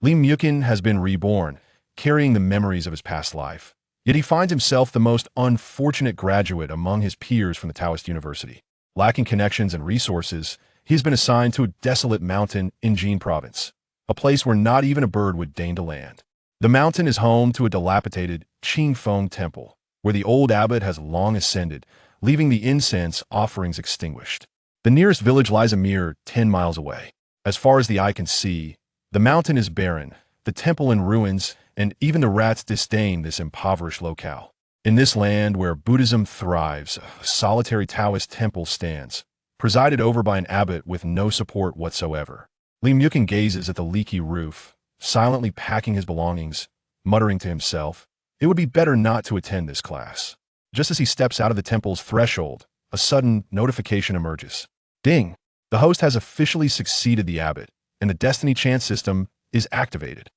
Li Muchen has been reborn, carrying the memories of his past life. Yet he finds himself the most unfortunate graduate among his peers from the Taoist University. Lacking connections and resources, he has been assigned to a desolate mountain in Jin province, a place where not even a bird would deign to land. The mountain is home to a dilapidated Qingfeng temple, where the old abbot has long ascended, leaving the incense offerings extinguished. The nearest village lies a mere 10 miles away. As far as the eye can see, the mountain is barren, the temple in ruins, and even the rats disdain this impoverished locale. In this land where Buddhism thrives, a solitary Taoist temple stands, presided over by an abbot with no support whatsoever. Li Muchen gazes at the leaky roof, silently packing his belongings, muttering to himself, "It would be better not to attend this class." Just as he steps out of the temple's threshold, a sudden notification emerges. Ding! The host has officially succeeded the abbot, and the destiny chant system is activated.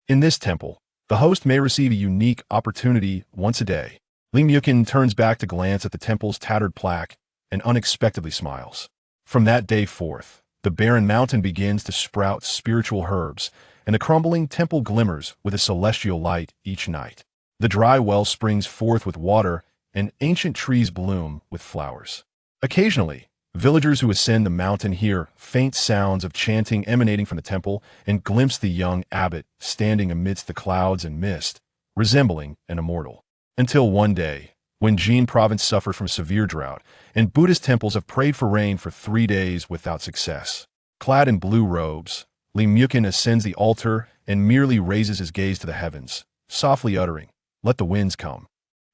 In this temple, the host may receive a unique opportunity once a day. Li Muchen turns back to glance at the temple's tattered plaque and unexpectedly smiles. From that day forth, the barren mountain begins to sprout spiritual herbs, and the crumbling temple glimmers with a celestial light each night. The dry well springs forth with water, and ancient trees bloom with flowers. Occasionally, villagers who ascend the mountain hear faint sounds of chanting emanating from the temple and glimpse the young abbot standing amidst the clouds and mist, resembling an immortal. Until one day, when Jin province suffered from severe drought, and Buddhist temples have prayed for rain for 3 days without success. Clad in blue robes, Li Muchen ascends the altar and merely raises his gaze to the heavens, softly uttering, "Let the winds come."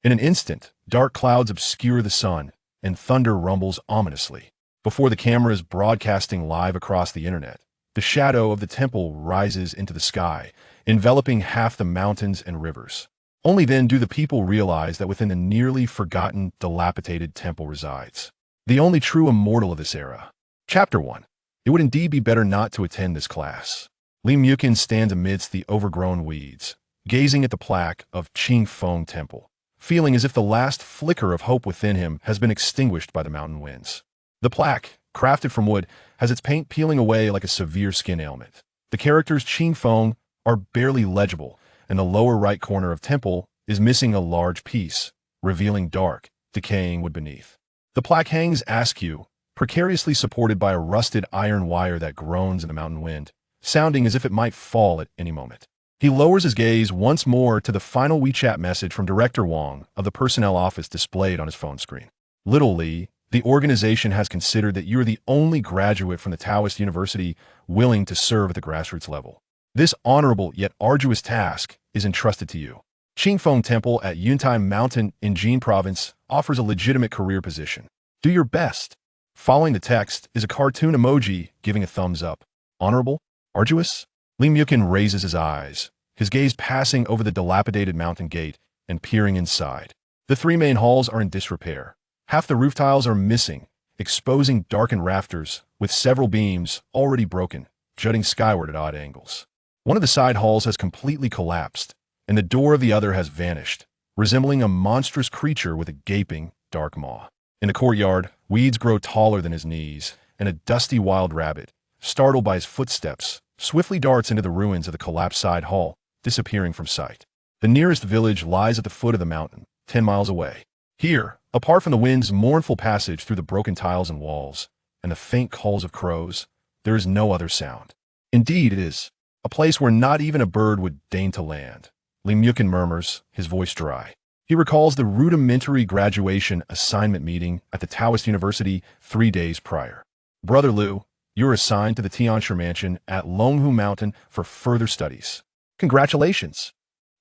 In an instant, dark clouds obscure the sun, and thunder rumbles ominously. Before the camera is broadcasting live across the internet, the shadow of the temple rises into the sky, enveloping half the mountains and rivers. Only then do the people realize that within the nearly forgotten, dilapidated temple resides the only true immortal of this era. Chapter 1. It would indeed be better not to attend this class. Li Muchen stands amidst the overgrown weeds, gazing at the plaque of Qingfeng Temple, feeling as if the last flicker of hope within him has been extinguished by the mountain winds. The plaque, crafted from wood, has its paint peeling away like a severe skin ailment. The characters Qingfeng are barely legible, and the lower right corner of temple is missing a large piece, revealing dark, decaying wood beneath. The plaque hangs askew, precariously supported by a rusted iron wire that groans in the mountain wind, sounding as if it might fall at any moment. He lowers his gaze once more to the final WeChat message from Director Wang of the personnel office displayed on his phone screen. "Little Li, the organization has considered that you are the only graduate from the Taoist University willing to serve at the grassroots level. This honorable yet arduous task is entrusted to you. Qingfeng Temple at Yuntai Mountain in Jin Province offers a legitimate career position. Do your best." Following the text is a cartoon emoji giving a thumbs up. Honorable? Arduous? Li Muchen raises his eyes, his gaze passing over the dilapidated mountain gate and peering inside. The 3 main halls are in disrepair. Half the roof tiles are missing, exposing darkened rafters, with several beams, already broken, jutting skyward at odd angles. One of the side halls has completely collapsed, and the door of the other has vanished, resembling a monstrous creature with a gaping, dark maw. In the courtyard, weeds grow taller than his knees, and a dusty wild rabbit, startled by his footsteps, swiftly darts into the ruins of the collapsed side hall, disappearing from sight. The nearest village lies at the foot of the mountain, 10 miles away. Here, apart from the wind's mournful passage through the broken tiles and walls, and the faint calls of crows, there is no other sound. Indeed, it is a place where not even a bird would deign to land. Li Muchen murmurs, his voice dry. He recalls the rudimentary graduation assignment meeting at the Taoist University 3 days prior. "Brother Liu, you are assigned to the Tianxia Mansion at Longhu Mountain for further studies. Congratulations.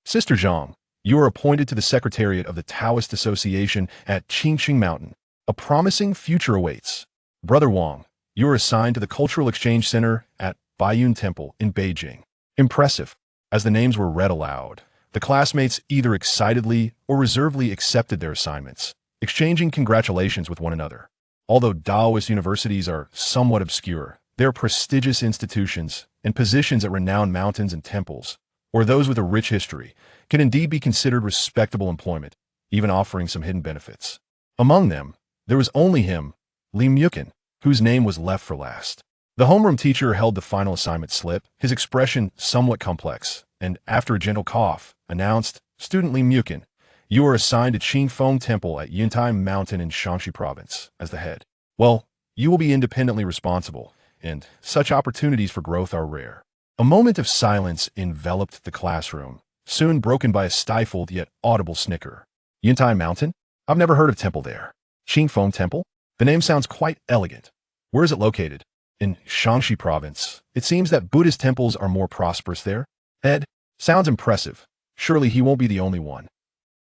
Sister Zhang, you are appointed to the Secretariat of the Taoist Association at Qingqing Mountain. A promising future awaits. Brother Wang, you are assigned to the Cultural Exchange Center at Baiyun Temple in Beijing." Impressive. As the names were read aloud, the classmates either excitedly or reservedly accepted their assignments, exchanging congratulations with one another. Although Taoist universities are somewhat obscure, they are prestigious institutions, and positions at renowned mountains and temples, or those with a rich history, can indeed be considered respectable employment, even offering some hidden benefits. Among them, there was only him, Li Muchen, whose name was left for last. The homeroom teacher held the final assignment slip, his expression somewhat complex, and after a gentle cough, announced, "Student Li Muchen, you are assigned to Qingfeng Temple at Yuntai Mountain in Xianxi Province as the head. Well, you will be independently responsible, and such opportunities for growth are rare." A moment of silence enveloped the classroom, soon broken by a stifled yet audible snicker. Yuntai Mountain? I've never heard of temple there. Qingfeng Temple? The name sounds quite elegant. Where is it located? In Xianxi Province. It seems that Buddhist temples are more prosperous there. Ed, sounds impressive. Surely he won't be the only one.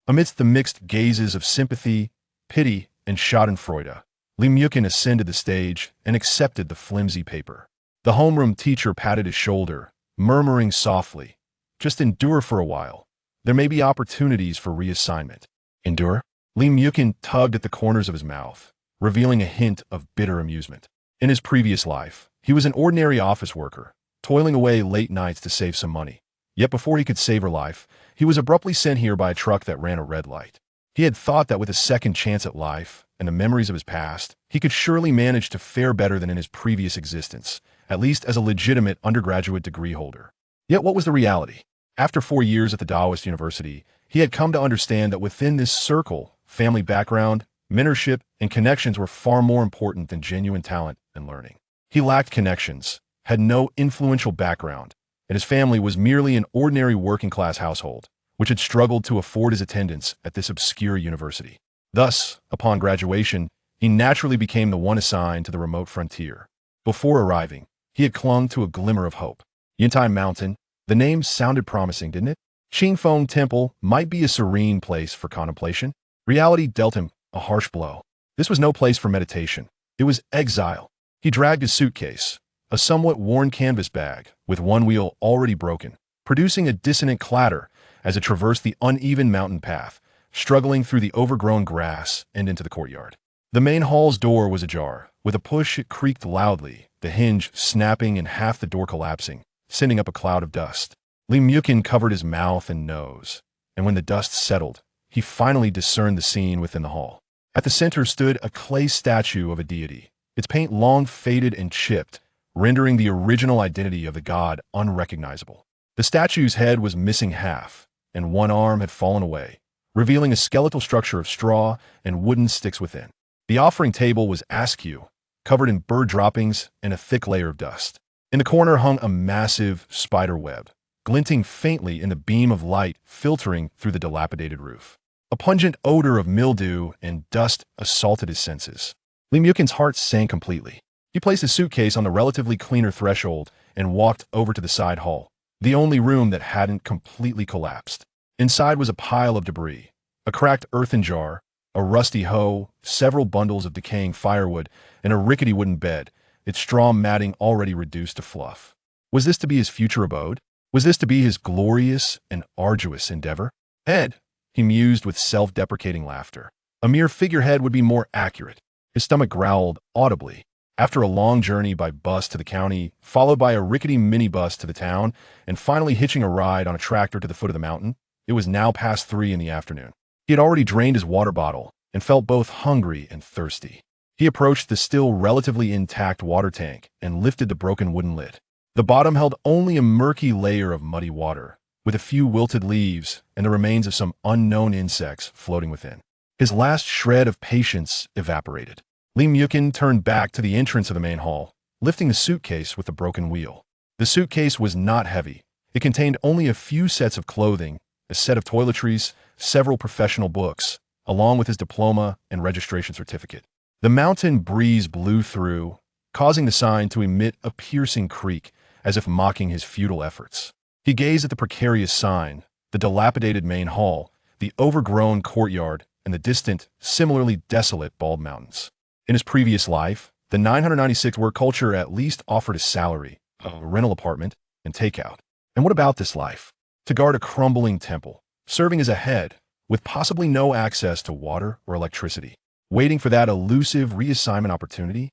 Amidst the mixed gazes of sympathy, pity, and schadenfreude, Li Muchen ascended the stage and accepted the flimsy paper. The homeroom teacher patted his shoulder, murmuring softly, "Just endure for a while. There may be opportunities for reassignment." Endure? Li Muchen tugged at the corners of his mouth, revealing a hint of bitter amusement. In his previous life, he was an ordinary office worker, toiling away late nights to save some money. Yet before he could save her life, he was abruptly sent here by a truck that ran a red light. He had thought that with a second chance at life and the memories of his past, he could surely manage to fare better than in his previous existence, at least as a legitimate undergraduate degree holder. Yet what was the reality? After 4 years at the Taoist University, he had come to understand that within this circle, family background, mentorship, and connections were far more important than genuine talent and learning. He lacked connections, had no influential background, and his family was merely an ordinary working-class household, which had struggled to afford his attendance at this obscure university. Thus, upon graduation, he naturally became the one assigned to the remote frontier. Before arriving, he had clung to a glimmer of hope. Yuntai Mountain, the name sounded promising, didn't it? Qingfeng Temple might be a serene place for contemplation. Reality dealt him a harsh blow. This was no place for meditation. It was exile. He dragged his suitcase, a somewhat worn canvas bag with one wheel already broken, producing a dissonant clatter as it traversed the uneven mountain path, struggling through the overgrown grass and into the courtyard. The main hall's door was ajar. With a push, it creaked loudly, the hinge snapping and half the door collapsing, sending up a cloud of dust. Li Muchen covered his mouth and nose, and when the dust settled, he finally discerned the scene within the hall. At the center stood a clay statue of a deity, its paint long faded and chipped, rendering the original identity of the god unrecognizable. The statue's head was missing half, and one arm had fallen away, revealing a skeletal structure of straw and wooden sticks within. The offering table was askew, covered in bird droppings and a thick layer of dust. In the corner hung a massive spider web, glinting faintly in the beam of light filtering through the dilapidated roof. A pungent odor of mildew and dust assaulted his senses. Li Muchen's heart sank completely. He placed his suitcase on the relatively cleaner threshold and walked over to the side hall, the only room that hadn't completely collapsed. Inside was a pile of debris, a cracked earthen jar, a rusty hoe, several bundles of decaying firewood, and a rickety wooden bed, its straw matting already reduced to fluff. Was this to be his future abode? Was this to be his glorious and arduous endeavor? Ed, he mused with self-deprecating laughter. A mere figurehead would be more accurate. His stomach growled audibly. After a long journey by bus to the county, followed by a rickety minibus to the town, and finally hitching a ride on a tractor to the foot of the mountain, it was now past 3 in the afternoon. He had already drained his water bottle and felt both hungry and thirsty. He approached the still relatively intact water tank and lifted the broken wooden lid. The bottom held only a murky layer of muddy water, with a few wilted leaves and the remains of some unknown insects floating within. His last shred of patience evaporated. Li Muchen turned back to the entrance of the main hall, lifting the suitcase with the broken wheel. The suitcase was not heavy. It contained only a few sets of clothing, a set of toiletries, several professional books, along with his diploma and registration certificate. The mountain breeze blew through, causing the sign to emit a piercing creak, as if mocking his futile efforts. He gazed at the precarious sign, the dilapidated main hall, the overgrown courtyard, and the distant, similarly desolate bald mountains. In his previous life, the 996 work culture at least offered a salary, a rental apartment, and takeout. And what about this life? To guard a crumbling temple, serving as a head, with possibly no access to water or electricity, waiting for that elusive reassignment opportunity?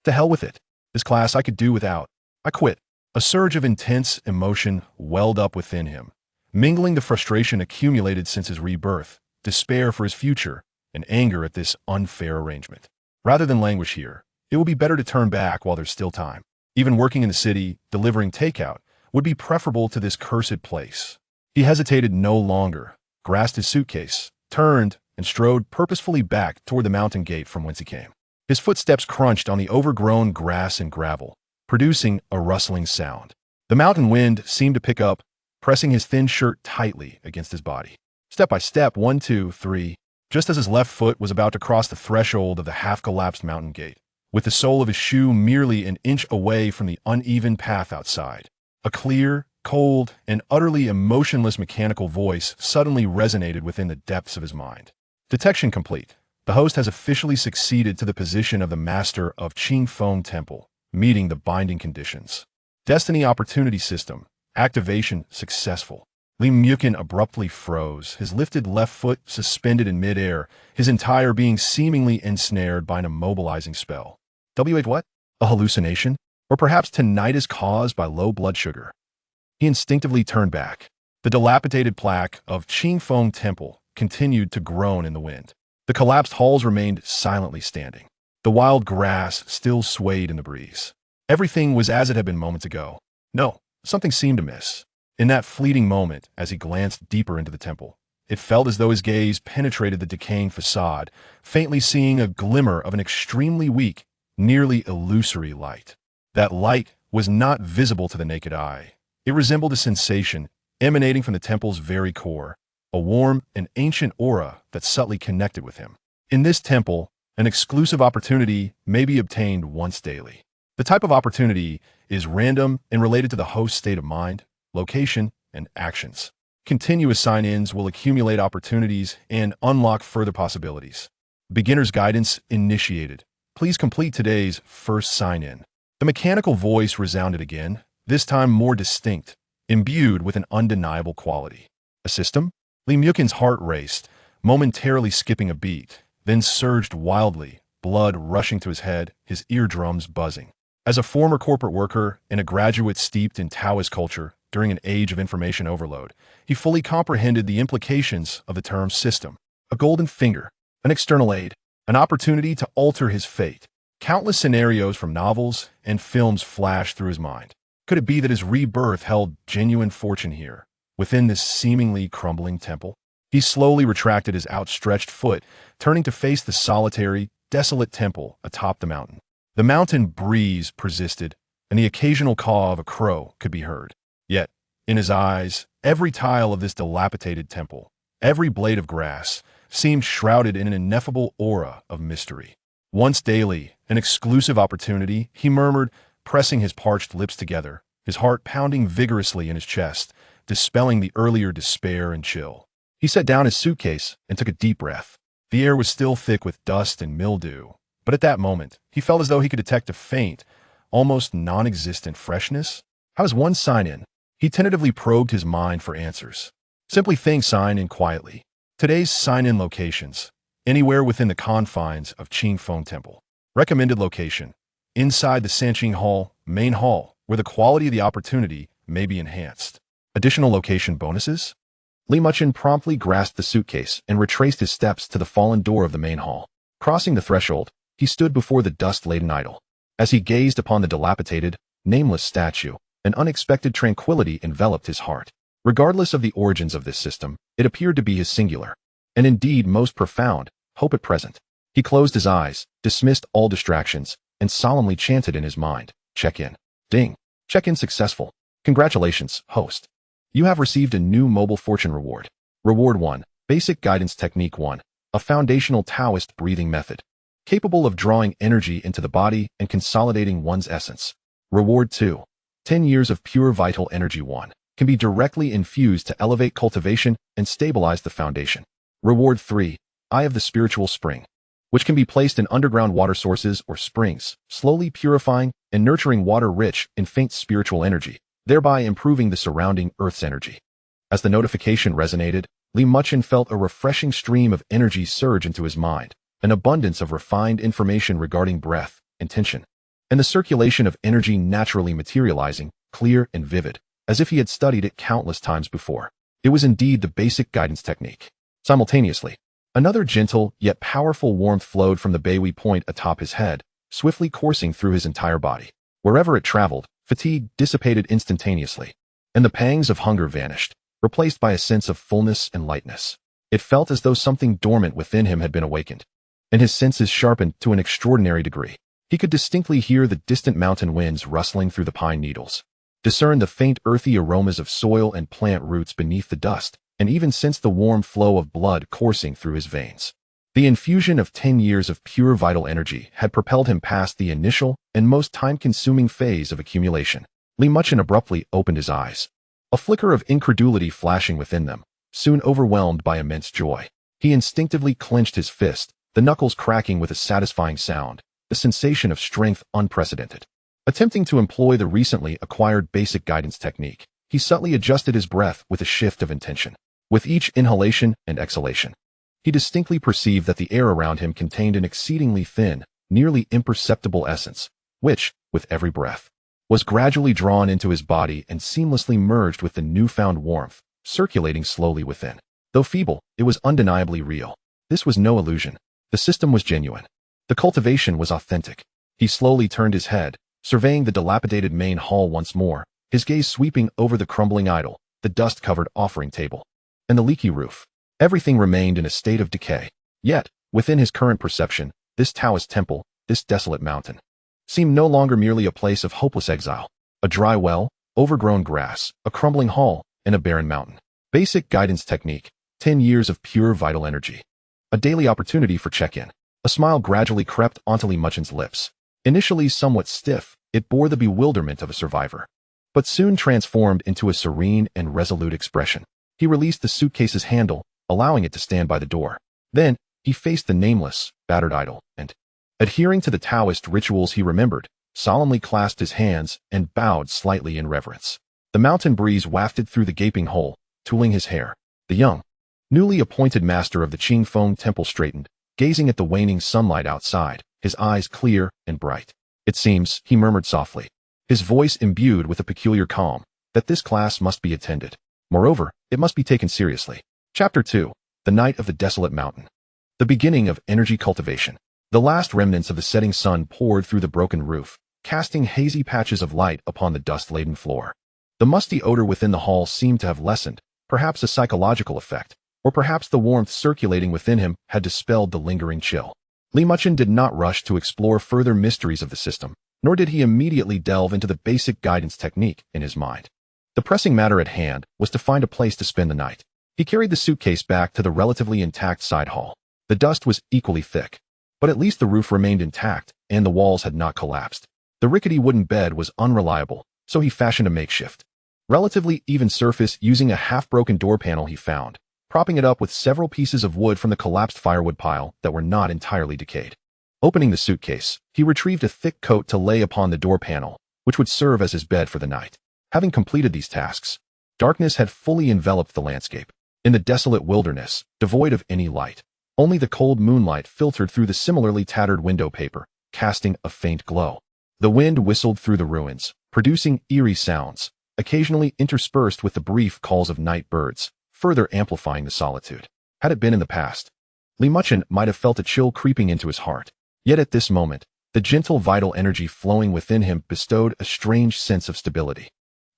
To hell with it. This class I could do without. I quit. A surge of intense emotion welled up within him, mingling the frustration accumulated since his rebirth, despair for his future, and anger at this unfair arrangement. Rather than languish here, it will be better to turn back while there's still time. Even working in the city, delivering takeout, would be preferable to this cursed place. He hesitated no longer, grasped his suitcase, turned, and strode purposefully back toward the mountain gate from whence he came. His footsteps crunched on the overgrown grass and gravel, producing a rustling sound. The mountain wind seemed to pick up, pressing his thin shirt tightly against his body. Step by step, 1, 2, 3, just as his left foot was about to cross the threshold of the half-collapsed mountain gate, with the sole of his shoe merely an inch away from the uneven path outside. A clear, cold, and utterly emotionless mechanical voice suddenly resonated within the depths of his mind. Detection complete. The host has officially succeeded to the position of the master of Qingfeng Temple, meeting the binding conditions. Destiny Opportunity System. Activation successful. Muchen abruptly froze, his lifted left foot suspended in midair, his entire being seemingly ensnared by an immobilizing spell. Wait, what? A hallucination? Or perhaps tinnitus caused by low blood sugar? He instinctively turned back. The dilapidated plaque of Qingfeng Temple continued to groan in the wind. The collapsed halls remained silently standing. The wild grass still swayed in the breeze. Everything was as it had been moments ago. No, something seemed amiss. In that fleeting moment, as he glanced deeper into the temple, it felt as though his gaze penetrated the decaying facade, faintly seeing a glimmer of an extremely weak, nearly illusory light. That light was not visible to the naked eye. It resembled a sensation emanating from the temple's very core, a warm and ancient aura that subtly connected with him. In this temple, an exclusive opportunity may be obtained once daily. The type of opportunity is random and related to the host's state of mind, location, and actions. Continuous sign-ins will accumulate opportunities and unlock further possibilities. Beginner's guidance initiated. Please complete today's first sign-in. The mechanical voice resounded again, this time more distinct, imbued with an undeniable quality. A system? Muchen's heart raced, momentarily skipping a beat, then surged wildly, blood rushing to his head, his eardrums buzzing. As a former corporate worker and a graduate steeped in Taoist culture during an age of information overload, he fully comprehended the implications of the term system. A golden finger, an external aid, an opportunity to alter his fate. Countless scenarios from novels and films flashed through his mind. Could it be that his rebirth held genuine fortune here, within this seemingly crumbling temple? He slowly retracted his outstretched foot, turning to face the solitary, desolate temple atop the mountain. The mountain breeze persisted, and the occasional caw of a crow could be heard. Yet, in his eyes, every tile of this dilapidated temple, every blade of grass, seemed shrouded in an ineffable aura of mystery. Once daily, an exclusive opportunity, he murmured, pressing his parched lips together, his heart pounding vigorously in his chest, dispelling the earlier despair and chill. He set down his suitcase and took a deep breath. The air was still thick with dust and mildew, but at that moment, he felt as though he could detect a faint, almost non-existent freshness. How does one sign in? He tentatively probed his mind for answers. Simply think sign in quietly. Today's sign-in locations. Anywhere within the confines of Qingfeng Temple. Recommended location. Inside the Sanqing Hall, main hall, where the quality of the opportunity may be enhanced. Additional location bonuses? Muchen promptly grasped the suitcase and retraced his steps to the fallen door of the main hall. Crossing the threshold, he stood before the dust-laden idol. As he gazed upon the dilapidated, nameless statue, an unexpected tranquility enveloped his heart. Regardless of the origins of this system, it appeared to be his singular, and indeed most profound, hope at present. He closed his eyes, dismissed all distractions, and solemnly chanted in his mind, check-in. Ding. Check-in successful. Congratulations, host. You have received a new mobile fortune reward. Reward 1. Basic Guidance Technique 1. A foundational Taoist breathing method, capable of drawing energy into the body and consolidating one's essence. Reward 2. 10 years of pure vital energy 1. Can be directly infused to elevate cultivation and stabilize the foundation. Reward 3. Eye of the Spiritual Spring, which can be placed in underground water sources or springs, slowly purifying and nurturing water rich in faint spiritual energy, thereby improving the surrounding Earth's energy. As the notification resonated, Muchen felt a refreshing stream of energy surge into his mind, an abundance of refined information regarding breath, intention, and the circulation of energy naturally materializing, clear and vivid, as if he had studied it countless times before. It was indeed the basic guidance technique. Simultaneously, another gentle yet powerful warmth flowed from the Baihui point atop his head, swiftly coursing through his entire body. Wherever it traveled, fatigue dissipated instantaneously, and the pangs of hunger vanished, replaced by a sense of fullness and lightness. It felt as though something dormant within him had been awakened, and his senses sharpened to an extraordinary degree. He could distinctly hear the distant mountain winds rustling through the pine needles, discern the faint earthy aromas of soil and plant roots beneath the dust, and even sense the warm flow of blood coursing through his veins. The infusion of 10 years of pure vital energy had propelled him past the initial and most time-consuming phase of accumulation. Muchen abruptly opened his eyes, a flicker of incredulity flashing within them, soon overwhelmed by immense joy. He instinctively clenched his fist, the knuckles cracking with a satisfying sound, the sensation of strength unprecedented. Attempting to employ the recently acquired basic guidance technique, he subtly adjusted his breath with a shift of intention. With each inhalation and exhalation, he distinctly perceived that the air around him contained an exceedingly thin, nearly imperceptible essence, which, with every breath, was gradually drawn into his body and seamlessly merged with the newfound warmth, circulating slowly within. Though feeble, it was undeniably real. This was no illusion. The system was genuine. The cultivation was authentic. He slowly turned his head, surveying the dilapidated main hall once more, his gaze sweeping over the crumbling idol, the dust-covered offering table, and the leaky roof. Everything remained in a state of decay. Yet, within his current perception, this Taoist temple, this desolate mountain, seemed no longer merely a place of hopeless exile. A dry well, overgrown grass, a crumbling hall, and a barren mountain. Basic guidance technique, 10 years of pure vital energy. A daily opportunity for check-in. A smile gradually crept onto Muchen's lips. Initially somewhat stiff, it bore the bewilderment of a survivor, but soon transformed into a serene and resolute expression. He released the suitcase's handle, allowing it to stand by the door. Then, he faced the nameless, battered idol, and, adhering to the Taoist rituals he remembered, solemnly clasped his hands and bowed slightly in reverence. The mountain breeze wafted through the gaping hole, tooling his hair. The young, newly appointed master of the Qingfeng temple straightened, gazing at the waning sunlight outside, his eyes clear and bright. It seems, he murmured softly, his voice imbued with a peculiar calm, that this class must be attended. Moreover, it must be taken seriously. Chapter 2. The Night of the Desolate Mountain. The beginning of energy cultivation. The last remnants of the setting sun poured through the broken roof, casting hazy patches of light upon the dust-laden floor. The musty odor within the hall seemed to have lessened, perhaps a psychological effect, or perhaps the warmth circulating within him had dispelled the lingering chill. Muchen did not rush to explore further mysteries of the system, nor did he immediately delve into the basic guidance technique in his mind. The pressing matter at hand was to find a place to spend the night. He carried the suitcase back to the relatively intact side hall. The dust was equally thick, but at least the roof remained intact and the walls had not collapsed. The rickety wooden bed was unreliable, so he fashioned a makeshift, relatively even surface using a half-broken door panel he found, propping it up with several pieces of wood from the collapsed firewood pile that were not entirely decayed. Opening the suitcase, he retrieved a thick coat to lay upon the door panel, which would serve as his bed for the night. Having completed these tasks, darkness had fully enveloped the landscape. In the desolate wilderness, devoid of any light, only the cold moonlight filtered through the similarly tattered window paper, casting a faint glow. The wind whistled through the ruins, producing eerie sounds, occasionally interspersed with the brief calls of night birds, further amplifying the solitude. Had it been in the past, Muchen might have felt a chill creeping into his heart. Yet at this moment, the gentle vital energy flowing within him bestowed a strange sense of stability.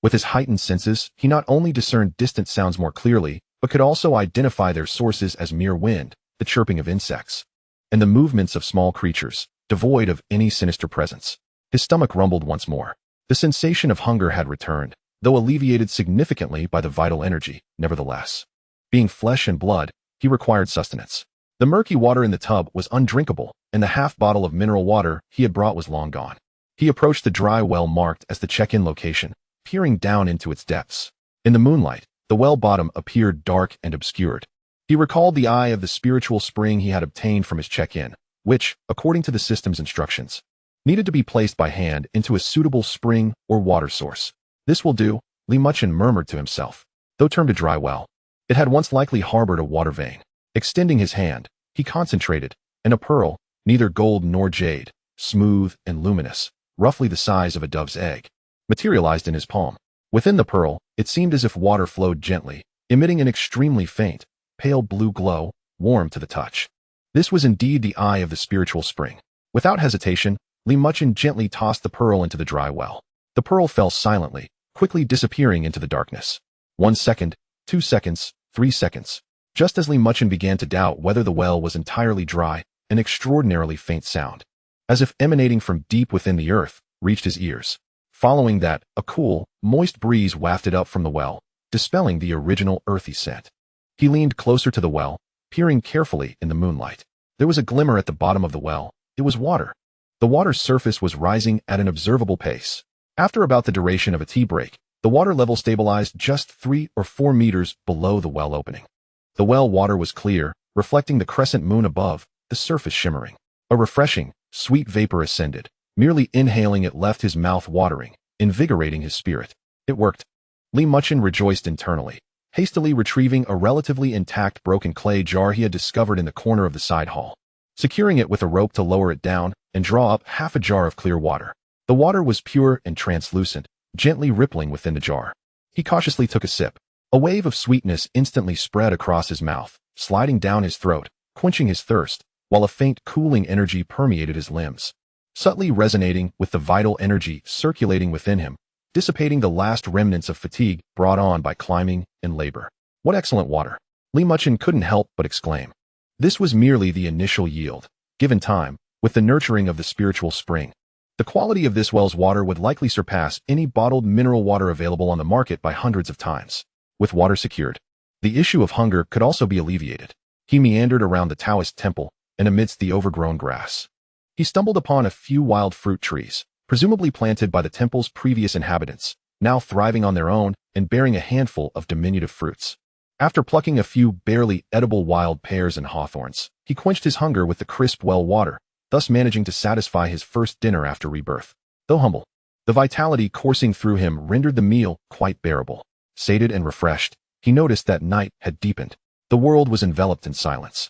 With his heightened senses, he not only discerned distant sounds more clearly, but could also identify their sources as mere wind, the chirping of insects, and the movements of small creatures, devoid of any sinister presence. His stomach rumbled once more. The sensation of hunger had returned, though alleviated significantly by the vital energy. Nevertheless, being flesh and blood, he required sustenance. The murky water in the tub was undrinkable, and the half bottle of mineral water he had brought was long gone. He approached the dry well marked as the check-in location, peering down into its depths. In the moonlight, the well bottom appeared dark and obscured. He recalled the eye of the spiritual spring he had obtained from his check-in, which, according to the system's instructions, needed to be placed by hand into a suitable spring or water source. This will do, Muchen murmured to himself. Though termed a dry well, it had once likely harbored a water vein. Extending his hand, he concentrated, and a pearl, neither gold nor jade, smooth and luminous, roughly the size of a dove's egg, materialized in his palm. Within the pearl, it seemed as if water flowed gently, emitting an extremely faint, pale blue glow, warm to the touch. This was indeed the eye of the spiritual spring. Without hesitation, Li Muchen gently tossed the pearl into the dry well. The pearl fell silently, quickly disappearing into the darkness. 1 second, 2 seconds, 3 seconds. Just as Li Muchen began to doubt whether the well was entirely dry, an extraordinarily faint sound, as if emanating from deep within the earth, reached his ears. Following that, a cool, moist breeze wafted up from the well, dispelling the original earthy scent. He leaned closer to the well, peering carefully in the moonlight. There was a glimmer at the bottom of the well. It was water. The water's surface was rising at an observable pace. After about the duration of a tea break, the water level stabilized just 3 or 4 meters below the well opening. The well water was clear, reflecting the crescent moon above, the surface shimmering. A refreshing, sweet vapor ascended. Merely inhaling it left his mouth watering, invigorating his spirit. It worked. Li Muchen rejoiced internally, hastily retrieving a relatively intact broken clay jar he had discovered in the corner of the side hall, securing it with a rope to lower it down and draw up half a jar of clear water. The water was pure and translucent, gently rippling within the jar. He cautiously took a sip. A wave of sweetness instantly spread across his mouth, sliding down his throat, quenching his thirst, while a faint cooling energy permeated his limbs, subtly resonating with the vital energy circulating within him, dissipating the last remnants of fatigue brought on by climbing and labor. What excellent water! Li Muchen couldn't help but exclaim. This was merely the initial yield. Given time, with the nurturing of the spiritual spring, the quality of this well's water would likely surpass any bottled mineral water available on the market by hundreds of times. With water secured, the issue of hunger could also be alleviated. He meandered around the Taoist temple and amidst the overgrown grass. He stumbled upon a few wild fruit trees, presumably planted by the temple's previous inhabitants, now thriving on their own and bearing a handful of diminutive fruits. After plucking a few barely edible wild pears and hawthorns, he quenched his hunger with the crisp well water, thus managing to satisfy his first dinner after rebirth. Though humble, the vitality coursing through him rendered the meal quite bearable. Sated and refreshed, he noticed that night had deepened. The world was enveloped in silence,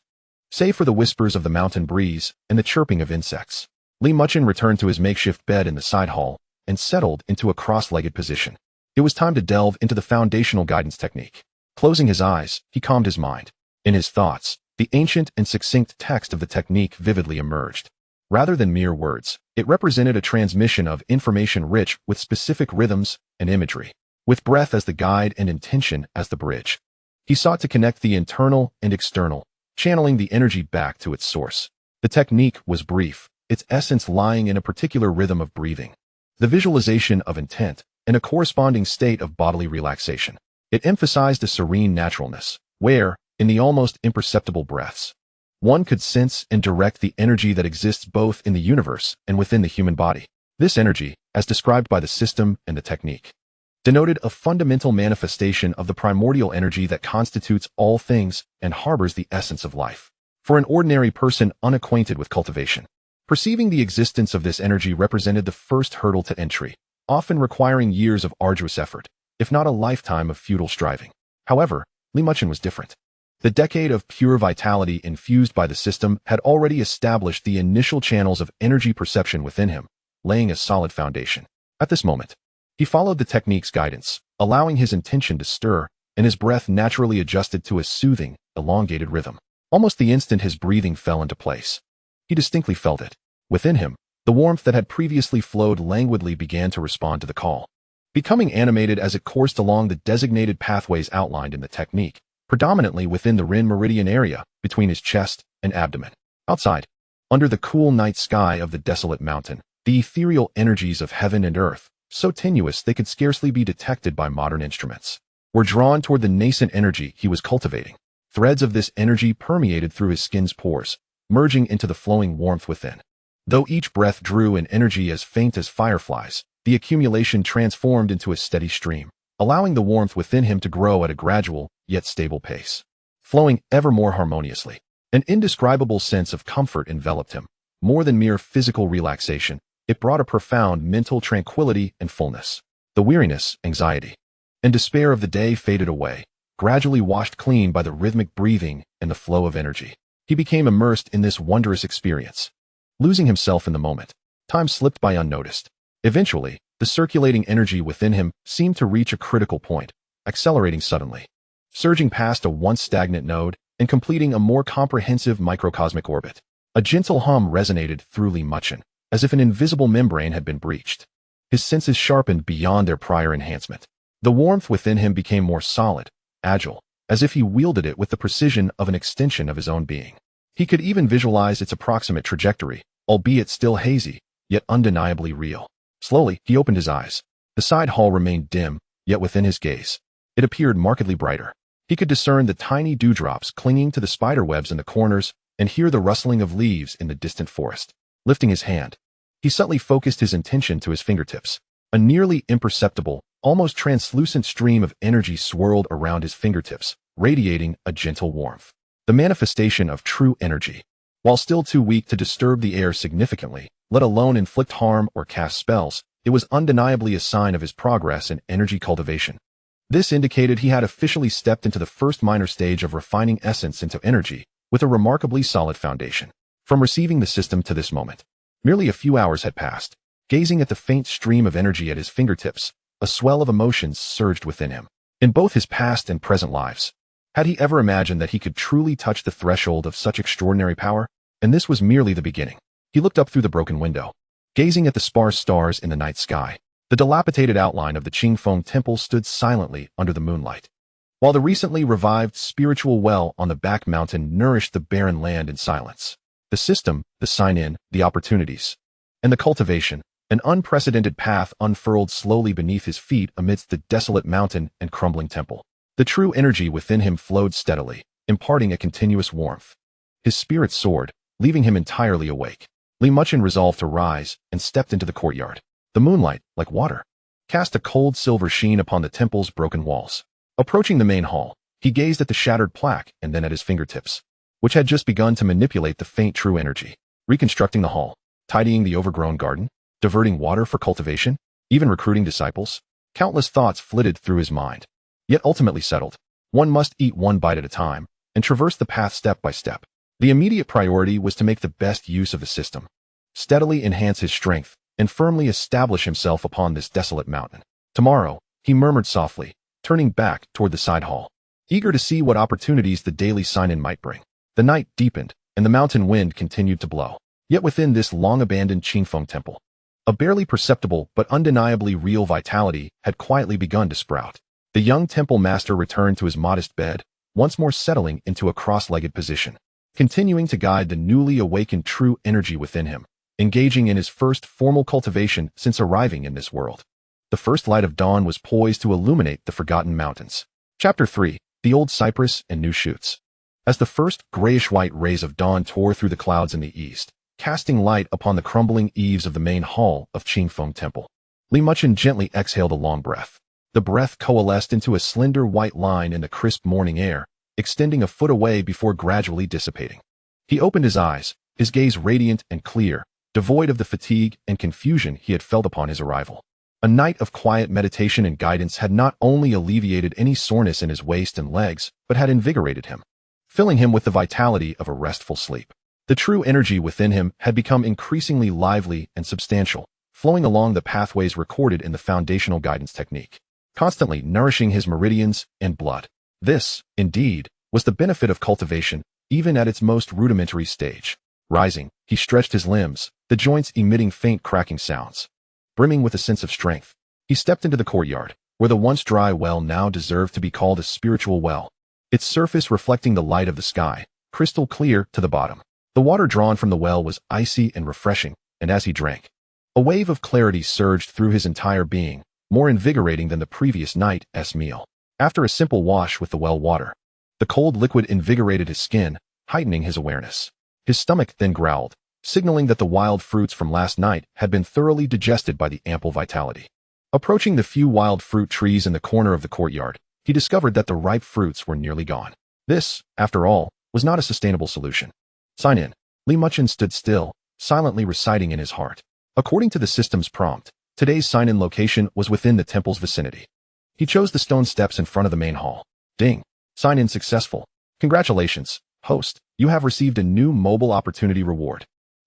save for the whispers of the mountain breeze and the chirping of insects. Li Muchen returned to his makeshift bed in the side hall and settled into a cross-legged position. It was time to delve into the foundational guidance technique. Closing his eyes, he calmed his mind. In his thoughts, the ancient and succinct text of the technique vividly emerged. Rather than mere words, it represented a transmission of information rich with specific rhythms and imagery, with breath as the guide and intention as the bridge. He sought to connect the internal and external, channeling the energy back to its source. The technique was brief, its essence lying in a particular rhythm of breathing, the visualization of intent, and a corresponding state of bodily relaxation. It emphasized a serene naturalness, where, in the almost imperceptible breaths, one could sense and direct the energy that exists both in the universe and within the human body. This energy, as described by the system and the technique, denoted a fundamental manifestation of the primordial energy that constitutes all things and harbors the essence of life. For an ordinary person unacquainted with cultivation, perceiving the existence of this energy represented the first hurdle to entry, often requiring years of arduous effort, if not a lifetime of futile striving. However, Li Muchen was different. The decade of pure vitality infused by the system had already established the initial channels of energy perception within him, laying a solid foundation. At this moment, he followed the technique's guidance, allowing his intention to stir, and his breath naturally adjusted to a soothing, elongated rhythm. Almost the instant his breathing fell into place, he distinctly felt it. Within him, the warmth that had previously flowed languidly began to respond to the call, becoming animated as it coursed along the designated pathways outlined in the technique, predominantly within the Rin meridian area between his chest and abdomen. Outside, under the cool night sky of the desolate mountain, the ethereal energies of heaven and earth, so tenuous they could scarcely be detected by modern instruments, were drawn toward the nascent energy he was cultivating. Threads of this energy permeated through his skin's pores, merging into the flowing warmth within. Though each breath drew an energy as faint as fireflies, the accumulation transformed into a steady stream, allowing the warmth within him to grow at a gradual, yet stable pace, flowing ever more harmoniously. An indescribable sense of comfort enveloped him. More than mere physical relaxation, it brought a profound mental tranquility and fullness. The weariness, anxiety, and despair of the day faded away, gradually washed clean by the rhythmic breathing and the flow of energy. He became immersed in this wondrous experience, losing himself in the moment. Time slipped by unnoticed. Eventually, the circulating energy within him seemed to reach a critical point, accelerating suddenly, surging past a once stagnant node and completing a more comprehensive microcosmic orbit. A gentle hum resonated through Li Muchen, as if an invisible membrane had been breached. His senses sharpened beyond their prior enhancement. The warmth within him became more solid, agile, as if he wielded it with the precision of an extension of his own being. He could even visualize its approximate trajectory, albeit still hazy, yet undeniably real. Slowly, he opened his eyes. The side hall remained dim, yet within his gaze, it appeared markedly brighter. He could discern the tiny dewdrops clinging to the spider webs in the corners and hear the rustling of leaves in the distant forest. Lifting his hand, he subtly focused his intention to his fingertips. A nearly imperceptible, almost translucent stream of energy swirled around his fingertips, radiating a gentle warmth. The manifestation of true energy. While still too weak to disturb the air significantly, let alone inflict harm or cast spells, it was undeniably a sign of his progress in energy cultivation. This indicated he had officially stepped into the first minor stage of refining essence into energy, with a remarkably solid foundation. From receiving the system to this moment, merely a few hours had passed. Gazing at the faint stream of energy at his fingertips, a swell of emotions surged within him. In both his past and present lives, had he ever imagined that he could truly touch the threshold of such extraordinary power? And this was merely the beginning. He looked up through the broken window, gazing at the sparse stars in the night sky. The dilapidated outline of the Qingfeng temple stood silently under the moonlight, while the recently revived spiritual well on the back mountain nourished the barren land in silence. The system, the sign-in, the opportunities, and the cultivation, an unprecedented path unfurled slowly beneath his feet amidst the desolate mountain and crumbling temple. The true energy within him flowed steadily, imparting a continuous warmth. His spirit soared, leaving him entirely awake. Muchen resolved to rise and stepped into the courtyard. The moonlight, like water, cast a cold silver sheen upon the temple's broken walls. Approaching the main hall, he gazed at the shattered plaque and then at his fingertips, which had just begun to manipulate the faint true energy. Reconstructing the hall, tidying the overgrown garden, diverting water for cultivation, even recruiting disciples. Countless thoughts flitted through his mind, yet ultimately settled. One must eat one bite at a time and traverse the path step by step. The immediate priority was to make the best use of the system, steadily enhance his strength, and firmly establish himself upon this desolate mountain. Tomorrow, he murmured softly, turning back toward the side hall, eager to see what opportunities the daily sign-in might bring. The night deepened, and the mountain wind continued to blow. Yet within this long-abandoned Qingfeng temple, a barely perceptible but undeniably real vitality had quietly begun to sprout. The young temple master returned to his modest bed, once more settling into a cross-legged position, continuing to guide the newly awakened true energy within him, engaging in his first formal cultivation since arriving in this world. The first light of dawn was poised to illuminate the forgotten mountains. Chapter 3. The Old Cypress and New Shoots. As the first grayish-white rays of dawn tore through the clouds in the east, casting light upon the crumbling eaves of the main hall of Qingfeng Temple, Muchen gently exhaled a long breath. The breath coalesced into a slender white line in the crisp morning air, extending a foot away before gradually dissipating. He opened his eyes, his gaze radiant and clear, devoid of the fatigue and confusion he had felt upon his arrival. A night of quiet meditation and guidance had not only alleviated any soreness in his waist and legs, but had invigorated him, filling him with the vitality of a restful sleep. The true energy within him had become increasingly lively and substantial, flowing along the pathways recorded in the foundational guidance technique, constantly nourishing his meridians and blood. This, indeed, was the benefit of cultivation, even at its most rudimentary stage. Rising, he stretched his limbs, the joints emitting faint cracking sounds. Brimming with a sense of strength, he stepped into the courtyard, where the once dry well now deserved to be called a spiritual well, its surface reflecting the light of the sky, crystal clear to the bottom. The water drawn from the well was icy and refreshing, and as he drank, a wave of clarity surged through his entire being, more invigorating than the previous night's meal. After a simple wash with the well water, the cold liquid invigorated his skin, heightening his awareness. His stomach then growled, signaling that the wild fruits from last night had been thoroughly digested by the ample vitality. Approaching the few wild fruit trees in the corner of the courtyard, he discovered that the ripe fruits were nearly gone. This, after all, was not a sustainable solution. Sign in. Muchen stood still, silently reciting in his heart. According to the system's prompt, today's sign-in location was within the temple's vicinity. He chose the stone steps in front of the main hall. Ding. Sign-in successful. Congratulations, host. You have received a new mobile opportunity reward.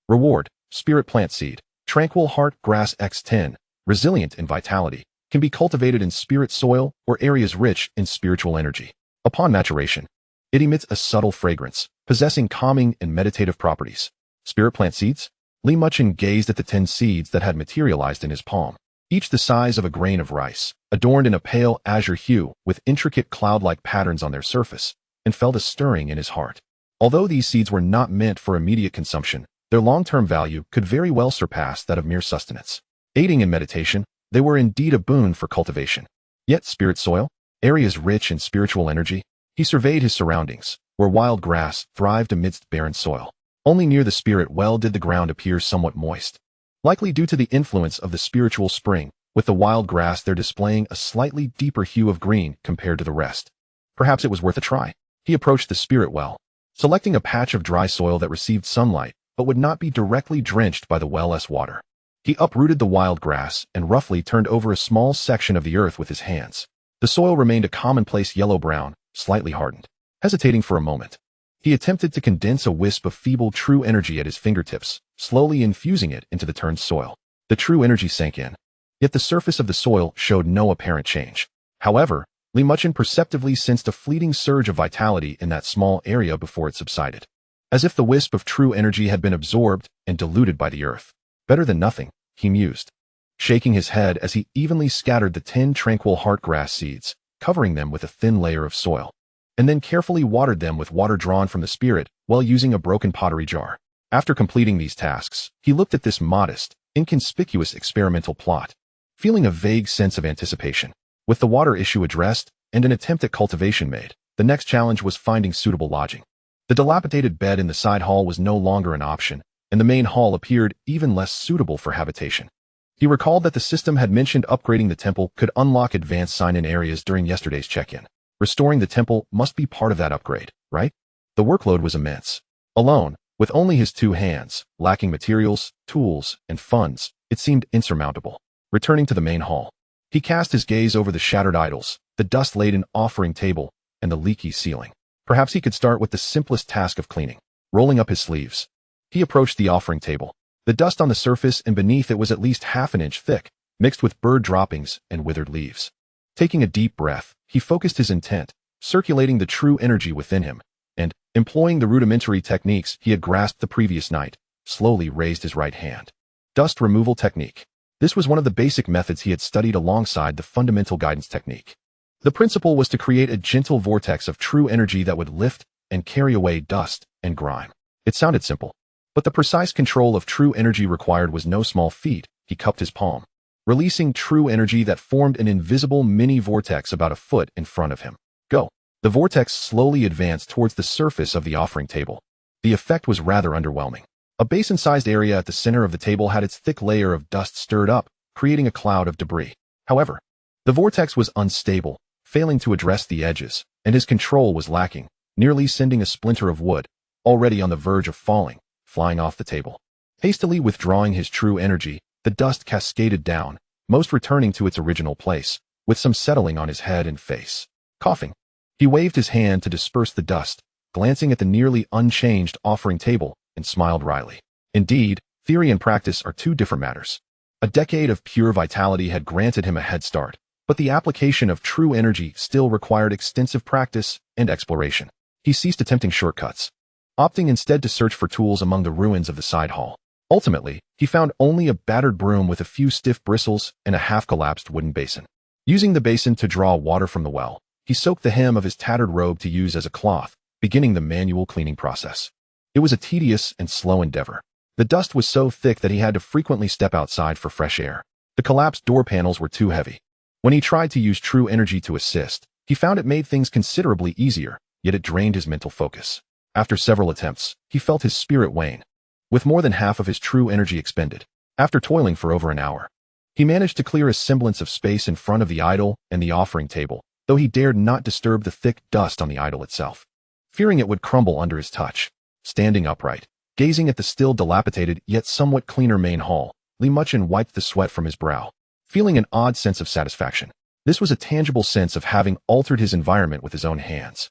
Reward, Spirit Plant Seed, Tranquil Heart Grass X10, resilient in vitality, can be cultivated in spirit soil or areas rich in spiritual energy. Upon maturation, it emits a subtle fragrance, possessing calming and meditative properties. Spirit Plant Seeds? Li Muchen gazed at the 10 seeds that had materialized in his palm, each the size of a grain of rice, adorned in a pale azure hue with intricate cloud-like patterns on their surface, and felt a stirring in his heart. Although these seeds were not meant for immediate consumption, their long-term value could very well surpass that of mere sustenance. Aiding in meditation, they were indeed a boon for cultivation. Yet spirit soil, areas rich in spiritual energy, he surveyed his surroundings, where wild grass thrived amidst barren soil. Only near the spirit well did the ground appear somewhat moist, likely due to the influence of the spiritual spring, with the wild grass there displaying a slightly deeper hue of green compared to the rest. Perhaps it was worth a try. He approached the spirit well, selecting a patch of dry soil that received sunlight but would not be directly drenched by the well's water. He uprooted the wild grass and roughly turned over a small section of the earth with his hands. The soil remained a commonplace yellow-brown, slightly hardened. Hesitating for a moment, he attempted to condense a wisp of feeble true energy at his fingertips, slowly infusing it into the turned soil. The true energy sank in, yet the surface of the soil showed no apparent change. However, Li Muchen perceptibly sensed a fleeting surge of vitality in that small area before it subsided, as if the wisp of true energy had been absorbed and diluted by the earth. Better than nothing, he mused, shaking his head as he evenly scattered the 10 tranquil heartgrass seeds, covering them with a thin layer of soil, and then carefully watered them with water drawn from the spirit while using a broken pottery jar. After completing these tasks, he looked at this modest, inconspicuous experimental plot, feeling a vague sense of anticipation. With the water issue addressed and an attempt at cultivation made, the next challenge was finding suitable lodging. The dilapidated bed in the side hall was no longer an option, and the main hall appeared even less suitable for habitation. He recalled that the system had mentioned upgrading the temple could unlock advanced sign-in areas during yesterday's check-in. Restoring the temple must be part of that upgrade, right? The workload was immense. Alone, with only his 2 hands, lacking materials, tools, and funds, it seemed insurmountable. Returning to the main hall, he cast his gaze over the shattered idols, the dust-laden offering table, and the leaky ceiling. Perhaps he could start with the simplest task of cleaning. Rolling up his sleeves, he approached the offering table. The dust on the surface and beneath it was at least half an inch thick, mixed with bird droppings and withered leaves. Taking a deep breath, he focused his intent, circulating the true energy within him, and, employing the rudimentary techniques he had grasped the previous night, slowly raised his right hand. Dust removal technique. This was one of the basic methods he had studied alongside the fundamental guidance technique. The principle was to create a gentle vortex of true energy that would lift and carry away dust and grime. It sounded simple, but the precise control of true energy required was no small feat. He cupped his palm, releasing true energy that formed an invisible mini vortex about a foot in front of him. Go. The vortex slowly advanced towards the surface of the offering table. The effect was rather underwhelming. A basin-sized area at the center of the table had its thick layer of dust stirred up, creating a cloud of debris. However, the vortex was unstable, failing to address the edges, and his control was lacking, nearly sending a splinter of wood, already on the verge of falling, flying off the table. Hastily withdrawing his true energy, the dust cascaded down, most returning to its original place, with some settling on his head and face. Coughing, he waved his hand to disperse the dust, glancing at the nearly unchanged offering table, and smiled wryly. Indeed, theory and practice are 2 different matters. A decade of pure vitality had granted him a head start, but the application of true energy still required extensive practice and exploration. He ceased attempting shortcuts, opting instead to search for tools among the ruins of the side hall. Ultimately, he found only a battered broom with a few stiff bristles and a half-collapsed wooden basin. Using the basin to draw water from the well, he soaked the hem of his tattered robe to use as a cloth, beginning the manual cleaning process. It was a tedious and slow endeavor. The dust was so thick that he had to frequently step outside for fresh air. The collapsed door panels were too heavy. When he tried to use true energy to assist, he found it made things considerably easier, yet it drained his mental focus. After several attempts, he felt his spirit wane, with more than half of his true energy expended. After toiling for over an hour, he managed to clear a semblance of space in front of the idol and the offering table, though he dared not disturb the thick dust on the idol itself, fearing it would crumble under his touch. Standing upright, gazing at the still dilapidated yet somewhat cleaner main hall, Li Muchen wiped the sweat from his brow, feeling an odd sense of satisfaction. This was a tangible sense of having altered his environment with his own hands,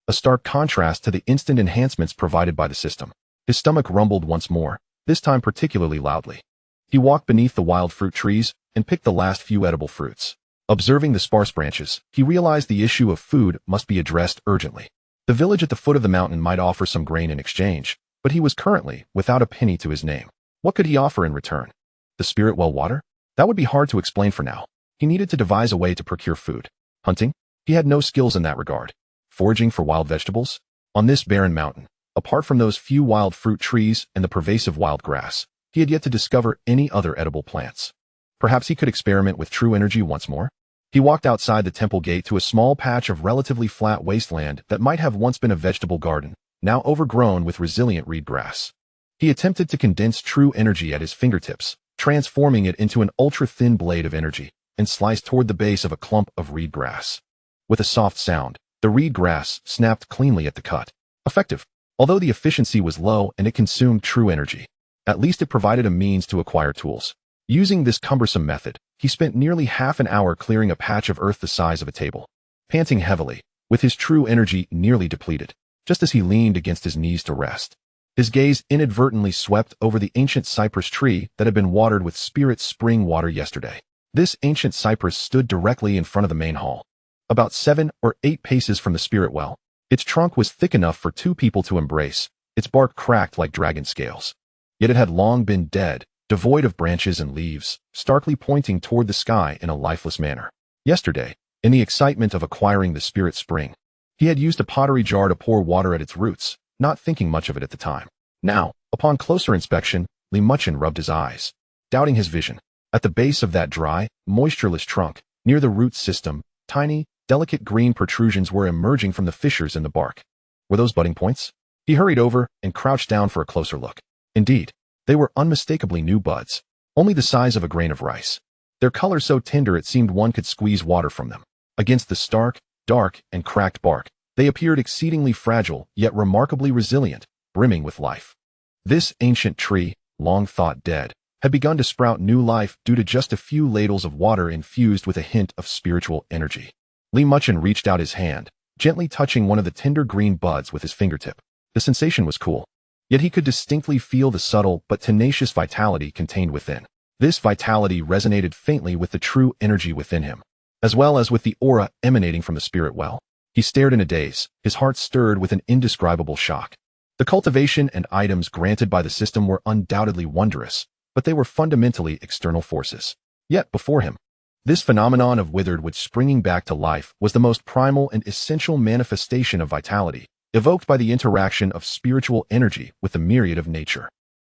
a stark contrast to the instant enhancements provided by the system. His stomach rumbled once more, this time particularly loudly. He walked beneath the wild fruit trees and picked the last few edible fruits. Observing the sparse branches, he realized the issue of food must be addressed urgently. The village at the foot of the mountain might offer some grain in exchange, but he was currently without a penny to his name. What could he offer in return? The spirit well water? That would be hard to explain for now. He needed to devise a way to procure food. Hunting? He had no skills in that regard. Foraging for wild vegetables? On this barren mountain, apart from those few wild fruit trees and the pervasive wild grass, he had yet to discover any other edible plants. Perhaps he could experiment with true energy once more? He walked outside the temple gate to a small patch of relatively flat wasteland that might have once been a vegetable garden, now overgrown with resilient reed grass. He attempted to condense true energy at his fingertips, transforming it into an ultra-thin blade of energy, and sliced toward the base of a clump of reed grass. With a soft sound, the reed grass snapped cleanly at the cut. Effective. Although the efficiency was low and it consumed true energy, at least it provided a means to acquire tools. Using this cumbersome method, he spent nearly half an hour clearing a patch of earth the size of a table. Panting heavily, with his true energy nearly depleted, just as he leaned against his knees to rest, his gaze inadvertently swept over the ancient cypress tree that had been watered with spirit spring water yesterday. This ancient cypress stood directly in front of the main hall, about 7 or 8 paces from the spirit well. Its trunk was thick enough for 2 people to embrace, its bark cracked like dragon scales. Yet it had long been dead, devoid of branches and leaves, starkly pointing toward the sky in a lifeless manner. Yesterday, in the excitement of acquiring the spirit spring, he had used a pottery jar to pour water at its roots, not thinking much of it at the time. Now, upon closer inspection, Muchen rubbed his eyes, doubting his vision. At the base of that dry, moistureless trunk, near the root system, tiny, delicate green protrusions were emerging from the fissures in the bark. Were those budding points? He hurried over and crouched down for a closer look. Indeed, they were unmistakably new buds, only the size of a grain of rice. Their color so tender it seemed one could squeeze water from them. Against the stark, dark, and cracked bark, they appeared exceedingly fragile, yet remarkably resilient, brimming with life. This ancient tree, long thought dead, had begun to sprout new life due to just a few ladles of water infused with a hint of spiritual energy. Muchen reached out his hand, gently touching one of the tender green buds with his fingertip. The sensation was cool, yet he could distinctly feel the subtle but tenacious vitality contained within. This vitality resonated faintly with the true energy within him, as well as with the aura emanating from the spirit well. He stared in a daze, his heart stirred with an indescribable shock. The cultivation and items granted by the system were undoubtedly wondrous, but they were fundamentally external forces. Yet before him, this phenomenon of withered wood springing back to life was the most primal and essential manifestation of vitality, evoked by the interaction of spiritual energy with the myriad of nature.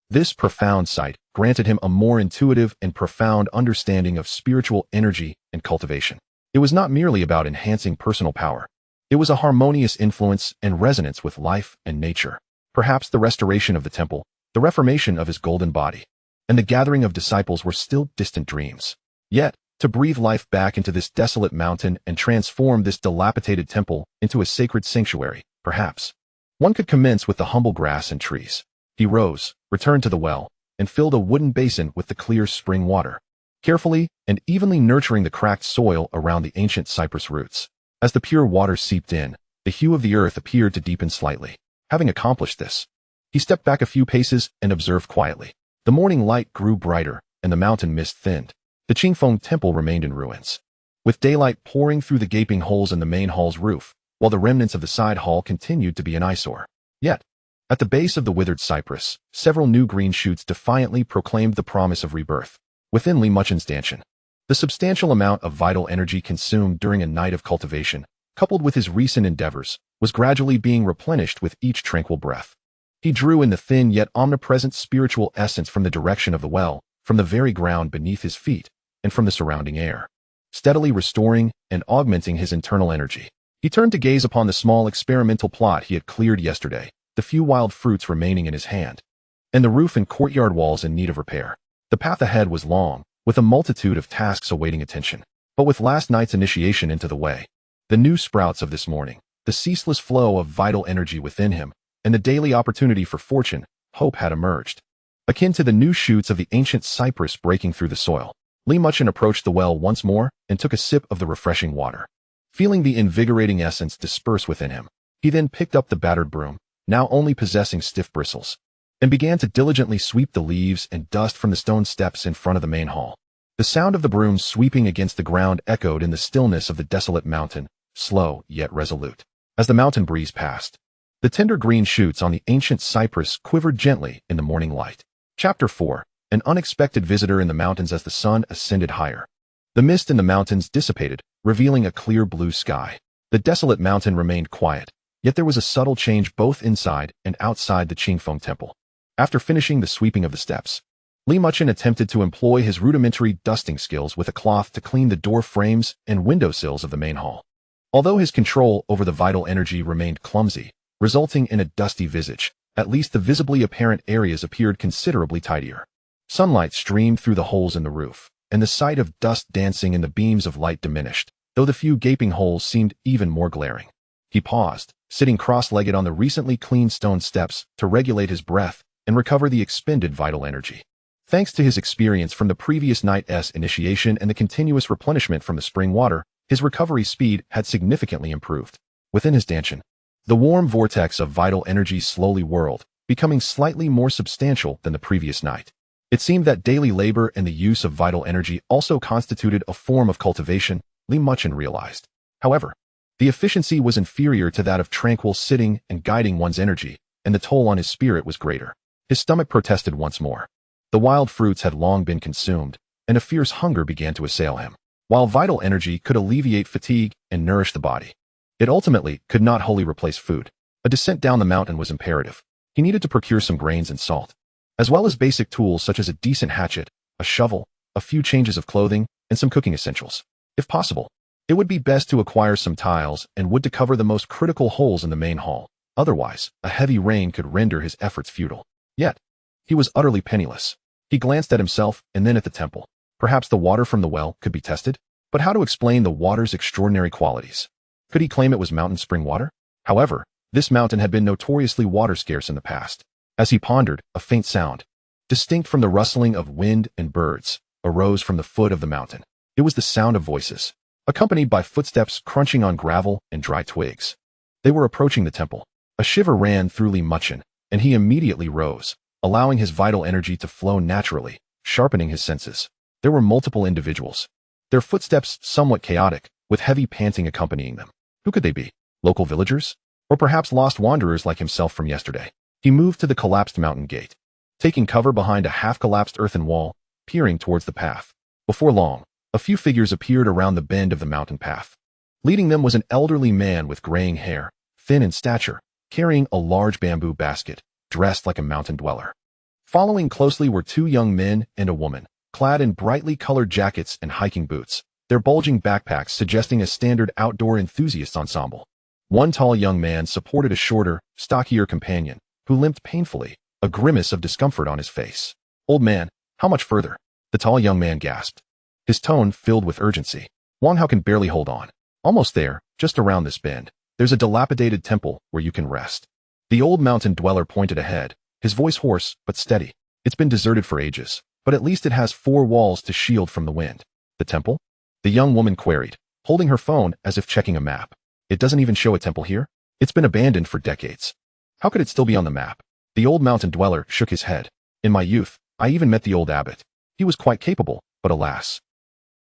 This profound sight granted him a more intuitive and profound understanding of spiritual energy and cultivation. It was not merely about enhancing personal power. It was a harmonious influence and resonance with life and nature. Perhaps the restoration of the temple, the reformation of his golden body, and the gathering of disciples were still distant dreams. Yet, to breathe life back into this desolate mountain and transform this dilapidated temple into a sacred sanctuary, perhaps one could commence with the humble grass and trees. He rose, returned to the well, and filled a wooden basin with the clear spring water, carefully and evenly nurturing the cracked soil around the ancient cypress roots. As the pure water seeped in, the hue of the earth appeared to deepen slightly. Having accomplished this, he stepped back a few paces and observed quietly. The morning light grew brighter, and the mountain mist thinned. The Qingfeng temple remained in ruins, with daylight pouring through the gaping holes in the main hall's roof, while the remnants of the side hall continued to be an eyesore. Yet, at the base of the withered cypress, several new green shoots defiantly proclaimed the promise of rebirth. Within Muchen's dantian, the substantial amount of vital energy consumed during a night of cultivation, coupled with his recent endeavors, was gradually being replenished with each tranquil breath. He drew in the thin yet omnipresent spiritual essence from the direction of the well, from the very ground beneath his feet, and from the surrounding air, steadily restoring and augmenting his internal energy. He turned to gaze upon the small experimental plot he had cleared yesterday, the few wild fruits remaining in his hand, and the roof and courtyard walls in need of repair. The path ahead was long, with a multitude of tasks awaiting attention. But with last night's initiation into the way, the new sprouts of this morning, the ceaseless flow of vital energy within him, and the daily opportunity for fortune, hope had emerged. Akin to the new shoots of the ancient cypress breaking through the soil, Muchen approached the well once more and took a sip of the refreshing water. Feeling the invigorating essence disperse within him, he then picked up the battered broom, now only possessing stiff bristles, and began to diligently sweep the leaves and dust from the stone steps in front of the main hall. The sound of the broom sweeping against the ground echoed in the stillness of the desolate mountain, slow yet resolute. As the mountain breeze passed, the tender green shoots on the ancient cypress quivered gently in the morning light. Chapter 4. An unexpected visitor in the mountains as the sun ascended higher. The mist in the mountains dissipated, revealing a clear blue sky. The desolate mountain remained quiet, yet there was a subtle change both inside and outside the Qingfeng temple. After finishing the sweeping of the steps, Muchen attempted to employ his rudimentary dusting skills with a cloth to clean the door frames and windowsills of the main hall. Although his control over the vital energy remained clumsy, resulting in a dusty visage, at least the visibly apparent areas appeared considerably tidier. Sunlight streamed through the holes in the roof, and the sight of dust dancing in the beams of light diminished, though the few gaping holes seemed even more glaring. He paused, sitting cross-legged on the recently cleaned stone steps to regulate his breath and recover the expended vital energy. Thanks to his experience from the previous night's initiation and the continuous replenishment from the spring water, his recovery speed had significantly improved. Within his dantian, the warm vortex of vital energy slowly whirled, becoming slightly more substantial than the previous night. It seemed that daily labor and the use of vital energy also constituted a form of cultivation, Muchen realized. However, the efficiency was inferior to that of tranquil sitting and guiding one's energy, and the toll on his spirit was greater. His stomach protested once more. The wild fruits had long been consumed, and a fierce hunger began to assail him. While vital energy could alleviate fatigue and nourish the body, it ultimately could not wholly replace food. A descent down the mountain was imperative. He needed to procure some grains and salt, as well as basic tools such as a decent hatchet, a shovel, a few changes of clothing, and some cooking essentials. If possible, it would be best to acquire some tiles and wood to cover the most critical holes in the main hall. Otherwise, a heavy rain could render his efforts futile. Yet, he was utterly penniless. He glanced at himself and then at the temple. Perhaps the water from the well could be tested? But how to explain the water's extraordinary qualities? Could he claim it was mountain spring water? However, this mountain had been notoriously water scarce in the past. As he pondered, a faint sound, distinct from the rustling of wind and birds, arose from the foot of the mountain. It was the sound of voices, accompanied by footsteps crunching on gravel and dry twigs. They were approaching the temple. A shiver ran through Muchen, and he immediately rose, allowing his vital energy to flow naturally, sharpening his senses. There were multiple individuals, their footsteps somewhat chaotic, with heavy panting accompanying them. Who could they be? Local villagers? Or perhaps lost wanderers like himself from yesterday? He moved to the collapsed mountain gate, taking cover behind a half-collapsed earthen wall, peering towards the path. Before long, a few figures appeared around the bend of the mountain path. Leading them was an elderly man with graying hair, thin in stature, carrying a large bamboo basket, dressed like a mountain dweller. Following closely were two young men and a woman, clad in brightly colored jackets and hiking boots, their bulging backpacks suggesting a standard outdoor enthusiast ensemble. One tall young man supported a shorter, stockier companion, who limped painfully, a grimace of discomfort on his face. "Old man, how much further?" the tall young man gasped, his tone filled with urgency. "Wang Hao can barely hold on. Almost there, just around this bend. There's a dilapidated temple where you can rest." The old mountain dweller pointed ahead, his voice hoarse but steady. "It's been deserted for ages, but at least it has 4 walls to shield from the wind." "The temple?" the young woman queried, holding her phone as if checking a map. "It doesn't even show a temple here? It's been abandoned for decades. How could it still be on the map?" The old mountain dweller shook his head. "In my youth, I even met the old abbot. He was quite capable, but alas."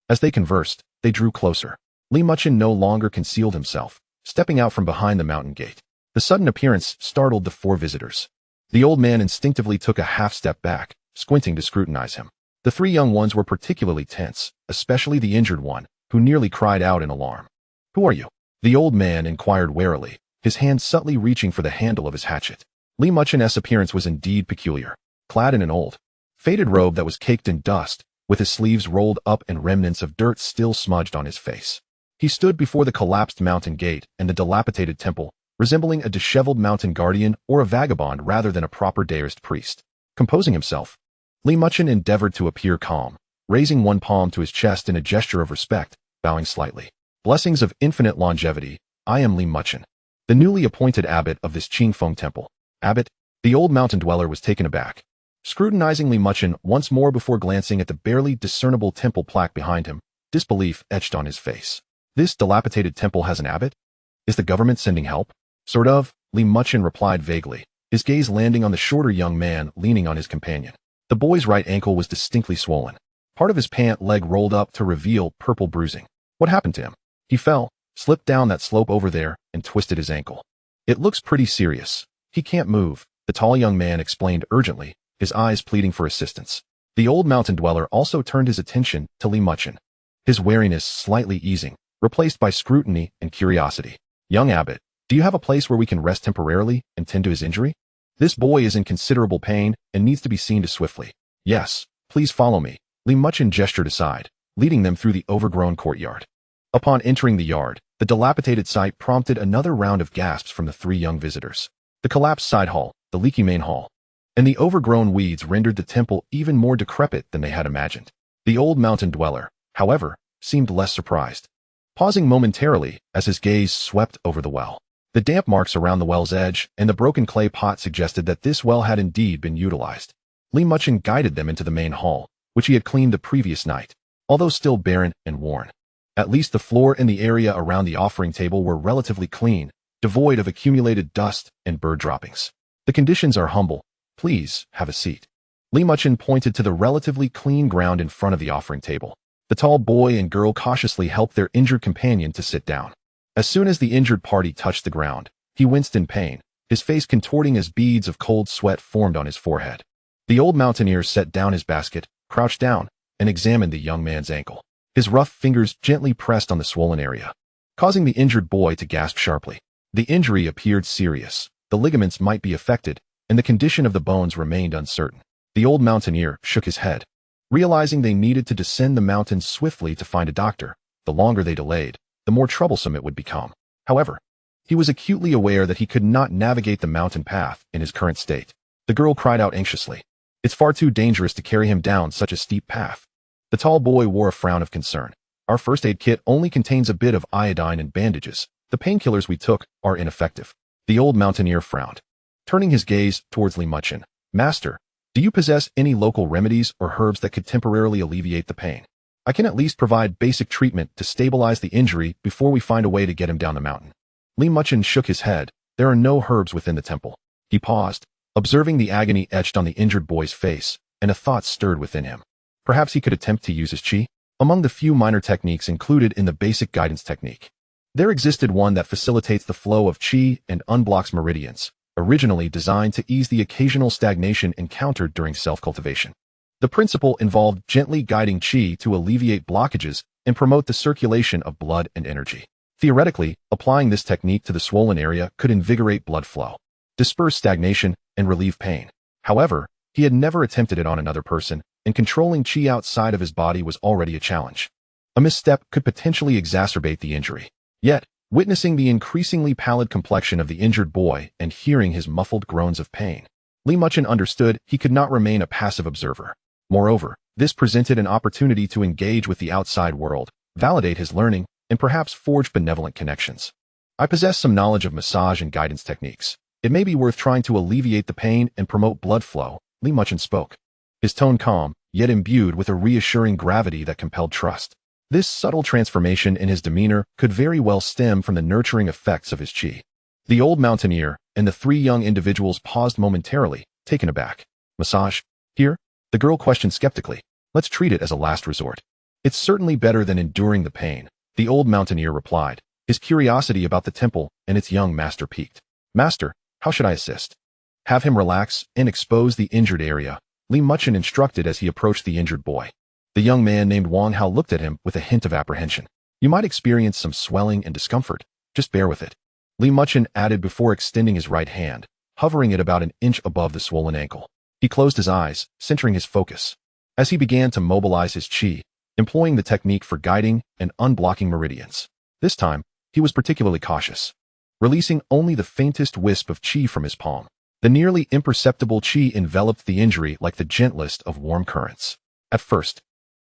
As they conversed, they drew closer. Muchen no longer concealed himself, stepping out from behind the mountain gate. The sudden appearance startled the 4 visitors. The old man instinctively took a half-step back, squinting to scrutinize him. The 3 young ones were particularly tense, especially the injured one, who nearly cried out in alarm. "Who are you?" the old man inquired warily, his hand subtly reaching for the handle of his hatchet. Muchen's appearance was indeed peculiar. Clad in an old, faded robe that was caked in dust, with his sleeves rolled up and remnants of dirt still smudged on his face. He stood before the collapsed mountain gate and the dilapidated temple, resembling a disheveled mountain guardian or a vagabond rather than a proper Taoist priest. Composing himself, Muchen endeavored to appear calm, raising one palm to his chest in a gesture of respect, bowing slightly. "Blessings of infinite longevity, I am Muchen, the newly appointed abbot of this Qingfeng temple." "Abbot?" The old mountain dweller was taken aback, scrutinizing Muchen once more before glancing at the barely discernible temple plaque behind him, disbelief etched on his face. "This dilapidated temple has an abbot? Is the government sending help?" "Sort of," Muchen replied vaguely, his gaze landing on the shorter young man leaning on his companion. The boy's right ankle was distinctly swollen. Part of his pant leg rolled up to reveal purple bruising. What happened to him? "He fell, slipped down that slope over there, and twisted his ankle. It looks pretty serious. He can't move," the tall young man explained urgently, his eyes pleading for assistance. The old mountain dweller also turned his attention to Muchen, his wariness slightly easing, replaced by scrutiny and curiosity. "Young abbot, do you have a place where we can rest temporarily and tend to his injury? This boy is in considerable pain and needs to be seen to swiftly." "Yes, please follow me." Muchen gestured aside, leading them through the overgrown courtyard. Upon entering the yard, the dilapidated sight prompted another round of gasps from the three young visitors. The collapsed side hall, the leaky main hall, and the overgrown weeds rendered the temple even more decrepit than they had imagined. The old mountain dweller, however, seemed less surprised, pausing momentarily as his gaze swept over the well. The damp marks around the well's edge and the broken clay pot suggested that this well had indeed been utilized. Muchen guided them into the main hall, which he had cleaned the previous night, although still barren and worn. At least the floor and the area around the offering table were relatively clean, devoid of accumulated dust and bird droppings. "The conditions are humble. Please have a seat." Muchen pointed to the relatively clean ground in front of the offering table. The tall boy and girl cautiously helped their injured companion to sit down. As soon as the injured party touched the ground, he winced in pain, his face contorting as beads of cold sweat formed on his forehead. The old mountaineer set down his basket, crouched down, and examined the young man's ankle. His rough fingers gently pressed on the swollen area, causing the injured boy to gasp sharply. The injury appeared serious, the ligaments might be affected, and the condition of the bones remained uncertain. The old mountaineer shook his head, realizing they needed to descend the mountains swiftly to find a doctor. The longer they delayed, the more troublesome it would become. However, he was acutely aware that he could not navigate the mountain path in his current state. The girl cried out anxiously, "It's far too dangerous to carry him down such a steep path." The tall boy wore a frown of concern. "Our first aid kit only contains a bit of iodine and bandages. The painkillers we took are ineffective." The old mountaineer frowned, turning his gaze towards Muchen. "Master, do you possess any local remedies or herbs that could temporarily alleviate the pain? I can at least provide basic treatment to stabilize the injury before we find a way to get him down the mountain." Muchen shook his head. "There are no herbs within the temple." He paused, observing the agony etched on the injured boy's face, and a thought stirred within him. Perhaps he could attempt to use his qi. Among the few minor techniques included in the basic guidance technique, there existed one that facilitates the flow of qi and unblocks meridians, originally designed to ease the occasional stagnation encountered during self-cultivation. The principle involved gently guiding qi to alleviate blockages and promote the circulation of blood and energy. Theoretically, applying this technique to the swollen area could invigorate blood flow, disperse stagnation, and relieve pain. However, he had never attempted it on another person, and controlling qi outside of his body was already a challenge. A misstep could potentially exacerbate the injury. Yet, witnessing the increasingly pallid complexion of the injured boy and hearing his muffled groans of pain, Muchen understood he could not remain a passive observer. Moreover, this presented an opportunity to engage with the outside world, validate his learning, and perhaps forge benevolent connections. "I possess some knowledge of massage and guidance techniques. It may be worth trying to alleviate the pain and promote blood flow," Muchen spoke, his tone calm, yet imbued with a reassuring gravity that compelled trust. This subtle transformation in his demeanor could very well stem from the nurturing effects of his qi. The old mountaineer and the three young individuals paused momentarily, taken aback. "Massage? Here?" The girl questioned skeptically. "Let's treat it as a last resort. It's certainly better than enduring the pain," the old mountaineer replied, his curiosity about the temple and its young master piqued. "Master, how should I assist?" "Have him relax and expose the injured area," Muchen instructed as he approached the injured boy. The young man named Wang Hao looked at him with a hint of apprehension. "You might experience some swelling and discomfort. Just bear with it," Muchen added before extending his right hand, hovering it about an inch above the swollen ankle. He closed his eyes, centering his focus. As he began to mobilize his qi, employing the technique for guiding and unblocking meridians. This time, he was particularly cautious, releasing only the faintest wisp of qi from his palm. The nearly imperceptible qi enveloped the injury like the gentlest of warm currents. At first,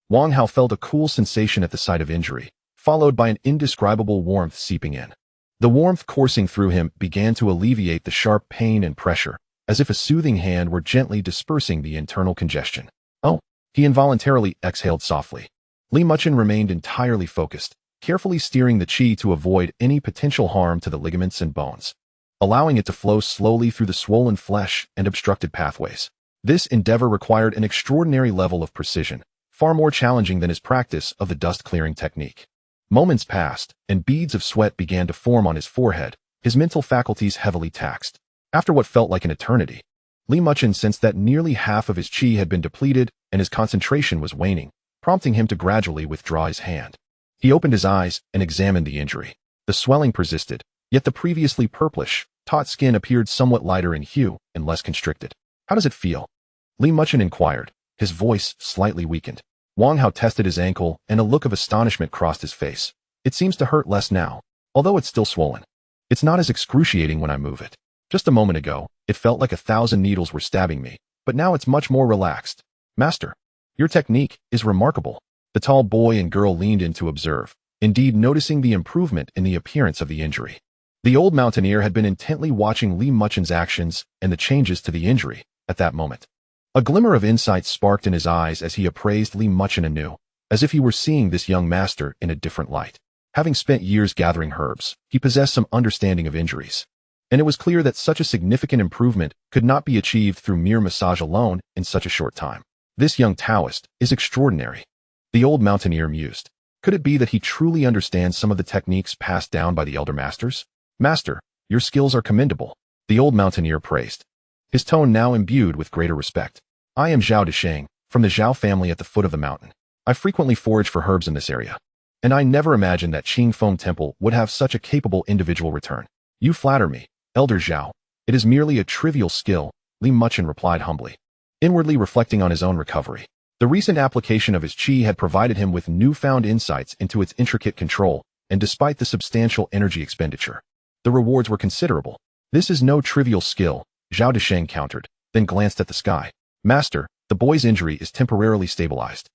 Wang Hao felt a cool sensation at the site of injury, followed by an indescribable warmth seeping in. The warmth coursing through him began to alleviate the sharp pain and pressure, as if a soothing hand were gently dispersing the internal congestion. "Oh," he involuntarily exhaled softly. Muchen remained entirely focused, carefully steering the qi to avoid any potential harm to the ligaments and bones, allowing it to flow slowly through the swollen flesh and obstructed pathways. This endeavor required an extraordinary level of precision, far more challenging than his practice of the dust-clearing technique. Moments passed, and beads of sweat began to form on his forehead, his mental faculties heavily taxed. After what felt like an eternity, Li Muchen sensed that nearly half of his qi had been depleted and his concentration was waning, prompting him to gradually withdraw his hand. He opened his eyes and examined the injury. The swelling persisted, yet the previously purplish, taut skin appeared somewhat lighter in hue and less constricted. How does it feel? Li Muchen inquired, his voice slightly weakened. Wang Hao tested his ankle and a look of astonishment crossed his face. It seems to hurt less now, although it's still swollen. It's not as excruciating when I move it. Just a moment ago, it felt like 1,000 needles were stabbing me, but now it's much more relaxed. Master, your technique is remarkable. The tall boy and girl leaned in to observe, indeed noticing the improvement in the appearance of the injury. The old mountaineer had been intently watching Li Muchen's actions and the changes to the injury at that moment. A glimmer of insight sparked in his eyes as he appraised Li Muchen anew, as if he were seeing this young master in a different light. Having spent years gathering herbs, he possessed some understanding of injuries. And it was clear that such a significant improvement could not be achieved through mere massage alone in such a short time. This young Taoist is extraordinary. The old mountaineer mused. Could it be that he truly understands some of the techniques passed down by the elder masters? Master, your skills are commendable, the old mountaineer praised, his tone now imbued with greater respect. I am Zhao Desheng, from the Zhao family at the foot of the mountain. I frequently forage for herbs in this area, and I never imagined that Qingfeng Temple would have such a capable individual return. You flatter me, Elder Zhao. It is merely a trivial skill, Li Muchen replied humbly, inwardly reflecting on his own recovery. The recent application of his qi had provided him with newfound insights into its intricate control, and despite the substantial energy expenditure, the rewards were considerable. This is no trivial skill, Zhao Desheng countered, then glanced at the sky. Master, the boy's injury is temporarily stabilized,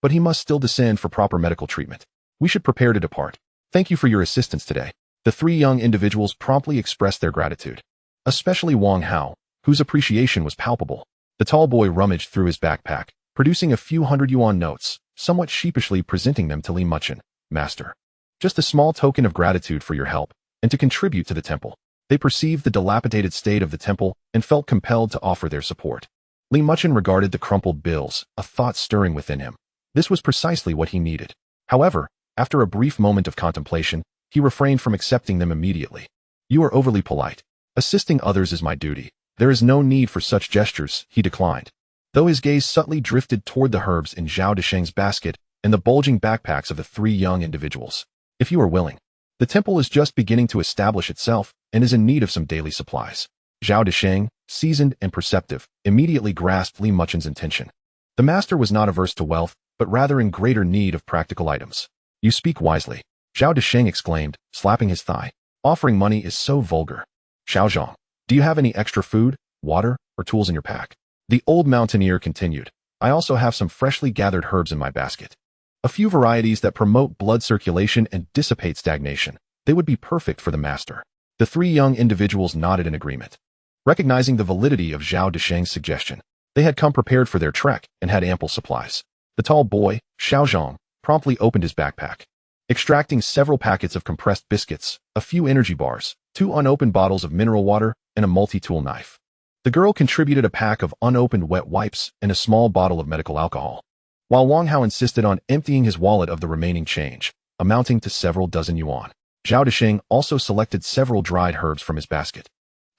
but he must still descend for proper medical treatment. We should prepare to depart. Thank you for your assistance today. The three young individuals promptly expressed their gratitude, especially Wang Hao, whose appreciation was palpable. The tall boy rummaged through his backpack, producing a few 100 yuan notes, somewhat sheepishly presenting them to Li Muchen. Master, just a small token of gratitude for your help, and to contribute to the temple. They perceived the dilapidated state of the temple and felt compelled to offer their support. Li Muchen regarded the crumpled bills, a thought stirring within him. This was precisely what he needed. However, after a brief moment of contemplation, he refrained from accepting them immediately. You are overly polite. Assisting others is my duty. There is no need for such gestures, he declined, though his gaze subtly drifted toward the herbs in Zhao Desheng's basket and the bulging backpacks of the three young individuals. If you are willing. The temple is just beginning to establish itself and is in need of some daily supplies. Zhao Desheng, seasoned and perceptive, immediately grasped Li Muchen's intention. The master was not averse to wealth, but rather in greater need of practical items. You speak wisely, Zhao Desheng exclaimed, slapping his thigh. Offering money is so vulgar. Xiaozhong, do you have any extra food, water, or tools in your pack? The old mountaineer continued. I also have some freshly gathered herbs in my basket. A few varieties that promote blood circulation and dissipate stagnation. They would be perfect for the master. The three young individuals nodded in agreement. Recognizing the validity of Zhao Desheng's suggestion, they had come prepared for their trek and had ample supplies. The tall boy, Xiaozhong, promptly opened his backpack, extracting several packets of compressed biscuits, a few energy bars, 2 unopened bottles of mineral water, and a multi-tool knife. The girl contributed a pack of unopened wet wipes and a small bottle of medical alcohol, while Wang Hao insisted on emptying his wallet of the remaining change, amounting to several dozen yuan. Zhao Desheng also selected several dried herbs from his basket,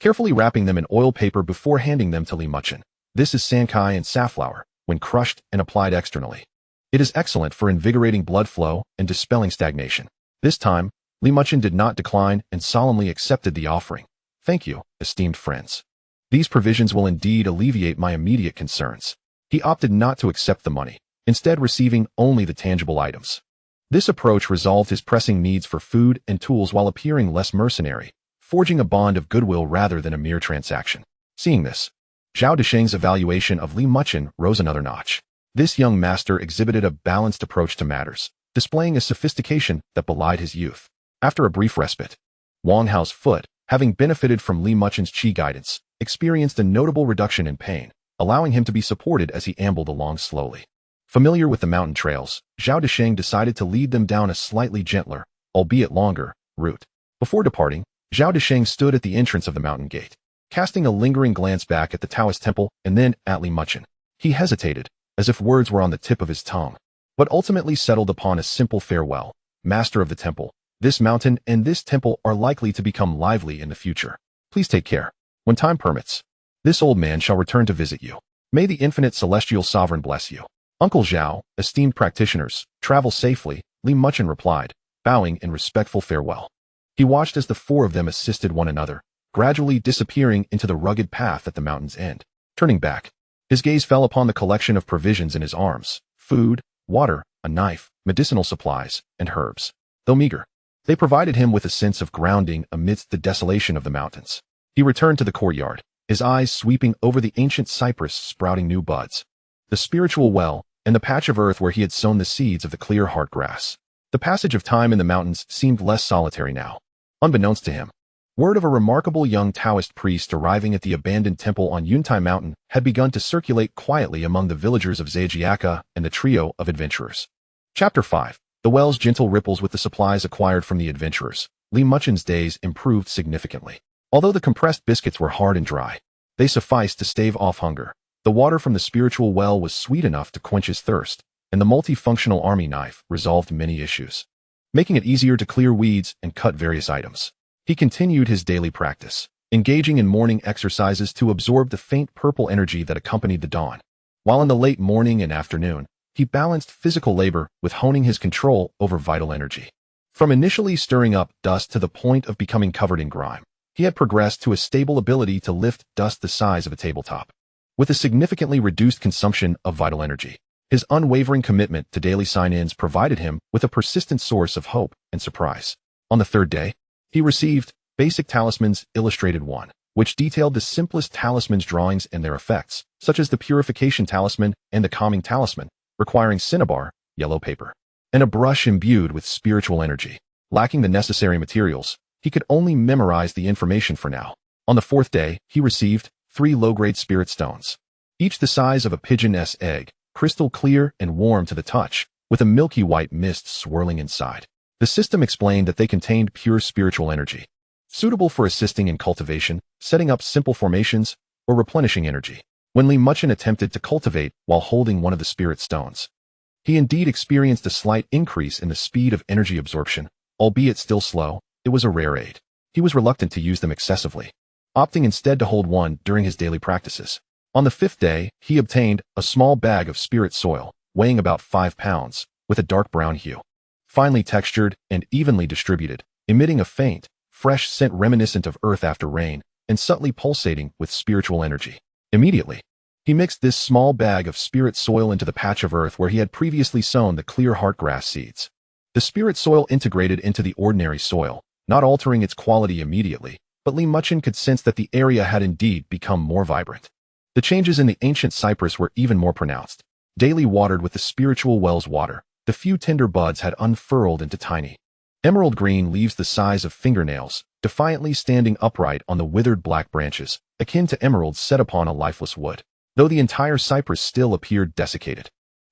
carefully wrapping them in oil paper before handing them to Li Muchen. This is sancai and safflower, when crushed and applied externally. It is excellent for invigorating blood flow and dispelling stagnation. This time, Li Muchen did not decline and solemnly accepted the offering. Thank you, esteemed friends. These provisions will indeed alleviate my immediate concerns. He opted not to accept the money, instead receiving only the tangible items. This approach resolved his pressing needs for food and tools while appearing less mercenary, forging a bond of goodwill rather than a mere transaction. Seeing this, Zhao Desheng's evaluation of Li Muchen rose another notch. This young master exhibited a balanced approach to matters, displaying a sophistication that belied his youth. After a brief respite, Wang Hao's foot, having benefited from Li Muchen's qi guidance, experienced a notable reduction in pain, allowing him to be supported as he ambled along slowly. Familiar with the mountain trails, Zhao Desheng decided to lead them down a slightly gentler, albeit longer, route. Before departing, Zhao Desheng stood at the entrance of the mountain gate, casting a lingering glance back at the Taoist temple and then at Li Muchen. He hesitated, as if words were on the tip of his tongue, but ultimately settled upon a simple farewell. Master of the temple, this mountain and this temple are likely to become lively in the future. Please take care. When time permits, This old man shall return to visit you. May the infinite celestial sovereign bless you. Uncle Xiao, esteemed practitioners, travel safely, Li Muchen replied, bowing in respectful farewell. He watched as the four of them assisted one another, gradually disappearing into the rugged path at the mountain's end. Turning back, his gaze fell upon the collection of provisions in his arms: food, water, a knife, medicinal supplies, and herbs. Though meager, they provided him with a sense of grounding amidst the desolation of the mountains. He returned to the courtyard, his eyes sweeping over the ancient cypress sprouting new buds, the spiritual well, and the patch of earth where he had sown the seeds of the clear heart grass. The passage of time in the mountains seemed less solitary now. Unbeknownst to him, word of a remarkable young Taoist priest arriving at the abandoned temple on Yuntai Mountain had begun to circulate quietly among the villagers of Xianxiaaudiobooks and the trio of adventurers. Chapter 5. The well's gentle ripples with the supplies acquired from the adventurers. Li Muchen's days improved significantly. Although the compressed biscuits were hard and dry, they sufficed to stave off hunger. The water from the spiritual well was sweet enough to quench his thirst, and the multifunctional army knife resolved many issues, making it easier to clear weeds and cut various items. He continued his daily practice, engaging in morning exercises to absorb the faint purple energy that accompanied the dawn. While in the late morning and afternoon, he balanced physical labor with honing his control over vital energy. From initially stirring up dust to the point of becoming covered in grime, he had progressed to a stable ability to lift dust the size of a tabletop. With a significantly reduced consumption of vital energy, his unwavering commitment to daily sign-ins provided him with a persistent source of hope and surprise. On the third day, he received Basic Talismans Illustrated 1, which detailed the simplest talismans drawings and their effects, such as the Purification Talisman and the Calming Talisman, requiring cinnabar, yellow paper, and a brush imbued with spiritual energy. Lacking the necessary materials, he could only memorize the information for now. On the fourth day, he received 3 low-grade spirit stones, each the size of a pigeon's egg, crystal clear and warm to the touch, with a milky white mist swirling inside. The system explained that they contained pure spiritual energy, suitable for assisting in cultivation, setting up simple formations, or replenishing energy. When Li Muchen attempted to cultivate while holding one of the spirit stones, he indeed experienced a slight increase in the speed of energy absorption, albeit still slow. It was a rare aid. He was reluctant to use them excessively, opting instead to hold one during his daily practices. On the 5th day, he obtained a small bag of spirit soil, weighing about 5 pounds, with a dark brown hue, finely textured and evenly distributed, emitting a faint, fresh scent reminiscent of earth after rain, and subtly pulsating with spiritual energy. Immediately, he mixed this small bag of spirit soil into the patch of earth where he had previously sown the clear heart grass seeds. The spirit soil integrated into the ordinary soil, not altering its quality immediately, but Li Muchen could sense that the area had indeed become more vibrant. The changes in the ancient cypress were even more pronounced. Daily watered with the spiritual well's water, the few tender buds had unfurled into tiny, emerald green leaves the size of fingernails, defiantly standing upright on the withered black branches, akin to emeralds set upon a lifeless wood, though the entire cypress still appeared desiccated.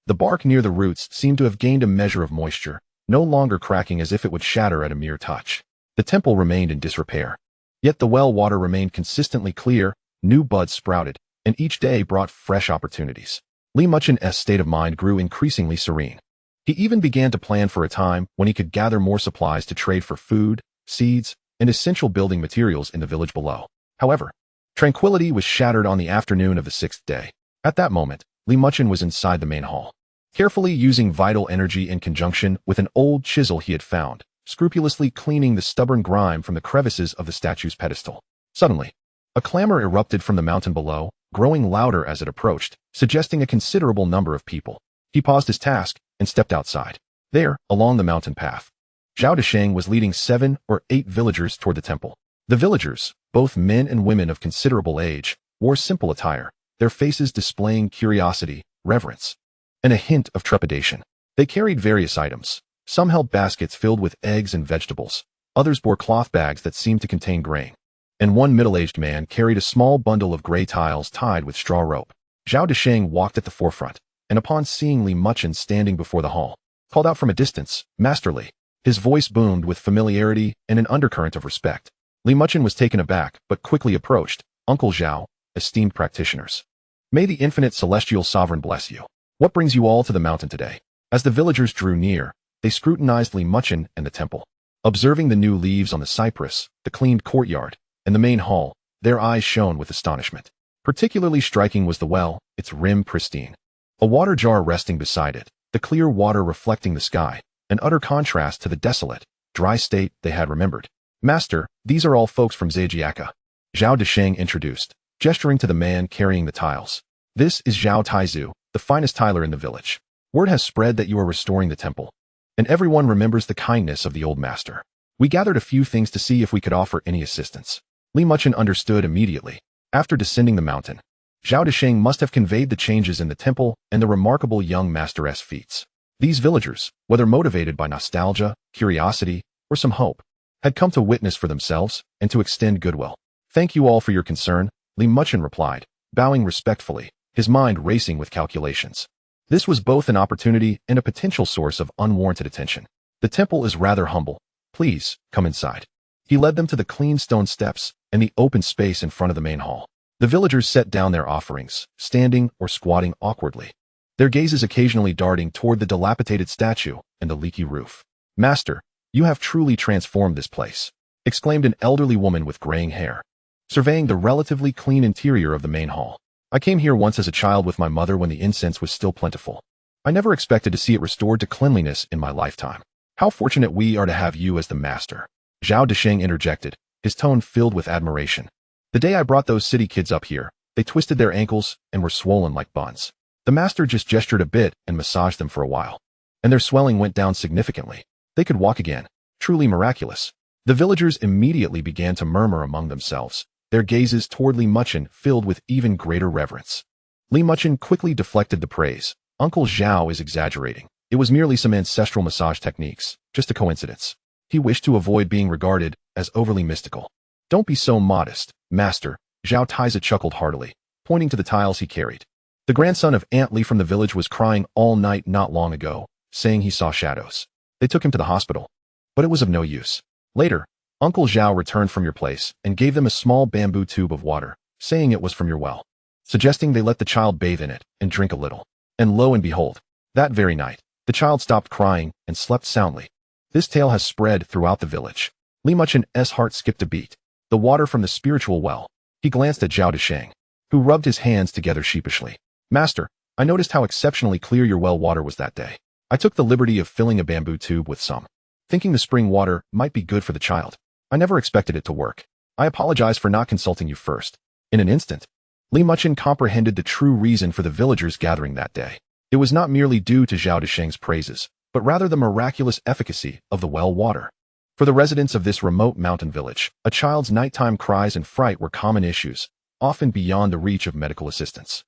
The bark near the roots seemed to have gained a measure of moisture, no longer cracking as if it would shatter at a mere touch. The temple remained in disrepair. Yet the well water remained consistently clear, new buds sprouted, and each day brought fresh opportunities. Li Muchen's state of mind grew increasingly serene. He even began to plan for a time when he could gather more supplies to trade for food, seeds, and essential building materials in the village below. However, tranquility was shattered on the afternoon of the 6th day. At that moment, Li Muchen was inside the main hall, carefully using vital energy in conjunction with an old chisel he had found, scrupulously cleaning the stubborn grime from the crevices of the statue's pedestal. Suddenly, a clamor erupted from the mountain below, growing louder as it approached, suggesting a considerable number of people. He paused his task and stepped outside. There, along the mountain path, Zhao Desheng was leading 7 or 8 villagers toward the temple. The villagers, both men and women of considerable age, wore simple attire, their faces displaying curiosity, reverence, and a hint of trepidation. They carried various items. Some held baskets filled with eggs and vegetables, others bore cloth bags that seemed to contain grain, and one middle-aged man carried a small bundle of gray tiles tied with straw rope. Zhao Desheng walked at the forefront, and upon seeing Li Muchen standing before the hall, called out from a distance, "Masterly." His voice boomed with familiarity and an undercurrent of respect. Li Muchen was taken aback, but quickly approached. "Uncle Xiao, esteemed practitioners. May the infinite celestial sovereign bless you. What brings you all to the mountain today?" As the villagers drew near, they scrutinized Li Muchen and the temple. Observing the new leaves on the cypress, the cleaned courtyard, and the main hall, their eyes shone with astonishment. Particularly striking was the well, its rim pristine. A water jar resting beside it, the clear water reflecting the sky, an utter contrast to the desolate, dry state they had remembered. Master, these are all folks from Zhejiaka. Zhao Desheng introduced, gesturing to the man carrying the tiles. This is Zhao Taizu, the finest tiler in the village. Word has spread that you are restoring the temple, and everyone remembers the kindness of the old master. We gathered a few things to see if we could offer any assistance. Li Muchen understood immediately. After descending the mountain, Zhao Desheng must have conveyed the changes in the temple and the remarkable young master's feats. These villagers, whether motivated by nostalgia, curiosity, or some hope, had come to witness for themselves and to extend goodwill. Thank you all for your concern, Li Muchen replied, bowing respectfully, his mind racing with calculations. This was both an opportunity and a potential source of unwarranted attention. The temple is rather humble. Please, come inside. He led them to the clean stone steps and the open space in front of the main hall. The villagers set down their offerings, standing or squatting awkwardly, their gazes occasionally darting toward the dilapidated statue and the leaky roof. Master, you have truly transformed this place, exclaimed an elderly woman with graying hair, surveying the relatively clean interior of the main hall. I came here once as a child with my mother when the incense was still plentiful. I never expected to see it restored to cleanliness in my lifetime. How fortunate we are to have you as the master. Zhao Desheng interjected, his tone filled with admiration. The day I brought those city kids up here, they twisted their ankles and were swollen like buns. The master just gestured a bit and massaged them for a while, and their swelling went down significantly. They could walk again. Truly miraculous. The villagers immediately began to murmur among themselves, their gazes toward Li Muchen filled with even greater reverence. Li Muchen quickly deflected the praise. Uncle Zhao is exaggerating. It was merely some ancestral massage techniques, just a coincidence. He wished to avoid being regarded as overly mystical. Don't be so modest, master, Zhao Taizu chuckled heartily, pointing to the tiles he carried. The grandson of Aunt Li from the village was crying all night not long ago, saying he saw shadows. They took him to the hospital, but it was of no use. Later, Uncle Zhao returned from your place and gave them a small bamboo tube of water, saying it was from your well, suggesting they let the child bathe in it and drink a little. And lo and behold, that very night, the child stopped crying and slept soundly. This tale has spread throughout the village. Li Muchen's heart skipped a beat. The water from the spiritual well. He glanced at Zhao Desheng, who rubbed his hands together sheepishly. Master, I noticed how exceptionally clear your well water was that day. I took the liberty of filling a bamboo tube with some, thinking the spring water might be good for the child. I never expected it to work. I apologize for not consulting you first. In an instant, Li Muchen comprehended the true reason for the villagers gathering that day. It was not merely due to Zhao Desheng's praises, but rather the miraculous efficacy of the well water. For the residents of this remote mountain village, a child's nighttime cries and fright were common issues, often beyond the reach of medical assistance.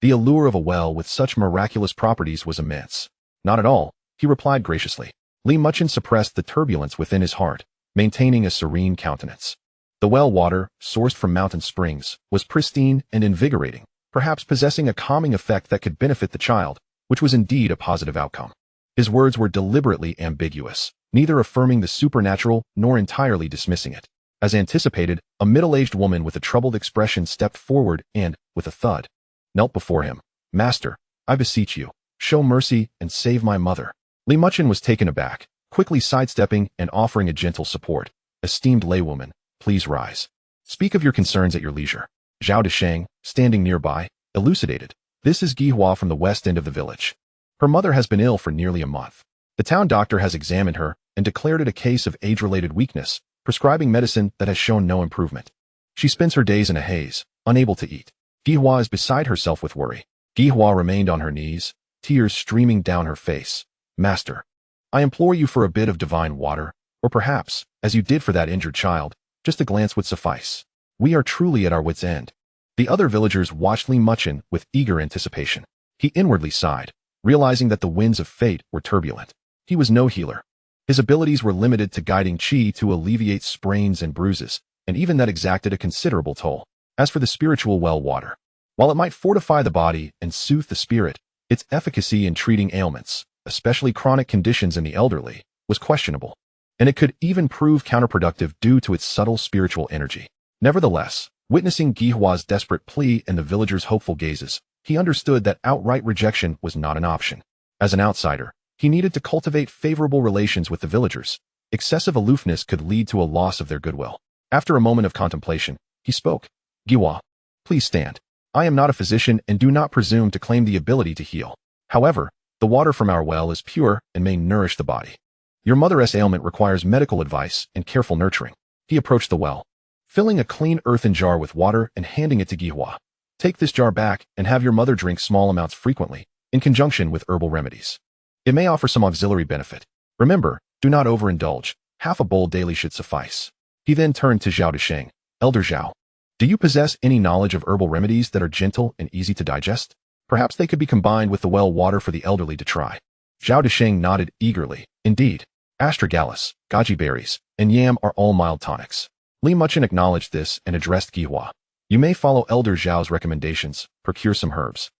The allure of a well with such miraculous properties was immense. Not at all, he replied graciously. Li Muchen suppressed the turbulence within his heart, maintaining a serene countenance. The well water, sourced from mountain springs, was pristine and invigorating, perhaps possessing a calming effect that could benefit the child, which was indeed a positive outcome. His words were deliberately ambiguous, neither affirming the supernatural nor entirely dismissing it. As anticipated, a middle-aged woman with a troubled expression stepped forward and, with a thud, knelt before him. Master, I beseech you, show mercy and save my mother. Li Muchen was taken aback, quickly sidestepping and offering a gentle support. Esteemed laywoman, please rise. Speak of your concerns at your leisure. Zhao Desheng, standing nearby, elucidated. This is Gihua from the west end of the village. Her mother has been ill for nearly a month. The town doctor has examined her and declared it a case of age-related weakness, prescribing medicine that has shown no improvement. She spends her days in a haze, unable to eat. Gihua is beside herself with worry. Gihua remained on her knees, tears streaming down her face. Master, I implore you for a bit of divine water, or perhaps, as you did for that injured child, just a glance would suffice. We are truly at our wits' end. The other villagers watched Li Muchen with eager anticipation. He inwardly sighed, realizing that the winds of fate were turbulent. He was no healer. His abilities were limited to guiding qi to alleviate sprains and bruises, and even that exacted a considerable toll. As for the spiritual well water, while it might fortify the body and soothe the spirit, its efficacy in treating ailments, especially chronic conditions in the elderly, was questionable, and it could even prove counterproductive due to its subtle spiritual energy. Nevertheless, witnessing Gihua's desperate plea and the villagers' hopeful gazes, he understood that outright rejection was not an option. As an outsider, he needed to cultivate favorable relations with the villagers. Excessive aloofness could lead to a loss of their goodwill. After a moment of contemplation, he spoke. Gihua, please stand. I am not a physician and do not presume to claim the ability to heal. However, the water from our well is pure and may nourish the body. Your mother's ailment requires medical advice and careful nurturing. He approached the well, filling a clean earthen jar with water and handing it to Gihua. Take this jar back and have your mother drink small amounts frequently, in conjunction with herbal remedies. It may offer some auxiliary benefit. Remember, do not overindulge. Half a bowl daily should suffice. He then turned to Zhao Desheng. Elder Zhao, do you possess any knowledge of herbal remedies that are gentle and easy to digest? Perhaps they could be combined with the well water for the elderly to try. Zhao Desheng nodded eagerly. Indeed, astragalus, goji berries, and yam are all mild tonics. Li Muchen acknowledged this and addressed Gihua. You may follow Elder Zhao's recommendations, procure some herbs,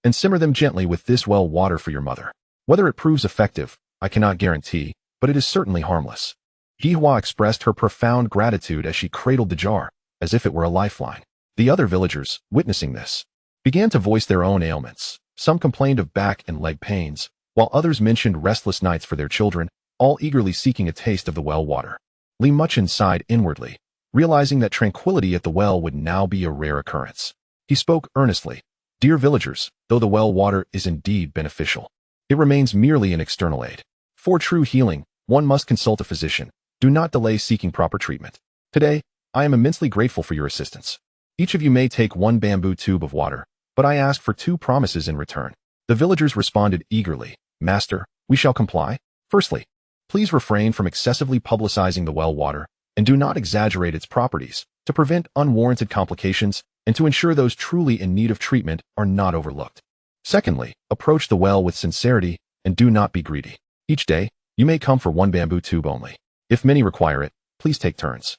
and simmer them gently with this well water for your mother. Whether it proves effective, I cannot guarantee, but it is certainly harmless. Gihua expressed her profound gratitude as she cradled the jar, as if it were a lifeline. The other villagers, witnessing this, began to voice their own ailments. Some complained of back and leg pains, while others mentioned restless nights for their children, all eagerly seeking a taste of the well water. Li Muchen sighed inwardly, realizing that tranquility at the well would now be a rare occurrence. He spoke earnestly. Dear villagers, though the well water is indeed beneficial, it remains merely an external aid. For true healing, one must consult a physician. Do not delay seeking proper treatment. Today, I am immensely grateful for your assistance. Each of you may take one bamboo tube of water, but I ask for 2 promises in return. The villagers responded eagerly. Master, we shall comply. Firstly, please refrain from excessively publicizing the well water, and do not exaggerate its properties, to prevent unwarranted complications and to ensure those truly in need of treatment are not overlooked. Secondly, approach the well with sincerity and do not be greedy. Each day, you may come for 1 bamboo tube only. If many require it, please take turns.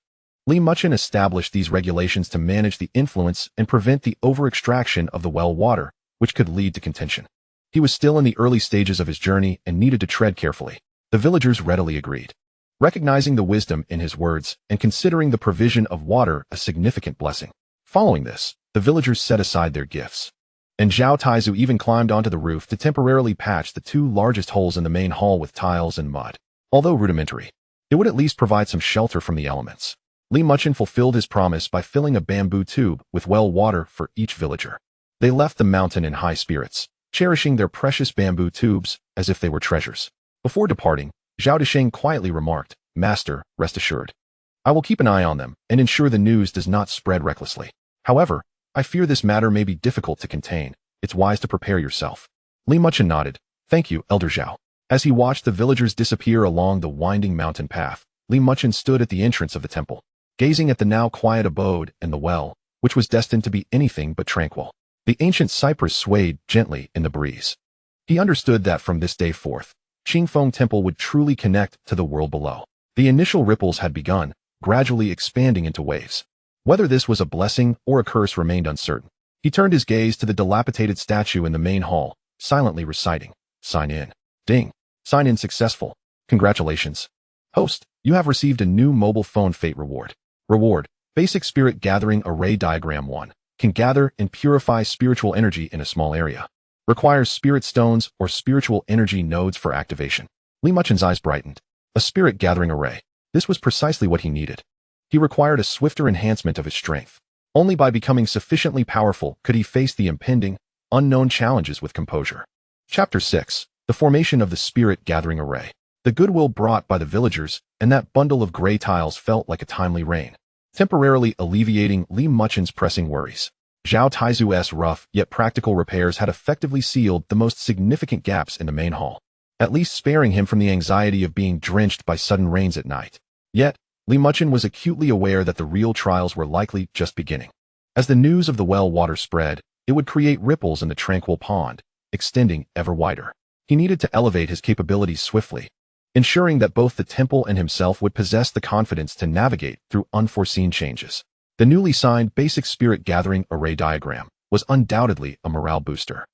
Li Muchen established these regulations to manage the influence and prevent the over-extraction of the well water, which could lead to contention. He was still in the early stages of his journey and needed to tread carefully. The villagers readily agreed. Recognizing the wisdom in his words and considering the provision of water a significant blessing. Following this, the villagers set aside their gifts. And Zhao Taizu even climbed onto the roof to temporarily patch the 2 largest holes in the main hall with tiles and mud. Although rudimentary, it would at least provide some shelter from the elements. Li Muchen fulfilled his promise by filling a bamboo tube with well water for each villager. They left the mountain in high spirits, cherishing their precious bamboo tubes as if they were treasures. Before departing, Zhao Desheng quietly remarked, Master, rest assured. I will keep an eye on them and ensure the news does not spread recklessly. However, I fear this matter may be difficult to contain. It's wise to prepare yourself. Li Muchen nodded. Thank you, Elder Zhao. As he watched the villagers disappear along the winding mountain path, Li Muchen stood at the entrance of the temple, gazing at the now quiet abode and the well, which was destined to be anything but tranquil. The ancient cypress swayed gently in the breeze. He understood that from this day forth, Qingfeng Temple would truly connect to the world below. The initial ripples had begun, gradually expanding into waves. Whether this was a blessing or a curse remained uncertain. He turned his gaze to the dilapidated statue in the main hall, silently reciting, Sign in. Ding. Sign in successful. Congratulations. Host, you have received a new mobile phone fate reward. Reward, Basic Spirit Gathering Array Diagram 1. Can gather and purify spiritual energy in a small area. Requires spirit stones or spiritual energy nodes for activation. Li Muchen's eyes brightened. A spirit gathering array. This was precisely what he needed. He required a swifter enhancement of his strength. Only by becoming sufficiently powerful could he face the impending, unknown challenges with composure. Chapter 6. The Formation of the Spirit Gathering Array. The goodwill brought by the villagers and that bundle of gray tiles felt like a timely rain, temporarily alleviating Li Muchen's pressing worries. Zhao Taizu's rough yet practical repairs had effectively sealed the most significant gaps in the main hall, at least sparing him from the anxiety of being drenched by sudden rains at night. Yet, Li Muchen was acutely aware that the real trials were likely just beginning. As the news of the well water spread, it would create ripples in the tranquil pond, extending ever wider. He needed to elevate his capabilities swiftly, ensuring that both the temple and himself would possess the confidence to navigate through unforeseen changes. The newly signed Basic Spirit Gathering Array Diagram was undoubtedly a morale booster.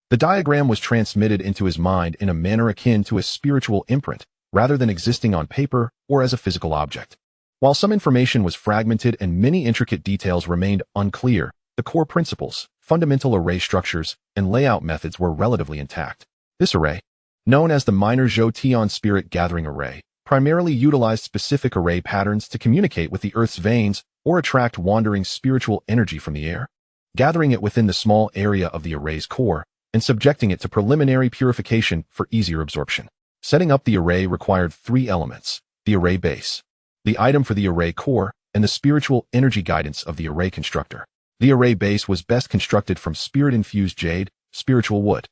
The diagram was transmitted into his mind in a manner akin to a spiritual imprint, rather than existing on paper or as a physical object. While some information was fragmented and many intricate details remained unclear, the core principles, fundamental array structures, and layout methods were relatively intact. This array, known as the Minor Zhou Tian Spirit Gathering Array, primarily utilized specific array patterns to communicate with the Earth's veins or attract wandering spiritual energy from the air. gathering it within the small area of the array's core, and subjecting it to preliminary purification for easier absorption. Setting up the array required 3 elements: the array base, the item for the array core, and the spiritual energy guidance of the array constructor. The array base was best constructed from spirit-infused jade, spiritual wood,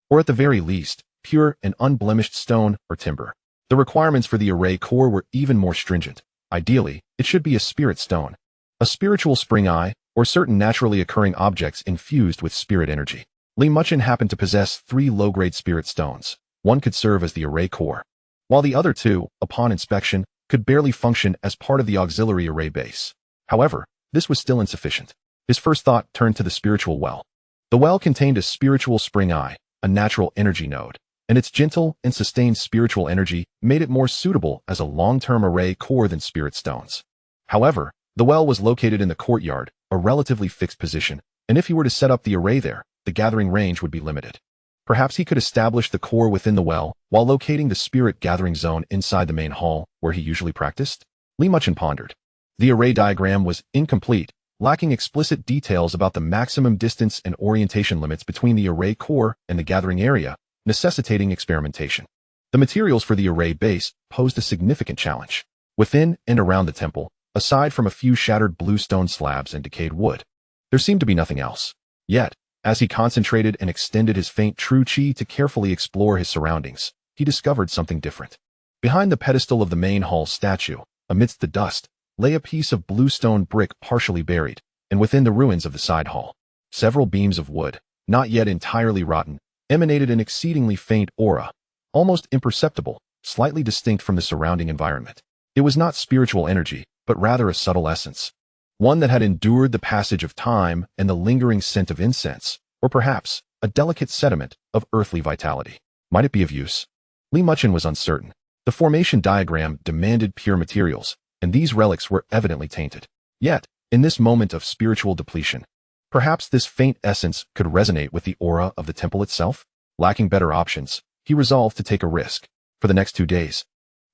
or at the very least, pure and unblemished stone or timber. The requirements for the array core were even more stringent. Ideally, it should be a spirit stone, a spiritual spring eye, or certain naturally occurring objects infused with spirit energy. Muchen happened to possess 3 low-grade spirit stones. One could serve as the array core, while the other 2, upon inspection, could barely function as part of the auxiliary array base. However, this was still insufficient. His first thought turned to the spiritual well. The well contained a spiritual spring eye, a natural energy node, and its gentle and sustained spiritual energy made it more suitable as a long-term array core than spirit stones. However, the well was located in the courtyard, a relatively fixed position, and if he were to set up the array there, the gathering range would be limited. Perhaps he could establish the core within the well while locating the spirit gathering zone inside the main hall where he usually practiced? Muchen pondered. The array diagram was incomplete, lacking explicit details about the maximum distance and orientation limits between the array core and the gathering area, necessitating experimentation. The materials for the array base posed a significant challenge. Within and around the temple, aside from a few shattered bluestone slabs and decayed wood, there seemed to be nothing else. Yet, as he concentrated and extended his faint true chi to carefully explore his surroundings, he discovered something different. Behind the pedestal of the main hall statue, amidst the dust, lay a piece of bluestone brick partially buried, and within the ruins of the side hall, several beams of wood, not yet entirely rotten, emanated an exceedingly faint aura, almost imperceptible, slightly distinct from the surrounding environment. It was not spiritual energy, but rather a subtle essence, one that had endured the passage of time and the lingering scent of incense, or perhaps a delicate sediment of earthly vitality. Might it be of use? Muchen was uncertain. The formation diagram demanded pure materials, and these relics were evidently tainted. Yet, in this moment of spiritual depletion, perhaps this faint essence could resonate with the aura of the temple itself? Lacking better options, he resolved to take a risk. For the next 2 days,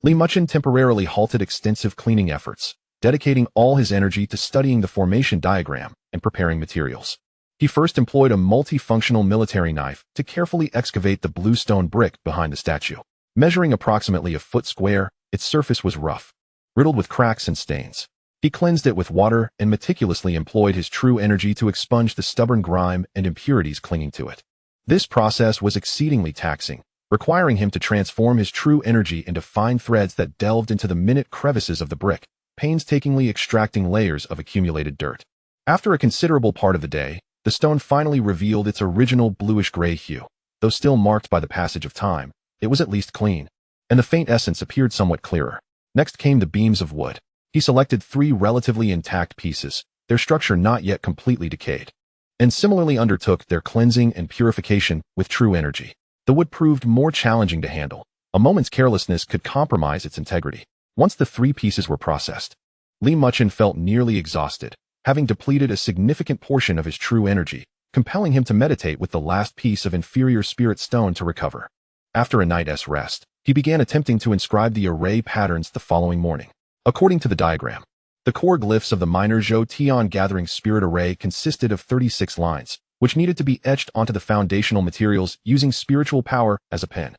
Muchen temporarily halted extensive cleaning efforts, dedicating all his energy to studying the formation diagram and preparing materials. He first employed a multifunctional military knife to carefully excavate the bluestone brick behind the statue. Measuring approximately a foot square, its surface was rough, riddled with cracks and stains. He cleansed it with water and meticulously employed his true energy to expunge the stubborn grime and impurities clinging to it. This process was exceedingly taxing, requiring him to transform his true energy into fine threads that delved into the minute crevices of the brick, painstakingly extracting layers of accumulated dirt. After a considerable part of the day, the stone finally revealed its original bluish-gray hue. Though still marked by the passage of time, it was at least clean, and the faint essence appeared somewhat clearer. Next came the beams of wood. He selected 3 relatively intact pieces, their structure not yet completely decayed, and similarly undertook their cleansing and purification with true energy. The wood proved more challenging to handle. A moment's carelessness could compromise its integrity. Once the 3 pieces were processed, Muchen felt nearly exhausted, having depleted a significant portion of his true energy, compelling him to meditate with the last piece of inferior spirit stone to recover. After a night's rest, he began attempting to inscribe the array patterns the following morning. According to the diagram, the core glyphs of the minor Zhou Tian gathering spirit array consisted of 36 lines, which needed to be etched onto the foundational materials using spiritual power as a pen.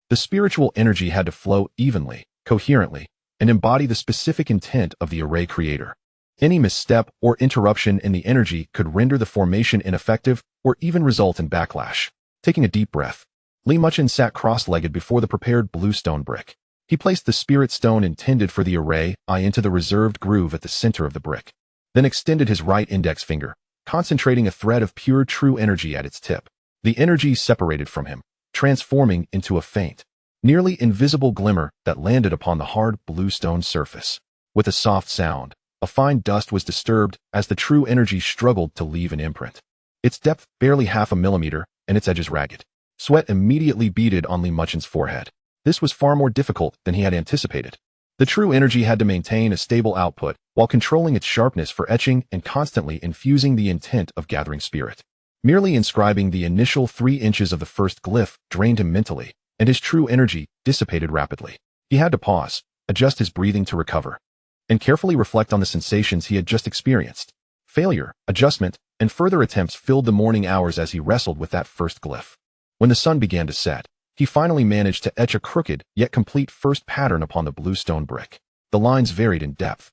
The spiritual energy had to flow evenly, coherently, and embody the specific intent of the array creator. Any misstep or interruption in the energy could render the formation ineffective or even result in backlash. Taking a deep breath, Muchen sat cross-legged before the prepared bluestone brick. He placed the spirit stone intended for the array eye into the reserved groove at the center of the brick, then extended his right index finger, concentrating a thread of pure true energy at its tip. The energy separated from him, transforming into a faint, nearly invisible glimmer that landed upon the hard bluestone surface. With a soft sound, a fine dust was disturbed as the true energy struggled to leave an imprint. Its depth barely half a millimeter, and its edges ragged. Sweat immediately beaded on Muchen's forehead. This was far more difficult than he had anticipated. The true energy had to maintain a stable output while controlling its sharpness for etching and constantly infusing the intent of gathering spirit. Merely inscribing the initial 3 inches of the first glyph drained him mentally, and his true energy dissipated rapidly. He had to pause, adjust his breathing to recover, and carefully reflect on the sensations he had just experienced. Failure, adjustment, and further attempts filled the morning hours as he wrestled with that first glyph. When the sun began to set, he finally managed to etch a crooked yet complete first pattern upon the blue stone brick. The lines varied in depth,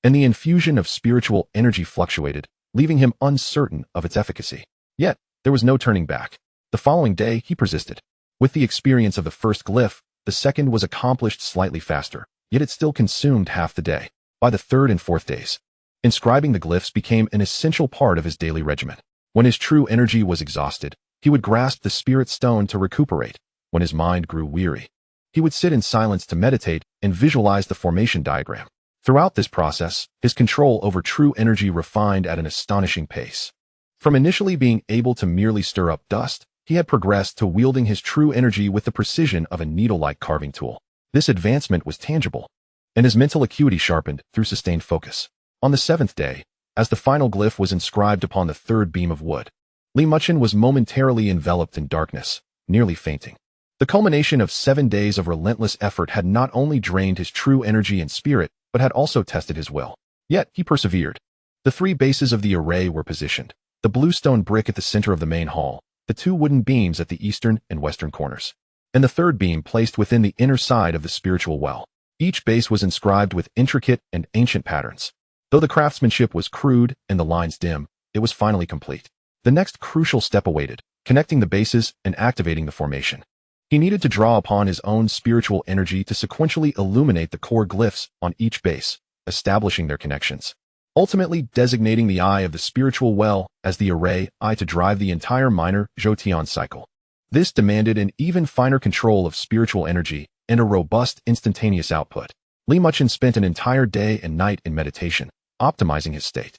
and the infusion of spiritual energy fluctuated, leaving him uncertain of its efficacy. Yet, there was no turning back. The following day, he persisted. With the experience of the first glyph, the second was accomplished slightly faster, yet it still consumed half the day. By the third and fourth days, inscribing the glyphs became an essential part of his daily regimen. When his true energy was exhausted, he would grasp the spirit stone to recuperate. When his mind grew weary, he would sit in silence to meditate and visualize the formation diagram. Throughout this process, his control over true energy refined at an astonishing pace. From initially being able to merely stir up dust, he had progressed to wielding his true energy with the precision of a needle-like carving tool. This advancement was tangible, and his mental acuity sharpened through sustained focus. On the seventh day, as the final glyph was inscribed upon the third beam of wood, Muchen was momentarily enveloped in darkness, nearly fainting. The culmination of 7 days of relentless effort had not only drained his true energy and spirit, but had also tested his will. Yet, he persevered. The 3 bases of the array were positioned: the blue stone brick at the center of the main hall, the 2 wooden beams at the eastern and western corners, and the third beam placed within the inner side of the spiritual well. Each base was inscribed with intricate and ancient patterns. Though the craftsmanship was crude and the lines dim, it was finally complete. The next crucial step awaited: connecting the bases and activating the formation. He needed to draw upon his own spiritual energy to sequentially illuminate the core glyphs on each base, establishing their connections, ultimately designating the eye of the spiritual well as the array eye to drive the entire minor Zhoutian cycle. This demanded an even finer control of spiritual energy and a robust instantaneous output. Muchen spent an entire day and night in meditation, optimizing his state.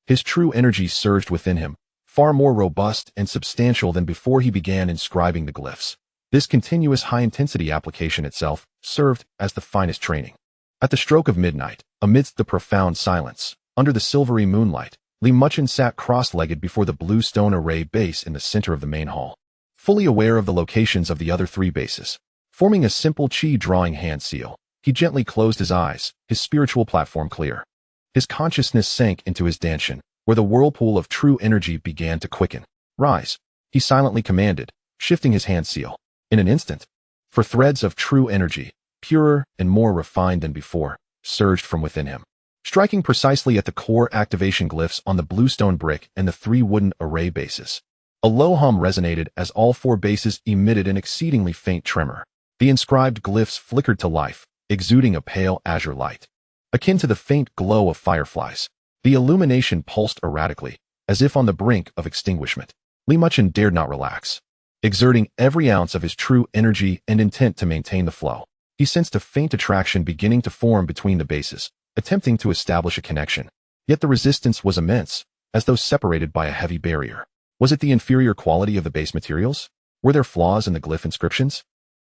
His true energy surged within him, far more robust and substantial than before he began inscribing the glyphs. This continuous high-intensity application itself served as the finest training. At the stroke of midnight, amidst the profound silence, under the silvery moonlight, Muchen sat cross-legged before the blue stone array base in the center of the main hall, fully aware of the locations of the other 3 bases. Forming a simple qi drawing hand seal, he gently closed his eyes, his spiritual platform clear. His consciousness sank into his danshan, where the whirlpool of true energy began to quicken. "Rise," he silently commanded, shifting his hand seal. In an instant, for threads of true energy, purer and more refined than before, surged from within him, striking precisely at the core activation glyphs on the blue stone brick and the 3 wooden array bases. A low hum resonated as all 4 bases emitted an exceedingly faint tremor. The inscribed glyphs flickered to life, exuding a pale azure light, akin to the faint glow of fireflies. The illumination pulsed erratically, as if on the brink of extinguishment. Muchen dared not relax. Exerting every ounce of his true energy and intent to maintain the flow, he sensed a faint attraction beginning to form between the bases, attempting to establish a connection. Yet the resistance was immense, as though separated by a heavy barrier. Was it the inferior quality of the base materials? Were there flaws in the glyph inscriptions?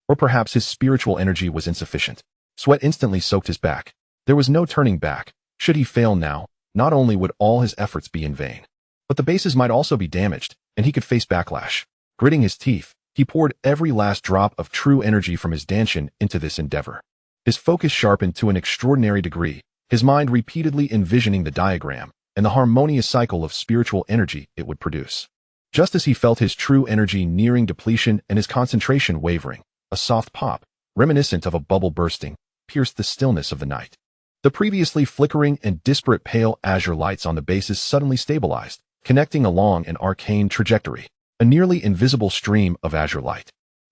Or perhaps his spiritual energy was insufficient? Sweat instantly soaked his back. There was no turning back. Should he fail now, not only would all his efforts be in vain, but the bases might also be damaged, and he could face backlash. Gritting his teeth, he poured every last drop of true energy from his danshan into this endeavor. His focus sharpened to an extraordinary degree, his mind repeatedly envisioning the diagram and the harmonious cycle of spiritual energy it would produce. Just as he felt his true energy nearing depletion and his concentration wavering, a soft pop, reminiscent of a bubble bursting, pierced the stillness of the night. The previously flickering and disparate pale azure lights on the bases suddenly stabilized, connecting along an arcane trajectory. A nearly invisible stream of azure light,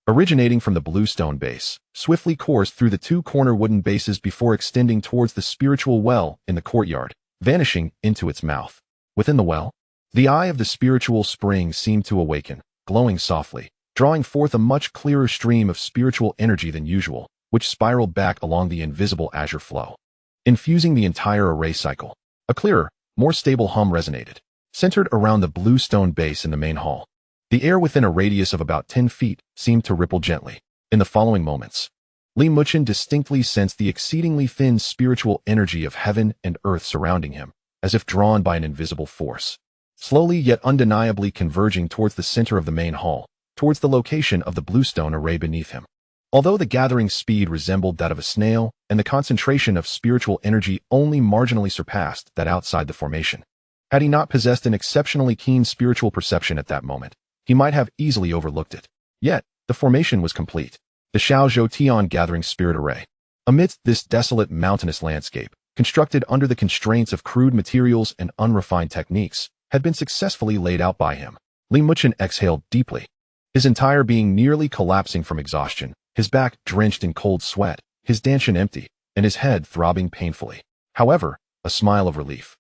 originating from the blue stone base, swiftly coursed through the 2 corner wooden bases before extending towards the spiritual well in the courtyard, vanishing into its mouth. Within the well, the eye of the spiritual spring seemed to awaken, glowing softly, drawing forth a much clearer stream of spiritual energy than usual, which spiraled back along the invisible azure flow, infusing the entire array cycle. A clearer, more stable hum resonated, centered around the blue stone base in the main hall. The air within a radius of about 10 feet seemed to ripple gently. In the following moments, Muchen distinctly sensed the exceedingly thin spiritual energy of heaven and earth surrounding him, as if drawn by an invisible force, slowly yet undeniably converging towards the center of the main hall, towards the location of the blue stone array beneath him. Although the gathering speed resembled that of a snail, and the concentration of spiritual energy only marginally surpassed that outside the formation, Had he not possessed an exceptionally keen spiritual perception at that moment, he might have easily overlooked it. Yet, the formation was complete. The Xiaozhou gathering spirit array. Amidst this desolate mountainous landscape, constructed under the constraints of crude materials and unrefined techniques, had been successfully laid out by him. Muchen exhaled deeply, his entire being nearly collapsing from exhaustion, his back drenched in cold sweat, his dantian empty, and his head throbbing painfully. However, a smile of relief,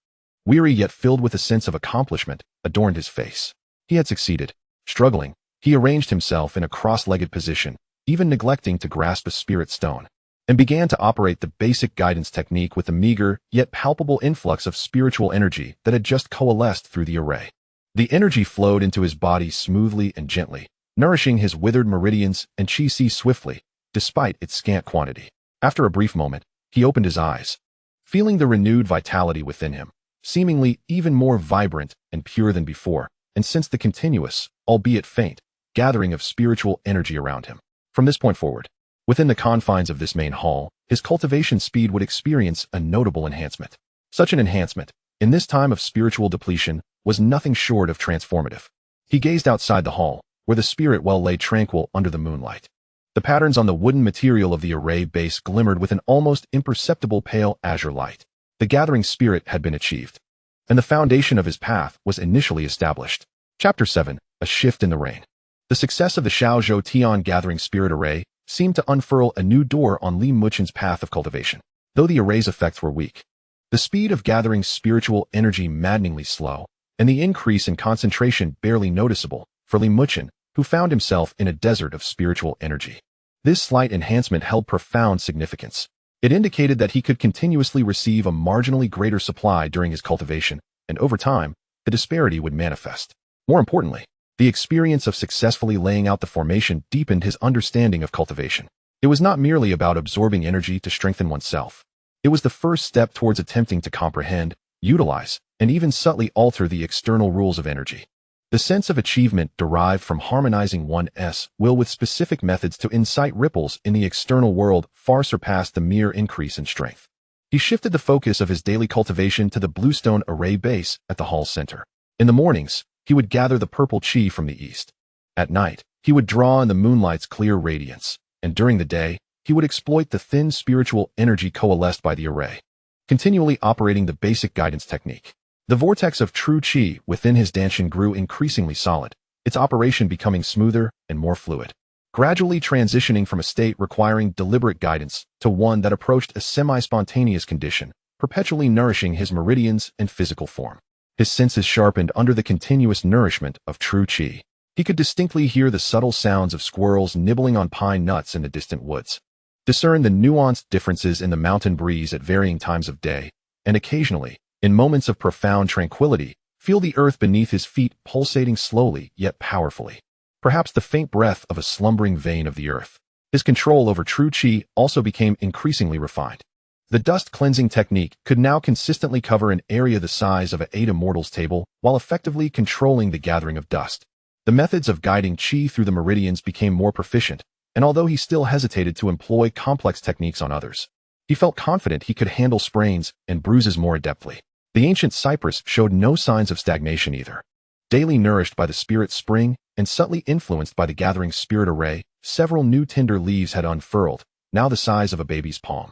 weary yet filled with a sense of accomplishment, adorned his face. He had succeeded. Struggling, he arranged himself in a cross-legged position, even neglecting to grasp a spirit stone, and began to operate the basic guidance technique with the meager, yet palpable influx of spiritual energy that had just coalesced through the array. The energy flowed into his body smoothly and gently, nourishing his withered meridians and qi swiftly, despite its scant quantity. After a brief moment, he opened his eyes, feeling the renewed vitality within him, seemingly even more vibrant and pure than before, and sensed the continuous, albeit faint, gathering of spiritual energy around him. From this point forward, within the confines of this main hall, his cultivation speed would experience a notable enhancement. Such an enhancement, in this time of spiritual depletion, was nothing short of transformative. He gazed outside the hall, where the spirit well lay tranquil under the moonlight. The patterns on the wooden material of the array base glimmered with an almost imperceptible pale azure light. The gathering spirit had been achieved, and the foundation of his path was initially established. Chapter 7. A Shift in the Rain. The success of the Xiaozhou gathering spirit array seemed to unfurl a new door on Muchen's path of cultivation. Though the array's effects were weak, the speed of gathering spiritual energy maddeningly slow, and the increase in concentration barely noticeable for Muchen, who found himself in a desert of spiritual energy. This slight enhancement held profound significance. It indicated that he could continuously receive a marginally greater supply during his cultivation, and over time, the disparity would manifest. More importantly, the experience of successfully laying out the formation deepened his understanding of cultivation. It was not merely about absorbing energy to strengthen oneself. It was the first step towards attempting to comprehend, utilize, and even subtly alter the external rules of energy. The sense of achievement derived from harmonizing one's will with specific methods to incite ripples in the external world far surpassed the mere increase in strength. He shifted the focus of his daily cultivation to the bluestone array base at the hall's center. In the mornings, he would gather the purple qi from the east. At night, he would draw in the moonlight's clear radiance, and during the day, he would exploit the thin spiritual energy coalesced by the array, continually operating the basic guidance technique. The vortex of true qi within his dantian grew increasingly solid, its operation becoming smoother and more fluid, gradually transitioning from a state requiring deliberate guidance to one that approached a semi-spontaneous condition, perpetually nourishing his meridians and physical form. His senses sharpened under the continuous nourishment of true qi. He could distinctly hear the subtle sounds of squirrels nibbling on pine nuts in the distant woods, discern the nuanced differences in the mountain breeze at varying times of day, and occasionally, in moments of profound tranquility, feel the earth beneath his feet pulsating slowly yet powerfully. Perhaps the faint breath of a slumbering vein of the earth. His control over true qi also became increasingly refined. The dust cleansing technique could now consistently cover an area the size of an 8 immortals table while effectively controlling the gathering of dust. The methods of guiding qi through the meridians became more proficient, and although he still hesitated to employ complex techniques on others, he felt confident he could handle sprains and bruises more adeptly. The ancient cypress showed no signs of stagnation either. Daily nourished by the spirit spring and subtly influenced by the gathering spirit array, several new tender leaves had unfurled, now the size of a baby's palm,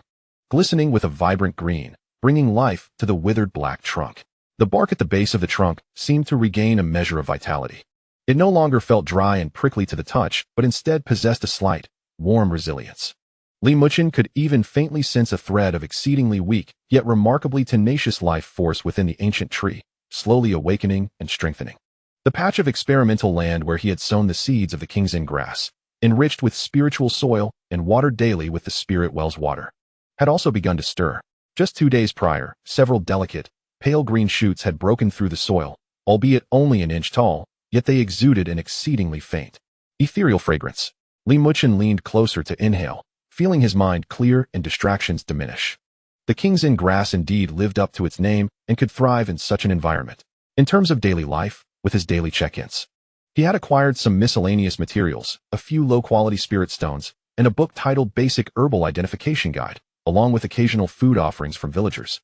glistening with a vibrant green, bringing life to the withered black trunk. The bark at the base of the trunk seemed to regain a measure of vitality. It no longer felt dry and prickly to the touch, but instead possessed a slight, warm resilience. Muchen could even faintly sense a thread of exceedingly weak, yet remarkably tenacious life force within the ancient tree, slowly awakening and strengthening. The patch of experimental land where he had sown the seeds of the King's grass, enriched with spiritual soil and watered daily with the spirit well's water, had also begun to stir. Just 2 days prior, several delicate, pale green shoots had broken through the soil, albeit only an inch tall, yet they exuded an exceedingly faint, ethereal fragrance. Muchen leaned closer to inhale, feeling his mind clear and distractions diminish. The King's grass indeed lived up to its name and could thrive in such an environment. In terms of daily life, with his daily check-ins, he had acquired some miscellaneous materials, a few low-quality spirit stones, and a book titled Basic Herbal Identification Guide, along with occasional food offerings from villagers,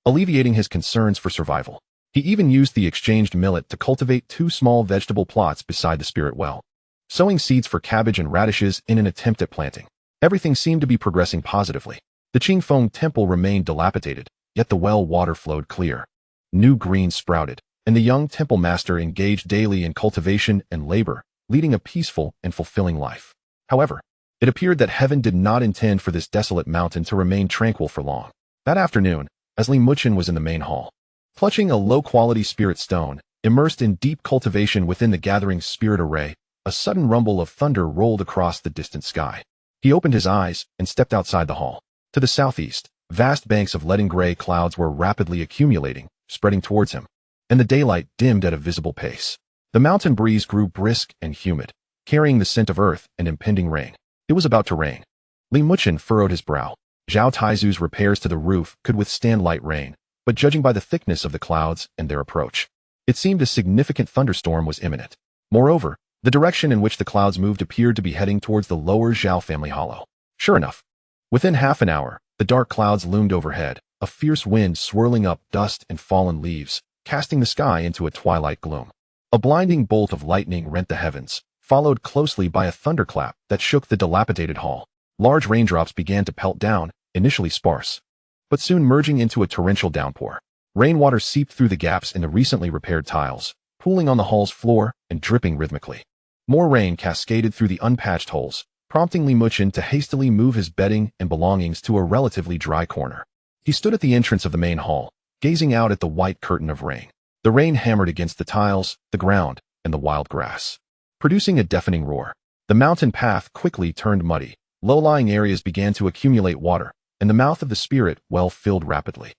alleviating his concerns for survival. He even used the exchanged millet to cultivate 2 small vegetable plots beside the spirit well, sowing seeds for cabbage and radishes in an attempt at planting. Everything seemed to be progressing positively. The Qingfeng temple remained dilapidated, yet the well water flowed clear. New greens sprouted, and the young temple master engaged daily in cultivation and labor, leading a peaceful and fulfilling life. However, it appeared that heaven did not intend for this desolate mountain to remain tranquil for long. That afternoon, as Li Muchen was in the main hall, clutching a low-quality spirit stone, immersed in deep cultivation within the gathering spirit array, a sudden rumble of thunder rolled across the distant sky. He opened his eyes and stepped outside the hall. To the southeast, vast banks of leaden gray clouds were rapidly accumulating, spreading towards him, and the daylight dimmed at a visible pace. The mountain breeze grew brisk and humid, carrying the scent of earth and impending rain. It was about to rain. Li Muchen furrowed his brow. Zhao Taizu's repairs to the roof could withstand light rain, but judging by the thickness of the clouds and their approach, it seemed a significant thunderstorm was imminent. Moreover, the direction in which the clouds moved appeared to be heading towards the lower Zhao family hollow. Sure enough, within half an hour, the dark clouds loomed overhead, a fierce wind swirling up dust and fallen leaves, casting the sky into a twilight gloom. A blinding bolt of lightning rent the heavens, followed closely by a thunderclap that shook the dilapidated hall. Large raindrops began to pelt down, initially sparse, but soon merging into a torrential downpour. Rainwater seeped through the gaps in the recently repaired tiles, pooling on the hall's floor and dripping rhythmically. More rain cascaded through the unpatched holes, prompting Li Muchen to hastily move his bedding and belongings to a relatively dry corner. He stood at the entrance of the main hall, gazing out at the white curtain of rain. The rain hammered against the tiles, the ground, and the wild grass, producing a deafening roar. The mountain path quickly turned muddy. Low-lying areas began to accumulate water, and the mouth of the spirit well filled rapidly,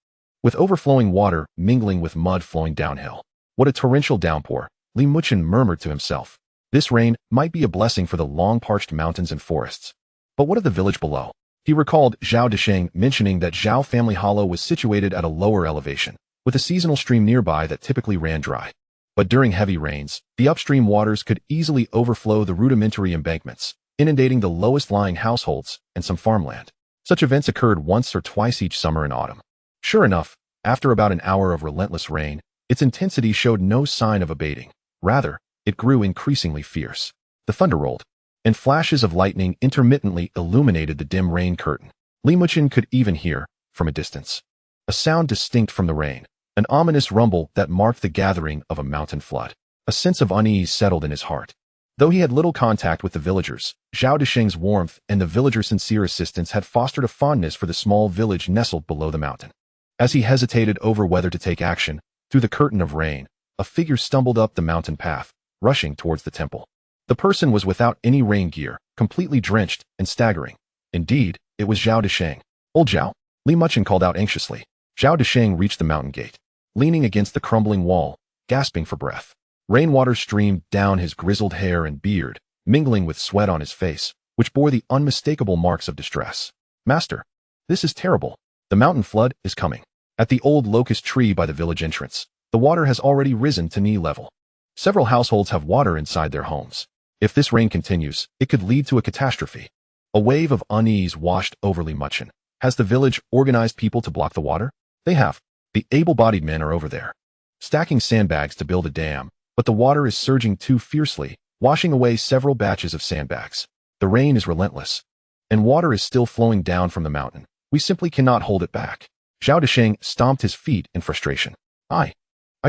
with overflowing water mingling with mud flowing downhill. What a torrential downpour, Li Muchen murmured to himself. This rain might be a blessing for the long-parched mountains and forests. But what of the village below? He recalled Zhao Desheng mentioning that Zhao Family Hollow was situated at a lower elevation, with a seasonal stream nearby that typically ran dry. But during heavy rains, the upstream waters could easily overflow the rudimentary embankments, inundating the lowest-lying households and some farmland. Such events occurred once or twice each summer and autumn. Sure enough, after about an hour of relentless rain, its intensity showed no sign of abating. Rather, it grew increasingly fierce. The thunder rolled, and flashes of lightning intermittently illuminated the dim rain curtain. Li Muchen could even hear, from a distance, a sound distinct from the rain, an ominous rumble that marked the gathering of a mountain flood. A sense of unease settled in his heart. Though he had little contact with the villagers, Zhao Desheng's warmth and the villagers' sincere assistance had fostered a fondness for the small village nestled below the mountain. As he hesitated over whether to take action, through the curtain of rain, a figure stumbled up the mountain path, rushing towards the temple. The person was without any rain gear, completely drenched and staggering. Indeed, it was Zhao Desheng. "Old Zhao," Li Muchen called out anxiously. Zhao Desheng reached the mountain gate, leaning against the crumbling wall, gasping for breath. Rainwater streamed down his grizzled hair and beard, mingling with sweat on his face, which bore the unmistakable marks of distress. "Master, this is terrible. The mountain flood is coming." At the old locust tree by the village entrance, the water has already risen to knee level. Several households have water inside their homes. If this rain continues, it could lead to a catastrophe. A wave of unease washed over Li Muchen. Has the village organized people to block the water? They have. The able-bodied men are over there, stacking sandbags to build a dam, but the water is surging too fiercely, washing away several batches of sandbags. The rain is relentless, and water is still flowing down from the mountain. We simply cannot hold it back. Zhao Desheng stomped his feet in frustration. I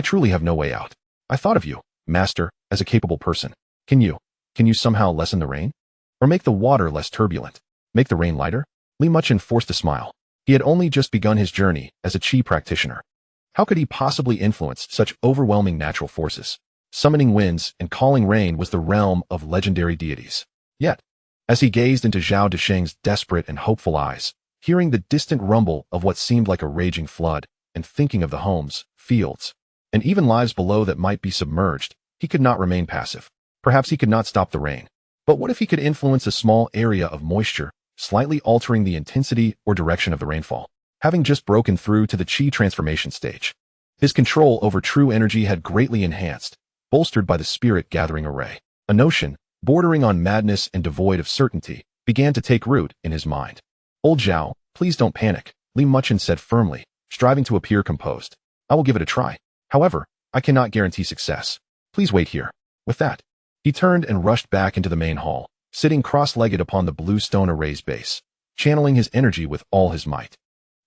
truly have no way out. I thought of you, Master, as a capable person. Can you somehow lessen the rain? Or make the water less turbulent? Make the rain lighter? Li Muchen forced a smile. He had only just begun his journey as a Qi practitioner. How could he possibly influence such overwhelming natural forces? Summoning winds and calling rain was the realm of legendary deities. Yet, as he gazed into Zhao Desheng's desperate and hopeful eyes, hearing the distant rumble of what seemed like a raging flood, and thinking of the homes, fields, and even lives below that might be submerged, he could not remain passive. Perhaps he could not stop the rain. But what if he could influence a small area of moisture, slightly altering the intensity or direction of the rainfall? Having just broken through to the Qi transformation stage, his control over true energy had greatly enhanced, bolstered by the spirit-gathering array. A notion, bordering on madness and devoid of certainty, began to take root in his mind. "Old Zhao, please don't panic," Li Muchen said firmly, striving to appear composed. "I will give it a try." However, I cannot guarantee success. Please wait here. With that, he turned and rushed back into the main hall, sitting cross-legged upon the blue stone array's base, channeling his energy with all his might.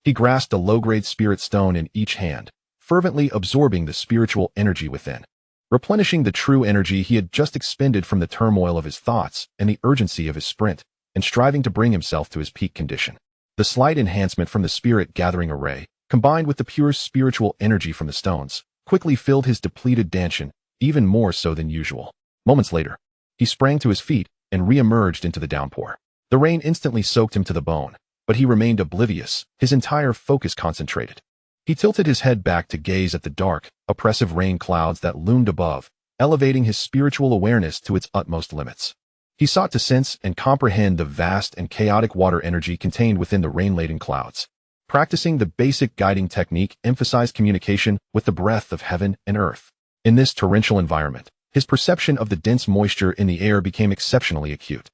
He grasped a low-grade spirit stone in each hand, fervently absorbing the spiritual energy within, replenishing the true energy he had just expended from the turmoil of his thoughts and the urgency of his sprint, and striving to bring himself to his peak condition. The slight enhancement from the spirit-gathering array, combined with the pure spiritual energy from the stones, quickly filled his depleted dantian, even more so than usual. Moments later, he sprang to his feet and re-emerged into the downpour. The rain instantly soaked him to the bone, but he remained oblivious, his entire focus concentrated. He tilted his head back to gaze at the dark, oppressive rain clouds that loomed above, elevating his spiritual awareness to its utmost limits. He sought to sense and comprehend the vast and chaotic water energy contained within the rain-laden clouds. Practicing the basic guiding technique emphasized communication with the breath of heaven and earth. In this torrential environment, his perception of the dense moisture in the air became exceptionally acute.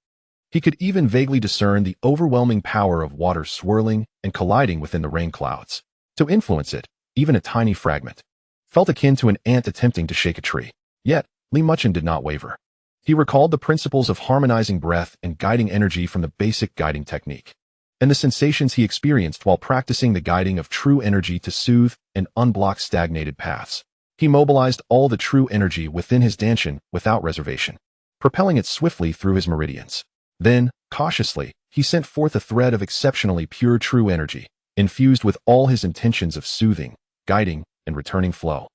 He could even vaguely discern the overwhelming power of water swirling and colliding within the rain clouds. To influence it, even a tiny fragment felt akin to an ant attempting to shake a tree. Yet, Muchen did not waver. He recalled the principles of harmonizing breath and guiding energy from the basic guiding technique, and the sensations he experienced while practicing the guiding of true energy to soothe and unblock stagnated paths. He mobilized all the true energy within his dantian without reservation, propelling it swiftly through his meridians. Then, cautiously, he sent forth a thread of exceptionally pure true energy, infused with all his intentions of soothing, guiding, and returning flow,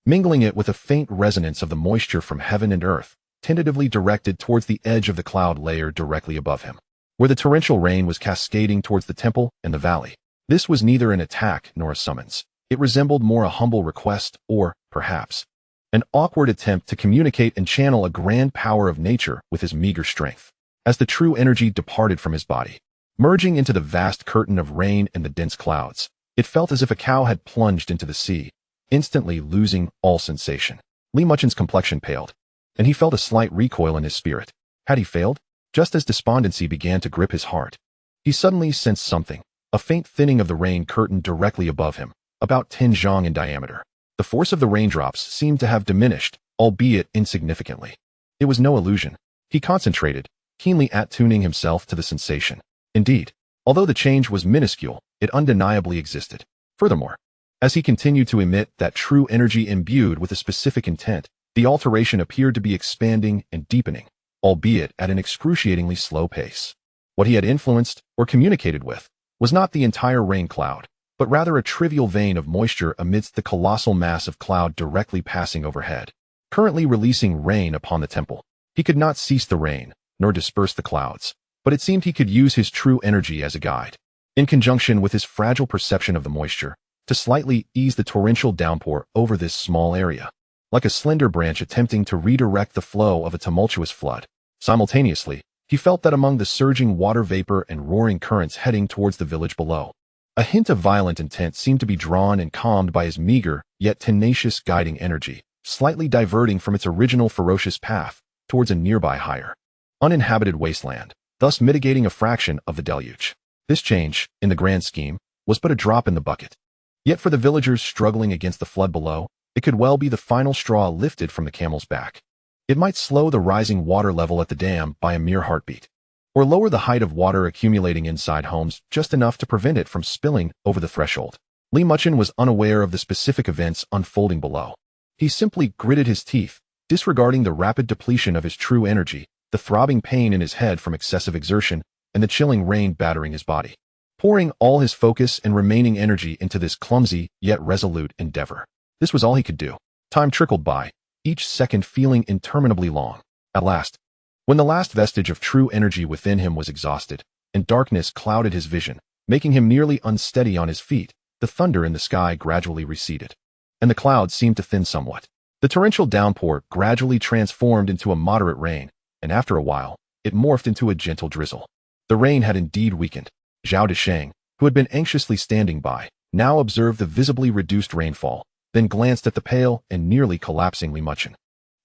mingling it with a faint resonance of the moisture from heaven and earth, tentatively directed towards the edge of the cloud layer directly above him, where the torrential rain was cascading towards the temple and the valley. This was neither an attack nor a summons. It resembled more a humble request or, perhaps, an awkward attempt to communicate and channel a grand power of nature with his meager strength. As the true energy departed from his body, merging into the vast curtain of rain and the dense clouds, it felt as if a cow had plunged into the sea, instantly losing all sensation. Muchen's complexion paled, and he felt a slight recoil in his spirit. Had he failed? Just as despondency began to grip his heart, he suddenly sensed something, a faint thinning of the rain curtain directly above him, about 10 xiang in diameter. The force of the raindrops seemed to have diminished, albeit insignificantly. It was no illusion. He concentrated, keenly attuning himself to the sensation. Indeed, although the change was minuscule, it undeniably existed. Furthermore, as he continued to emit that true energy imbued with a specific intent, the alteration appeared to be expanding and deepening, albeit at an excruciatingly slow pace. What he had influenced or communicated with was not the entire rain cloud, but rather a trivial vein of moisture amidst the colossal mass of cloud directly passing overhead, currently releasing rain upon the temple. He could not cease the rain, nor disperse the clouds, but it seemed he could use his true energy as a guide, in conjunction with his fragile perception of the moisture, to slightly ease the torrential downpour over this small area, like a slender branch attempting to redirect the flow of a tumultuous flood. Simultaneously, he felt that among the surging water vapor and roaring currents heading towards the village below, a hint of violent intent seemed to be drawn and calmed by his meager, yet tenacious guiding energy, slightly diverting from its original ferocious path towards a nearby higher, uninhabited wasteland, thus mitigating a fraction of the deluge. This change, in the grand scheme, was but a drop in the bucket. Yet for the villagers struggling against the flood below, it could well be the final straw lifted from the camel's back. It might slow the rising water level at the dam by a mere heartbeat, or lower the height of water accumulating inside homes just enough to prevent it from spilling over the threshold. Muchen was unaware of the specific events unfolding below. He simply gritted his teeth, disregarding the rapid depletion of his true energy, the throbbing pain in his head from excessive exertion, and the chilling rain battering his body, pouring all his focus and remaining energy into this clumsy yet resolute endeavor. This was all he could do. Time trickled by, each second feeling interminably long. At last, when the last vestige of true energy within him was exhausted, and darkness clouded his vision, making him nearly unsteady on his feet, the thunder in the sky gradually receded, and the clouds seemed to thin somewhat. The torrential downpour gradually transformed into a moderate rain, and after a while, it morphed into a gentle drizzle. The rain had indeed weakened. Zhao Desheng, who had been anxiously standing by, now observed the visibly reduced rainfall, then glanced at the pale and nearly collapsing Muchen.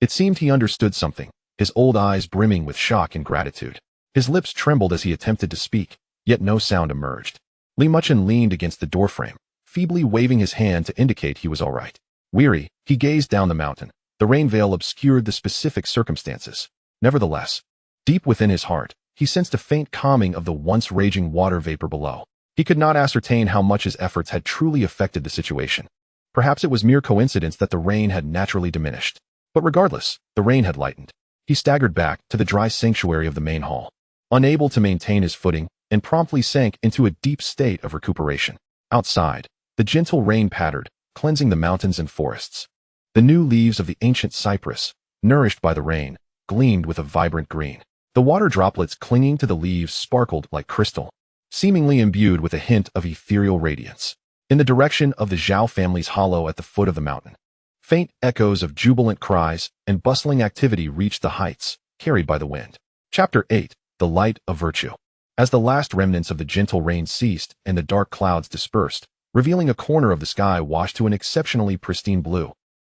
It seemed he understood something, his old eyes brimming with shock and gratitude. His lips trembled as he attempted to speak, yet no sound emerged. Muchen leaned against the doorframe, feebly waving his hand to indicate he was all right. Weary, he gazed down the mountain. The rain veil obscured the specific circumstances. Nevertheless, deep within his heart, he sensed a faint calming of the once raging water vapor below. He could not ascertain how much his efforts had truly affected the situation. Perhaps it was mere coincidence that the rain had naturally diminished. But regardless, the rain had lightened. He staggered back to the dry sanctuary of the main hall, unable to maintain his footing, and promptly sank into a deep state of recuperation. Outside, the gentle rain pattered, cleansing the mountains and forests. The new leaves of the ancient cypress, nourished by the rain, gleamed with a vibrant green. The water droplets clinging to the leaves sparkled like crystal, seemingly imbued with a hint of ethereal radiance. In the direction of the Zhao family's hollow at the foot of the mountain, faint echoes of jubilant cries and bustling activity reached the heights, carried by the wind. Chapter 8. The Light of Virtue. As the last remnants of the gentle rain ceased and the dark clouds dispersed, revealing a corner of the sky washed to an exceptionally pristine blue,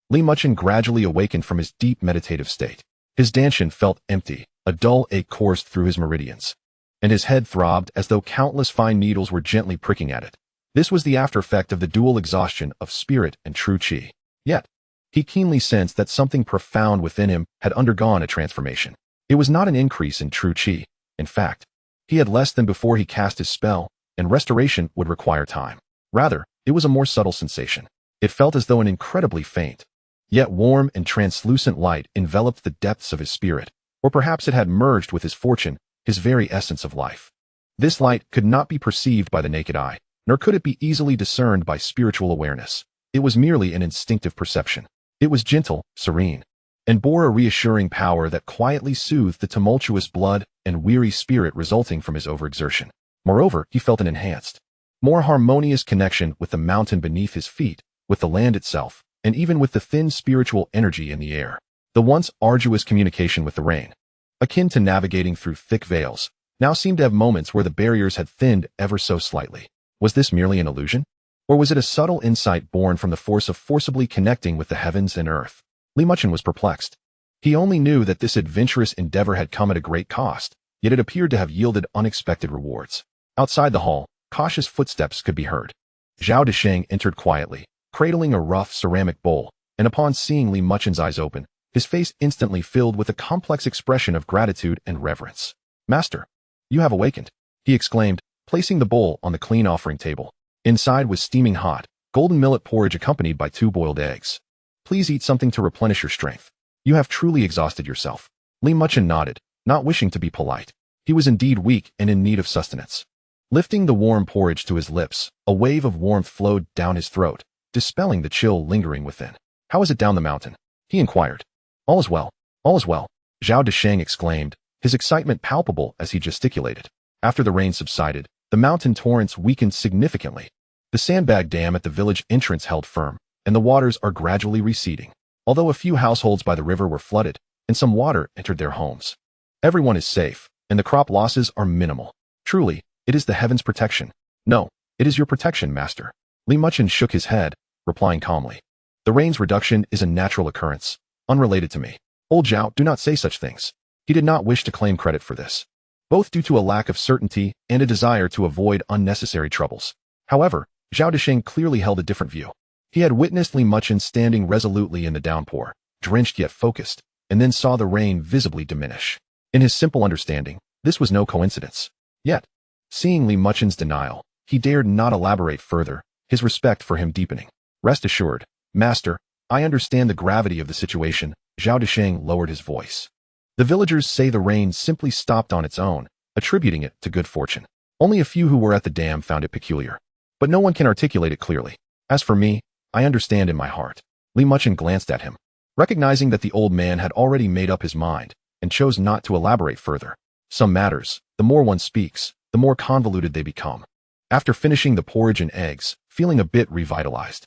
Li Muchen gradually awakened from his deep meditative state. His dantian felt empty, a dull ache coursed through his meridians, and his head throbbed as though countless fine needles were gently pricking at it. This was the after-effect of the dual exhaustion of spirit and true qi. Yet, he keenly sensed that something profound within him had undergone a transformation. It was not an increase in true qi. In fact, he had less than before he cast his spell, and restoration would require time. Rather, it was a more subtle sensation. It felt as though an incredibly faint, yet warm and translucent light enveloped the depths of his spirit, or perhaps it had merged with his fortune, his very essence of life. This light could not be perceived by the naked eye, nor could it be easily discerned by spiritual awareness. It was merely an instinctive perception. It was gentle, serene, and bore a reassuring power that quietly soothed the tumultuous blood and weary spirit resulting from his overexertion. Moreover, he felt an enhanced, more harmonious connection with the mountain beneath his feet, with the land itself, and even with the thin spiritual energy in the air. The once arduous communication with the rain, akin to navigating through thick veils, now seemed to have moments where the barriers had thinned ever so slightly. Was this merely an illusion? Or was it a subtle insight born from the force of forcibly connecting with the heavens and earth? Li Muchen was perplexed. He only knew that this adventurous endeavor had come at a great cost, yet it appeared to have yielded unexpected rewards. Outside the hall, cautious footsteps could be heard. Zhao Desheng entered quietly, cradling a rough ceramic bowl, and upon seeing Li Muchen's eyes open, his face instantly filled with a complex expression of gratitude and reverence. "Master, you have awakened," he exclaimed, placing the bowl on the clean offering table. Inside was steaming hot, golden millet porridge accompanied by 2 boiled eggs. "Please eat something to replenish your strength. You have truly exhausted yourself." Li Muchen nodded, not wishing to be polite. He was indeed weak and in need of sustenance. Lifting the warm porridge to his lips, a wave of warmth flowed down his throat, dispelling the chill lingering within. "How is it down the mountain?" he inquired. All is well. All is well," Zhao Desheng exclaimed, his excitement palpable as he gesticulated. After the rain subsided, the mountain torrents weakened significantly. The sandbag dam at the village entrance held firm, and the waters are gradually receding. Although a few households by the river were flooded, and some water entered their homes. Everyone is safe, and the crop losses are minimal. Truly, it is the heavens' protection. No, it is your protection, master. Li Muchen shook his head, replying calmly. The rain's reduction is a natural occurrence, unrelated to me. Old Zhao, do not say such things. He did not wish to claim credit for this, both due to a lack of certainty and a desire to avoid unnecessary troubles. However, Zhao Desheng clearly held a different view. He had witnessed Li Muchen standing resolutely in the downpour, drenched yet focused, and then saw the rain visibly diminish. In his simple understanding, this was no coincidence. Yet, seeing Li Muchen's denial, he dared not elaborate further, his respect for him deepening. "Rest assured, master, I understand the gravity of the situation." Zhao Desheng lowered his voice. "The villagers say the rain simply stopped on its own, attributing it to good fortune. Only a few who were at the dam found it peculiar, but no one can articulate it clearly. As for me, I understand in my heart." Li Muchen glanced at him, recognizing that the old man had already made up his mind, and chose not to elaborate further. Some matters, the more one speaks, the more convoluted they become. After finishing the porridge and eggs, feeling a bit revitalized,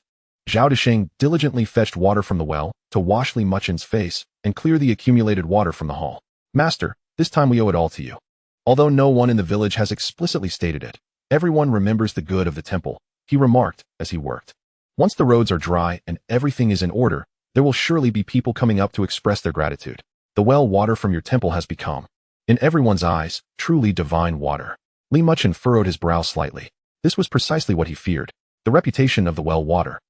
Zhao Desheng diligently fetched water from the well to wash Li Muchen's face and clear the accumulated water from the hall. "Master, this time we owe it all to you. Although no one in the village has explicitly stated it, everyone remembers the good of the temple," he remarked as he worked. "Once the roads are dry and everything is in order, there will surely be people coming up to express their gratitude. The well water from your temple has become, in everyone's eyes, truly divine water." Li Muchen furrowed his brow slightly. This was precisely what he feared, the reputation of the well water.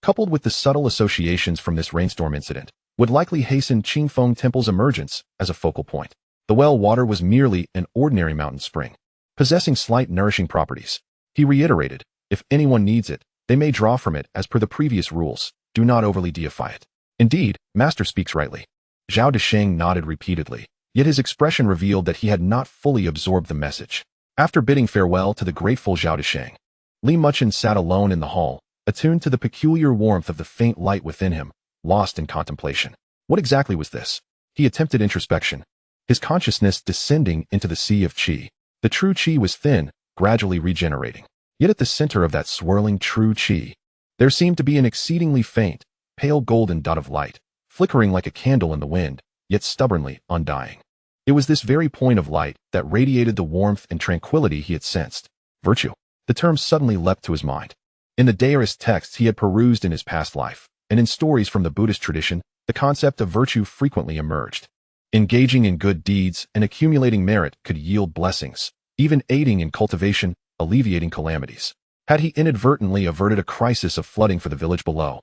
coupled with the subtle associations from this rainstorm incident, would likely hasten Qingfeng Temple's emergence as a focal point. The well water was merely an ordinary mountain spring, possessing slight nourishing properties. He reiterated, if anyone needs it, they may draw from it as per the previous rules. Do not overly deify it. Indeed, Master speaks rightly. Zhao Desheng nodded repeatedly, yet his expression revealed that he had not fully absorbed the message. After bidding farewell to the grateful Zhao Desheng, Li Muchen sat alone in the hall, attuned to the peculiar warmth of the faint light within him, lost in contemplation. What exactly was this? He attempted introspection, his consciousness descending into the sea of qi. The true qi was thin, gradually regenerating. Yet at the center of that swirling true qi, there seemed to be an exceedingly faint, pale golden dot of light, flickering like a candle in the wind, yet stubbornly undying. It was this very point of light that radiated the warmth and tranquility he had sensed. Virtue. The term suddenly leapt to his mind. In the Taoist texts he had perused in his past life, and in stories from the Buddhist tradition, the concept of virtue frequently emerged. Engaging in good deeds and accumulating merit could yield blessings, even aiding in cultivation, alleviating calamities. Had he inadvertently averted a crisis of flooding for the village below,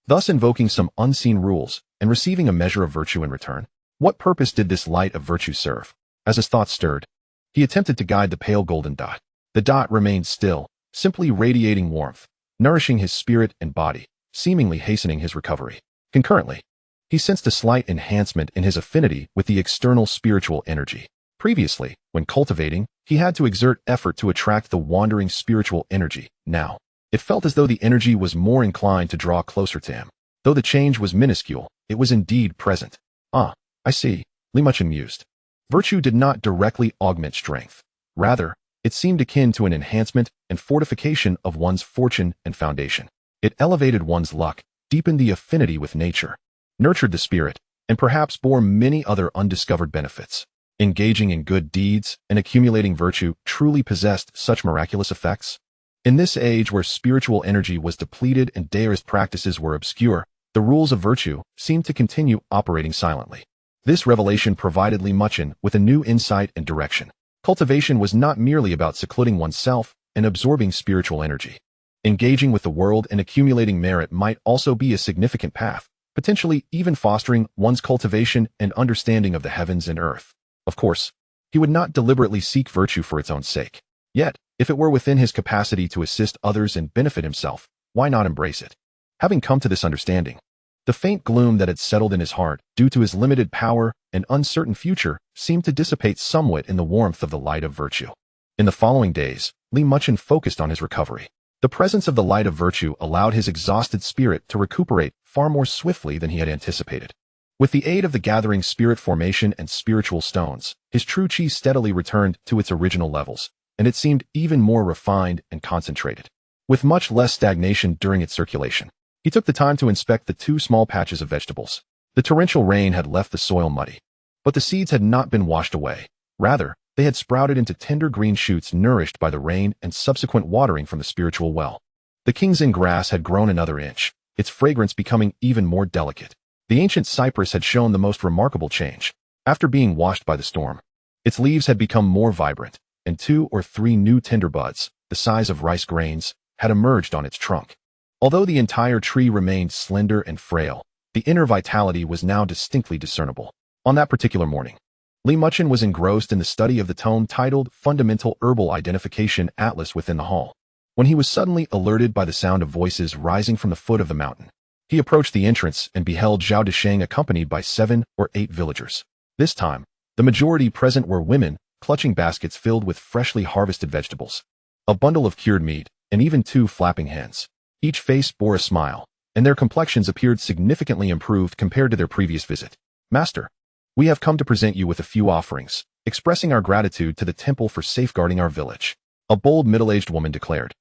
thus invoking some unseen rules and receiving a measure of virtue in return? What purpose did this light of virtue serve? As his thoughts stirred, he attempted to guide the pale golden dot. The dot remained still, simply radiating warmth, nourishing his spirit and body, seemingly hastening his recovery. Concurrently, he sensed a slight enhancement in his affinity with the external spiritual energy. Previously, when cultivating, he had to exert effort to attract the wandering spiritual energy. Now, it felt as though the energy was more inclined to draw closer to him. Though the change was minuscule, it was indeed present. Ah, I see, Li Muchen mused. Virtue did not directly augment strength. Rather, it seemed akin to an enhancement and fortification of one's fortune and foundation. It elevated one's luck, deepened the affinity with nature, nurtured the spirit, and perhaps bore many other undiscovered benefits. Engaging in good deeds and accumulating virtue truly possessed such miraculous effects? In this age where spiritual energy was depleted and Taoist practices were obscure, the rules of virtue seemed to continue operating silently. This revelation provided Li Muchen with a new insight and direction. Cultivation was not merely about secluding oneself and absorbing spiritual energy. Engaging with the world and accumulating merit might also be a significant path, potentially even fostering one's cultivation and understanding of the heavens and earth. Of course, he would not deliberately seek virtue for its own sake. Yet, if it were within his capacity to assist others and benefit himself, why not embrace it? Having come to this understanding, the faint gloom that had settled in his heart due to his limited power and uncertain future seemed to dissipate somewhat in the warmth of the light of virtue. In the following days, Li Muchen focused on his recovery. The presence of the light of virtue allowed his exhausted spirit to recuperate far more swiftly than he had anticipated. With the aid of the gathering spirit formation and spiritual stones, his true qi steadily returned to its original levels, and it seemed even more refined and concentrated, with much less stagnation during its circulation. He took the time to inspect the 2 small patches of vegetables. The torrential rain had left the soil muddy, but the seeds had not been washed away. Rather, they had sprouted into tender green shoots nourished by the rain and subsequent watering from the spiritual well. The King's grass had grown another inch, its fragrance becoming even more delicate. The ancient cypress had shown the most remarkable change. After being washed by the storm, its leaves had become more vibrant, and 2 or 3 new tender buds, the size of rice grains, had emerged on its trunk. Although the entire tree remained slender and frail, the inner vitality was now distinctly discernible. On that particular morning, Li Muchen was engrossed in the study of the tome titled Fundamental Herbal Identification Atlas within the hall, when he was suddenly alerted by the sound of voices rising from the foot of the mountain. He approached the entrance and beheld Zhao Desheng accompanied by 7 or 8 villagers. This time, the majority present were women, clutching baskets filled with freshly harvested vegetables, a bundle of cured meat, and even 2 flapping hens. Each face bore a smile, and their complexions appeared significantly improved compared to their previous visit. Master, we have come to present you with a few offerings, expressing our gratitude to the temple for safeguarding our village, a bold middle-aged woman declared,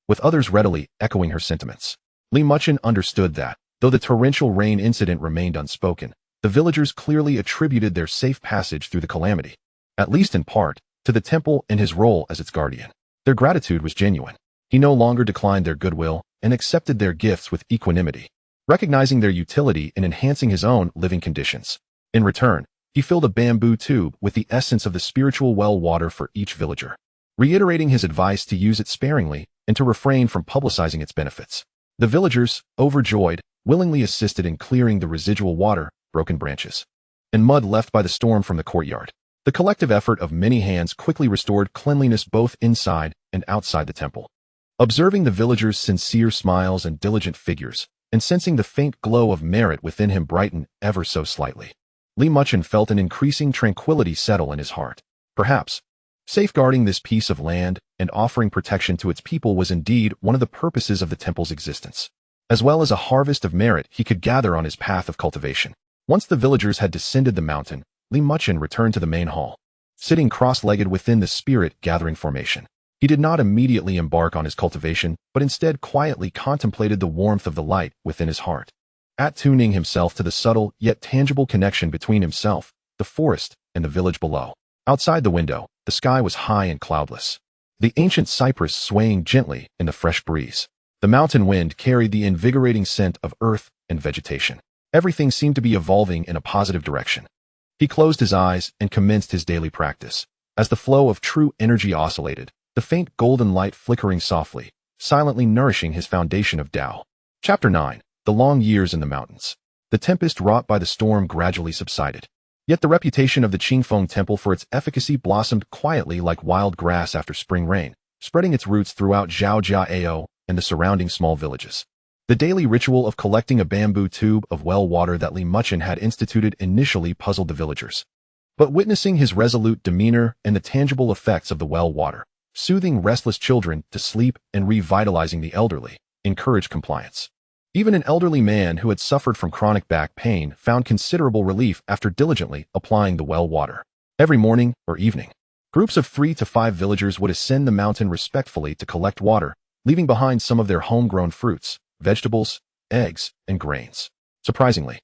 with others readily echoing her sentiments. Li Muchen understood that, though the torrential rain incident remained unspoken, the villagers clearly attributed their safe passage through the calamity, at least in part, to the temple and his role as its guardian. Their gratitude was genuine. He no longer declined their goodwill and accepted their gifts with equanimity, recognizing their utility in enhancing his own living conditions. In return, he filled a bamboo tube with the essence of the spiritual well water for each villager, reiterating his advice to use it sparingly and to refrain from publicizing its benefits. The villagers, overjoyed, willingly assisted in clearing the residual water, broken branches, and mud left by the storm from the courtyard. The collective effort of many hands quickly restored cleanliness both inside and outside the temple. Observing the villagers' sincere smiles and diligent figures, and sensing the faint glow of merit within him brighten ever so slightly, Muchen felt an increasing tranquility settle in his heart. Perhaps, safeguarding this piece of land and offering protection to its people was indeed one of the purposes of the temple's existence, as well as a harvest of merit he could gather on his path of cultivation. Once the villagers had descended the mountain, Muchen returned to the main hall. Sitting cross-legged within the spirit-gathering formation, he did not immediately embark on his cultivation, but instead quietly contemplated the warmth of the light within his heart, attuning himself to the subtle yet tangible connection between himself, the forest, and the village below. Outside the window, the sky was high and cloudless, the ancient cypress swaying gently in the fresh breeze. The mountain wind carried the invigorating scent of earth and vegetation. Everything seemed to be evolving in a positive direction. He closed his eyes and commenced his daily practice. As the flow of true energy oscillated, the faint golden light flickering softly, silently nourishing his foundation of Tao. Chapter 9. The Long Years in the Mountains. The tempest wrought by the storm gradually subsided. Yet the reputation of the Qingfeng Temple for its efficacy blossomed quietly like wild grass after spring rain, spreading its roots throughout Xianxiaaudiobooks and the surrounding small villages. The daily ritual of collecting a bamboo tube of well water that Muchen had instituted initially puzzled the villagers. But witnessing his resolute demeanor and the tangible effects of the well water, soothing restless children to sleep and revitalizing the elderly, encouraged compliance. Even an elderly man who had suffered from chronic back pain found considerable relief after diligently applying the well water. Every morning or evening, groups of 3 to 5 villagers would ascend the mountain respectfully to collect water, leaving behind some of their homegrown fruits, vegetables, eggs, and grains. Surprisingly,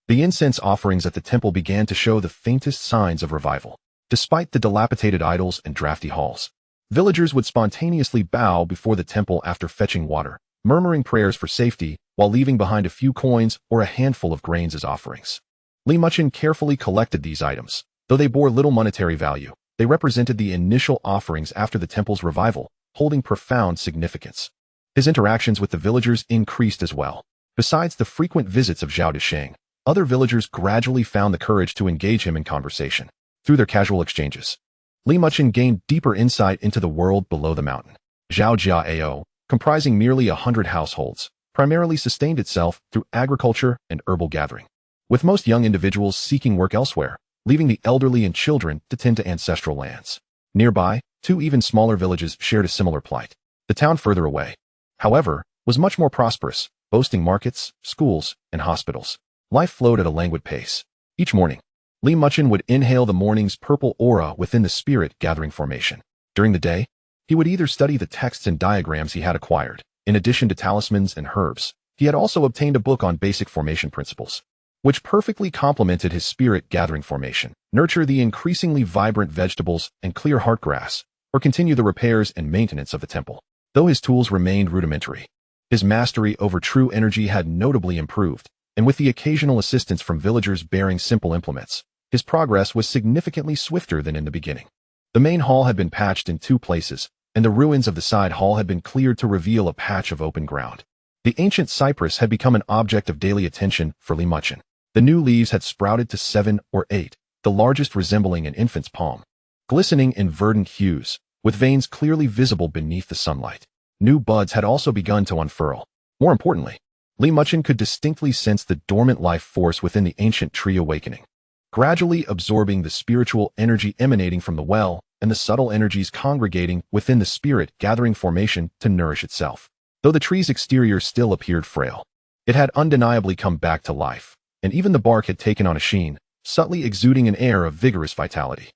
the incense offerings at the temple began to show the faintest signs of revival. Despite the dilapidated idols and drafty halls, villagers would spontaneously bow before the temple after fetching water, murmuring prayers for safety while leaving behind a few coins or a handful of grains as offerings. Muchen carefully collected these items. Though they bore little monetary value, they represented the initial offerings after the temple's revival, holding profound significance. His interactions with the villagers increased as well. Besides the frequent visits of Zhao Disheng, other villagers gradually found the courage to engage him in conversation. Through their casual exchanges, Muchen gained deeper insight into the world below the mountain. Xianxiaaudiobooks, comprising merely 100 households, primarily sustained itself through agriculture and herbal gathering, with most young individuals seeking work elsewhere, leaving the elderly and children to tend to ancestral lands. Nearby, 2 even smaller villages shared a similar plight. The town further away, however, was much more prosperous, boasting markets, schools, and hospitals. Life flowed at a languid pace. Each morning, Muchen would inhale the morning's purple aura within the spirit-gathering formation. During the day, he would either study the texts and diagrams he had acquired. In addition to talismans and herbs, he had also obtained a book on basic formation principles, which perfectly complemented his spirit-gathering formation. Nurture the increasingly vibrant vegetables and clear heart grass, or continue the repairs and maintenance of the temple. Though his tools remained rudimentary, his mastery over true energy had notably improved, and with the occasional assistance from villagers bearing simple implements, his progress was significantly swifter than in the beginning. The main hall had been patched in 2 places, and the ruins of the side hall had been cleared to reveal a patch of open ground. The ancient cypress had become an object of daily attention for Muchen. The new leaves had sprouted to 7 or 8, the largest resembling an infant's palm, glistening in verdant hues, with veins clearly visible beneath the sunlight. New buds had also begun to unfurl. More importantly, Muchen could distinctly sense the dormant life force within the ancient tree awakening, gradually absorbing the spiritual energy emanating from the well and the subtle energies congregating within the spirit-gathering formation to nourish itself. Though the tree's exterior still appeared frail, it had undeniably come back to life, and even the bark had taken on a sheen, subtly exuding an air of vigorous vitality.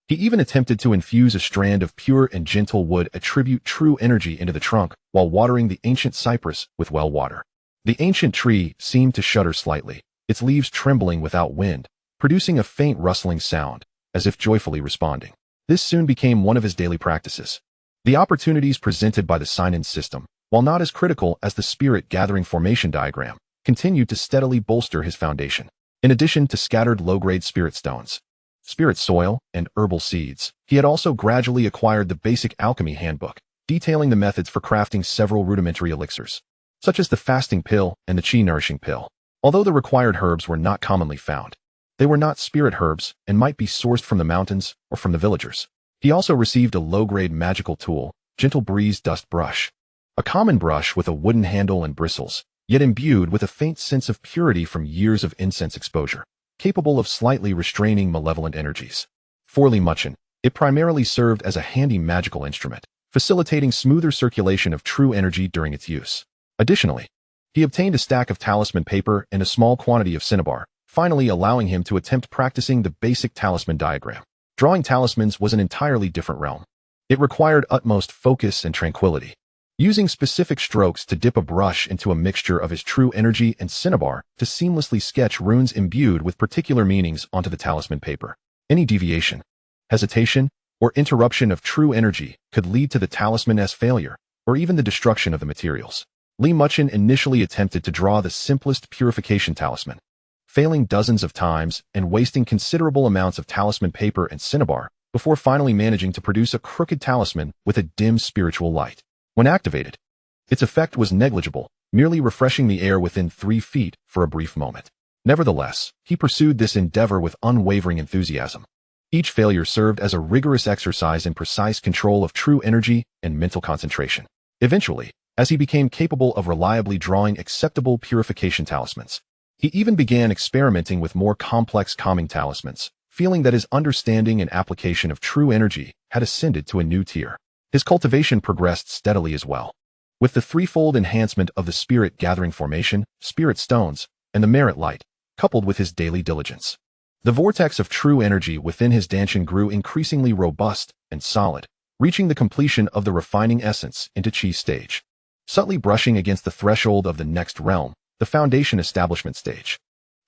He even attempted to infuse a strand of pure and gentle wood attribute true energy into the trunk while watering the ancient cypress with well water. The ancient tree seemed to shudder slightly, its leaves trembling without wind, producing a faint rustling sound, as if joyfully responding. This soon became one of his daily practices. The opportunities presented by the Sustenance system, while not as critical as the spirit-gathering formation diagram, continued to steadily bolster his foundation. In addition to scattered low-grade spirit stones, spirit soil, and herbal seeds, he had also gradually acquired the basic alchemy handbook, detailing the methods for crafting several rudimentary elixirs. such as the fasting pill and the qi nourishing pill. Although the required herbs were not commonly found, they were not spirit herbs and might be sourced from the mountains or from the villagers. He also received a low-grade magical tool, gentle breeze dust brush. A common brush with a wooden handle and bristles, yet imbued with a faint sense of purity from years of incense exposure, capable of slightly restraining malevolent energies. For Li Muchen, it primarily served as a handy magical instrument, facilitating smoother circulation of true energy during its use. Additionally, he obtained a stack of talisman paper and a small quantity of cinnabar, finally allowing him to attempt practicing the basic talisman diagram. Drawing talismans was an entirely different realm. It required utmost focus and tranquility. Using specific strokes to dip a brush into a mixture of his true energy and cinnabar to seamlessly sketch runes imbued with particular meanings onto the talisman paper. Any deviation, hesitation, or interruption of true energy could lead to the talisman's failure, or even the destruction of the materials. Li Muchen initially attempted to draw the simplest purification talisman, failing dozens of times and wasting considerable amounts of talisman paper and cinnabar before finally managing to produce a crooked talisman with a dim spiritual light. When activated, its effect was negligible, merely refreshing the air within 3 feet for a brief moment. Nevertheless, he pursued this endeavor with unwavering enthusiasm. Each failure served as a rigorous exercise in precise control of true energy and mental concentration. Eventually, as he became capable of reliably drawing acceptable purification talismans, he even began experimenting with more complex calming talismans, feeling that his understanding and application of true energy had ascended to a new tier. His cultivation progressed steadily as well. With the threefold enhancement of the spirit gathering formation, spirit stones, and the merit light, coupled with his daily diligence, the vortex of true energy within his danshan grew increasingly robust and solid, reaching the completion of the refining essence into qi stage. Subtly brushing against the threshold of the next realm, the foundation establishment stage.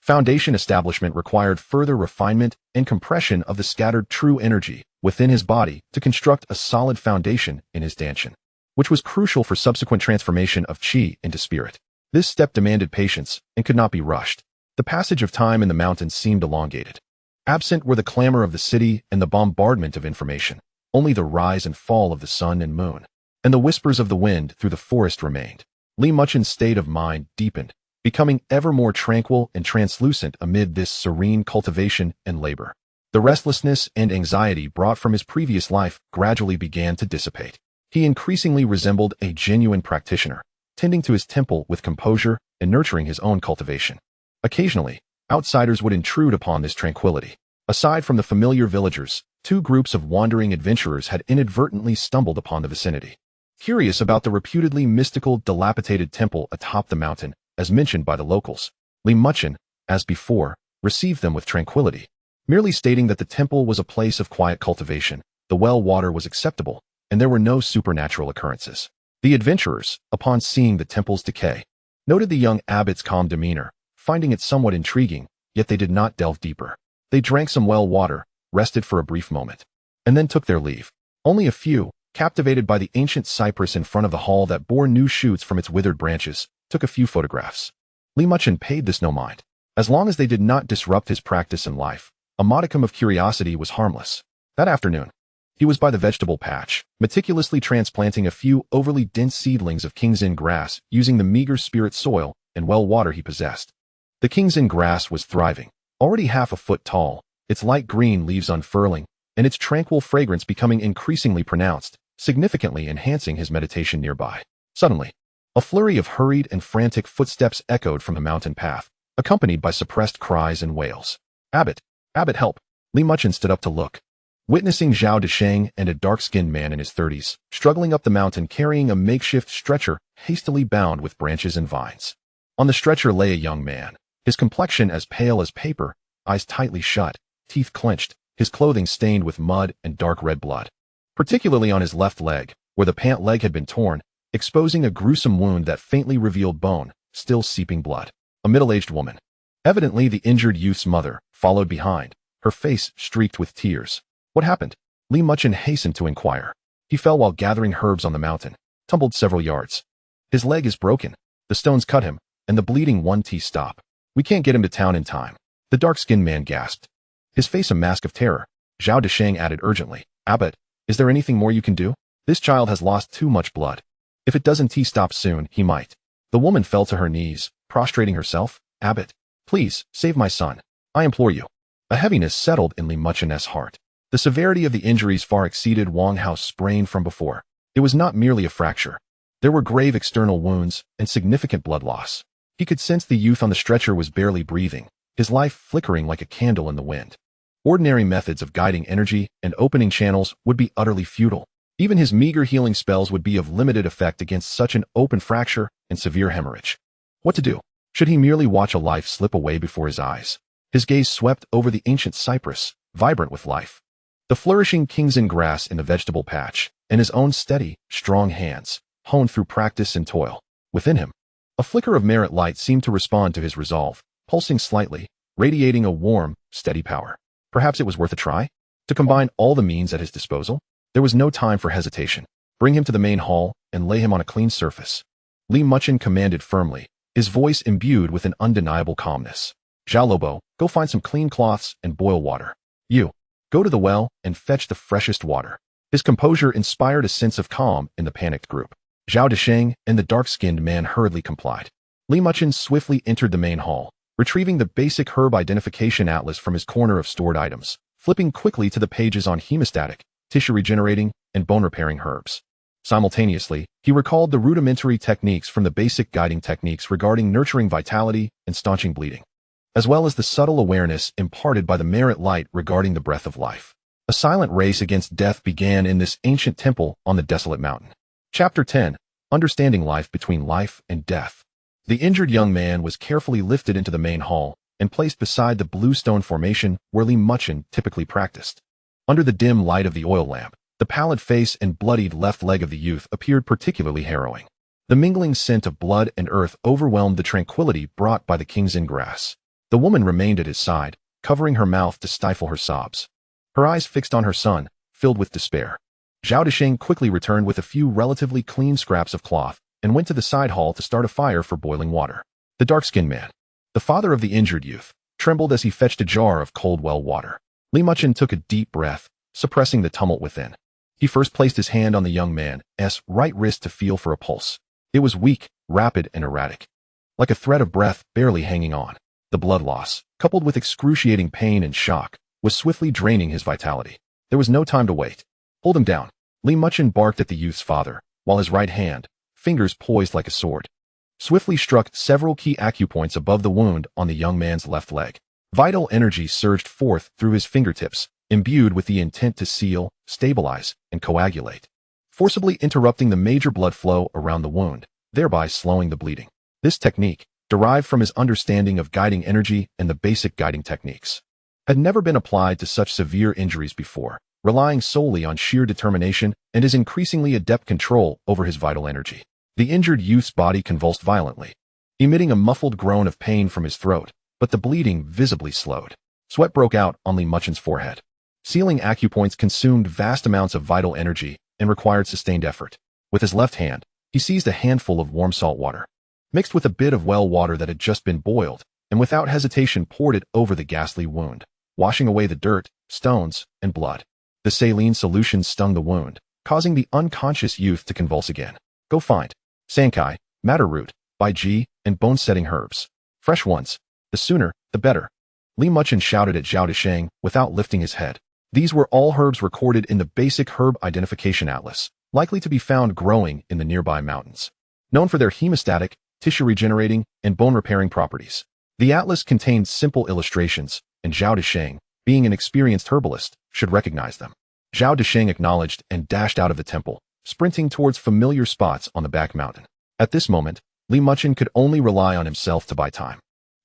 Foundation establishment required further refinement and compression of the scattered true energy within his body to construct a solid foundation in his danshan, which was crucial for subsequent transformation of qi into spirit. This step demanded patience and could not be rushed. The passage of time in the mountains seemed elongated. Absent were the clamor of the city and the bombardment of information. Only the rise and fall of the sun and moon, and the whispers of the wind through the forest remained. Li Muchen's state of mind deepened, becoming ever more tranquil and translucent amid this serene cultivation and labor. The restlessness and anxiety brought from his previous life gradually began to dissipate. He increasingly resembled a genuine practitioner, tending to his temple with composure and nurturing his own cultivation. Occasionally, outsiders would intrude upon this tranquility. Aside from the familiar villagers, 2 groups of wandering adventurers had inadvertently stumbled upon the vicinity. Curious about the reputedly mystical, dilapidated temple atop the mountain, as mentioned by the locals, Li Muchen, as before, received them with tranquility, merely stating that the temple was a place of quiet cultivation, the well water was acceptable, and there were no supernatural occurrences. The adventurers, upon seeing the temple's decay, noted the young abbot's calm demeanor, finding it somewhat intriguing, yet they did not delve deeper. They drank some well water, rested for a brief moment, and then took their leave. Only a few, captivated by the ancient cypress in front of the hall that bore new shoots from its withered branches, took a few photographs. Li Muchen paid this no mind. As long as they did not disrupt his practice and life, a modicum of curiosity was harmless. That afternoon, he was by the vegetable patch, meticulously transplanting a few overly dense seedlings of king's-in grass using the meager spirit soil and well water he possessed. The king's-in grass was thriving, already half a foot tall, its light green leaves unfurling, and its tranquil fragrance becoming increasingly pronounced, significantly enhancing his meditation nearby. Suddenly, a flurry of hurried and frantic footsteps echoed from the mountain path, accompanied by suppressed cries and wails. Abbot! Abbot, help! Li Muchen stood up to look, witnessing Zhao Desheng and a dark-skinned man in his 30s, struggling up the mountain carrying a makeshift stretcher hastily bound with branches and vines. On the stretcher lay a young man, his complexion as pale as paper, eyes tightly shut, teeth clenched, his clothing stained with mud and dark red blood. Particularly on his left leg, where the pant leg had been torn, exposing a gruesome wound that faintly revealed bone, still seeping blood. A middle-aged woman, evidently the injured youth's mother, followed behind, her face streaked with tears. What happened? Li Muchen hastened to inquire. He fell while gathering herbs on the mountain, tumbled several yards. His leg is broken. The stones cut him, and the bleeding won't stop. We can't get him to town in time. The dark-skinned man gasped, his face a mask of terror. Zhao Desheng added urgently, Abbot, is there anything more you can do? This child has lost too much blood. If it doesn't stop soon, he might. The woman fell to her knees, prostrating herself. "Abbot, please, save my son. I implore you." A heaviness settled in Li Muchen's heart. The severity of the injuries far exceeded Wang Hao's sprain from before. It was not merely a fracture. There were grave external wounds and significant blood loss. He could sense the youth on the stretcher was barely breathing, his life flickering like a candle in the wind. Ordinary methods of guiding energy and opening channels would be utterly futile. Even his meager healing spells would be of limited effect against such an open fracture and severe hemorrhage. What to do? Should he merely watch a life slip away before his eyes? His gaze swept over the ancient cypress, vibrant with life. The flourishing King's grass in the vegetable patch, and his own steady, strong hands, honed through practice and toil. Within him, a flicker of merit light seemed to respond to his resolve, pulsing slightly, radiating a warm, steady power. Perhaps it was worth a try? To combine all the means at his disposal? There was no time for hesitation. Bring him to the main hall and lay him on a clean surface. Li Muchen commanded firmly, his voice imbued with an undeniable calmness. "Xiaolobo, go find some clean cloths and boil water. You, go to the well and fetch the freshest water." His composure inspired a sense of calm in the panicked group. Zhao Desheng and the dark-skinned man hurriedly complied. Li Muchen swiftly entered the main hall, retrieving the basic herb identification atlas from his corner of stored items, flipping quickly to the pages on hemostatic, tissue-regenerating, and bone-repairing herbs. Simultaneously, he recalled the rudimentary techniques from the basic guiding techniques regarding nurturing vitality and staunching bleeding, as well as the subtle awareness imparted by the merit light regarding the breath of life. A silent race against death began in this ancient temple on the desolate mountain. Chapter 10. Understanding Life Between Life and Death. The injured young man was carefully lifted into the main hall and placed beside the blue stone formation where Li Muchen typically practiced. Under the dim light of the oil lamp, the pallid face and bloodied left leg of the youth appeared particularly harrowing. The mingling scent of blood and earth overwhelmed the tranquility brought by the King's grass. The woman remained at his side, covering her mouth to stifle her sobs. Her eyes fixed on her son, filled with despair. Zhao Desheng quickly returned with a few relatively clean scraps of cloth and went to the side hall to start a fire for boiling water. The dark-skinned man, the father of the injured youth, trembled as he fetched a jar of cold well water. Li Muchen took a deep breath, suppressing the tumult within. He first placed his hand on the young man's right wrist to feel for a pulse. It was weak, rapid, and erratic, like a thread of breath barely hanging on. The blood loss, coupled with excruciating pain and shock, was swiftly draining his vitality. There was no time to wait. "Hold him down." Li Muchen barked at the youth's father, while his right hand, fingers poised like a sword, swiftly struck several key acupoints above the wound on the young man's left leg. Vital energy surged forth through his fingertips, imbued with the intent to seal, stabilize, and coagulate, forcibly interrupting the major blood flow around the wound, thereby slowing the bleeding. This technique, derived from his understanding of guiding energy and the basic guiding techniques, had never been applied to such severe injuries before, relying solely on sheer determination and his increasingly adept control over his vital energy. The injured youth's body convulsed violently, emitting a muffled groan of pain from his throat, but the bleeding visibly slowed. Sweat broke out on Li Muchen's forehead. Sealing acupoints consumed vast amounts of vital energy and required sustained effort. With his left hand, he seized a handful of warm salt water, mixed with a bit of well water that had just been boiled, and without hesitation poured it over the ghastly wound, washing away the dirt, stones, and blood. The saline solution stung the wound, causing the unconscious youth to convulse again. "Go find sankai, madder root, bai ji, and bone-setting herbs. Fresh ones. The sooner, the better." Li Muchen shouted at Zhao Desheng without lifting his head. These were all herbs recorded in the basic herb identification atlas, likely to be found growing in the nearby mountains. Known for their hemostatic, tissue-regenerating, and bone-repairing properties, the atlas contained simple illustrations, and Zhao Desheng, being an experienced herbalist, should recognize them. Zhao Desheng acknowledged and dashed out of the temple, sprinting towards familiar spots on the back mountain. At this moment, Li Muchen could only rely on himself to buy time.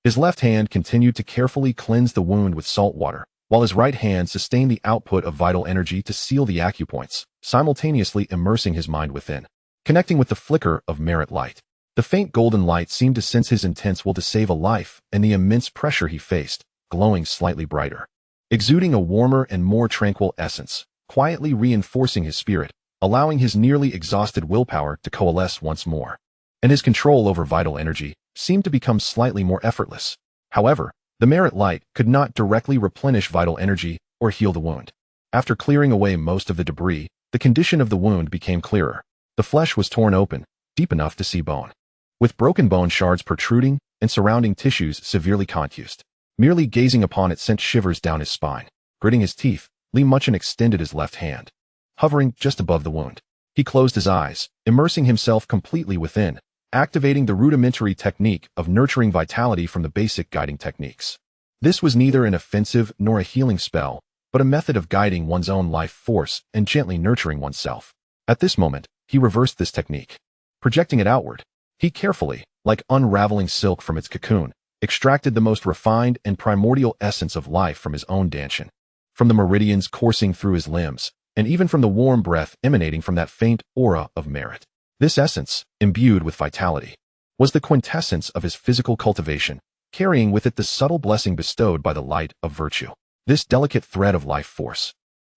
His left hand continued to carefully cleanse the wound with salt water, while his right hand sustained the output of vital energy to seal the acupoints, simultaneously immersing his mind within, connecting with the flicker of merit light. The faint golden light seemed to sense his intense will to save a life and the immense pressure he faced, glowing slightly brighter, exuding a warmer and more tranquil essence, quietly reinforcing his spirit, allowing his nearly exhausted willpower to coalesce once more. And his control over vital energy seemed to become slightly more effortless. However, the merit light could not directly replenish vital energy or heal the wound. After clearing away most of the debris, the condition of the wound became clearer. The flesh was torn open, deep enough to see bone. with broken bone shards protruding and surrounding tissues severely contused. Merely gazing upon it sent shivers down his spine. Gritting his teeth, Li Muchen extended his left hand. Hovering just above the wound, he closed his eyes, immersing himself completely within, activating the rudimentary technique of nurturing vitality from the basic guiding techniques. This was neither an offensive nor a healing spell, but a method of guiding one's own life force and gently nurturing oneself. At this moment, he reversed this technique. Projecting it outward, he carefully, like unraveling silk from its cocoon, extracted the most refined and primordial essence of life from his own Danshan, from the meridians coursing through his limbs, and even from the warm breath emanating from that faint aura of merit. This essence, imbued with vitality, was the quintessence of his physical cultivation, carrying with it the subtle blessing bestowed by the light of virtue. This delicate thread of life force,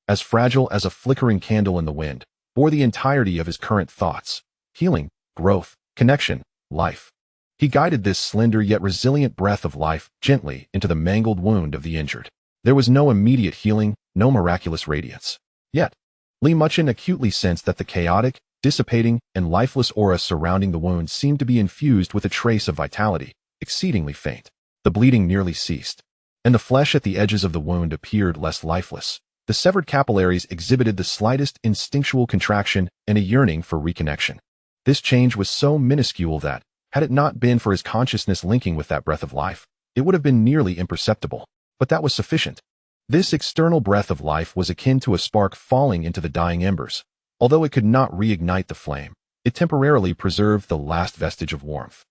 as fragile as a flickering candle in the wind, bore the entirety of his current thoughts: healing, growth, connection, life. He guided this slender yet resilient breath of life gently into the mangled wound of the injured. There was no immediate healing, no miraculous radiance. Yet, Li Muchen acutely sensed that the chaotic, dissipating, and lifeless aura surrounding the wound seemed to be infused with a trace of vitality, exceedingly faint. The bleeding nearly ceased, and the flesh at the edges of the wound appeared less lifeless. The severed capillaries exhibited the slightest instinctual contraction and a yearning for reconnection. This change was so minuscule that, had it not been for his consciousness linking with that breath of life, it would have been nearly imperceptible. But that was sufficient. This external breath of life was akin to a spark falling into the dying embers. Although it could not reignite the flame, it temporarily preserved the last vestige of warmth,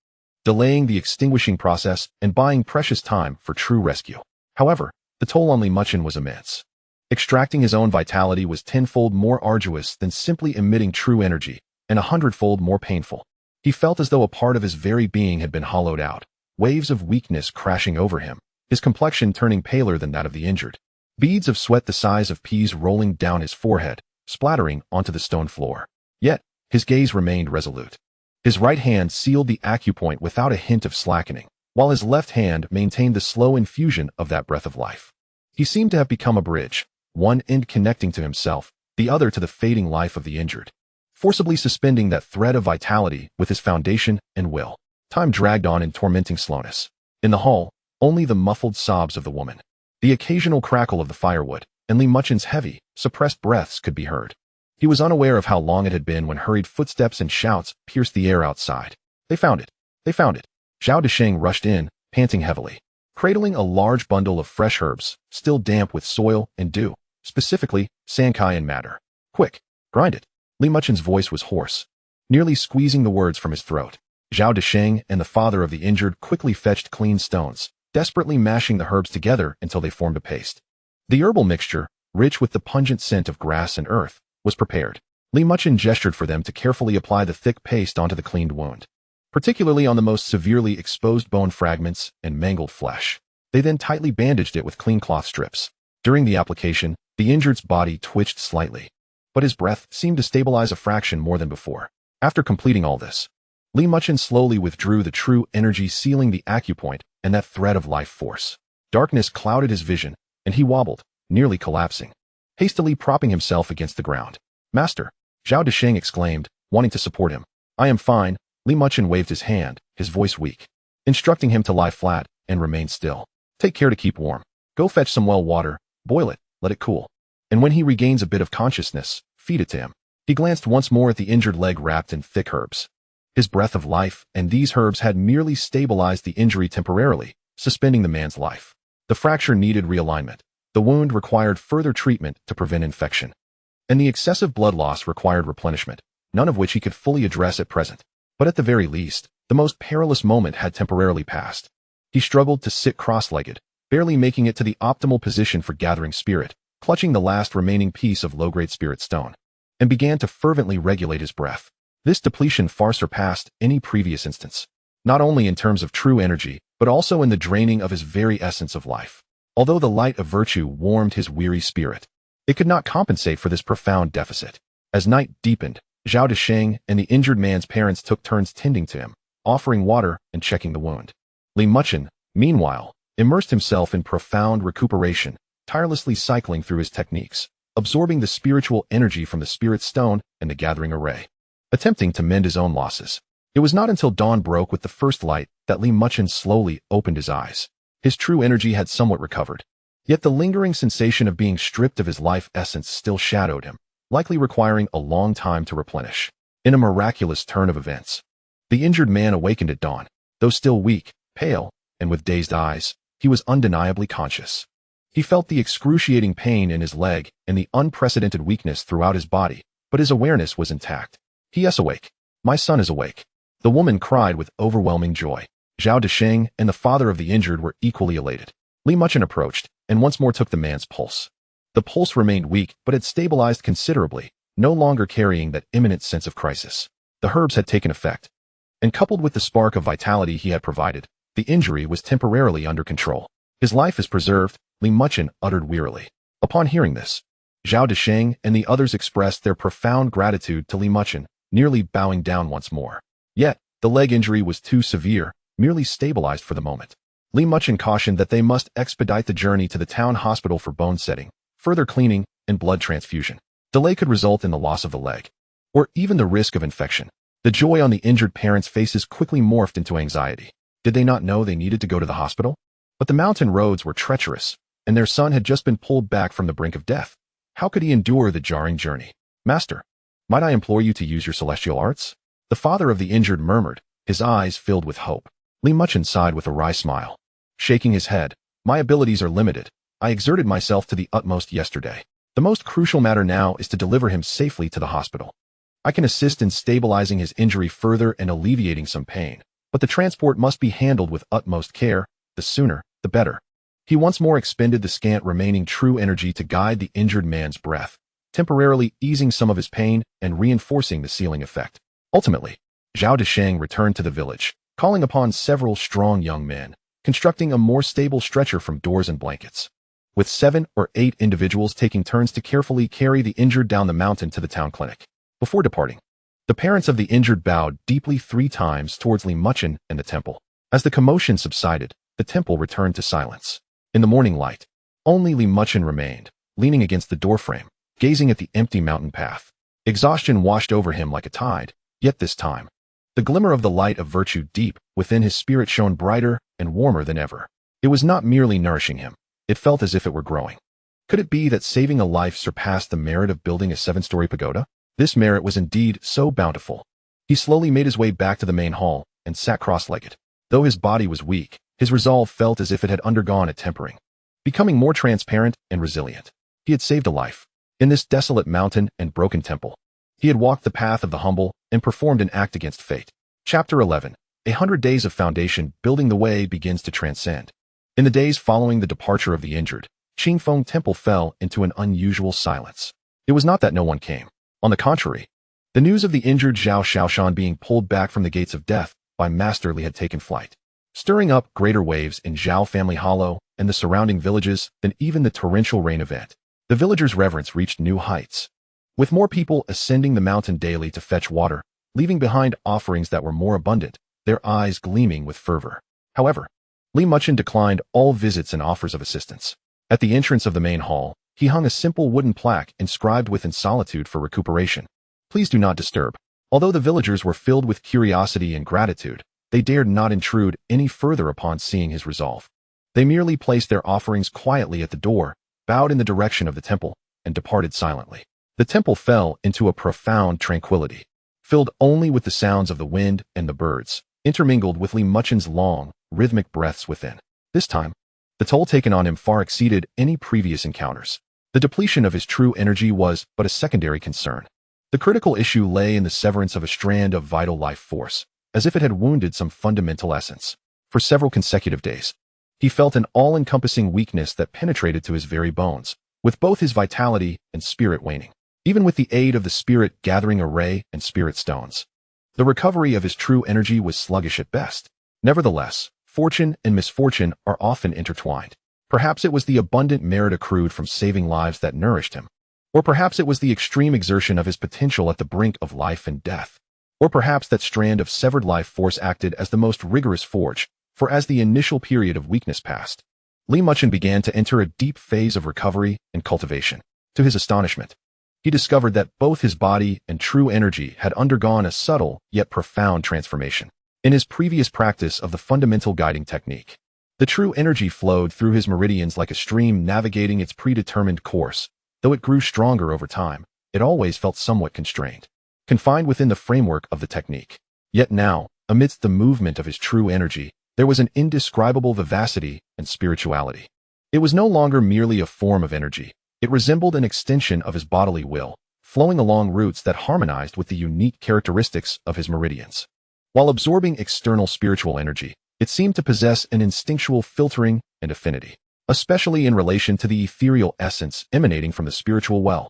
delaying the extinguishing process and buying precious time for true rescue. However, the toll on Li Muchen was immense. Extracting his own vitality was tenfold more arduous than simply emitting true energy, and 100-fold more painful. He felt as though a part of his very being had been hollowed out, waves of weakness crashing over him, his complexion turning paler than that of the injured. Beads of sweat the size of peas rolling down his forehead, splattering onto the stone floor. Yet, his gaze remained resolute. His right hand sealed the acupoint without a hint of slackening, while his left hand maintained the slow infusion of that breath of life. He seemed to have become a bridge, one end connecting to himself, the other to the fading life of the injured, forcibly suspending that thread of vitality with his foundation and will. Time dragged on in tormenting slowness. In the hall, only the muffled sobs of the woman, the occasional crackle of the firewood, and Li Muchen's heavy, suppressed breaths could be heard. He was unaware of how long it had been when hurried footsteps and shouts pierced the air outside. They found it. They found it. Xiao Desheng rushed in, panting heavily, cradling a large bundle of fresh herbs, still damp with soil and dew, specifically, sankai and madder. Quick, grind it. Li Muchen's voice was hoarse, nearly squeezing the words from his throat. Xiao Desheng and the father of the injured quickly fetched clean stones, desperately mashing the herbs together until they formed a paste. The herbal mixture, rich with the pungent scent of grass and earth, was prepared. Li Muchen gestured for them to carefully apply the thick paste onto the cleaned wound, particularly on the most severely exposed bone fragments and mangled flesh. They then tightly bandaged it with clean cloth strips. During the application, the injured's body twitched slightly, but his breath seemed to stabilize a fraction more than before. After completing all this, Li Muchen slowly withdrew the true energy sealing the acupoint and that thread of life force. Darkness clouded his vision, and he wobbled, nearly collapsing, hastily propping himself against the ground. Master, Xiao Desheng exclaimed, wanting to support him. I am fine. Li Muchen waved his hand, his voice weak, instructing him to lie flat and remain still. Take care to keep warm. Go fetch some well water, boil it, let it cool. And when he regains a bit of consciousness, feed it to him. He glanced once more at the injured leg wrapped in thick herbs. His breath of life and these herbs had merely stabilized the injury temporarily, suspending the man's life. The fracture needed realignment. The wound required further treatment to prevent infection. And the excessive blood loss required replenishment, none of which he could fully address at present. But at the very least, the most perilous moment had temporarily passed. He struggled to sit cross-legged, barely making it to the optimal position for gathering spirit, clutching the last remaining piece of low-grade spirit stone, and began to fervently regulate his breath. This depletion far surpassed any previous instance, not only in terms of true energy, but also in the draining of his very essence of life. Although the light of virtue warmed his weary spirit, it could not compensate for this profound deficit. As night deepened, Xiao Desheng and the injured man's parents took turns tending to him, offering water and checking the wound. Li Muchen, meanwhile, immersed himself in profound recuperation, tirelessly cycling through his techniques, absorbing the spiritual energy from the spirit stone and the gathering array, attempting to mend his own losses. It was not until dawn broke with the first light that Muchen slowly opened his eyes. His true energy had somewhat recovered. Yet the lingering sensation of being stripped of his life essence still shadowed him, likely requiring a long time to replenish. In a miraculous turn of events, the injured man awakened at dawn. Though still weak, pale, and with dazed eyes, he was undeniably conscious. He felt the excruciating pain in his leg and the unprecedented weakness throughout his body, but his awareness was intact. He is awake. My son is awake. The woman cried with overwhelming joy. Zhao Desheng and the father of the injured were equally elated. Muchen approached and once more took the man's pulse. The pulse remained weak, but had stabilized considerably, no longer carrying that imminent sense of crisis. The herbs had taken effect, and coupled with the spark of vitality he had provided, the injury was temporarily under control. His life is preserved, Muchen uttered wearily. Upon hearing this, Zhao Desheng and the others expressed their profound gratitude to Muchen, nearly bowing down once more. Yet, the leg injury was too severe, merely stabilized for the moment. Muchen cautioned that they must expedite the journey to the town hospital for bone setting, further cleaning, and blood transfusion. Delay could result in the loss of the leg, or even the risk of infection. The joy on the injured parents' faces quickly morphed into anxiety. Did they not know they needed to go to the hospital? But the mountain roads were treacherous, and their son had just been pulled back from the brink of death. How could he endure the jarring journey? Master, might I implore you to use your celestial arts? The father of the injured murmured, his eyes filled with hope. Muchen sighed with a wry smile. Shaking his head, my abilities are limited. I exerted myself to the utmost yesterday. The most crucial matter now is to deliver him safely to the hospital. I can assist in stabilizing his injury further and alleviating some pain, but the transport must be handled with utmost care. The sooner, the better. He once more expended the scant remaining true energy to guide the injured man's breath, temporarily easing some of his pain and reinforcing the sealing effect. Ultimately, Zhao Desheng returned to the village, calling upon several strong young men, constructing a more stable stretcher from doors and blankets. With 7 or 8 individuals taking turns to carefully carry the injured down the mountain to the town clinic. Before departing, the parents of the injured bowed deeply 3 times towards Muchen and the temple. As the commotion subsided, the temple returned to silence. In the morning light, only Muchen remained, leaning against the doorframe, gazing at the empty mountain path. Exhaustion washed over him like a tide, yet this time, the glimmer of the light of virtue deep within his spirit shone brighter and warmer than ever. It was not merely nourishing him. It felt as if it were growing. Could it be that saving a life surpassed the merit of building a 7-story pagoda? This merit was indeed so bountiful. He slowly made his way back to the main hall and sat cross-legged. Though his body was weak, his resolve felt as if it had undergone a tempering, becoming more transparent and resilient. He had saved a life. In this desolate mountain and broken temple, he had walked the path of the humble and performed an act against fate. Chapter 11. 100 Days of Foundation Building the Way begins to transcend. In the days following the departure of the injured, Qingfeng Temple fell into an unusual silence. It was not that no one came. On the contrary, the news of the injured Zhao Xiaoshan being pulled back from the gates of death by Master Li had taken flight, stirring up greater waves in Zhao Family Hollow and the surrounding villages than even the torrential rain event. The villagers' reverence reached new heights, with more people ascending the mountain daily to fetch water, leaving behind offerings that were more abundant, their eyes gleaming with fervor. However, Muchen declined all visits and offers of assistance. At the entrance of the main hall, he hung a simple wooden plaque inscribed within solitude for recuperation. Please do not disturb. Although the villagers were filled with curiosity and gratitude, they dared not intrude any further upon seeing his resolve. They merely placed their offerings quietly at the door, bowed in the direction of the temple, and departed silently. The temple fell into a profound tranquility, filled only with the sounds of the wind and the birds, intermingled with Muchen's long, rhythmic breaths within. This time, the toll taken on him far exceeded any previous encounters. The depletion of his true energy was but a secondary concern. The critical issue lay in the severance of a strand of vital life force, as if it had wounded some fundamental essence. For several consecutive days, he felt an all-encompassing weakness that penetrated to his very bones, with both his vitality and spirit waning. Even with the aid of the spirit gathering array and spirit stones, the recovery of his true energy was sluggish at best. Nevertheless, fortune and misfortune are often intertwined. Perhaps it was the abundant merit accrued from saving lives that nourished him. Or perhaps it was the extreme exertion of his potential at the brink of life and death. Or perhaps that strand of severed life force acted as the most rigorous forge, for as the initial period of weakness passed, Muchen began to enter a deep phase of recovery and cultivation. To his astonishment, he discovered that both his body and true energy had undergone a subtle yet profound transformation. In his previous practice of the fundamental guiding technique, the true energy flowed through his meridians like a stream navigating its predetermined course. Though it grew stronger over time, it always felt somewhat constrained, confined within the framework of the technique. Yet now, amidst the movement of his true energy, there was an indescribable vivacity and spirituality. It was no longer merely a form of energy. It resembled an extension of his bodily will, flowing along routes that harmonized with the unique characteristics of his meridians. While absorbing external spiritual energy, it seemed to possess an instinctual filtering and affinity, especially in relation to the ethereal essence emanating from the spiritual well,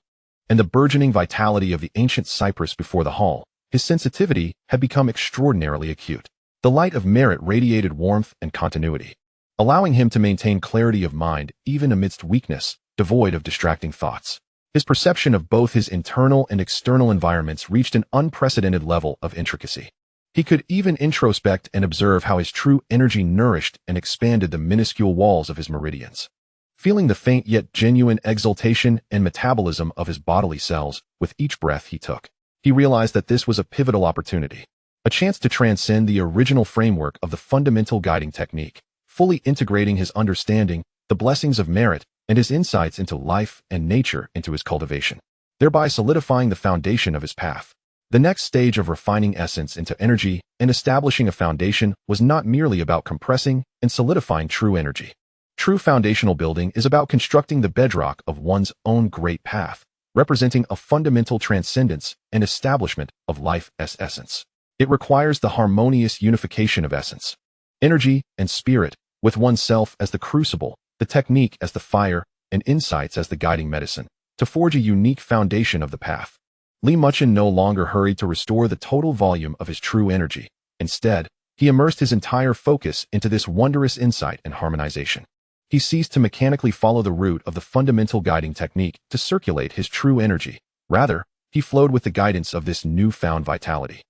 and the burgeoning vitality of the ancient cypress before the hall. His sensitivity had become extraordinarily acute. The light of merit radiated warmth and continuity, allowing him to maintain clarity of mind even amidst weakness, devoid of distracting thoughts. His perception of both his internal and external environments reached an unprecedented level of intricacy. He could even introspect and observe how his true energy nourished and expanded the minuscule walls of his meridians. Feeling the faint yet genuine exultation and metabolism of his bodily cells with each breath he took, he realized that this was a pivotal opportunity, a chance to transcend the original framework of the fundamental guiding technique, fully integrating his understanding, the blessings of merit, and his insights into life and nature into his cultivation, thereby solidifying the foundation of his path. The next stage of refining essence into energy and establishing a foundation was not merely about compressing and solidifying true energy. True foundational building is about constructing the bedrock of one's own great path, representing a fundamental transcendence and establishment of life's essence. It requires the harmonious unification of essence, energy, and spirit, with oneself as the crucible, the technique as the fire, and insights as the guiding medicine, to forge a unique foundation of the path. Muchen no longer hurried to restore the total volume of his true energy. Instead, he immersed his entire focus into this wondrous insight and harmonization. He ceased to mechanically follow the route of the fundamental guiding technique to circulate his true energy. Rather, he flowed with the guidance of this newfound vitality,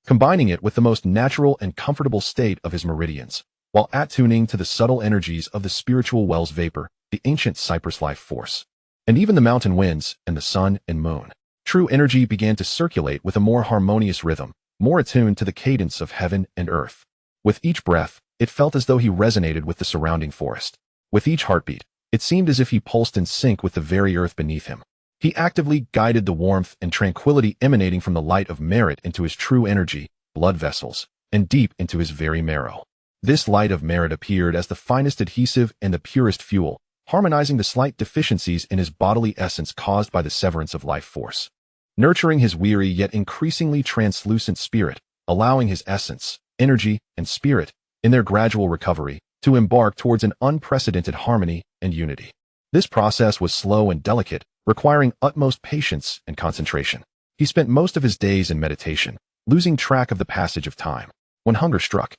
combining it with the most natural and comfortable state of his meridians, while attuning to the subtle energies of the spiritual well's vapor, the ancient cypress life force, and even the mountain winds and the sun and moon. True energy began to circulate with a more harmonious rhythm, more attuned to the cadence of heaven and earth. With each breath, it felt as though he resonated with the surrounding forest. With each heartbeat, it seemed as if he pulsed in sync with the very earth beneath him. He actively guided the warmth and tranquility emanating from the light of merit into his true energy, blood vessels, and deep into his very marrow. This light of merit appeared as the finest adhesive and the purest fuel, harmonizing the slight deficiencies in his bodily essence caused by the severance of life force, nurturing his weary yet increasingly translucent spirit, allowing his essence, energy, and spirit, in their gradual recovery, to embark towards an unprecedented harmony and unity. This process was slow and delicate, requiring utmost patience and concentration. He spent most of his days in meditation, losing track of the passage of time. When hunger struck,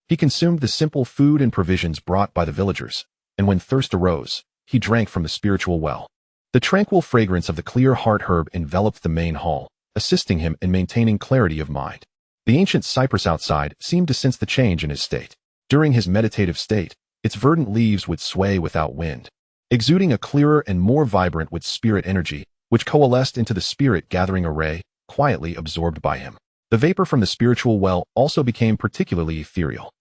he consumed the simple food and provisions brought by the villagers, and when thirst arose, he drank from the spiritual well. The tranquil fragrance of the clear heart herb enveloped the main hall, assisting him in maintaining clarity of mind. The ancient cypress outside seemed to sense the change in his state. During his meditative state, its verdant leaves would sway without wind, exuding a clearer and more vibrant with spirit energy, which coalesced into the spirit-gathering array, quietly absorbed by him. The vapor from the spiritual well also became particularly ethereal.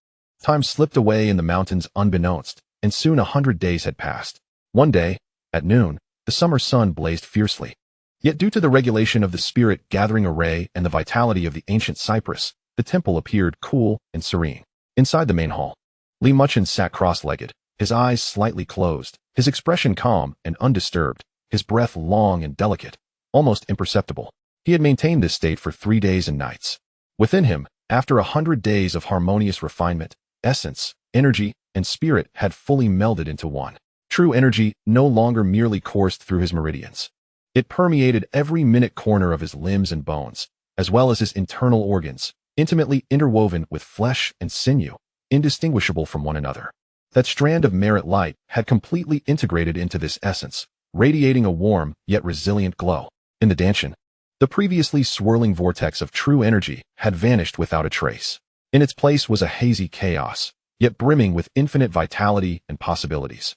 Time slipped away in the mountains unbeknownst, and soon 100 days had passed. One day, at noon, the summer sun blazed fiercely. Yet due to the regulation of the spirit-gathering array and the vitality of the ancient cypress, the temple appeared cool and serene. Inside the main hall, Muchen sat cross-legged, his eyes slightly closed, his expression calm and undisturbed, his breath long and delicate, almost imperceptible. He had maintained this state for 3 days and nights. Within him, after 100 days of harmonious refinement, essence, energy, and spirit had fully melded into one. True energy no longer merely coursed through his meridians. It permeated every minute corner of his limbs and bones, as well as his internal organs, intimately interwoven with flesh and sinew, indistinguishable from one another. That strand of merit light had completely integrated into this essence, radiating a warm yet resilient glow. In the Disenchantment, the previously swirling vortex of true energy had vanished without a trace. In its place was a hazy chaos, yet brimming with infinite vitality and possibilities.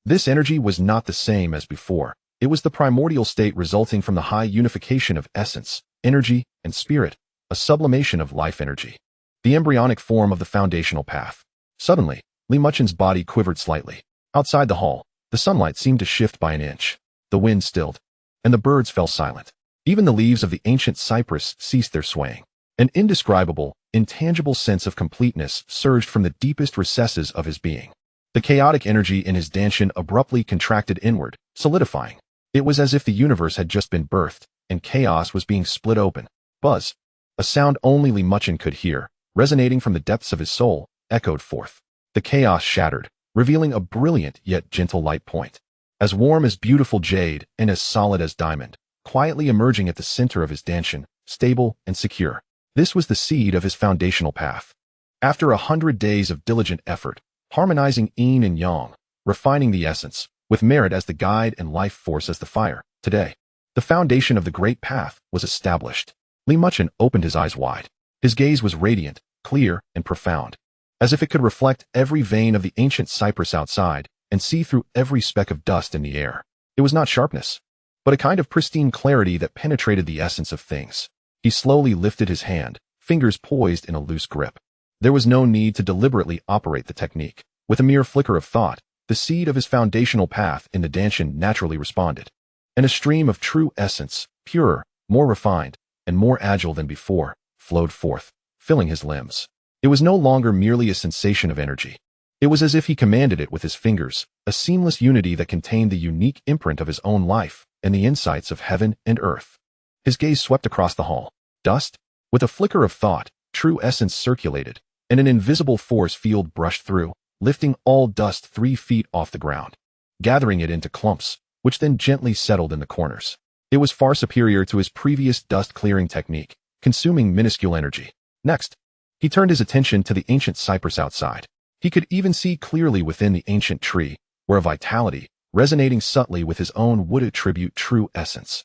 This energy was not the same as before. It was the primordial state resulting from the high unification of essence, energy, and spirit, a sublimation of life energy. The embryonic form of the foundational path. Suddenly, Muchen's body quivered slightly. Outside the hall, the sunlight seemed to shift by an inch. The wind stilled, and the birds fell silent. Even the leaves of the ancient cypress ceased their swaying. An indescribable, intangible sense of completeness surged from the deepest recesses of his being. The chaotic energy in his dantian abruptly contracted inward, solidifying. It was as if the universe had just been birthed, and chaos was being split open. Buzz, a sound only Muchen could hear, resonating from the depths of his soul, echoed forth. The chaos shattered, revealing a brilliant yet gentle light point. As warm as beautiful jade and as solid as diamond, quietly emerging at the center of his dantian, stable and secure. This was the seed of his foundational path. After 100 days of diligent effort, harmonizing yin and yang, refining the essence, with merit as the guide and life force as the fire, today, the foundation of the great path was established. Muchen opened his eyes wide. His gaze was radiant, clear, and profound, as if it could reflect every vein of the ancient cypress outside and see through every speck of dust in the air. It was not sharpness, but a kind of pristine clarity that penetrated the essence of things. He slowly lifted his hand, fingers poised in a loose grip. There was no need to deliberately operate the technique. With a mere flicker of thought, the seed of his foundational path in the dantian naturally responded. And a stream of true essence, purer, more refined, and more agile than before, flowed forth, filling his limbs. It was no longer merely a sensation of energy. It was as if he commanded it with his fingers, a seamless unity that contained the unique imprint of his own life and the insights of heaven and earth. His gaze swept across the hall. Dust? With a flicker of thought, true essence circulated, and an invisible force field brushed through, lifting all dust 3 feet off the ground, gathering it into clumps, which then gently settled in the corners. It was far superior to his previous dust-clearing technique, consuming minuscule energy. Next, he turned his attention to the ancient cypress outside. He could even see clearly within the ancient tree, where a vitality, resonating subtly with his own wood attribute true essence,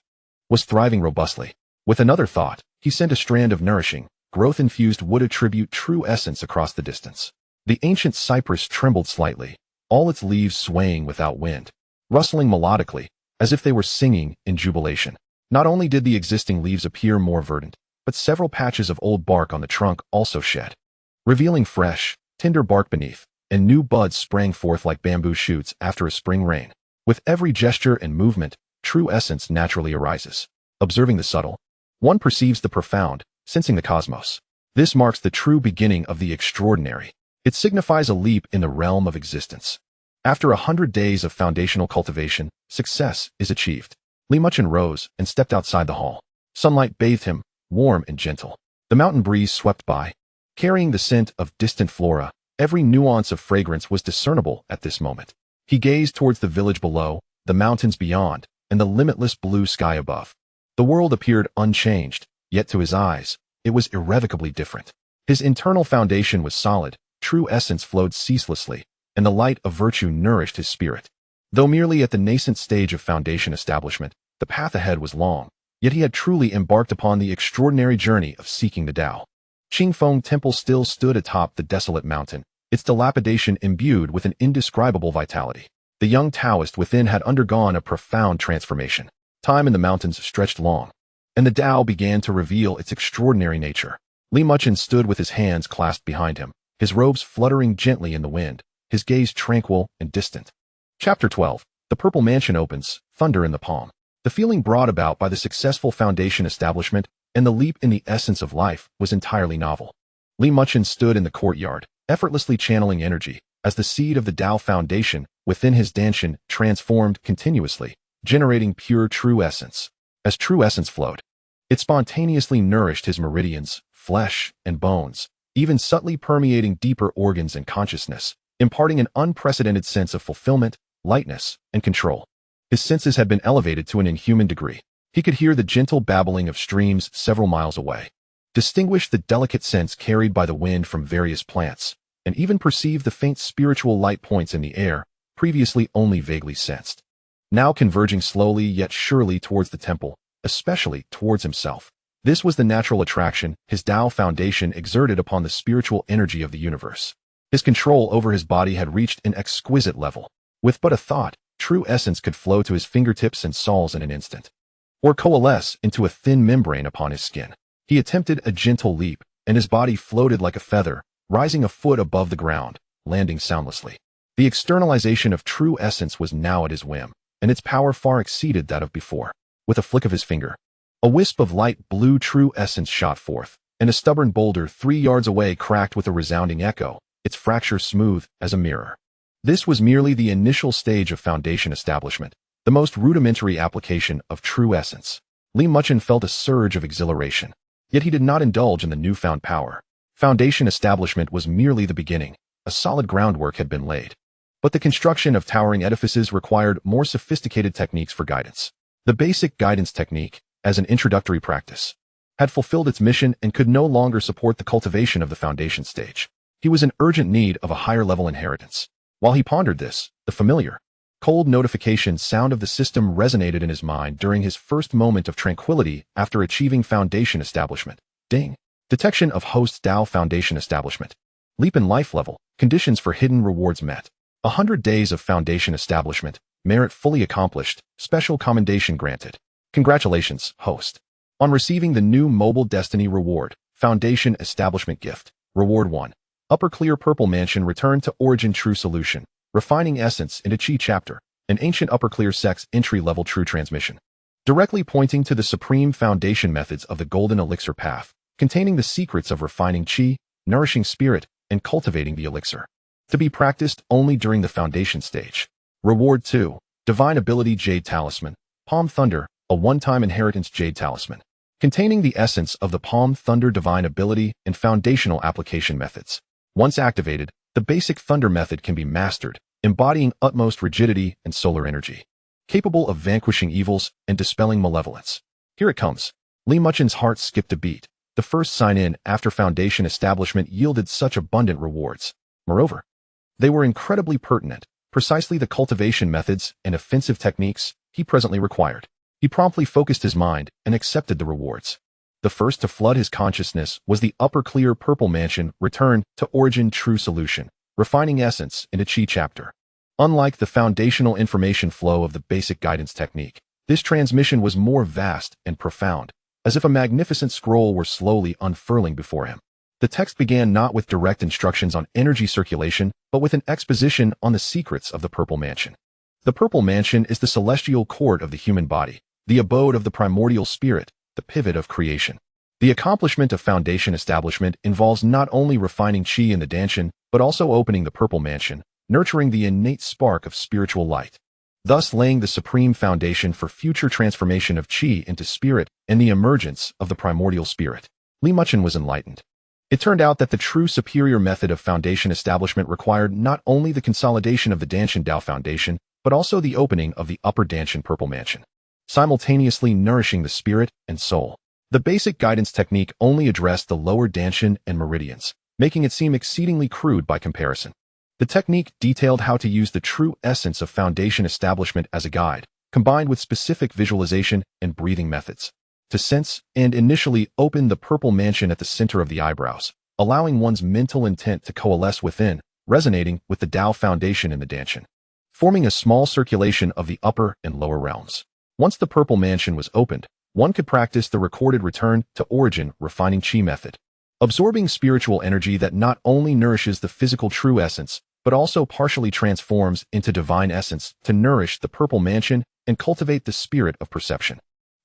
was thriving robustly. With another thought, he sent a strand of nourishing, growth-infused wood attribute true essence across the distance. The ancient cypress trembled slightly, all its leaves swaying without wind, rustling melodically, as if they were singing in jubilation. Not only did the existing leaves appear more verdant, but several patches of old bark on the trunk also shed, revealing fresh, tender bark beneath, and new buds sprang forth like bamboo shoots after a spring rain. With every gesture and movement, true essence naturally arises. Observing the subtle, one perceives the profound, sensing the cosmos. This marks the true beginning of the extraordinary. It signifies a leap in the realm of existence. After 100 days of foundational cultivation, success is achieved. Muchen rose and stepped outside the hall. Sunlight bathed him, warm and gentle. The mountain breeze swept by, carrying the scent of distant flora. Every nuance of fragrance was discernible at this moment. He gazed towards the village below, the mountains beyond, and the limitless blue sky above. The world appeared unchanged, yet to his eyes, it was irrevocably different. His internal foundation was solid, true essence flowed ceaselessly, and the light of virtue nourished his spirit. Though merely at the nascent stage of foundation establishment, the path ahead was long, yet he had truly embarked upon the extraordinary journey of seeking the Tao. Qingfeng Temple still stood atop the desolate mountain, its dilapidation imbued with an indescribable vitality. The young Taoist within had undergone a profound transformation. Time in the mountains stretched long, and the Tao began to reveal its extraordinary nature. Muchen stood with his hands clasped behind him, his robes fluttering gently in the wind, his gaze tranquil and distant. Chapter 12. The Purple Mansion opens, thunder in the palm. The feeling brought about by the successful foundation establishment and the leap in the essence of life was entirely novel. Muchen stood in the courtyard, effortlessly channeling energy, as the seed of the Tao foundation within his dantian transformed continuously, generating pure true essence. As true essence flowed, it spontaneously nourished his meridians, flesh, and bones, even subtly permeating deeper organs and consciousness, imparting an unprecedented sense of fulfillment, lightness, and control. His senses had been elevated to an inhuman degree. He could hear the gentle babbling of streams several miles away, distinguish the delicate scents carried by the wind from various plants, and even perceive the faint spiritual light points in the air, previously only vaguely sensed. Now converging slowly yet surely towards the temple, especially towards himself. This was the natural attraction his Tao foundation exerted upon the spiritual energy of the universe. His control over his body had reached an exquisite level. With but a thought, true essence could flow to his fingertips and soles in an instant, or coalesce into a thin membrane upon his skin. He attempted a gentle leap, and his body floated like a feather, rising a foot above the ground, landing soundlessly. The externalization of true essence was now at his whim, and its power far exceeded that of before. With a flick of his finger, a wisp of light blue true essence shot forth, and a stubborn boulder 3 yards away cracked with a resounding echo, its fracture smooth as a mirror. This was merely the initial stage of foundation establishment, the most rudimentary application of true essence. Muchen felt a surge of exhilaration, yet he did not indulge in the newfound power. Foundation establishment was merely the beginning. A solid groundwork had been laid. But the construction of towering edifices required more sophisticated techniques for guidance. The basic guidance technique, as an introductory practice, had fulfilled its mission and could no longer support the cultivation of the foundation stage. He was in urgent need of a higher-level inheritance. While he pondered this, the familiar, cold notification sound of the system resonated in his mind during his first moment of tranquility after achieving foundation establishment. Ding! Detection of host DAO foundation establishment. Leap in life level, conditions for hidden rewards met. 100 days of foundation establishment, merit fully accomplished, special commendation granted. Congratulations, host, on receiving the new Mobile Destiny reward, Foundation Establishment Gift. Reward 1. Upper Clear Purple Mansion Return to Origin True Solution, Refining Essence into Chi Chapter, an Ancient Upper Clear Sex Entry-Level True Transmission. Directly pointing to the supreme foundation methods of the Golden Elixir Path, containing the secrets of refining Chi, nourishing spirit, and cultivating the elixir. To be practiced only during the foundation stage. Reward 2. Divine Ability Jade Talisman, Palm Thunder, a one-time inheritance Jade Talisman, containing the essence of the Palm Thunder divine ability and foundational application methods. Once activated, the basic Thunder method can be mastered, embodying utmost rigidity and solar energy, capable of vanquishing evils and dispelling malevolence. Here it comes. Muchen's heart skipped a beat. The first sign-in after foundation establishment yielded such abundant rewards. Moreover, they were incredibly pertinent, precisely the cultivation methods and offensive techniques he presently required. He promptly focused his mind and accepted the rewards. The first to flood his consciousness was the Upper Clear Purple Mansion Return to Origin True Solution, Refining Essence into Chi Chapter. Unlike the foundational information flow of the basic guidance technique, this transmission was more vast and profound, as if a magnificent scroll were slowly unfurling before him. The text began not with direct instructions on energy circulation, but with an exposition on the secrets of the Purple Mansion. The Purple Mansion is the celestial court of the human body, the abode of the primordial spirit, the pivot of creation. The accomplishment of foundation establishment involves not only refining Chi in the Danshan, but also opening the Purple Mansion, nurturing the innate spark of spiritual light, thus laying the supreme foundation for future transformation of Chi into spirit and the emergence of the primordial spirit. Muchen was enlightened. It turned out that the true superior method of foundation establishment required not only the consolidation of the Danshan Dao Foundation, but also the opening of the Upper Danshan Purple Mansion, simultaneously nourishing the spirit and soul. The basic guidance technique only addressed the lower Danshan and meridians, making it seem exceedingly crude by comparison. The technique detailed how to use the true essence of foundation establishment as a guide, combined with specific visualization and breathing methods, to sense and initially open the Purple Mansion at the center of the eyebrows, allowing one's mental intent to coalesce within, resonating with the Dao Foundation in the Danshan, forming a small circulation of the upper and lower realms. Once the Purple Mansion was opened, one could practice the recorded return to origin refining Chi method, absorbing spiritual energy that not only nourishes the physical true essence, but also partially transforms into divine essence to nourish the Purple Mansion and cultivate the spirit of perception.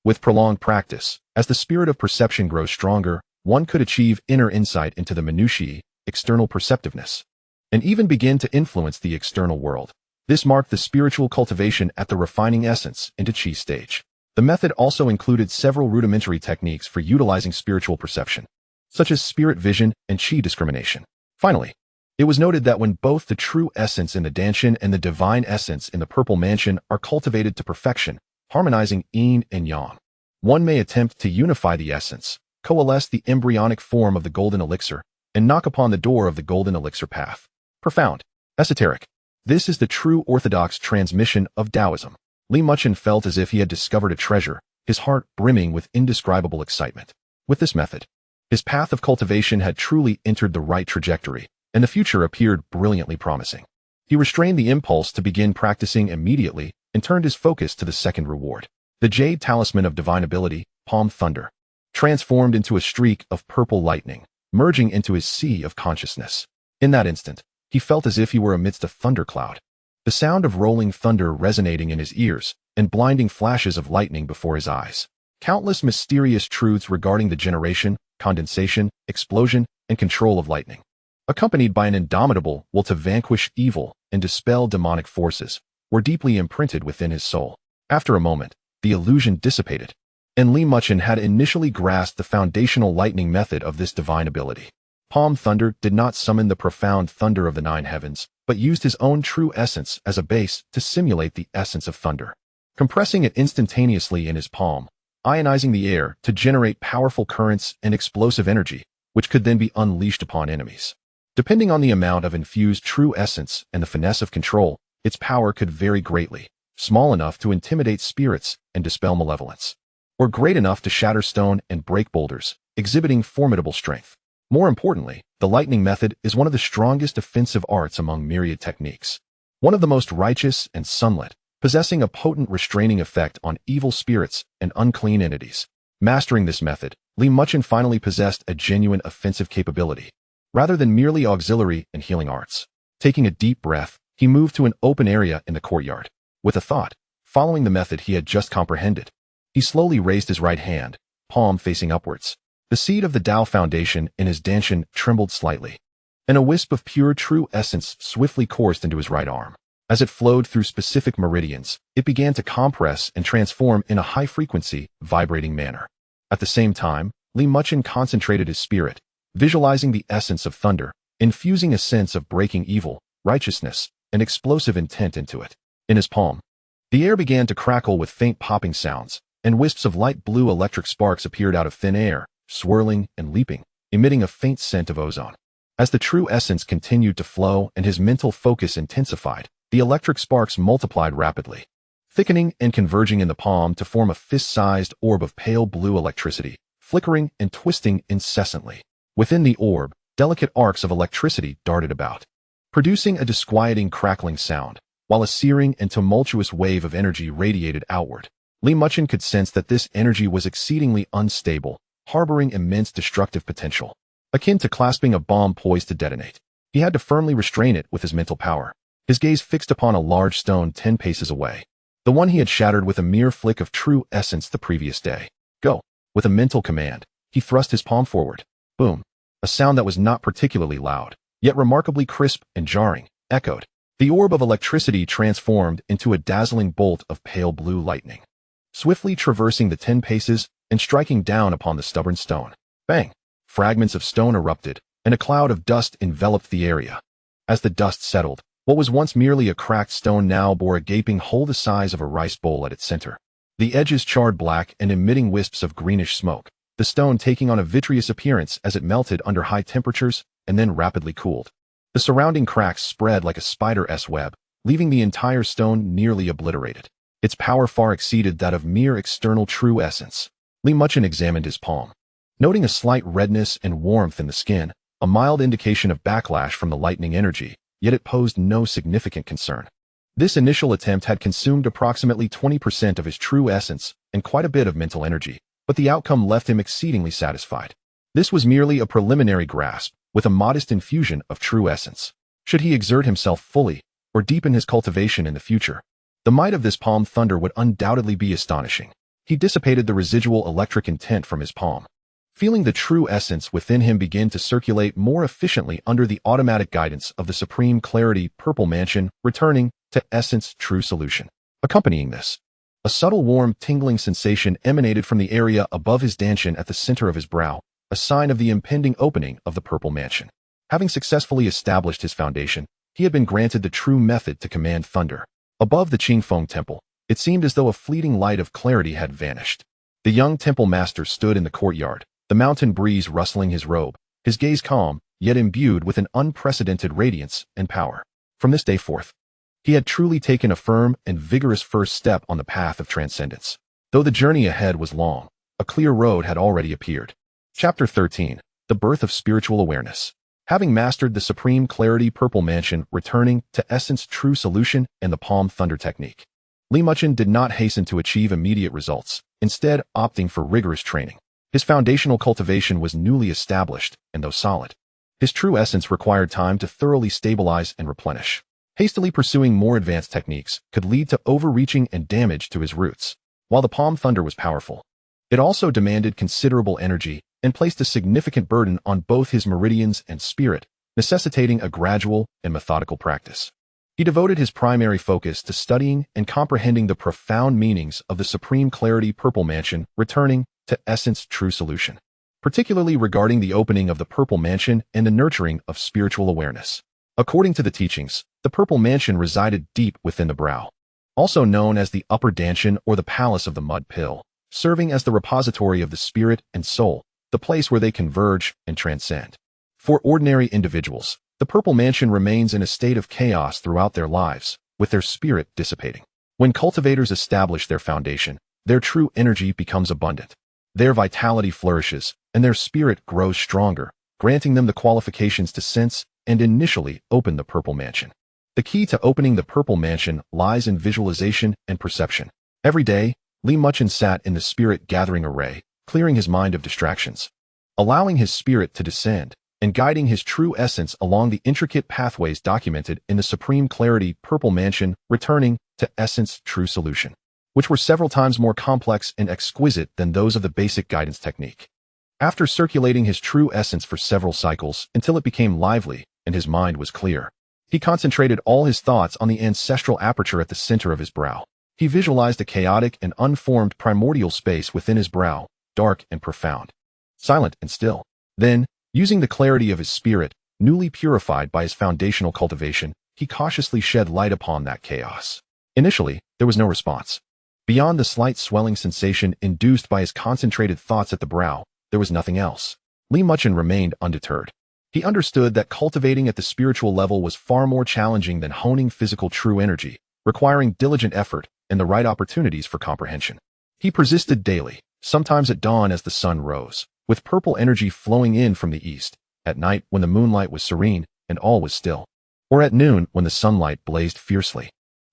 With prolonged practice, as the spirit of perception grows stronger, one could achieve inner insight into the minutiae, external perceptiveness, and even begin to influence the external world. This marked the spiritual cultivation at the refining essence into Chi stage. The method also included several rudimentary techniques for utilizing spiritual perception, such as spirit vision and Chi discrimination. Finally, it was noted that when both the true essence in the Danshan and the divine essence in the Purple Mansion are cultivated to perfection, harmonizing yin and yang, one may attempt to unify the essence, coalesce the embryonic form of the Golden Elixir, and knock upon the door of the Golden Elixir path. Profound. Esoteric. This is the true orthodox transmission of Taoism. Muchen felt as if he had discovered a treasure, his heart brimming with indescribable excitement. With this method, his path of cultivation had truly entered the right trajectory, and the future appeared brilliantly promising. He restrained the impulse to begin practicing immediately and turned his focus to the second reward. The jade talisman of divine ability, palm thunder, transformed into a streak of purple lightning, merging into his sea of consciousness. In that instant, he felt as if he were amidst a thundercloud. The sound of rolling thunder resonating in his ears and blinding flashes of lightning before his eyes. Countless mysterious truths regarding the generation, condensation, explosion, and control of lightning, accompanied by an indomitable will to vanquish evil and dispel demonic forces, were deeply imprinted within his soul. After a moment, the illusion dissipated, and Muchen had initially grasped the foundational lightning method of this divine ability. Palm thunder did not summon the profound thunder of the nine heavens, but used his own true essence as a base to simulate the essence of thunder, compressing it instantaneously in his palm, ionizing the air to generate powerful currents and explosive energy, which could then be unleashed upon enemies. Depending on the amount of infused true essence and the finesse of control, its power could vary greatly, small enough to intimidate spirits and dispel malevolence, or great enough to shatter stone and break boulders, exhibiting formidable strength. More importantly, the lightning method is one of the strongest defensive arts among myriad techniques. One of the most righteous and sunlit, possessing a potent restraining effect on evil spirits and unclean entities. Mastering this method, Muchen finally possessed a genuine offensive capability, rather than merely auxiliary and healing arts. Taking a deep breath, he moved to an open area in the courtyard. With a thought, following the method he had just comprehended, he slowly raised his right hand, palm facing upwards. The seed of the Tao foundation in his dantian trembled slightly, and a wisp of pure true essence swiftly coursed into his right arm. As it flowed through specific meridians, it began to compress and transform in a high-frequency, vibrating manner. At the same time, Muchen concentrated his spirit, visualizing the essence of thunder, infusing a sense of breaking evil, righteousness, and explosive intent into it. In his palm, the air began to crackle with faint popping sounds, and wisps of light blue electric sparks appeared out of thin air, swirling and leaping, emitting a faint scent of ozone. As the true essence continued to flow and his mental focus intensified, the electric sparks multiplied rapidly, thickening and converging in the palm to form a fist-sized orb of pale blue electricity, flickering and twisting incessantly. Within the orb, delicate arcs of electricity darted about, producing a disquieting crackling sound, while a searing and tumultuous wave of energy radiated outward. Muchen could sense that this energy was exceedingly unstable, harboring immense destructive potential, akin to clasping a bomb poised to detonate. He had to firmly restrain it with his mental power, his gaze fixed upon a large stone 10 paces away, the one he had shattered with a mere flick of true essence the previous day. Go! With a mental command, he thrust his palm forward. Boom! A sound that was not particularly loud, yet remarkably crisp and jarring, echoed. The orb of electricity transformed into a dazzling bolt of pale blue lightning, swiftly traversing the 10 paces and striking down upon the stubborn stone. Bang! Fragments of stone erupted, and a cloud of dust enveloped the area. As the dust settled, what was once merely a cracked stone now bore a gaping hole the size of a rice bowl at its center. The edges charred black and emitting wisps of greenish smoke, the stone taking on a vitreous appearance as it melted under high temperatures and then rapidly cooled. The surrounding cracks spread like a spider's web, leaving the entire stone nearly obliterated. Its power far exceeded that of mere external true essence. Muchen examined his palm, noting a slight redness and warmth in the skin, a mild indication of backlash from the lightning energy, yet it posed no significant concern. This initial attempt had consumed approximately 20% of his true essence and quite a bit of mental energy, but the outcome left him exceedingly satisfied. This was merely a preliminary grasp, with a modest infusion of true essence. Should he exert himself fully, or deepen his cultivation in the future, the might of this palm thunder would undoubtedly be astonishing. He dissipated the residual electric intent from his palm, feeling the true essence within him begin to circulate more efficiently under the automatic guidance of the supreme clarity purple mansion, returning to essence true solution. Accompanying this, a subtle warm tingling sensation emanated from the area above his dantian at the center of his brow, a sign of the impending opening of the purple mansion. Having successfully established his foundation, he had been granted the true method to command thunder. Above the Qingfeng temple, it seemed as though a fleeting light of clarity had vanished. The young temple master stood in the courtyard, the mountain breeze rustling his robe, his gaze calm, yet imbued with an unprecedented radiance and power. From this day forth, he had truly taken a firm and vigorous first step on the path of transcendence. Though the journey ahead was long, a clear road had already appeared. Chapter 13. The Birth of Spiritual Awareness. Having mastered the supreme clarity purple mansion, returning to essence true solution and the palm thunder technique, Muchen did not hasten to achieve immediate results, instead opting for rigorous training. His foundational cultivation was newly established, and though solid, his true essence required time to thoroughly stabilize and replenish. Hastily pursuing more advanced techniques could lead to overreaching and damage to his roots. While the palm thunder was powerful, it also demanded considerable energy and placed a significant burden on both his meridians and spirit, necessitating a gradual and methodical practice. He devoted his primary focus to studying and comprehending the profound meanings of the supreme clarity purple mansion, returning to essence true solution, particularly regarding the opening of the purple mansion and the nurturing of spiritual awareness. According to the teachings, the purple mansion resided deep within the brow, also known as the upper dantian or the palace of the mud pill, serving as the repository of the spirit and soul, the place where they converge and transcend. For ordinary individuals, the purple mansion remains in a state of chaos throughout their lives, with their spirit dissipating. When cultivators establish their foundation, their true energy becomes abundant. Their vitality flourishes, and their spirit grows stronger, granting them the qualifications to sense and initially open the purple mansion. The key to opening the purple mansion lies in visualization and perception. Every day, Muchen sat in the spirit gathering array, clearing his mind of distractions, allowing his spirit to descend, and guiding his true essence along the intricate pathways documented in the supreme clarity purple mansion, returning to essence true solution, which were several times more complex and exquisite than those of the basic guidance technique. After circulating his true essence for several cycles until it became lively and his mind was clear, he concentrated all his thoughts on the ancestral aperture at the center of his brow. He visualized a chaotic and unformed primordial space within his brow, dark and profound, silent and still. Then, using the clarity of his spirit, newly purified by his foundational cultivation, he cautiously shed light upon that chaos. Initially, there was no response. Beyond the slight swelling sensation induced by his concentrated thoughts at the brow, there was nothing else. Muchen remained undeterred. He understood that cultivating at the spiritual level was far more challenging than honing physical true energy, requiring diligent effort and the right opportunities for comprehension. He persisted daily, sometimes at dawn as the sun rose, with purple energy flowing in from the east, at night when the moonlight was serene and all was still, or at noon when the sunlight blazed fiercely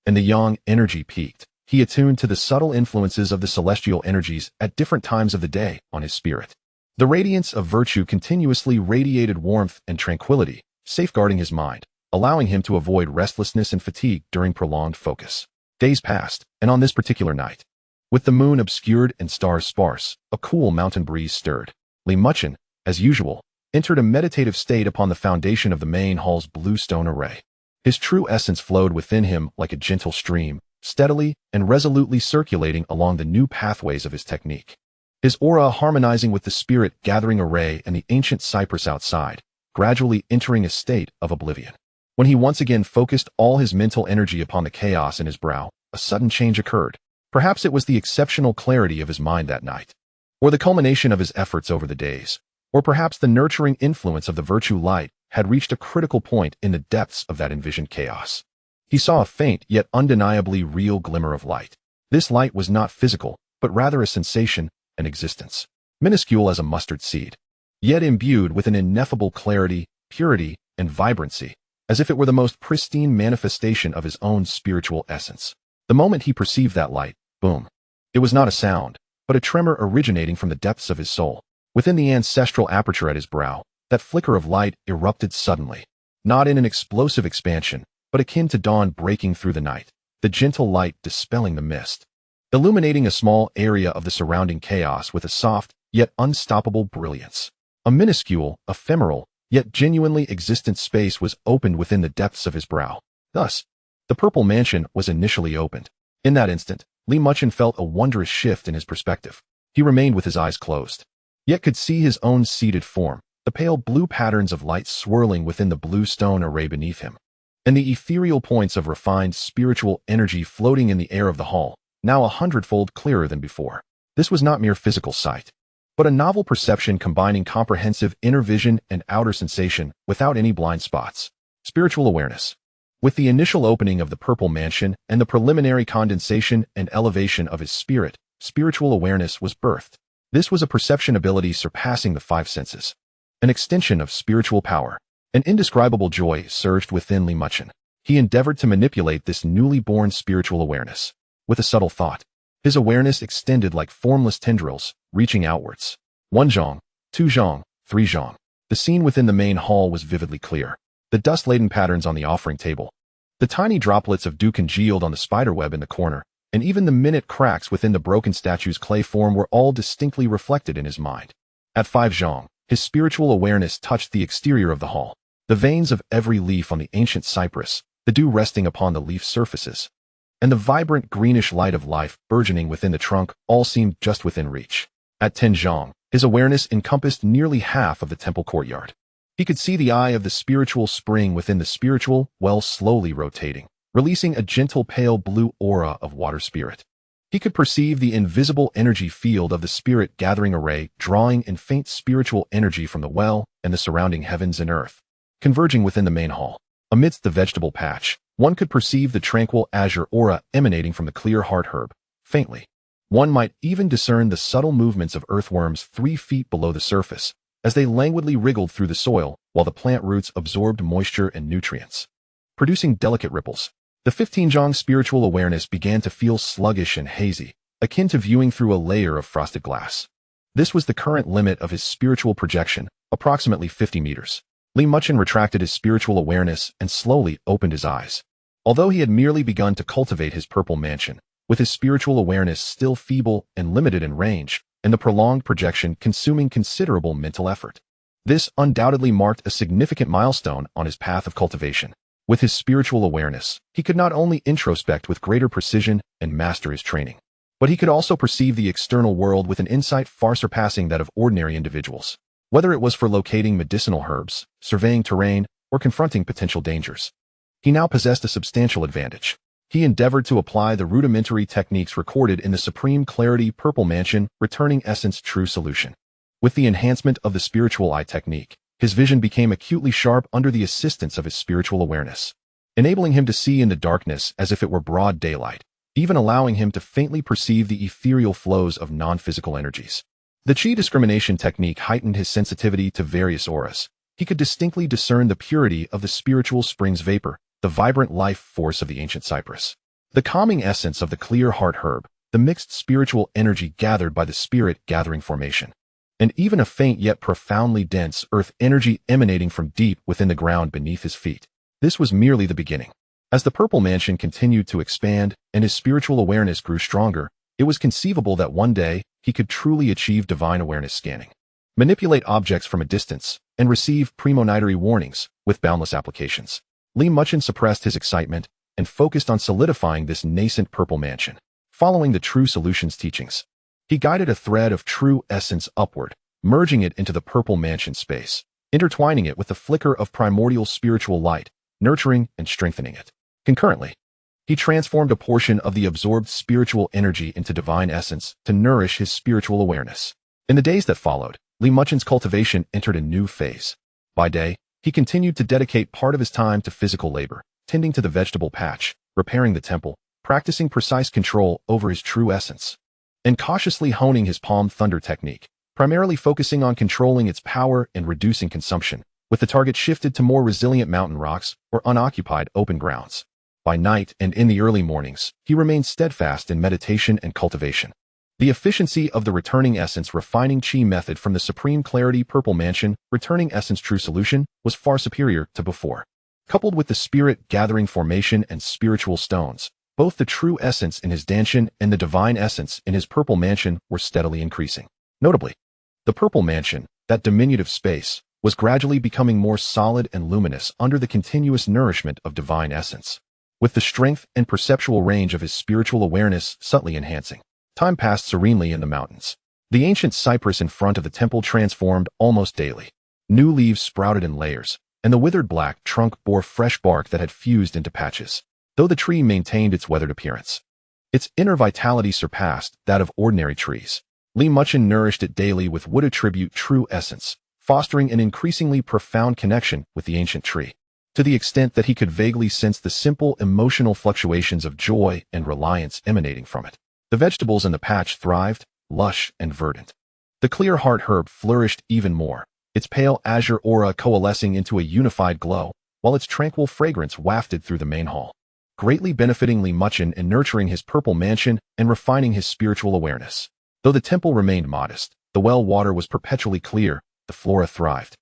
and the yang energy peaked. He attuned to the subtle influences of the celestial energies at different times of the day on his spirit. The radiance of virtue continuously radiated warmth and tranquility, safeguarding his mind, allowing him to avoid restlessness and fatigue during prolonged focus. Days passed, and on this particular night, with the moon obscured and stars sparse, a cool mountain breeze stirred. Muchen, as usual, entered a meditative state upon the foundation of the main hall's blue stone array. His true essence flowed within him like a gentle stream, steadily and resolutely circulating along the new pathways of his technique. His aura harmonizing with the spirit gathering array and the ancient cypress outside, gradually entering a state of oblivion. When he once again focused all his mental energy upon the chaos in his brow, a sudden change occurred. Perhaps it was the exceptional clarity of his mind that night, or the culmination of his efforts over the days, or perhaps the nurturing influence of the virtue light had reached a critical point in the depths of that envisioned chaos. He saw a faint yet undeniably real glimmer of light. This light was not physical, but rather a sensation, an existence, minuscule as a mustard seed, yet imbued with an ineffable clarity, purity, and vibrancy, as if it were the most pristine manifestation of his own spiritual essence. The moment he perceived that light, boom. It was not a sound, but a tremor originating from the depths of his soul. Within the ancestral aperture at his brow, that flicker of light erupted suddenly, not in an explosive expansion, but akin to dawn breaking through the night, the gentle light dispelling the mist, illuminating a small area of the surrounding chaos with a soft, yet unstoppable brilliance. A minuscule, ephemeral, yet genuinely existent space was opened within the depths of his brow. Thus, the purple mansion was initially opened. In that instant, Muchen felt a wondrous shift in his perspective. He remained with his eyes closed, yet could see his own seated form, the pale blue patterns of light swirling within the blue stone array beneath him, and the ethereal points of refined spiritual energy floating in the air of the hall, now 100-fold clearer than before. This was not mere physical sight, but a novel perception combining comprehensive inner vision and outer sensation without any blind spots. Spiritual awareness. With the initial opening of the purple mansion and the preliminary condensation and elevation of his spirit, spiritual awareness was birthed. This was a perception ability surpassing the five senses, an extension of spiritual power, An indescribable joy surged within Li Muchen. He endeavored to manipulate this newly born spiritual awareness. With a subtle thought, his awareness extended like formless tendrils, reaching outwards. 1 zhang, 2 zhang, 3 zhang. The scene within the main hall was vividly clear. The dust-laden patterns on the offering table, the tiny droplets of dew congealed on the spiderweb in the corner, and even the minute cracks within the broken statue's clay form were all distinctly reflected in his mind. At 5 zhang, his spiritual awareness touched the exterior of the hall. The veins of every leaf on the ancient cypress, the dew resting upon the leaf surfaces, and the vibrant greenish light of life burgeoning within the trunk all seemed just within reach. At 10 zhang, his awareness encompassed nearly half of the temple courtyard. He could see the eye of the spiritual spring within the spiritual well slowly rotating, releasing a gentle pale blue aura of water spirit. He could perceive the invisible energy field of the spirit gathering array, drawing in faint spiritual energy from the well and the surrounding heavens and earth, converging within the main hall. Amidst the vegetable patch, one could perceive the tranquil azure aura emanating from the clear heart herb. Faintly, one might even discern the subtle movements of earthworms 3 feet below the surface, as they languidly wriggled through the soil while the plant roots absorbed moisture and nutrients, producing delicate ripples. The 15 zhang spiritual awareness began to feel sluggish and hazy, akin to viewing through a layer of frosted glass. This was the current limit of his spiritual projection, approximately 50 meters. Li Muchen retracted his spiritual awareness and slowly opened his eyes. Although he had merely begun to cultivate his purple mansion, with his spiritual awareness still feeble and limited in range, and the prolonged projection consuming considerable mental effort, this undoubtedly marked a significant milestone on his path of cultivation. With his spiritual awareness, he could not only introspect with greater precision and master his training, but he could also perceive the external world with an insight far surpassing that of ordinary individuals. Whether it was for locating medicinal herbs, surveying terrain, or confronting potential dangers, he now possessed a substantial advantage. He endeavored to apply the rudimentary techniques recorded in the Supreme Clarity Purple Mansion Returning Essence True Solution. With the enhancement of the spiritual eye technique, his vision became acutely sharp under the assistance of his spiritual awareness, enabling him to see in the darkness as if it were broad daylight, even allowing him to faintly perceive the ethereal flows of non-physical energies. The Qi discrimination technique heightened his sensitivity to various auras. He could distinctly discern the purity of the spiritual spring's vapor, the vibrant life force of the ancient cypress, the calming essence of the clear heart herb, the mixed spiritual energy gathered by the spirit gathering formation, and even a faint yet profoundly dense earth energy emanating from deep within the ground beneath his feet. This was merely the beginning. As the purple mansion continued to expand and his spiritual awareness grew stronger, it was conceivable that one day he could truly achieve divine awareness scanning, manipulate objects from a distance, and receive premonitory warnings with boundless applications. Li Muchen suppressed his excitement and focused on solidifying this nascent purple mansion. Following the True Solutions teachings, he guided a thread of true essence upward, merging it into the purple mansion space, intertwining it with the flicker of primordial spiritual light, nurturing and strengthening it. Concurrently, he transformed a portion of the absorbed spiritual energy into divine essence to nourish his spiritual awareness. In the days that followed, Li Muchen's cultivation entered a new phase. By day, he continued to dedicate part of his time to physical labor, tending to the vegetable patch, repairing the temple, practicing precise control over his true essence, and cautiously honing his palm thunder technique, primarily focusing on controlling its power and reducing consumption, with the target shifted to more resilient mountain rocks or unoccupied open grounds. By night and in the early mornings, he remained steadfast in meditation and cultivation. The efficiency of the returning essence refining Qi method from the Supreme Clarity Purple Mansion Returning Essence True Solution was far superior to before. Coupled with the spirit gathering formation and spiritual stones, both the true essence in his Danshan and the divine essence in his Purple Mansion were steadily increasing. Notably, the Purple Mansion, that diminutive space, was gradually becoming more solid and luminous under the continuous nourishment of divine essence, with the strength and perceptual range of his spiritual awareness subtly enhancing. Time passed serenely in the mountains. The ancient cypress in front of the temple transformed almost daily. New leaves sprouted in layers, and the withered black trunk bore fresh bark that had fused into patches. Though the tree maintained its weathered appearance, its inner vitality surpassed that of ordinary trees. Li Muchen nourished it daily with wood attribute true essence, fostering an increasingly profound connection with the ancient tree, to the extent that he could vaguely sense the simple emotional fluctuations of joy and reliance emanating from it. The vegetables in the patch thrived, lush and verdant. The clear heart herb flourished even more, its pale azure aura coalescing into a unified glow, while its tranquil fragrance wafted through the main hall, greatly benefiting Li Muchen in nurturing his purple mansion and refining his spiritual awareness. Though the temple remained modest, the well water was perpetually clear, the flora thrived,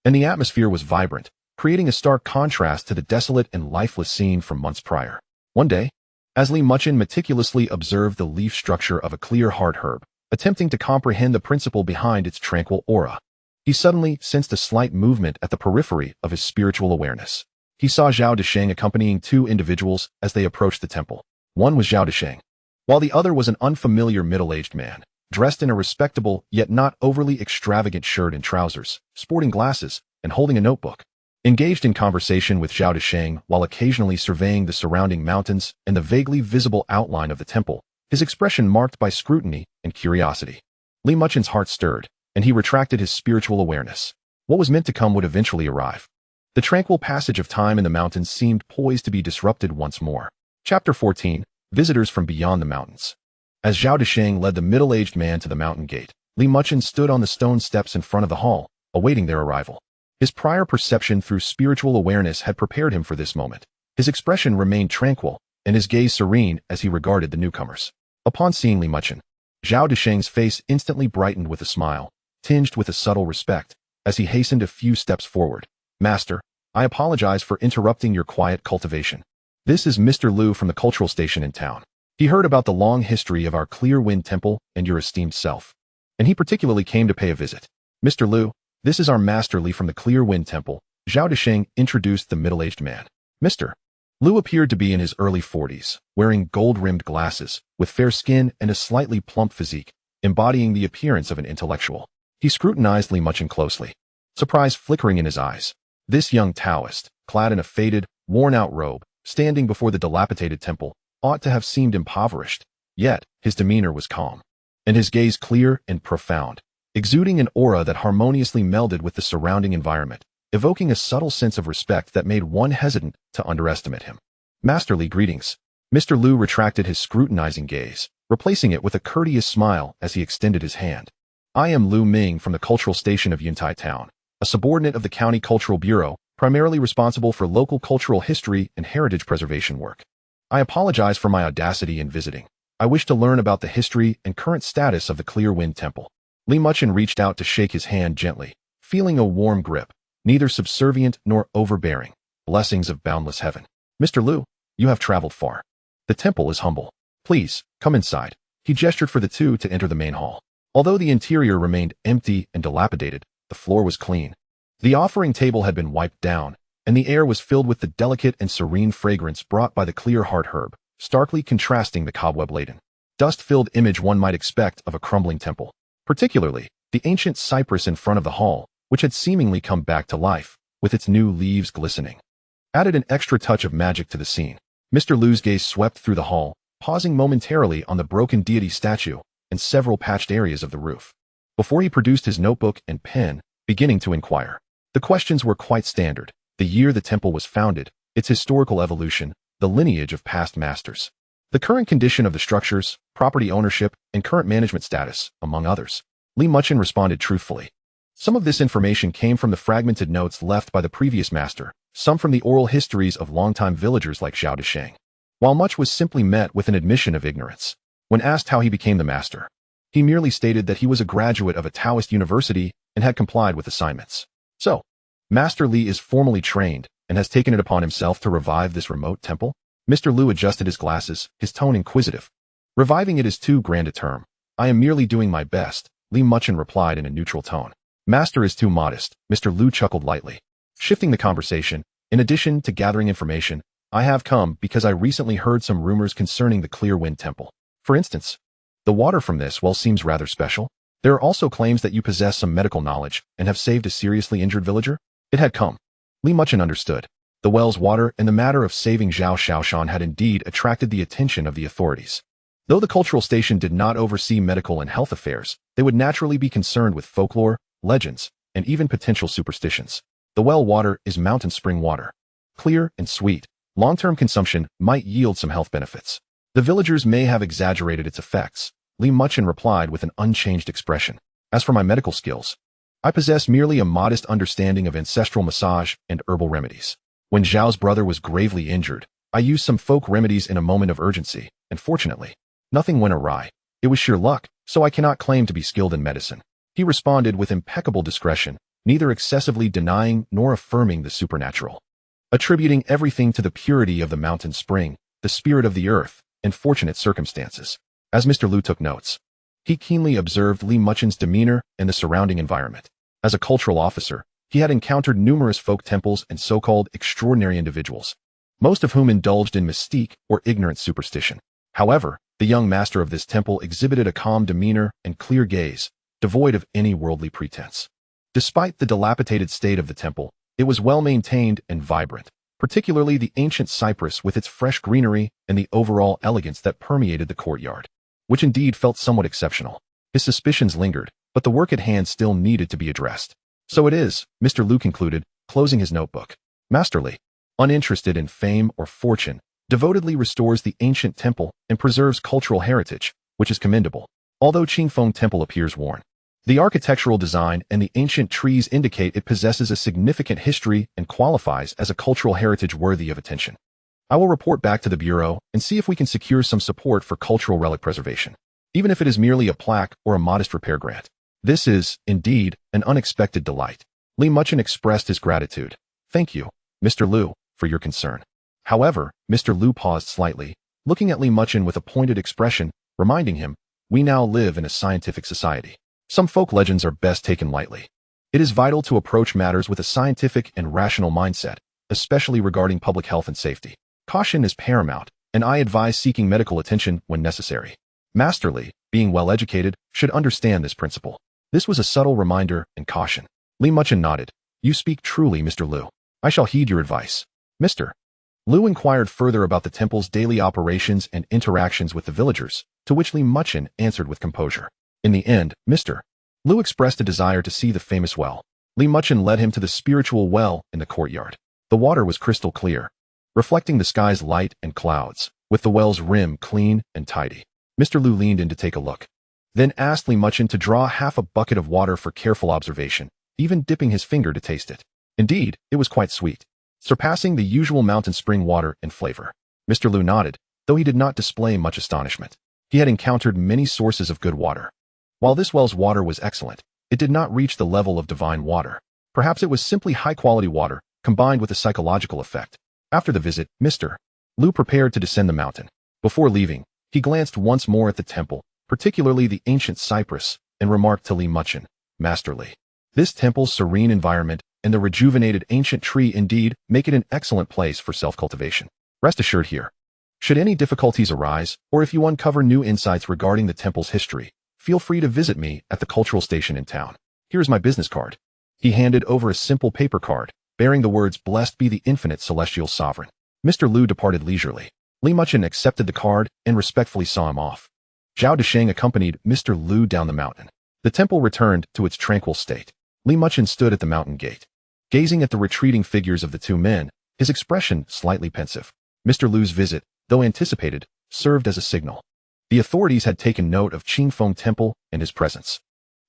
and the atmosphere was vibrant, creating a stark contrast to the desolate and lifeless scene from months prior. One day, as Li Muchen meticulously observed the leaf structure of a clear heart herb, attempting to comprehend the principle behind its tranquil aura, he suddenly sensed a slight movement at the periphery of his spiritual awareness. He saw Xiao Desheng accompanying two individuals as they approached the temple. One was Xiao Desheng, while the other was an unfamiliar middle-aged man, dressed in a respectable yet not overly extravagant shirt and trousers, sporting glasses, and holding a notebook. Engaged in conversation with Xiao Desheng while occasionally surveying the surrounding mountains and the vaguely visible outline of the temple, his expression marked by scrutiny and curiosity. Li Muchen's heart stirred, and he retracted his spiritual awareness. What was meant to come would eventually arrive. The tranquil passage of time in the mountains seemed poised to be disrupted once more. Chapter 14. Visitors from Beyond the Mountains. As Xiao Desheng led the middle-aged man to the mountain gate, Li Muchen stood on the stone steps in front of the hall, awaiting their arrival. His prior perception through spiritual awareness had prepared him for this moment. His expression remained tranquil, and his gaze serene as he regarded the newcomers. Upon seeing Li Muchen, Xiao Desheng's face instantly brightened with a smile, tinged with a subtle respect, as he hastened a few steps forward. Master, I apologize for interrupting your quiet cultivation. This is Mr. Liu from the cultural station in town. He heard about the long history of our Clear Wind Temple and your esteemed self, and he particularly came to pay a visit. Mr. Liu, this is our Master Li from the Clear Wind Temple, Xiao Desheng introduced the middle-aged man. Mr. Liu appeared to be in his early 40s, wearing gold-rimmed glasses, with fair skin and a slightly plump physique, embodying the appearance of an intellectual. He scrutinized Li Muchen closely, surprise flickering in his eyes. This young Taoist, clad in a faded, worn-out robe, standing before the dilapidated temple, ought to have seemed impoverished, yet his demeanor was calm, and his gaze clear and profound, exuding an aura that harmoniously melded with the surrounding environment, evoking a subtle sense of respect that made one hesitant to underestimate him. Masterly greetings. Mr. Liu retracted his scrutinizing gaze, replacing it with a courteous smile as he extended his hand. I am Liu Ming from the cultural station of Yuntai Town, a subordinate of the County Cultural Bureau, primarily responsible for local cultural history and heritage preservation work. I apologize for my audacity in visiting. I wish to learn about the history and current status of the Clear Wind Temple. Li Muchen reached out to shake his hand gently, feeling a warm grip, neither subservient nor overbearing. Blessings of boundless heaven. Mr. Liu, you have traveled far. The temple is humble. Please, come inside. He gestured for the two to enter the main hall. Although the interior remained empty and dilapidated, the floor was clean. The offering table had been wiped down, and the air was filled with the delicate and serene fragrance brought by the clear heart herb, starkly contrasting the cobweb-laden, dust-filled image one might expect of a crumbling temple. Particularly, the ancient cypress in front of the hall, which had seemingly come back to life, with its new leaves glistening, added an extra touch of magic to the scene. Mr. Liu's gaze swept through the hall, pausing momentarily on the broken deity statue and several patched areas of the roof, before he produced his notebook and pen, beginning to inquire. The questions were quite standard: the year the temple was founded, its historical evolution, the lineage of past masters, the current condition of the structures, property ownership, and current management status, among others. Li Muchen responded truthfully. Some of this information came from the fragmented notes left by the previous master, some from the oral histories of longtime villagers like Xiao Desheng, while much was simply met with an admission of ignorance. When asked how he became the master, he merely stated that he was a graduate of a Taoist university and had complied with assignments. So, Master Li is formally trained and has taken it upon himself to revive this remote temple? Mr. Liu adjusted his glasses, his tone inquisitive. Reviving it is too grand a term. I am merely doing my best, Li Muchen replied in a neutral tone. Master is too modest, Mr. Liu chuckled lightly. Shifting the conversation, in addition to gathering information, I have come because I recently heard some rumors concerning the Clear Wind Temple. For instance, the water from this well seems rather special. There are also claims that you possess some medical knowledge and have saved a seriously injured villager. It had come. Li Muchen understood. The well's water and the matter of saving Zhao Xiaoshan had indeed attracted the attention of the authorities. Though the cultural station did not oversee medical and health affairs, they would naturally be concerned with folklore, legends, and even potential superstitions. The well water is mountain spring water. Clear and sweet, long-term consumption might yield some health benefits. The villagers may have exaggerated its effects, Li Muchen replied with an unchanged expression. As for my medical skills, I possess merely a modest understanding of ancestral massage and herbal remedies. When Zhao's brother was gravely injured, I used some folk remedies in a moment of urgency, and fortunately, nothing went awry. It was sheer luck, so I cannot claim to be skilled in medicine. He responded with impeccable discretion, neither excessively denying nor affirming the supernatural, attributing everything to the purity of the mountain spring, the spirit of the earth, and fortunate circumstances. As Mr. Lu took notes, he keenly observed Li Muchen's demeanor and the surrounding environment. As a cultural officer, he had encountered numerous folk temples and so-called extraordinary individuals, most of whom indulged in mystique or ignorant superstition. However, the young master of this temple exhibited a calm demeanor and clear gaze, devoid of any worldly pretense. Despite the dilapidated state of the temple, it was well-maintained and vibrant, particularly the ancient cypress with its fresh greenery and the overall elegance that permeated the courtyard, which indeed felt somewhat exceptional. His suspicions lingered, but the work at hand still needed to be addressed. So it is, Mr. Lu concluded, closing his notebook. Master Li, uninterested in fame or fortune, devotedly restores the ancient temple and preserves cultural heritage, which is commendable, although Qingfeng Temple appears worn. The architectural design and the ancient trees indicate it possesses a significant history and qualifies as a cultural heritage worthy of attention. I will report back to the Bureau and see if we can secure some support for cultural relic preservation, even if it is merely a plaque or a modest repair grant. This is, indeed, an unexpected delight. Li Muchen expressed his gratitude. Thank you, Mr. Lu, for your concern. However, Mr. Lu paused slightly, looking at Li Muchen with a pointed expression, reminding him, we now live in a scientific society. Some folk legends are best taken lightly. It is vital to approach matters with a scientific and rational mindset, especially regarding public health and safety. Caution is paramount, and I advise seeking medical attention when necessary. Master Li, being well-educated, should understand this principle. This was a subtle reminder and caution. Li Muchen nodded. You speak truly, Mr. Lu. I shall heed your advice. Mr. Lu inquired further about the temple's daily operations and interactions with the villagers, to which Li Muchen answered with composure. In the end, Mr. Lu expressed a desire to see the famous well. Li Muchen led him to the spiritual well in the courtyard. The water was crystal clear, reflecting the sky's light and clouds, with the well's rim clean and tidy. Mr. Lu leaned in to take a look, then asked Li Muchen to draw half a bucket of water for careful observation, even dipping his finger to taste it. Indeed, it was quite sweet, surpassing the usual mountain spring water in flavor. Mr. Lu nodded, though he did not display much astonishment. He had encountered many sources of good water. While this well's water was excellent, it did not reach the level of divine water. Perhaps it was simply high-quality water, combined with a psychological effect. After the visit, Mr. Lu prepared to descend the mountain. Before leaving, he glanced once more at the temple, particularly the ancient cypress, and remarked to Li Muchen, Master Li, this temple's serene environment and the rejuvenated ancient tree indeed make it an excellent place for self-cultivation. Rest assured here. Should any difficulties arise, or if you uncover new insights regarding the temple's history, feel free to visit me at the cultural station in town. Here is my business card. He handed over a simple paper card, bearing the words, Blessed be the infinite celestial sovereign. Mr. Lu departed leisurely. Li Muchen accepted the card and respectfully saw him off. Zhao Desheng accompanied Mr. Lu down the mountain. The temple returned to its tranquil state. Li Muchen stood at the mountain gate, gazing at the retreating figures of the two men, his expression slightly pensive. Mr. Lu's visit, though anticipated, served as a signal. The authorities had taken note of Qingfeng Temple and his presence.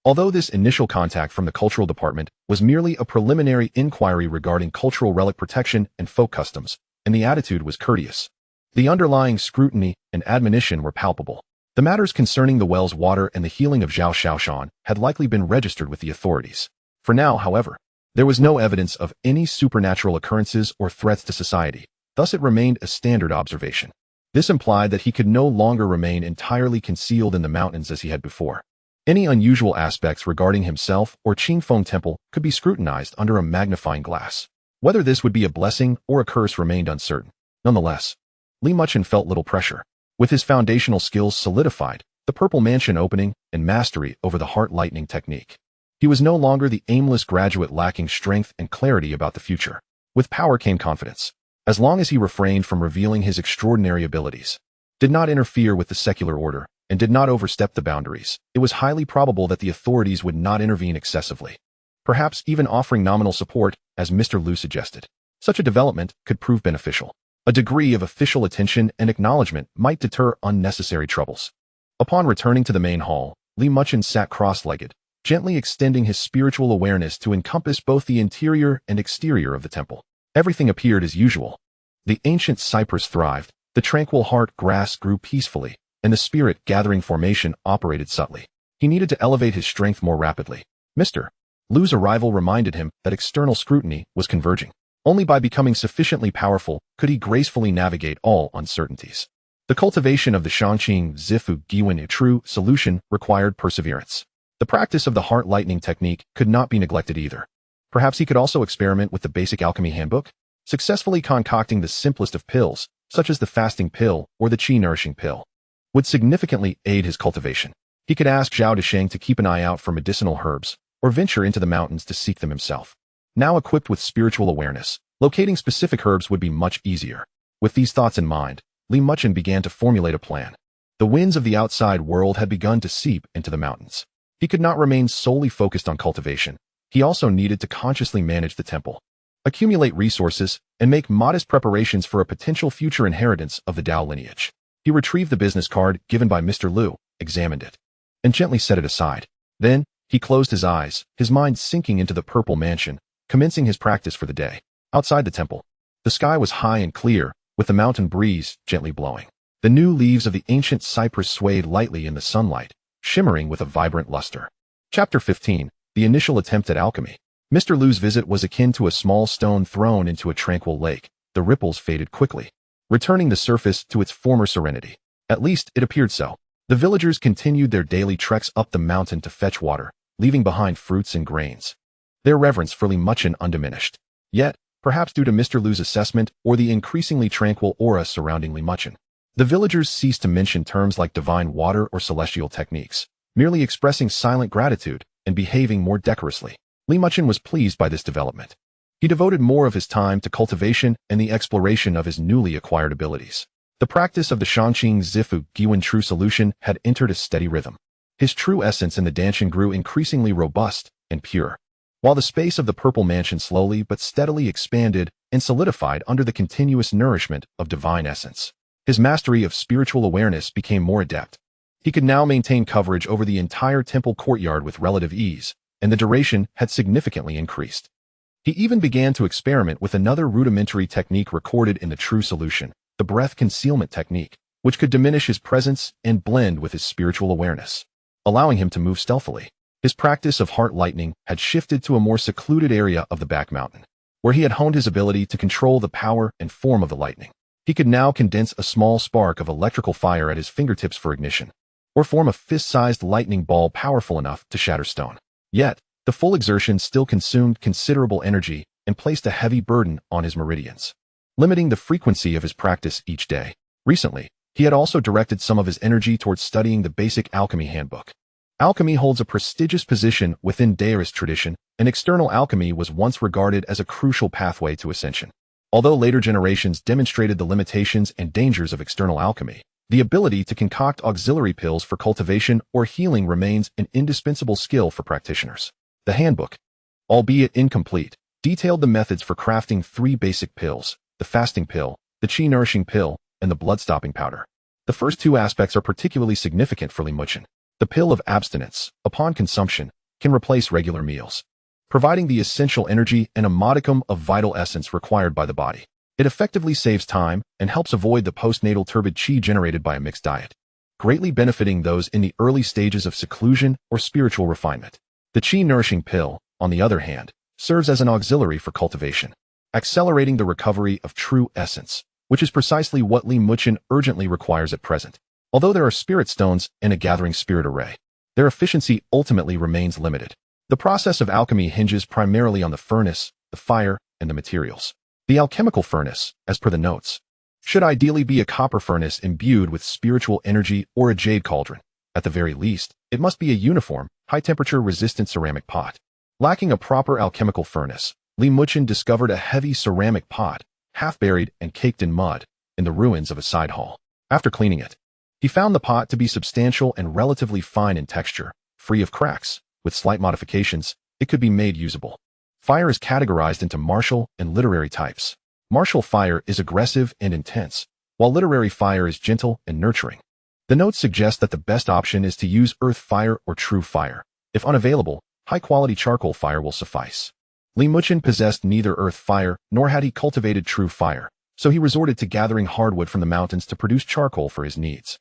Although this initial contact from the cultural department was merely a preliminary inquiry regarding cultural relic protection and folk customs, and the attitude was courteous, the underlying scrutiny and admonition were palpable. The matters concerning the well's water and the healing of Zhao Xiaoshan had likely been registered with the authorities. For now, however, there was no evidence of any supernatural occurrences or threats to society, thus it remained a standard observation. This implied that he could no longer remain entirely concealed in the mountains as he had before. Any unusual aspects regarding himself or Qingfeng Temple could be scrutinized under a magnifying glass. Whether this would be a blessing or a curse remained uncertain. Nonetheless, Li Muchen felt little pressure. With his foundational skills solidified, the Purple Mansion opening, and mastery over the heart lightning technique, he was no longer the aimless graduate lacking strength and clarity about the future. With power came confidence. As long as he refrained from revealing his extraordinary abilities, did not interfere with the secular order, and did not overstep the boundaries, it was highly probable that the authorities would not intervene excessively, perhaps even offering nominal support, as Mr. Lu suggested. Such a development could prove beneficial. A degree of official attention and acknowledgement might deter unnecessary troubles. Upon returning to the main hall, Li Muchen sat cross-legged, gently extending his spiritual awareness to encompass both the interior and exterior of the temple. Everything appeared as usual. The ancient cypress thrived, the tranquil heart grass grew peacefully, and the spirit-gathering formation operated subtly. He needed to elevate his strength more rapidly. Mr. Lu's arrival reminded him that external scrutiny was converging. Only by becoming sufficiently powerful could he gracefully navigate all uncertainties. The cultivation of the xianxiaaudiobooks true solution required perseverance. The practice of the heart-lightening technique could not be neglected either. Perhaps he could also experiment with the basic alchemy handbook, successfully concocting the simplest of pills, such as the fasting pill or the qi-nourishing pill, would significantly aid his cultivation. He could ask Zhao Desheng to keep an eye out for medicinal herbs, or venture into the mountains to seek them himself. Now equipped with spiritual awareness, locating specific herbs would be much easier. With these thoughts in mind, Li Muchen began to formulate a plan. The winds of the outside world had begun to seep into the mountains. He could not remain solely focused on cultivation. He also needed to consciously manage the temple, accumulate resources, and make modest preparations for a potential future inheritance of the Dao lineage. He retrieved the business card given by Mr. Lu, examined it, and gently set it aside. Then, he closed his eyes, his mind sinking into the purple mansion, commencing his practice for the day. Outside the temple, the sky was high and clear, with the mountain breeze gently blowing. The new leaves of the ancient cypress swayed lightly in the sunlight, shimmering with a vibrant luster. Chapter 15. The initial attempt at alchemy. Mr. Lu's visit was akin to a small stone thrown into a tranquil lake. The ripples faded quickly, returning the surface to its former serenity. At least, it appeared so. The villagers continued their daily treks up the mountain to fetch water, leaving behind fruits and grains. Their reverence for Li Muchen undiminished. Yet, perhaps due to Mr. Lu's assessment or the increasingly tranquil aura surrounding Li Muchen, the villagers ceased to mention terms like divine water or celestial techniques, merely expressing silent gratitude and behaving more decorously. Li Muchen was pleased by this development. He devoted more of his time to cultivation and the exploration of his newly acquired abilities. The practice of the xianxiaaudiobooks true solution had entered a steady rhythm. His true essence in the Danshan grew increasingly robust and pure, while the space of the purple mansion slowly but steadily expanded and solidified under the continuous nourishment of divine essence. His mastery of spiritual awareness became more adept. He could now maintain coverage over the entire temple courtyard with relative ease, and the duration had significantly increased. He even began to experiment with another rudimentary technique recorded in the true solution, the breath concealment technique, which could diminish his presence and blend with his spiritual awareness, allowing him to move stealthily. His practice of heart lightning had shifted to a more secluded area of the back mountain, where he had honed his ability to control the power and form of the lightning. He could now condense a small spark of electrical fire at his fingertips for ignition, or form a fist-sized lightning ball powerful enough to shatter stone. Yet, the full exertion still consumed considerable energy and placed a heavy burden on his meridians, limiting the frequency of his practice each day. Recently, he had also directed some of his energy towards studying the basic alchemy handbook. Alchemy holds a prestigious position within Taoist tradition, and external alchemy was once regarded as a crucial pathway to ascension. Although later generations demonstrated the limitations and dangers of external alchemy, the ability to concoct auxiliary pills for cultivation or healing remains an indispensable skill for practitioners. The handbook, albeit incomplete, detailed the methods for crafting 3 basic pills: the fasting pill, the qi-nourishing pill, and the blood-stopping powder. The first 2 aspects are particularly significant for Li Muchen. The pill of abstinence, upon consumption, can replace regular meals, providing the essential energy and a modicum of vital essence required by the body. It effectively saves time and helps avoid the postnatal turbid qi generated by a mixed diet, greatly benefiting those in the early stages of seclusion or spiritual refinement. The qi-nourishing pill, on the other hand, serves as an auxiliary for cultivation, accelerating the recovery of true essence, which is precisely what Li Muchen urgently requires at present. Although there are spirit stones and a gathering spirit array, their efficiency ultimately remains limited. The process of alchemy hinges primarily on the furnace, the fire, and the materials. The alchemical furnace, as per the notes, should ideally be a copper furnace imbued with spiritual energy or a jade cauldron. At the very least, it must be a uniform, high-temperature resistant ceramic pot. Lacking a proper alchemical furnace, Li Muchen discovered a heavy ceramic pot, half buried and caked in mud, in the ruins of a side hall. After cleaning it, he found the pot to be substantial and relatively fine in texture, free of cracks. With slight modifications, it could be made usable. Fire is categorized into martial and literary types. Martial fire is aggressive and intense, while literary fire is gentle and nurturing. The notes suggest that the best option is to use earth fire or true fire, If unavailable, high-quality charcoal fire will suffice. Li Muchen possessed neither earth fire nor had he cultivated true fire, so he resorted to gathering hardwood from the mountains to produce charcoal for his needs.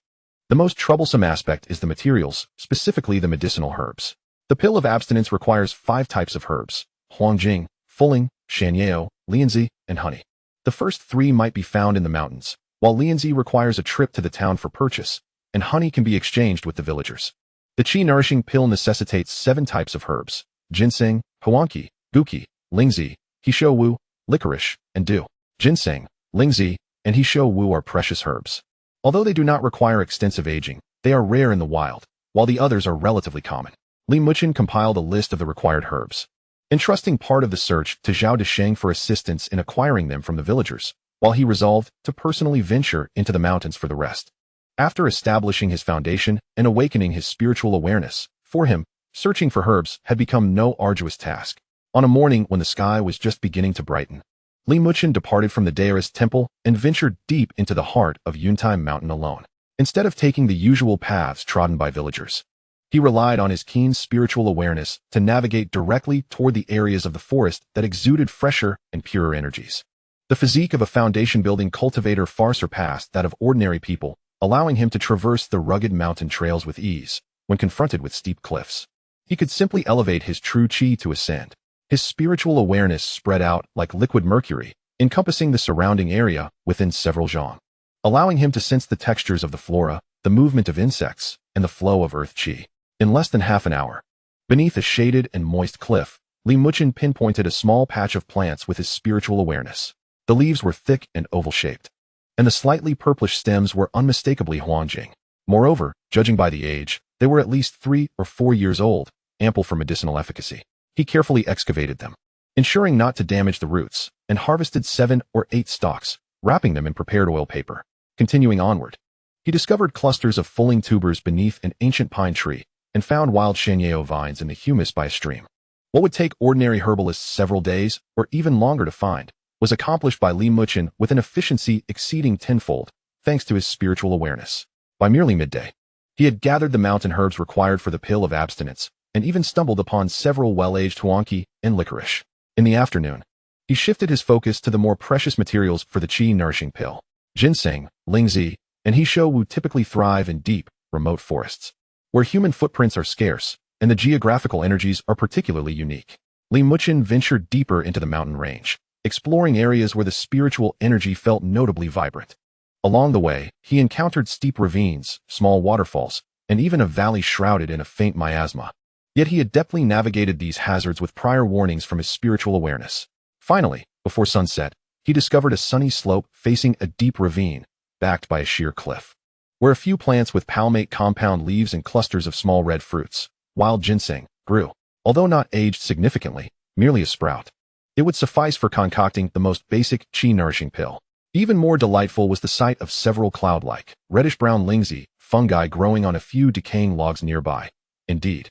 The most troublesome aspect is the materials, specifically the medicinal herbs. The pill of abstinence requires 5 types of herbs: huangjing, fulling, xianxiao, lianzi, and honey. The first 3 might be found in the mountains, while lianzi requires a trip to the town for purchase, and honey can be exchanged with the villagers. The qi-nourishing pill necessitates 7 types of herbs: ginseng, huanqi, guqi, lingzi, hishou wu, licorice, and du. Ginseng, lingzi, and hishou wu are precious herbs. Although they do not require extensive aging, they are rare in the wild, while the others are relatively common. Li Muchen compiled a list of the required herbs, entrusting part of the search to Zhao Desheng for assistance in acquiring them from the villagers, while he resolved to personally venture into the mountains for the rest. After establishing his foundation and awakening his spiritual awareness, for him, searching for herbs had become no arduous task. On a morning when the sky was just beginning to brighten, Li Muchen departed from the Taoist temple and ventured deep into the heart of Yuntai Mountain alone. Instead of taking the usual paths trodden by villagers, he relied on his keen spiritual awareness to navigate directly toward the areas of the forest that exuded fresher and purer energies. The physique of a foundation-building cultivator far surpassed that of ordinary people, allowing him to traverse the rugged mountain trails with ease when confronted with steep cliffs. He could simply elevate his true qi to ascend. His spiritual awareness spread out like liquid mercury, encompassing the surrounding area within several zhang, allowing him to sense the textures of the flora, the movement of insects, and the flow of earth qi. In less than half an hour, beneath a shaded and moist cliff, Li Muchen pinpointed a small patch of plants with his spiritual awareness. The leaves were thick and oval-shaped, and the slightly purplish stems were unmistakably huangjing. Moreover, judging by the age, they were at least 3 or 4 years old, ample for medicinal efficacy. He carefully excavated them, ensuring not to damage the roots, and harvested 7 or 8 stalks, wrapping them in prepared oil paper. Continuing onward, he discovered clusters of fulling tubers beneath an ancient pine tree, and found wild xianxiao vines in the humus by a stream. What would take ordinary herbalists several days, or even longer to find, was accomplished by Li Muchen with an efficiency exceeding tenfold, thanks to his spiritual awareness. By merely midday, he had gathered the mountain herbs required for the pill of abstinence, and even stumbled upon several well-aged huanqi and licorice. In the afternoon, he shifted his focus to the more precious materials for the qi-nourishing pill. Ginseng, lingzi, and hishou wu typically thrive in deep, remote forests, where human footprints are scarce, and the geographical energies are particularly unique. Li Muchen ventured deeper into the mountain range, exploring areas where the spiritual energy felt notably vibrant. Along the way, he encountered steep ravines, small waterfalls, and even a valley shrouded in a faint miasma. Yet he adeptly navigated these hazards with prior warnings from his spiritual awareness. Finally, before sunset, he discovered a sunny slope facing a deep ravine, backed by a sheer cliff, where a few plants with palmate compound leaves and clusters of small red fruits, wild ginseng, grew. Although not aged significantly, merely a sprout, it would suffice for concocting the most basic qi-nourishing pill. Even more delightful was the sight of several cloud-like, reddish-brown lingzi, fungi growing on a few decaying logs nearby. Indeed,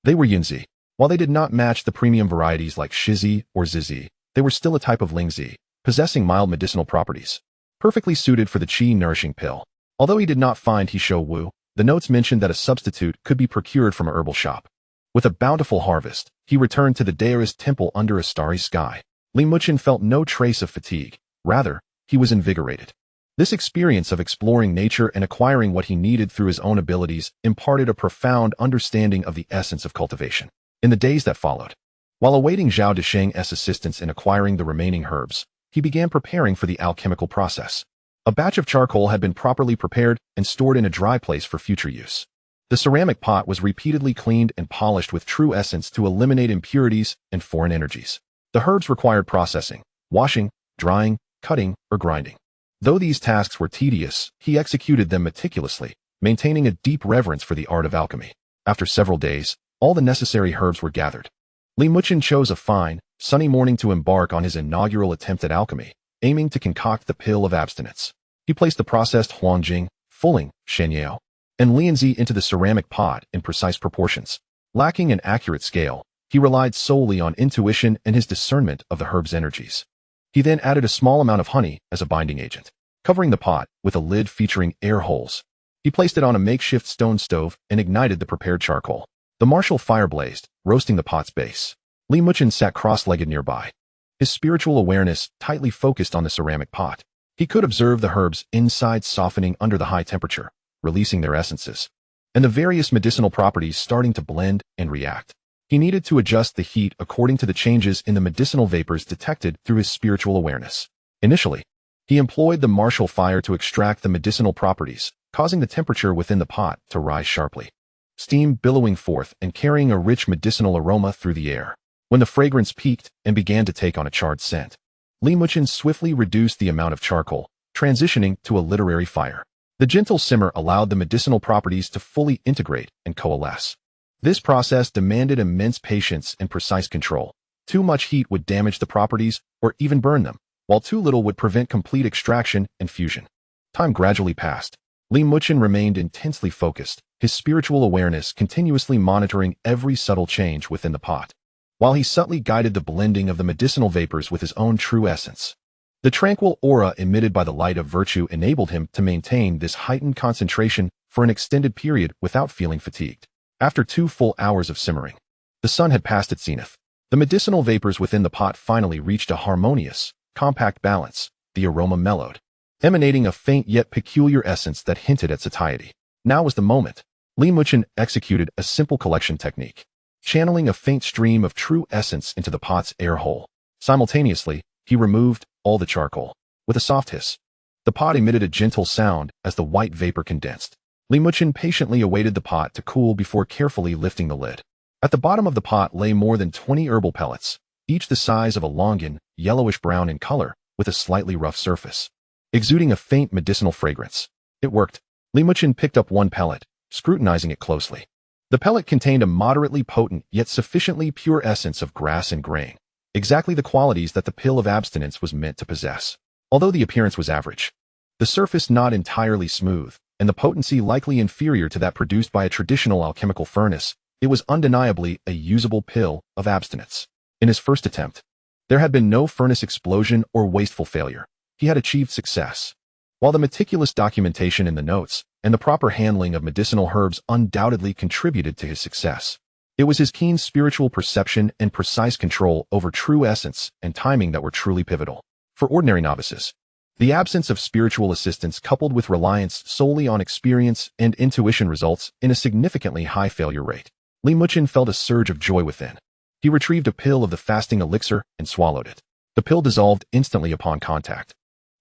they were yunzi. While they did not match the premium varieties like shizi or zizi, they were still a type of lingzi, possessing mild medicinal properties, perfectly suited for the qi-nourishing pill. Although he did not find hishou wu, the notes mentioned that a substitute could be procured from a herbal shop. With a bountiful harvest, he returned to the Taoist temple under a starry sky. Li Muchen felt no trace of fatigue. Rather, he was invigorated. This experience of exploring nature and acquiring what he needed through his own abilities imparted a profound understanding of the essence of cultivation. In the days that followed, while awaiting Zhao Desheng's assistance in acquiring the remaining herbs, he began preparing for the alchemical process. A batch of charcoal had been properly prepared and stored in a dry place for future use. The ceramic pot was repeatedly cleaned and polished with true essence to eliminate impurities and foreign energies. The herbs required processing, washing, drying, cutting, or grinding. Though these tasks were tedious, he executed them meticulously, maintaining a deep reverence for the art of alchemy. After several days, all the necessary herbs were gathered. Li Muchen chose a fine, sunny morning to embark on his inaugural attempt at alchemy, aiming to concoct the pill of abstinence. He placed the processed huangjing, fulling, xianxiao, and lianzi into the ceramic pot in precise proportions. Lacking an accurate scale, he relied solely on intuition and his discernment of the herb's energies. He then added a small amount of honey as a binding agent, covering the pot with a lid featuring air holes. He placed it on a makeshift stone stove and ignited the prepared charcoal. The martial fire blazed, roasting the pot's base. Li Muchen sat cross-legged nearby, his spiritual awareness tightly focused on the ceramic pot. He could observe the herbs inside softening under the high temperature, releasing their essences, and the various medicinal properties starting to blend and react. He needed to adjust the heat according to the changes in the medicinal vapors detected through his spiritual awareness. Initially, he employed the martial fire to extract the medicinal properties, causing the temperature within the pot to rise sharply, steam billowing forth and carrying a rich medicinal aroma through the air. When the fragrance peaked and began to take on a charred scent, Li Muchen swiftly reduced the amount of charcoal, transitioning to a literary fire. The gentle simmer allowed the medicinal properties to fully integrate and coalesce. This process demanded immense patience and precise control. Too much heat would damage the properties or even burn them, while too little would prevent complete extraction and fusion. Time gradually passed. Li Muchen remained intensely focused, his spiritual awareness continuously monitoring every subtle change within the pot, while he subtly guided the blending of the medicinal vapors with his own true essence. The tranquil aura emitted by the light of virtue enabled him to maintain this heightened concentration for an extended period without feeling fatigued. After 2 full hours of simmering, the sun had passed its zenith. The medicinal vapors within the pot finally reached a harmonious, compact balance. The aroma mellowed, emanating a faint yet peculiar essence that hinted at satiety. Now was the moment. Li Muchen executed a simple collection technique, channeling a faint stream of true essence into the pot's air hole. Simultaneously, he removed all the charcoal. With a soft hiss, the pot emitted a gentle sound as the white vapor condensed. Li Muchen patiently awaited the pot to cool before carefully lifting the lid. At the bottom of the pot lay more than 20 herbal pellets, each the size of a longan, yellowish-brown in color, with a slightly rough surface, exuding a faint medicinal fragrance. It worked. Li Muchen picked up one pellet, scrutinizing it closely. The pellet contained a moderately potent yet sufficiently pure essence of grass and grain, exactly the qualities that the pill of abstinence was meant to possess. Although the appearance was average, the surface not entirely smooth, and the potency likely inferior to that produced by a traditional alchemical furnace, it was undeniably a usable pill of abstinence. In his first attempt, there had been no furnace explosion or wasteful failure. He had achieved success. While the meticulous documentation in the notes and the proper handling of medicinal herbs undoubtedly contributed to his success, it was his keen spiritual perception and precise control over true essence and timing that were truly pivotal. For ordinary novices, the absence of spiritual assistance coupled with reliance solely on experience and intuition results in a significantly high failure rate. Li Muchen felt a surge of joy within. He retrieved a pill of the fasting elixir and swallowed it. The pill dissolved instantly upon contact,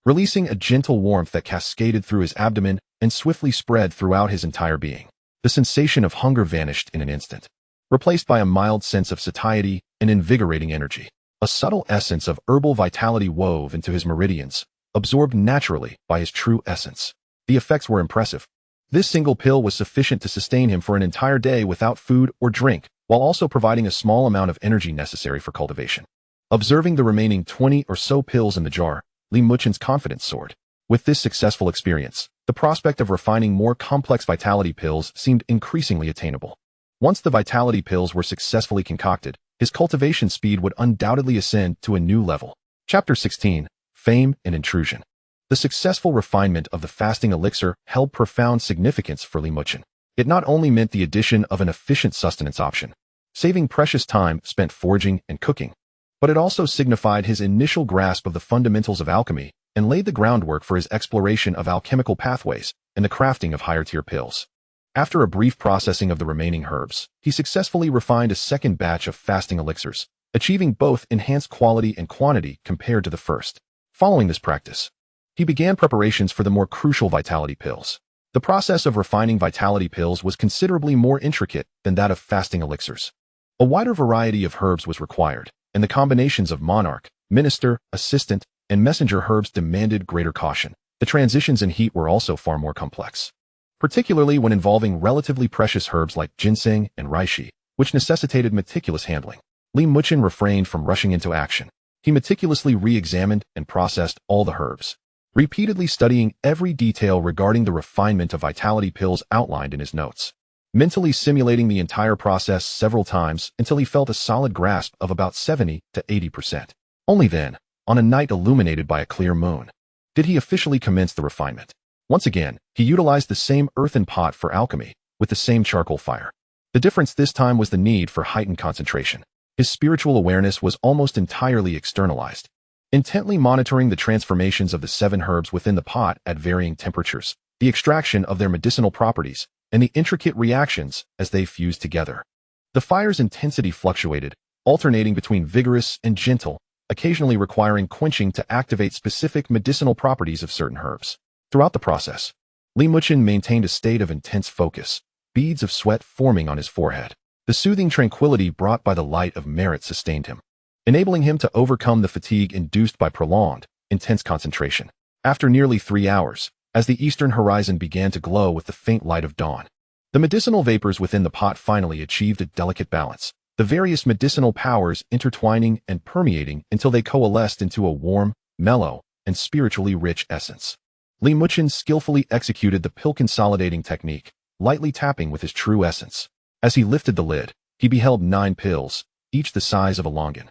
releasing a gentle warmth that cascaded through his abdomen and swiftly spread throughout his entire being. The sensation of hunger vanished in an instant, replaced by a mild sense of satiety and invigorating energy. A subtle essence of herbal vitality wove into his meridians, absorbed naturally by his true essence. The effects were impressive. This single pill was sufficient to sustain him for an entire day without food or drink, while also providing a small amount of energy necessary for cultivation. Observing the remaining 20 or so pills in the jar, Li Muchen's confidence soared. With this successful experience, the prospect of refining more complex vitality pills seemed increasingly attainable. Once the vitality pills were successfully concocted, his cultivation speed would undoubtedly ascend to a new level. Chapter 16. Fame and Intrusion. The successful refinement of the fasting elixir held profound significance for Li Muchen. It not only meant the addition of an efficient sustenance option, saving precious time spent foraging and cooking, but it also signified his initial grasp of the fundamentals of alchemy and laid the groundwork for his exploration of alchemical pathways and the crafting of higher-tier pills. After a brief processing of the remaining herbs, he successfully refined a second batch of fasting elixirs, achieving both enhanced quality and quantity compared to the first. Following this practice, he began preparations for the more crucial vitality pills. The process of refining vitality pills was considerably more intricate than that of fasting elixirs. A wider variety of herbs was required, and the combinations of monarch, minister, assistant, and messenger herbs demanded greater caution. The transitions in heat were also far more complex, particularly when involving relatively precious herbs like ginseng and reishi, which necessitated meticulous handling. Li Muchen refrained from rushing into action. He meticulously re-examined and processed all the herbs, repeatedly studying every detail regarding the refinement of vitality pills outlined in his notes, mentally simulating the entire process several times until he felt a solid grasp of about 70 to 80%. Only then, on a night illuminated by a clear moon, did he officially commence the refinement. Once again, he utilized the same earthen pot for alchemy, with the same charcoal fire. The difference this time was the need for heightened concentration. His spiritual awareness was almost entirely externalized, intently monitoring the transformations of the 7 herbs within the pot at varying temperatures, the extraction of their medicinal properties, and the intricate reactions as they fused together. The fire's intensity fluctuated, alternating between vigorous and gentle, occasionally requiring quenching to activate specific medicinal properties of certain herbs. Throughout the process, Muchen maintained a state of intense focus, beads of sweat forming on his forehead. The soothing tranquility brought by the light of merit sustained him, enabling him to overcome the fatigue induced by prolonged, intense concentration. After nearly 3 hours, as the eastern horizon began to glow with the faint light of dawn, the medicinal vapors within the pot finally achieved a delicate balance, the various medicinal powers intertwining and permeating until they coalesced into a warm, mellow, and spiritually rich essence. Muchen skillfully executed the pill consolidating technique, lightly tapping with his true essence. As he lifted the lid, he beheld 9 pills, each the size of a longan.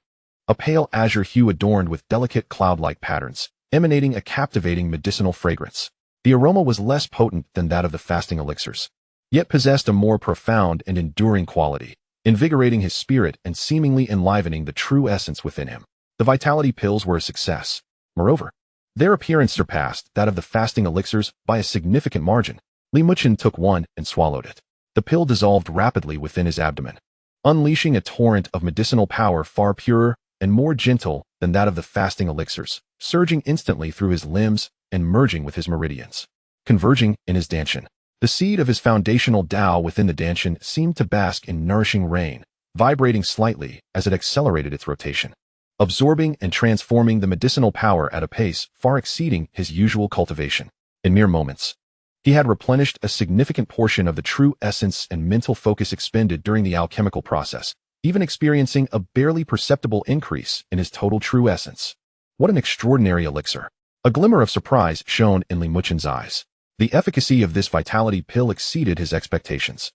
A pale azure hue adorned with delicate cloud-like patterns, emanating a captivating medicinal fragrance. The aroma was less potent than that of the fasting elixirs, yet possessed a more profound and enduring quality, invigorating his spirit and seemingly enlivening the true essence within him. The vitality pills were a success. Moreover, their appearance surpassed that of the fasting elixirs by a significant margin. Muchen took one and swallowed it. The pill dissolved rapidly within his abdomen, unleashing a torrent of medicinal power far purer and more gentle than that of the fasting elixirs, surging instantly through his limbs and merging with his meridians, converging in his danshan. The seed of his foundational Tao within the danshan seemed to bask in nourishing rain, vibrating slightly as it accelerated its rotation, absorbing and transforming the medicinal power at a pace far exceeding his usual cultivation. In mere moments, he had replenished a significant portion of the true essence and mental focus expended during the alchemical process, even experiencing a barely perceptible increase in his total true essence. What an extraordinary elixir! A glimmer of surprise shone in Muchen's eyes. The efficacy of this vitality pill exceeded his expectations.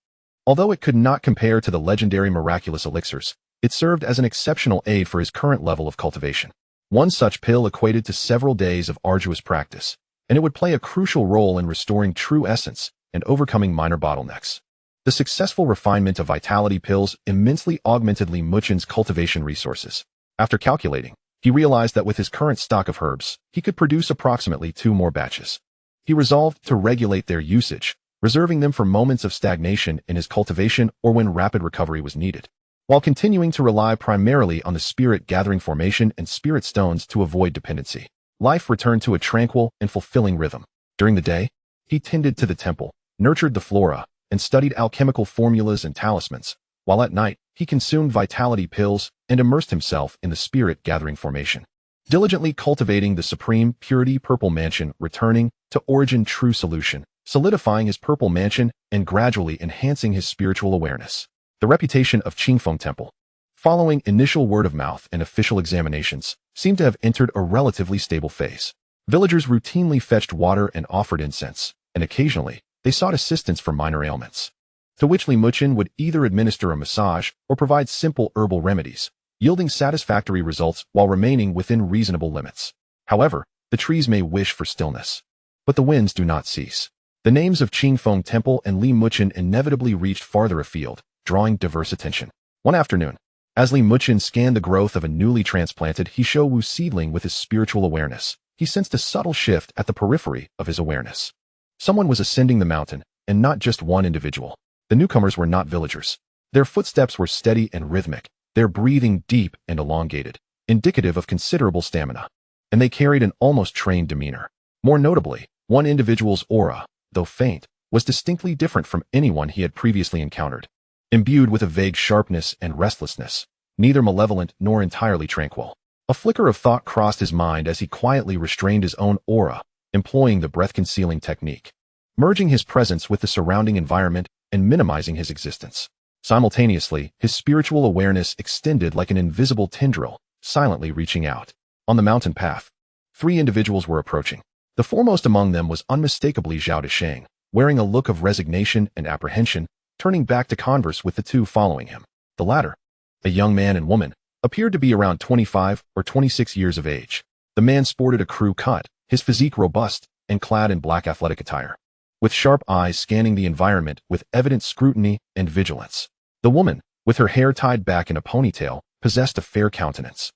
Although it could not compare to the legendary miraculous elixirs, it served as an exceptional aid for his current level of cultivation. One such pill equated to several days of arduous practice, and it would play a crucial role in restoring true essence and overcoming minor bottlenecks. The successful refinement of vitality pills immensely augmented Muchen's cultivation resources. After calculating, he realized that with his current stock of herbs, he could produce approximately 2 more batches. He resolved to regulate their usage, reserving them for moments of stagnation in his cultivation or when rapid recovery was needed, while continuing to rely primarily on the spirit-gathering formation and spirit stones to avoid dependency. Life returned to a tranquil and fulfilling rhythm. During the day, he tended to the temple, nurtured the flora, and studied alchemical formulas and talismans, while at night, he consumed vitality pills and immersed himself in the spirit-gathering formation, diligently cultivating the supreme purity purple mansion, returning to origin true solution, solidifying his purple mansion and gradually enhancing his spiritual awareness. The reputation of Qingfeng Temple, following initial word of mouth and official examinations, seemed to have entered a relatively stable phase. Villagers routinely fetched water and offered incense, and occasionally, they sought assistance for minor ailments, to which Muchen would either administer a massage or provide simple herbal remedies, yielding satisfactory results while remaining within reasonable limits. However, the trees may wish for stillness, but the winds do not cease. The names of Qingfeng Temple and Muchen inevitably reached farther afield, drawing diverse attention. One afternoon, as Muchen scanned the growth of a newly transplanted Xianxiaaudiobooks seedling with his spiritual awareness, he sensed a subtle shift at the periphery of his awareness. Someone was ascending the mountain, and not just one individual. The newcomers were not villagers. Their footsteps were steady and rhythmic, their breathing deep and elongated, indicative of considerable stamina. And they carried an almost trained demeanor. More notably, one individual's aura, though faint, was distinctly different from anyone he had previously encountered. Imbued with a vague sharpness and restlessness, neither malevolent nor entirely tranquil. A flicker of thought crossed his mind as he quietly restrained his own aura, employing the breath-concealing technique, merging his presence with the surrounding environment and minimizing his existence. Simultaneously, his spiritual awareness extended like an invisible tendril, silently reaching out. On the mountain path, 3 individuals were approaching. The foremost among them was unmistakably Zhao Desheng, wearing a look of resignation and apprehension, turning back to converse with the 2 following him. The latter, a young man and woman, appeared to be around 25 or 26 years of age. The man sported a crew cut, his physique robust, and clad in black athletic attire, with sharp eyes scanning the environment with evident scrutiny and vigilance. The woman, with her hair tied back in a ponytail, possessed a fair countenance.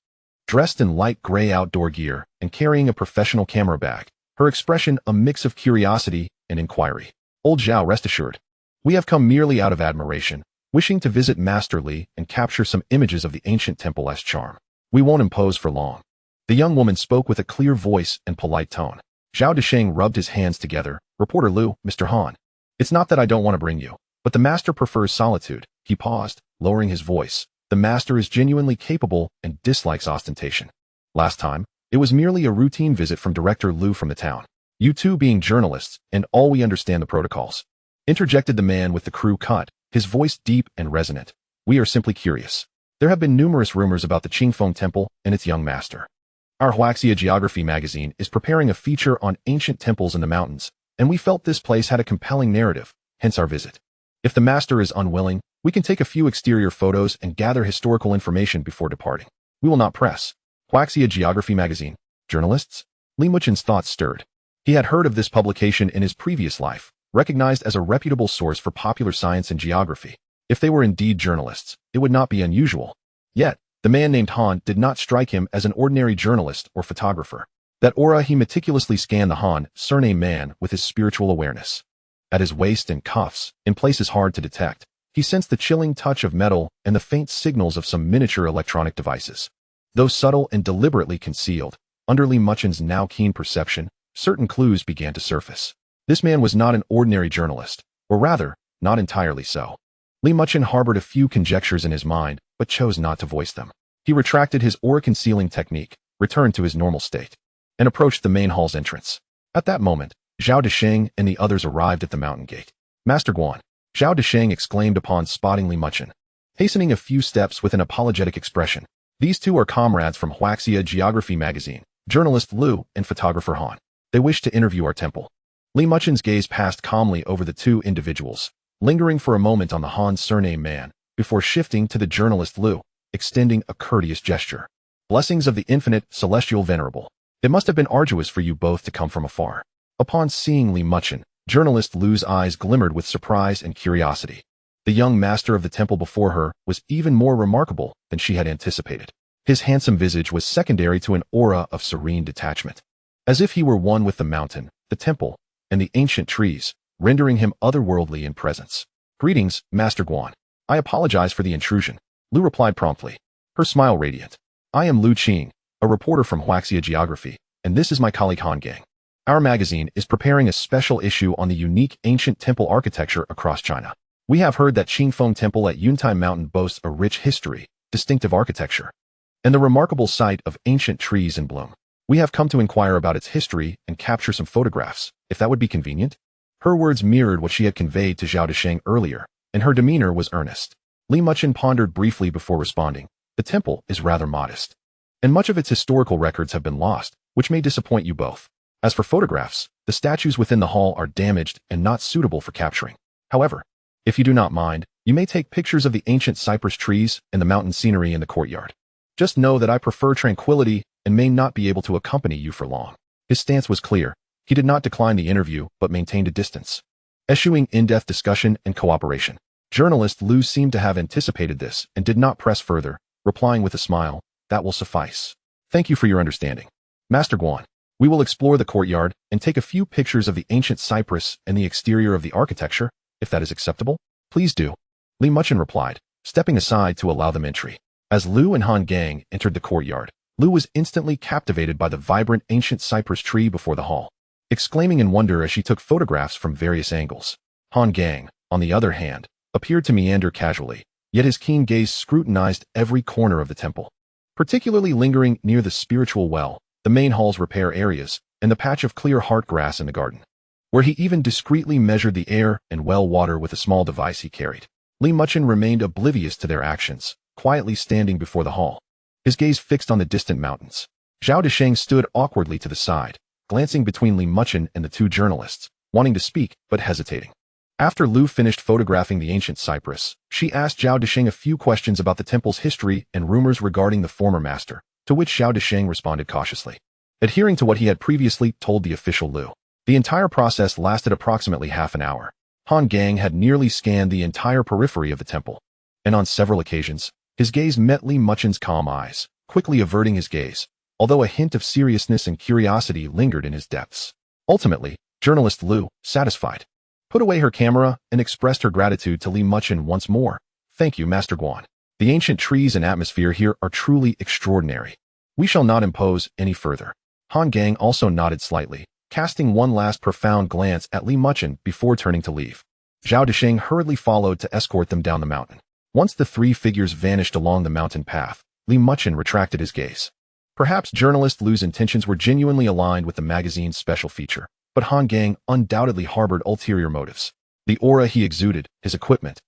Dressed in light gray outdoor gear and carrying a professional camera bag, her expression a mix of curiosity and inquiry. Old Zhao, rest assured. We have come merely out of admiration, wishing to visit Master Li and capture some images of the ancient temple's charm. We won't impose for long. The young woman spoke with a clear voice and polite tone. Zhao Desheng rubbed his hands together. Reporter Lu, Mr. Han. It's not that I don't want to bring you, but the master prefers solitude. He paused, lowering his voice. The master is genuinely capable and dislikes ostentation. Last time, it was merely a routine visit from Director Lu from the town. You two being journalists, and all we understand the protocols. Interjected the man with the crew cut, his voice deep and resonant. We are simply curious. There have been numerous rumors about the Qingfeng Temple and its young master. Our xianxia Geography magazine is preparing a feature on ancient temples in the mountains, and we felt this place had a compelling narrative, hence our visit. If the master is unwilling, we can take a few exterior photos and gather historical information before departing. We will not press. Xianxia Geography magazine. Journalists? Li Muchen's thoughts stirred. He had heard of this publication in his previous life, recognized as a reputable source for popular science and geography. If they were indeed journalists, it would not be unusual. Yet, the man named Han did not strike him as an ordinary journalist or photographer. That aura, he meticulously scanned the Han surname man with his spiritual awareness. At his waist and cuffs, in places hard to detect, he sensed the chilling touch of metal and the faint signals of some miniature electronic devices. Though subtle and deliberately concealed, under Li Muchen's now keen perception, certain clues began to surface. This man was not an ordinary journalist, or rather, not entirely so. Li Muchen harbored a few conjectures in his mind, but chose not to voice them. He retracted his aura-concealing technique, returned to his normal state, and approached the main hall's entrance. At that moment, Zhao Desheng and the others arrived at the mountain gate. Master Guan, Zhao Desheng exclaimed upon spotting Li Muchen, hastening a few steps with an apologetic expression. These two are comrades from xianxia Geography magazine, journalist Lu and photographer Han. They wish to interview our temple. Li Muchen's gaze passed calmly over the two individuals, lingering for a moment on the Han surname man, before shifting to the journalist Lu, extending a courteous gesture. Blessings of the infinite, celestial venerable. It must have been arduous for you both to come from afar. Upon seeing Li Muchen, journalist Lu's eyes glimmered with surprise and curiosity. The young master of the temple before her was even more remarkable than she had anticipated. His handsome visage was secondary to an aura of serene detachment, as if he were one with the mountain, the temple, and the ancient trees, rendering him otherworldly in presence. Greetings, Master Guan. I apologize for the intrusion. Lu replied promptly, her smile radiant. I am Lu Qing, a reporter from xianxia Geography, and this is my colleague Han Gang. Our magazine is preparing a special issue on the unique ancient temple architecture across China. We have heard that Qingfeng Temple at Yuntai Mountain boasts a rich history, distinctive architecture, and the remarkable sight of ancient trees in bloom. We have come to inquire about its history and capture some photographs, if that would be convenient. Her words mirrored what she had conveyed to Zhao Desheng earlier, and her demeanor was earnest. Li Muchen pondered briefly before responding. The temple is rather modest, and much of its historical records have been lost, which may disappoint you both. As for photographs, the statues within the hall are damaged and not suitable for capturing. However, if you do not mind, you may take pictures of the ancient cypress trees and the mountain scenery in the courtyard. Just know that I prefer tranquility and may not be able to accompany you for long. His stance was clear. He did not decline the interview, but maintained a distance, eschewing in-depth discussion and cooperation. Journalist Lu seemed to have anticipated this and did not press further, replying with a smile, that will suffice. Thank you for your understanding. Master Guan, we will explore the courtyard and take a few pictures of the ancient cypress and the exterior of the architecture, if that is acceptable. Please do. Li Muchen replied, stepping aside to allow them entry. As Lu and Han Gang entered the courtyard, Lu was instantly captivated by the vibrant ancient cypress tree before the hall, exclaiming in wonder as she took photographs from various angles. Han Gang, on the other hand, appeared to meander casually, yet his keen gaze scrutinized every corner of the temple, particularly lingering near the spiritual well, the main hall's repair areas, and the patch of clear heart grass in the garden, where he even discreetly measured the air and well water with a small device he carried. Li Muchen remained oblivious to their actions, quietly standing before the hall, his gaze fixed on the distant mountains. Zhao Desheng stood awkwardly to the side, glancing between Li Muchen and the two journalists, wanting to speak, but hesitating. After Lu finished photographing the ancient cypress, she asked Zhao Desheng a few questions about the temple's history and rumors regarding the former master, to which Zhao Desheng responded cautiously, adhering to what he had previously told the official Lu. The entire process lasted approximately half an hour. Han Gang had nearly scanned the entire periphery of the temple, and on several occasions, his gaze met Li Muchen's calm eyes, quickly averting his gaze, although a hint of seriousness and curiosity lingered in his depths. Ultimately, journalist Lu, satisfied, put away her camera and expressed her gratitude to Li Muchen once more. Thank you, Master Guan. The ancient trees and atmosphere here are truly extraordinary. We shall not impose any further. Han Gang also nodded slightly, casting one last profound glance at Li Muchen before turning to leave. Zhao Desheng hurriedly followed to escort them down the mountain. Once the three figures vanished along the mountain path, Li Muchen retracted his gaze. Perhaps journalist Lu's intentions were genuinely aligned with the magazine's special feature, but Han Gang undoubtedly harbored ulterior motives. The aura he exuded, his equipment,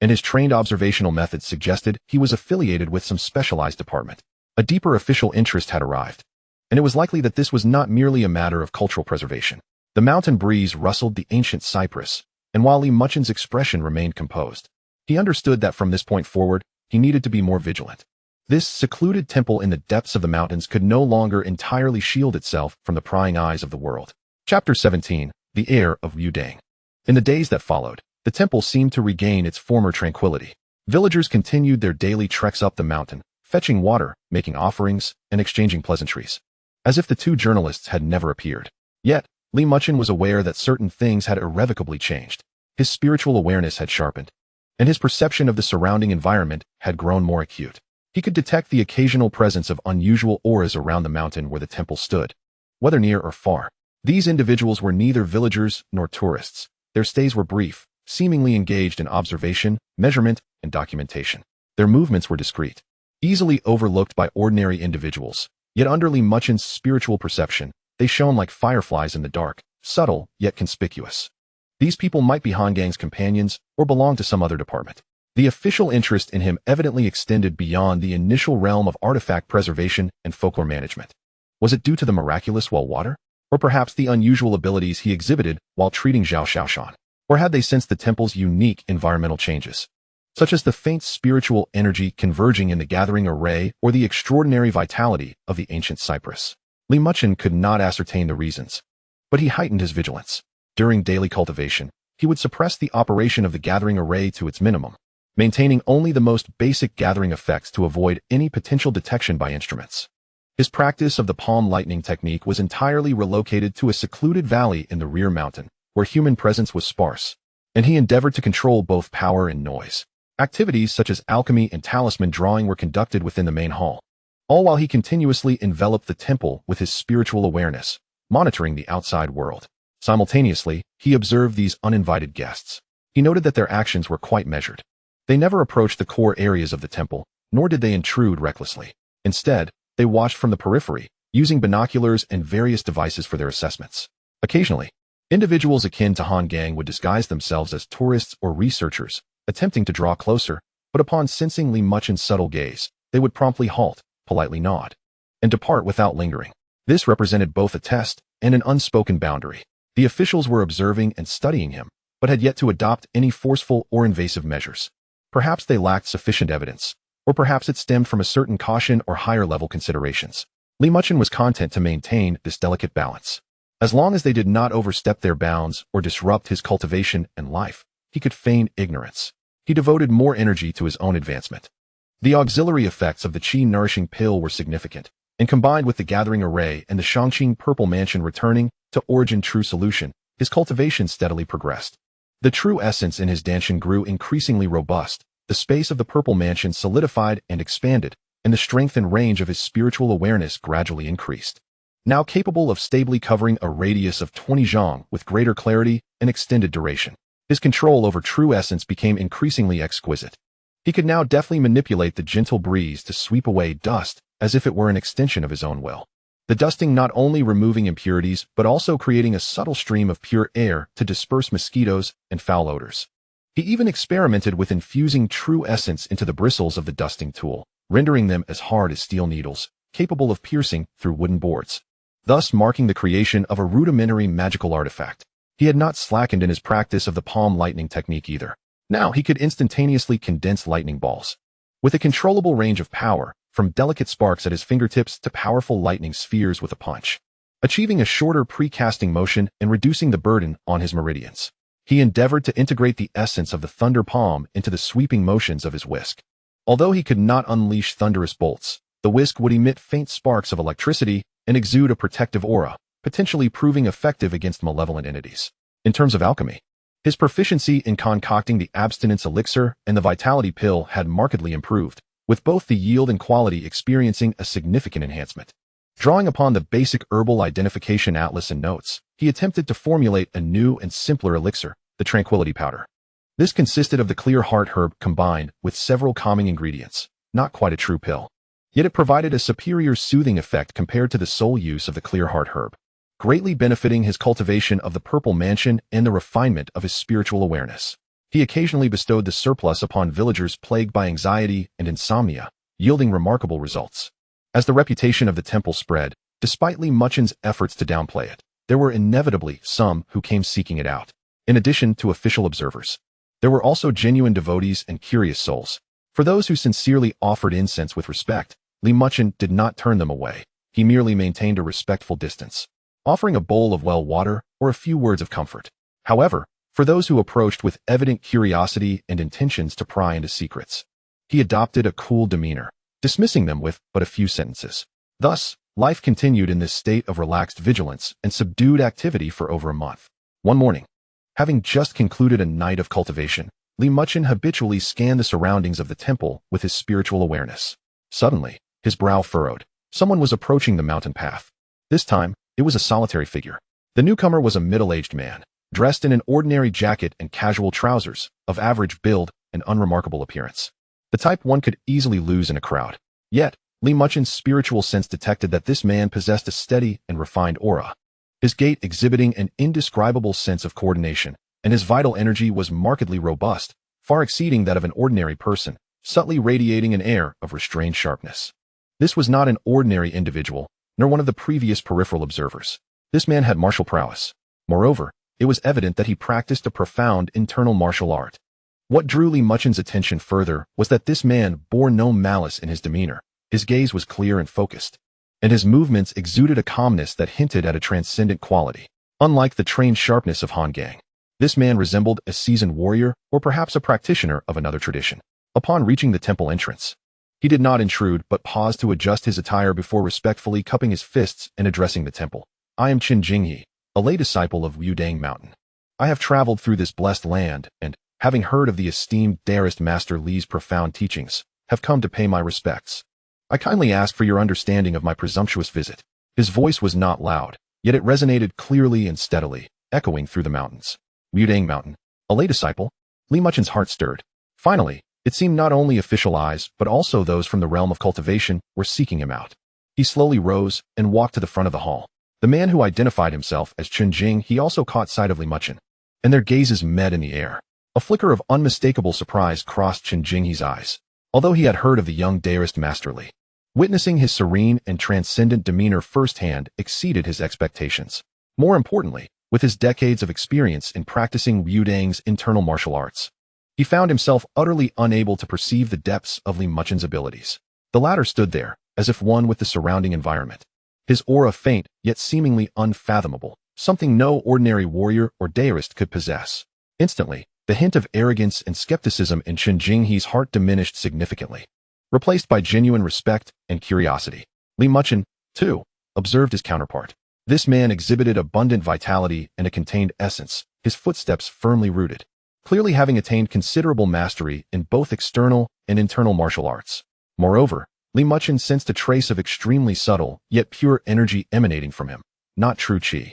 and his trained observational methods suggested he was affiliated with some specialized department. A deeper official interest had arrived, and it was likely that this was not merely a matter of cultural preservation. The mountain breeze rustled the ancient cypress, and while Li Muchen's expression remained composed, he understood that from this point forward, he needed to be more vigilant. This secluded temple in the depths of the mountains could no longer entirely shield itself from the prying eyes of the world. Chapter 17. The Heir of Yudang. In the days that followed, the temple seemed to regain its former tranquility. Villagers continued their daily treks up the mountain, fetching water, making offerings, and exchanging pleasantries, as if the two journalists had never appeared. Yet, Li Muchen was aware that certain things had irrevocably changed. His spiritual awareness had sharpened, and his perception of the surrounding environment had grown more acute. He could detect the occasional presence of unusual auras around the mountain where the temple stood, whether near or far. These individuals were neither villagers nor tourists. Their stays were brief, seemingly engaged in observation, measurement, and documentation. Their movements were discreet, easily overlooked by ordinary individuals, yet under Li Muchen's spiritual perception, they shone like fireflies in the dark, subtle yet conspicuous. These people might be Han Gang's companions or belong to some other department. The official interest in him evidently extended beyond the initial realm of artifact preservation and folklore management. Was it due to the miraculous well water? Or perhaps the unusual abilities he exhibited while treating Zhao Xiaoshan? Or had they sensed the temple's unique environmental changes, such as the faint spiritual energy converging in the gathering array or the extraordinary vitality of the ancient cypress? Li Muchen could not ascertain the reasons, but he heightened his vigilance. During daily cultivation, he would suppress the operation of the gathering array to its minimum, maintaining only the most basic gathering effects to avoid any potential detection by instruments. His practice of the palm lightning technique was entirely relocated to a secluded valley in the rear mountain, where human presence was sparse, and he endeavored to control both power and noise. Activities such as alchemy and talisman drawing were conducted within the main hall, all while he continuously enveloped the temple with his spiritual awareness, monitoring the outside world. Simultaneously, he observed these uninvited guests. He noted that their actions were quite measured. They never approached the core areas of the temple, nor did they intrude recklessly. Instead, they watched from the periphery, using binoculars and various devices for their assessments. Occasionally, individuals akin to Han Gang would disguise themselves as tourists or researchers, attempting to draw closer, but upon sensing Li Muchen's subtle gaze, they would promptly halt, politely nod, and depart without lingering. This represented both a test and an unspoken boundary. The officials were observing and studying him, but had yet to adopt any forceful or invasive measures. Perhaps they lacked sufficient evidence, or perhaps it stemmed from a certain caution or higher-level considerations. Li Muchen was content to maintain this delicate balance. As long as they did not overstep their bounds or disrupt his cultivation and life, he could feign ignorance. He devoted more energy to his own advancement. The auxiliary effects of the qi-nourishing pill were significant, and combined with the gathering array and the Shangqing Purple Mansion returning to origin true solution, his cultivation steadily progressed. The true essence in his danshan grew increasingly robust. The space of the Purple Mansion solidified and expanded, and the strength and range of his spiritual awareness gradually increased. Now capable of stably covering a radius of 20 zhang with greater clarity and extended duration, his control over true essence became increasingly exquisite. He could now deftly manipulate the gentle breeze to sweep away dust as if it were an extension of his own will. The dusting not only removing impurities but also creating a subtle stream of pure air to disperse mosquitoes and foul odors. He even experimented with infusing true essence into the bristles of the dusting tool, rendering them as hard as steel needles, capable of piercing through wooden boards, thus marking the creation of a rudimentary magical artifact. He had not slackened in his practice of the palm lightning technique either. Now he could instantaneously condense lightning balls. With a controllable range of power, from delicate sparks at his fingertips to powerful lightning spheres with a punch, achieving a shorter pre-casting motion and reducing the burden on his meridians. He endeavored to integrate the essence of the thunder palm into the sweeping motions of his whisk. Although he could not unleash thunderous bolts, the whisk would emit faint sparks of electricity and exude a protective aura, potentially proving effective against malevolent entities. In terms of alchemy, his proficiency in concocting the abstinence elixir and the vitality pill had markedly improved, with both the yield and quality experiencing a significant enhancement. Drawing upon the basic herbal identification atlas and notes, he attempted to formulate a new and simpler elixir, the tranquility powder. This consisted of the clear heart herb combined with several calming ingredients, not quite a true pill. Yet it provided a superior soothing effect compared to the sole use of the clear heart herb, greatly benefiting his cultivation of the purple mansion and the refinement of his spiritual awareness. He occasionally bestowed the surplus upon villagers plagued by anxiety and insomnia, yielding remarkable results. As the reputation of the temple spread, despite Li Muchen's efforts to downplay it, there were inevitably some who came seeking it out. In addition to official observers, there were also genuine devotees and curious souls. For those who sincerely offered incense with respect, Li Muchen did not turn them away. He merely maintained a respectful distance, offering a bowl of well water or a few words of comfort. However, for those who approached with evident curiosity and intentions to pry into secrets, he adopted a cool demeanor, dismissing them with but a few sentences. Thus, life continued in this state of relaxed vigilance and subdued activity for over a month. One morning, having just concluded a night of cultivation, Li Muchen habitually scanned the surroundings of the temple with his spiritual awareness. Suddenly, his brow furrowed. Someone was approaching the mountain path. This time, it was a solitary figure. The newcomer was a middle-aged man, dressed in an ordinary jacket and casual trousers, of average build and unremarkable appearance. The type one could easily lose in a crowd. Yet, Li Muchen's spiritual sense detected that this man possessed a steady and refined aura, his gait exhibiting an indescribable sense of coordination, and his vital energy was markedly robust, far exceeding that of an ordinary person, subtly radiating an air of restrained sharpness. This was not an ordinary individual, nor one of the previous peripheral observers. This man had martial prowess. Moreover, it was evident that he practiced a profound internal martial art. What drew Li Muchen's attention further was that this man bore no malice in his demeanor. His gaze was clear and focused, and his movements exuded a calmness that hinted at a transcendent quality. Unlike the trained sharpness of Han Gang, this man resembled a seasoned warrior or perhaps a practitioner of another tradition. Upon reaching the temple entrance, he did not intrude but paused to adjust his attire before respectfully cupping his fists and addressing the temple. I am Qin Jinghe, a lay disciple of Wudang Mountain. I have traveled through this blessed land and, having heard of the esteemed Taoist Master Li's profound teachings, have come to pay my respects. I kindly ask for your understanding of my presumptuous visit. His voice was not loud, yet it resonated clearly and steadily, echoing through the mountains. Wudang Mountain, a lay disciple? Li Muchen's heart stirred. Finally, it seemed not only official eyes, but also those from the realm of cultivation were seeking him out. He slowly rose and walked to the front of the hall. The man who identified himself as Qin Jing also caught sight of Li Muchen, and their gazes met in the air. A flicker of unmistakable surprise crossed Qin Jinghe's eyes, although he had heard of the young Taoist Master Li. Witnessing his serene and transcendent demeanor firsthand exceeded his expectations. More importantly, with his decades of experience in practicing Wudang's internal martial arts, he found himself utterly unable to perceive the depths of Li Muchen's abilities. The latter stood there, as if one with the surrounding environment. His aura faint, yet seemingly unfathomable, something no ordinary warrior or Taoist could possess. Instantly, the hint of arrogance and skepticism in Qin Jinghe's heart diminished significantly, replaced by genuine respect and curiosity. Li Muchen, too, observed his counterpart. This man exhibited abundant vitality and a contained essence, his footsteps firmly rooted, clearly having attained considerable mastery in both external and internal martial arts. Moreover, Li Muchen sensed a trace of extremely subtle, yet pure energy emanating from him, not true qi,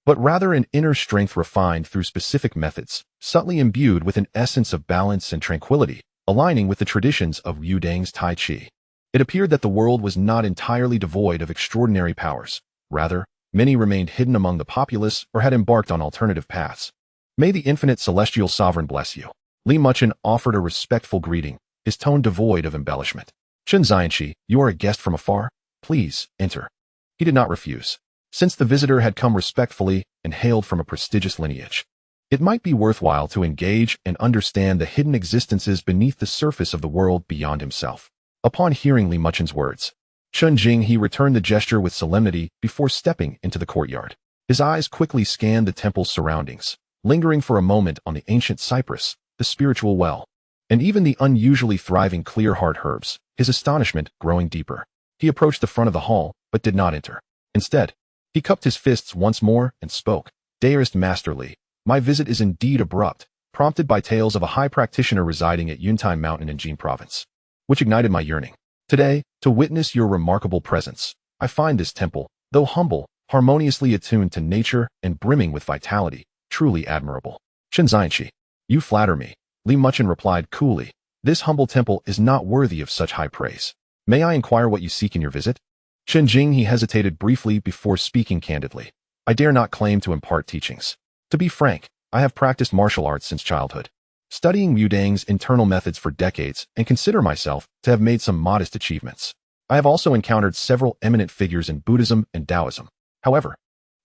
but rather an inner strength refined through specific methods, subtly imbued with an essence of balance and tranquility, aligning with the traditions of Wudang's Tai Chi. It appeared that the world was not entirely devoid of extraordinary powers. Rather, many remained hidden among the populace or had embarked on alternative paths. May the infinite celestial sovereign bless you. Li Muchen offered a respectful greeting, his tone devoid of embellishment. Chen Xianxi, you are a guest from afar? Please, enter. He did not refuse, since the visitor had come respectfully and hailed from a prestigious lineage. It might be worthwhile to engage and understand the hidden existences beneath the surface of the world beyond himself. Upon hearing Li Muchen's words, Qin Jinghe returned the gesture with solemnity before stepping into the courtyard. His eyes quickly scanned the temple's surroundings, lingering for a moment on the ancient cypress, the spiritual well, and even the unusually thriving clear heart herbs, his astonishment growing deeper. He approached the front of the hall, but did not enter. Instead, he cupped his fists once more and spoke. Dearest Master Li, my visit is indeed abrupt, prompted by tales of a high practitioner residing at Yuntai Mountain in Jin Province, which ignited my yearning. Today, to witness your remarkable presence, I find this temple, though humble, harmoniously attuned to nature and brimming with vitality, truly admirable. Xianxiaaudiobooks. You flatter me, Li Muchen replied coolly. This humble temple is not worthy of such high praise. May I inquire what you seek in your visit? He hesitated briefly before speaking candidly. I dare not claim to impart teachings. To be frank, I have practiced martial arts since childhood, studying Wudang's internal methods for decades, and consider myself to have made some modest achievements. I have also encountered several eminent figures in Buddhism and Taoism. However,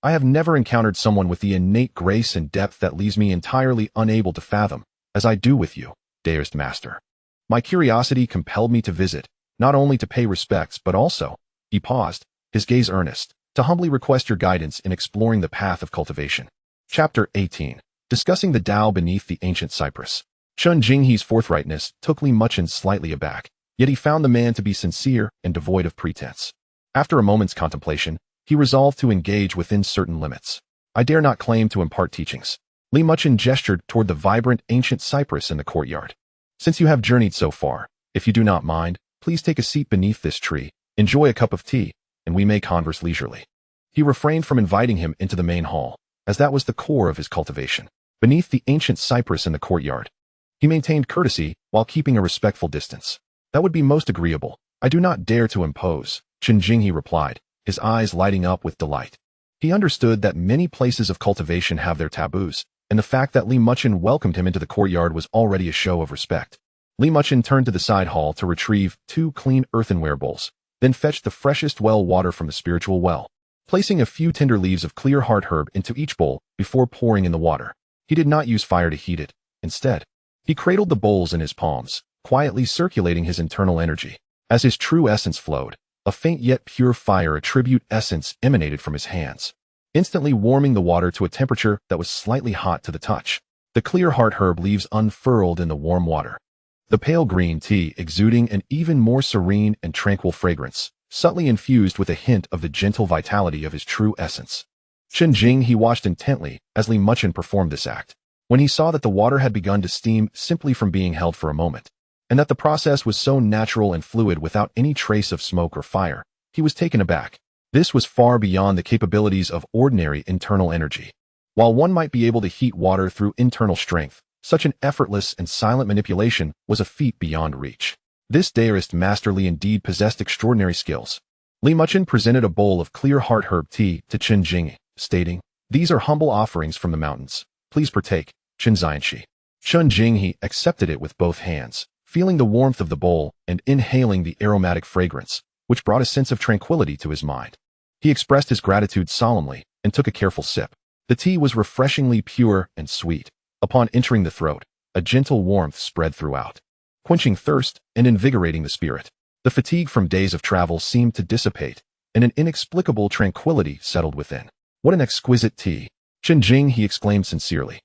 I have never encountered someone with the innate grace and depth that leaves me entirely unable to fathom, as I do with you, dearest master. My curiosity compelled me to visit, not only to pay respects but also, he paused, his gaze earnest, to humbly request your guidance in exploring the path of cultivation. Chapter 18. Discussing the Tao beneath the ancient cypress. Chen Jinghe's forthrightness took Li Muchen slightly aback, yet he found the man to be sincere and devoid of pretense. After a moment's contemplation, he resolved to engage within certain limits. I dare not claim to impart teachings. Li Muchen gestured toward the vibrant ancient cypress in the courtyard. Since you have journeyed so far, if you do not mind, please take a seat beneath this tree, enjoy a cup of tea, and we may converse leisurely. He refrained from inviting him into the main hall, as that was the core of his cultivation. Beneath the ancient cypress in the courtyard, he maintained courtesy while keeping a respectful distance. That would be most agreeable. I do not dare to impose, Chen Jinghe replied, his eyes lighting up with delight. He understood that many places of cultivation have their taboos, and the fact that Li Muchen welcomed him into the courtyard was already a show of respect. Li Muchen turned to the side hall to retrieve 2 clean earthenware bowls, then fetched the freshest well water from the spiritual well, placing a few tender leaves of clear heart herb into each bowl before pouring in the water. He did not use fire to heat it. Instead, he cradled the bowls in his palms, quietly circulating his internal energy. As his true essence flowed, a faint yet pure fire attribute essence emanated from his hands, instantly warming the water to a temperature that was slightly hot to the touch. The clear heart herb leaves unfurled in the warm water, the pale green tea exuding an even more serene and tranquil fragrance, subtly infused with a hint of the gentle vitality of his true essence. Chen Jinghe watched intently as Li Muchen performed this act. When he saw that the water had begun to steam simply from being held for a moment, and that the process was so natural and fluid without any trace of smoke or fire, he was taken aback. This was far beyond the capabilities of ordinary internal energy. While one might be able to heat water through internal strength, such an effortless and silent manipulation was a feat beyond reach. This Taoist Master Li indeed possessed extraordinary skills. Li Muchen presented a bowl of clear heart herb tea to Chen Jinghe, stating, "These are humble offerings from the mountains. Please partake, Xianxiaaudiobooks." Chen Jinghe accepted it with both hands, feeling the warmth of the bowl and inhaling the aromatic fragrance, which brought a sense of tranquility to his mind. He expressed his gratitude solemnly and took a careful sip. The tea was refreshingly pure and sweet. Upon entering the throat, a gentle warmth spread throughout, quenching thirst and invigorating the spirit. The fatigue from days of travel seemed to dissipate, and an inexplicable tranquility settled within. What an exquisite tea! Chen Jinghe exclaimed sincerely.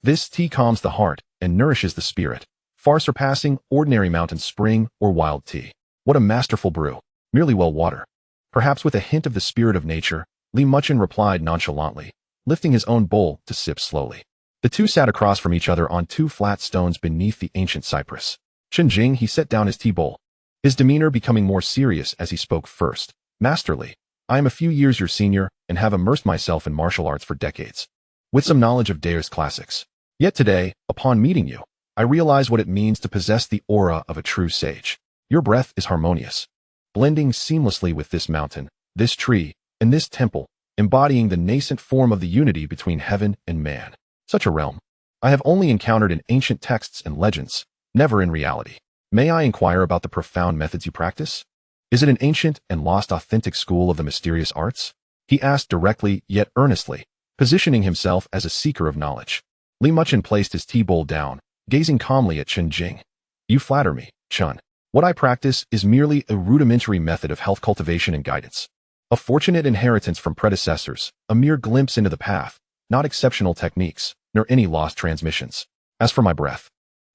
This tea calms the heart and nourishes the spirit, far surpassing ordinary mountain spring or wild tea. What a masterful brew! Merely well water. Perhaps with a hint of the spirit of nature, Li Muchen replied nonchalantly, lifting his own bowl to sip slowly. The two sat across from each other on 2 flat stones beneath the ancient cypress. Chen Jinghe set down his tea bowl, his demeanor becoming more serious as he spoke first. Master Li, I am a few years your senior and have immersed myself in martial arts for decades, with some knowledge of Taoist classics. Yet today, upon meeting you, I realize what it means to possess the aura of a true sage. Your breath is harmonious, blending seamlessly with this mountain, this tree, and this temple, embodying the nascent form of the unity between heaven and man. Such a realm I have only encountered in ancient texts and legends, never in reality. May I inquire about the profound methods you practice? Is it an ancient and lost authentic school of the mysterious arts? He asked directly yet earnestly, positioning himself as a seeker of knowledge. Li Muchen placed his tea bowl down, gazing calmly at Chen Jinghe. You flatter me, Chen. What I practice is merely a rudimentary method of health cultivation and guidance. A fortunate inheritance from predecessors, a mere glimpse into the path, not exceptional techniques, nor any lost transmissions. As for my breath,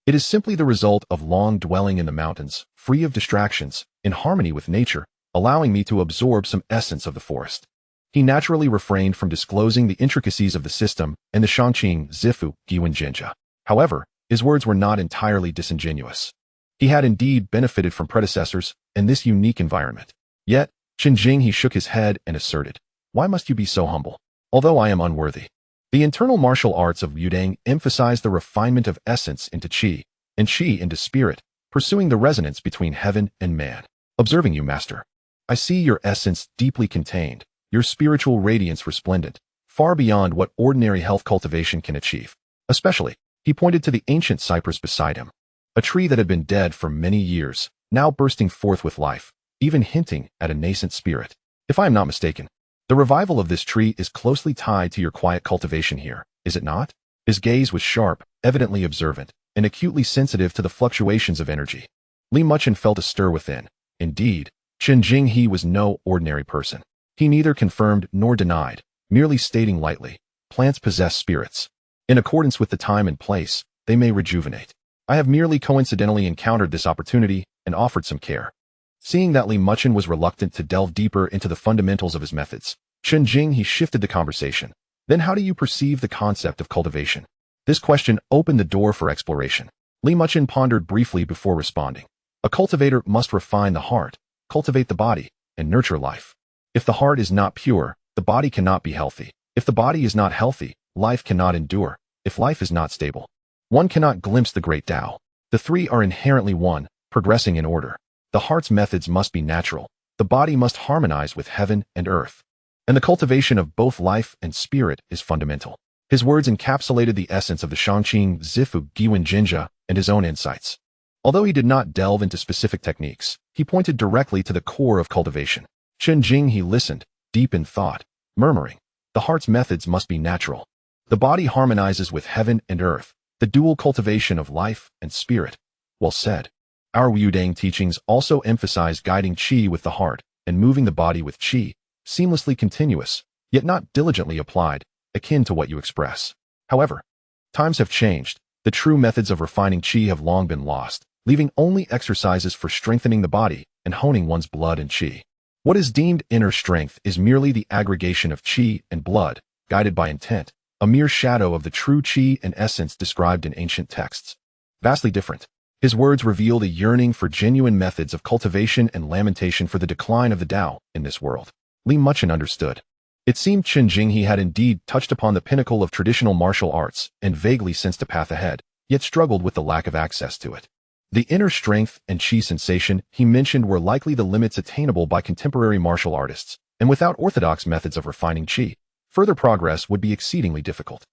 it is simply the result of long dwelling in the mountains, free of distractions, in harmony with nature, allowing me to absorb some essence of the forest. He naturally refrained from disclosing the intricacies of the system and the Shangqing Zifu Giwenjinja. However, his words were not entirely disingenuous. He had indeed benefited from predecessors in this unique environment. Yet, Qinjing he shook his head and asserted, "Why must you be so humble? Although I am unworthy." The internal martial arts of Yudang emphasize the refinement of essence into qi, and qi into spirit, pursuing the resonance between heaven and man. Observing you, master, I see your essence deeply contained, your spiritual radiance resplendent, far beyond what ordinary health cultivation can achieve. Especially, he pointed to the ancient cypress beside him, a tree that had been dead for many years, now bursting forth with life, even hinting at a nascent spirit. If I am not mistaken, the revival of this tree is closely tied to your quiet cultivation here, is it not? His gaze was sharp, evidently observant, and acutely sensitive to the fluctuations of energy. Li Muchen felt a stir within. Indeed, Qinjing he was no ordinary person. He neither confirmed nor denied, merely stating lightly, plants possess spirits. In accordance with the time and place, they may rejuvenate. I have merely coincidentally encountered this opportunity and offered some care. Seeing that Li Muchen was reluctant to delve deeper into the fundamentals of his methods, Qinjing he shifted the conversation. Then how do you perceive the concept of cultivation? This question opened the door for exploration. Li Muchen pondered briefly before responding. A cultivator must refine the heart, cultivate the body, and nurture life. If the heart is not pure, the body cannot be healthy. If the body is not healthy, life cannot endure. If life is not stable, one cannot glimpse the great Tao. The three are inherently one, progressing in order. The heart's methods must be natural. The body must harmonize with heaven and earth. And the cultivation of both life and spirit is fundamental. His words encapsulated the essence of the Shangqing Zifu Giwenjinja and his own insights. Although he did not delve into specific techniques, he pointed directly to the core of cultivation. Qinjing he listened, deep in thought, murmuring, the heart's methods must be natural. The body harmonizes with heaven and earth, the dual cultivation of life and spirit. Well said. Our Wudang teachings also emphasize guiding qi with the heart and moving the body with qi, seamlessly continuous, yet not diligently applied, akin to what you express. However, times have changed. The true methods of refining qi have long been lost, leaving only exercises for strengthening the body and honing one's blood and qi. What is deemed inner strength is merely the aggregation of qi and blood, guided by intent, a mere shadow of the true qi and essence described in ancient texts. Vastly different. His words revealed a yearning for genuine methods of cultivation and lamentation for the decline of the Tao in this world. Li Muchen understood. It seemed Qinjing he had indeed touched upon the pinnacle of traditional martial arts and vaguely sensed a path ahead, yet struggled with the lack of access to it. The inner strength and qi sensation he mentioned were likely the limits attainable by contemporary martial artists, and without orthodox methods of refining qi, further progress would be exceedingly difficult.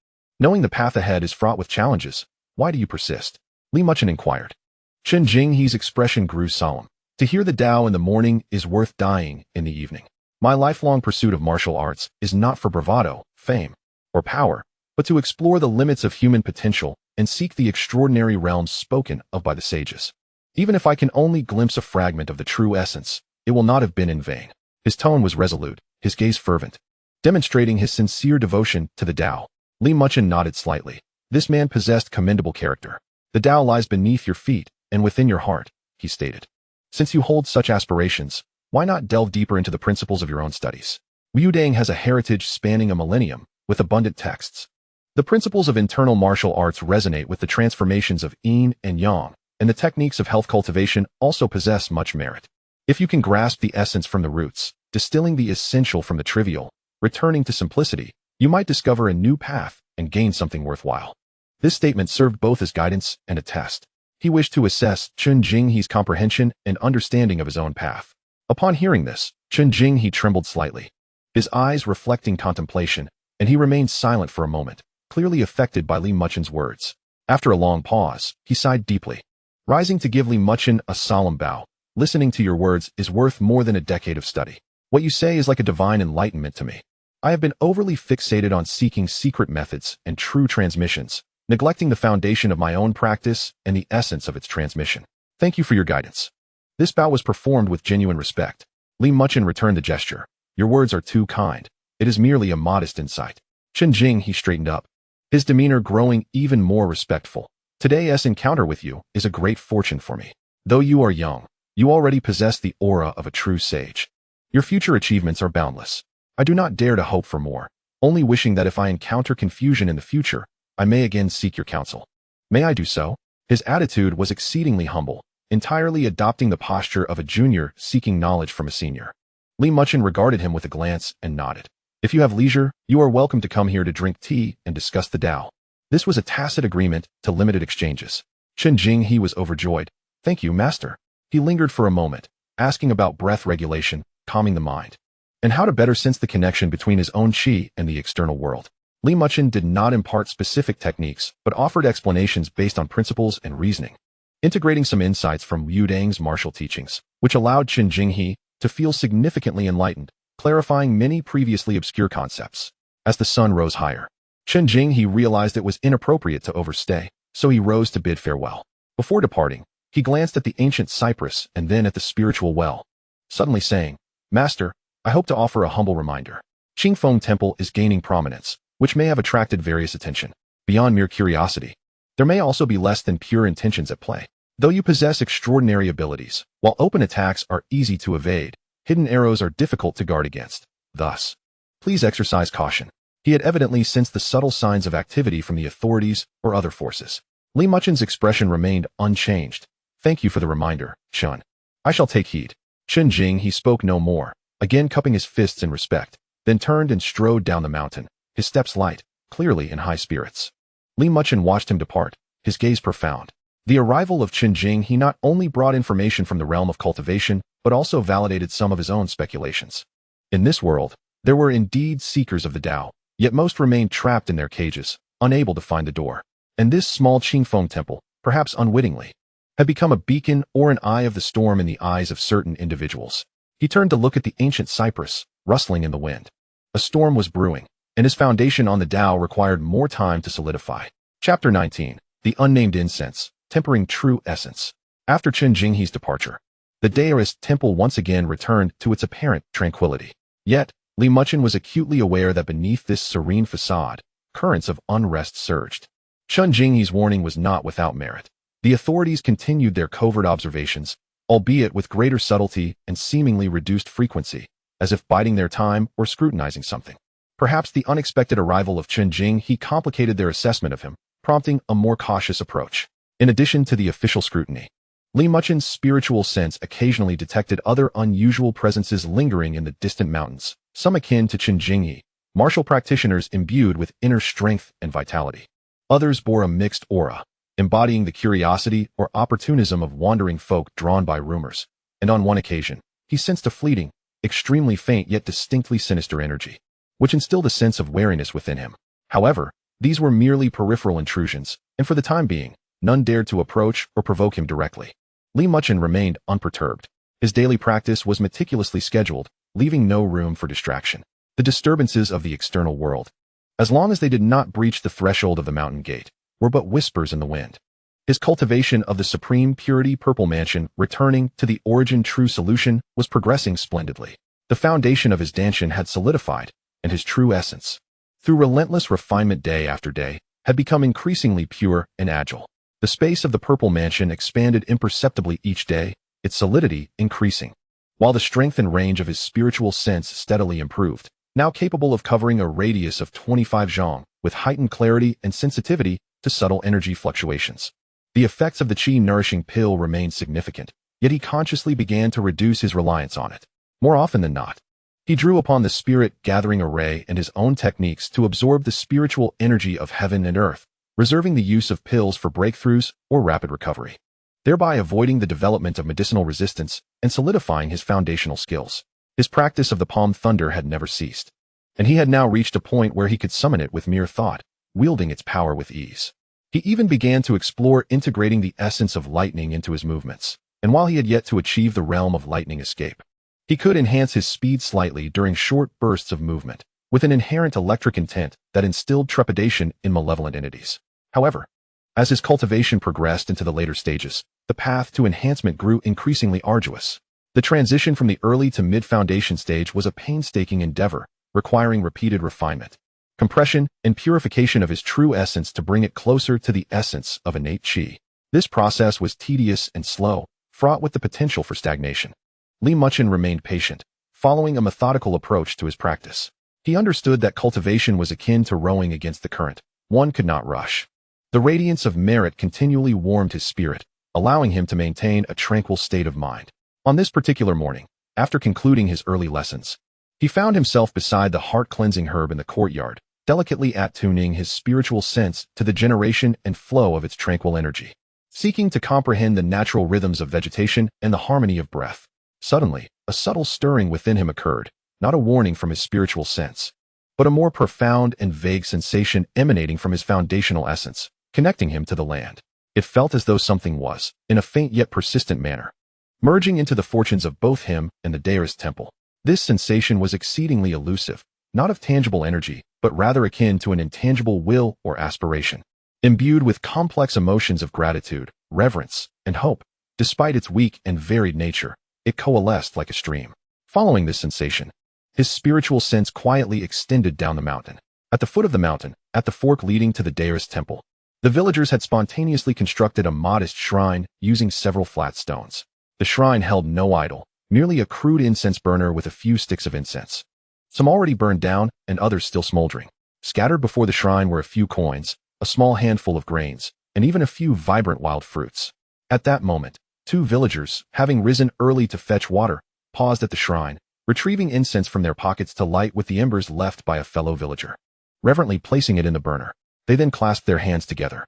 Knowing the path ahead is fraught with challenges, why do you persist? Li Muchen inquired. Qinjing he's expression grew solemn. To hear the Tao in the morning is worth dying in the evening. My lifelong pursuit of martial arts is not for bravado, fame, or power, but to explore the limits of human potential and seek the extraordinary realms spoken of by the sages. Even if I can only glimpse a fragment of the true essence, it will not have been in vain. His tone was resolute, his gaze fervent, demonstrating his sincere devotion to the Tao. Li Muchen nodded slightly. This man possessed commendable character. The Tao lies beneath your feet and within your heart, he stated. Since you hold such aspirations, why not delve deeper into the principles of your own studies? Wudang has a heritage spanning a millennium, with abundant texts. The principles of internal martial arts resonate with the transformations of yin and yang, and the techniques of health cultivation also possess much merit. If you can grasp the essence from the roots, distilling the essential from the trivial, returning to simplicity, you might discover a new path and gain something worthwhile. This statement served both as guidance and a test. He wished to assess Qinjing he's comprehension and understanding of his own path. Upon hearing this, Qinjing he trembled slightly, his eyes reflecting contemplation, and he remained silent for a moment, clearly affected by Li Muchen's words. After a long pause, he sighed deeply. Rising to give Li Muchen a solemn bow, listening to your words is worth more than a decade of study. What you say is like a divine enlightenment to me. I have been overly fixated on seeking secret methods and true transmissions, neglecting the foundation of my own practice and the essence of its transmission. Thank you for your guidance. This bow was performed with genuine respect. Li Muchen returned the gesture. Your words are too kind. It is merely a modest insight. Jing, he straightened up, his demeanor growing even more respectful. Today's encounter with you is a great fortune for me. Though you are young, you already possess the aura of a true sage. Your future achievements are boundless. I do not dare to hope for more, only wishing that if I encounter confusion in the future, I may again seek your counsel. May I do so? His attitude was exceedingly humble, entirely adopting the posture of a junior seeking knowledge from a senior. Muchen regarded him with a glance and nodded. If you have leisure, you are welcome to come here to drink tea and discuss the Tao. This was a tacit agreement to limited exchanges. Jing, he was overjoyed. Thank you, master. He lingered for a moment, asking about breath regulation, calming the mind, and how to better sense the connection between his own qi and the external world. Muchen did not impart specific techniques, but offered explanations based on principles and reasoning, integrating some insights from Yu Dang's martial teachings, which allowed Jing he to feel significantly enlightened, clarifying many previously obscure concepts. As the sun rose higher, Jing he realized it was inappropriate to overstay, so he rose to bid farewell. Before departing, he glanced at the ancient cypress and then at the spiritual well, suddenly saying, Master, I hope to offer a humble reminder. Qingfeng Temple is gaining prominence, which may have attracted various attention. Beyond mere curiosity, there may also be less than pure intentions at play. Though you possess extraordinary abilities, while open attacks are easy to evade, hidden arrows are difficult to guard against. Thus, please exercise caution. He had evidently sensed the subtle signs of activity from the authorities or other forces. Muchen's expression remained unchanged. Thank you for the reminder, Shun. I shall take heed. Jing, he spoke no more, again cupping his fists in respect, then turned and strode down the mountain, his steps light, clearly in high spirits. Muchen watched him depart, his gaze profound. The arrival of Jing he not only brought information from the realm of cultivation, but also validated some of his own speculations. In this world, there were indeed seekers of the Tao, yet most remained trapped in their cages, unable to find the door. And this small Qingfeng temple, perhaps unwittingly, had become a beacon or an eye of the storm in the eyes of certain individuals. He turned to look at the ancient cypress, rustling in the wind. A storm was brewing, and his foundation on the Tao required more time to solidify. Chapter 19. The Unnamed Incense, Tempering True Essence. After Jing he's departure, the Taoist temple once again returned to its apparent tranquility. Yet, Muchen was acutely aware that beneath this serene facade, currents of unrest surged. Jing he's warning was not without merit. The authorities continued their covert observations, albeit with greater subtlety and seemingly reduced frequency, as if biding their time or scrutinizing something. Perhaps the unexpected arrival of Jing he complicated their assessment of him, prompting a more cautious approach. In addition to the official scrutiny, Muchen's spiritual sense occasionally detected other unusual presences lingering in the distant mountains, some akin to Jing he, martial practitioners imbued with inner strength and vitality. Others bore a mixed aura, embodying the curiosity or opportunism of wandering folk drawn by rumors, and on one occasion, he sensed a fleeting, extremely faint yet distinctly sinister energy, which instilled a sense of wariness within him. However, these were merely peripheral intrusions, and for the time being, none dared to approach or provoke him directly. Muchen remained unperturbed. His daily practice was meticulously scheduled, leaving no room for distraction. The disturbances of the external world, as long as they did not breach the threshold of the mountain gate, were but whispers in the wind. His cultivation of the supreme purity purple mansion, returning to the origin true solution, was progressing splendidly. The foundation of his Danshan had solidified, and his true essence, through relentless refinement day after day, had become increasingly pure and agile. The space of the purple mansion expanded imperceptibly each day, its solidity increasing, while the strength and range of his spiritual sense steadily improved, now capable of covering a radius of 25 zhang, with heightened clarity and sensitivity to subtle energy fluctuations. The effects of the qi-nourishing pill remained significant, yet he consciously began to reduce his reliance on it. More often than not, he drew upon the spirit-gathering array and his own techniques to absorb the spiritual energy of heaven and earth, reserving the use of pills for breakthroughs or rapid recovery, thereby avoiding the development of medicinal resistance and solidifying his foundational skills. His practice of the palm thunder had never ceased, and he had now reached a point where he could summon it with mere thought, wielding its power with ease. He even began to explore integrating the essence of lightning into his movements, and while he had yet to achieve the realm of lightning escape, he could enhance his speed slightly during short bursts of movement, with an inherent electric intent that instilled trepidation in malevolent entities. However, as his cultivation progressed into the later stages, the path to enhancement grew increasingly arduous. The transition from the early to mid-foundation stage was a painstaking endeavor, requiring repeated refinement. compression, and purification of his true essence to bring it closer to the essence of innate qi. This process was tedious and slow, fraught with the potential for stagnation. Muchen remained patient, following a methodical approach to his practice. He understood that cultivation was akin to rowing against the current. One could not rush. The radiance of merit continually warmed his spirit, allowing him to maintain a tranquil state of mind. On this particular morning, after concluding his early lessons, he found himself beside the heart-cleansing herb in the courtyard, delicately attuning his spiritual sense to the generation and flow of its tranquil energy, seeking to comprehend the natural rhythms of vegetation and the harmony of breath. Suddenly, a subtle stirring within him occurred, not a warning from his spiritual sense, but a more profound and vague sensation emanating from his foundational essence, connecting him to the land. It felt as though something was, in a faint yet persistent manner, merging into the fortunes of both him and the Taoist temple. This sensation was exceedingly elusive, not of tangible energy, but rather akin to an intangible will or aspiration. Imbued with complex emotions of gratitude, reverence, and hope, despite its weak and varied nature, it coalesced like a stream. Following this sensation, his spiritual sense quietly extended down the mountain. At the foot of the mountain, at the fork leading to the Taoist temple, the villagers had spontaneously constructed a modest shrine using several flat stones. The shrine held no idol, merely a crude incense burner with a few sticks of incense, some already burned down and others still smoldering. Scattered before the shrine were a few coins, a small handful of grains, and even a few vibrant wild fruits. At that moment, two villagers, having risen early to fetch water, paused at the shrine, retrieving incense from their pockets to light with the embers left by a fellow villager. Reverently placing it in the burner, they then clasped their hands together,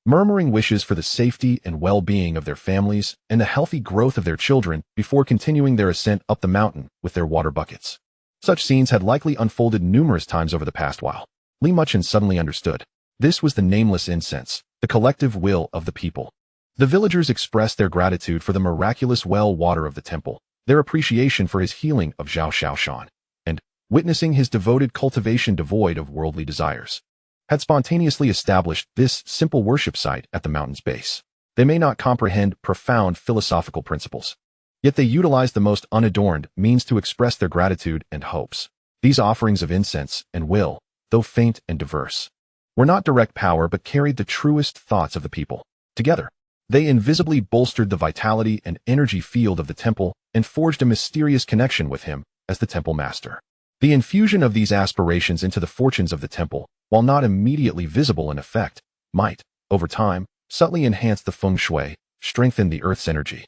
murmuring wishes for the safety and well-being of their families and the healthy growth of their children before continuing their ascent up the mountain with their water buckets. Such scenes had likely unfolded numerous times over the past while. Muchen suddenly understood. This was the nameless incense, the collective will of the people. The villagers expressed their gratitude for the miraculous well water of the temple, their appreciation for his healing of xianxiaofan, and, witnessing his devoted cultivation devoid of worldly desires, had spontaneously established this simple worship site at the mountain's base. They may not comprehend profound philosophical principles, yet they utilized the most unadorned means to express their gratitude and hopes. These offerings of incense and will, though faint and diverse, were not direct power but carried the truest thoughts of the people. Together, they invisibly bolstered the vitality and energy field of the temple and forged a mysterious connection with him as the temple master. The infusion of these aspirations into the fortunes of the temple, while not immediately visible in effect, might, over time, subtly enhance the feng shui, strengthen the earth's energy,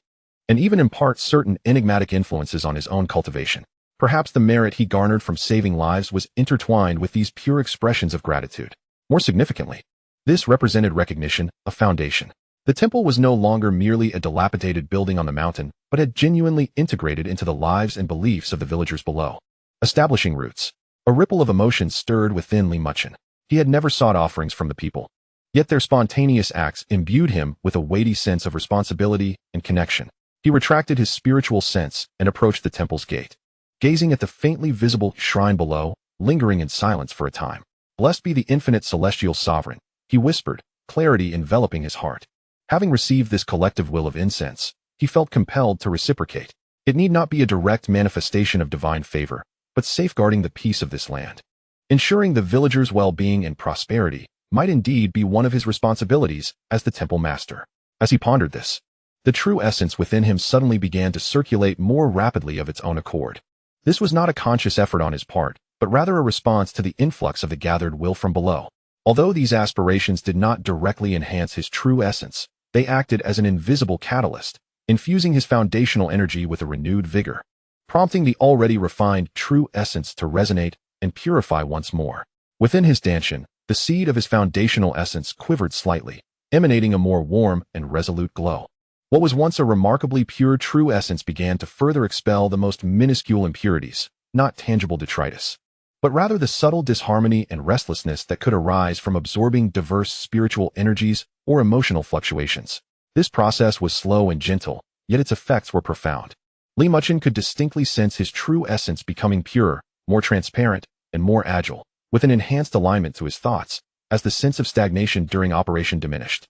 and even impart certain enigmatic influences on his own cultivation. Perhaps the merit he garnered from saving lives was intertwined with these pure expressions of gratitude. More significantly, this represented recognition, a foundation. The temple was no longer merely a dilapidated building on the mountain, but had genuinely integrated into the lives and beliefs of the villagers below, establishing roots. A ripple of emotion stirred within Muchen. He had never sought offerings from the people, yet their spontaneous acts imbued him with a weighty sense of responsibility and connection. He retracted his spiritual sense and approached the temple's gate, gazing at the faintly visible shrine below, lingering in silence for a time. "Blessed be the infinite celestial sovereign," he whispered, clarity enveloping his heart. Having received this collective will of incense, he felt compelled to reciprocate. It need not be a direct manifestation of divine favor, but safeguarding the peace of this land. Ensuring the villagers' well-being and prosperity might indeed be one of his responsibilities as the temple master. As he pondered this, the true essence within him suddenly began to circulate more rapidly of its own accord. This was not a conscious effort on his part, but rather a response to the influx of the gathered will from below. Although these aspirations did not directly enhance his true essence, they acted as an invisible catalyst, infusing his foundational energy with a renewed vigor, prompting the already refined true essence to resonate and purify once more. Within his dantian, the seed of his foundational essence quivered slightly, emanating a more warm and resolute glow. What was once a remarkably pure true essence began to further expel the most minuscule impurities, not tangible detritus, but rather the subtle disharmony and restlessness that could arise from absorbing diverse spiritual energies or emotional fluctuations. This process was slow and gentle, yet its effects were profound. Muchen could distinctly sense his true essence becoming purer, more transparent, and more agile, with an enhanced alignment to his thoughts, as the sense of stagnation during operation diminished,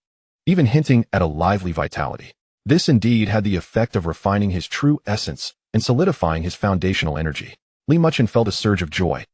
even hinting at a lively vitality. This indeed had the effect of refining his true essence and solidifying his foundational energy. Muchen felt a surge of joy.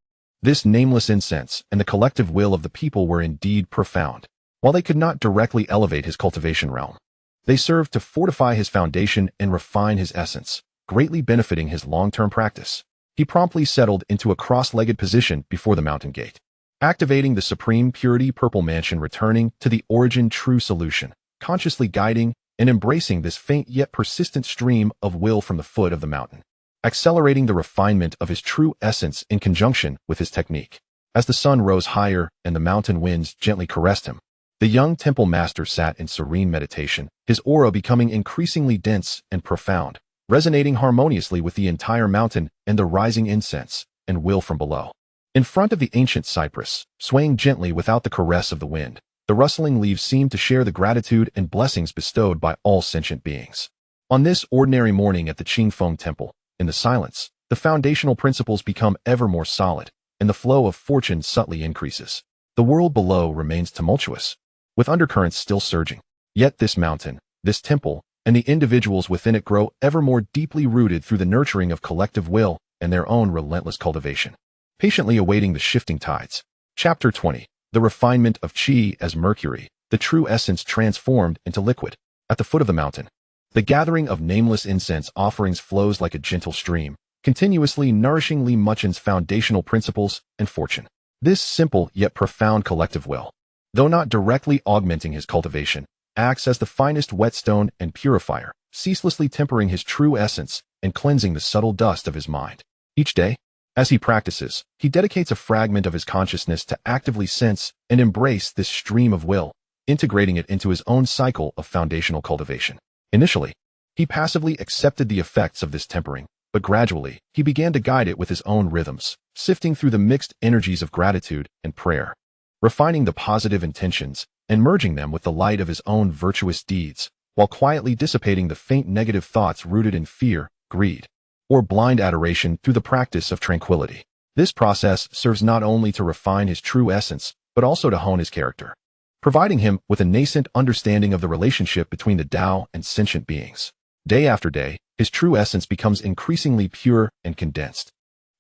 This nameless incense and the collective will of the people were indeed profound. While they could not directly elevate his cultivation realm, they served to fortify his foundation and refine his essence, greatly benefiting his long-term practice. He promptly settled into a cross-legged position before the mountain gate, activating the supreme purity purple mansion, returning to the origin true solution, consciously guiding and embracing this faint yet persistent stream of will from the foot of the mountain, accelerating the refinement of his true essence in conjunction with his technique. As the sun rose higher and the mountain winds gently caressed him, the young temple master sat in serene meditation, his aura becoming increasingly dense and profound, resonating harmoniously with the entire mountain and the rising incense and will from below. In front of the ancient cypress, swaying gently without the caress of the wind, the rustling leaves seemed to share the gratitude and blessings bestowed by all sentient beings. On this ordinary morning at the Qingfeng Temple, in the silence, the foundational principles become ever more solid, and the flow of fortune subtly increases. The world below remains tumultuous, with undercurrents still surging. Yet this mountain, this temple, and the individuals within it grow ever more deeply rooted through the nurturing of collective will and their own relentless cultivation, patiently awaiting the shifting tides. Chapter 20. The refinement of qi as mercury, the true essence transformed into liquid. At the foot of the mountain, the gathering of nameless incense offerings flows like a gentle stream, continuously nourishing Muchen's foundational principles and fortune. This simple yet profound collective will, though not directly augmenting his cultivation, acts as the finest whetstone and purifier, ceaselessly tempering his true essence and cleansing the subtle dust of his mind. Each day, as he practices, he dedicates a fragment of his consciousness to actively sense and embrace this stream of will, integrating it into his own cycle of foundational cultivation. Initially, he passively accepted the effects of this tempering, but gradually, he began to guide it with his own rhythms, sifting through the mixed energies of gratitude and prayer, refining the positive intentions and merging them with the light of his own virtuous deeds, while quietly dissipating the faint negative thoughts rooted in fear, greed, or blind adoration through the practice of tranquility. This process serves not only to refine his true essence, but also to hone his character, providing him with a nascent understanding of the relationship between the Tao and sentient beings. Day after day, his true essence becomes increasingly pure and condensed,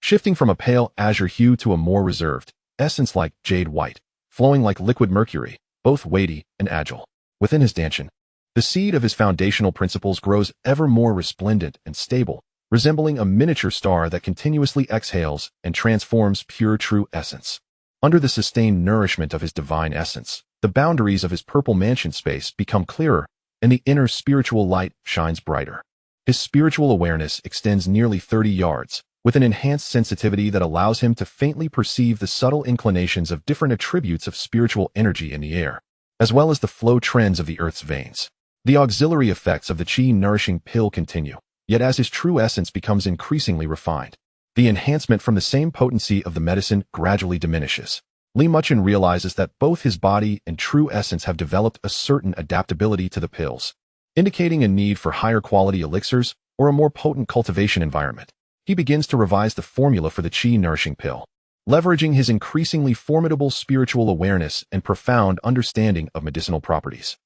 shifting from a pale azure hue to a more reserved essence like jade white, flowing like liquid mercury, both weighty and agile. Within his dantian, the seed of his foundational principles grows ever more resplendent and stable, resembling a miniature star that continuously exhales and transforms pure true essence. Under the sustained nourishment of his divine essence, the boundaries of his purple mansion space become clearer, and the inner spiritual light shines brighter. His spiritual awareness extends nearly 30 yards, with an enhanced sensitivity that allows him to faintly perceive the subtle inclinations of different attributes of spiritual energy in the air, as well as the flow trends of the earth's veins. The auxiliary effects of the qi-nourishing pill continue, yet as his true essence becomes increasingly refined, the enhancement from the same potency of the medicine gradually diminishes. Muchen realizes that both his body and true essence have developed a certain adaptability to the pills, indicating a need for higher quality elixirs or a more potent cultivation environment. He begins to revise the formula for the qi-nourishing pill, leveraging his increasingly formidable spiritual awareness and profound understanding of medicinal properties.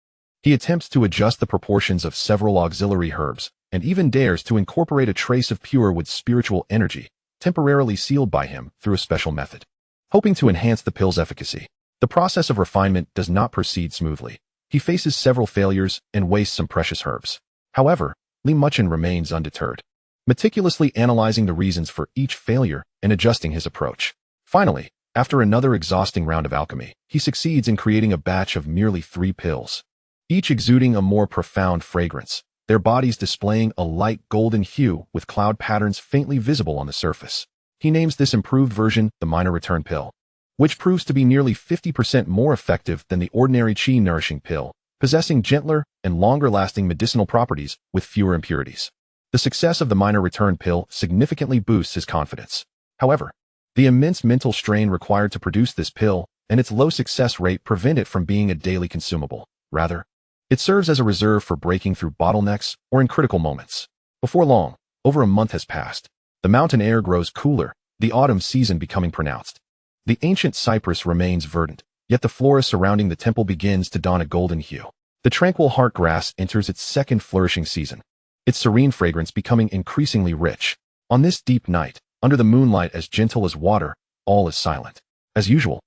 He attempts to adjust the proportions of several auxiliary herbs, and even dares to incorporate a trace of pure wood spiritual energy, temporarily sealed by him through a special method, hoping to enhance the pill's efficacy. The process of refinement does not proceed smoothly. He faces several failures and wastes some precious herbs. However, Muchen remains undeterred, meticulously analyzing the reasons for each failure and adjusting his approach. Finally, after another exhausting round of alchemy, he succeeds in creating a batch of merely 3 pills, each exuding a more profound fragrance, their bodies displaying a light golden hue with cloud patterns faintly visible on the surface. He names this improved version the minor return pill, which proves to be nearly 50% more effective than the ordinary qi-nourishing pill, possessing gentler and longer-lasting medicinal properties with fewer impurities. The success of the minor return pill significantly boosts his confidence. However, the immense mental strain required to produce this pill and its low success rate prevent it from being a daily consumable. Rather, it serves as a reserve for breaking through bottlenecks or in critical moments. Before long, over a month has passed. The mountain air grows cooler, the autumn season becoming pronounced. The ancient cypress remains verdant, yet the flora surrounding the temple begins to don a golden hue. The tranquil heart grass enters its second flourishing season, its serene fragrance becoming increasingly rich. On this deep night, under the moonlight as gentle as water, all is silent. As usual,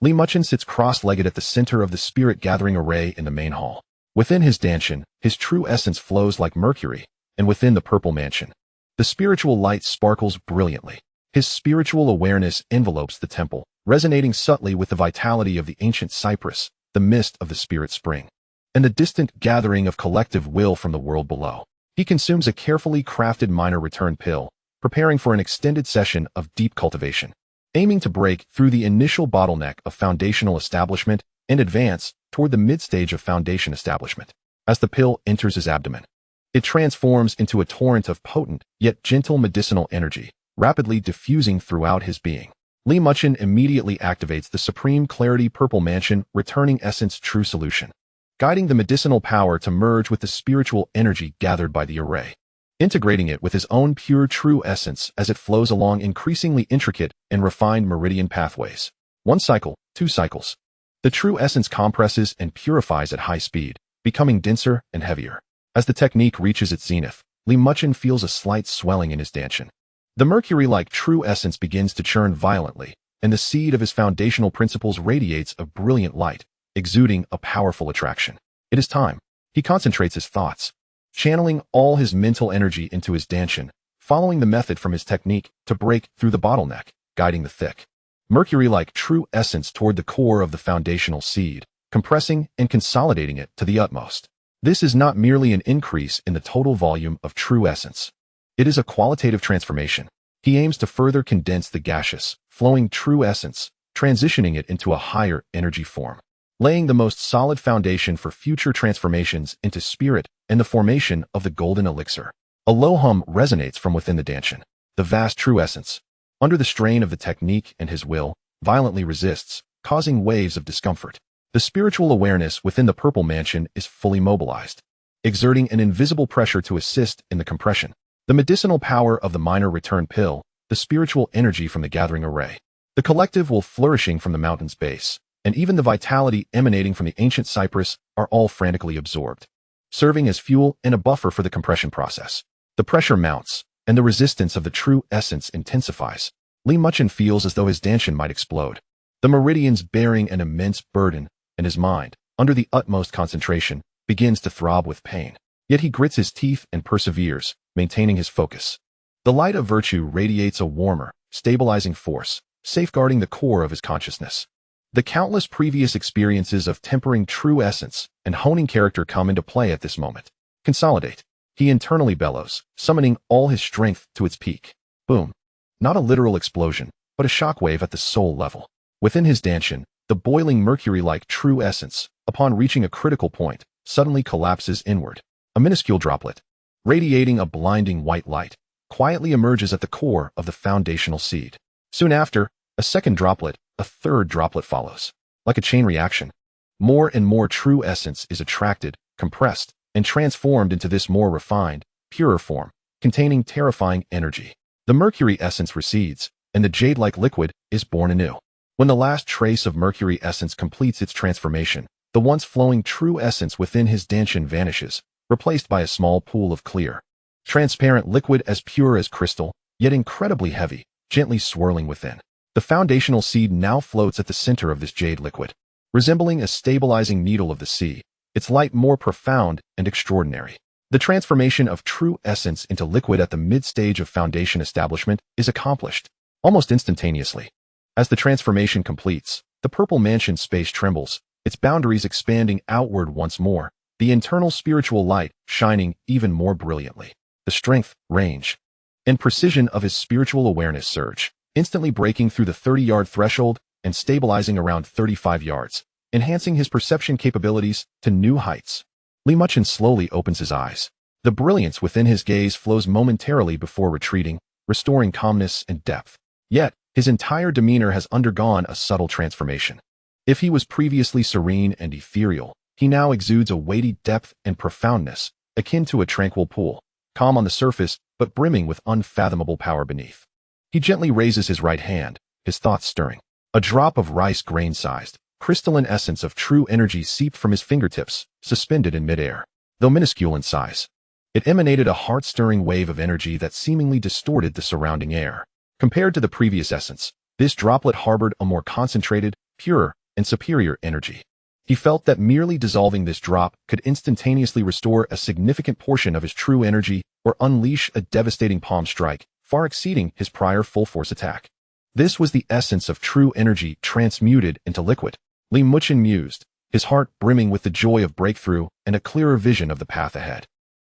Muchen sits cross-legged at the center of the spirit-gathering array in the main hall. Within his dantian, his true essence flows like mercury, and within the purple mansion, the spiritual light sparkles brilliantly. His spiritual awareness envelopes the temple, resonating subtly with the vitality of the ancient cypress, the mist of the spirit spring, and the distant gathering of collective will from the world below. He consumes a carefully crafted minor return pill, preparing for an extended session of deep cultivation, aiming to break through the initial bottleneck of foundational establishment and advance toward the mid-stage of foundation establishment. As the pill enters his abdomen, it transforms into a torrent of potent yet gentle medicinal energy, rapidly diffusing throughout his being. Muchen immediately activates the Supreme Clarity Purple Mansion Returning Essence True Solution, guiding the medicinal power to merge with the spiritual energy gathered by the array, integrating it with his own pure true essence as it flows along increasingly intricate and refined meridian pathways. 1 cycle, 2 cycles. The true essence compresses and purifies at high speed, becoming denser and heavier. As the technique reaches its zenith, Muchen feels a slight swelling in his dantian. The mercury-like true essence begins to churn violently, and the seed of his foundational principles radiates a brilliant light, exuding a powerful attraction. It is time. He concentrates his thoughts, channeling all his mental energy into his dantian, following the method from his technique to break through the bottleneck, guiding the thick, mercury-like true essence toward the core of the foundational seed, compressing and consolidating it to the utmost. This is not merely an increase in the total volume of true essence. It is a qualitative transformation. He aims to further condense the gaseous, flowing true essence, transitioning it into a higher energy form, laying the most solid foundation for future transformations into spirit and the formation of the golden elixir. A low hum resonates from within the dantian. The vast true essence, under the strain of the technique and his will, violently resists, causing waves of discomfort. The spiritual awareness within the purple mansion is fully mobilized, exerting an invisible pressure to assist in the compression. The medicinal power of the minor return pill, the spiritual energy from the gathering array, the collective will flourishing from the mountain's base, and even the vitality emanating from the ancient cypress are all frantically absorbed, serving as fuel and a buffer for the compression process. The pressure mounts, and the resistance of the true essence intensifies. Muchen feels as though his dantian might explode, the meridians bearing an immense burden, and his mind, under the utmost concentration, begins to throb with pain. Yet he grits his teeth and perseveres, maintaining his focus. The light of virtue radiates a warmer, stabilizing force, safeguarding the core of his consciousness. The countless previous experiences of tempering true essence and honing character come into play at this moment. Consolidate. He internally bellows, summoning all his strength to its peak. Boom. Not a literal explosion, but a shockwave at the soul level. Within his dantian, the boiling mercury-like true essence, upon reaching a critical point, suddenly collapses inward. A minuscule droplet, radiating a blinding white light, quietly emerges at the core of the foundational seed. Soon after, a second droplet, a third droplet follows. Like a chain reaction, more and more true essence is attracted, compressed, and transformed into this more refined, purer form, containing terrifying energy. The mercury essence recedes, and the jade-like liquid is born anew. When the last trace of mercury essence completes its transformation, the once flowing true essence within his dantian vanishes, replaced by a small pool of clear, transparent liquid as pure as crystal, yet incredibly heavy, gently swirling within. The foundational seed now floats at the center of this jade liquid, resembling a stabilizing needle of the sea, its light more profound and extraordinary. The transformation of true essence into liquid at the mid-stage of foundation establishment is accomplished, almost instantaneously. As the transformation completes, the purple mansion space trembles, its boundaries expanding outward once more, the internal spiritual light shining even more brilliantly. The strength, range, and precision of his spiritual awareness surge, instantly breaking through the 30-yard threshold and stabilizing around 35 yards, enhancing his perception capabilities to new heights. Muchen slowly opens his eyes. The brilliance within his gaze flows momentarily before retreating, restoring calmness and depth. Yet, his entire demeanor has undergone a subtle transformation. If he was previously serene and ethereal, he now exudes a weighty depth and profoundness, akin to a tranquil pool, calm on the surface, but brimming with unfathomable power beneath. He gently raises his right hand, his thoughts stirring. A drop of rice grain-sized, crystalline essence of true energy seeped from his fingertips, suspended in midair. Though minuscule in size, it emanated a heart-stirring wave of energy that seemingly distorted the surrounding air. Compared to the previous essence, This droplet harbored a more concentrated, purer, and superior energy. He felt that merely dissolving this drop could instantaneously restore a significant portion of his true energy or unleash a devastating palm strike, far exceeding his prior full-force attack. This was the essence of true energy transmuted into liquid. Muchen mused, his heart brimming with the joy of breakthrough and a clearer vision of the path ahead.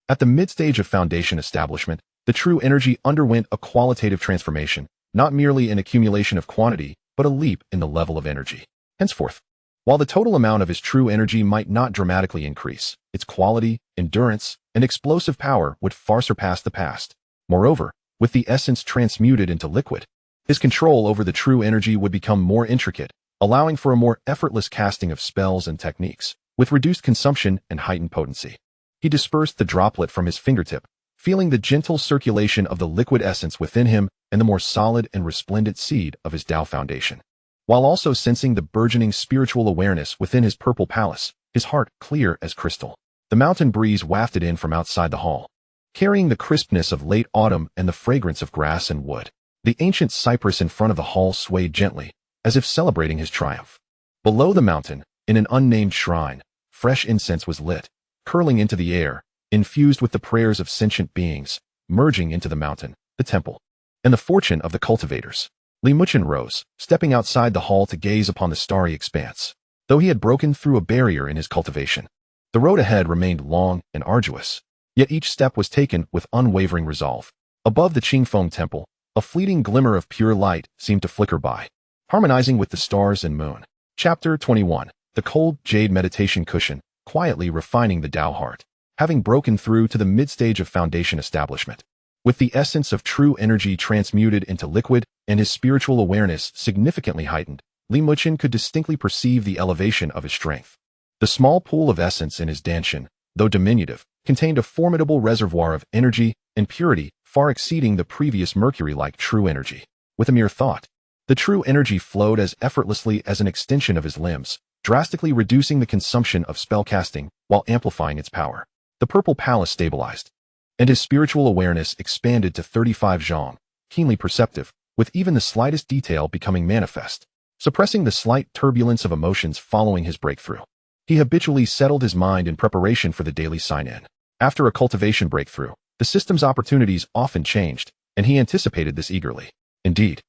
At the mid-stage of foundation establishment, the true energy underwent a qualitative transformation, not merely an accumulation of quantity, but a leap in the level of energy. Henceforth, while the total amount of his true energy might not dramatically increase, its quality, endurance, and explosive power would far surpass the past. Moreover, with the essence transmuted into liquid, his control over the true energy would become more intricate, allowing for a more effortless casting of spells and techniques, with reduced consumption and heightened potency. He dispersed the droplet from his fingertip, feeling the gentle circulation of the liquid essence within him and the more solid and resplendent seed of his Tao foundation. While also sensing the burgeoning spiritual awareness within his purple palace, his heart clear as crystal. The mountain breeze wafted in from outside the hall, carrying the crispness of late autumn and the fragrance of grass and wood. The ancient cypress in front of the hall swayed gently, as if celebrating his triumph. Below the mountain, in an unnamed shrine, fresh incense was lit, curling into the air, infused with the prayers of sentient beings, merging into the mountain, the temple, and the fortune of the cultivators. Muchen rose, stepping outside the hall to gaze upon the starry expanse. Though he had broken through a barrier in his cultivation, the road ahead remained long and arduous, yet each step was taken with unwavering resolve. Above the Qingfeng temple, a fleeting glimmer of pure light seemed to flicker by, harmonizing with the stars and moon. Chapter 21. The cold jade meditation cushion, quietly refining the Tao heart. Having broken through to the mid-stage of foundation establishment, with the essence of true energy transmuted into liquid and his spiritual awareness significantly heightened, Muchen could distinctly perceive the elevation of his strength. The small pool of essence in his danshan, though diminutive, contained a formidable reservoir of energy and purity far exceeding the previous mercury-like true energy. With a mere thought, the true energy flowed as effortlessly as an extension of his limbs, drastically reducing the consumption of spellcasting while amplifying its power. The purple palace stabilized, and his spiritual awareness expanded to 35 zhang, keenly perceptive, with even the slightest detail becoming manifest, suppressing the slight turbulence of emotions following his breakthrough. He habitually settled his mind in preparation for the daily sign-in. After a cultivation breakthrough, the system's opportunities often changed, and he anticipated this eagerly. Indeed,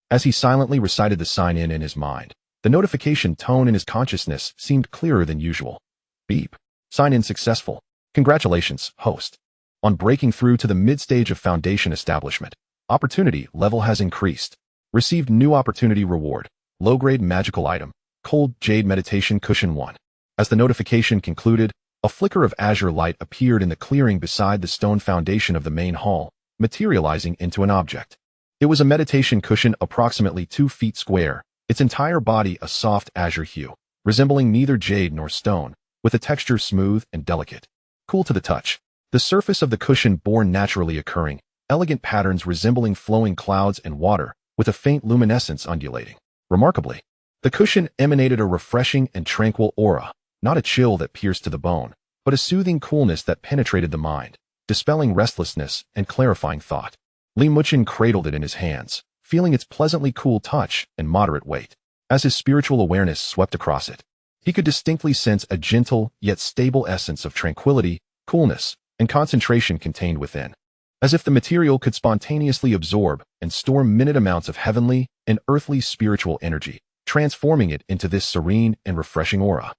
as he silently recited the sign-in his mind, the notification tone in his consciousness seemed clearer than usual. Beep. Sign-in successful. Congratulations, host. On breaking through to the mid-stage of foundation establishment, opportunity level has increased. Received new opportunity reward. Low-grade magical item. Cold jade meditation cushion 1. As the notification concluded, a flicker of azure light appeared in the clearing beside the stone foundation of the main hall, materializing into an object. It was a meditation cushion approximately 2 feet square, its entire body a soft azure hue, resembling neither jade nor stone, with a texture smooth and delicate. Cool to the touch. The surface of the cushion bore naturally occurring, elegant patterns resembling flowing clouds and water, with a faint luminescence undulating. Remarkably, the cushion emanated a refreshing and tranquil aura, not a chill that pierced to the bone, but a soothing coolness that penetrated the mind, dispelling restlessness and clarifying thought. Muchen cradled it in his hands, feeling its pleasantly cool touch and moderate weight. As his spiritual awareness swept across it, he could distinctly sense a gentle yet stable essence of tranquility, coolness, and concentration contained within, as if the material could spontaneously absorb and store minute amounts of heavenly and earthly spiritual energy, transforming it into this serene and refreshing aura.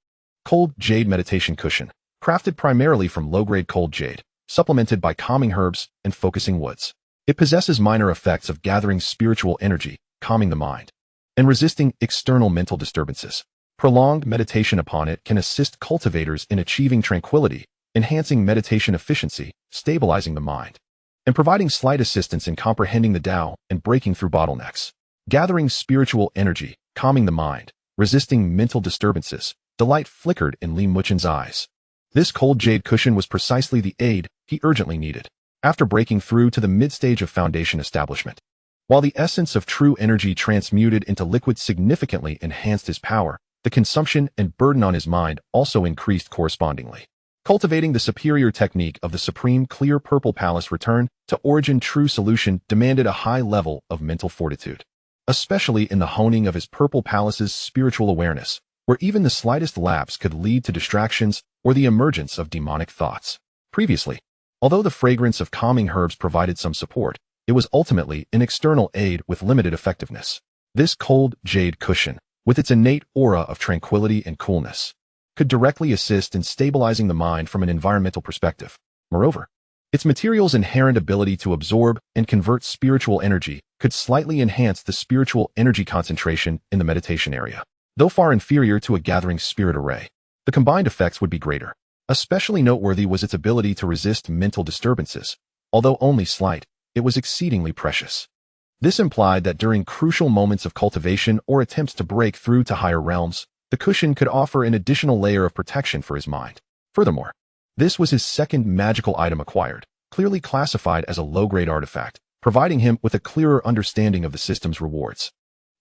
Cold jade meditation cushion, crafted primarily from low-grade cold jade, supplemented by calming herbs and focusing woods. It possesses minor effects of gathering spiritual energy, calming the mind, and resisting external mental disturbances. Prolonged meditation upon it can assist cultivators in achieving tranquility, enhancing meditation efficiency, stabilizing the mind, and providing slight assistance in comprehending the Tao and breaking through bottlenecks. Gathering spiritual energy, calming the mind, resisting mental disturbances. Delight flickered in Muchen's eyes. This cold jade cushion was precisely the aid he urgently needed. After breaking through to the mid-stage of foundation establishment, while the essence of true energy transmuted into liquid significantly enhanced his power, the consumption and burden on his mind also increased correspondingly. Cultivating the superior technique of the supreme clear purple palace return to origin true solution demanded a high level of mental fortitude. especially in the honing of his Purple Palace's spiritual awareness, where even the slightest lapse could lead to distractions or the emergence of demonic thoughts. Previously, although the fragrance of calming herbs provided some support, it was ultimately an external aid with limited effectiveness. This cold jade cushion, with its innate aura of tranquility and coolness, could directly assist in stabilizing the mind from an environmental perspective. Moreover, its material's inherent ability to absorb and convert spiritual energy could slightly enhance the spiritual energy concentration in the meditation area. Though far inferior to a gathering spirit array, the combined effects would be greater. Especially noteworthy was its ability to resist mental disturbances. Although only slight, it was exceedingly precious. This implied that during crucial moments of cultivation or attempts to break through to higher realms, the cushion could offer an additional layer of protection for his mind. Furthermore, this was his second magical item acquired, clearly classified as a low-grade artifact, providing him with a clearer understanding of the system's rewards.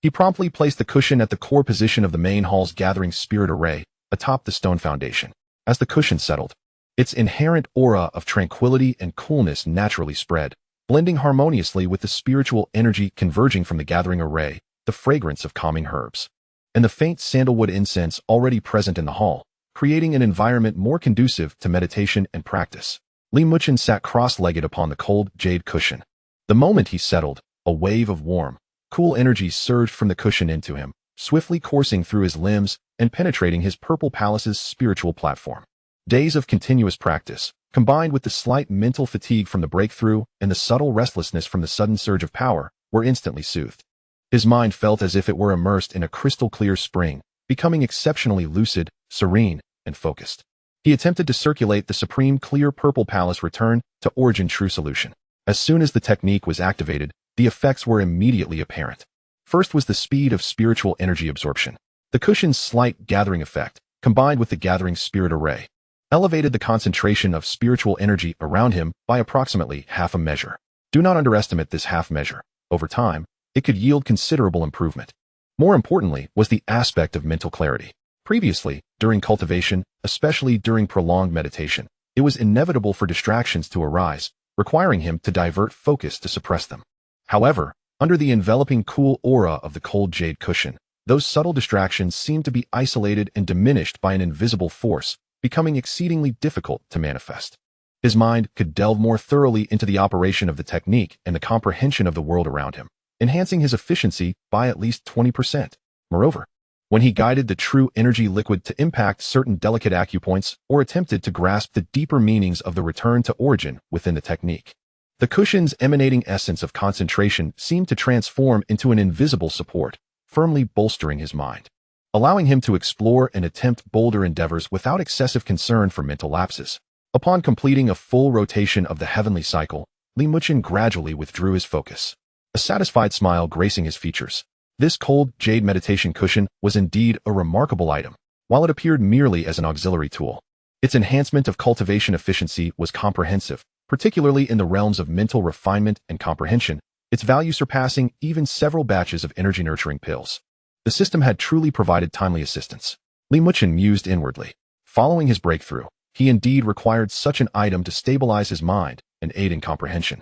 He promptly placed the cushion at the core position of the main hall's gathering spirit array, atop the stone foundation. As the cushion settled, its inherent aura of tranquility and coolness naturally spread, blending harmoniously with the spiritual energy converging from the gathering array, the fragrance of calming herbs, and the faint sandalwood incense already present in the hall, creating an environment more conducive to meditation and practice. Muchen sat cross-legged upon the cold jade cushion. The moment he settled, a wave of warm, cool energy surged from the cushion into him, swiftly coursing through his limbs and penetrating his Purple Palace's spiritual platform. Days of continuous practice, combined with the slight mental fatigue from the breakthrough and the subtle restlessness from the sudden surge of power, were instantly soothed. His mind felt as if it were immersed in a crystal-clear spring, becoming exceptionally lucid, serene, and focused. He attempted to circulate the supreme clear Purple Palace return to origin true solution. As soon as the technique was activated, the effects were immediately apparent. First was the speed of spiritual energy absorption. The cushion's slight gathering effect, combined with the gathering spirit array, elevated the concentration of spiritual energy around him by approximately half a measure. Do not underestimate this half measure. Over time, it could yield considerable improvement. More importantly was the aspect of mental clarity. Previously, during cultivation, especially during prolonged meditation, it was inevitable for distractions to arise, requiring him to divert focus to suppress them. However, under the enveloping cool aura of the cold jade cushion, those subtle distractions seemed to be isolated and diminished by an invisible force, becoming exceedingly difficult to manifest. His mind could delve more thoroughly into the operation of the technique and the comprehension of the world around him, enhancing his efficiency by at least 20%. Moreover, when he guided the true energy liquid to impact certain delicate acupoints or attempted to grasp the deeper meanings of the return to origin within the technique, the cushion's emanating essence of concentration seemed to transform into an invisible support, firmly bolstering his mind, allowing him to explore and attempt bolder endeavors without excessive concern for mental lapses. Upon completing a full rotation of the heavenly cycle, Muchen gradually withdrew his focus, a satisfied smile gracing his features. This cold jade meditation cushion was indeed a remarkable item. While it appeared merely as an auxiliary tool, its enhancement of cultivation efficiency was comprehensive, particularly in the realms of mental refinement and comprehension, its value surpassing even several batches of energy-nurturing pills. The system had truly provided timely assistance. Muchen mused inwardly. Following his breakthrough, he indeed required such an item to stabilize his mind and aid in comprehension.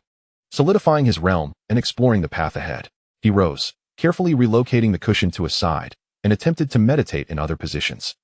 Solidifying his realm and exploring the path ahead, he rose, carefully relocating the cushion to a side, and attempted to meditate in other positions.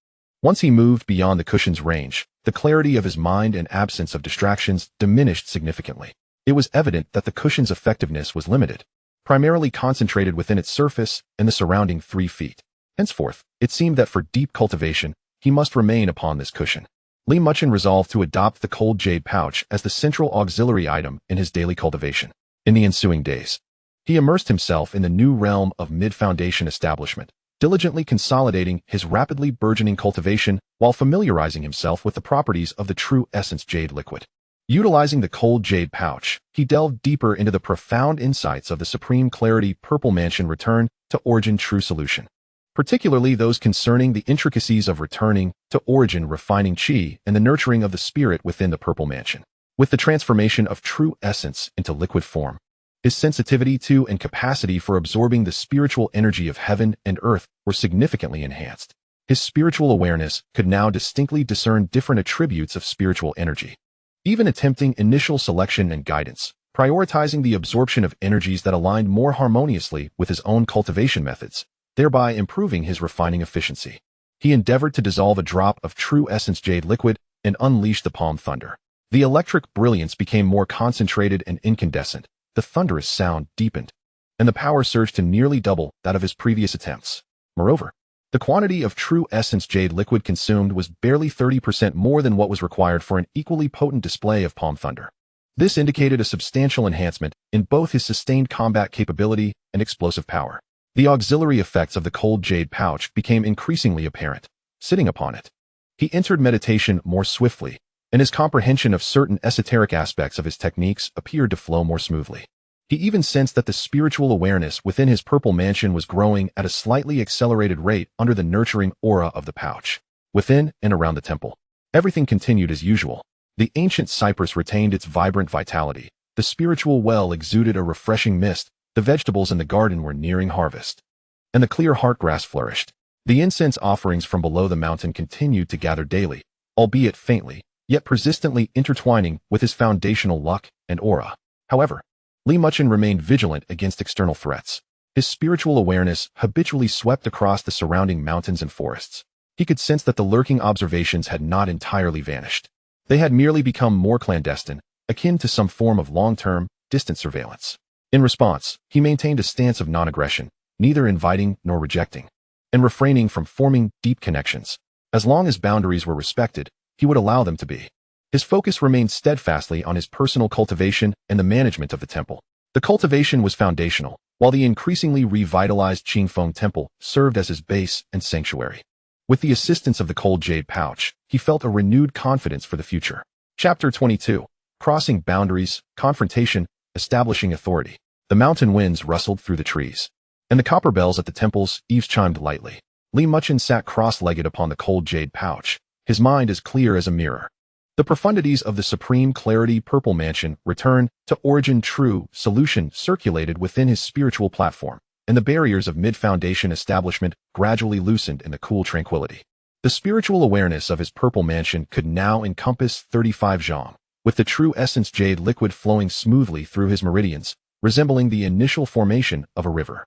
Once he moved beyond the cushion's range, the clarity of his mind and absence of distractions diminished significantly. It was evident that the cushion's effectiveness was limited, primarily concentrated within its surface and the surrounding 3 feet. Henceforth, it seemed that for deep cultivation, he must remain upon this cushion. Muchen resolved to adopt the cold jade pouch as the central auxiliary item in his daily cultivation. In the ensuing days, he immersed himself in the new realm of mid-foundation establishment, diligently consolidating his rapidly burgeoning cultivation while familiarizing himself with the properties of the true essence jade liquid. Utilizing the cold jade pouch, he delved deeper into the profound insights of the supreme clarity Purple Mansion return to origin true solution, particularly those concerning the intricacies of returning to origin refining chi and the nurturing of the spirit within the Purple Mansion. With the transformation of true essence into liquid form, his sensitivity to and capacity for absorbing the spiritual energy of heaven and earth were significantly enhanced. His spiritual awareness could now distinctly discern different attributes of spiritual energy. Even attempting initial selection and guidance, prioritizing the absorption of energies that aligned more harmoniously with his own cultivation methods, thereby improving his refining efficiency. He endeavored to dissolve a drop of true essence jade liquid and unleash the palm thunder. The electric brilliance became more concentrated and incandescent, the thunderous sound deepened, and the power surged to nearly double that of his previous attempts. Moreover, the quantity of true essence jade liquid consumed was barely 30% more than what was required for an equally potent display of palm thunder. This indicated a substantial enhancement in both his sustained combat capability and explosive power. The auxiliary effects of the cold jade pouch became increasingly apparent. Sitting upon it, he entered meditation more swiftly, and his comprehension of certain esoteric aspects of his techniques appeared to flow more smoothly. He even sensed that the spiritual awareness within his purple mansion was growing at a slightly accelerated rate under the nurturing aura of the pouch. Within and around the temple, everything continued as usual. The ancient cypress retained its vibrant vitality, the spiritual well exuded a refreshing mist, the vegetables in the garden were nearing harvest, and the clear heartgrass flourished. The incense offerings from below the mountain continued to gather daily, albeit faintly, yet persistently intertwining with his foundational luck and aura. However, Muchen remained vigilant against external threats. His spiritual awareness habitually swept across the surrounding mountains and forests. He could sense that the lurking observations had not entirely vanished. They had merely become more clandestine, akin to some form of long-term, distant surveillance. In response, he maintained a stance of non-aggression, neither inviting nor rejecting, and refraining from forming deep connections. As long as boundaries were respected, he would allow them to be. His focus remained steadfastly on his personal cultivation and the management of the temple. The cultivation was foundational, while the increasingly revitalized Qingfeng temple served as his base and sanctuary. With the assistance of the cold jade pouch, he felt a renewed confidence for the future. Chapter 22. Crossing Boundaries, Confrontation, Establishing Authority. The mountain winds rustled through the trees, and the copper bells at the temple's eaves chimed lightly. Muchen sat cross-legged upon the cold jade pouch, his mind as clear as a mirror. The profundities of the supreme clarity purple mansion returned to origin true solution circulated within his spiritual platform, and the barriers of mid-foundation establishment gradually loosened in the cool tranquility. The spiritual awareness of his purple mansion could now encompass 35 xiang, with the true essence jade liquid flowing smoothly through his meridians, resembling the initial formation of a river.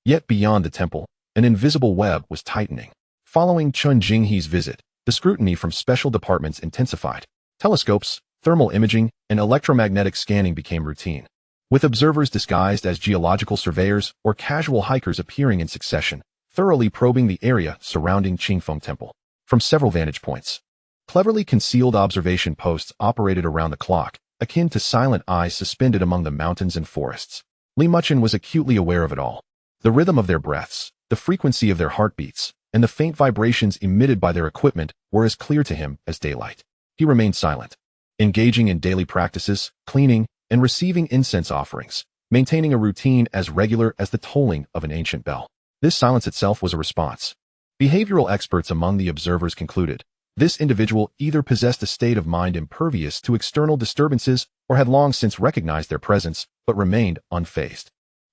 Yet beyond the temple, an invisible web was tightening. Following Chun Jinghe's visit, the scrutiny from special departments intensified. Telescopes, thermal imaging, and electromagnetic scanning became routine, with observers disguised as geological surveyors or casual hikers appearing in succession, thoroughly probing the area surrounding Qingfeng Temple. From several vantage points, cleverly concealed observation posts operated around the clock, akin to silent eyes suspended among the mountains and forests. Muchen was acutely aware of it all. The rhythm of their breaths, the frequency of their heartbeats, and the faint vibrations emitted by their equipment were as clear to him as daylight. He remained silent, engaging in daily practices, cleaning, and receiving incense offerings, maintaining a routine as regular as the tolling of an ancient bell. This silence itself was a response. Behavioral experts among the observers concluded this individual either possessed a state of mind impervious to external disturbances or had long since recognized their presence but remained unfazed.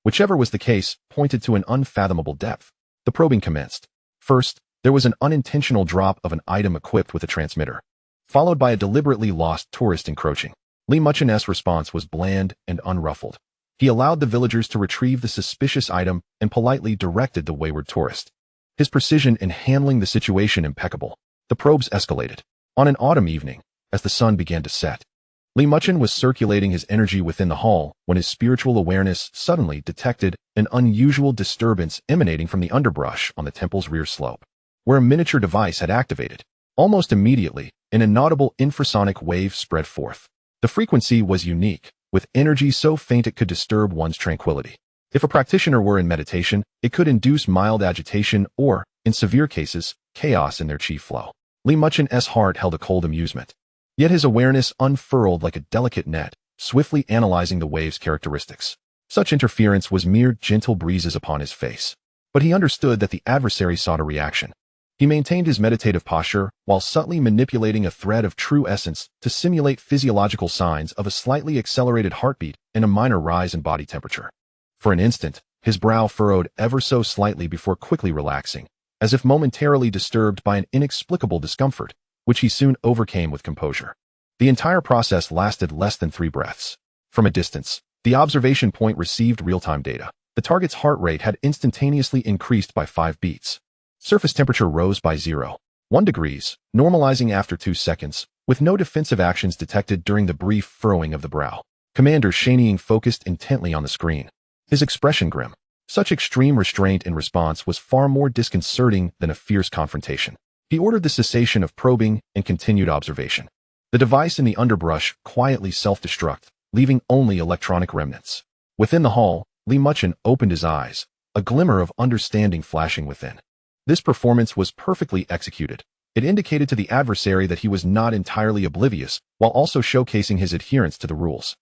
Whichever was the case pointed to an unfathomable depth. The probing commenced. First, there was an unintentional drop of an item equipped with a transmitter, followed by a deliberately lost tourist encroaching. Muchen's response was bland and unruffled. He allowed the villagers to retrieve the suspicious item and politely directed the wayward tourist. His precision in handling the situation impeccable. The probes escalated. On an autumn evening, as the sun began to set, Muchen was circulating his energy within the hall when his spiritual awareness suddenly detected an unusual disturbance emanating from the underbrush on the temple's rear slope, where a miniature device had activated. Almost immediately, an inaudible infrasonic wave spread forth. The frequency was unique, with energy so faint it could disturb one's tranquility. If a practitioner were in meditation, it could induce mild agitation or, in severe cases, chaos in their chi flow. Muchen's heart held a cold amusement. Yet his awareness unfurled like a delicate net, swiftly analyzing the wave's characteristics. Such interference was mere gentle breezes upon his face. But he understood that the adversary sought a reaction. He maintained his meditative posture while subtly manipulating a thread of true essence to simulate physiological signs of a slightly accelerated heartbeat and a minor rise in body temperature. For an instant, his brow furrowed ever so slightly before quickly relaxing, as if momentarily disturbed by an inexplicable discomfort, which he soon overcame with composure. The entire process lasted less than 3 breaths. From a distance, the observation point received real-time data. The target's heart rate had instantaneously increased by 5 beats. Surface temperature rose by 0.1 degrees, normalizing after 2 seconds, with no defensive actions detected during the brief furrowing of the brow. Commander Xianxiang focused intently on the screen, his expression grim. Such extreme restraint in response was far more disconcerting than a fierce confrontation. He ordered the cessation of probing and continued observation. The device in the underbrush quietly self-destruct, leaving only electronic remnants. Within the hall, Muchen opened his eyes, a glimmer of understanding flashing within. This performance was perfectly executed. It indicated to the adversary that he was not entirely oblivious, while also showcasing his adherence to the rules.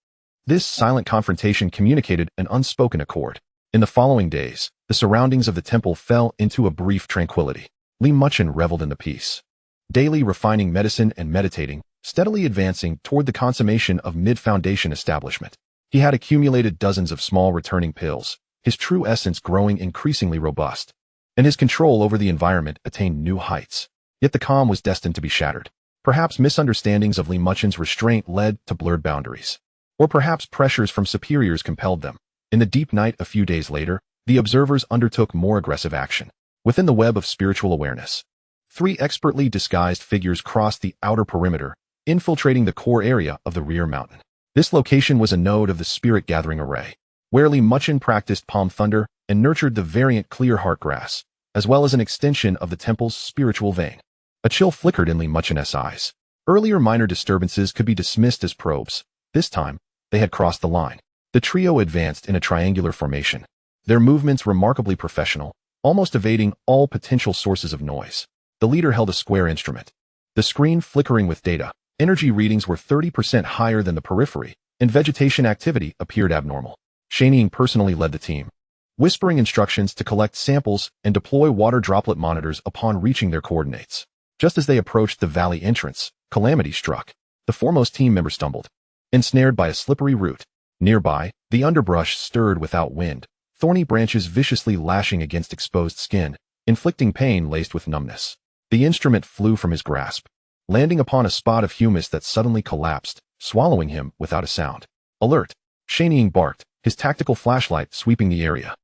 This silent confrontation communicated an unspoken accord. In the following days, the surroundings of the temple fell into a brief tranquility. Muchen reveled in the peace, daily refining medicine and meditating, steadily advancing toward the consummation of mid-foundation establishment. He had accumulated dozens of small returning pills, his true essence growing increasingly robust, and his control over the environment attained new heights. Yet the calm was destined to be shattered. Perhaps misunderstandings of Muchen's restraint led to blurred boundaries, or perhaps pressures from superiors compelled them. In the deep night a few days later, the observers undertook more aggressive action. Within the web of spiritual awareness, 3 expertly disguised figures crossed the outer perimeter, infiltrating the core area of the rear mountain. This location was a node of the spirit-gathering array, where Muchen practiced palm thunder and nurtured the variant clear heart grass, as well as an extension of the temple's spiritual vein. A chill flickered in Muchen's eyes. Earlier minor disturbances could be dismissed as probes. This time, they had crossed the line. The trio advanced in a triangular formation, their movements remarkably professional, almost evading all potential sources of noise. The leader held a square instrument, the screen flickering with data. Energy readings were 30% higher than the periphery, and vegetation activity appeared abnormal. Xianxiang personally led the team, whispering instructions to collect samples and deploy water droplet monitors upon reaching their coordinates. Just as they approached the valley entrance, calamity struck. The foremost team member stumbled, ensnared by a slippery root. Nearby, the underbrush stirred without wind, thorny branches viciously lashing against exposed skin, inflicting pain laced with numbness. The instrument flew from his grasp, landing upon a spot of humus that suddenly collapsed, swallowing him without a sound. Alert! Xianxiang barked, his tactical flashlight sweeping the area.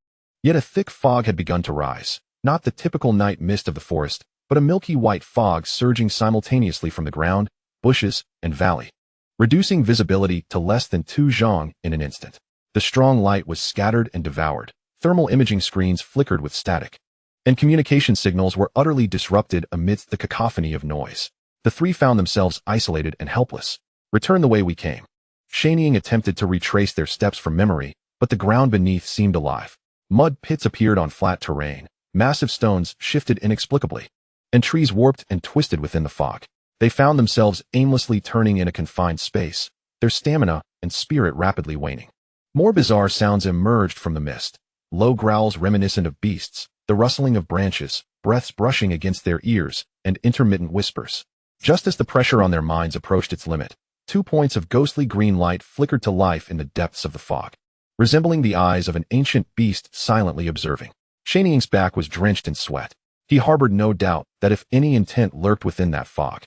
Yet a thick fog had begun to rise, not the typical night mist of the forest, but a milky white fog surging simultaneously from the ground, bushes, and valley, reducing visibility to less than 2 xiang in an instant. The strong light was scattered and devoured, thermal imaging screens flickered with static, and communication signals were utterly disrupted amidst the cacophony of noise. The 3 found themselves isolated and helpless. Return the way we came. Xianxiang attempted to retrace their steps from memory, but the ground beneath seemed alive. Mud pits appeared on flat terrain, massive stones shifted inexplicably, and trees warped and twisted within the fog. They found themselves aimlessly turning in a confined space, their stamina and spirit rapidly waning. More bizarre sounds emerged from the mist. Low growls reminiscent of beasts, the rustling of branches, breaths brushing against their ears, and intermittent whispers. Just as the pressure on their minds approached its limit, 2 points of ghostly green light flickered to life in the depths of the fog, resembling the eyes of an ancient beast silently observing. Xianxiang's back was drenched in sweat. He harbored no doubt that if any intent lurked within that fog,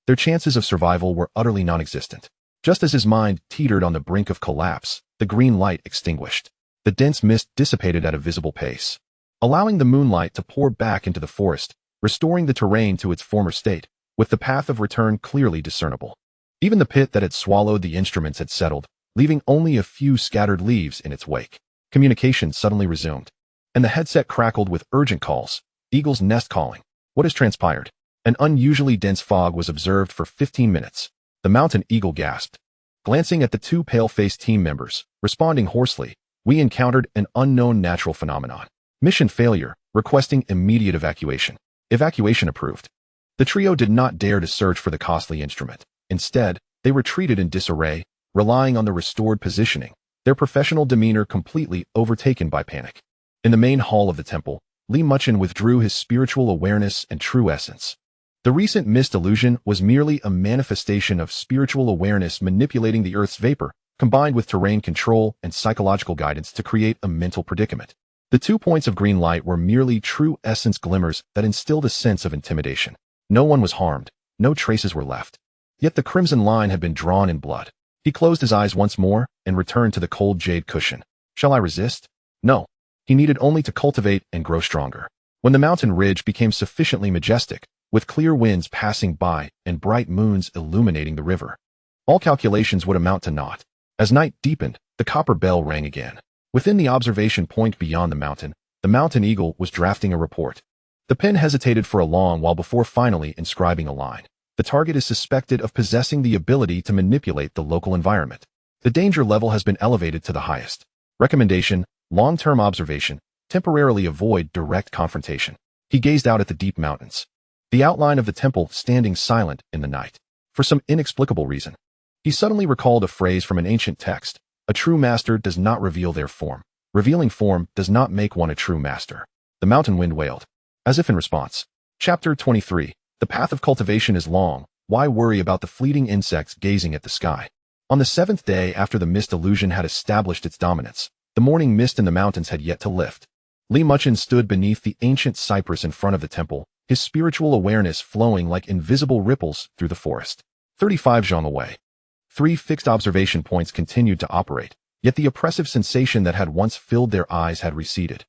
their chances of survival were utterly non-existent. Just as his mind teetered on the brink of collapse, the green light extinguished. The dense mist dissipated at a visible pace, allowing the moonlight to pour back into the forest, restoring the terrain to its former state, with the path of return clearly discernible. Even the pit that had swallowed the instruments had settled, leaving only a few scattered leaves in its wake. Communication suddenly resumed, and the headset crackled with urgent calls. Eagle's nest calling. What has transpired? An unusually dense fog was observed for 15 minutes. The mountain eagle gasped, glancing at the 2 pale-faced team members, responding hoarsely. We encountered an unknown natural phenomenon. Mission failure, requesting immediate evacuation. Evacuation approved. The trio did not dare to search for the costly instrument. Instead, they retreated in disarray, relying on the restored positioning, their professional demeanor completely overtaken by panic. In the main hall of the temple, Muchen withdrew his spiritual awareness and true essence. The recent mist illusion was merely a manifestation of spiritual awareness manipulating the Earth's vapor, combined with terrain control and psychological guidance to create a mental predicament. The 2 points of green light were merely true essence glimmers that instilled a sense of intimidation. No one was harmed, no traces were left. Yet the crimson line had been drawn in blood. He closed his eyes once more and returned to the cold jade cushion. Shall I resist? No. He needed only to cultivate and grow stronger. When the mountain ridge became sufficiently majestic, with clear winds passing by and bright moons illuminating the river, all calculations would amount to naught. As night deepened, the copper bell rang again. Within the observation point beyond the mountain eagle was drafting a report. The pen hesitated for a long while before finally inscribing a line. The target is suspected of possessing the ability to manipulate the local environment. The danger level has been elevated to the highest. Recommendation: long-term observation. Temporarily avoid direct confrontation. He gazed out at the deep mountains, the outline of the temple standing silent in the night. For some inexplicable reason, he suddenly recalled a phrase from an ancient text: a true master does not reveal their form. Revealing form does not make one a true master. The mountain wind wailed, as if in response. Chapter 23. The path of cultivation is long. Why worry about the fleeting insects gazing at the sky? On the 7th day after the mist illusion had established its dominance, the morning mist in the mountains had yet to lift. Muchen stood beneath the ancient cypress in front of the temple, his spiritual awareness flowing like invisible ripples through the forest. 35 zhang away. 3 fixed observation points continued to operate, yet the oppressive sensation that had once filled their eyes had receded,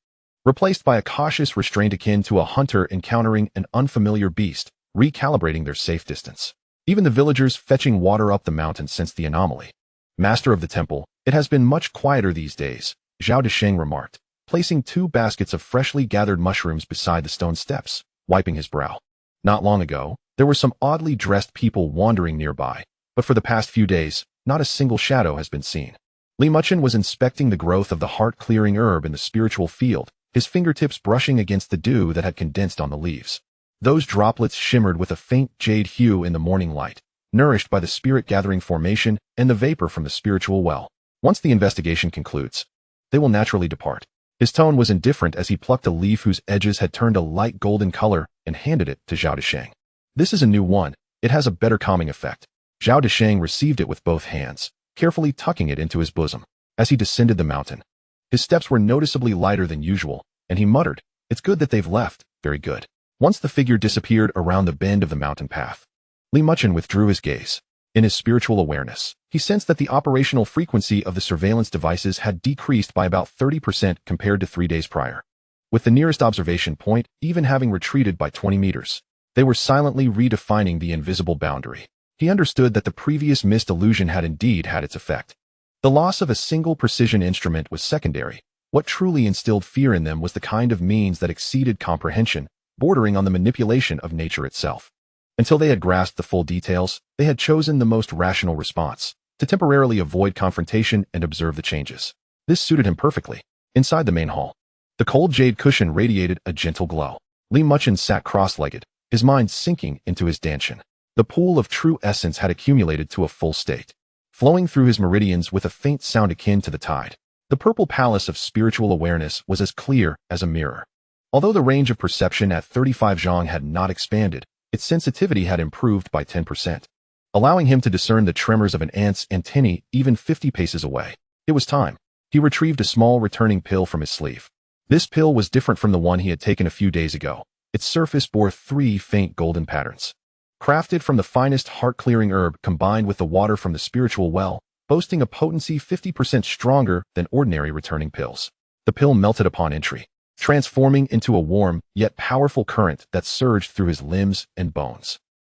replaced by a cautious restraint akin to a hunter encountering an unfamiliar beast, recalibrating their safe distance. Even the villagers fetching water up the mountain sensed the anomaly. Master of the temple, it has been much quieter these days, Zhao Desheng remarked, placing 2 baskets of freshly gathered mushrooms beside the stone steps, wiping his brow. Not long ago, there were some oddly dressed people wandering nearby, but for the past few days, not a single shadow has been seen. Muchen was inspecting the growth of the heart-clearing herb in the spiritual field, his fingertips brushing against the dew that had condensed on the leaves. Those droplets shimmered with a faint jade hue in the morning light, nourished by the spirit-gathering formation and the vapor from the spiritual well. Once the investigation concludes, they will naturally depart. His tone was indifferent as he plucked a leaf whose edges had turned a light golden color and handed it to Zhao Desheng. This is a new one. It has a better calming effect. Zhao Desheng received it with both hands, carefully tucking it into his bosom. As he descended the mountain, his steps were noticeably lighter than usual, and he muttered, "It's good that they've left, very good." Once the figure disappeared around the bend of the mountain path, Muchen withdrew his gaze. In his spiritual awareness, he sensed that the operational frequency of the surveillance devices had decreased by about 30% compared to 3 days prior. With the nearest observation point even having retreated by 20 meters, they were silently redefining the invisible boundary. He understood that the previous mist illusion had indeed had its effect. The loss of a single precision instrument was secondary. What truly instilled fear in them was the kind of means that exceeded comprehension, bordering on the manipulation of nature itself. Until they had grasped the full details, they had chosen the most rational response, to temporarily avoid confrontation and observe the changes. This suited him perfectly. Inside the main hall, the cold jade cushion radiated a gentle glow. Muchen sat cross-legged, his mind sinking into his dantian. The pool of true essence had accumulated to a full state, flowing through his meridians with a faint sound akin to the tide. The purple palace of spiritual awareness was as clear as a mirror. Although the range of perception at 35 zhang had not expanded, its sensitivity had improved by 10%, allowing him to discern the tremors of an ant's antennae even 50 paces away. It was time. He retrieved a small returning pill from his sleeve. This pill was different from the one he had taken a few days ago. Its surface bore 3 faint golden patterns, crafted from the finest heart-clearing herb combined with the water from the spiritual well, boasting a potency 50% stronger than ordinary returning pills. The pill melted upon entry, transforming into a warm yet powerful current that surged through his limbs and bones.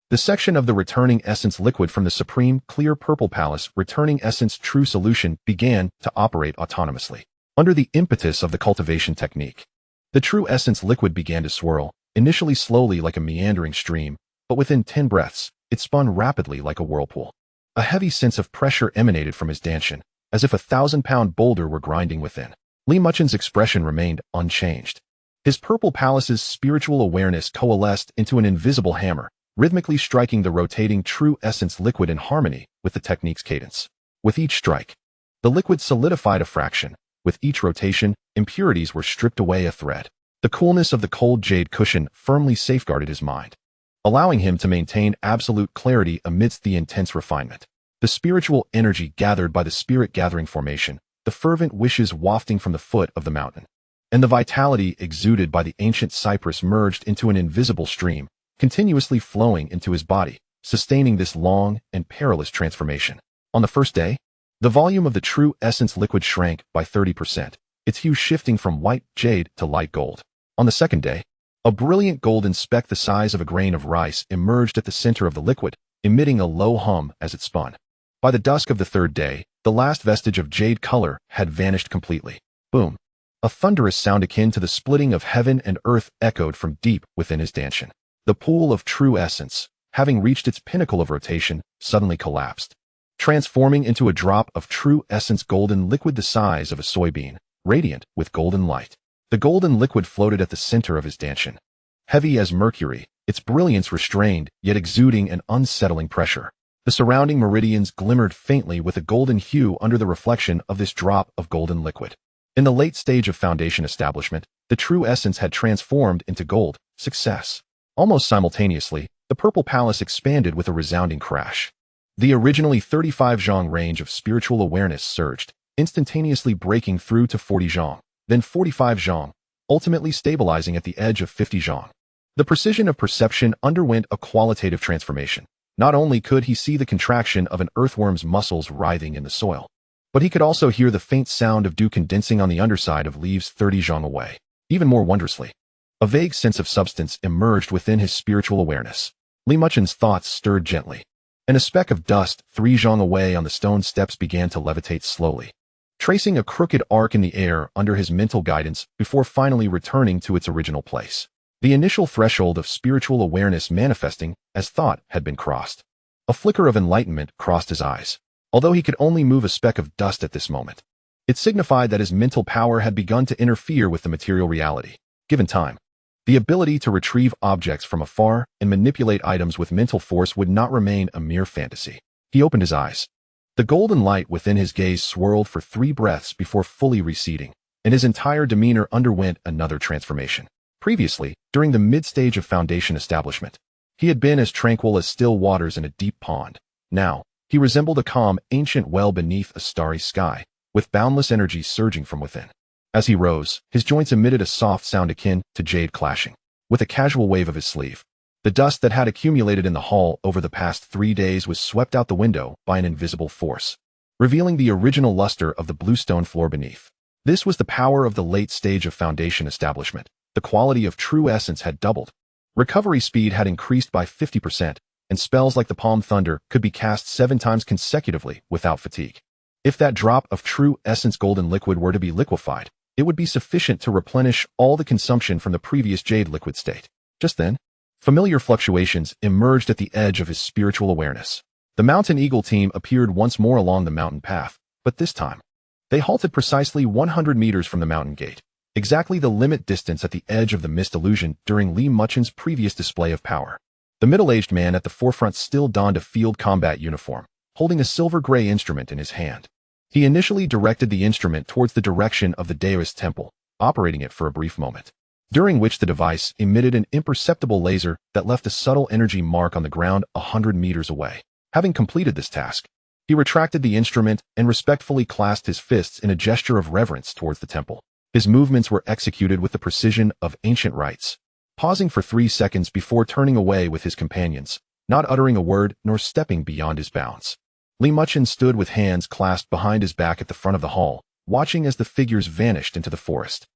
The section of the returning essence liquid from the supreme clear purple palace returning essence true solution began to operate autonomously. Under the impetus of the cultivation technique, the true essence liquid began to swirl, initially slowly like a meandering stream, but within 10 breaths, it spun rapidly like a whirlpool. A heavy sense of pressure emanated from his dantian, as if a 1,000-pound boulder were grinding within. Muchen's expression remained unchanged. His purple palace's spiritual awareness coalesced into an invisible hammer, rhythmically striking the rotating true essence liquid in harmony with the technique's cadence. With each strike, the liquid solidified a fraction. With each rotation, impurities were stripped away a thread. The coolness of the cold jade cushion firmly safeguarded his mind, allowing him to maintain absolute clarity amidst the intense refinement. The spiritual energy gathered by the spirit-gathering formation, the fervent wishes wafting from the foot of the mountain, and the vitality exuded by the ancient cypress merged into an invisible stream, continuously flowing into his body, sustaining this long and perilous transformation. On the first day, the volume of the true essence liquid shrank by 30%, its hue shifting from white jade to light gold. On the second day, a brilliant golden speck the size of a grain of rice emerged at the center of the liquid, emitting a low hum as it spun. By the dusk of the third day, the last vestige of jade color had vanished completely. Boom! A thunderous sound akin to the splitting of heaven and earth echoed from deep within his dantian. The pool of true essence, having reached its pinnacle of rotation, suddenly collapsed, transforming into a drop of true essence golden liquid the size of a soybean, radiant with golden light. The golden liquid floated at the center of his dantian. Heavy as mercury, its brilliance restrained, yet exuding an unsettling pressure. The surrounding meridians glimmered faintly with a golden hue under the reflection of this drop of golden liquid. In the late stage of foundation establishment, the true essence had transformed into gold, success. Almost simultaneously, the purple palace expanded with a resounding crash. The originally 35 xiang range of spiritual awareness surged, instantaneously breaking through to 40 xiang, then 45 xiang, ultimately stabilizing at the edge of 50 xiang. The precision of perception underwent a qualitative transformation. Not only could he see the contraction of an earthworm's muscles writhing in the soil, but he could also hear the faint sound of dew condensing on the underside of leaves 30 xiang away. Even more wondrously, a vague sense of substance emerged within his spiritual awareness. Muchen's thoughts stirred gently, and a speck of dust 3 xiang away on the stone steps began to levitate slowly, tracing a crooked arc in the air under his mental guidance before finally returning to its original place. The initial threshold of spiritual awareness manifesting as thought had been crossed. A flicker of enlightenment crossed his eyes, although he could only move a speck of dust at this moment. It signified that his mental power had begun to interfere with the material reality. Given time, the ability to retrieve objects from afar and manipulate items with mental force would not remain a mere fantasy. He opened his eyes. The golden light within his gaze swirled for 3 breaths before fully receding, and his entire demeanor underwent another transformation. Previously, during the mid-stage of foundation establishment, he had been as tranquil as still waters in a deep pond. Now, he resembled a calm, ancient well beneath a starry sky, with boundless energy surging from within. As he rose, his joints emitted a soft sound akin to jade clashing. With a casual wave of his sleeve, the dust that had accumulated in the hall over the past 3 days was swept out the window by an invisible force, revealing the original luster of the bluestone floor beneath. This was the power of the late stage of foundation establishment. The quality of true essence had doubled. Recovery speed had increased by 50%, and spells like the Palm Thunder could be cast 7 times consecutively without fatigue. If that drop of true essence golden liquid were to be liquefied, it would be sufficient to replenish all the consumption from the previous jade liquid state. Just then, familiar fluctuations emerged at the edge of his spiritual awareness. The Mountain Eagle team appeared once more along the mountain path, but this time, they halted precisely 100 meters from the mountain gate, exactly the limit distance at the edge of the mist illusion during Muchen's previous display of power. The middle-aged man at the forefront still donned a field combat uniform, holding a silver-gray instrument in his hand. He initially directed the instrument towards the direction of the Taoist temple, operating it for a brief moment, during which the device emitted an imperceptible laser that left a subtle energy mark on the ground 100 meters away. Having completed this task, he retracted the instrument and respectfully clasped his fists in a gesture of reverence towards the temple. His movements were executed with the precision of ancient rites, pausing for 3 seconds before turning away with his companions, not uttering a word nor stepping beyond his bounds. Muchen stood with hands clasped behind his back at the front of the hall, watching as the figures vanished into the forest.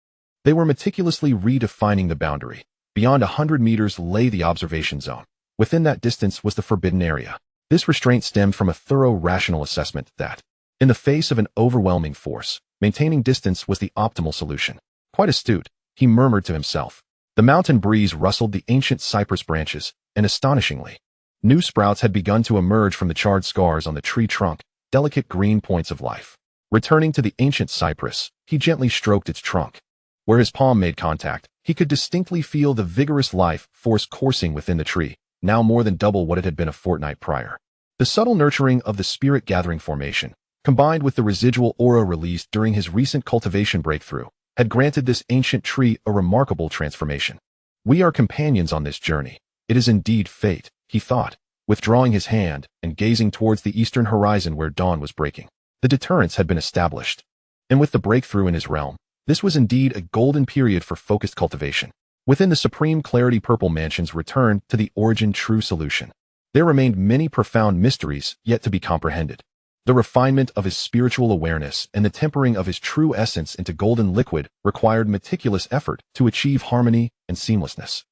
They were meticulously redefining the boundary. Beyond 100 meters lay the observation zone. Within that distance was the forbidden area. This restraint stemmed from a thorough rational assessment that, in the face of an overwhelming force, maintaining distance was the optimal solution. Quite astute, he murmured to himself. The mountain breeze rustled the ancient cypress branches, and astonishingly, new sprouts had begun to emerge from the charred scars on the tree trunk, delicate green points of life. Returning to the ancient cypress, he gently stroked its trunk. Where his palm made contact, he could distinctly feel the vigorous life force coursing within the tree, now more than double what it had been a fortnight prior. The subtle nurturing of the spirit-gathering formation, combined with the residual aura released during his recent cultivation breakthrough, had granted this ancient tree a remarkable transformation. We are companions on this journey. It is indeed fate, he thought, withdrawing his hand and gazing towards the eastern horizon where dawn was breaking. The deterrence had been established, and with the breakthrough in his realm, this was indeed a golden period for focused cultivation. Within the supreme clarity purple mansions returned to the origin true solution. There remained many profound mysteries yet to be comprehended. The refinement of his spiritual awareness and the tempering of his true essence into golden liquid required meticulous effort to achieve harmony and seamlessness.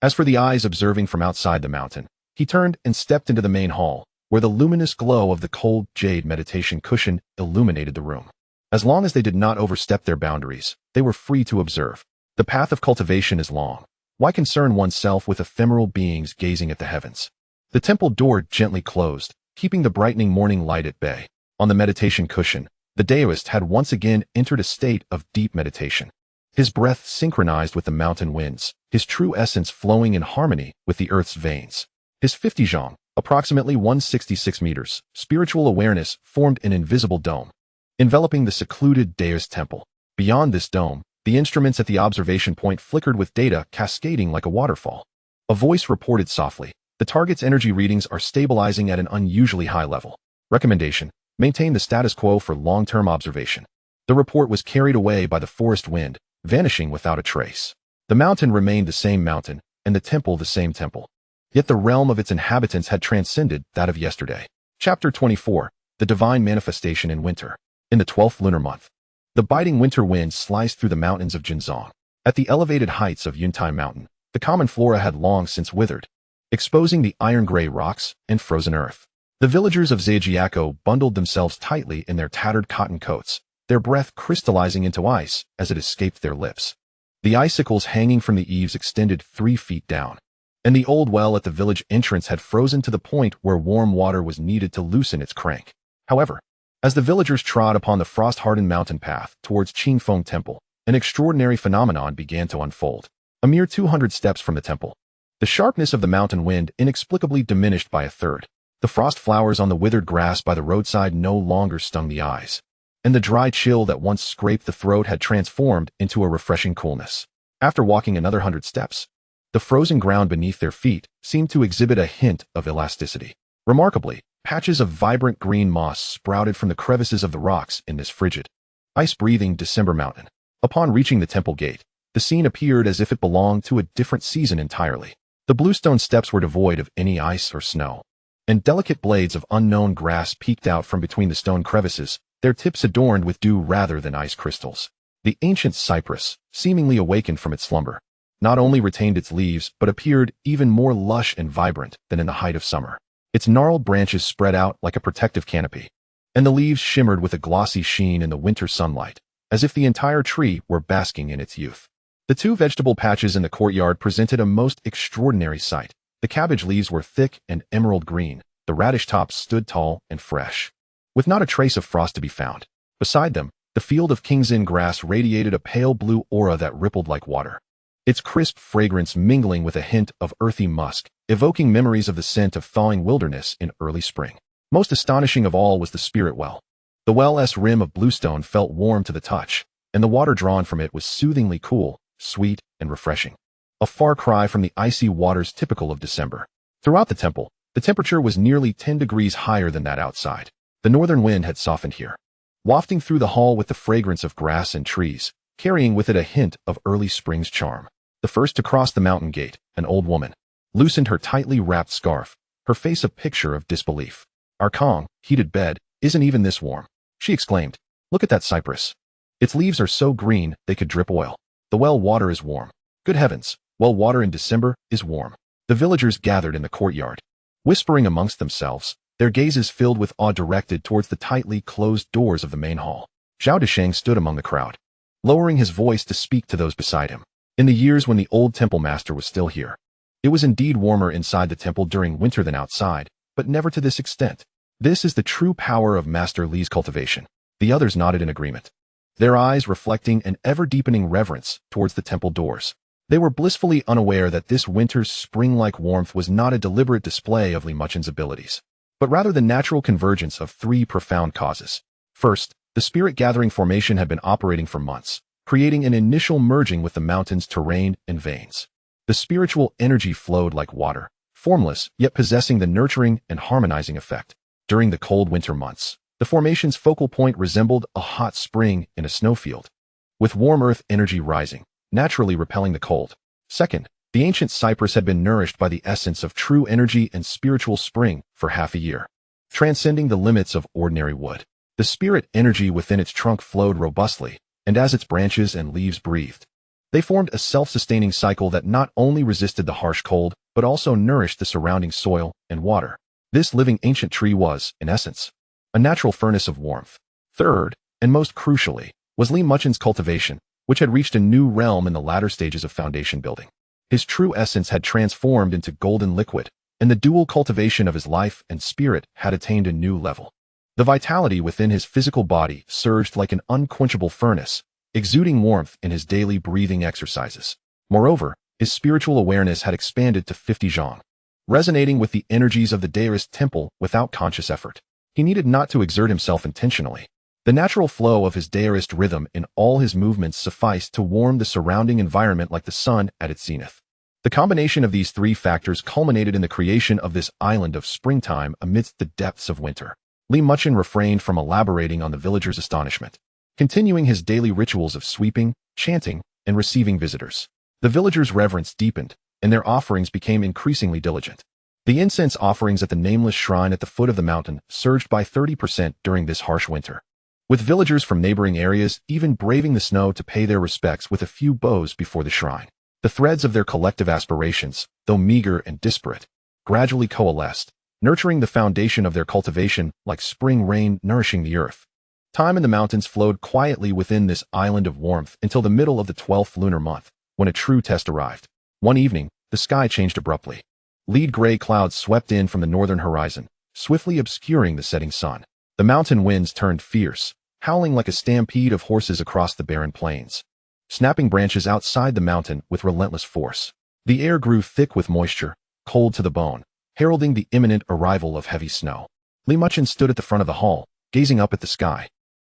As for the eyes observing from outside the mountain, he turned and stepped into the main hall, where the luminous glow of the cold jade meditation cushion illuminated the room. As long as they did not overstep their boundaries, they were free to observe. The path of cultivation is long. Why concern oneself with ephemeral beings gazing at the heavens? The temple door gently closed, keeping the brightening morning light at bay. On the meditation cushion, the Taoist had once again entered a state of deep meditation. His breath synchronized with the mountain winds, his true essence flowing in harmony with the earth's veins. His 50 zhang, approximately 166 meters, spiritual awareness formed an invisible dome, enveloping the secluded Taoist temple. Beyond this dome, the instruments at the observation point flickered with data cascading like a waterfall. A voice reported softly, "The target's energy readings are stabilizing at an unusually high level. Recommendation: maintain the status quo for long-term observation." The report was carried away by the forest wind, vanishing without a trace. The mountain remained the same mountain, and the temple the same temple. Yet the realm of its inhabitants had transcended that of yesterday. Chapter 24. The Divine Manifestation in Winter. In the 12th lunar month, the biting winter wind sliced through the mountains of Jinzong. At the elevated heights of Yuntai Mountain, the common flora had long since withered, exposing the iron-gray rocks and frozen earth. The villagers of Xianxiaco bundled themselves tightly in their tattered cotton coats, their breath crystallizing into ice as it escaped their lips. The icicles hanging from the eaves extended 3 feet down, and the old well at the village entrance had frozen to the point where warm water was needed to loosen its crank. However, as the villagers trod upon the frost-hardened mountain path towards Qingfeng Temple, an extraordinary phenomenon began to unfold. A mere 200 steps from the temple, the sharpness of the mountain wind inexplicably diminished by a third. The frost flowers on the withered grass by the roadside no longer stung the eyes, and the dry chill that once scraped the throat had transformed into a refreshing coolness. After walking another 100 steps, the frozen ground beneath their feet seemed to exhibit a hint of elasticity. Remarkably, patches of vibrant green moss sprouted from the crevices of the rocks in this frigid, ice-breathing December mountain. Upon reaching the temple gate, the scene appeared as if it belonged to a different season entirely. The bluestone steps were devoid of any ice or snow, and delicate blades of unknown grass peeked out from between the stone crevices, their tips adorned with dew rather than ice crystals. The ancient cypress, seemingly awakened from its slumber, not only retained its leaves but appeared even more lush and vibrant than in the height of summer. Its gnarled branches spread out like a protective canopy, and the leaves shimmered with a glossy sheen in the winter sunlight, as if the entire tree were basking in its youth. The 2 vegetable patches in the courtyard presented a most extraordinary sight. The cabbage leaves were thick and emerald green, the radish tops stood tall and fresh, with not a trace of frost to be found. Beside them, the field of Kingsin grass radiated a pale blue aura that rippled like water, its crisp fragrance mingling with a hint of earthy musk, evoking memories of the scent of thawing wilderness in early spring. Most astonishing of all was the spirit well. The well's rim of bluestone felt warm to the touch, and the water drawn from it was soothingly cool, sweet, and refreshing. A far cry from the icy waters typical of December. Throughout the temple, the temperature was nearly 10 degrees higher than that outside. The northern wind had softened here, wafting through the hall with the fragrance of grass and trees, carrying with it a hint of early spring's charm. The first to cross the mountain gate, an old woman, loosened her tightly wrapped scarf, her face a picture of disbelief. "Our Kong, heated bed, isn't even this warm," she exclaimed. "Look at that cypress. Its leaves are so green they could drip oil. The well water is warm. Good heavens, well water in December is warm." The villagers gathered in the courtyard, whispering amongst themselves, their gazes filled with awe directed towards the tightly closed doors of the main hall. Zhao Desheng stood among the crowd, lowering his voice to speak to those beside him. In the years when the old temple master was still here, it was indeed warmer inside the temple during winter than outside, but never to this extent. This is the true power of Master Li's cultivation. The others nodded in agreement, their eyes reflecting an ever-deepening reverence towards the temple doors. They were blissfully unaware that this winter's spring-like warmth was not a deliberate display of Li Muchen's abilities, but rather the natural convergence of 3 profound causes. First, the spirit-gathering formation had been operating for months, creating an initial merging with the mountain's terrain and veins. The spiritual energy flowed like water, formless yet possessing the nurturing and harmonizing effect. During the cold winter months, the formation's focal point resembled a hot spring in a snowfield, with warm earth energy rising, naturally repelling the cold. Second, the ancient cypress had been nourished by the essence of true energy and spiritual spring for half a year. transcending the limits of ordinary wood. The spirit energy within its trunk flowed robustly, and as its branches and leaves breathed, they formed a self-sustaining cycle that not only resisted the harsh cold, but also nourished the surrounding soil and water. This living ancient tree was, in essence, a natural furnace of warmth. Third, and most crucially, was Muchen's cultivation, which had reached a new realm in the latter stages of foundation building. His true essence had transformed into golden liquid, and the dual cultivation of his life and spirit had attained a new level. The vitality within his physical body surged like an unquenchable furnace, exuding warmth in his daily breathing exercises. Moreover, his spiritual awareness had expanded to 50 zhang, resonating with the energies of the Taoist temple without conscious effort. He needed not to exert himself intentionally. The natural flow of his Taoist rhythm in all his movements sufficed to warm the surrounding environment like the sun at its zenith. The combination of these three factors culminated in the creation of this island of springtime amidst the depths of winter. Muchen refrained from elaborating on the villagers' astonishment, continuing his daily rituals of sweeping, chanting, and receiving visitors. The villagers' reverence deepened, and their offerings became increasingly diligent. The incense offerings at the nameless shrine at the foot of the mountain surged by 30% during this harsh winter, with villagers from neighboring areas even braving the snow to pay their respects with a few bows before the shrine. The threads of their collective aspirations, though meager and disparate, gradually coalesced, nurturing the foundation of their cultivation like spring rain nourishing the earth. Time in the mountains flowed quietly within this island of warmth until the middle of the 12th lunar month, when a true test arrived. One evening, the sky changed abruptly. Lead gray clouds swept in from the northern horizon, swiftly obscuring the setting sun. The mountain winds turned fierce, howling like a stampede of horses across the barren plains, snapping branches outside the mountain with relentless force. The air grew thick with moisture, cold to the bone, heralding the imminent arrival of heavy snow. Muchen stood at the front of the hall, gazing up at the sky.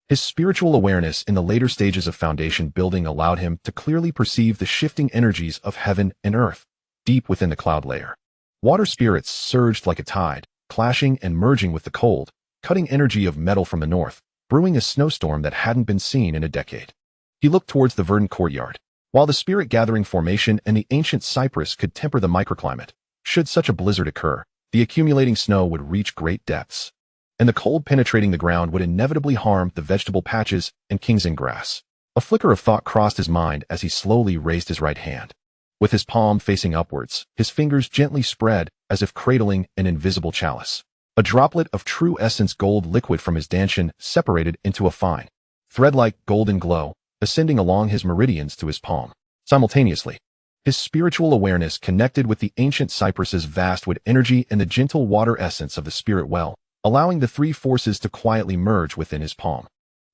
His spiritual awareness in the later stages of foundation building allowed him to clearly perceive the shifting energies of heaven and earth, deep within the cloud layer. Water spirits surged like a tide, clashing and merging with the cold, cutting energy of metal from the north, brewing a snowstorm that hadn't been seen in a decade. He looked towards the verdant courtyard. While the spirit-gathering formation and the ancient cypress could temper the microclimate, should such a blizzard occur, the accumulating snow would reach great depths, and the cold penetrating the ground would inevitably harm the vegetable patches and kingsing grass. A flicker of thought crossed his mind as he slowly raised his right hand. With his palm facing upwards, his fingers gently spread as if cradling an invisible chalice. A droplet of true essence gold liquid from his dantian separated into a fine, thread-like golden glow, ascending along his meridians to his palm. Simultaneously, his spiritual awareness connected with the ancient cypress's vast wood energy and the gentle water essence of the spirit well, allowing the three forces to quietly merge within his palm.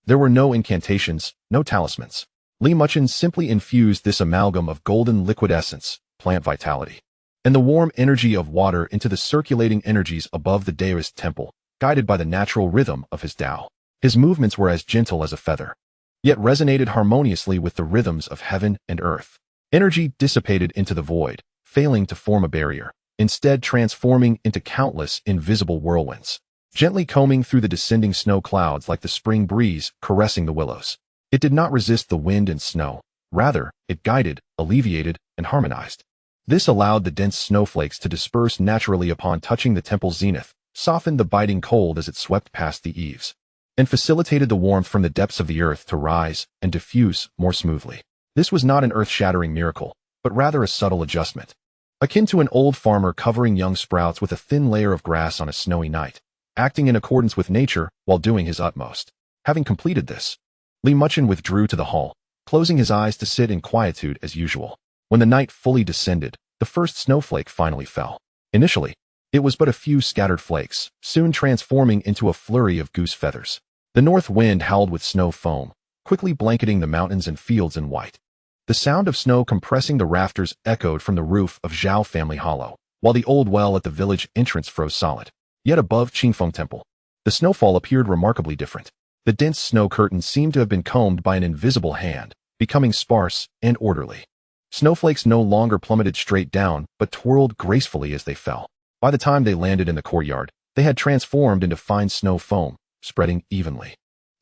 There were no incantations, no talismans. Muchen simply infused this amalgam of golden liquid essence, plant vitality, and the warm energy of water into the circulating energies above the Taoist temple, guided by the natural rhythm of his Tao. His movements were as gentle as a feather, yet resonated harmoniously with the rhythms of heaven and earth. Energy dissipated into the void, failing to form a barrier, instead transforming into countless invisible whirlwinds, gently combing through the descending snow clouds like the spring breeze caressing the willows. It did not resist the wind and snow. Rather, it guided, alleviated, and harmonized. This allowed the dense snowflakes to disperse naturally upon touching the temple's zenith, softened the biting cold as it swept past the eaves, and facilitated the warmth from the depths of the earth to rise and diffuse more smoothly. This was not an earth-shattering miracle, but rather a subtle adjustment, akin to an old farmer covering young sprouts with a thin layer of grass on a snowy night, acting in accordance with nature while doing his utmost. Having completed this, Muchen withdrew to the hall, closing his eyes to sit in quietude as usual. When the night fully descended, the first snowflake finally fell. Initially, it was but a few scattered flakes, soon transforming into a flurry of goose feathers. The north wind howled with snow foam, quickly blanketing the mountains and fields in white. The sound of snow compressing the rafters echoed from the roof of Zhao Family Hollow, while the old well at the village entrance froze solid. Yet above Qingfeng Temple, the snowfall appeared remarkably different. The dense snow curtain seemed to have been combed by an invisible hand, becoming sparse and orderly. Snowflakes no longer plummeted straight down, but twirled gracefully as they fell. By the time they landed in the courtyard, they had transformed into fine snow foam, spreading evenly.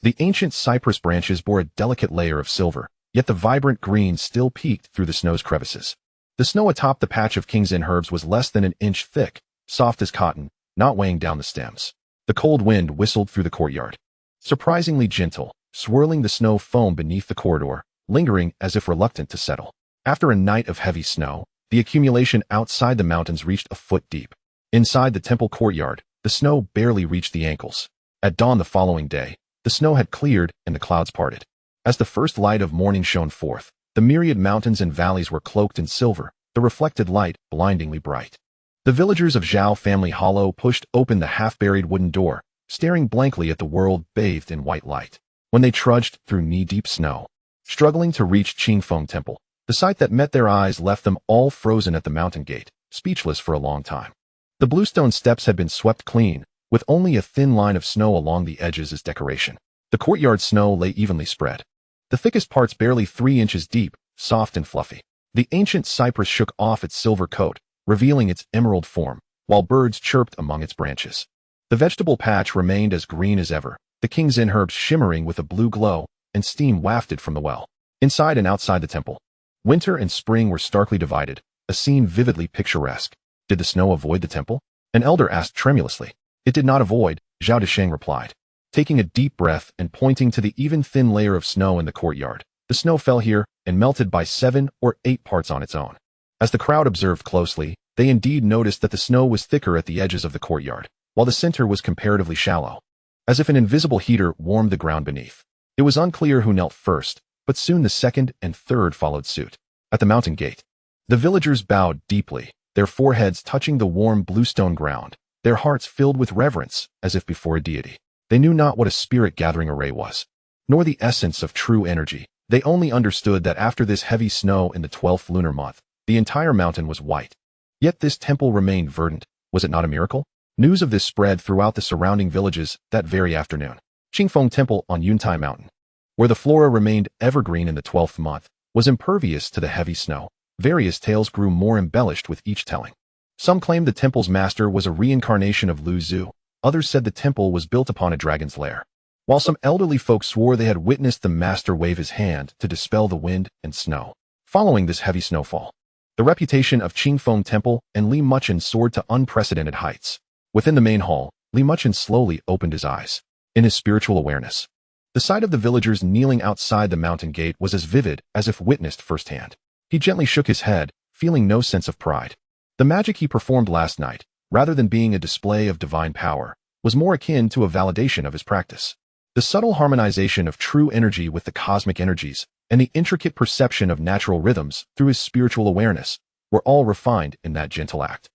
The ancient cypress branches bore a delicate layer of silver, yet the vibrant green still peeked through the snow's crevices. The snow atop the patch of King's Inn herbs was less than an inch thick, soft as cotton, not weighing down the stems. The cold wind whistled through the courtyard, surprisingly gentle, swirling the snow foam beneath the corridor, lingering as if reluctant to settle. After a night of heavy snow, the accumulation outside the mountains reached a foot deep. Inside the temple courtyard, the snow barely reached the ankles. At dawn the following day, the snow had cleared and the clouds parted. As the first light of morning shone forth, the myriad mountains and valleys were cloaked in silver, the reflected light blindingly bright. The villagers of Zhao Family Hollow pushed open the half-buried wooden door, staring blankly at the world bathed in white light. When they trudged through knee-deep snow, struggling to reach Qingfeng Temple, the sight that met their eyes left them all frozen at the mountain gate, speechless for a long time. The bluestone steps had been swept clean, with only a thin line of snow along the edges as decoration. The courtyard snow lay evenly spread, the thickest parts barely 3 inches deep, soft and fluffy. The ancient cypress shook off its silver coat, revealing its emerald form, while birds chirped among its branches. The vegetable patch remained as green as ever, the king's inn herbs shimmering with a blue glow, and steam wafted from the well. Inside and outside the temple, winter and spring were starkly divided, a scene vividly picturesque. Did the snow avoid the temple? An elder asked tremulously. It did not avoid, Zhao Desheng replied, taking a deep breath and pointing to the even thin layer of snow in the courtyard. The snow fell here and melted by 7 or 8 parts on its own. As the crowd observed closely, they indeed noticed that the snow was thicker at the edges of the courtyard, while the center was comparatively shallow, as if an invisible heater warmed the ground beneath. It was unclear who knelt first, but soon the second and third followed suit. At the mountain gate, the villagers bowed deeply, their foreheads touching the warm bluestone ground, their hearts filled with reverence, as if before a deity. They knew not what a spirit-gathering array was, nor the essence of true energy. They only understood that after this heavy snow in the 12th lunar month, the entire mountain was white. Yet this temple remained verdant. Was it not a miracle? News of this spread throughout the surrounding villages that very afternoon. Qingfeng Temple on Yuntai Mountain, where the flora remained evergreen in the 12th month, was impervious to the heavy snow. Various tales grew more embellished with each telling. Some claimed the temple's master was a reincarnation of Lu Zhu. Others said the temple was built upon a dragon's lair, while some elderly folk swore they had witnessed the master wave his hand to dispel the wind and snow. Following this heavy snowfall, the reputation of Qingfeng Temple and Li Muchen soared to unprecedented heights. Within the main hall, Li Muchen slowly opened his eyes. In his spiritual awareness, the sight of the villagers kneeling outside the mountain gate was as vivid as if witnessed firsthand. He gently shook his head, feeling no sense of pride. The magic he performed last night, rather than being a display of divine power, was more akin to a validation of his practice. The subtle harmonization of true energy with the cosmic energies, and the intricate perception of natural rhythms through his spiritual awareness, were all refined in that gentle act.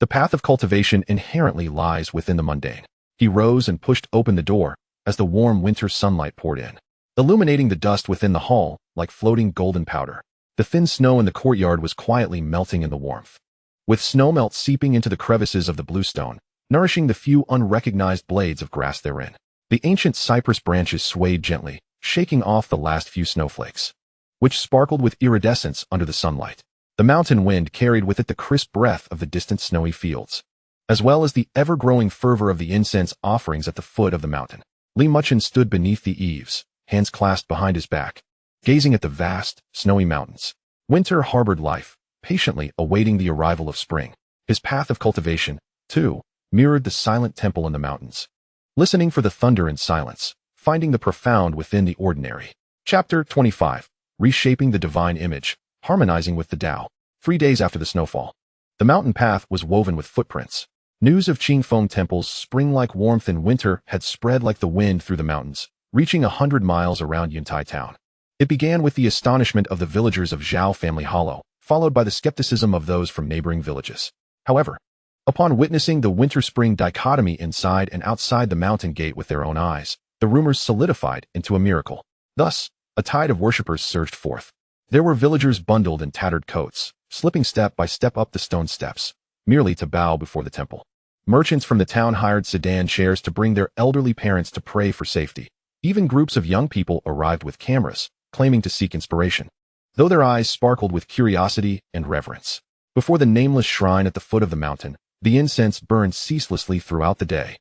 The path of cultivation inherently lies within the mundane. He rose and pushed open the door as the warm winter sunlight poured in, illuminating the dust within the hall like floating golden powder. The thin snow in the courtyard was quietly melting in the warmth, with snowmelt seeping into the crevices of the bluestone, nourishing the few unrecognized blades of grass therein. The ancient cypress branches swayed gently, shaking off the last few snowflakes, which sparkled with iridescence under the sunlight. The mountain wind carried with it the crisp breath of the distant snowy fields, as well as the ever-growing fervor of the incense offerings at the foot of the mountain. Li Muchen stood beneath the eaves, hands clasped behind his back, gazing at the vast, snowy mountains. Winter harbored life, patiently awaiting the arrival of spring. His path of cultivation, too, mirrored the silent temple in the mountains, listening for the thunder in silence, finding the profound within the ordinary. Chapter 25. Reshaping the divine image, harmonizing with the Tao. 3 days after the snowfall, the mountain path was woven with footprints. News of Qingfeng Temple's spring-like warmth in winter had spread like the wind through the mountains, reaching 100 miles around Yuntai town. It began with the astonishment of the villagers of Zhao Family Hollow, followed by the skepticism of those from neighboring villages. However, upon witnessing the winter-spring dichotomy inside and outside the mountain gate with their own eyes, the rumors solidified into a miracle. Thus, a tide of worshippers surged forth. There were villagers bundled in tattered coats, slipping step by step up the stone steps, merely to bow before the temple. Merchants from the town hired sedan chairs to bring their elderly parents to pray for safety. Even groups of young people arrived with cameras, claiming to seek inspiration, though their eyes sparkled with curiosity and reverence. Before the nameless shrine at the foot of the mountain, the incense burned ceaselessly throughout the day.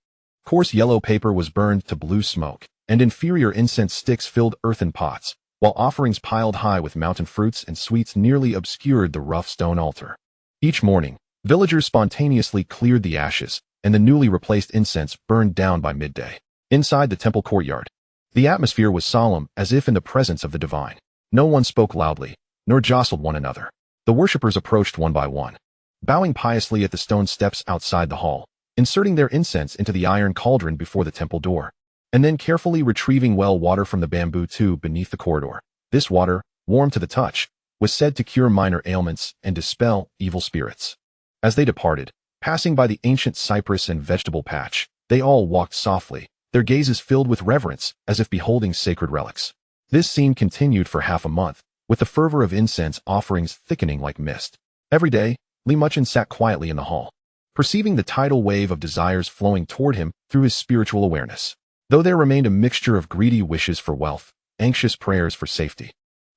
Coarse yellow paper was burned to blue smoke, and inferior incense sticks filled earthen pots, while offerings piled high with mountain fruits and sweets nearly obscured the rough stone altar. Each morning, villagers spontaneously cleared the ashes, and the newly replaced incense burned down by midday. Inside the temple courtyard, the atmosphere was solemn, as if in the presence of the divine. No one spoke loudly, nor jostled one another. The worshippers approached one by one, bowing piously at the stone steps outside the hall, inserting their incense into the iron cauldron before the temple door, and then carefully retrieving well water from the bamboo tube beneath the corridor. This water, warm to the touch, was said to cure minor ailments and dispel evil spirits. As they departed, passing by the ancient cypress and vegetable patch, they all walked softly, their gazes filled with reverence, as if beholding sacred relics. This scene continued for half a month, with the fervor of incense offerings thickening like mist. Every day, Muchen sat quietly in the hall, perceiving the tidal wave of desires flowing toward him through his spiritual awareness. Though there remained a mixture of greedy wishes for wealth, anxious prayers for safety,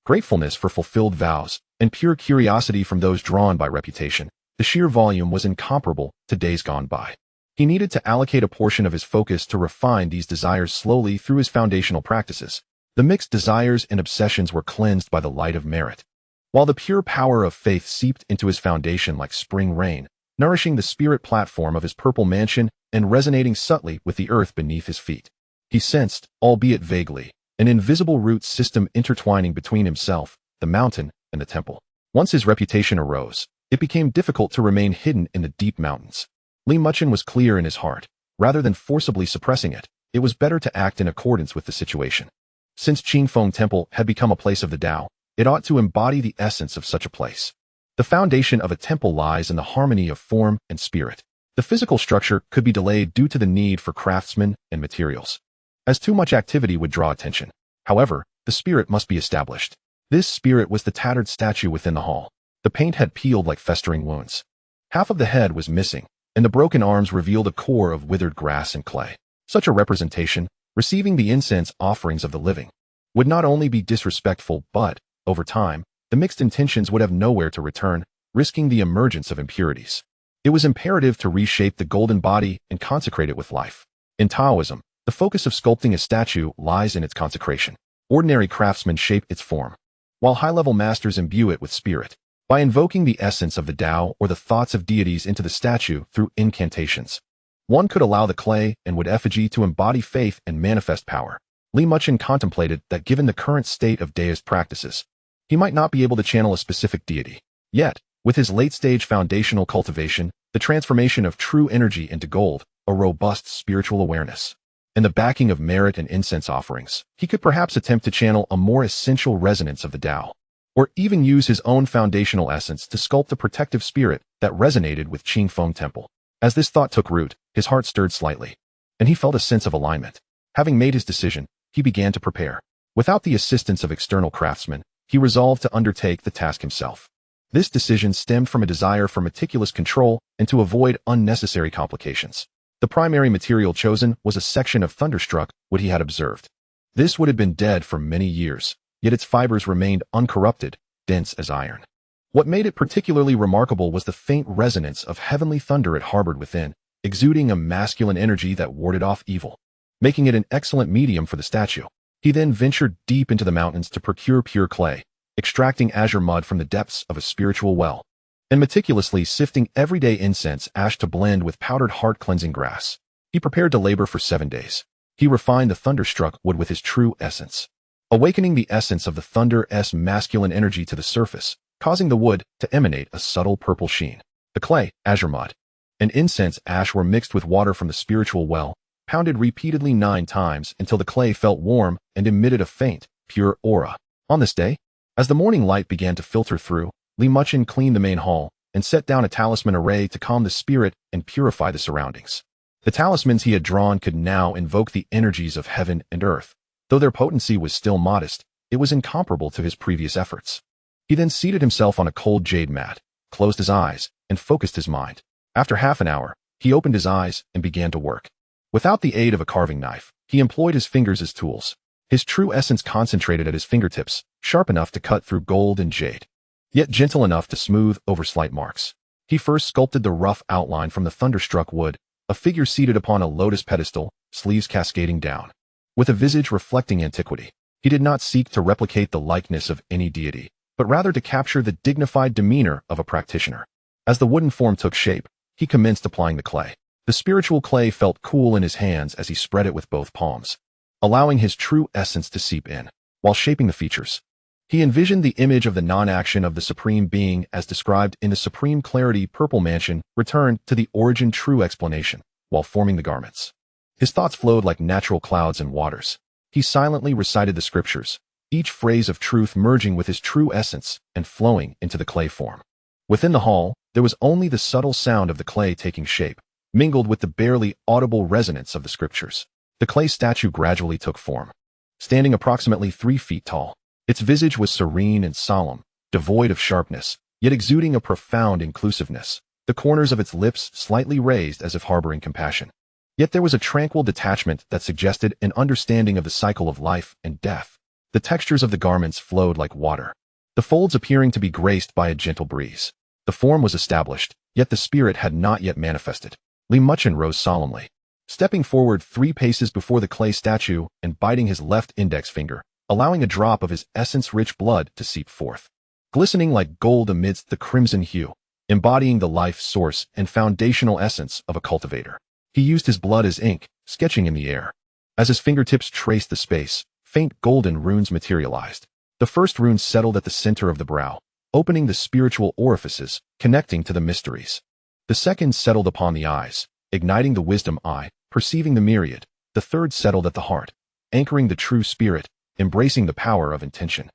gratefulness for fulfilled vows, and pure curiosity from those drawn by reputation, the sheer volume was incomparable to days gone by. He needed to allocate a portion of his focus to refine these desires slowly through his foundational practices. The mixed desires and obsessions were cleansed by the light of merit, while the pure power of faith seeped into his foundation like spring rain, nourishing the spirit platform of his purple mansion and resonating subtly with the earth beneath his feet. He sensed, albeit vaguely, an invisible root system intertwining between himself, the mountain, and the temple. Once his reputation arose, it became difficult to remain hidden in the deep mountains. Muchen was clear in his heart. Rather than forcibly suppressing it, it was better to act in accordance with the situation. Since Qingfeng Temple had become a place of the Tao, it ought to embody the essence of such a place. The foundation of a temple lies in the harmony of form and spirit. The physical structure could be delayed due to the need for craftsmen and materials, as too much activity would draw attention. However, the spirit must be established. This spirit was the tattered statue within the hall. The paint had peeled like festering wounds. Half of the head was missing, and the broken arms revealed a core of withered grass and clay. Such a representation, receiving the incense offerings of the living, would not only be disrespectful but, over time, the mixed intentions would have nowhere to return, risking the emergence of impurities. It was imperative to reshape the golden body and consecrate it with life. In Taoism, the focus of sculpting a statue lies in its consecration. Ordinary craftsmen shape its form, while high-level masters imbue it with spirit. By invoking the essence of the Tao or the thoughts of deities into the statue through incantations, one could allow the clay and wood effigy to embody faith and manifest power. Muchen contemplated that given the current state of Taoist practices, he might not be able to channel a specific deity. Yet, with his late-stage foundational cultivation, the transformation of true energy into gold, a robust spiritual awareness, and the backing of merit and incense offerings, he could perhaps attempt to channel a more essential resonance of the Tao, or even use his own foundational essence to sculpt the protective spirit that resonated with Qingfeng Temple. As this thought took root, his heart stirred slightly, and he felt a sense of alignment. Having made his decision, he began to prepare. Without the assistance of external craftsmen, he resolved to undertake the task himself. This decision stemmed from a desire for meticulous control and to avoid unnecessary complications. The primary material chosen was a section of thunderstruck wood he had observed. This wood had been dead for many years, yet its fibers remained uncorrupted, dense as iron. What made it particularly remarkable was the faint resonance of heavenly thunder it harbored within, exuding a masculine energy that warded off evil, making it an excellent medium for the statue. He then ventured deep into the mountains to procure pure clay, extracting azure mud from the depths of a spiritual well, and meticulously sifting everyday incense ash to blend with powdered heart-cleansing grass. He prepared to labor for 7 days. He refined the thunderstruck wood with his true essence, awakening the essence of the thunder's masculine energy to the surface, causing the wood to emanate a subtle purple sheen. The clay, azure mud, and incense ash were mixed with water from the spiritual well, pounded repeatedly 9 times until the clay felt warm and emitted a faint, pure aura. On this day, as the morning light began to filter through, Muchen cleaned the main hall and set down a talisman array to calm the spirit and purify the surroundings. The talismans he had drawn could now invoke the energies of heaven and earth. Though their potency was still modest, it was incomparable to his previous efforts. He then seated himself on a cold jade mat, closed his eyes, and focused his mind. After half an hour, he opened his eyes and began to work. Without the aid of a carving knife, he employed his fingers as tools. His true essence concentrated at his fingertips, sharp enough to cut through gold and jade, yet gentle enough to smooth over slight marks. He first sculpted the rough outline from the thunderstruck wood, a figure seated upon a lotus pedestal, sleeves cascading down, with a visage reflecting antiquity. He did not seek to replicate the likeness of any deity, but rather to capture the dignified demeanor of a practitioner. As the wooden form took shape, he commenced applying the clay. The spiritual clay felt cool in his hands as he spread it with both palms, allowing his true essence to seep in. While shaping the features, he envisioned the image of the non-action of the Supreme Being as described in the Supreme Clarity Purple Mansion, returned to the origin true explanation, while forming the garments. His thoughts flowed like natural clouds and waters. He silently recited the scriptures, each phrase of truth merging with his true essence and flowing into the clay form. Within the hall, there was only the subtle sound of the clay taking shape, mingled with the barely audible resonance of the scriptures. The clay statue gradually took form. Standing approximately 3 feet tall, its visage was serene and solemn, devoid of sharpness, yet exuding a profound inclusiveness, the corners of its lips slightly raised as if harboring compassion. Yet there was a tranquil detachment that suggested an understanding of the cycle of life and death. The textures of the garments flowed like water, the folds appearing to be graced by a gentle breeze. The form was established, yet the spirit had not yet manifested. Muchen rose solemnly, stepping forward 3 paces before the clay statue and biting his left index finger, allowing a drop of his essence-rich blood to seep forth, glistening like gold amidst the crimson hue, embodying the life source and foundational essence of a cultivator. He used his blood as ink, sketching in the air. As his fingertips traced the space, faint golden runes materialized. The first rune settled at the center of the brow, opening the spiritual orifices, connecting to the mysteries. The second settled upon the eyes, igniting the wisdom eye, perceiving the myriad. The third settled at the heart, anchoring the true spirit, embracing the power of intention.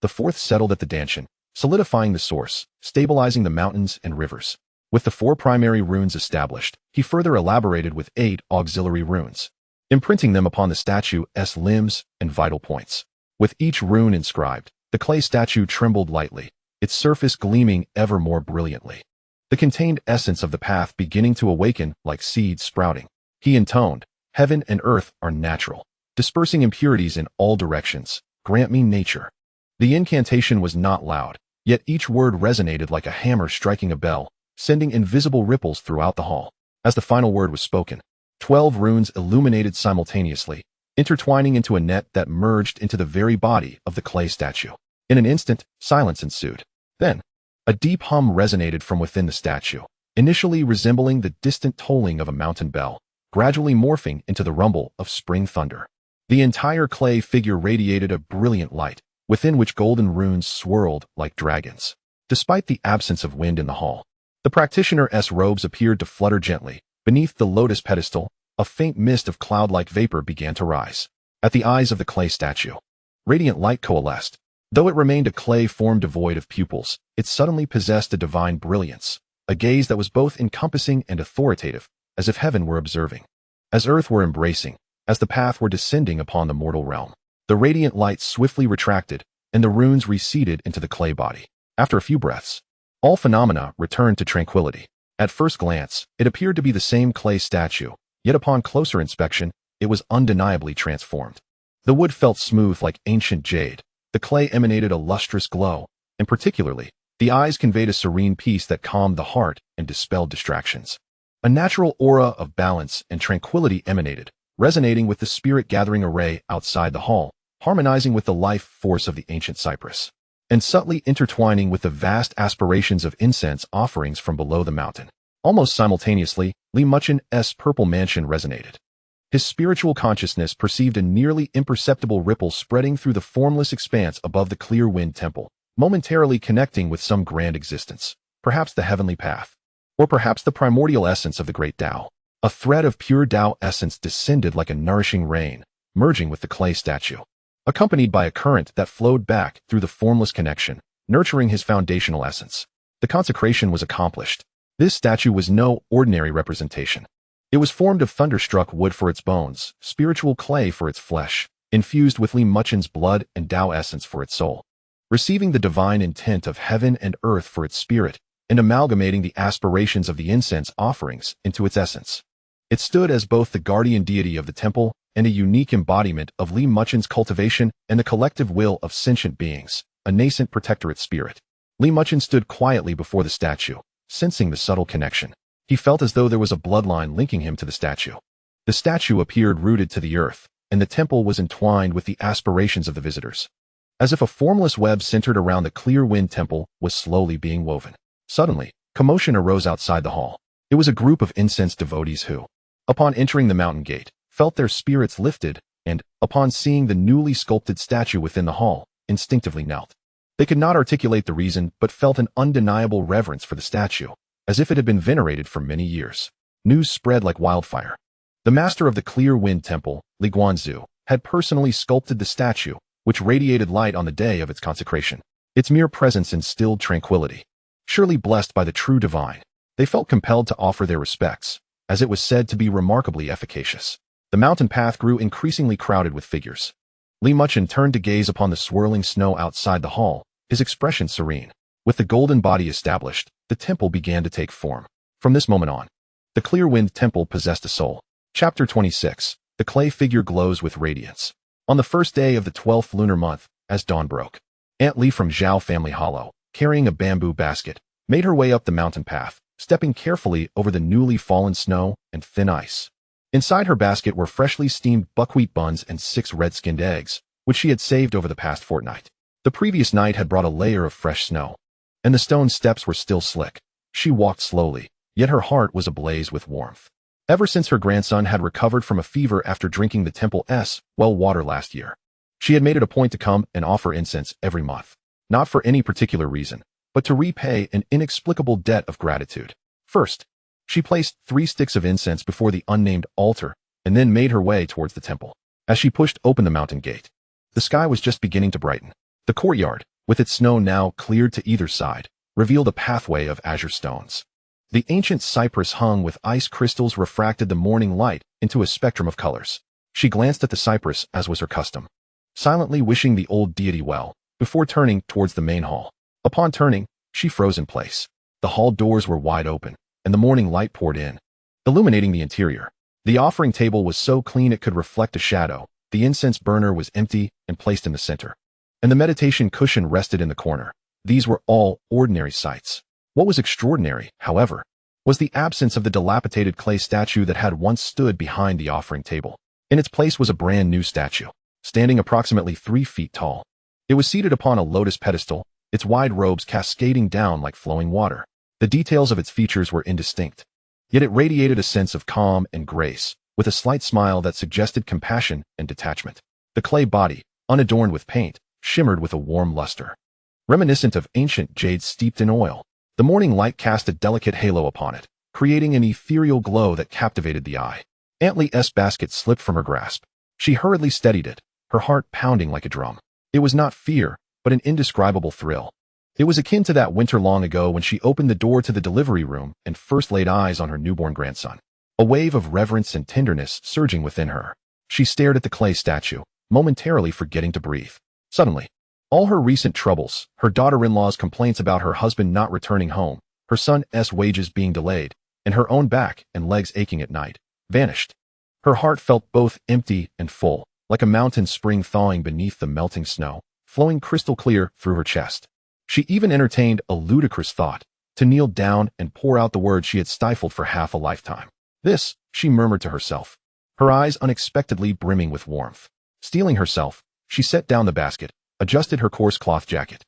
The fourth settled at the dantian, solidifying the source, stabilizing the mountains and rivers. With the 4 primary runes established, he further elaborated with 8 auxiliary runes, imprinting them upon the statue's limbs and vital points. With each rune inscribed, the clay statue trembled lightly, its surface gleaming ever more brilliantly. The contained essence of the path beginning to awaken like seeds sprouting. He intoned, "Heaven and earth are natural, dispersing impurities in all directions. Grant me nature." The incantation was not loud, yet each word resonated like a hammer striking a bell, sending invisible ripples throughout the hall. As the final word was spoken, 12 runes illuminated simultaneously, intertwining into a net that merged into the very body of the clay statue. In an instant, silence ensued. Then, a deep hum resonated from within the statue, initially resembling the distant tolling of a mountain bell, gradually morphing into the rumble of spring thunder. The entire clay figure radiated a brilliant light, within which golden runes swirled like dragons. Despite the absence of wind in the hall, the practitioner's robes appeared to flutter gently. Beneath the lotus pedestal, a faint mist of cloud-like vapor began to rise. At the eyes of the clay statue, radiant light coalesced. Though it remained a clay form devoid of pupils, it suddenly possessed a divine brilliance, a gaze that was both encompassing and authoritative, as if heaven were observing, as earth were embracing, as the path were descending upon the mortal realm. The radiant light swiftly retracted, and the runes receded into the clay body. After a few breaths, all phenomena returned to tranquility. At first glance, it appeared to be the same clay statue, yet upon closer inspection, it was undeniably transformed. The wood felt smooth like ancient jade. The clay emanated a lustrous glow, and particularly, the eyes conveyed a serene peace that calmed the heart and dispelled distractions. A natural aura of balance and tranquility emanated, resonating with the spirit-gathering array outside the hall, harmonizing with the life force of the ancient cypress, and subtly intertwining with the vast aspirations of incense offerings from below the mountain. Almost simultaneously, Muchen's purple mansion resonated. His spiritual consciousness perceived a nearly imperceptible ripple spreading through the formless expanse above the clear wind temple, momentarily connecting with some grand existence, perhaps the heavenly path, or perhaps the primordial essence of the great Tao. A thread of pure Tao essence descended like a nourishing rain, merging with the clay statue, accompanied by a current that flowed back through the formless connection, nurturing his foundational essence. The consecration was accomplished. This statue was no ordinary representation. It was formed of thunderstruck wood for its bones, spiritual clay for its flesh, infused with Muchen's blood and Tao essence for its soul, receiving the divine intent of heaven and earth for its spirit, and amalgamating the aspirations of the incense offerings into its essence. It stood as both the guardian deity of the temple and a unique embodiment of Muchen's cultivation and the collective will of sentient beings, a nascent protectorate spirit. Muchen stood quietly before the statue, sensing the subtle connection. He felt as though there was a bloodline linking him to the statue. The statue appeared rooted to the earth, and the temple was entwined with the aspirations of the visitors. As if a formless web centered around the clear wind temple was slowly being woven. Suddenly, commotion arose outside the hall. It was a group of incense devotees who, upon entering the mountain gate, felt their spirits lifted and, upon seeing the newly sculpted statue within the hall, instinctively knelt. They could not articulate the reason but felt an undeniable reverence for the statue, as if it had been venerated for many years. News spread like wildfire. The master of the Clear Wind Temple, Li Guanzu, had personally sculpted the statue, which radiated light on the day of its consecration. Its mere presence instilled tranquility. Surely blessed by the true divine, they felt compelled to offer their respects, as it was said to be remarkably efficacious. The mountain path grew increasingly crowded with figures. Li Muchen turned to gaze upon the swirling snow outside the hall, his expression serene. With the golden body established, the temple began to take form. From this moment on, the Clear Wind Temple possessed a soul. Chapter 26. The clay figure glows with radiance. On the first day of the 12th lunar month, as dawn broke, Aunt Li from Zhao Family Hollow, carrying a bamboo basket, made her way up the mountain path, stepping carefully over the newly fallen snow and thin ice. Inside her basket were freshly steamed buckwheat buns and 6 red-skinned eggs, which she had saved over the past fortnight. The previous night had brought a layer of fresh snow, and the stone steps were still slick. She walked slowly, yet her heart was ablaze with warmth. Ever since her grandson had recovered from a fever after drinking the temple's well water last year, she had made it a point to come and offer incense every month, not for any particular reason, but to repay an inexplicable debt of gratitude. First, she placed 3 sticks of incense before the unnamed altar and then made her way towards the temple. As she pushed open the mountain gate, the sky was just beginning to brighten. The courtyard, with its snow now cleared to either side, revealed a pathway of azure stones. The ancient cypress hung with ice crystals refracted the morning light into a spectrum of colors. She glanced at the cypress as was her custom, silently wishing the old deity well, before turning towards the main hall. Upon turning, she froze in place. The hall doors were wide open, and the morning light poured in, illuminating the interior. The offering table was so clean it could reflect a shadow, the incense burner was empty and placed in the center, and the meditation cushion rested in the corner. These were all ordinary sights. What was extraordinary, however, was the absence of the dilapidated clay statue that had once stood behind the offering table. In its place was a brand new statue, standing approximately 3 feet tall. It was seated upon a lotus pedestal, its wide robes cascading down like flowing water. The details of its features were indistinct, yet it radiated a sense of calm and grace, with a slight smile that suggested compassion and detachment. The clay body, unadorned with paint, shimmered with a warm luster, reminiscent of ancient jade steeped in oil. The morning light cast a delicate halo upon it, creating an ethereal glow that captivated the eye. Aunt Lee's basket slipped from her grasp. She hurriedly steadied it, her heart pounding like a drum. It was not fear, but an indescribable thrill. It was akin to that winter long ago when she opened the door to the delivery room and first laid eyes on her newborn grandson. A wave of reverence and tenderness surging within her. She stared at the clay statue, momentarily forgetting to breathe. Suddenly, all her recent troubles, her daughter-in-law's complaints about her husband not returning home, her son's wages being delayed, and her own back and legs aching at night, vanished. Her heart felt both empty and full, like a mountain spring thawing beneath the melting snow, flowing crystal clear through her chest. She even entertained a ludicrous thought, to kneel down and pour out the words she had stifled for half a lifetime. This, she murmured to herself, her eyes unexpectedly brimming with warmth. Steeling herself, she set down the basket, adjusted her coarse cloth jacket,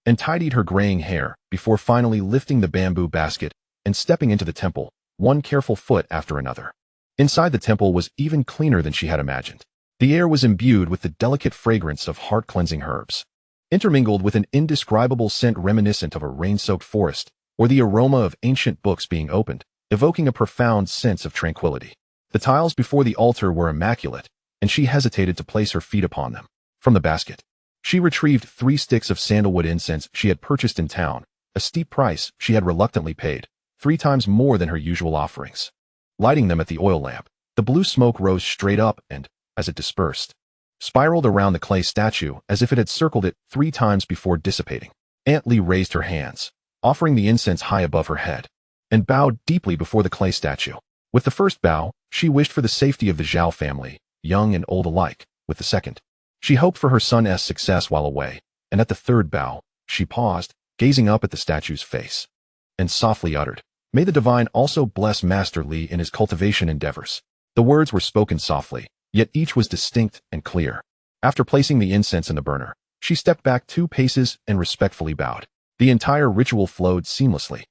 and tidied her graying hair before finally lifting the bamboo basket and stepping into the temple, one careful foot after another. Inside the temple was even cleaner than she had imagined. The air was imbued with the delicate fragrance of heart-cleansing herbs, intermingled with an indescribable scent reminiscent of a rain-soaked forest, or the aroma of ancient books being opened, evoking a profound sense of tranquility. The tiles before the altar were immaculate, and she hesitated to place her feet upon them. From the basket, she retrieved 3 sticks of sandalwood incense she had purchased in town, a steep price she had reluctantly paid, 3 times more than her usual offerings. Lighting them at the oil lamp, the blue smoke rose straight up and, as it dispersed, spiraled around the clay statue as if it had circled it 3 times before dissipating. Aunt Lee raised her hands, offering the incense high above her head, and bowed deeply before the clay statue. With the first bow, she wished for the safety of the Zhao family, young and old alike. With the second, she hoped for her son's success while away, and at the third bow, she paused, gazing up at the statue's face, and softly uttered, "May the divine also bless Master Li in his cultivation endeavors." The words were spoken softly, yet each was distinct and clear. After placing the incense in the burner, she stepped back 2 paces and respectfully bowed. The entire ritual flowed seamlessly.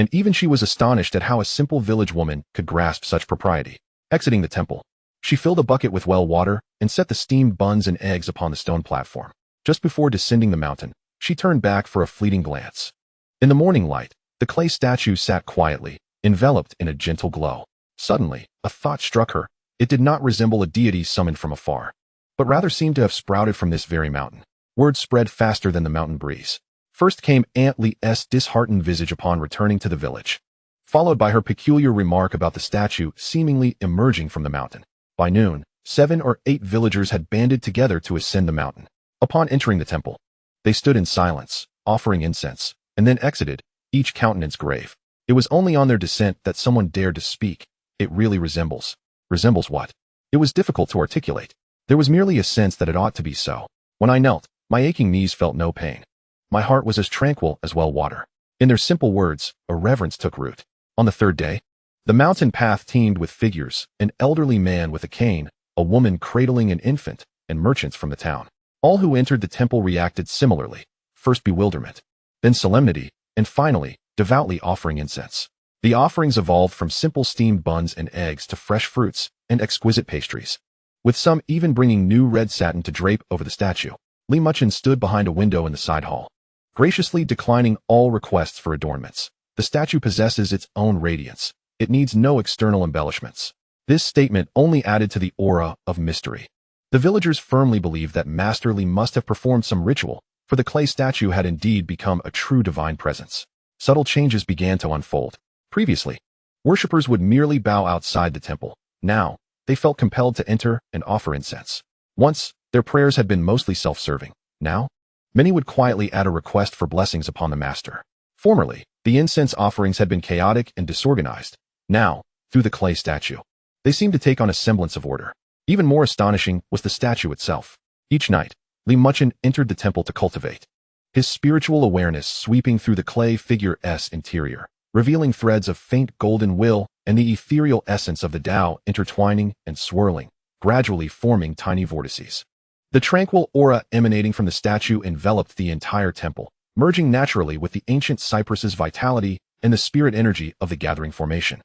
and even she was astonished at how a simple village woman could grasp such propriety. Exiting the temple, she filled a bucket with well water and set the steamed buns and eggs upon the stone platform. Just before descending the mountain, she turned back for a fleeting glance. In the morning light, the clay statue sat quietly, enveloped in a gentle glow. Suddenly, a thought struck her. It did not resemble a deity summoned from afar, but rather seemed to have sprouted from this very mountain. Word spread faster than the mountain breeze. First came Aunt Lee's disheartened visage upon returning to the village, followed by her peculiar remark about the statue seemingly emerging from the mountain. By noon, 7 or 8 villagers had banded together to ascend the mountain. Upon entering the temple, they stood in silence, offering incense, and then exited, each countenance grave. It was only on their descent that someone dared to speak. It really resembles. Resembles what? It was difficult to articulate. There was merely a sense that it ought to be so. When I knelt, my aching knees felt no pain. My heart was as tranquil as well water. In their simple words, a reverence took root. On the third day, the mountain path teemed with figures, an elderly man with a cane, a woman cradling an infant, and merchants from the town. All who entered the temple reacted similarly, first bewilderment, then solemnity, and finally, devoutly offering incense. The offerings evolved from simple steamed buns and eggs to fresh fruits and exquisite pastries, with some even bringing new red satin to drape over the statue. Muchen stood behind a window in the side hall, graciously declining all requests for adornments. The statue possesses its own radiance. It needs no external embellishments. This statement only added to the aura of mystery. The villagers firmly believed that Master Li must have performed some ritual, for the clay statue had indeed become a true divine presence. Subtle changes began to unfold. Previously, worshippers would merely bow outside the temple. Now, they felt compelled to enter and offer incense. Once, their prayers had been mostly self-serving. Now, many would quietly add a request for blessings upon the master. Formerly, the incense offerings had been chaotic and disorganized. Now, through the clay statue, they seemed to take on a semblance of order. Even more astonishing was the statue itself. Each night, Muchen entered the temple to cultivate, his spiritual awareness sweeping through the clay figure's interior, revealing threads of faint golden will and the ethereal essence of the Tao intertwining and swirling, gradually forming tiny vortices. The tranquil aura emanating from the statue enveloped the entire temple, merging naturally with the ancient cypress's vitality and the spirit energy of the gathering formation,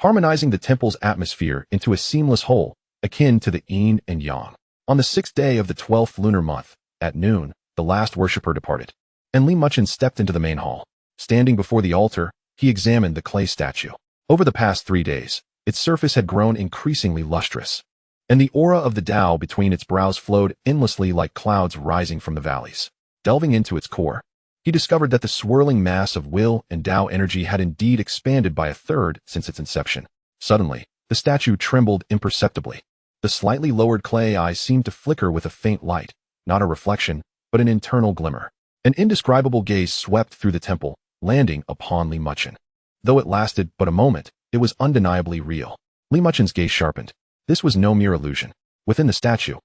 harmonizing the temple's atmosphere into a seamless whole, akin to the yin and yang. On the 6th day of the 12th lunar month, at noon, the last worshipper departed, and Muchen stepped into the main hall. Standing before the altar, he examined the clay statue. Over the past 3 days, its surface had grown increasingly lustrous, and the aura of the Tao between its brows flowed endlessly like clouds rising from the valleys. Delving into its core, he discovered that the swirling mass of will and Tao energy had indeed expanded by a third since its inception. Suddenly, the statue trembled imperceptibly. The slightly lowered clay eyes seemed to flicker with a faint light, not a reflection, but an internal glimmer. An indescribable gaze swept through the temple, landing upon Muchen. Though it lasted but a moment, it was undeniably real. Muchen's gaze sharpened. This was no mere illusion. Within the statue,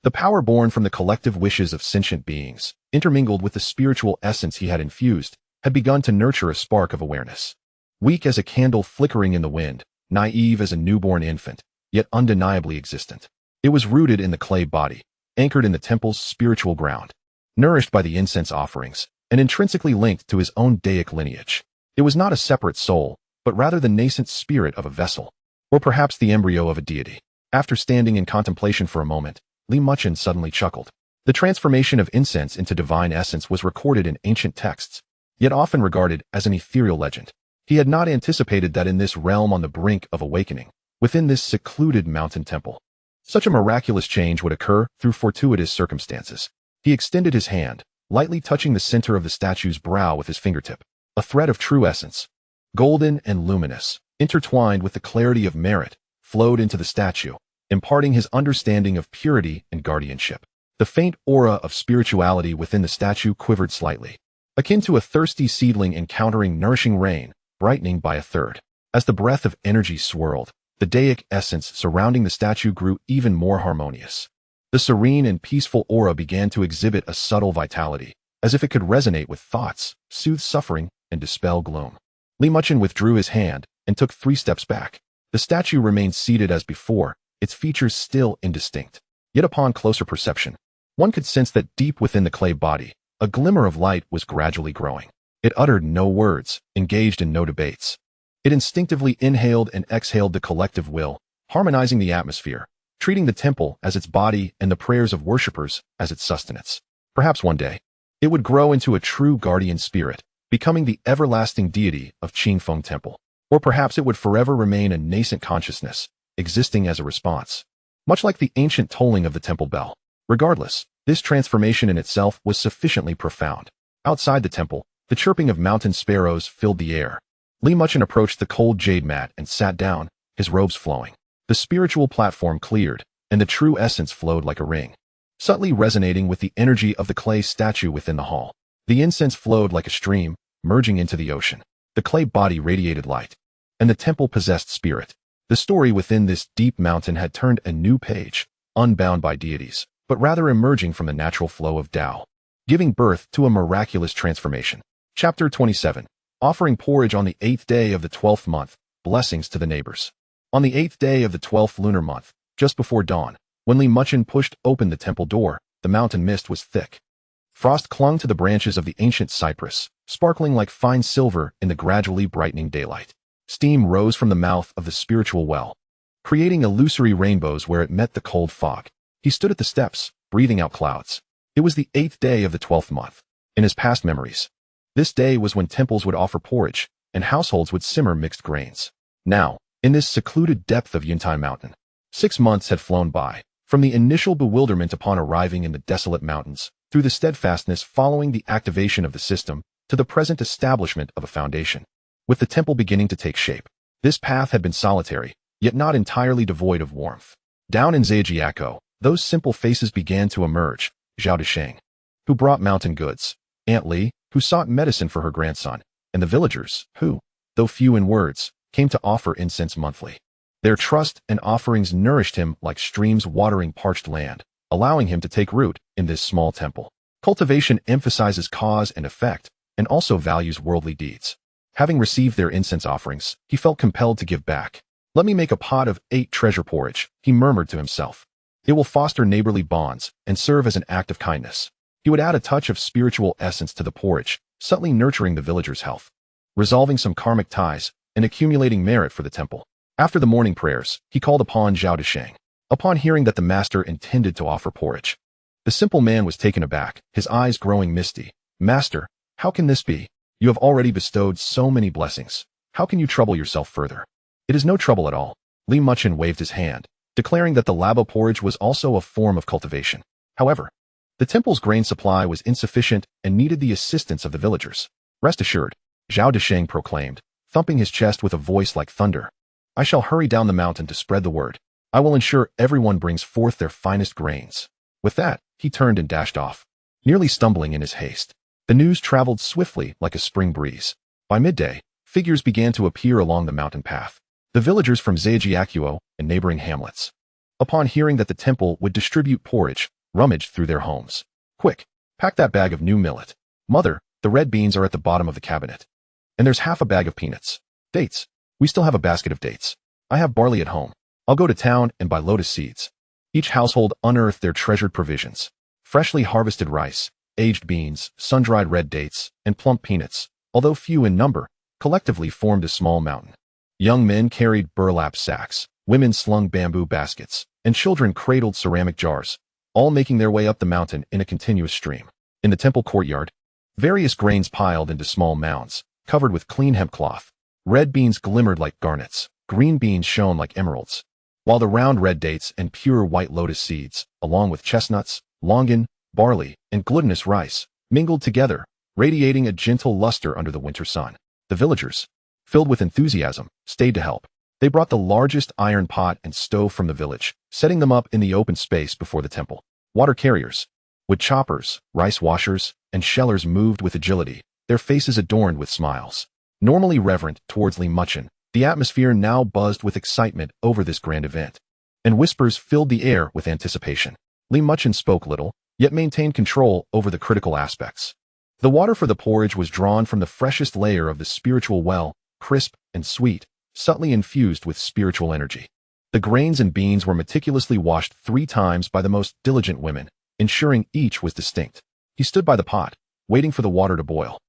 the power born from the collective wishes of sentient beings, intermingled with the spiritual essence he had infused, had begun to nurture a spark of awareness. Weak as a candle flickering in the wind, naive as a newborn infant, yet undeniably existent. It was rooted in the clay body, anchored in the temple's spiritual ground, nourished by the incense offerings, and intrinsically linked to his own deic lineage. It was not a separate soul, but rather the nascent spirit of a vessel, or perhaps the embryo of a deity. After standing in contemplation for a moment, Muchen suddenly chuckled. The transformation of incense into divine essence was recorded in ancient texts, yet often regarded as an ethereal legend. He had not anticipated that in this realm on the brink of awakening, within this secluded mountain temple, such a miraculous change would occur through fortuitous circumstances. He extended his hand, lightly touching the center of the statue's brow with his fingertip. A thread of true essence, golden and luminous, intertwined with the clarity of merit, flowed into the statue, imparting his understanding of purity and guardianship. The faint aura of spirituality within the statue quivered slightly, akin to a thirsty seedling encountering nourishing rain, brightening by a third. As the breath of energy swirled, the deic essence surrounding the statue grew even more harmonious. The serene and peaceful aura began to exhibit a subtle vitality, as if it could resonate with thoughts, soothe suffering, and dispel gloom. Muchen withdrew his hand and took 3 steps back. The statue remained seated as before, its features still indistinct. Yet upon closer perception, one could sense that deep within the clay body, a glimmer of light was gradually growing. It uttered no words, engaged in no debates. It instinctively inhaled and exhaled the collective will, harmonizing the atmosphere, treating the temple as its body and the prayers of worshippers as its sustenance. Perhaps one day, it would grow into a true guardian spirit, becoming the everlasting deity of Qingfeng Temple. Or perhaps it would forever remain a nascent consciousness, existing as a response, much like the ancient tolling of the temple bell. Regardless, this transformation in itself was sufficiently profound. Outside the temple, the chirping of mountain sparrows filled the air. Li Muchen approached the cold jade mat and sat down, his robes flowing. The spiritual platform cleared, and the true essence flowed like a ring, subtly resonating with the energy of the clay statue within the hall. The incense flowed like a stream, merging into the ocean. The clay body radiated light, and the temple possessed spirit. The story within this deep mountain had turned a new page, unbound by deities, but rather emerging from the natural flow of Tao, giving birth to a miraculous transformation. Chapter 27. Offering porridge on the 8th day of the 12th month, blessings to the neighbors. On the 8th day of the 12th lunar month, just before dawn, when Li Muchen pushed open the temple door, the mountain mist was thick. Frost clung to the branches of the ancient cypress, sparkling like fine silver in the gradually brightening daylight. Steam rose from the mouth of the spiritual well, creating illusory rainbows where it met the cold fog. He stood at the steps, breathing out clouds. It was the 8th day of the 12th month. In his past memories, this day was when temples would offer porridge, and households would simmer mixed grains. Now, in this secluded depth of Yuntai Mountain, 6 months had flown by, from the initial bewilderment upon arriving in the desolate mountains, through the steadfastness following the activation of the system, to the present establishment of a foundation. With the temple beginning to take shape, this path had been solitary, yet not entirely devoid of warmth. Down in Zhejiakou, those simple faces began to emerge: Zhao Desheng, who brought mountain goods; Aunt Li, who sought medicine for her grandson; and the villagers, who, though few in words, came to offer incense monthly. Their trust and offerings nourished him like streams watering parched land, allowing him to take root in this small temple. Cultivation emphasizes cause and effect, and also values worldly deeds. Having received their incense offerings, he felt compelled to give back. "Let me make a pot of 8 treasure porridge," he murmured to himself. "It will foster neighborly bonds and serve as an act of kindness." He would add a touch of spiritual essence to the porridge, subtly nurturing the villagers' health, resolving some karmic ties, and accumulating merit for the temple. After the morning prayers, he called upon Zhao Desheng. Upon hearing that the master intended to offer porridge, the simple man was taken aback, his eyes growing misty. "Master, how can this be? You have already bestowed so many blessings. How can you trouble yourself further?" "It is no trouble at all." Li Muchen waved his hand, declaring that the labo porridge was also a form of cultivation. However, the temple's grain supply was insufficient and needed the assistance of the villagers. "Rest assured," Zhao Desheng proclaimed, thumping his chest with a voice like thunder. "I shall hurry down the mountain to spread the word. I will ensure everyone brings forth their finest grains." With that, he turned and dashed off, nearly stumbling in his haste. The news traveled swiftly like a spring breeze. By midday, figures began to appear along the mountain path. The villagers from Zhejiakou and neighboring hamlets, upon hearing that the temple would distribute porridge, rummaged through their homes. "Quick, pack that bag of new millet. Mother, the red beans are at the bottom of the cabinet. And there's half a bag of peanuts. Dates. We still have a basket of dates. I have barley at home. I'll go to town and buy lotus seeds." Each household unearthed their treasured provisions: freshly harvested rice, aged beans, sun-dried red dates, and plump peanuts, although few in number, collectively formed a small mountain. Young men carried burlap sacks, women slung bamboo baskets, and children cradled ceramic jars, all making their way up the mountain in a continuous stream. In the temple courtyard, various grains piled into small mounds, covered with clean hemp cloth. Red beans glimmered like garnets, green beans shone like emeralds, while the round red dates and pure white lotus seeds, along with chestnuts, longan, barley, and glutinous rice, mingled together, radiating a gentle luster under the winter sun. The villagers, filled with enthusiasm, stayed to help. They brought the largest iron pot and stove from the village, setting them up in the open space before the temple. Water carriers, wood choppers, rice washers, and shellers moved with agility, their faces adorned with smiles. Normally reverent towards Li Muchen, the atmosphere now buzzed with excitement over this grand event, and whispers filled the air with anticipation. Li Muchen spoke little, yet maintained control over the critical aspects. The water for the porridge was drawn from the freshest layer of the spiritual well, crisp and sweet, subtly infused with spiritual energy. The grains and beans were meticulously washed 3 times by the most diligent women, ensuring each was distinct. He stood by the pot, waiting for the water to boil.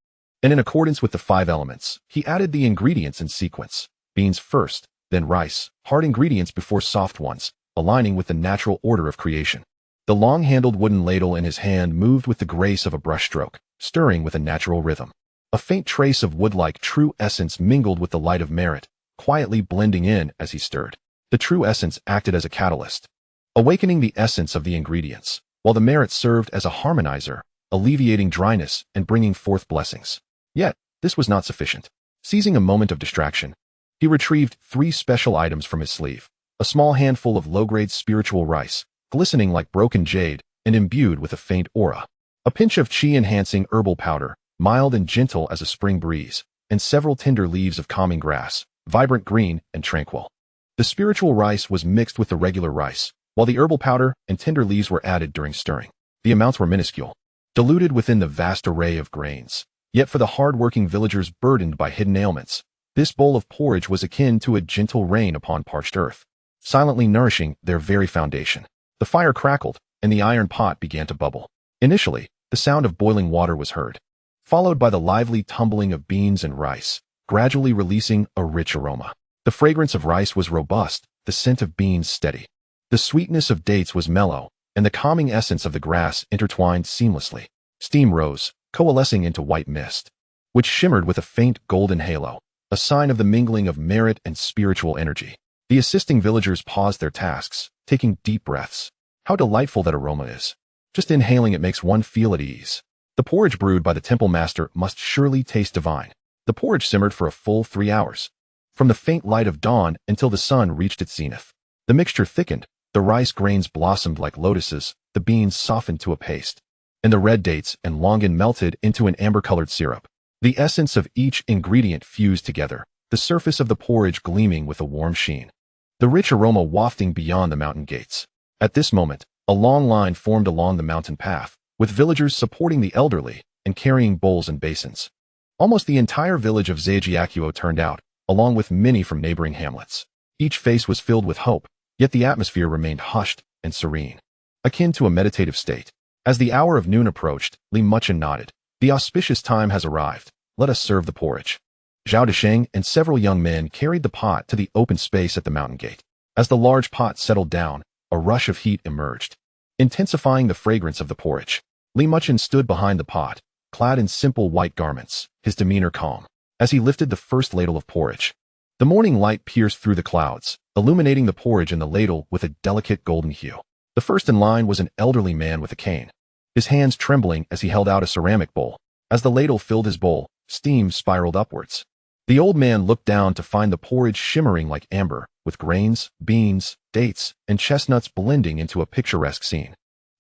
And in accordance with the 5 elements, he added the ingredients in sequence. Beans first, then rice, hard ingredients before soft ones, aligning with the natural order of creation. The long-handled wooden ladle in his hand moved with the grace of a brushstroke, stirring with a natural rhythm. A faint trace of wood-like true essence mingled with the light of merit, quietly blending in as he stirred. The true essence acted as a catalyst, awakening the essence of the ingredients, while the merit served as a harmonizer, alleviating dryness and bringing forth blessings. Yet, this was not sufficient. Seizing a moment of distraction, he retrieved 3 special items from his sleeve, a small handful of low-grade spiritual rice, glistening like broken jade and imbued with a faint aura, a pinch of chi-enhancing herbal powder, mild and gentle as a spring breeze, and several tender leaves of calming grass, vibrant green and tranquil. The spiritual rice was mixed with the regular rice, while the herbal powder and tender leaves were added during stirring. The amounts were minuscule, diluted within the vast array of grains. Yet for the hard-working villagers burdened by hidden ailments, this bowl of porridge was akin to a gentle rain upon parched earth, silently nourishing their very foundation. The fire crackled, and the iron pot began to bubble. Initially, the sound of boiling water was heard, followed by the lively tumbling of beans and rice, gradually releasing a rich aroma. The fragrance of rice was robust, the scent of beans steady. The sweetness of dates was mellow, and the calming essence of the grass intertwined seamlessly. Steam rose, coalescing into white mist, which shimmered with a faint golden halo, a sign of the mingling of merit and spiritual energy. The assisting villagers paused their tasks, taking deep breaths. How delightful that aroma is. Just inhaling it makes one feel at ease. The porridge brewed by the temple master must surely taste divine. The porridge simmered for a full 3 hours, from the faint light of dawn until the sun reached its zenith. The mixture thickened, the rice grains blossomed like lotuses, the beans softened to a paste, and the red dates and longan melted into an amber-colored syrup. The essence of each ingredient fused together, the surface of the porridge gleaming with a warm sheen, the rich aroma wafting beyond the mountain gates. At this moment, a long line formed along the mountain path, with villagers supporting the elderly and carrying bowls and basins. Almost the entire village of Xianxiaaudiobooks turned out, along with many from neighboring hamlets. Each face was filled with hope, yet the atmosphere remained hushed and serene, akin to a meditative state. As the hour of noon approached, Muchen nodded. The auspicious time has arrived. Let us serve the porridge. Zhao Desheng and several young men carried the pot to the open space at the mountain gate. As the large pot settled down, a rush of heat emerged, intensifying the fragrance of the porridge. Muchen stood behind the pot, clad in simple white garments, his demeanor calm, as he lifted the first ladle of porridge. The morning light pierced through the clouds, illuminating the porridge in the ladle with a delicate golden hue. The first in line was an elderly man with a cane, his hands trembling as he held out a ceramic bowl. As the ladle filled his bowl, steam spiraled upwards. The old man looked down to find the porridge shimmering like amber, with grains, beans, dates, and chestnuts blending into a picturesque scene,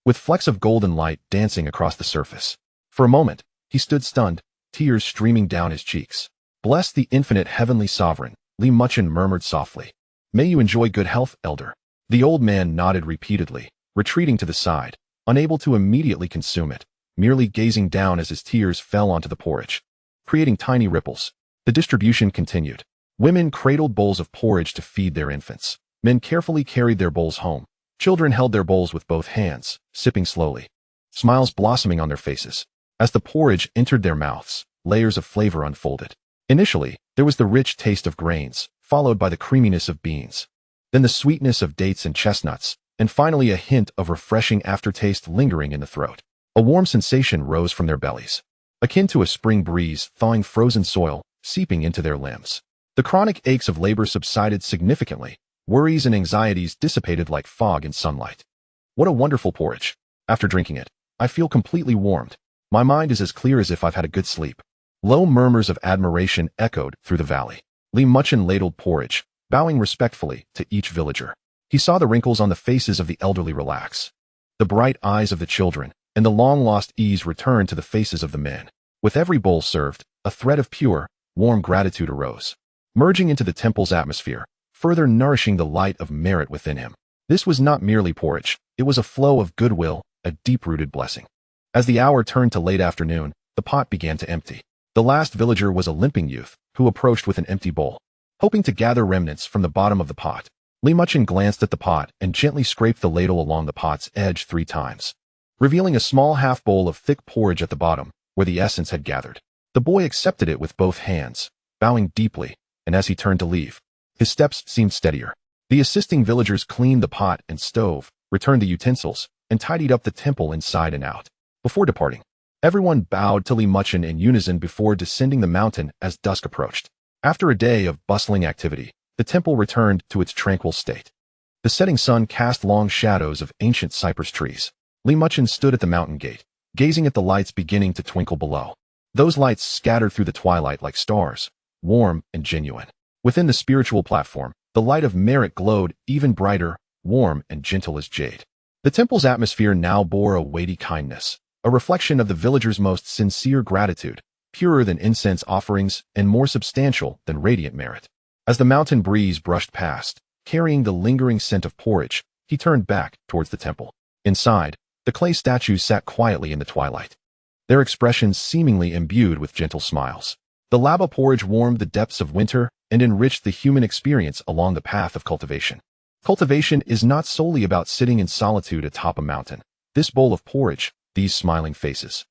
with flecks of golden light dancing across the surface. For a moment, he stood stunned, tears streaming down his cheeks. Bless the infinite heavenly sovereign, Muchen murmured softly. May you enjoy good health, elder. The old man nodded repeatedly, retreating to the side, unable to immediately consume it, merely gazing down as his tears fell onto the porridge, creating tiny ripples. The distribution continued. Women cradled bowls of porridge to feed their infants. Men carefully carried their bowls home. Children held their bowls with both hands, sipping slowly, smiles blossoming on their faces. As the porridge entered their mouths, layers of flavor unfolded. Initially, there was the rich taste of grains, followed by the creaminess of beans, then the sweetness of dates and chestnuts, and finally a hint of refreshing aftertaste lingering in the throat. A warm sensation rose from their bellies, akin to a spring breeze thawing frozen soil, seeping into their limbs. The chronic aches of labor subsided significantly. Worries and anxieties dissipated like fog in sunlight. What a wonderful porridge. After drinking it, I feel completely warmed. My mind is as clear as if I've had a good sleep. Low murmurs of admiration echoed through the valley. Muchen ladled porridge, bowing respectfully to each villager. He saw the wrinkles on the faces of the elderly relax, the bright eyes of the children, and the long-lost ease return to the faces of the men. With every bowl served, a thread of pure, warm gratitude arose, merging into the temple's atmosphere, further nourishing the light of merit within him. This was not merely porridge, it was a flow of goodwill, a deep-rooted blessing. As the hour turned to late afternoon, the pot began to empty. The last villager was a limping youth, who approached with an empty bowl, hoping to gather remnants from the bottom of the pot. Muchen glanced at the pot and gently scraped the ladle along the pot's edge 3 times, revealing a small half bowl of thick porridge at the bottom, where the essence had gathered. The boy accepted it with both hands, bowing deeply, and as he turned to leave, his steps seemed steadier. The assisting villagers cleaned the pot and stove, returned the utensils, and tidied up the temple inside and out. Before departing, everyone bowed to Muchen in unison before descending the mountain as dusk approached. After a day of bustling activity, the temple returned to its tranquil state. The setting sun cast long shadows of ancient cypress trees. Muchen stood at the mountain gate, gazing at the lights beginning to twinkle below. Those lights scattered through the twilight like stars, warm and genuine. Within the spiritual platform, the light of merit glowed even brighter, warm and gentle as jade. The temple's atmosphere now bore a weighty kindness, a reflection of the villagers' most sincere gratitude, purer than incense offerings and more substantial than radiant merit. As the mountain breeze brushed past, carrying the lingering scent of porridge, he turned back towards the temple. Inside, the clay statues sat quietly in the twilight, their expressions seemingly imbued with gentle smiles. The lava porridge warmed the depths of winter and enriched the human experience along the path of cultivation. Cultivation is not solely about sitting in solitude atop a mountain. This bowl of porridge, these smiling faces,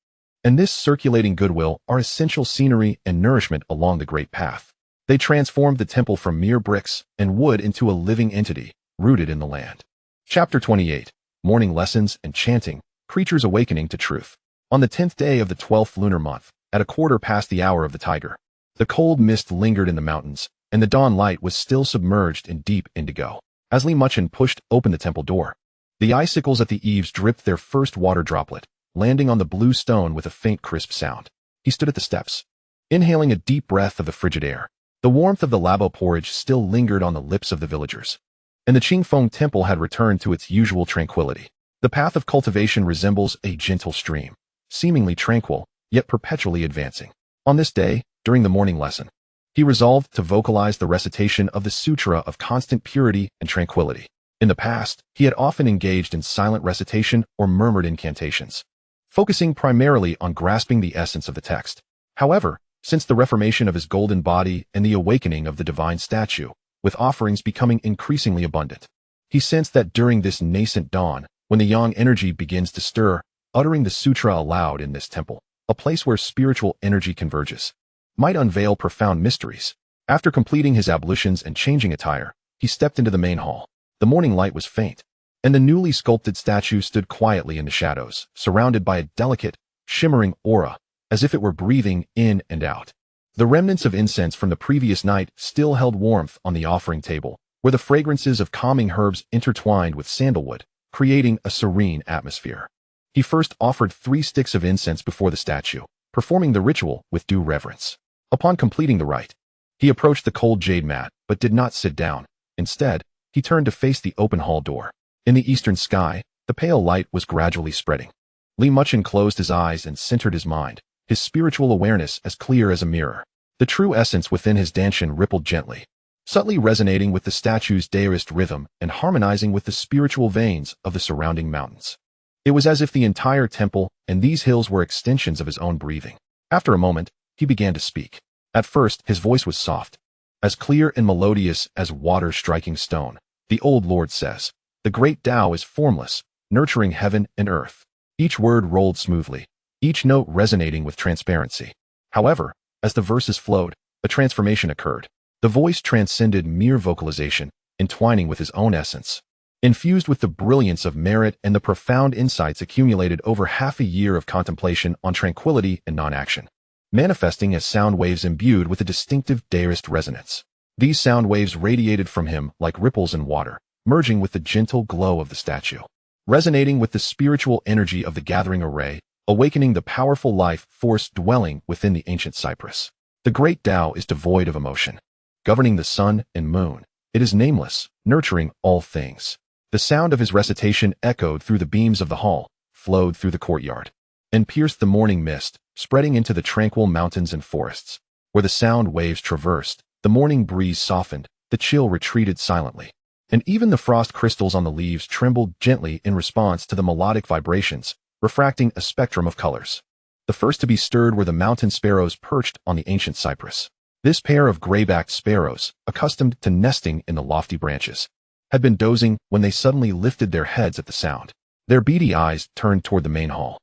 and this circulating goodwill are essential scenery and nourishment along the great path. They transformed the temple from mere bricks and wood into a living entity, rooted in the land. Chapter 28. Morning Lessons and Chanting, Creatures Awakening to Truth. On the 10th day of the 12th lunar month, at a quarter past the hour of the tiger, the cold mist lingered in the mountains, and the dawn light was still submerged in deep indigo. As Muchen pushed open the temple door, the icicles at the eaves dripped their first water droplet, landing on the blue stone with a faint crisp sound. He stood at the steps, inhaling a deep breath of the frigid air. The warmth of the lava porridge still lingered on the lips of the villagers, and the Qingfeng temple had returned to its usual tranquility. The path of cultivation resembles a gentle stream, seemingly tranquil, yet perpetually advancing. On this day, during the morning lesson, he resolved to vocalize the recitation of the Sutra of constant purity and tranquility. In the past, he had often engaged in silent recitation or murmured incantations, focusing primarily on grasping the essence of the text. However, since the reformation of his golden body and the awakening of the divine statue, with offerings becoming increasingly abundant, he sensed that during this nascent dawn, when the yang energy begins to stir, uttering the sutra aloud in this temple, a place where spiritual energy converges, might unveil profound mysteries. After completing his ablutions and changing attire, he stepped into the main hall. The morning light was faint, and the newly sculpted statue stood quietly in the shadows, surrounded by a delicate, shimmering aura, as if it were breathing in and out. The remnants of incense from the previous night still held warmth on the offering table, where the fragrances of calming herbs intertwined with sandalwood, creating a serene atmosphere. He first offered 3 sticks of incense before the statue, performing the ritual with due reverence. Upon completing the rite, he approached the cold jade mat, but did not sit down. Instead, he turned to face the open hall door. In the eastern sky, the pale light was gradually spreading. Muchen closed his eyes and centered his mind, his spiritual awareness as clear as a mirror. The true essence within his danshan rippled gently, subtly resonating with the statue's Taoist rhythm and harmonizing with the spiritual veins of the surrounding mountains. It was as if the entire temple and these hills were extensions of his own breathing. After a moment, he began to speak. At first, his voice was soft, as clear and melodious as water striking stone. The old Lord says, "The great Tao is formless, nurturing heaven and earth." Each word rolled smoothly, each note resonating with transparency. However, as the verses flowed, a transformation occurred. The voice transcended mere vocalization, entwining with his own essence. Infused with the brilliance of merit and the profound insights accumulated over half a year of contemplation on tranquility and non-action, manifesting as sound waves imbued with a distinctive Taoist resonance. These sound waves radiated from him like ripples in water, merging with the gentle glow of the statue, resonating with the spiritual energy of the gathering array, awakening the powerful life force dwelling within the ancient cypress. The great Tao is devoid of emotion, governing the sun and moon. It is nameless, nurturing all things. The sound of his recitation echoed through the beams of the hall, flowed through the courtyard, and pierced the morning mist, spreading into the tranquil mountains and forests. Where the sound waves traversed, the morning breeze softened, the chill retreated silently, and even the frost crystals on the leaves trembled gently in response to the melodic vibrations, refracting a spectrum of colors. The first to be stirred were the mountain sparrows perched on the ancient cypress. This pair of gray-backed sparrows, accustomed to nesting in the lofty branches, had been dozing when they suddenly lifted their heads at the sound. Their beady eyes turned toward the main hall,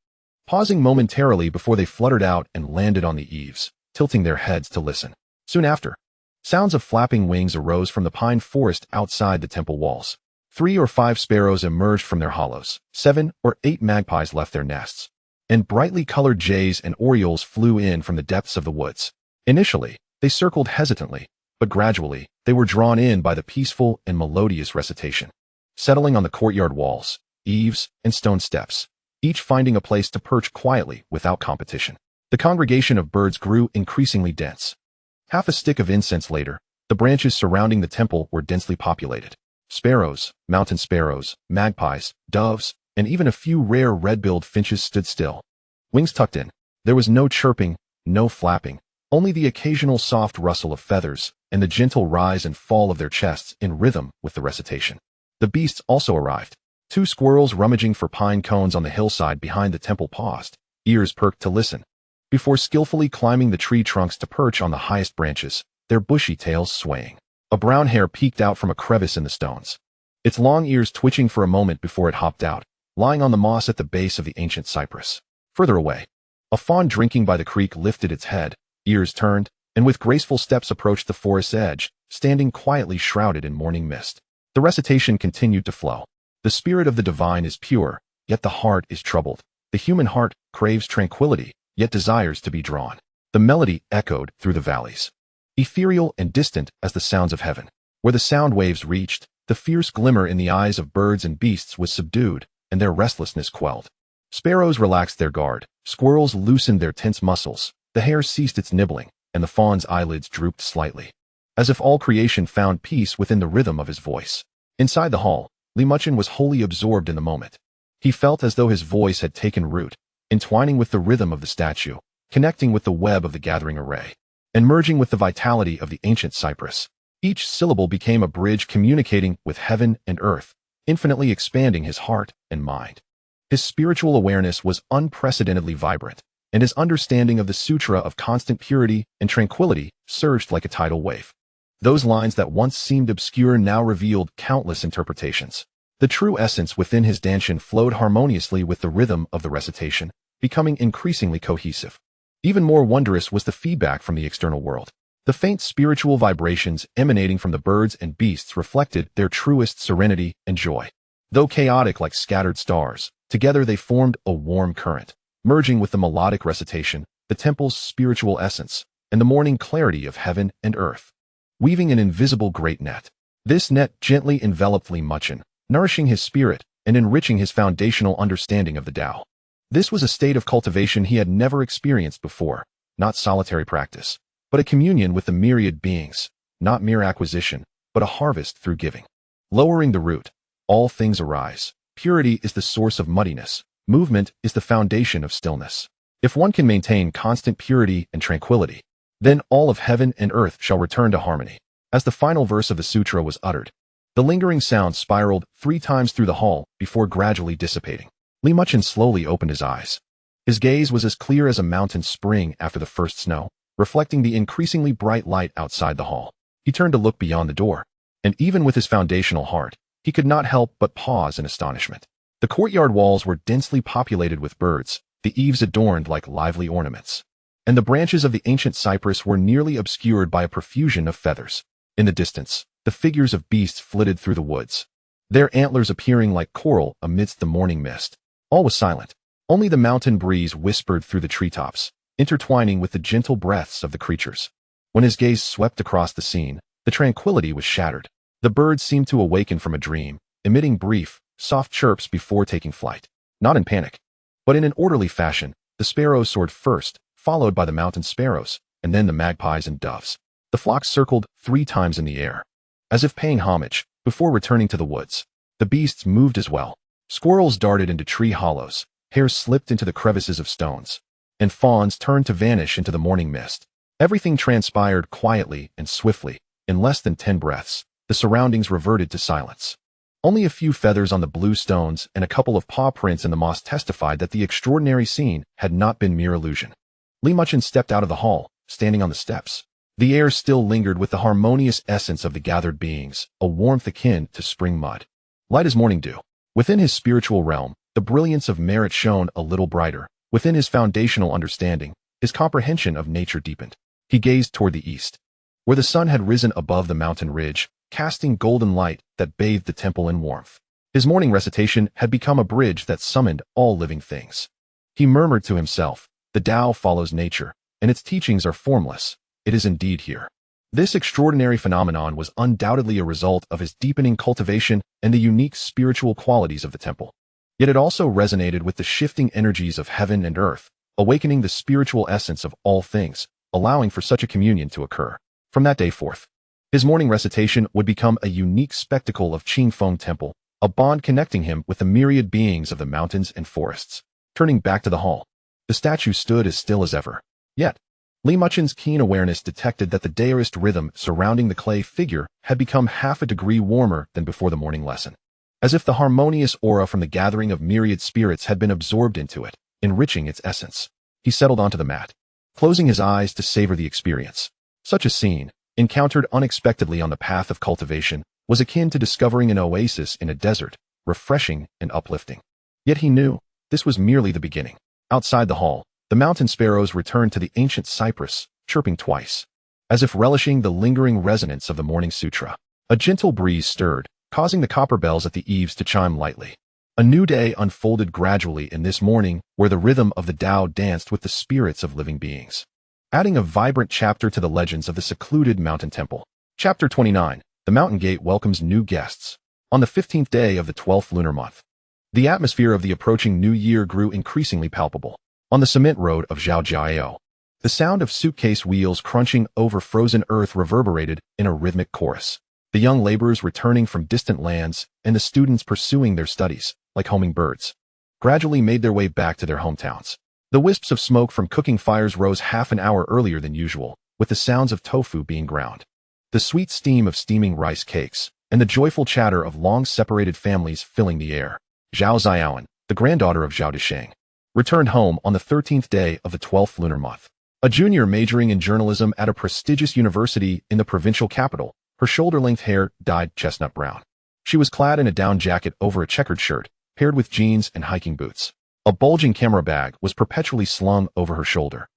pausing momentarily before they fluttered out and landed on the eaves, tilting their heads to listen. Soon after, sounds of flapping wings arose from the pine forest outside the temple walls. 3 or 5 sparrows emerged from their hollows, 7 or 8 magpies left their nests, and brightly colored jays and orioles flew in from the depths of the woods. Initially, they circled hesitantly, but gradually, they were drawn in by the peaceful and melodious recitation, settling on the courtyard walls, eaves, and stone steps, each finding a place to perch quietly without competition. The congregation of birds grew increasingly dense. Half a stick of incense later, the branches surrounding the temple were densely populated. Sparrows, mountain sparrows, magpies, doves, and even a few rare red-billed finches stood still, wings tucked in. There was no chirping, no flapping, only the occasional soft rustle of feathers and the gentle rise and fall of their chests in rhythm with the recitation. The beasts also arrived. 2 squirrels rummaging for pine cones on the hillside behind the temple paused, ears perked to listen, before skillfully climbing the tree trunks to perch on the highest branches, their bushy tails swaying. A brown hare peeked out from a crevice in the stones, its long ears twitching for a moment before it hopped out, lying on the moss at the base of the ancient cypress. Further away, a fawn drinking by the creek lifted its head, ears turned, and with graceful steps approached the forest's edge, standing quietly shrouded in morning mist. The recitation continued to flow. The spirit of the divine is pure, yet the heart is troubled. The human heart craves tranquility, yet desires to be drawn. The melody echoed through the valleys, ethereal and distant as the sounds of heaven. Where the sound waves reached, the fierce glimmer in the eyes of birds and beasts was subdued, and their restlessness quelled. Sparrows relaxed their guard, squirrels loosened their tense muscles, the hare ceased its nibbling, and the fawn's eyelids drooped slightly, as if all creation found peace within the rhythm of his voice. Inside the hall, Muchen was wholly absorbed in the moment. He felt as though his voice had taken root, entwining with the rhythm of the statue, connecting with the web of the gathering array, and merging with the vitality of the ancient cypress. Each syllable became a bridge communicating with heaven and earth, infinitely expanding his heart and mind. His spiritual awareness was unprecedentedly vibrant, and his understanding of the sutra of constant purity and tranquility surged like a tidal wave. Those lines that once seemed obscure now revealed countless interpretations. The true essence within his danshin flowed harmoniously with the rhythm of the recitation, becoming increasingly cohesive. Even more wondrous was the feedback from the external world. The faint spiritual vibrations emanating from the birds and beasts reflected their truest serenity and joy. Though chaotic like scattered stars, together they formed a warm current, merging with the melodic recitation, the temple's spiritual essence, and the morning clarity of heaven and earth, weaving an invisible great net. This net gently enveloped Muchen, nourishing his spirit and enriching his foundational understanding of the Tao. This was a state of cultivation he had never experienced before, not solitary practice, but a communion with the myriad beings, not mere acquisition, but a harvest through giving. Lowering the root, all things arise. Purity is the source of muddiness. Movement is the foundation of stillness. If one can maintain constant purity and tranquility, then all of heaven and earth shall return to harmony. As the final verse of the sutra was uttered, the lingering sound spiraled 3 times through the hall before gradually dissipating. Muchen slowly opened his eyes. His gaze was as clear as a mountain spring after the first snow, reflecting the increasingly bright light outside the hall. He turned to look beyond the door, and even with his foundational heart, he could not help but pause in astonishment. The courtyard walls were densely populated with birds, the eaves adorned like lively ornaments, and the branches of the ancient cypress were nearly obscured by a profusion of feathers. In the distance, the figures of beasts flitted through the woods, their antlers appearing like coral amidst the morning mist. All was silent. Only the mountain breeze whispered through the treetops, intertwining with the gentle breaths of the creatures. When his gaze swept across the scene, the tranquility was shattered. The birds seemed to awaken from a dream, emitting brief, soft chirps before taking flight. Not in panic, but in an orderly fashion. The sparrows soared first, followed by the mountain sparrows, and then the magpies and doves. The flock circled 3 times in the air, as if paying homage, before returning to the woods. The beasts moved as well. Squirrels darted into tree hollows, hares slipped into the crevices of stones, and fawns turned to vanish into the morning mist. Everything transpired quietly and swiftly. In less than 10 breaths, the surroundings reverted to silence. Only a few feathers on the blue stones and a couple of paw prints in the moss testified that the extraordinary scene had not been mere illusion. Muchen stepped out of the hall, standing on the steps. The air still lingered with the harmonious essence of the gathered beings, a warmth akin to spring mud, light as morning dew. Within his spiritual realm, the brilliance of merit shone a little brighter, Within his foundational understanding, his comprehension of nature deepened. He gazed toward the east, where the sun had risen above the mountain ridge, casting golden light that bathed the temple in warmth. His morning recitation had become a bridge that summoned all living things. He murmured to himself, "The Tao follows nature, and its teachings are formless. It is indeed here." This extraordinary phenomenon was undoubtedly a result of his deepening cultivation and the unique spiritual qualities of the temple. Yet it also resonated with the shifting energies of heaven and earth, awakening the spiritual essence of all things, allowing for such a communion to occur. From that day forth, his morning recitation would become a unique spectacle of Qingfeng Temple, a bond connecting him with the myriad beings of the mountains and forests. Turning back to the hall, the statue stood as still as ever. Yet, Li Muchen's keen awareness detected that the Taoist rhythm surrounding the clay figure had become half a degree warmer than before the morning lesson, as if the harmonious aura from the gathering of myriad spirits had been absorbed into it, enriching its essence. He settled onto the mat, closing his eyes to savor the experience. Such a scene, encountered unexpectedly on the path of cultivation, was akin to discovering an oasis in a desert, refreshing and uplifting. Yet he knew this was merely the beginning. Outside the hall, the mountain sparrows returned to the ancient cypress, chirping twice, as if relishing the lingering resonance of the morning sutra. A gentle breeze stirred, causing the copper bells at the eaves to chime lightly. A new day unfolded gradually in this morning, where the rhythm of the Tao danced with the spirits of living beings, adding a vibrant chapter to the legends of the secluded mountain temple. Chapter 29. The Mountain Gate welcomes new guests. On the 15th day of the 12th lunar month, the atmosphere of the approaching new year grew increasingly palpable. On the cement road of Xiaojiao, the sound of suitcase wheels crunching over frozen earth reverberated in a rhythmic chorus. The young laborers returning from distant lands and the students pursuing their studies, like homing birds, gradually made their way back to their hometowns. The wisps of smoke from cooking fires rose half an hour earlier than usual, with the sounds of tofu being ground, the sweet steam of steaming rice cakes, and the joyful chatter of long-separated families filling the air. Zhao Xiaoan, the granddaughter of Zhao Disheng, returned home on the 13th day of the 12th lunar month. A junior majoring in journalism at a prestigious university in the provincial capital, her shoulder-length hair dyed chestnut brown. She was clad in a down jacket over a checkered shirt, paired with jeans and hiking boots. A bulging camera bag was perpetually slung over her shoulder,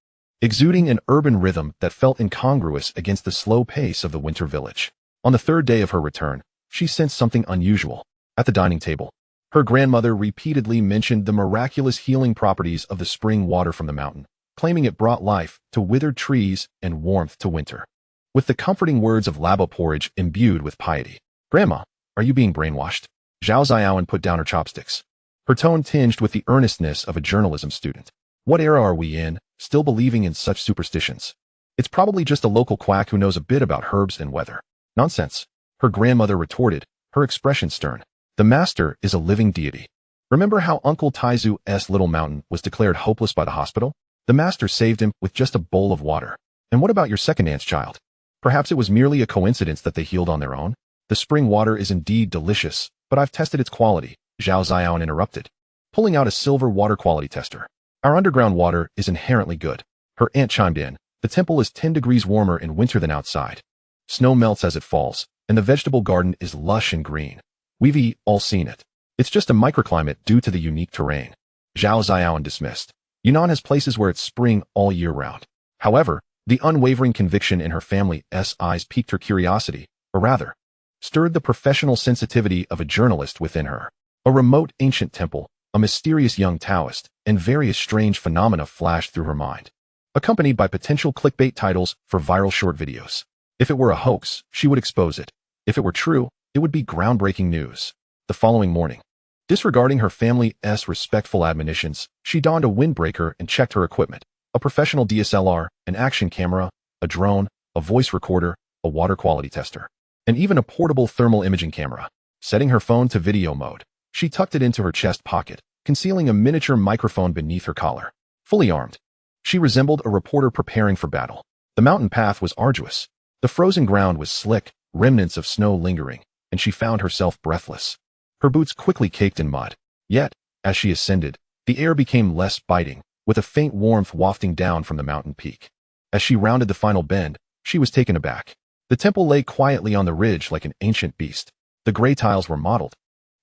exuding an urban rhythm that felt incongruous against the slow pace of the winter village. On the third day of her return, she sensed something unusual. At the dining table, her grandmother repeatedly mentioned the miraculous healing properties of the spring water from the mountain, claiming it brought life to withered trees and warmth to winter. With the comforting words of labo porridge imbued with piety. "Grandma, are you being brainwashed?" Zhao Xiaoan put down her chopsticks, her tone tinged with the earnestness of a journalism student. "What era are we in, still believing in such superstitions? It's probably just a local quack who knows a bit about herbs and weather." "Nonsense," her grandmother retorted, her expression stern. "The master is a living deity. Remember how Uncle Taizu's little mountain was declared hopeless by the hospital? The master saved him with just a bowl of water. And what about your second aunt's child? Perhaps it was merely a coincidence that they healed on their own? The spring water is indeed delicious, but I've tested its quality," Zhao Xiaoan interrupted, pulling out a silver water quality tester. "Our underground water is inherently good." Her aunt chimed in. "The temple is 10 degrees warmer in winter than outside. Snow melts as it falls, and the vegetable garden is lush and green. We've all seen it. It's just a microclimate due to the unique terrain." Zhao Xiaoan dismissed. "Yunnan has places where it's spring all year round." However, the unwavering conviction in her family's eyes piqued her curiosity, or rather, stirred the professional sensitivity of a journalist within her. A remote ancient temple, a mysterious young Taoist, and various strange phenomena flashed through her mind, accompanied by potential clickbait titles for viral short videos. If it were a hoax, she would expose it. If it were true, it would be groundbreaking news. The following morning, disregarding her family's respectful admonitions, she donned a windbreaker and checked her equipment: a professional DSLR, an action camera, a drone, a voice recorder, a water quality tester, and even a portable thermal imaging camera. Setting her phone to video mode, she tucked it into her chest pocket, concealing a miniature microphone beneath her collar. Fully armed, she resembled a reporter preparing for battle. The mountain path was arduous. The frozen ground was slick, remnants of snow lingering, and she found herself breathless. Her boots quickly caked in mud. Yet, as she ascended, the air became less biting, with a faint warmth wafting down from the mountain peak. As she rounded the final bend, she was taken aback. The temple lay quietly on the ridge like an ancient beast. The gray tiles were mottled.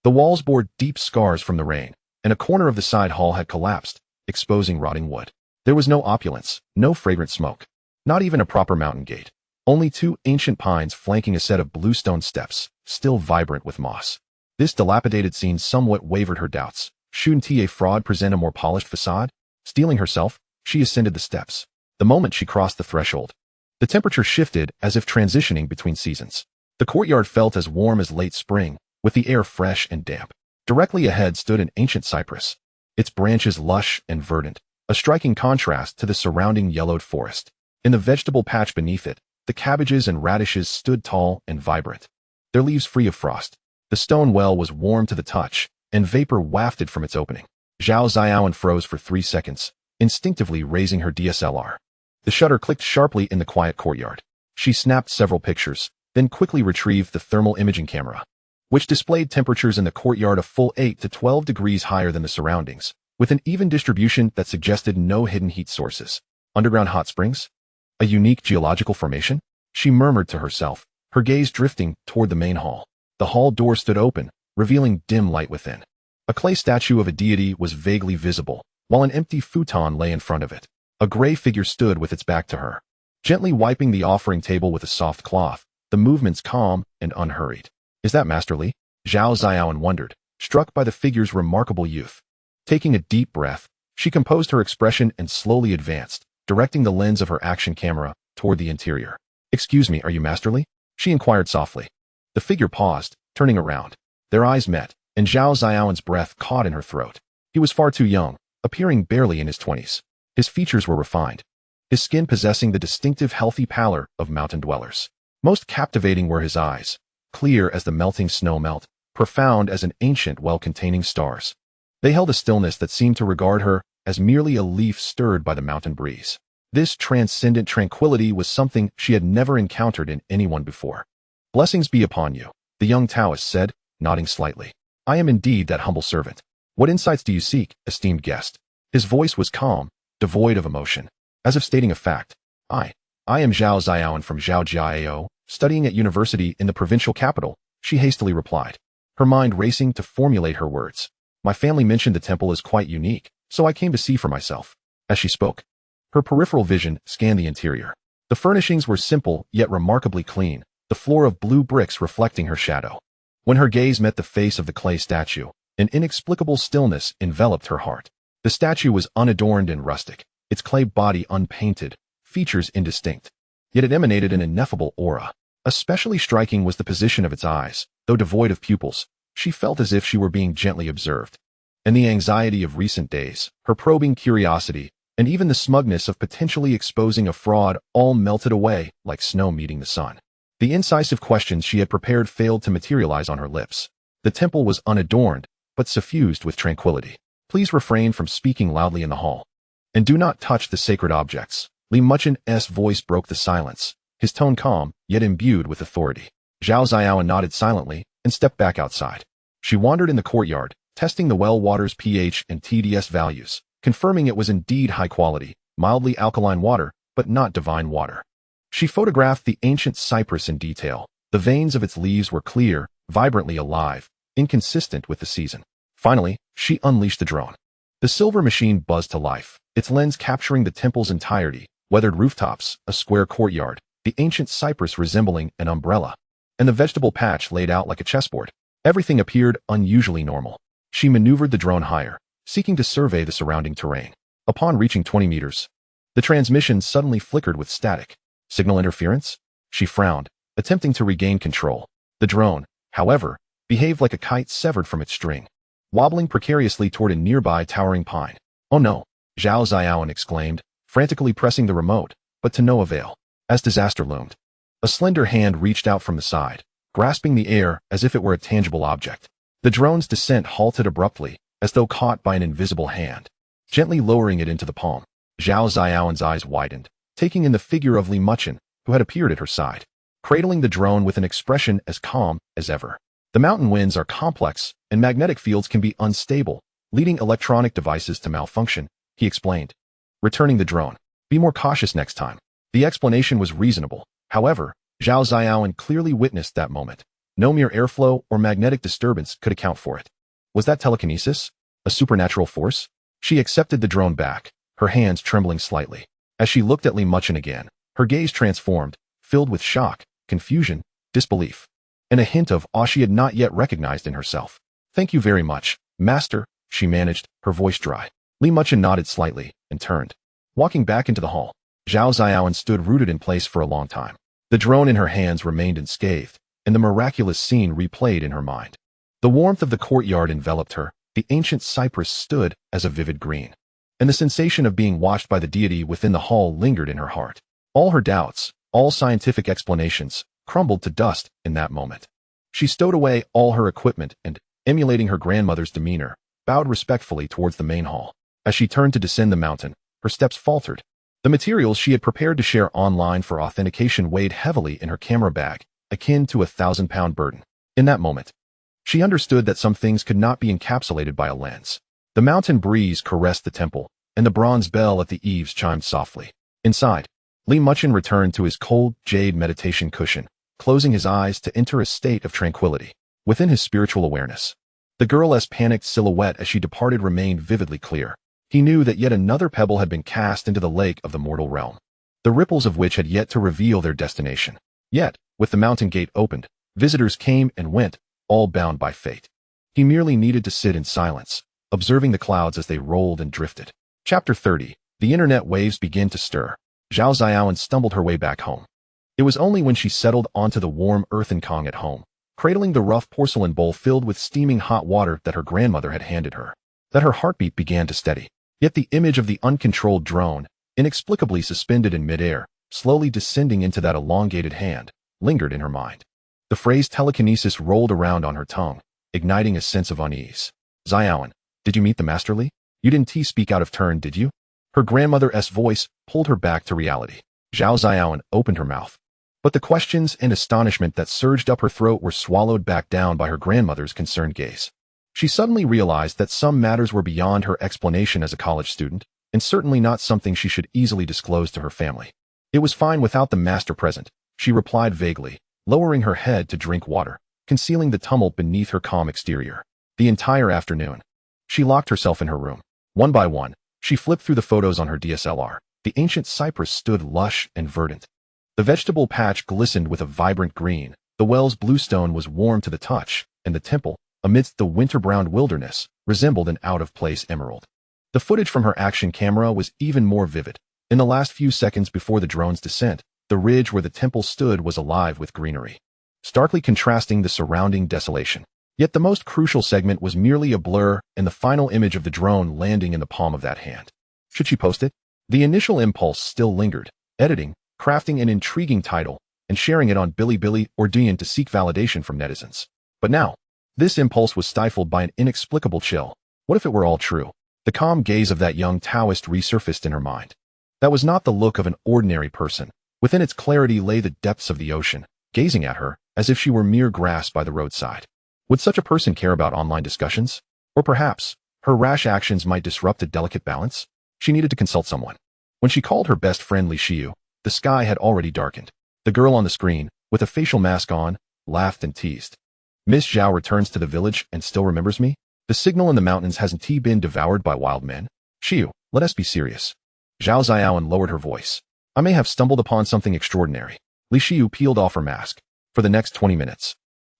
The walls bore deep scars from the rain, and a corner of the side hall had collapsed, exposing rotting wood. There was no opulence, no fragrant smoke, not even a proper mountain gate. Only two ancient pines flanking a set of bluestone steps, still vibrant with moss. This dilapidated scene somewhat wavered her doubts. Shouldn't a fraud present a more polished facade? Steeling herself, she ascended the steps. The moment she crossed the threshold, the temperature shifted as if transitioning between seasons. The courtyard felt as warm as late spring, with the air fresh and damp. Directly ahead stood an ancient cypress, its branches lush and verdant, a striking contrast to the surrounding yellowed forest. In the vegetable patch beneath it, the cabbages and radishes stood tall and vibrant, their leaves free of frost. The stone well was warm to the touch, and vapor wafted from its opening. Xianxiaaudiobooks froze for 3 seconds, instinctively raising her DSLR. The shutter clicked sharply in the quiet courtyard. She snapped several pictures, then quickly retrieved the thermal imaging camera, which displayed temperatures in the courtyard a full 8 to 12 degrees higher than the surroundings, with an even distribution that suggested no hidden heat sources. Underground hot springs? A unique geological formation? She murmured to herself, her gaze drifting toward the main hall. The hall door stood open, revealing dim light within. A clay statue of a deity was vaguely visible, while an empty futon lay in front of it. A gray figure stood with its back to her, gently wiping the offering table with a soft cloth, the movements calm and unhurried. Is that Master Li? Xianxiaaudiobooks wondered, struck by the figure's remarkable youth. Taking a deep breath, she composed her expression and slowly advanced, directing the lens of her action camera toward the interior. Excuse me, are you Master Li? She inquired softly. The figure paused, turning around. Their eyes met, and Xianxiaaudiobooks' breath caught in her throat. He was far too young, appearing barely in his 20s. His features were refined, his skin possessing the distinctive healthy pallor of mountain dwellers. Most captivating were his eyes, clear as the melting snow melt, profound as an ancient well containing stars. They held a stillness that seemed to regard her as merely a leaf stirred by the mountain breeze. This transcendent tranquility was something she had never encountered in anyone before. Blessings be upon you, the young Taoist said, nodding slightly. I am indeed that humble servant. What insights do you seek, esteemed guest? His voice was calm, devoid of emotion, as if stating a fact. I am Xianxiaaudiobooks from Xianxiaaudiobooks, studying at university in the provincial capital, she hastily replied, her mind racing to formulate her words. My family mentioned the temple is quite unique, so I came to see for myself. As she spoke, her peripheral vision scanned the interior. The furnishings were simple yet remarkably clean, the floor of blue bricks reflecting her shadow. When her gaze met the face of the clay statue, an inexplicable stillness enveloped her heart. The statue was unadorned and rustic, its clay body unpainted, features indistinct. Yet it emanated an ineffable aura. Especially striking was the position of its eyes. Though devoid of pupils, she felt as if she were being gently observed. And the anxiety of recent days, her probing curiosity, and even the smugness of potentially exposing a fraud all melted away like snow meeting the sun. The incisive questions she had prepared failed to materialize on her lips. The temple was unadorned, but suffused with tranquility. Please refrain from speaking loudly in the hall. And do not touch the sacred objects. Muchen's voice broke the silence, his tone calm, yet imbued with authority. Xianxiaaudiobooks nodded silently and stepped back outside. She wandered in the courtyard, testing the well water's pH and TDS values, confirming it was indeed high quality, mildly alkaline water, but not divine water. She photographed the ancient cypress in detail. The veins of its leaves were clear, vibrantly alive, inconsistent with the season. Finally, she unleashed the drone. The silver machine buzzed to life, its lens capturing the temple's entirety, weathered rooftops, a square courtyard, the ancient cypress resembling an umbrella, and the vegetable patch laid out like a chessboard. Everything appeared unusually normal. She maneuvered the drone higher, seeking to survey the surrounding terrain. Upon reaching 20 meters, the transmission suddenly flickered with static. Signal interference? She frowned, attempting to regain control. The drone, however, behaved like a kite severed from its string, wobbling precariously toward a nearby towering pine. Oh no, Xianxiaaudiobooks exclaimed, frantically pressing the remote, but to no avail. As disaster loomed, a slender hand reached out from the side, grasping the air as if it were a tangible object. The drone's descent halted abruptly, as though caught by an invisible hand, gently lowering it into the palm. Xianxiaaudiobooks' eyes widened, taking in the figure of Muchen, who had appeared at her side, cradling the drone with an expression as calm as ever. The mountain winds are complex, and magnetic fields can be unstable, leading electronic devices to malfunction, he explained, returning the drone. Be more cautious next time. The explanation was reasonable. However, Xianxiaaudiobooks clearly witnessed that moment. No mere airflow or magnetic disturbance could account for it. Was that telekinesis? A supernatural force? She accepted the drone back, her hands trembling slightly. As she looked at Li Muchen again, her gaze transformed, filled with shock, confusion, disbelief, and a hint of awe she had not yet recognized in herself. "Thank you very much, Master," she managed, her voice dry. Li Muchen nodded slightly and turned, walking back into the hall. Zhao Xiaoan stood rooted in place for a long time. The drone in her hands remained unscathed, and the miraculous scene replayed in her mind. The warmth of the courtyard enveloped her, the ancient cypress stood as a vivid green, and the sensation of being watched by the deity within the hall lingered in her heart. All her doubts, all scientific explanations, crumbled to dust in that moment. She stowed away all her equipment and, emulating her grandmother's demeanor, bowed respectfully towards the main hall. As she turned to descend the mountain, her steps faltered. The materials she had prepared to share online for authentication weighed heavily in her camera bag, akin to a 1,000-pound burden. In that moment, she understood that some things could not be encapsulated by a lens. The mountain breeze caressed the temple, and the bronze bell at the eaves chimed softly. Inside, Li Muchen returned to his cold jade meditation cushion, closing his eyes to enter a state of tranquility. Within his spiritual awareness, the girl's panicked silhouette as she departed remained vividly clear. He knew that yet another pebble had been cast into the lake of the mortal realm, the ripples of which had yet to reveal their destination. Yet, with the mountain gate opened, visitors came and went, all bound by fate. He merely needed to sit in silence, observing the clouds as they rolled and drifted. Chapter 30. The internet waves begin to stir. Zhao Xiaoan stumbled her way back home. It was only when she settled onto the warm earthen kong at home, cradling the rough porcelain bowl filled with steaming hot water that her grandmother had handed her, that her heartbeat began to steady. Yet the image of the uncontrolled drone, inexplicably suspended in midair, slowly descending into that elongated hand, lingered in her mind. The phrase telekinesis rolled around on her tongue, igniting a sense of unease. "Xiaoan, did you meet the Master Li? You didn't speak out of turn, did you?" Her grandmother's voice pulled her back to reality. Zhao Xiaoan opened her mouth, but the questions and astonishment that surged up her throat were swallowed back down by her grandmother's concerned gaze. She suddenly realized that some matters were beyond her explanation as a college student, and certainly not something she should easily disclose to her family. It was fine without the master present, she replied vaguely, lowering her head to drink water, concealing the tumult beneath her calm exterior. The entire afternoon, she locked herself in her room. One by one, she flipped through the photos on her DSLR. The ancient cypress stood lush and verdant. The vegetable patch glistened with a vibrant green, the well's bluestone was warm to the touch, and the temple, amidst the winter-browned wilderness, resembled an out-of-place emerald. The footage from her action camera was even more vivid. In the last few seconds before the drone's descent, the ridge where the temple stood was alive with greenery, starkly contrasting the surrounding desolation. Yet the most crucial segment was merely a blur and the final image of the drone landing in the palm of that hand. Should she post it? The initial impulse still lingered, editing, crafting an intriguing title, and sharing it on Bilibili or Douyin to seek validation from netizens. But now, this impulse was stifled by an inexplicable chill. What if it were all true? The calm gaze of that young Taoist resurfaced in her mind. That was not the look of an ordinary person. Within its clarity lay the depths of the ocean, gazing at her as if she were mere grass by the roadside. Would such a person care about online discussions? Or perhaps, her rash actions might disrupt a delicate balance? She needed to consult someone. When she called her best friend Li Xiu, the sky had already darkened. The girl on the screen, with a facial mask on, laughed and teased. "Miss Zhao returns to the village and still remembers me? The signal in the mountains hasn't been devoured by wild men? Xiu, let us be serious." Zhao Xiaoan lowered her voice. "I may have stumbled upon something extraordinary." Li Xiu peeled off her mask. For the next 20 minutes,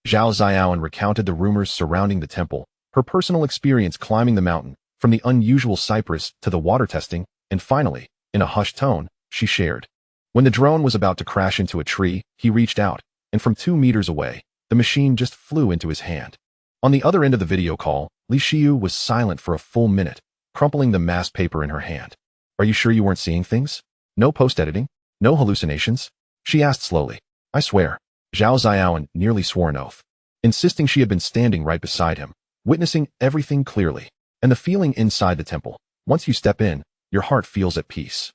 Zhao Xiaoan recounted the rumors surrounding the temple, her personal experience climbing the mountain, from the unusual cypress to the water testing, and finally, in a hushed tone, she shared. When the drone was about to crash into a tree, he reached out, and from 2 meters away, the machine just flew into his hand. On the other end of the video call, Li Xiu was silent for a full minute, crumpling the masked paper in her hand. "Are you sure you weren't seeing things? No post-editing? No hallucinations?" she asked slowly. "I swear." Zhao Xiaoan nearly swore an oath, insisting she had been standing right beside him, witnessing everything clearly. And the feeling inside the temple, once you step in, your heart feels at peace.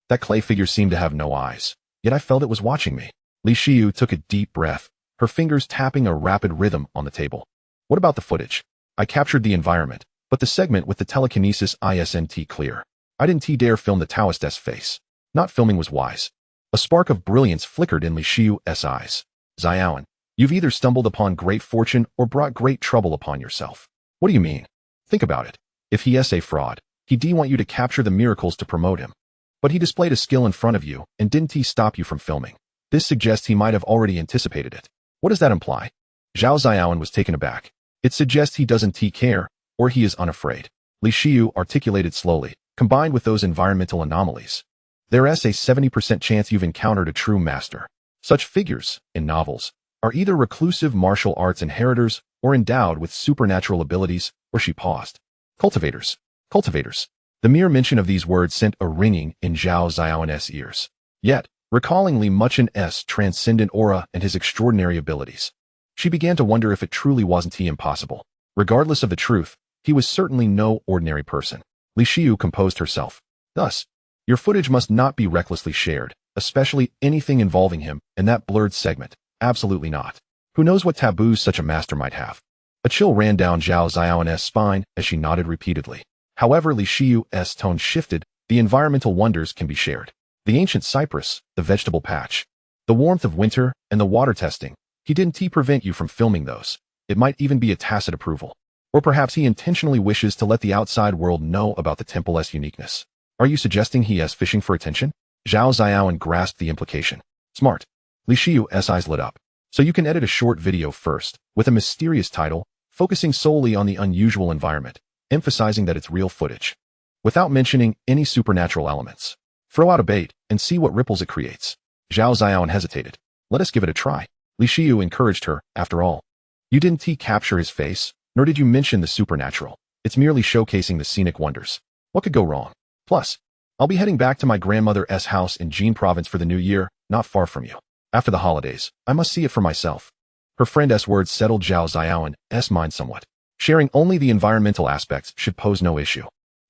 That clay figure seemed to have no eyes, yet I felt it was watching me. Li Xiu took a deep breath, her fingers tapping a rapid rhythm on the table. "What about the footage? I captured the environment, but the segment with the telekinesis isn't clear. I didn't dare film the Taoist's face. Not filming was wise." A spark of brilliance flickered in Li Xiu's eyes. "Xiaoan, you've either stumbled upon great fortune or brought great trouble upon yourself." "What do you mean? Think about it. If he is a fraud, He didn't want you to capture the miracles to promote him. But he displayed a skill in front of you, and didn't he stop you from filming? This suggests he might have already anticipated it. What does that imply? Zhao Xiaoan was taken aback. It suggests he doesn't care, or he is unafraid. Li Xiu articulated slowly, combined with those environmental anomalies. There's a 70% chance you've encountered a true master. Such figures, in novels, are either reclusive martial arts inheritors or endowed with supernatural abilities, or she paused. Cultivators. Cultivators. The mere mention of these words sent a ringing in Zhao Xiaoan's ears. Yet, recalling Li Muchen's transcendent aura and his extraordinary abilities, she began to wonder if it truly wasn't impossible. Regardless of the truth, he was certainly no ordinary person. Li Xiu composed herself. Thus, your footage must not be recklessly shared, especially anything involving him in that blurred segment. Absolutely not. Who knows what taboos such a master might have? A chill ran down Zhao Xiaoan's spine as she nodded repeatedly. However, Li Xiu's tone shifted. The environmental wonders can be shared. The ancient cypress, the vegetable patch, the warmth of winter, and the water testing. He didn't prevent you from filming those. It might even be a tacit approval. Or perhaps he intentionally wishes to let the outside world know about the temple's uniqueness. Are you suggesting he is fishing for attention? Zhao Xiaoan grasped the implication. Smart. Li Xiu's eyes lit up. So you can edit a short video first, with a mysterious title, focusing solely on the unusual environment, emphasizing that it's real footage, without mentioning any supernatural elements. Throw out a bait and see what ripples it creates. Zhao Xiaoan hesitated. Let us give it a try. Li Xiu encouraged her. After all, you didn't capture his face, nor did you mention the supernatural. It's merely showcasing the scenic wonders. What could go wrong? Plus, I'll be heading back to my grandmother's house in Jin province for the new year, not far from you. After the holidays, I must see it for myself. Her friend's words settled Zhao Xiaoan's mind somewhat. Sharing only the environmental aspects should pose no issue.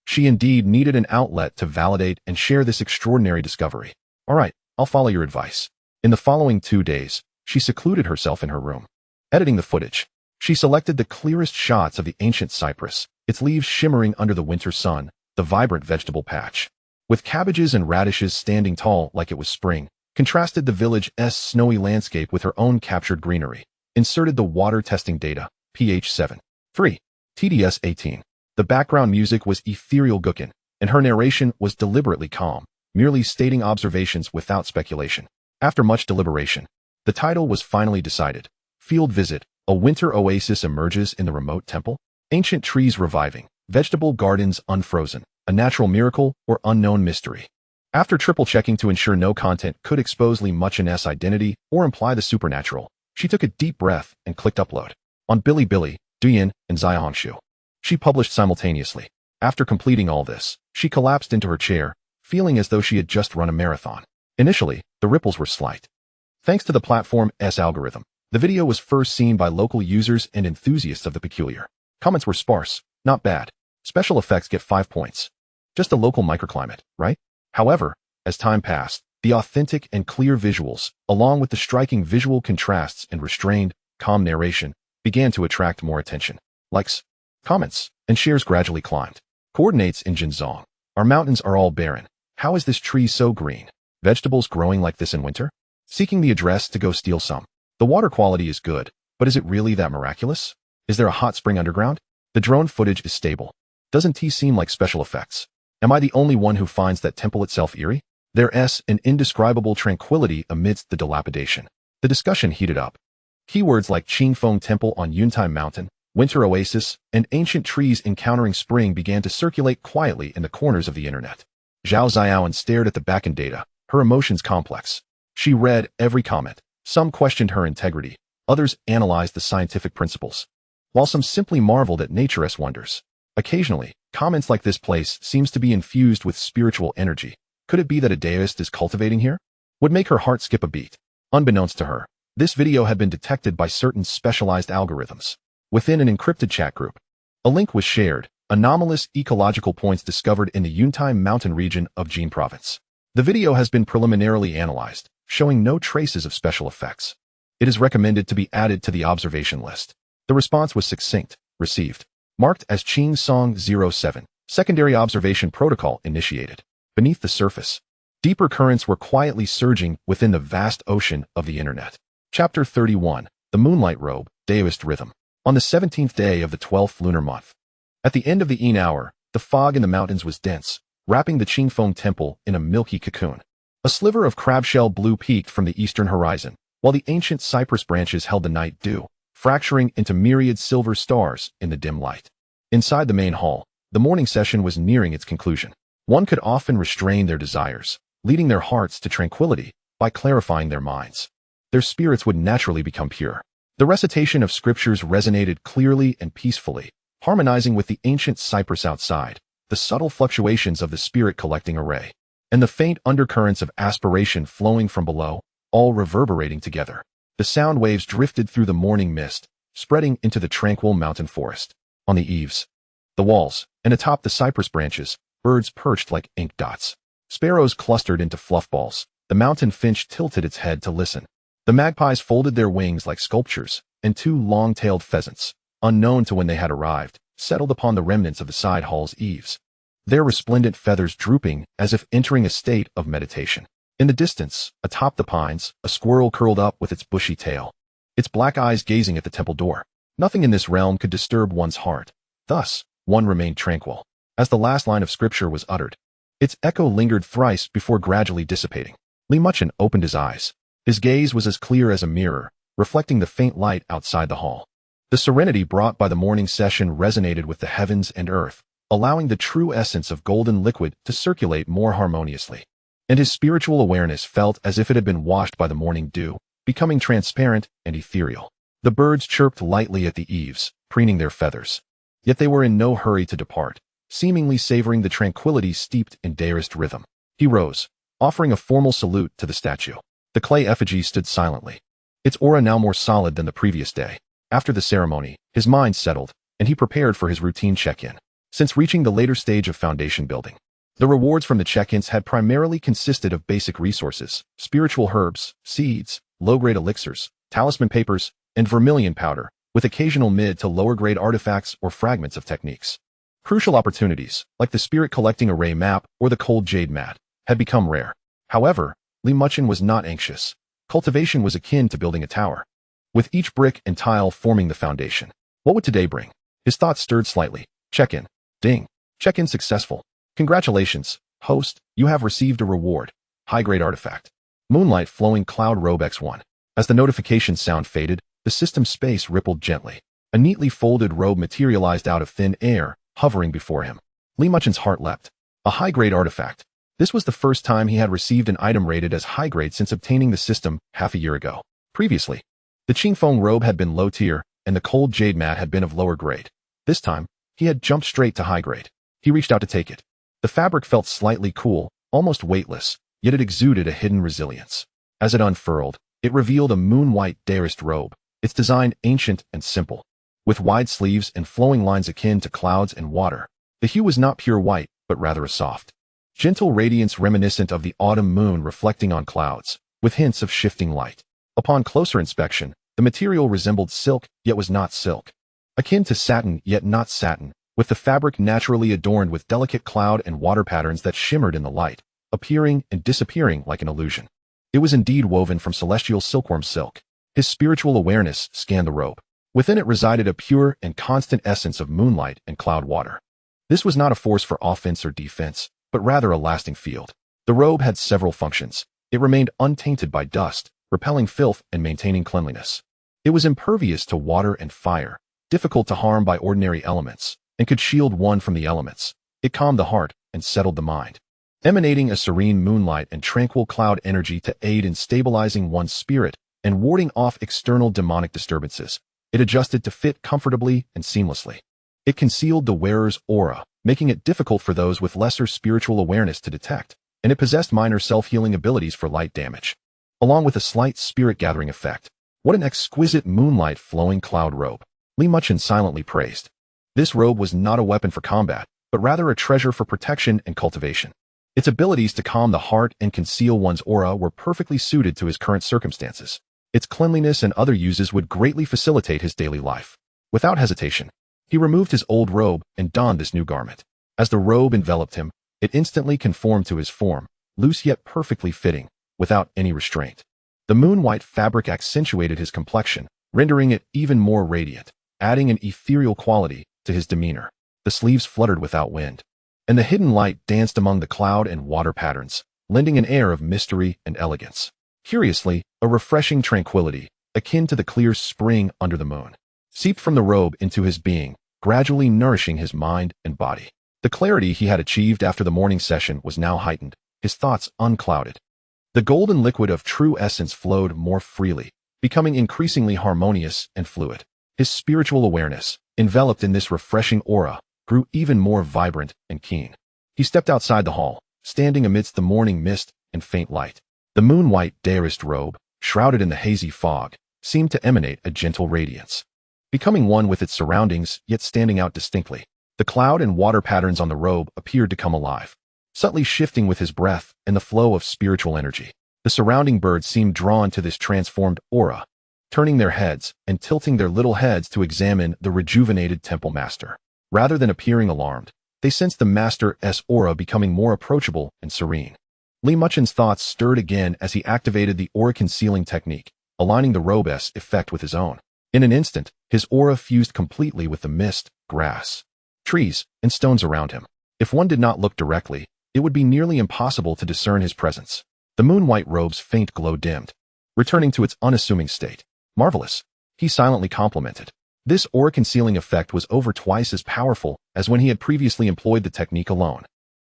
She indeed needed an outlet to validate and share this extraordinary discovery. All right, I'll follow your advice. In the following 2 days, she secluded herself in her room. Editing the footage, she selected the clearest shots of the ancient cypress, its leaves shimmering under the winter sun, the vibrant vegetable patch, with cabbages and radishes standing tall like it was spring, contrasted the village's snowy landscape with her own captured greenery, inserted the water testing data, pH 7. 3. TDS 18. The background music was ethereal Gukin, and her narration was deliberately calm, merely stating observations without speculation. After much deliberation, the title was finally decided. Field Visit. A winter oasis emerges in the remote temple. Ancient trees reviving. Vegetable gardens unfrozen. A natural miracle or unknown mystery. After triple-checking to ensure no content could expose Li Muchen's identity or imply the supernatural, she took a deep breath and clicked upload. On Bilibili, Douyin, and xianxiu. She published simultaneously. After completing all this, she collapsed into her chair, feeling as though she had just run a marathon. Initially, the ripples were slight. Thanks to the platform's algorithm, the video was first seen by local users and enthusiasts of the peculiar. Comments were sparse, not bad. Special effects get 5 points. Just a local microclimate, right? However, as time passed, the authentic and clear visuals, along with the striking visual contrasts and restrained, calm narration, began to attract more attention. Likes, comments, and shares gradually climbed. Coordinates in Jinzong. Our mountains are all barren. How is this tree so green? Vegetables growing like this in winter? Seeking the address to go steal some. The water quality is good, but is it really that miraculous? Is there a hot spring underground? The drone footage is stable. Doesn't seem like special effects? Am I the only one who finds that temple itself eerie? There's an indescribable tranquility amidst the dilapidation. The discussion heated up. Keywords like Qingfeng Temple on Yuntai Mountain, winter oasis, and ancient trees encountering spring began to circulate quietly in the corners of the internet. Zhao Xiaoan stared at the backend data, her emotions complex. She read every comment. Some questioned her integrity, others analyzed the scientific principles, while some simply marveled at nature's wonders. Occasionally, comments like this place seems to be infused with spiritual energy. Could it be that a Taoist is cultivating here? Would make her heart skip a beat. Unbeknownst to her, this video had been detected by certain specialized algorithms. Within an encrypted chat group, a link was shared, anomalous ecological points discovered in the Yuntai mountain region of Jin province. The video has been preliminarily analyzed, showing no traces of special effects. It is recommended to be added to the observation list. The response was succinct, received. Marked as Qing Song 07, secondary observation protocol initiated. Beneath the surface, deeper currents were quietly surging within the vast ocean of the internet. Chapter 31, The Moonlight Robe, Taoist Rhythm. On the 17th day of the 12th lunar month, at the end of the hour, The fog in the mountains was dense, wrapping the Qingfeng temple in a milky cocoon. A sliver of crab-shell blue peeked from the eastern horizon, while the ancient cypress branches held the night dew, fracturing into myriad silver stars in the dim light. Inside the main hall, the morning session was nearing its conclusion. One could often restrain their desires, leading their hearts to tranquility by clarifying their minds. Their spirits would naturally become pure. The recitation of scriptures resonated clearly and peacefully, harmonizing with the ancient cypress outside, the subtle fluctuations of the spirit-collecting array, and the faint undercurrents of aspiration flowing from below, all reverberating together. The sound waves drifted through the morning mist, spreading into the tranquil mountain forest. On the eaves, the walls, and atop the cypress branches, birds perched like ink dots. Sparrows clustered into fluff balls. The mountain finch tilted its head to listen. The magpies folded their wings like sculptures, and two long-tailed pheasants, unknown to when they had arrived, settled upon the remnants of the side hall's eaves, their resplendent feathers drooping as if entering a state of meditation. In the distance, atop the pines, a squirrel curled up with its bushy tail, its black eyes gazing at the temple door. Nothing in this realm could disturb one's heart. Thus, one remained tranquil. As the last line of scripture was uttered, its echo lingered thrice before gradually dissipating. Muchen opened his eyes. His gaze was as clear as a mirror, reflecting the faint light outside the hall. The serenity brought by the morning session resonated with the heavens and earth, allowing the true essence of golden liquid to circulate more harmoniously. And his spiritual awareness felt as if it had been washed by the morning dew, becoming transparent and ethereal. The birds chirped lightly at the eaves, preening their feathers. Yet they were in no hurry to depart, seemingly savoring the tranquility steeped in Taoist rhythm. He rose, offering a formal salute to the statue. The clay effigy stood silently, its aura now more solid than the previous day. After the ceremony, his mind settled, and he prepared for his routine check-in. Since reaching the later stage of foundation building, the rewards from the check-ins had primarily consisted of basic resources, spiritual herbs, seeds, low-grade elixirs, talisman papers, and vermilion powder, with occasional mid to lower-grade artifacts or fragments of techniques. Crucial opportunities, like the spirit collecting array map or the cold jade mat, had become rare. However, Muchen was not anxious. Cultivation was akin to building a tower, with each brick and tile forming the foundation. What would today bring? His thoughts stirred slightly. Check-in. Ding. Check-in successful. Congratulations, host, you have received a reward. High-grade artifact. Moonlight flowing cloud robe X1. As the notification sound faded, the system space rippled gently. A neatly folded robe materialized out of thin air, hovering before him. Muchen's heart leapt. A high-grade artifact. This was the first time he had received an item rated as high-grade since obtaining the system half a year ago. Previously, the Qingfeng robe had been low-tier, and the cold jade mat had been of lower grade. This time, he had jumped straight to high-grade. He reached out to take it. The fabric felt slightly cool, almost weightless, yet it exuded a hidden resilience. As it unfurled, it revealed a moon-white Taoist robe, its design ancient and simple. With wide sleeves and flowing lines akin to clouds and water, the hue was not pure white, but rather a soft, gentle radiance reminiscent of the autumn moon reflecting on clouds, with hints of shifting light. Upon closer inspection, the material resembled silk, yet was not silk. Akin to satin, yet not satin, with the fabric naturally adorned with delicate cloud and water patterns that shimmered in the light, appearing and disappearing like an illusion. It was indeed woven from celestial silkworm silk. His spiritual awareness scanned the robe. Within it resided a pure and constant essence of moonlight and cloud water. This was not a force for offense or defense, but rather a lasting field. The robe had several functions. It remained untainted by dust, repelling filth and maintaining cleanliness. It was impervious to water and fire, difficult to harm by ordinary elements, and could shield one from the elements. It calmed the heart and settled the mind, emanating a serene moonlight and tranquil cloud energy to aid in stabilizing one's spirit and warding off external demonic disturbances. It adjusted to fit comfortably and seamlessly. It concealed the wearer's aura, making it difficult for those with lesser spiritual awareness to detect, and it possessed minor self-healing abilities for light damage, along with a slight spirit-gathering effect. What an exquisite moonlight flowing cloud robe! Muchen silently praised. This robe was not a weapon for combat, but rather a treasure for protection and cultivation. Its abilities to calm the heart and conceal one's aura were perfectly suited to his current circumstances. Its cleanliness and other uses would greatly facilitate his daily life. Without hesitation, he removed his old robe and donned this new garment. As the robe enveloped him, it instantly conformed to his form, loose yet perfectly fitting, without any restraint. The moon-white fabric accentuated his complexion, rendering it even more radiant, adding an ethereal quality to his demeanor. The sleeves fluttered without wind, and the hidden light danced among the cloud and water patterns, lending an air of mystery and elegance. Curiously, a refreshing tranquility, akin to the clear spring under the moon, seeped from the robe into his being, gradually nourishing his mind and body. The clarity he had achieved after the morning session was now heightened, his thoughts unclouded. The golden liquid of true essence flowed more freely, becoming increasingly harmonious and fluid. His spiritual awareness, enveloped in this refreshing aura, grew even more vibrant and keen. He stepped outside the hall, standing amidst the morning mist and faint light. The moon-white Taoist robe, shrouded in the hazy fog, seemed to emanate a gentle radiance, becoming one with its surroundings yet standing out distinctly. The cloud and water patterns on the robe appeared to come alive, subtly shifting with his breath and the flow of spiritual energy. The surrounding birds seemed drawn to this transformed aura, turning their heads and tilting their little heads to examine the rejuvenated temple master. Rather than appearing alarmed, they sensed the master's aura becoming more approachable and serene. Muchen's thoughts stirred again as he activated the aura-concealing technique, aligning the robe's effect with his own. In an instant, his aura fused completely with the mist, grass, trees, and stones around him. If one did not look directly, it would be nearly impossible to discern his presence. The moon-white robe's faint glow dimmed, returning to its unassuming state. Marvelous, he silently complimented. This aura-concealing effect was over twice as powerful as when he had previously employed the technique alone.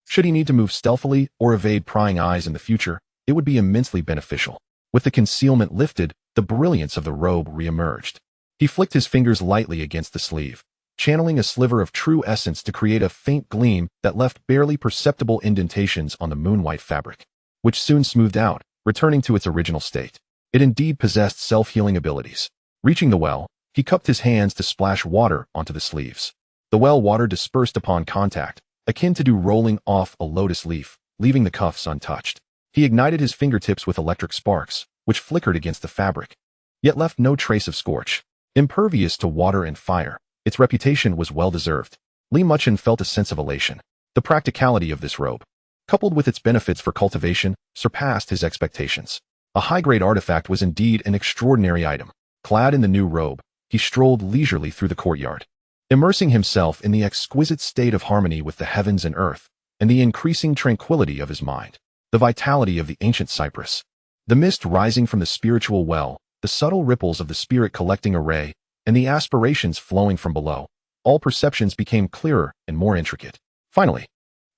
Should he need to move stealthily or evade prying eyes in the future, it would be immensely beneficial. With the concealment lifted, the brilliance of the robe re-emerged. He flicked his fingers lightly against the sleeve, channeling a sliver of true essence to create a faint gleam that left barely perceptible indentations on the moon-white fabric, which soon smoothed out, returning to its original state. It indeed possessed self-healing abilities. Reaching the well, he cupped his hands to splash water onto the sleeves. The well water dispersed upon contact, akin to rolling off a lotus leaf, leaving the cuffs untouched. He ignited his fingertips with electric sparks, which flickered against the fabric, yet left no trace of scorch. Impervious to water and fire, its reputation was well-deserved. Muchen felt a sense of elation. The practicality of this robe, coupled with its benefits for cultivation, surpassed his expectations. A high-grade artifact was indeed an extraordinary item. Clad in the new robe, he strolled leisurely through the courtyard, immersing himself in the exquisite state of harmony with the heavens and earth, and the increasing tranquility of his mind. The vitality of the ancient cypress, the mist rising from the spiritual well, the subtle ripples of the spirit collecting array, and the aspirations flowing from below, all perceptions became clearer and more intricate. Finally,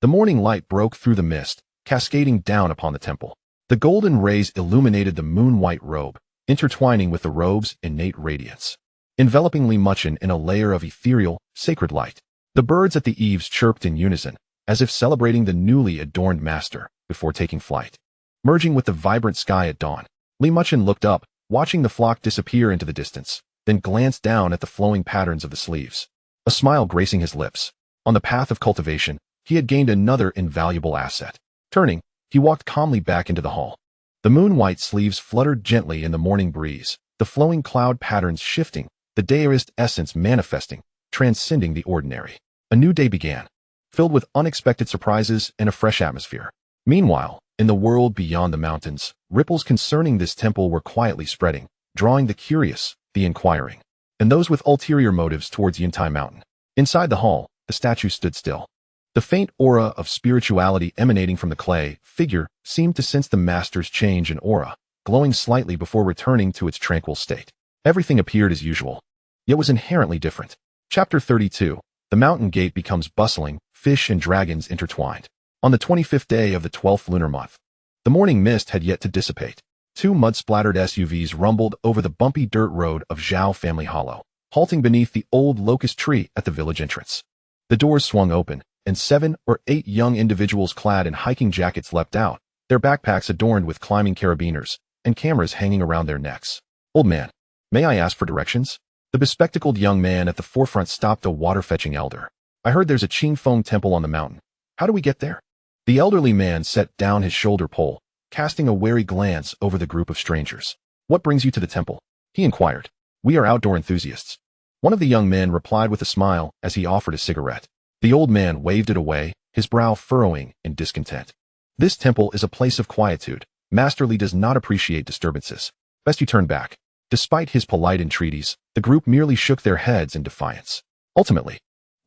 the morning light broke through the mist, cascading down upon the temple. The golden rays illuminated the moon-white robe, intertwining with the robe's innate radiance, enveloping Muchen in a layer of ethereal, sacred light. The birds at the eaves chirped in unison, as if celebrating the newly adorned master before taking flight. Merging with the vibrant sky at dawn, Muchen looked up, watching the flock disappear into the distance, then glanced down at the flowing patterns of the sleeves, a smile gracing his lips. On the path of cultivation, he had gained another invaluable asset. Turning, he walked calmly back into the hall. The moon-white sleeves fluttered gently in the morning breeze, the flowing cloud patterns shifting, the Taoist essence manifesting, transcending the ordinary. A new day began, filled with unexpected surprises and a fresh atmosphere. Meanwhile, in the world beyond the mountains, ripples concerning this temple were quietly spreading, drawing the curious, the inquiring, and those with ulterior motives towards Yuntai Mountain. Inside the hall, the statue stood still. The faint aura of spirituality emanating from the clay figure seemed to sense the master's change in aura, glowing slightly before returning to its tranquil state. Everything appeared as usual, yet was inherently different. Chapter 32. The mountain gate becomes bustling, fish and dragons intertwined. On the 25th day of the 12th lunar month, the morning mist had yet to dissipate. Two mud-splattered SUVs rumbled over the bumpy dirt road of Zhao Family Hollow, halting beneath the old locust tree at the village entrance. The doors swung open, and 7 or 8 young individuals clad in hiking jackets leapt out, their backpacks adorned with climbing carabiners and cameras hanging around their necks. "Old man, may I ask for directions?" The bespectacled young man at the forefront stopped the water-fetching elder. "I heard there's a Qingfeng temple on the mountain. How do we get there?" The elderly man set down his shoulder pole, casting a wary glance over the group of strangers. "What brings you to the temple?" he inquired. "We are outdoor enthusiasts." One of the young men replied with a smile as he offered a cigarette. The old man waved it away, his brow furrowing in discontent. "This temple is a place of quietude. Master Li does not appreciate disturbances. Best you turn back." Despite his polite entreaties, the group merely shook their heads in defiance. Ultimately,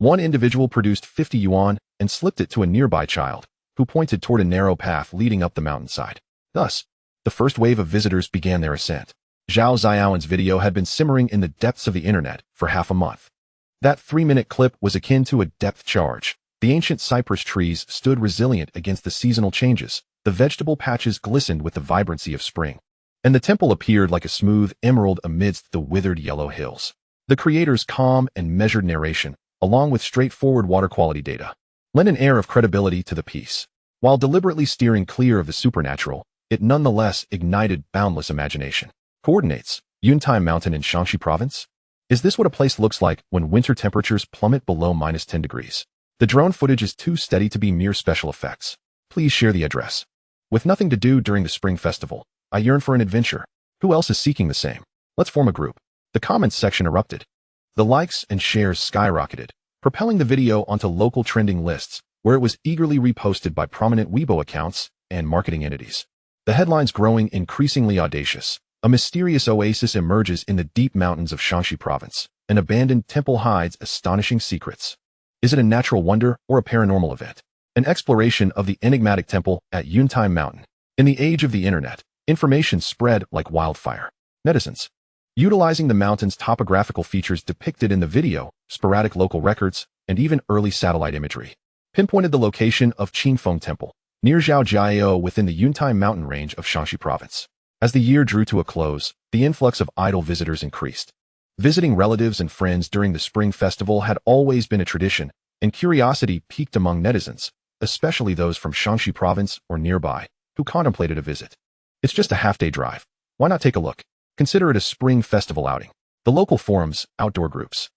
One individual produced 50 yuan and slipped it to a nearby child, who pointed toward a narrow path leading up the mountainside. Thus, the first wave of visitors began their ascent. Zhao Xiaowan's video had been simmering in the depths of the internet for half a month. That 3-minute clip was akin to a depth charge. The ancient cypress trees stood resilient against the seasonal changes, the vegetable patches glistened with the vibrancy of spring, and the temple appeared like a smooth emerald amidst the withered yellow hills. The creator's calm and measured narration, along with straightforward water quality data, lent an air of credibility to the piece. While deliberately steering clear of the supernatural, it nonetheless ignited boundless imagination. Coordinates: Yuntai Mountain in Xianxi Province? Is this what a place looks like when winter temperatures plummet below -10 degrees? The drone footage is too steady to be mere special effects. Please share the address. With nothing to do during the spring festival, I yearn for an adventure. Who else is seeking the same? Let's form a group. The comments section erupted. The likes and shares skyrocketed, propelling the video onto local trending lists, where it was eagerly reposted by prominent Weibo accounts and marketing entities. The headlines growing increasingly audacious. A mysterious oasis emerges in the deep mountains of Xianxi Province. An abandoned temple hides astonishing secrets. Is it a natural wonder or a paranormal event? An exploration of the enigmatic temple at Yuntai Mountain. In the age of the internet, information spread like wildfire. Netizens, utilizing the mountain's topographical features depicted in the video, sporadic local records, and even early satellite imagery, pinpointed the location of Qingfeng Temple, near Zhaojiao within the Yuntai mountain range of Xianxi Province. As the year drew to a close, the influx of idle visitors increased. Visiting relatives and friends during the spring festival had always been a tradition, and curiosity piqued among netizens, especially those from Xianxi Province or nearby, who contemplated a visit. It's just a half-day drive. Why not take a look? Consider it a spring festival outing. The local forums, outdoor groups,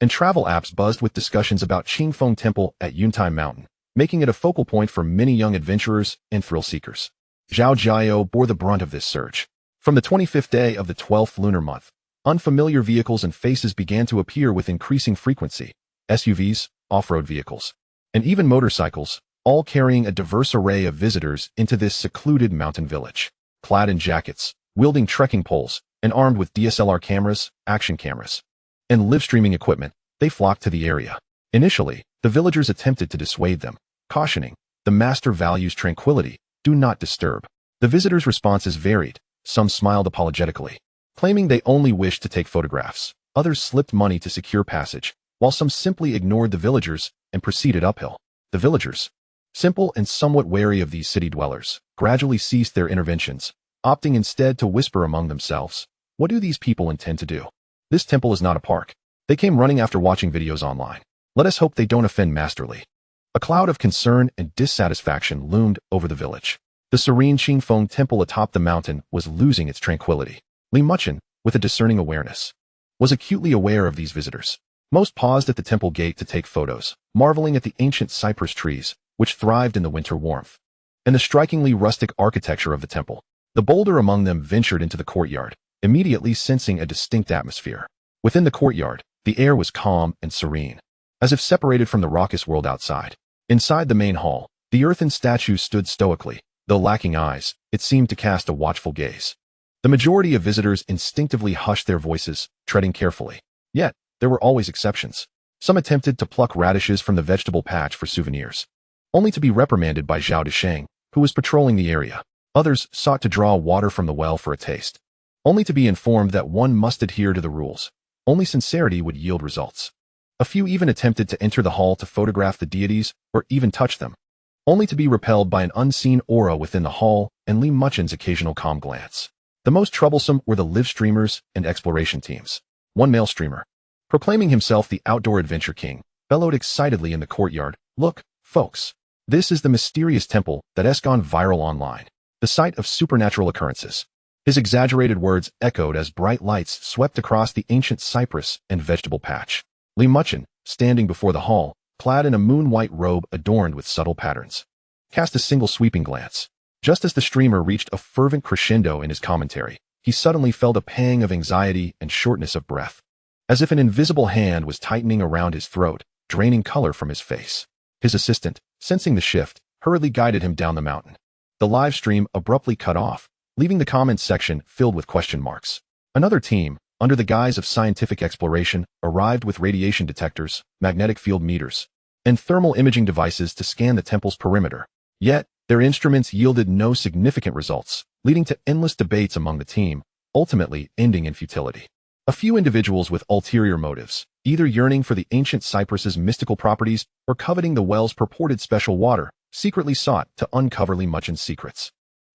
and travel apps buzzed with discussions about Qingfeng Temple at Yuntai Mountain, making it a focal point for many young adventurers and thrill-seekers. Zhaojiao bore the brunt of this surge. From the 25th day of the 12th lunar month, unfamiliar vehicles and faces began to appear with increasing frequency. SUVs, off-road vehicles, and even motorcycles, all carrying a diverse array of visitors into this secluded mountain village. Clad in jackets, wielding trekking poles, and armed with DSLR cameras, action cameras, and live-streaming equipment, they flocked to the area. Initially, the villagers attempted to dissuade them, cautioning, "The master values tranquility. Do not disturb." The visitors' responses varied. Some smiled apologetically, claiming they only wished to take photographs. Others slipped money to secure passage, while some simply ignored the villagers and proceeded uphill. The villagers, simple and somewhat wary of these city dwellers, gradually ceased their interventions, opting instead to whisper among themselves. What do these people intend to do? This temple is not a park. They came running after watching videos online. Let us hope they don't offend masterly. A cloud of concern and dissatisfaction loomed over the village. The serene Qingfeng Temple atop the mountain was losing its tranquility. Muchen, with a discerning awareness, was acutely aware of these visitors. Most paused at the temple gate to take photos, marveling at the ancient cypress trees, which thrived in the winter warmth, and the strikingly rustic architecture of the temple. The bolder among them ventured into the courtyard, immediately sensing a distinct atmosphere. Within the courtyard, the air was calm and serene, as if separated from the raucous world outside. Inside the main hall, the earthen statue stood stoically. Though lacking eyes, it seemed to cast a watchful gaze. The majority of visitors instinctively hushed their voices, treading carefully. Yet, there were always exceptions. Some attempted to pluck radishes from the vegetable patch for souvenirs, only to be reprimanded by Zhao Desheng, who was patrolling the area. Others sought to draw water from the well for a taste, only to be informed that one must adhere to the rules. Only sincerity would yield results. A few even attempted to enter the hall to photograph the deities or even touch them, only to be repelled by an unseen aura within the hall and Muchen's occasional calm glance. The most troublesome were the live streamers and exploration teams. One male streamer, proclaiming himself the outdoor adventure king, bellowed excitedly in the courtyard, "Look, folks. This is the mysterious temple that has gone viral online, the site of supernatural occurrences." His exaggerated words echoed as bright lights swept across the ancient cypress and vegetable patch. Muchen, standing before the hall, clad in a moon-white robe adorned with subtle patterns, cast a single sweeping glance. Just as the streamer reached a fervent crescendo in his commentary, he suddenly felt a pang of anxiety and shortness of breath, as if an invisible hand was tightening around his throat, draining color from his face. His assistant, sensing the shift, hurriedly guided him down the mountain. The live stream abruptly cut off, leaving the comments section filled with question marks. Another team, under the guise of scientific exploration, arrived with radiation detectors, magnetic field meters, and thermal imaging devices to scan the temple's perimeter. Yet, their instruments yielded no significant results, leading to endless debates among the team, ultimately ending in futility. A few individuals with ulterior motives, either yearning for the ancient cypress's mystical properties or coveting the well's purported special water, secretly sought to uncover Muchen's secrets.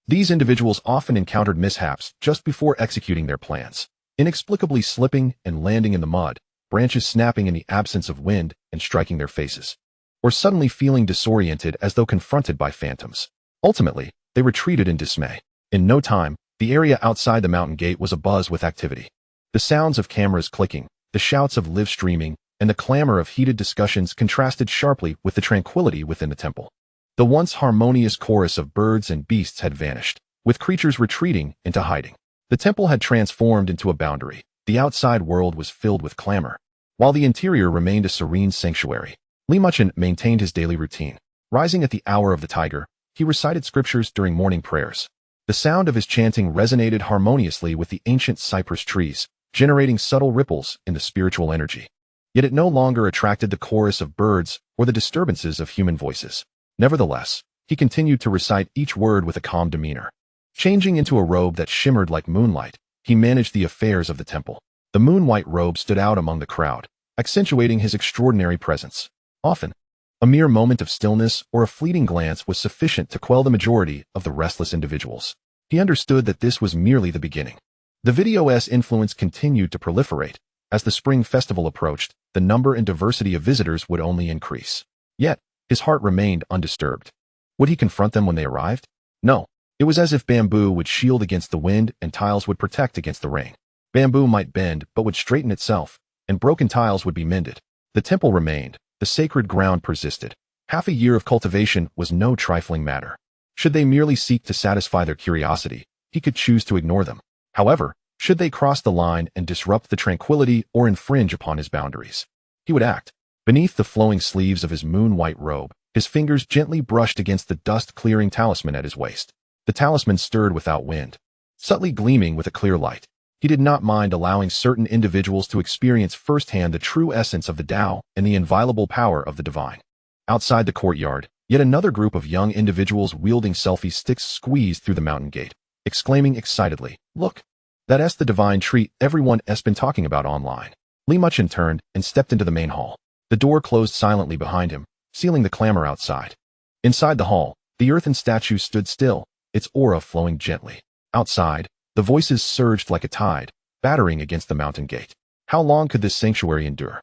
These individuals often encountered mishaps just before executing their plans, inexplicably slipping and landing in the mud, branches snapping in the absence of wind and striking their faces, or suddenly feeling disoriented as though confronted by phantoms. Ultimately, they retreated in dismay. In no time, the area outside the mountain gate was abuzz with activity. The sounds of cameras clicking, the shouts of live streaming, and the clamor of heated discussions contrasted sharply with the tranquility within the temple. The once harmonious chorus of birds and beasts had vanished, with creatures retreating into hiding. The temple had transformed into a boundary. The outside world was filled with clamor, while the interior remained a serene sanctuary. Muchen maintained his daily routine. Rising at the hour of the tiger, he recited scriptures during morning prayers. The sound of his chanting resonated harmoniously with the ancient cypress trees, generating subtle ripples in the spiritual energy. Yet it no longer attracted the chorus of birds or the disturbances of human voices. Nevertheless, he continued to recite each word with a calm demeanor. Changing into a robe that shimmered like moonlight, he managed the affairs of the temple. The moon-white robe stood out among the crowd, accentuating his extraordinary presence. Often, a mere moment of stillness or a fleeting glance was sufficient to quell the majority of the restless individuals. He understood that this was merely the beginning. The video's influence continued to proliferate. As the spring festival approached, the number and diversity of visitors would only increase. Yet, his heart remained undisturbed. Would he confront them when they arrived? No. It was as if bamboo would shield against the wind and tiles would protect against the rain. Bamboo might bend but would straighten itself, and broken tiles would be mended. The temple remained. The sacred ground persisted. Half a year of cultivation was no trifling matter. Should they merely seek to satisfy their curiosity, he could choose to ignore them. However, should they cross the line and disrupt the tranquility or infringe upon his boundaries, he would act. Beneath the flowing sleeves of his moon-white robe, his fingers gently brushed against the dust-clearing talisman at his waist. The talisman stirred without wind, subtly gleaming with a clear light. He did not mind allowing certain individuals to experience firsthand the true essence of the Tao and the inviolable power of the divine. Outside the courtyard, yet another group of young individuals wielding selfie sticks squeezed through the mountain gate, exclaiming excitedly, "Look! That's the divine tree everyone has been talking about online." Muchen turned and stepped into the main hall. The door closed silently behind him, sealing the clamor outside. Inside the hall, the earthen statue stood still, its aura flowing gently. Outside, the voices surged like a tide, battering against the mountain gate. How long could this sanctuary endure?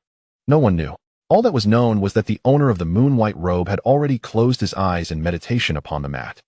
No one knew. All that was known was that the owner of the moon-white robe had already closed his eyes in meditation upon the mat.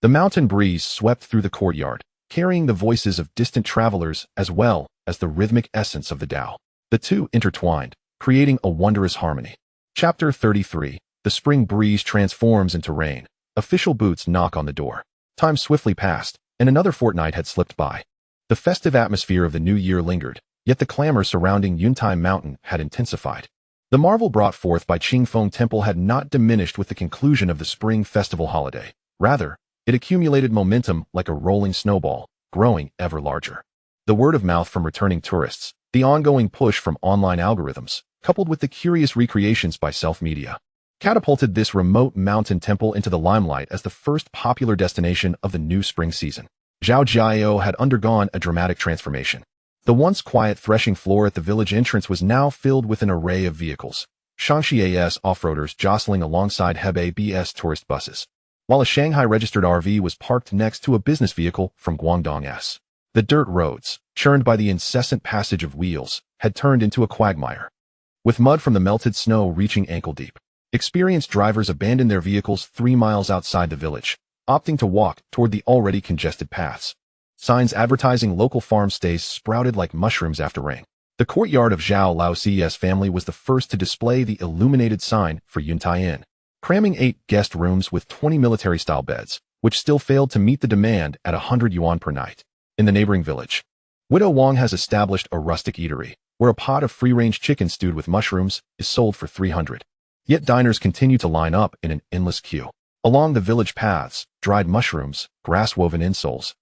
The mountain breeze swept through the courtyard, carrying the voices of distant travelers as well as the rhythmic essence of the Tao. The two intertwined, creating a wondrous harmony. Chapter 33. The spring breeze transforms into rain. Official boots knock on the door. Time swiftly passed, and another fortnight had slipped by. The festive atmosphere of the new year lingered, yet the clamor surrounding Yuntai Mountain had intensified. The marvel brought forth by Qingfeng Temple had not diminished with the conclusion of the spring festival holiday. Rather, it accumulated momentum like a rolling snowball, growing ever larger. The word of mouth from returning tourists, the ongoing push from online algorithms, coupled with the curious recreations by self-media, catapulted this remote mountain temple into the limelight as the first popular destination of the new spring season. Xiaojiao had undergone a dramatic transformation. The once quiet threshing floor at the village entrance was now filled with an array of vehicles. Xianxia's off-roaders jostling alongside Hebei BS tourist buses, while a Shanghai-registered RV was parked next to a business vehicle from Guangdong. The dirt roads, churned by the incessant passage of wheels, had turned into a quagmire, with mud from the melted snow reaching ankle-deep. Experienced drivers abandoned their vehicles 3 miles outside the village, opting to walk toward the already congested paths. Signs advertising local farm stays sprouted like mushrooms after rain. The courtyard of Zhao Laoxi's family was the first to display the illuminated sign for Yuntai Inn, cramming 8 guest rooms with 20 military-style beds, which still failed to meet the demand at 100 yuan per night. In the neighboring village, Widow Wang has established a rustic eatery, where a pot of free-range chicken stewed with mushrooms is sold for 300. Yet diners continue to line up in an endless queue. Along the village paths, dried mushrooms, grass-woven insoles,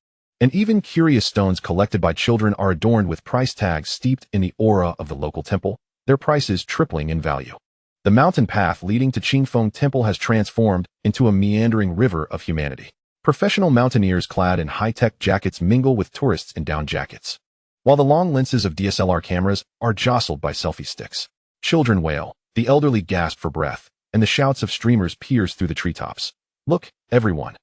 And even curious stones collected by children are adorned with price tags steeped in the aura of the local temple, their prices tripling in value. The mountain path leading to Qingfeng Temple has transformed into a meandering river of humanity. Professional mountaineers clad in high-tech jackets mingle with tourists in down jackets, while the long lenses of DSLR cameras are jostled by selfie sticks. Children wail, the elderly gasp for breath, and the shouts of streamers pierce through the treetops. Look, everyone.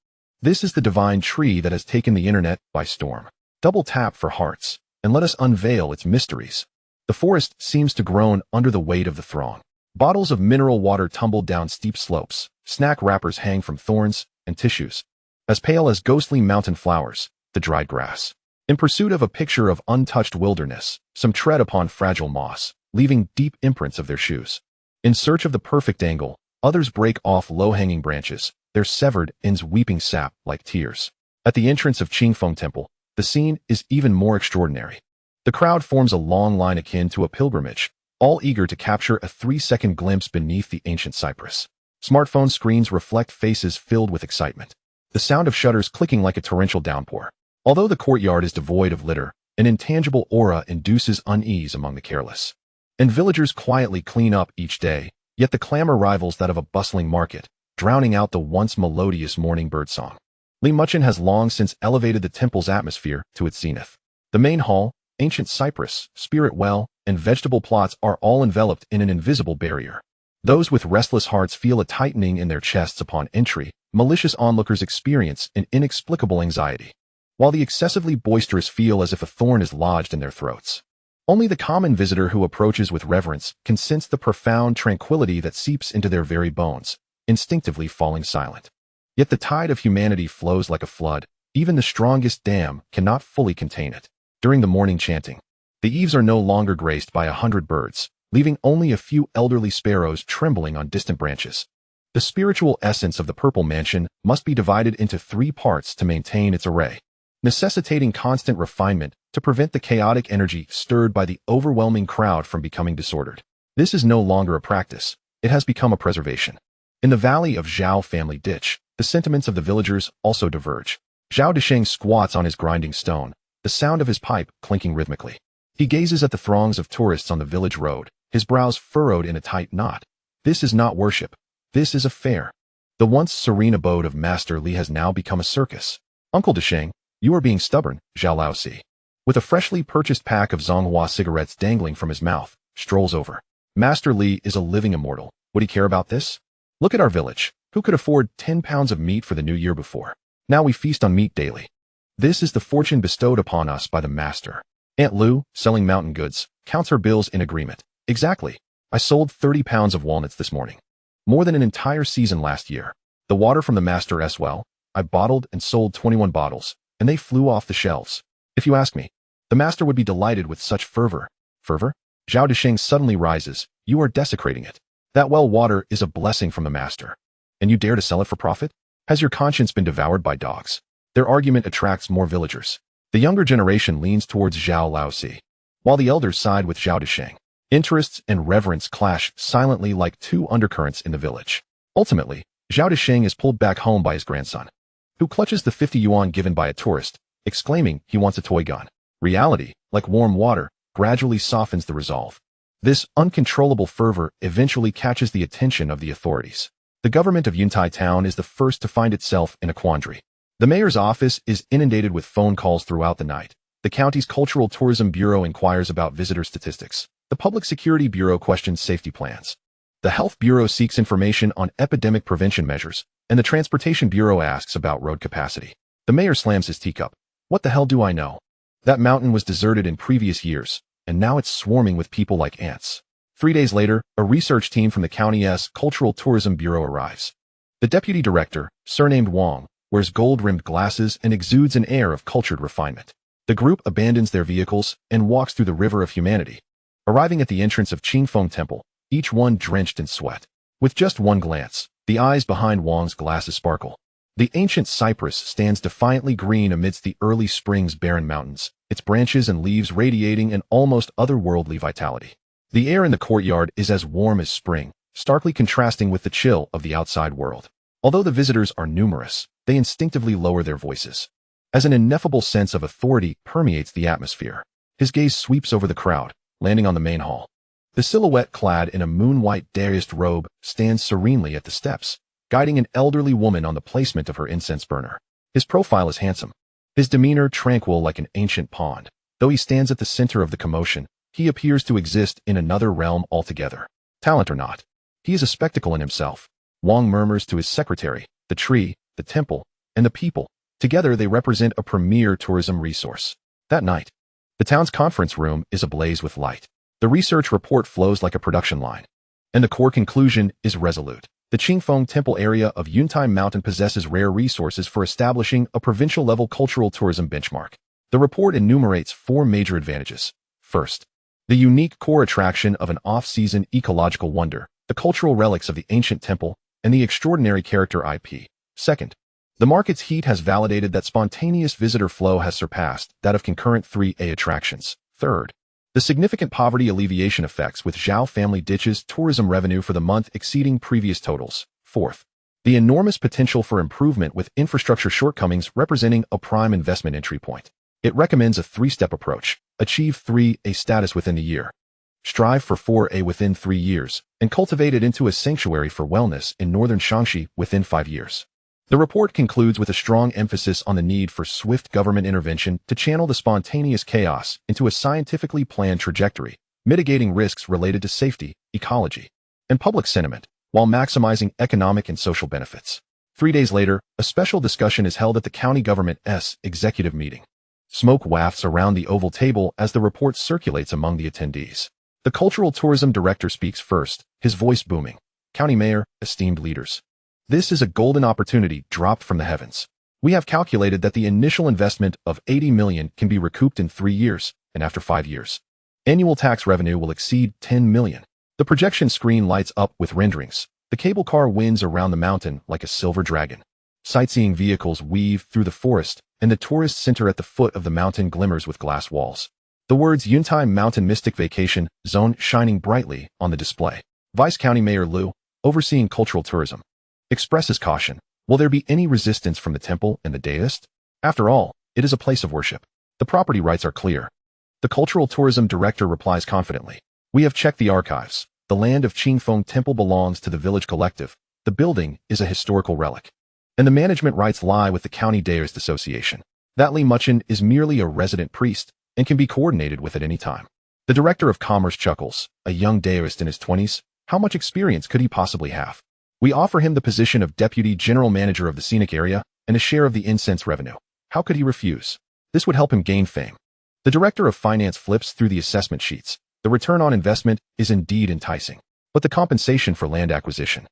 This is the divine tree that has taken the internet by storm. Double tap for hearts, and let us unveil its mysteries. The forest seems to groan under the weight of the throng. Bottles of mineral water tumble down steep slopes, snack wrappers hang from thorns and tissues, as pale as ghostly mountain flowers, the dried grass. In pursuit of a picture of untouched wilderness, some tread upon fragile moss, leaving deep imprints of their shoes. In search of the perfect angle, others break off low-hanging branches, their severed ends weeping sap like tears. At the entrance of Qingfeng Temple, the scene is even more extraordinary. The crowd forms a long line akin to a pilgrimage, all eager to capture a 3-second glimpse beneath the ancient cypress. Smartphone screens reflect faces filled with excitement, the sound of shutters clicking like a torrential downpour. Although the courtyard is devoid of litter, an intangible aura induces unease among the careless. And villagers quietly clean up each day, yet the clamor rivals that of a bustling market, drowning out the once melodious morning birdsong. Muchen has long since elevated the temple's atmosphere to its zenith. The main hall, ancient cypress, spirit well, and vegetable plots are all enveloped in an invisible barrier. Those with restless hearts feel a tightening in their chests upon entry. Malicious onlookers experience an inexplicable anxiety, while the excessively boisterous feel as if a thorn is lodged in their throats. Only the common visitor who approaches with reverence can sense the profound tranquility that seeps into their very bones, instinctively falling silent. Yet the tide of humanity flows like a flood. Even the strongest dam cannot fully contain it. During the morning chanting, the eaves are no longer graced by 100 birds, leaving only a few elderly sparrows trembling on distant branches. The spiritual essence of the purple mansion must be divided into 3 parts to maintain its array, necessitating constant refinement to prevent the chaotic energy stirred by the overwhelming crowd from becoming disordered. This is no longer a practice, it has become a preservation. In the valley of Zhao Family Ditch, the sentiments of the villagers also diverge. Zhao Disheng squats on his grinding stone, the sound of his pipe clinking rhythmically. He gazes at the throngs of tourists on the village road, his brows furrowed in a tight knot. This is not worship. This is a fair. The once serene abode of Master Li has now become a circus. Uncle Disheng, you are being stubborn, Zhao Laozi, with a freshly purchased pack of Zonghua cigarettes dangling from his mouth, strolls over. Master Li is a living immortal. Would he care about this? Look at our village. Who could afford 10 pounds of meat for the new year before? Now we feast on meat daily. This is the fortune bestowed upon us by the master. Aunt Lu, selling mountain goods, counts her bills in agreement. Exactly. I sold 30 pounds of walnuts this morning. More than an entire season last year. The water from the master's well, I bottled and sold 21 bottles, and they flew off the shelves. If you ask me, the master would be delighted with such fervor. Fervor? Zhao Disheng suddenly rises. You are desecrating it. That well water is a blessing from the master. And you dare to sell it for profit? Has your conscience been devoured by dogs? Their argument attracts more villagers. The younger generation leans towards Zhao Laozi, while the elders side with Zhao Disheng. Interests and reverence clash silently like 2 undercurrents in the village. Ultimately, Zhao Disheng is pulled back home by his grandson, who clutches the 50 yuan given by a tourist, exclaiming he wants a toy gun. Reality, like warm water, gradually softens the resolve. This uncontrollable fervor eventually catches the attention of the authorities. The government of Yuntai Town is the first to find itself in a quandary. The mayor's office is inundated with phone calls throughout the night. The county's Cultural Tourism Bureau inquires about visitor statistics. The Public Security Bureau questions safety plans. The Health Bureau seeks information on epidemic prevention measures, and the Transportation Bureau asks about road capacity. The mayor slams his teacup. What the hell do I know? That mountain was deserted in previous years, and now it's swarming with people like ants. 3 days later, a research team from the county's Cultural Tourism Bureau arrives. The deputy director, surnamed Wang, wears gold-rimmed glasses and exudes an air of cultured refinement. The group abandons their vehicles and walks through the river of humanity, arriving at the entrance of Qingfeng Temple, each one drenched in sweat. With just one glance, the eyes behind Wang's glasses sparkle. The ancient cypress stands defiantly green amidst the early spring's barren mountains, its branches and leaves radiating an almost otherworldly vitality. The air in the courtyard is as warm as spring, starkly contrasting with the chill of the outside world. Although the visitors are numerous, they instinctively lower their voices. as an ineffable sense of authority permeates the atmosphere. His gaze sweeps over the crowd, landing on the main hall. The silhouette clad in a moon-white Taoist robe stands serenely at the steps, guiding an elderly woman on the placement of her incense burner. His profile is handsome, his demeanor tranquil like an ancient pond. Though he stands at the center of the commotion, he appears to exist in another realm altogether. Talent or not, he is a spectacle in himself. Wang murmurs to his secretary, the tree, the temple, and the people. Together they represent a premier tourism resource. That night, the town's conference room is ablaze with light. The research report flows like a production line, and the core conclusion is resolute. The Qingfeng Temple area of Yuntai Mountain possesses rare resources for establishing a provincial-level cultural tourism benchmark. The report enumerates 4 major advantages. First, the unique core attraction of an off-season ecological wonder, the cultural relics of the ancient temple, and the extraordinary character IP. Second, the market's heat has validated that spontaneous visitor flow has surpassed that of concurrent 3A attractions. Third, the significant poverty alleviation effects with Zhao family ditches tourism revenue for the month exceeding previous totals. Fourth, the enormous potential for improvement with infrastructure shortcomings representing a prime investment entry point. It recommends a 3-step approach. Achieve 3A status within a year. Strive for 4A within 3 years, and cultivate it into a sanctuary for wellness in northern Xianxia within 5 years. The report concludes with a strong emphasis on the need for swift government intervention to channel the spontaneous chaos into a scientifically planned trajectory, mitigating risks related to safety, ecology, and public sentiment, while maximizing economic and social benefits. 3 days later, a special discussion is held at the county government's executive meeting. Smoke wafts around the oval table as the report circulates among the attendees. The cultural tourism director speaks first, his voice booming. County mayor, esteemed leaders. This is a golden opportunity dropped from the heavens. We have calculated that the initial investment of 80 million can be recouped in 3 years, and after 5 years, annual tax revenue will exceed 10 million. The projection screen lights up with renderings. The cable car winds around the mountain like a silver dragon. Sightseeing vehicles weave through the forest, and the tourist center at the foot of the mountain glimmers with glass walls. The words Yuntai Mountain Mystic Vacation Zone shining brightly on the display. Vice County Mayor Liu, overseeing cultural tourism, expresses caution. Will there be any resistance from the temple and the Taoist? After all, it is a place of worship. The property rights are clear. The cultural tourism director replies confidently. We have checked the archives. The land of Qingfeng Temple belongs to the village collective. The building is a historical relic, and the management rights lie with the County Taoist Association. That Li Muchen is merely a resident priest and can be coordinated with at any time. The director of commerce chuckles, a young Taoist in his 20s. How much experience could he possibly have? We offer him the position of deputy general manager of the scenic area and a share of the incense revenue. How could he refuse? This would help him gain fame. The director of finance flips through the assessment sheets. The return on investment is indeed enticing, but the compensation for land acquisition.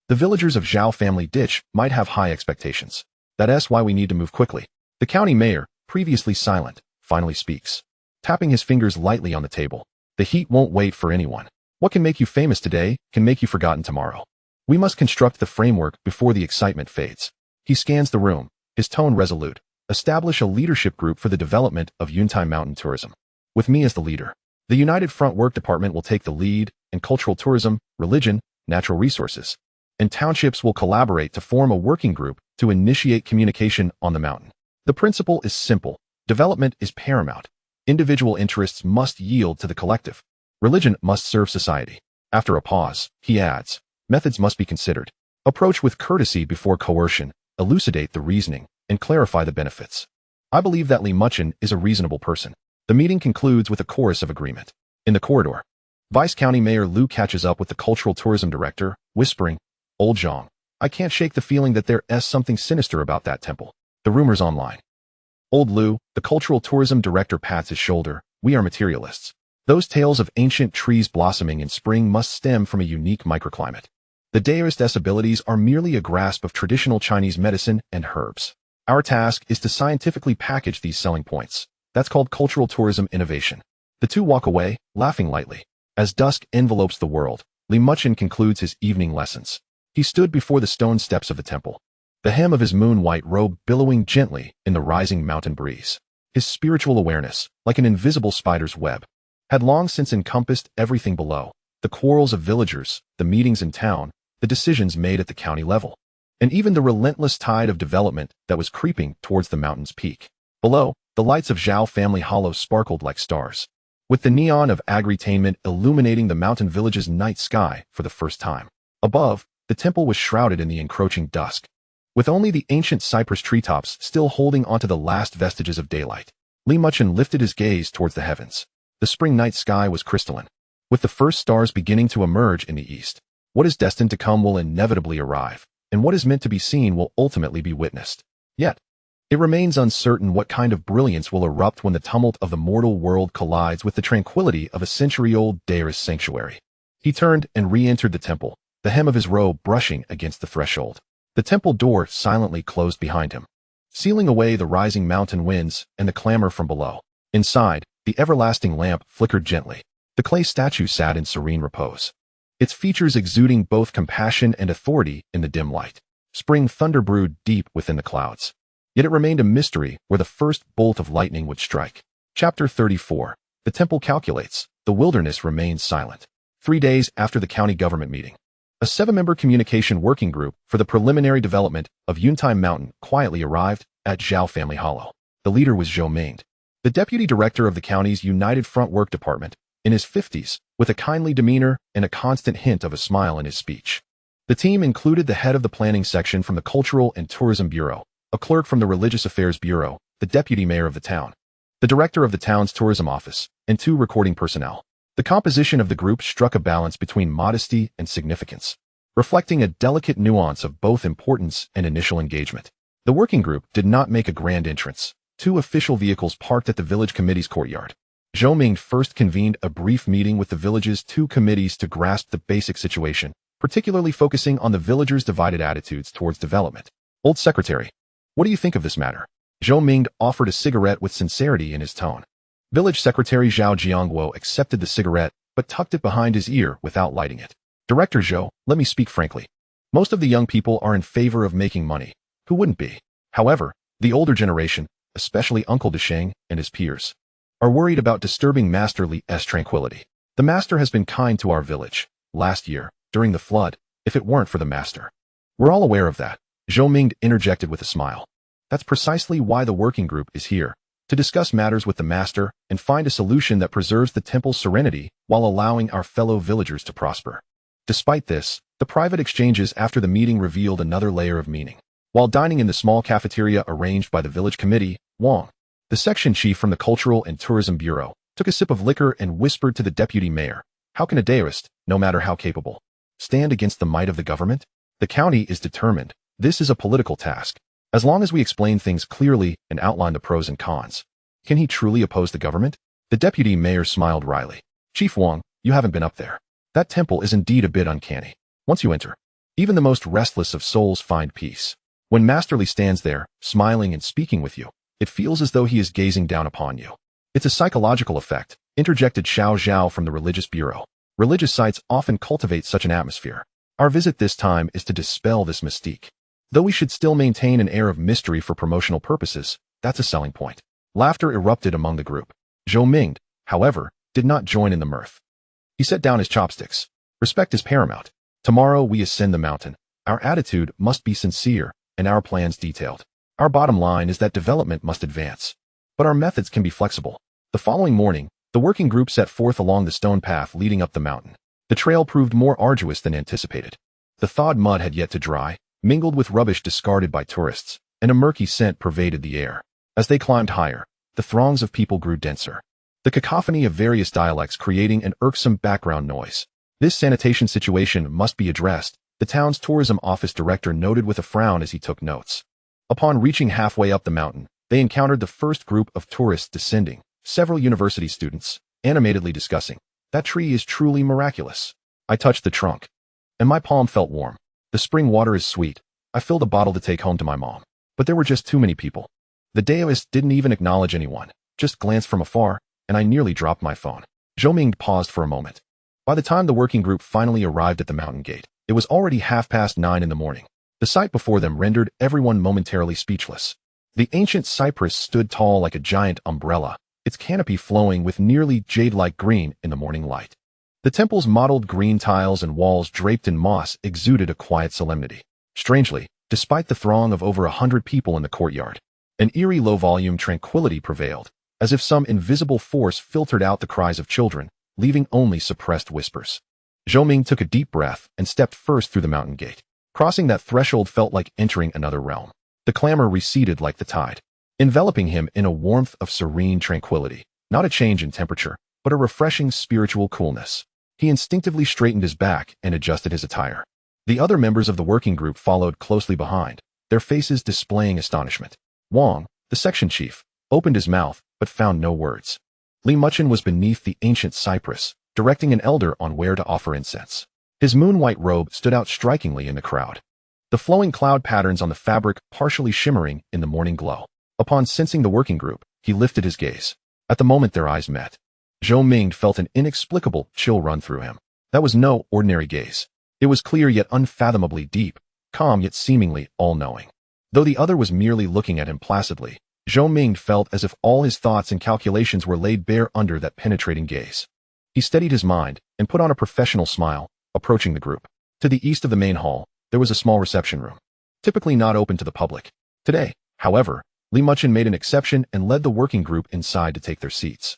The villagers of Zhao family ditch might have high expectations. That's why we need to move quickly. The county mayor, previously silent, finally speaks, tapping his fingers lightly on the table. The heat won't wait for anyone. What can make you famous today can make you forgotten tomorrow. We must construct the framework before the excitement fades. He scans the room, his tone resolute. Establish a leadership group for the development of Yuntai Mountain tourism. With me as the leader. The United Front Work Department will take the lead, and cultural tourism, religion, natural resources, and townships will collaborate to form a working group to initiate communication on the mountain. The principle is simple. Development is paramount. Individual interests must yield to the collective. Religion must serve society. After a pause, he adds, methods must be considered. Approach with courtesy before coercion, elucidate the reasoning, and clarify the benefits. I believe that Li Muchen is a reasonable person. The meeting concludes with a chorus of agreement. In the corridor, Vice County Mayor Liu catches up with the cultural tourism director, whispering, Old Zhang, I can't shake the feeling that there's something sinister about that temple. The rumors online. Old Liu, the cultural tourism director pats his shoulder. We are materialists. Those tales of ancient trees blossoming in spring must stem from a unique microclimate. The Taoist's abilities are merely a grasp of traditional Chinese medicine and herbs. Our task is to scientifically package these selling points. That's called cultural tourism innovation. The two walk away, laughing lightly. As dusk envelopes the world, Li Muchen concludes his evening lessons. He stood before the stone steps of the temple, the hem of his moon-white robe billowing gently in the rising mountain breeze. His spiritual awareness, like an invisible spider's web, had long since encompassed everything below. The quarrels of villagers, the meetings in town, the decisions made at the county level. and even the relentless tide of development that was creeping towards the mountain's peak. Below, the lights of Zhao family hollows sparkled like stars, with the neon of agri-tainment illuminating the mountain village's night sky for the first time. Above, the temple was shrouded in the encroaching dusk, with only the ancient cypress treetops still holding onto the last vestiges of daylight. Muchen lifted his gaze towards the heavens. The spring night sky was crystalline, with the first stars beginning to emerge in the east. What is destined to come will inevitably arrive, and what is meant to be seen will ultimately be witnessed. Yet, it remains uncertain what kind of brilliance will erupt when the tumult of the mortal world collides with the tranquility of a century-old Taoist sanctuary. He turned and re-entered the temple, the hem of his robe brushing against the threshold. The temple door silently closed behind him, sealing away the rising mountain winds and the clamor from below. Inside, the everlasting lamp flickered gently. The clay statue sat in serene repose, its features exuding both compassion and authority in the dim light. Spring thunder brewed deep within the clouds, yet it remained a mystery where the first bolt of lightning would strike. Chapter 34. The temple calculates. The wilderness remains silent. 3 days after the county government meeting, a 7-member communication working group for the preliminary development of Yuntai Mountain quietly arrived at Zhao Family Hollow. The leader was Zhou Mingde, the deputy director of the county's United Front Work Department, in his 50s, with a kindly demeanor and a constant hint of a smile in his speech. The team included the head of the planning section from the Cultural and Tourism Bureau, a clerk from the Religious Affairs Bureau, the deputy mayor of the town, the director of the town's tourism office, and 2 recording personnel. The composition of the group struck a balance between modesty and significance, reflecting a delicate nuance of both importance and initial engagement. The working group did not make a grand entrance. 2 official vehicles parked at the village committee's courtyard. Zhou Mingde first convened a brief meeting with the village's 2 committees to grasp the basic situation, particularly focusing on the villagers' divided attitudes towards development. Old Secretary, what do you think of this matter? Zhou Mingde offered a cigarette with sincerity in his tone. Village Secretary Zhao Jiangguo accepted the cigarette, but tucked it behind his ear without lighting it. Director Zhou, let me speak frankly. Most of the young people are in favor of making money. Who wouldn't be? However, the older generation, especially Uncle Desheng and his peers, are worried about disturbing Master Li's tranquility. The master has been kind to our village. Last year, during the flood, if it weren't for the master. We're all aware of that. Zhou Mingde interjected with a smile. That's precisely why the working group is here, to discuss matters with the master and find a solution that preserves the temple's serenity while allowing our fellow villagers to prosper. Despite this, the private exchanges after the meeting revealed another layer of meaning. While dining in the small cafeteria arranged by the village committee, Wang, the section chief from the Cultural and Tourism Bureau, took a sip of liquor and whispered to the deputy mayor, "How can a Taoist, no matter how capable, stand against the might of the government? The county is determined. This is a political task. As long as we explain things clearly and outline the pros and cons. Can he truly oppose the government?" The deputy mayor smiled wryly. "Chief Wang, you haven't been up there. That temple is indeed a bit uncanny. Once you enter, even the most restless of souls find peace. When Master Li stands there, smiling and speaking with you, it feels as though he is gazing down upon you. It's a psychological effect," interjected Xiao Zhao from the Religious Bureau. "Religious sites often cultivate such an atmosphere. Our visit this time is to dispel this mystique. Though we should still maintain an air of mystery for promotional purposes, that's a selling point." Laughter erupted among the group. Zhou Mingde, however, did not join in the mirth. He set down his chopsticks. "Respect is paramount. Tomorrow we ascend the mountain. Our attitude must be sincere and our plans detailed. Our bottom line is that development must advance. But our methods can be flexible." The following morning, the working group set forth along the stone path leading up the mountain. The trail proved more arduous than anticipated. The thawed mud had yet to dry, mingled with rubbish discarded by tourists, and a murky scent pervaded the air. As they climbed higher, the throngs of people grew denser, the cacophony of various dialects creating an irksome background noise. This sanitation situation must be addressed, the town's tourism office director noted with a frown as he took notes. Upon reaching halfway up the mountain, they encountered the first group of tourists descending, several university students, animatedly discussing, "That tree is truly miraculous. I touched the trunk, and my palm felt warm. The spring water is sweet. I filled a bottle to take home to my mom." But there were just too many people. The Taoist didn't even acknowledge anyone, just glanced from afar, and I nearly dropped my phone. Zhou Mingde paused for a moment. By the time the working group finally arrived at the mountain gate, it was already 9:30 in the morning. The sight before them rendered everyone momentarily speechless. The ancient cypress stood tall like a giant umbrella, its canopy flowing with nearly jade-like green in the morning light. The temple's mottled green tiles and walls draped in moss exuded a quiet solemnity. Strangely, Despite the throng of over 100 people in the courtyard, an eerie low-volume tranquility prevailed, as if some invisible force filtered out the cries of children, leaving only suppressed whispers. Zhou Ming took a deep breath and stepped first through the mountain gate. Crossing that threshold felt like entering another realm. The clamor receded like the tide, enveloping him in a warmth of serene tranquility, not a change in temperature, but a refreshing spiritual coolness. He instinctively straightened his back and adjusted his attire. The other members of the working group followed closely behind, their faces displaying astonishment. Wang, the section chief, opened his mouth but found no words. Li Muchen was beneath the ancient cypress, directing an elder on where to offer incense. His moon-white robe stood out strikingly in the crowd, the flowing cloud patterns on the fabric partially shimmering in the morning glow. Upon sensing the working group, he lifted his gaze. At the moment their eyes met, Zhou Ming felt an inexplicable chill run through him. That was no ordinary gaze. It was clear yet unfathomably deep, calm yet seemingly all-knowing. Though the other was merely looking at him placidly, Zhou Ming felt as if all his thoughts and calculations were laid bare under that penetrating gaze. He steadied his mind and put on a professional smile, approaching the group. To the east of the main hall, there was a small reception room, typically not open to the public. Today, however, Li Muchen made an exception and led the working group inside to take their seats.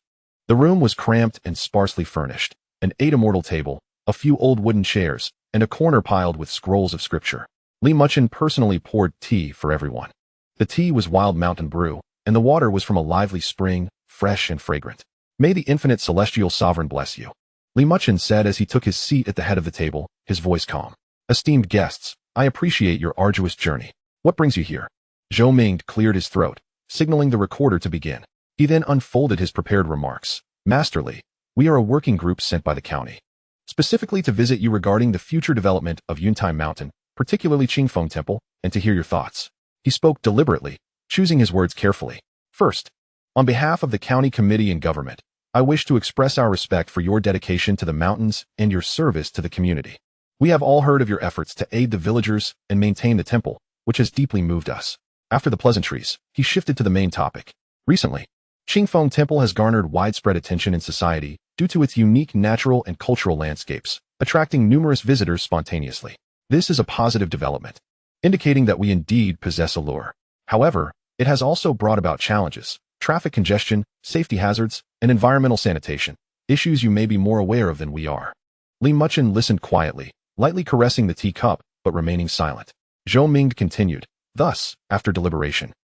The room was cramped and sparsely furnished, an immortal table, a few old wooden chairs, and a corner piled with scrolls of scripture. Li Muchen personally poured tea for everyone. The tea was wild mountain brew, and the water was from a lively spring, fresh and fragrant. May the infinite celestial sovereign bless you, Li Muchen said as he took his seat at the head of the table, his voice calm. Esteemed guests, I appreciate your arduous journey. What brings you here? Zhou Ming cleared his throat, signaling the recorder to begin. He then unfolded his prepared remarks. Masterly, we are a working group sent by the county, specifically to visit you regarding the future development of Yuntai Mountain, particularly Qingfeng Temple, and to hear your thoughts. He spoke deliberately, choosing his words carefully. First, on behalf of the county committee and government, I wish to express our respect for your dedication to the mountains and your service to the community. We have all heard of your efforts to aid the villagers and maintain the temple, which has deeply moved us. After the pleasantries, he shifted to the main topic. Recently, Qingfeng Temple has garnered widespread attention in society due to its unique natural and cultural landscapes, attracting numerous visitors spontaneously. This is a positive development, indicating that we indeed possess allure. However, it has also brought about challenges, traffic congestion, safety hazards, and environmental sanitation, issues you may be more aware of than we are. Li Muchen listened quietly, lightly caressing the teacup, but remaining silent. Zhou Ming continued. Thus, after deliberation,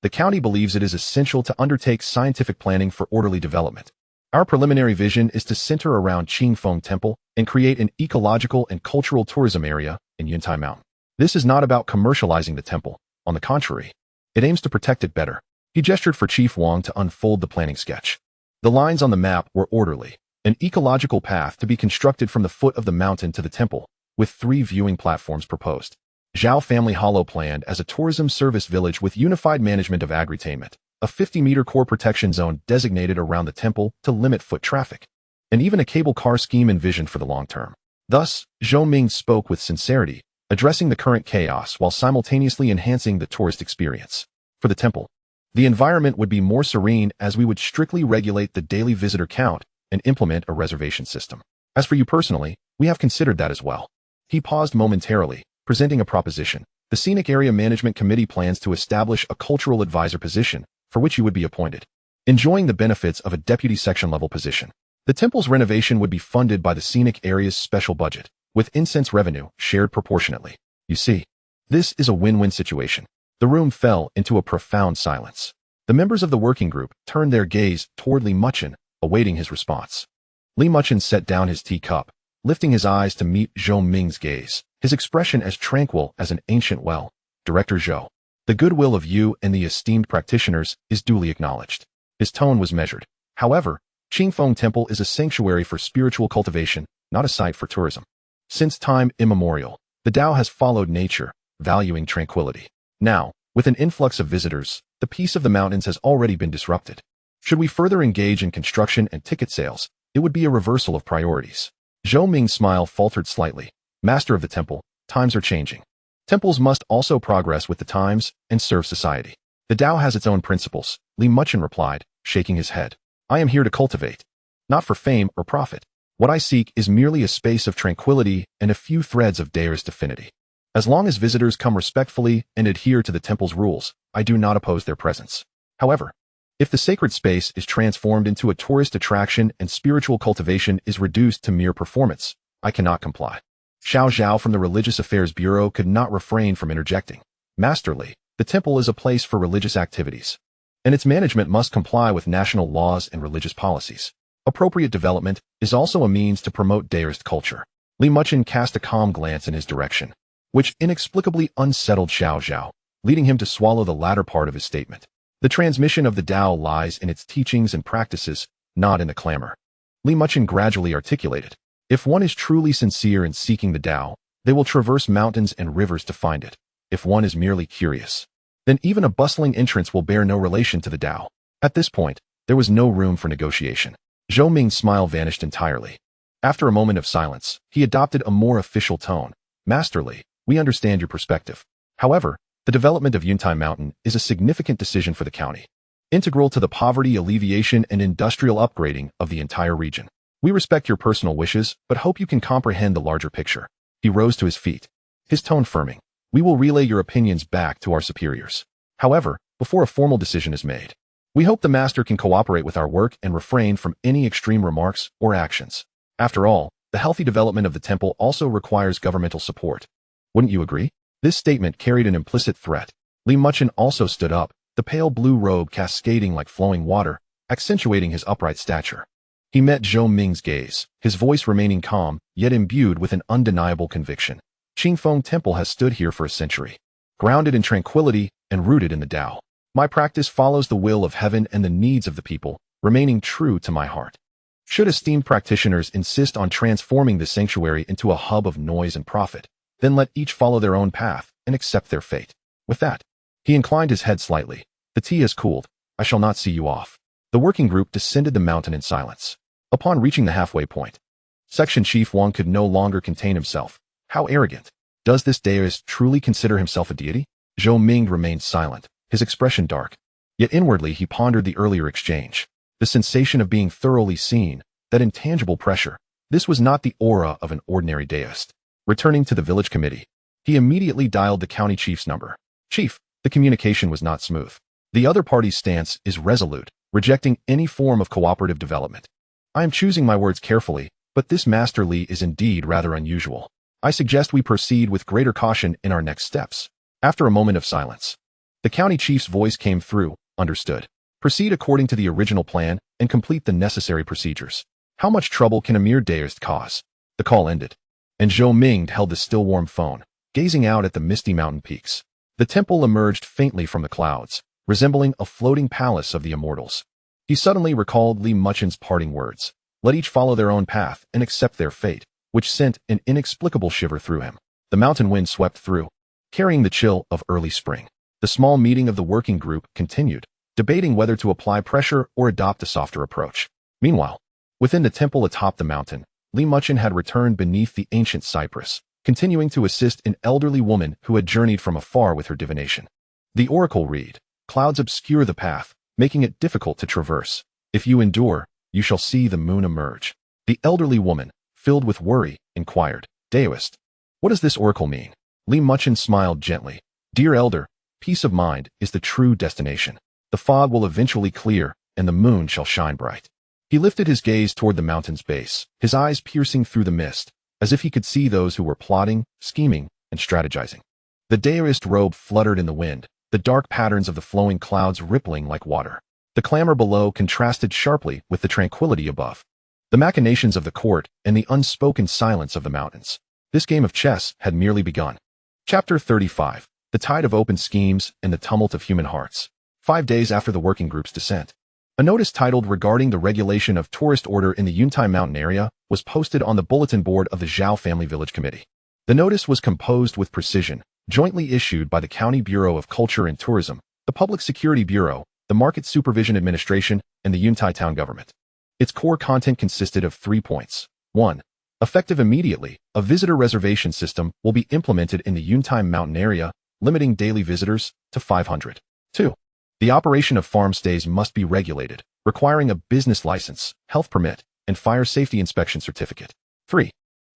the county believes it is essential to undertake scientific planning for orderly development. Our preliminary vision is to center around Qingfeng Temple and create an ecological and cultural tourism area in Yuntai Mountain. This is not about commercializing the temple. On the contrary, it aims to protect it better. He gestured for Chief Wang to unfold the planning sketch. The lines on the map were orderly, an ecological path to be constructed from the foot of the mountain to the temple, with 3 viewing platforms proposed. Zhao family hollow planned as a tourism service village with unified management of agritainment, a 50-meter core protection zone designated around the temple to limit foot traffic, and even a cable car scheme envisioned for the long term. Thus, Zhou Ming spoke with sincerity, addressing the current chaos while simultaneously enhancing the tourist experience. For the temple, the environment would be more serene as we would strictly regulate the daily visitor count and implement a reservation system. As for you personally, we have considered that as well. He paused momentarily, presenting a proposition. The Scenic Area Management Committee plans to establish a cultural advisor position, for which you would be appointed, enjoying the benefits of a deputy section-level position. The temple's renovation would be funded by the scenic area's special budget, with incense revenue shared proportionately. You see, this is a win-win situation. The room fell into a profound silence. The members of the working group turned their gaze toward Li Muchen, awaiting his response. Li Muchen set down his teacup, lifting his eyes to meet Zhou Ming's gaze, his expression as tranquil as an ancient well. Director Zhou, the goodwill of you and the esteemed practitioners is duly acknowledged. His tone was measured. However, Qingfeng Temple is a sanctuary for spiritual cultivation, not a site for tourism. Since time immemorial, the Tao has followed nature, valuing tranquility. Now, with an influx of visitors, the peace of the mountains has already been disrupted. Should we further engage in construction and ticket sales, it would be a reversal of priorities. Zhou Ming's smile faltered slightly. Master of the temple, times are changing. Temples must also progress with the times and serve society. The Tao has its own principles, Li Muchen replied, shaking his head. I am here to cultivate, not for fame or profit. What I seek is merely a space of tranquility and a few threads of Taoist affinity. As long as visitors come respectfully and adhere to the temple's rules, I do not oppose their presence. However, if the sacred space is transformed into a tourist attraction and spiritual cultivation is reduced to mere performance, I cannot comply. Xiao Zhao from the Religious Affairs Bureau could not refrain from interjecting. Master Li, the temple is a place for religious activities, and its management must comply with national laws and religious policies. Appropriate development is also a means to promote Taoist culture. Li Muchen cast a calm glance in his direction, which inexplicably unsettled Xiao Zhao, leading him to swallow the latter part of his statement. The transmission of the Tao lies in its teachings and practices, not in the clamor. Li Muchen gradually articulated. If one is truly sincere in seeking the Tao, they will traverse mountains and rivers to find it. If one is merely curious, then even a bustling entrance will bear no relation to the Tao. At this point, there was no room for negotiation. Zhou Ming's smile vanished entirely. After a moment of silence, he adopted a more official tone. Master Li, we understand your perspective. However, the development of Yuntai Mountain is a significant decision for the county, integral to the poverty alleviation and industrial upgrading of the entire region. We respect your personal wishes, but hope you can comprehend the larger picture. He rose to his feet, his tone firming. We will relay your opinions back to our superiors. However, before a formal decision is made, we hope the master can cooperate with our work and refrain from any extreme remarks or actions. After all, the healthy development of the temple also requires governmental support. Wouldn't you agree? This statement carried an implicit threat. Li Muchen also stood up, the pale blue robe cascading like flowing water, accentuating his upright stature. He met Zhou Ming's gaze, his voice remaining calm, yet imbued with an undeniable conviction. Qingfeng Temple has stood here for a century, grounded in tranquility and rooted in the Tao. My practice follows the will of heaven and the needs of the people, remaining true to my heart. Should esteemed practitioners insist on transforming the sanctuary into a hub of noise and profit, then let each follow their own path and accept their fate. With that, he inclined his head slightly. The tea has cooled. I shall not see you off. The working group descended the mountain in silence. Upon reaching the halfway point, Section Chief Wang could no longer contain himself. How arrogant. Does this Taoist truly consider himself a deity? Zhou Ming remained silent, his expression dark. Yet inwardly he pondered the earlier exchange. The sensation of being thoroughly seen, that intangible pressure. This was not the aura of an ordinary Taoist. Returning to the village committee, he immediately dialed the county chief's number. Chief, the communication was not smooth. The other party's stance is resolute, rejecting any form of cooperative development. I am choosing my words carefully, but this Master Li is indeed rather unusual. I suggest we proceed with greater caution in our next steps. After a moment of silence, the county chief's voice came through. Understood. Proceed according to the original plan and complete the necessary procedures. How much trouble can a mere Taoist cause? The call ended, and Zhou Ming held the still-warm phone, gazing out at the misty mountain peaks. The temple emerged faintly from the clouds, resembling a floating palace of the immortals. He suddenly recalled Li Muchen's parting words. Let each follow their own path and accept their fate, which sent an inexplicable shiver through him. The mountain wind swept through, carrying the chill of early spring. The small meeting of the working group continued, debating whether to apply pressure or adopt a softer approach. Meanwhile, within the temple atop the mountain, Li Muchen had returned beneath the ancient cypress, continuing to assist an elderly woman who had journeyed from afar with her divination. The oracle read, clouds obscure the path, making it difficult to traverse. If you endure, you shall see the moon emerge. The elderly woman, filled with worry, inquired, Taoist, what does this oracle mean? Li Muchen smiled gently. Dear elder, peace of mind is the true destination. The fog will eventually clear, and the moon shall shine bright. He lifted his gaze toward the mountain's base, his eyes piercing through the mist, as if he could see those who were plotting, scheming, and strategizing. The Taoist robe fluttered in the wind, the dark patterns of the flowing clouds rippling like water. The clamor below contrasted sharply with the tranquility above. The machinations of the court and the unspoken silence of the mountains. This game of chess had merely begun. Chapter 35. The Tide of Open Schemes and the Tumult of Human Hearts. 5 days after the working group's descent, a notice titled Regarding the Regulation of Tourist Order in the Yuntai Mountain Area was posted on the bulletin board of the Zhao Family Village Committee. The notice was composed with precision, jointly issued by the County Bureau of Culture and Tourism, the Public Security Bureau, the Market Supervision Administration, and the Yuntai Town Government. Its core content consisted of 3 points. 1. Effective immediately, a visitor reservation system will be implemented in the Yuntai Mountain Area, limiting daily visitors to 500. 2. The operation of farm stays must be regulated, requiring a business license, health permit, and fire safety inspection certificate. 3.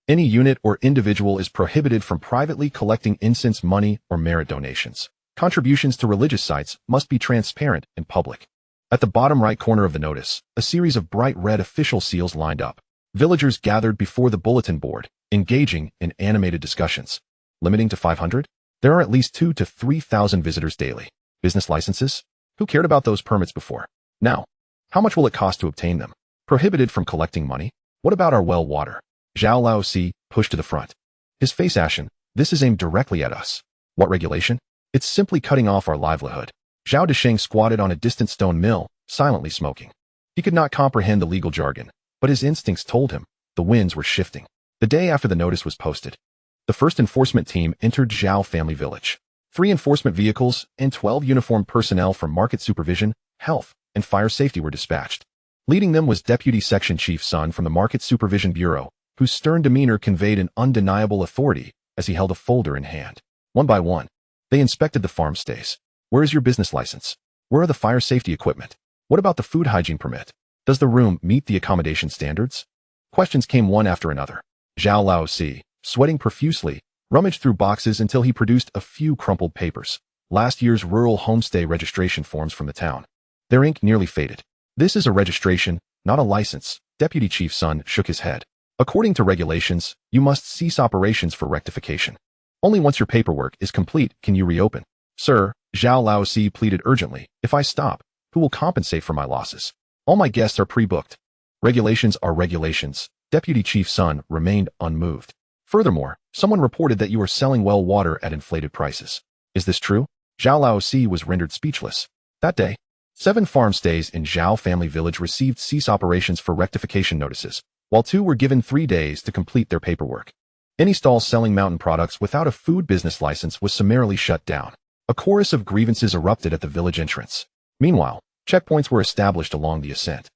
Any unit or individual is prohibited from privately collecting incense, money, or merit donations. Contributions to religious sites must be transparent and public. At the bottom right corner of the notice, a series of bright red official seals lined up. Villagers gathered before the bulletin board, engaging in animated discussions. Limiting to 500? There are at least 2,000 to 3,000 visitors daily. Business licenses? Who cared about those permits before? Now, how much will it cost to obtain them? Prohibited from collecting money? What about our well water? Zhao Laozi pushed to the front. His face ashen. This is aimed directly at us. What regulation? It's simply cutting off our livelihood. Zhao Desheng squatted on a distant stone mill, silently smoking. He could not comprehend the legal jargon, but his instincts told him the winds were shifting. The day after the notice was posted, the first enforcement team entered Zhao family village. 3 enforcement vehicles and 12 uniformed personnel from market supervision, health, and fire safety were dispatched. Leading them was Deputy Section Chief Sun from the Market Supervision Bureau, whose stern demeanor conveyed an undeniable authority as he held a folder in hand. One by one, they inspected the farm stays. Where is your business license? Where are the fire safety equipment? What about the food hygiene permit? Does the room meet the accommodation standards? Questions came one after another. Zhao Laozi, sweating profusely, rummaged through boxes until he produced a few crumpled papers. Last year's rural homestay registration forms from the town. Their ink nearly faded. This is a registration, not a license. Deputy Chief Sun shook his head. According to regulations, you must cease operations for rectification. Only once your paperwork is complete can you reopen. Sir, Zhao Laozi pleaded urgently, if I stop, who will compensate for my losses? All my guests are pre-booked. Regulations are regulations. Deputy Chief Sun remained unmoved. Furthermore, someone reported that you are selling well water at inflated prices. Is this true? Zhao Laozi was rendered speechless. That day, 7 farm stays in Zhao family village received cease operations for rectification notices, while 2 were given 3 days to complete their paperwork. Any stall selling mountain products without a food business license was summarily shut down. A chorus of grievances erupted at the village entrance. Meanwhile, checkpoints were established along the ascent.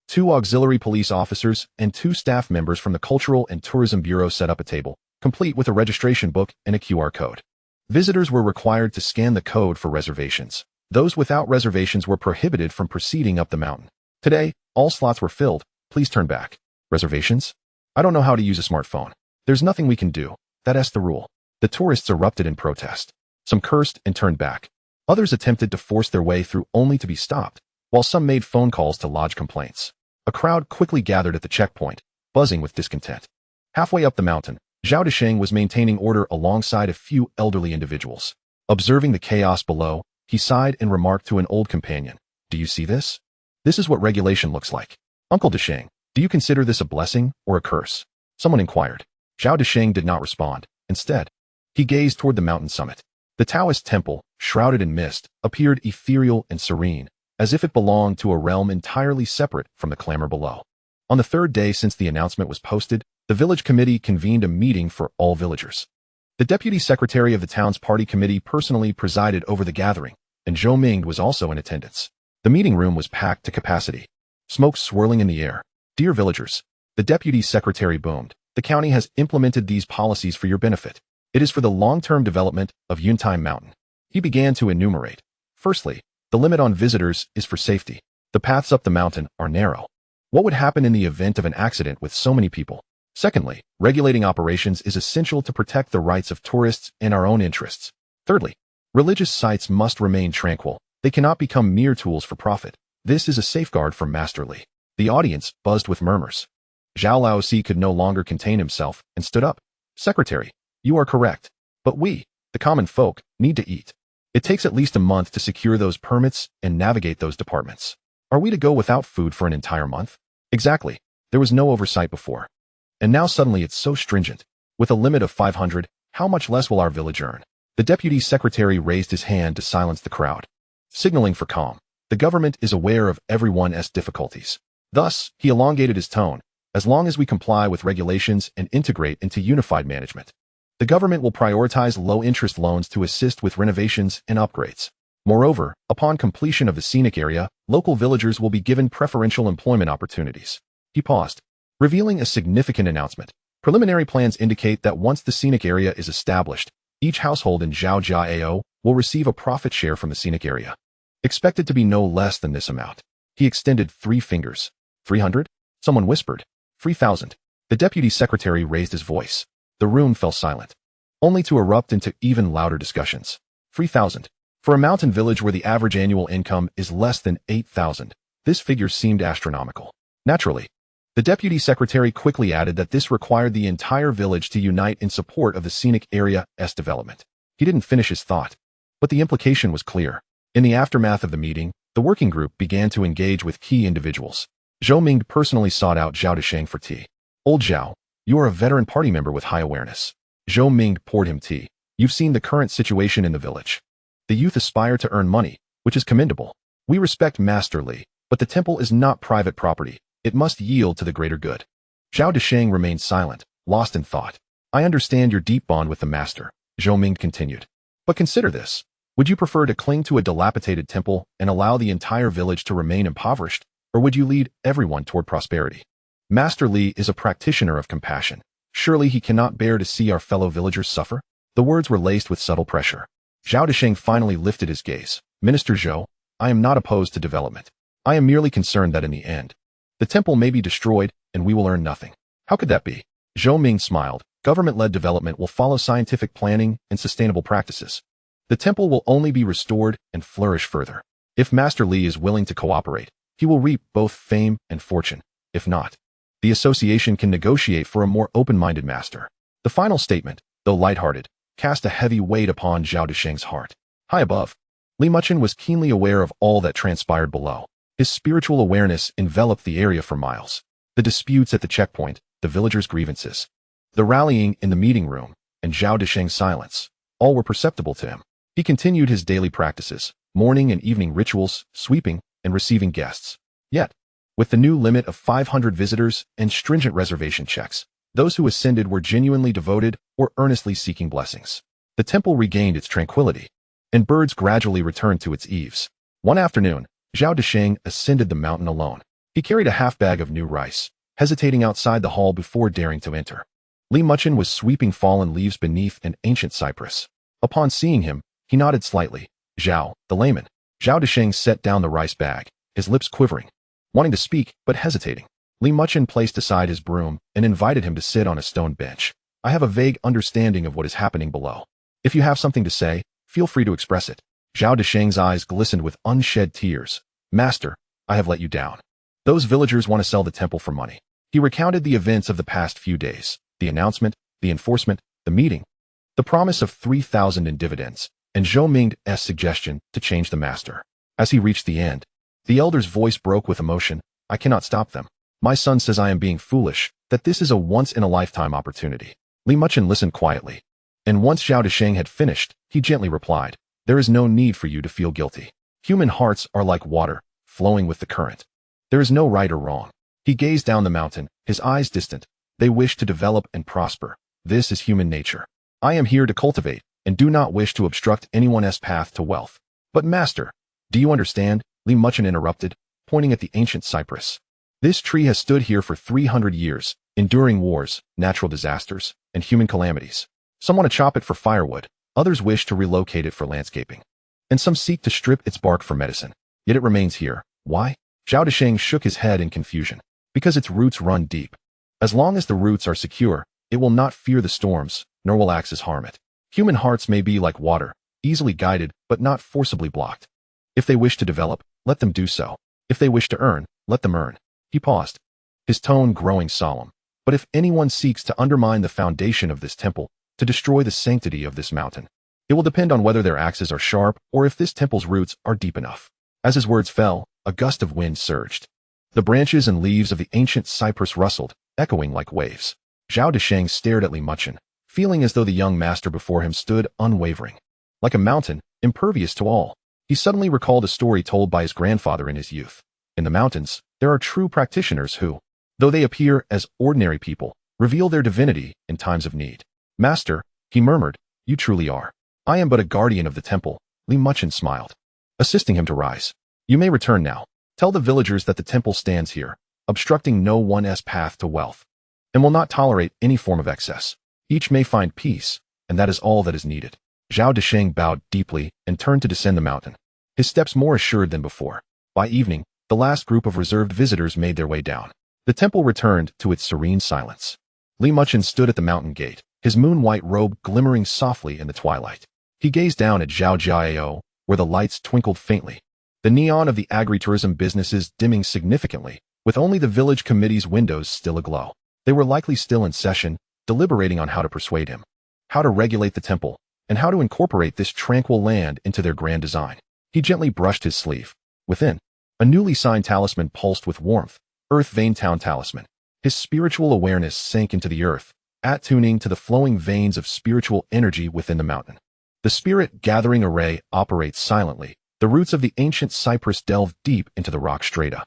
2 auxiliary police officers and 2 staff members from the Cultural and Tourism Bureau set up a table, complete with a registration book and a QR code. Visitors were required to scan the code for reservations. Those without reservations were prohibited from proceeding up the mountain. Today, all slots were filled. Please turn back. Reservations? I don't know how to use a smartphone. There's nothing we can do. That's the rule. The tourists erupted in protest. Some cursed and turned back. Others attempted to force their way through only to be stopped, while some made phone calls to lodge complaints. A crowd quickly gathered at the checkpoint, buzzing with discontent. Halfway up the mountain, Zhao Desheng was maintaining order alongside a few elderly individuals. Observing the chaos below, he sighed and remarked to an old companion, "Do you see this? This is what regulation looks like. Uncle Desheng, do you consider this a blessing or a curse?" Someone inquired. Zhao Desheng did not respond. Instead, he gazed toward the mountain summit. The Taoist temple, shrouded in mist, appeared ethereal and serene, as if it belonged to a realm entirely separate from the clamor below. On the 3rd day since the announcement was posted, the village committee convened a meeting for all villagers. The deputy secretary of the town's party committee personally presided over the gathering, and Zhou Ming was also in attendance. The meeting room was packed to capacity. Smoke swirling in the air. Dear villagers, the deputy secretary boomed. The county has implemented these policies for your benefit. It is for the long-term development of Yuntai Mountain. He began to enumerate. Firstly, the limit on visitors is for safety. The paths up the mountain are narrow. What would happen in the event of an accident with so many people? Secondly, regulating operations is essential to protect the rights of tourists and our own interests. Thirdly, religious sites must remain tranquil. They cannot become mere tools for profit. This is a safeguard for Master Li. The audience buzzed with murmurs. Zhao Laozi could no longer contain himself and stood up. Secretary, you are correct. But we, the common folk, need to eat. It takes at least a month to secure those permits and navigate those departments. Are we to go without food for an entire month? Exactly. There was no oversight before. And now suddenly it's so stringent. With a limit of 500, how much less will our village earn? The deputy secretary raised his hand to silence the crowd, signaling for calm. The government is aware of everyone's difficulties. Thus, he elongated his tone. As long as we comply with regulations and integrate into unified management, the government will prioritize low-interest loans to assist with renovations and upgrades. Moreover, upon completion of the scenic area, local villagers will be given preferential employment opportunities. He paused, revealing a significant announcement. Preliminary plans indicate that once the scenic area is established, each household in Xianxiaaudiobooks will receive a profit share from the scenic area, expected to be no less than this amount. He extended 3 fingers. 300? Someone whispered. 3,000. The deputy secretary raised his voice. The room fell silent, only to erupt into even louder discussions. 3,000. For a mountain village where the average annual income is less than 8,000, this figure seemed astronomical. Naturally, the deputy secretary quickly added that this required the entire village to unite in support of the scenic area's development. He didn't finish his thought, but the implication was clear. In the aftermath of the meeting, the working group began to engage with key individuals. Zhou Ming personally sought out Zhao Desheng for tea. Old Zhao, you are a veteran party member with high awareness. Zhou Ming poured him tea. You've seen the current situation in the village. The youth aspire to earn money, which is commendable. We respect Master Li, but the temple is not private property. It must yield to the greater good. Zhao Desheng remained silent, lost in thought. I understand your deep bond with the master, Zhou Ming continued. But consider this. Would you prefer to cling to a dilapidated temple and allow the entire village to remain impoverished, or would you lead everyone toward prosperity? Master Li is a practitioner of compassion. Surely he cannot bear to see our fellow villagers suffer? The words were laced with subtle pressure. Zhao Desheng finally lifted his gaze. Minister Zhou, I am not opposed to development. I am merely concerned that in the end, the temple may be destroyed and we will earn nothing. How could that be? Zhou Ming smiled. Government-led development will follow scientific planning and sustainable practices. The temple will only be restored and flourish further. If Master Li is willing to cooperate, he will reap both fame and fortune. If not, the association can negotiate for a more open-minded master. The final statement, though lighthearted, cast a heavy weight upon Zhao Desheng's heart. High above, Li Muchen was keenly aware of all that transpired below. His spiritual awareness enveloped the area for miles. The disputes at the checkpoint, the villagers' grievances, the rallying in the meeting room, and Zhao Desheng's silence, all were perceptible to him. He continued his daily practices, morning and evening rituals, sweeping, and receiving guests. Yet, with the new limit of 500 visitors and stringent reservation checks, those who ascended were genuinely devoted or earnestly seeking blessings. The temple regained its tranquility, and birds gradually returned to its eaves. One afternoon, Zhao Desheng ascended the mountain alone. He carried a half-bag of new rice, hesitating outside the hall before daring to enter. Li Muchen was sweeping fallen leaves beneath an ancient cypress. Upon seeing him, he nodded slightly. Zhao, the layman. Zhao Desheng set down the rice bag, his lips quivering, wanting to speak but hesitating. Li Muchen placed aside his broom and invited him to sit on a stone bench. I have a vague understanding of what is happening below. If you have something to say, feel free to express it. Zhao Desheng's eyes glistened with unshed tears. Master, I have let you down. Those villagers want to sell the temple for money. He recounted the events of the past few days, the announcement, the enforcement, the meeting, the promise of 3,000 in dividends, and Zhou Ming's suggestion to change the master. As he reached the end, the elder's voice broke with emotion. I cannot stop them. My son says I am being foolish, that this is a once-in-a-lifetime opportunity. Li Muchen listened quietly, and once Zhao Desheng had finished, he gently replied, there is no need for you to feel guilty. Human hearts are like water, flowing with the current. There is no right or wrong. He gazed down the mountain, his eyes distant. They wish to develop and prosper. This is human nature. I am here to cultivate, and do not wish to obstruct anyone's path to wealth. But master, do you understand? Li Muchen interrupted, pointing at the ancient cypress. This tree has stood here for 300 years, enduring wars, natural disasters, and human calamities. Some want to chop it for firewood, others wish to relocate it for landscaping, and some seek to strip its bark for medicine. Yet it remains here. Why? Zhao Desheng shook his head in confusion. Because its roots run deep. As long as the roots are secure, it will not fear the storms, nor will axes harm it. Human hearts may be like water, easily guided, but not forcibly blocked. If they wish to develop, let them do so. If they wish to earn, let them earn. He paused, his tone growing solemn. But if anyone seeks to undermine the foundation of this temple, to destroy the sanctity of this mountain, it will depend on whether their axes are sharp or if this temple's roots are deep enough. As his words fell, a gust of wind surged. The branches and leaves of the ancient cypress rustled, echoing like waves. Zhao Desheng stared at Li Muchen, feeling as though the young master before him stood unwavering, like a mountain, impervious to all. He suddenly recalled a story told by his grandfather in his youth. In the mountains, there are true practitioners who, though they appear as ordinary people, reveal their divinity in times of need. Master, he murmured, you truly are. I am but a guardian of the temple. Li Muchen smiled, assisting him to rise. You may return now. Tell the villagers that the temple stands here, obstructing no one's path to wealth, and will not tolerate any form of excess. Each may find peace, and that is all that is needed. Zhao Desheng bowed deeply and turned to descend the mountain, his steps more assured than before. By evening, the last group of reserved visitors made their way down. The temple returned to its serene silence. Muchen stood at the mountain gate, his moon-white robe glimmering softly in the twilight. He gazed down at Xianxiaaudiobooks, where the lights twinkled faintly, the neon of the agritourism businesses dimming significantly, with only the village committee's windows still aglow. They were likely still in session, deliberating on how to persuade him, how to regulate the temple, and how to incorporate this tranquil land into their grand design. He gently brushed his sleeve. Within, a newly signed talisman pulsed with warmth, Earth Vein Town Talisman. His spiritual awareness sank into the earth, attuning to the flowing veins of spiritual energy within the mountain. The spirit gathering array operates silently. The roots of the ancient cypress delve deep into the rock strata,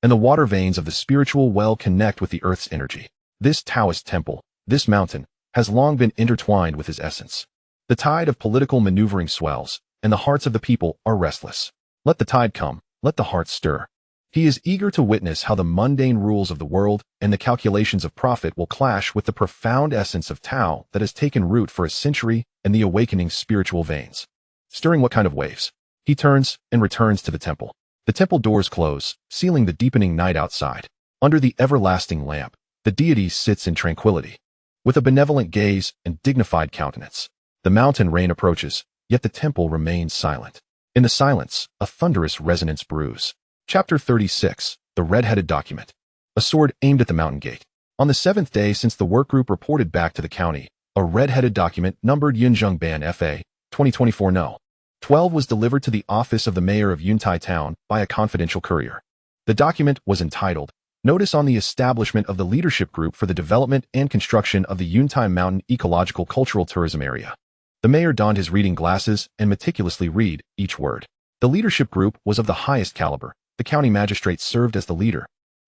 and the water veins of the spiritual well connect with the earth's energy. This Taoist temple, this mountain, has long been intertwined with his essence. The tide of political maneuvering swells, and the hearts of the people are restless. Let the tide come, let the hearts stir. He is eager to witness how the mundane rules of the world and the calculations of profit will clash with the profound essence of Tao that has taken root for a century and the awakening spiritual veins. Stirring what kind of waves? He turns and returns to the temple. The temple doors close, sealing the deepening night outside. Under the everlasting lamp, the deity sits in tranquility. With a benevolent gaze and dignified countenance, the mountain rain approaches, yet the temple remains silent. In the silence, a thunderous resonance brews. Chapter 36, The Red-Headed Document. A sword aimed at the mountain gate. On the 7th day since the workgroup reported back to the county, a red-headed document numbered Yunzhongban FA 2024 No. 12 was delivered to the office of the mayor of Yuntai Town by a confidential courier. The document was entitled, Notice on the Establishment of the Leadership Group for the Development and Construction of the Yuntai Mountain Ecological Cultural Tourism Area. The mayor donned his reading glasses and meticulously read each word. The leadership group was of the highest caliber. The county magistrate served as the leader.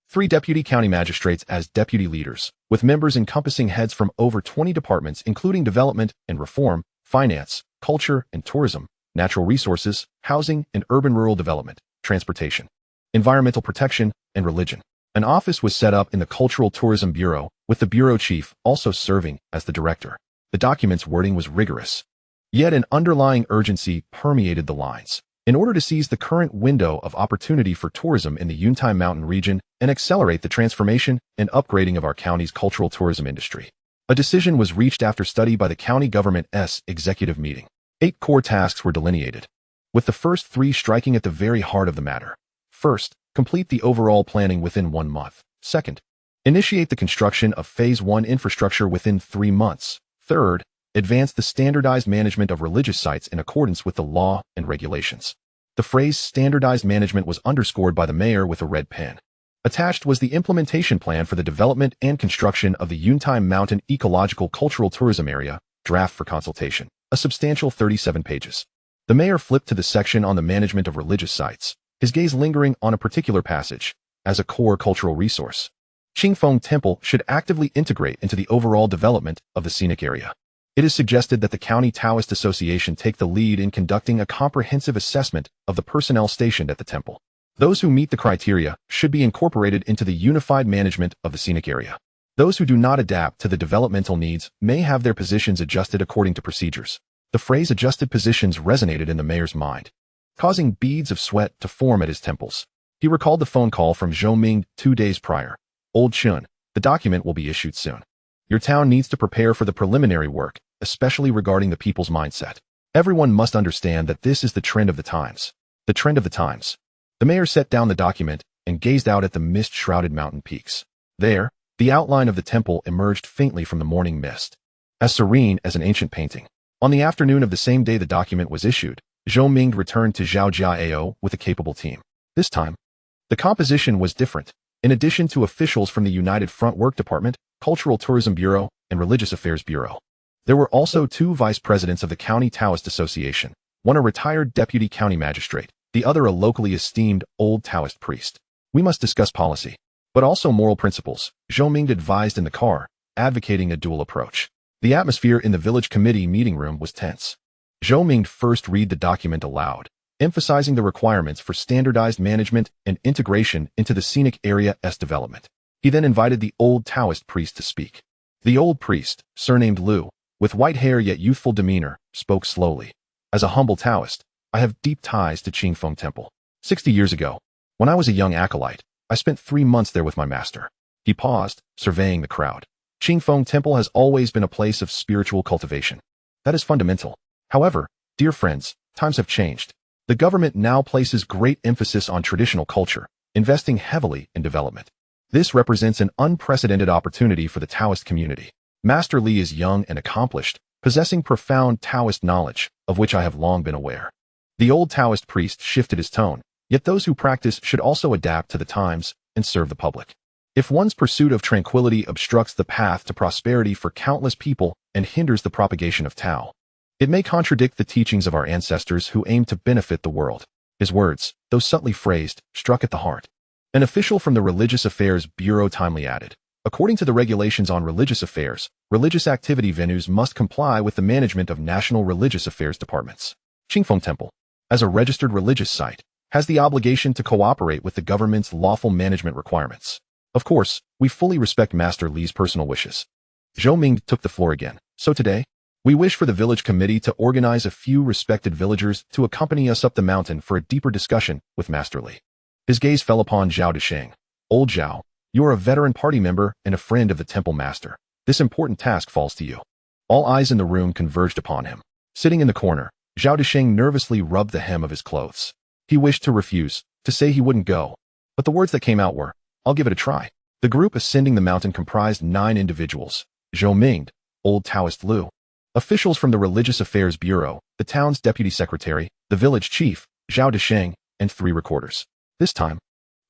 3 deputy county magistrates as deputy leaders, with members encompassing heads from over 20 departments including development and reform, finance, culture and tourism, natural resources, housing and urban-rural development, transportation, environmental protection, and religion. An office was set up in the Cultural Tourism Bureau, with the bureau chief also serving as the director. The document's wording was rigorous, yet an underlying urgency permeated the lines. In order to seize the current window of opportunity for tourism in the Yuntai Mountain region and accelerate the transformation and upgrading of our county's cultural tourism industry, a decision was reached after study by the county government's executive meeting. 8 core tasks were delineated, with the first 3 striking at the very heart of the matter. First, complete the overall planning within 1 month. Second, initiate the construction of Phase 1 infrastructure within 3 months. Third, advance the standardized management of religious sites in accordance with the law and regulations. The phrase standardized management was underscored by the mayor with a red pen. Attached was the implementation plan for the development and construction of the Yuntai Mountain Ecological Cultural Tourism Area, draft for consultation, a substantial 37 pages. The mayor flipped to the section on the management of religious sites, his gaze lingering on a particular passage. As a core cultural resource, Qingfeng Temple should actively integrate into the overall development of the scenic area. It is suggested that the County Taoist Association take the lead in conducting a comprehensive assessment of the personnel stationed at the temple. Those who meet the criteria should be incorporated into the unified management of the scenic area. Those who do not adapt to the developmental needs may have their positions adjusted according to procedures. The phrase adjusted positions resonated in the mayor's mind, causing beads of sweat to form at his temples. He recalled the phone call from Zhou Ming 2 days prior. Old Chun, the document will be issued soon. Your town needs to prepare for the preliminary work, especially regarding the people's mindset. Everyone must understand that this is the trend of the times. The trend of the times. The mayor set down the document and gazed out at the mist-shrouded mountain peaks. There, the outline of the temple emerged faintly from the morning mist, as serene as an ancient painting. On the afternoon of the same day the document was issued, Zhou Ming returned to Xiaojiao with a capable team. This time, the composition was different. In addition to officials from the United Front Work Department, Cultural Tourism Bureau, and Religious Affairs Bureau, there were also 2 vice presidents of the County Taoist Association, one a retired deputy county magistrate, the other a locally esteemed old Taoist priest. We must discuss policy, but also moral principles, Zhou Ming advised in the car, advocating a dual approach. The atmosphere in the village committee meeting room was tense. Zhou Ming first read the document aloud, emphasizing the requirements for standardized management and integration into the scenic area's development. He then invited the old Taoist priest to speak. The old priest, surnamed Liu, with white hair yet youthful demeanor, spoke slowly. As a humble Taoist, I have deep ties to Qingfeng Temple. 60 years ago, when I was a young acolyte, I spent 3 months there with my master. He paused, surveying the crowd. Qingfeng Temple has always been a place of spiritual cultivation. That is fundamental. However, dear friends, times have changed. The government now places great emphasis on traditional culture, investing heavily in development. This represents an unprecedented opportunity for the Taoist community. Master Li is young and accomplished, possessing profound Taoist knowledge, of which I have long been aware. The old Taoist priest shifted his tone, yet those who practice should also adapt to the times and serve the public. If one's pursuit of tranquility obstructs the path to prosperity for countless people and hinders the propagation of Tao, it may contradict the teachings of our ancestors who aimed to benefit the world. His words, though subtly phrased, struck at the heart. An official from the Religious Affairs Bureau timely added, according to the regulations on religious affairs, religious activity venues must comply with the management of national religious affairs departments. Qingfeng Temple, as a registered religious site, has the obligation to cooperate with the government's lawful management requirements. Of course, we fully respect Master Li's personal wishes. Zhou Ming took the floor again. So today, we wish for the village committee to organize a few respected villagers to accompany us up the mountain for a deeper discussion with Master Li. His gaze fell upon Zhao Desheng. Old Zhao, you are a veteran party member and a friend of the temple master. This important task falls to you. All eyes in the room converged upon him. Sitting in the corner, Zhao Desheng nervously rubbed the hem of his clothes. He wished to refuse, to say he wouldn't go, but the words that came out were, I'll give it a try. The group ascending the mountain comprised 9 individuals. Zhou Ming, Old Taoist Lu, officials from the Religious Affairs Bureau, the town's deputy secretary, the village chief, Zhao Desheng, and 3 recorders. This time,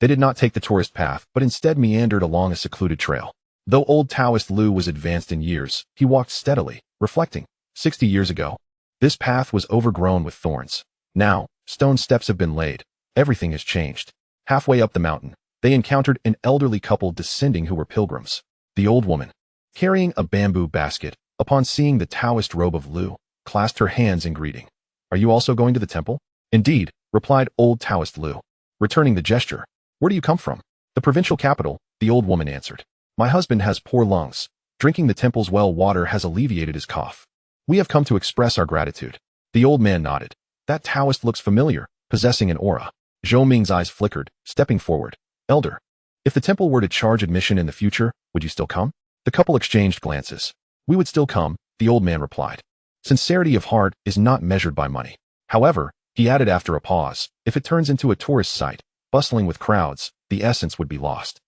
they did not take the tourist path, but instead meandered along a secluded trail. Though Old Taoist Lu was advanced in years, he walked steadily, reflecting. 60 years ago, this path was overgrown with thorns. Now, stone steps have been laid. Everything has changed. Halfway up the mountain, they encountered an elderly couple descending who were pilgrims. The old woman, carrying a bamboo basket, upon seeing the Taoist robe of Lu, clasped her hands in greeting. Are you also going to the temple? Indeed, replied Old Taoist Lu, returning the gesture. Where do you come from? The provincial capital, the old woman answered. My husband has poor lungs. Drinking the temple's well water has alleviated his cough. We have come to express our gratitude. The old man nodded. That Taoist looks familiar, possessing an aura. Zhou Ming's eyes flickered, stepping forward. Elder, if the temple were to charge admission in the future, would you still come? The couple exchanged glances. We would still come, the old man replied. Sincerity of heart is not measured by money. However, he added after a pause, if it turns into a tourist site, bustling with crowds, the essence would be lost.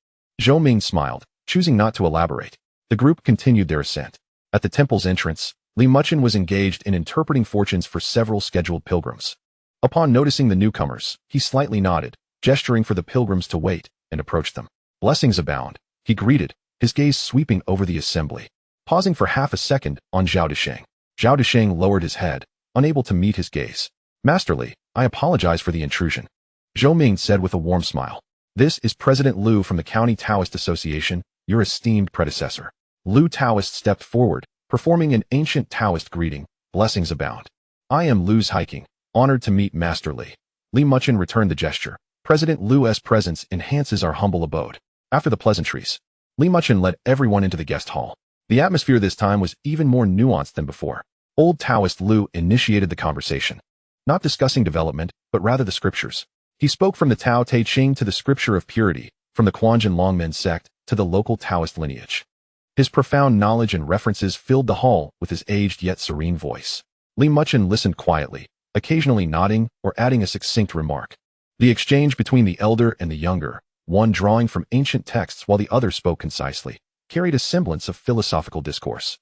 Zhou Ming smiled, choosing not to elaborate. The group continued their ascent. At the temple's entrance, Li Muchen was engaged in interpreting fortunes for several scheduled pilgrims. Upon noticing the newcomers, he slightly nodded, gesturing for the pilgrims to wait, and approached them. Blessings abound, he greeted, his gaze sweeping over the assembly. Pausing for half a second on Zhao Desheng. Zhao Desheng lowered his head, unable to meet his gaze. Master Li, I apologize for the intrusion. Zhou Ming said with a warm smile. This is President Lu from the County Taoist Association, your esteemed predecessor. Lu Taoist stepped forward, performing an ancient Taoist greeting, blessings abound. I am Lu's hiking, honored to meet Master Li. Li Muchen returned the gesture. President Lu's presence enhances our humble abode. After the pleasantries, Li Muchen led everyone into the guest hall. The atmosphere this time was even more nuanced than before. Old Taoist Lu initiated the conversation, not discussing development, but rather the scriptures. He spoke from the Tao Te Ching to the scripture of purity, from the Quanjin Longmen sect to the local Taoist lineage. His profound knowledge and references filled the hall with his aged yet serene voice. Li Muchen listened quietly, occasionally nodding or adding a succinct remark. The exchange between the elder and the younger, one drawing from ancient texts while the other spoke concisely, carried a semblance of philosophical discourse.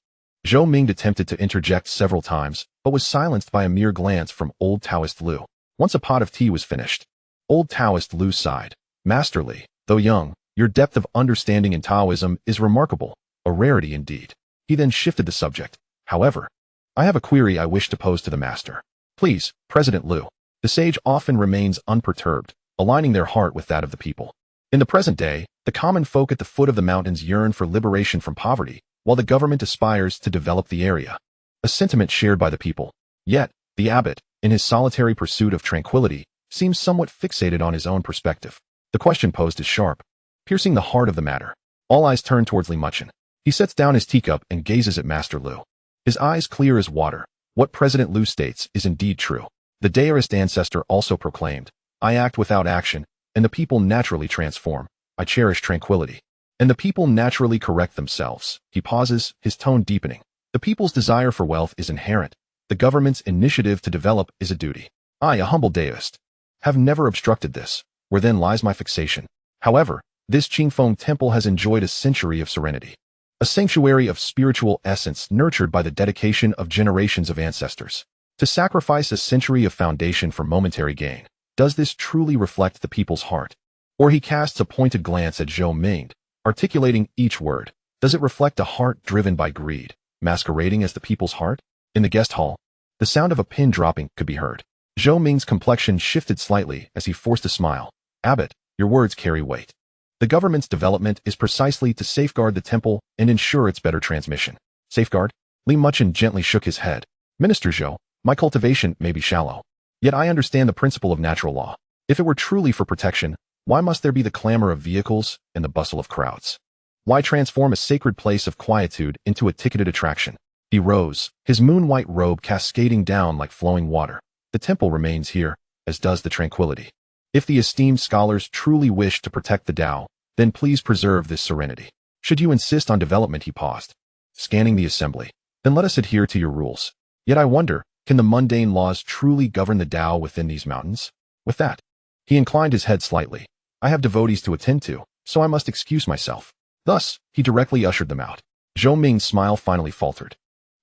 Zhou Ming attempted to interject several times, but was silenced by a mere glance from Old Taoist Lu. Once a pot of tea was finished, Old Taoist Lu sighed. Master Li, though young, your depth of understanding in Taoism is remarkable, a rarity indeed. He then shifted the subject. However, I have a query I wish to pose to the master. Please, President Lu. The sage often remains unperturbed, aligning their heart with that of the people. In the present day, the common folk at the foot of the mountains yearn for liberation from poverty, while the government aspires to develop the area. A sentiment shared by the people. Yet, the abbot, in his solitary pursuit of tranquility, seems somewhat fixated on his own perspective. The question posed is sharp, piercing the heart of the matter. All eyes turn towards Li Muchen. He sets down his teacup and gazes at Master Lu. His eyes clear as water. What President Lu states is indeed true. The Daoist ancestor also proclaimed, I act without action, and the people naturally transform. I cherish tranquility. And the people naturally correct themselves. He pauses, his tone deepening. The people's desire for wealth is inherent. The government's initiative to develop is a duty. I, a humble Taoist, have never obstructed this. Where then lies my fixation? However, this Qingfeng temple has enjoyed a century of serenity. A sanctuary of spiritual essence nurtured by the dedication of generations of ancestors. To sacrifice a century of foundation for momentary gain, does this truly reflect the people's heart? Or he casts a pointed glance at Zhou Ming, articulating each word. Does it reflect a heart driven by greed, masquerading as the people's heart? In the guest hall, the sound of a pin dropping could be heard. Zhou Ming's complexion shifted slightly as he forced a smile. Abbot, your words carry weight. The government's development is precisely to safeguard the temple and ensure its better transmission. Safeguard? Li Muchen gently shook his head. Minister Zhou, my cultivation may be shallow. Yet I understand the principle of natural law. If it were truly for protection, why must there be the clamor of vehicles and the bustle of crowds? Why transform a sacred place of quietude into a ticketed attraction? He rose, his moon-white robe cascading down like flowing water. The temple remains here, as does the tranquility. If the esteemed scholars truly wish to protect the Tao, then please preserve this serenity. Should you insist on development, he paused, scanning the assembly, then let us adhere to your rules. Yet I wonder, can the mundane laws truly govern the Tao within these mountains? With that, he inclined his head slightly. I have devotees to attend to, so I must excuse myself. Thus, he directly ushered them out. Zhou Ming's smile finally faltered.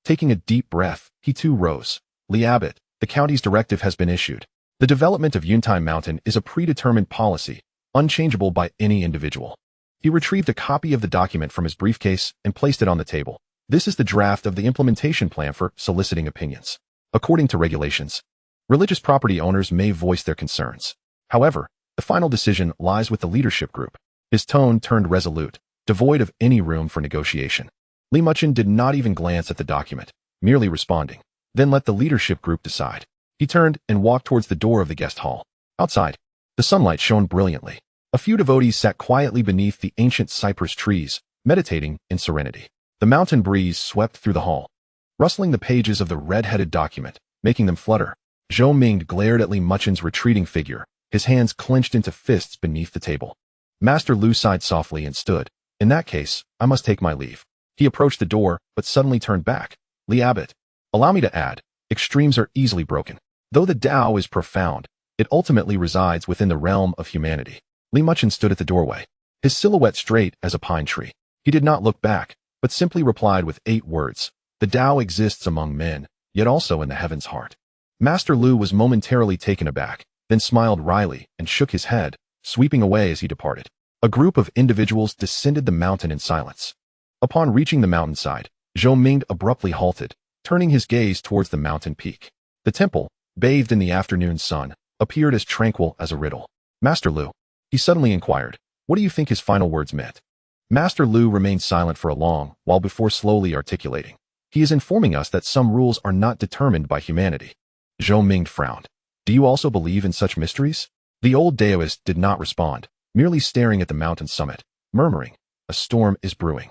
Taking a deep breath, he too rose. Li Abbot, the county's directive has been issued. The development of Yuntai Mountain is a predetermined policy, unchangeable by any individual. He retrieved a copy of the document from his briefcase and placed it on the table. This is the draft of the implementation plan for soliciting opinions. According to regulations, religious property owners may voice their concerns. However, the final decision lies with the leadership group. His tone turned resolute, devoid of any room for negotiation. Li Muchen did not even glance at the document, merely responding. Then let the leadership group decide. He turned and walked towards the door of the guest hall. Outside, the sunlight shone brilliantly. A few devotees sat quietly beneath the ancient cypress trees, meditating in serenity. The mountain breeze swept through the hall, rustling the pages of the red-headed document, making them flutter. Zhou Ming glared at Li Muchen's retreating figure, his hands clenched into fists beneath the table. Master Lu sighed softly and stood. In that case, I must take my leave. He approached the door, but suddenly turned back. Li Abbot, allow me to add, extremes are easily broken. Though the Tao is profound, it ultimately resides within the realm of humanity. Li Muchen stood at the doorway, his silhouette straight as a pine tree. He did not look back, but simply replied with 8 words. The Tao exists among men, yet also in the heaven's heart. Master Lu was momentarily taken aback, then smiled wryly and shook his head, sweeping away as he departed. A group of individuals descended the mountain in silence. Upon reaching the mountainside, Zhou Ming abruptly halted, turning his gaze towards the mountain peak. The temple, bathed in the afternoon sun, appeared as tranquil as a riddle. Master Lu, he suddenly inquired, what do you think his final words meant? Master Lu remained silent for a long while before slowly articulating. He is informing us that some rules are not determined by humanity. Zhou Ming frowned. Do you also believe in such mysteries? The old Taoist did not respond, merely staring at the mountain summit, murmuring, a storm is brewing.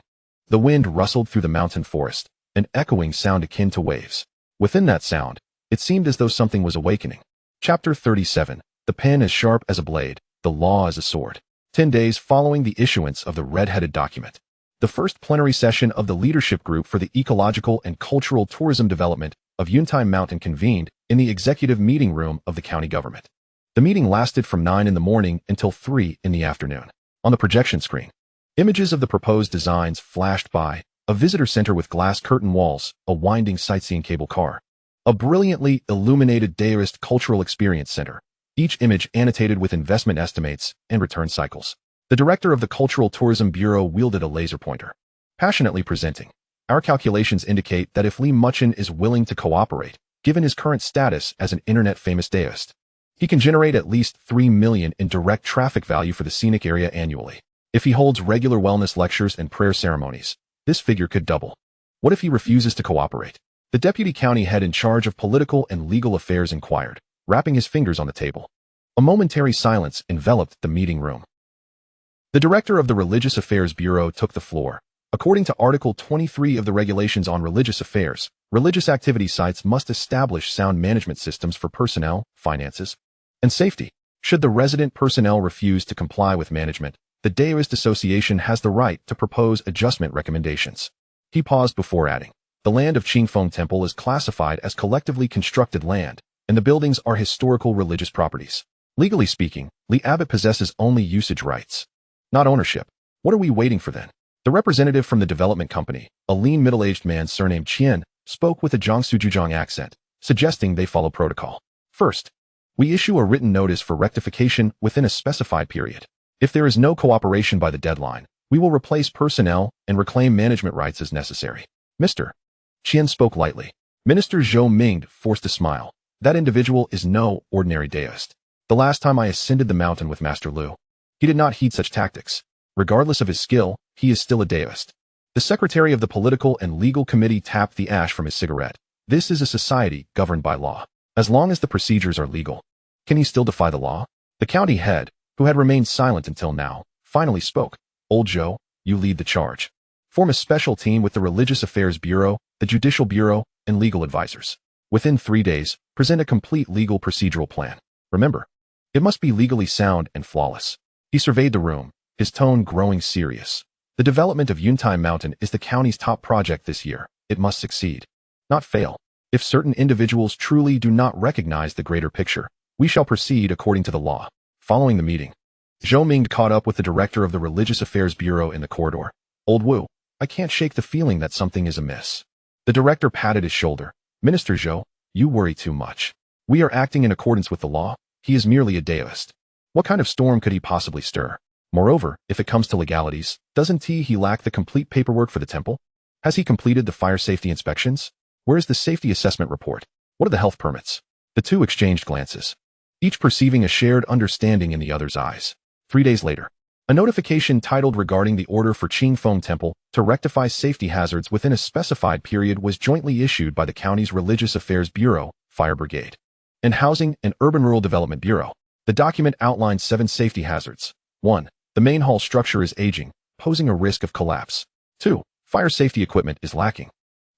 The wind rustled through the mountain forest, an echoing sound akin to waves. Within that sound, it seemed as though something was awakening. Chapter 37. The pen as sharp as a blade, the law as a sword. 10 days following the issuance of the red-headed document, the first plenary session of the leadership group for the ecological and cultural tourism development of Yuntai Mountain convened in the executive meeting room of the county government. The meeting lasted from 9 in the morning until 3 in the afternoon. On the projection screen, images of the proposed designs flashed by: a visitor center with glass curtain walls, a winding sightseeing cable car, a brilliantly illuminated Taoist cultural experience center, each image annotated with investment estimates and return cycles. The director of the Cultural Tourism Bureau wielded a laser pointer, passionately presenting. Our calculations indicate that if Li Muchen is willing to cooperate, given his current status as an internet-famous Taoist, he can generate at least 3 million in direct traffic value for the scenic area annually. If he holds regular wellness lectures and prayer ceremonies, this figure could double. What if he refuses to cooperate? The deputy county head in charge of political and legal affairs inquired, rapping his fingers on the table. A momentary silence enveloped the meeting room. The director of the Religious Affairs Bureau took the floor. According to Article 23 of the Regulations on Religious Affairs, religious activity sites must establish sound management systems for personnel, finances, and safety. Should the resident personnel refuse to comply with management, the Taoist Association has the right to propose adjustment recommendations. He paused before adding, the land of Qingfeng Temple is classified as collectively constructed land, and the buildings are historical religious properties. Legally speaking, Li Abbot possesses only usage rights, not ownership. What are we waiting for then? The representative from the development company, a lean middle-aged man surnamed Qian, spoke with a Jiangsu accent, suggesting they follow protocol. First, we issue a written notice for rectification within a specified period. If there is no cooperation by the deadline, we will replace personnel and reclaim management rights as necessary. Mr. Qian spoke lightly. Minister Zhou Mingde forced a smile. That individual is no ordinary Taoist. The last time I ascended the mountain with Master Lu, he did not heed such tactics. Regardless of his skill, he is still a Taoist. The secretary of the political and legal committee tapped the ash from his cigarette. This is a society governed by law. As long as the procedures are legal, can he still defy the law? The county head, who had remained silent until now, finally spoke. Old Zhou, you lead the charge. Form a special team with the Religious Affairs Bureau, the Judicial Bureau, and legal advisors. Within 3 days, present a complete legal procedural plan. Remember, it must be legally sound and flawless. He surveyed the room, his tone growing serious. The development of Yuntai Mountain is the county's top project this year. It must succeed, not fail. If certain individuals truly do not recognize the greater picture, we shall proceed according to the law. Following the meeting, Zhou Mingde caught up with the director of the Religious Affairs Bureau in the corridor. Old Wu, I can't shake the feeling that something is amiss. The director patted his shoulder. Minister Zhou, you worry too much. We are acting in accordance with the law. He is merely a Taoist. What kind of storm could he possibly stir? Moreover, if it comes to legalities, doesn't he lack the complete paperwork for the temple? Has he completed the fire safety inspections? Where is the safety assessment report? What are the health permits? The two exchanged glances, each perceiving a shared understanding in the other's eyes. 3 days later, a notification titled regarding the order for Qingfeng Temple to rectify safety hazards within a specified period was jointly issued by the county's Religious Affairs Bureau, Fire Brigade, and Housing and Urban Rural Development Bureau. The document outlined 7 safety hazards. 1. The main hall structure is aging, posing a risk of collapse. 2. Fire safety equipment is lacking.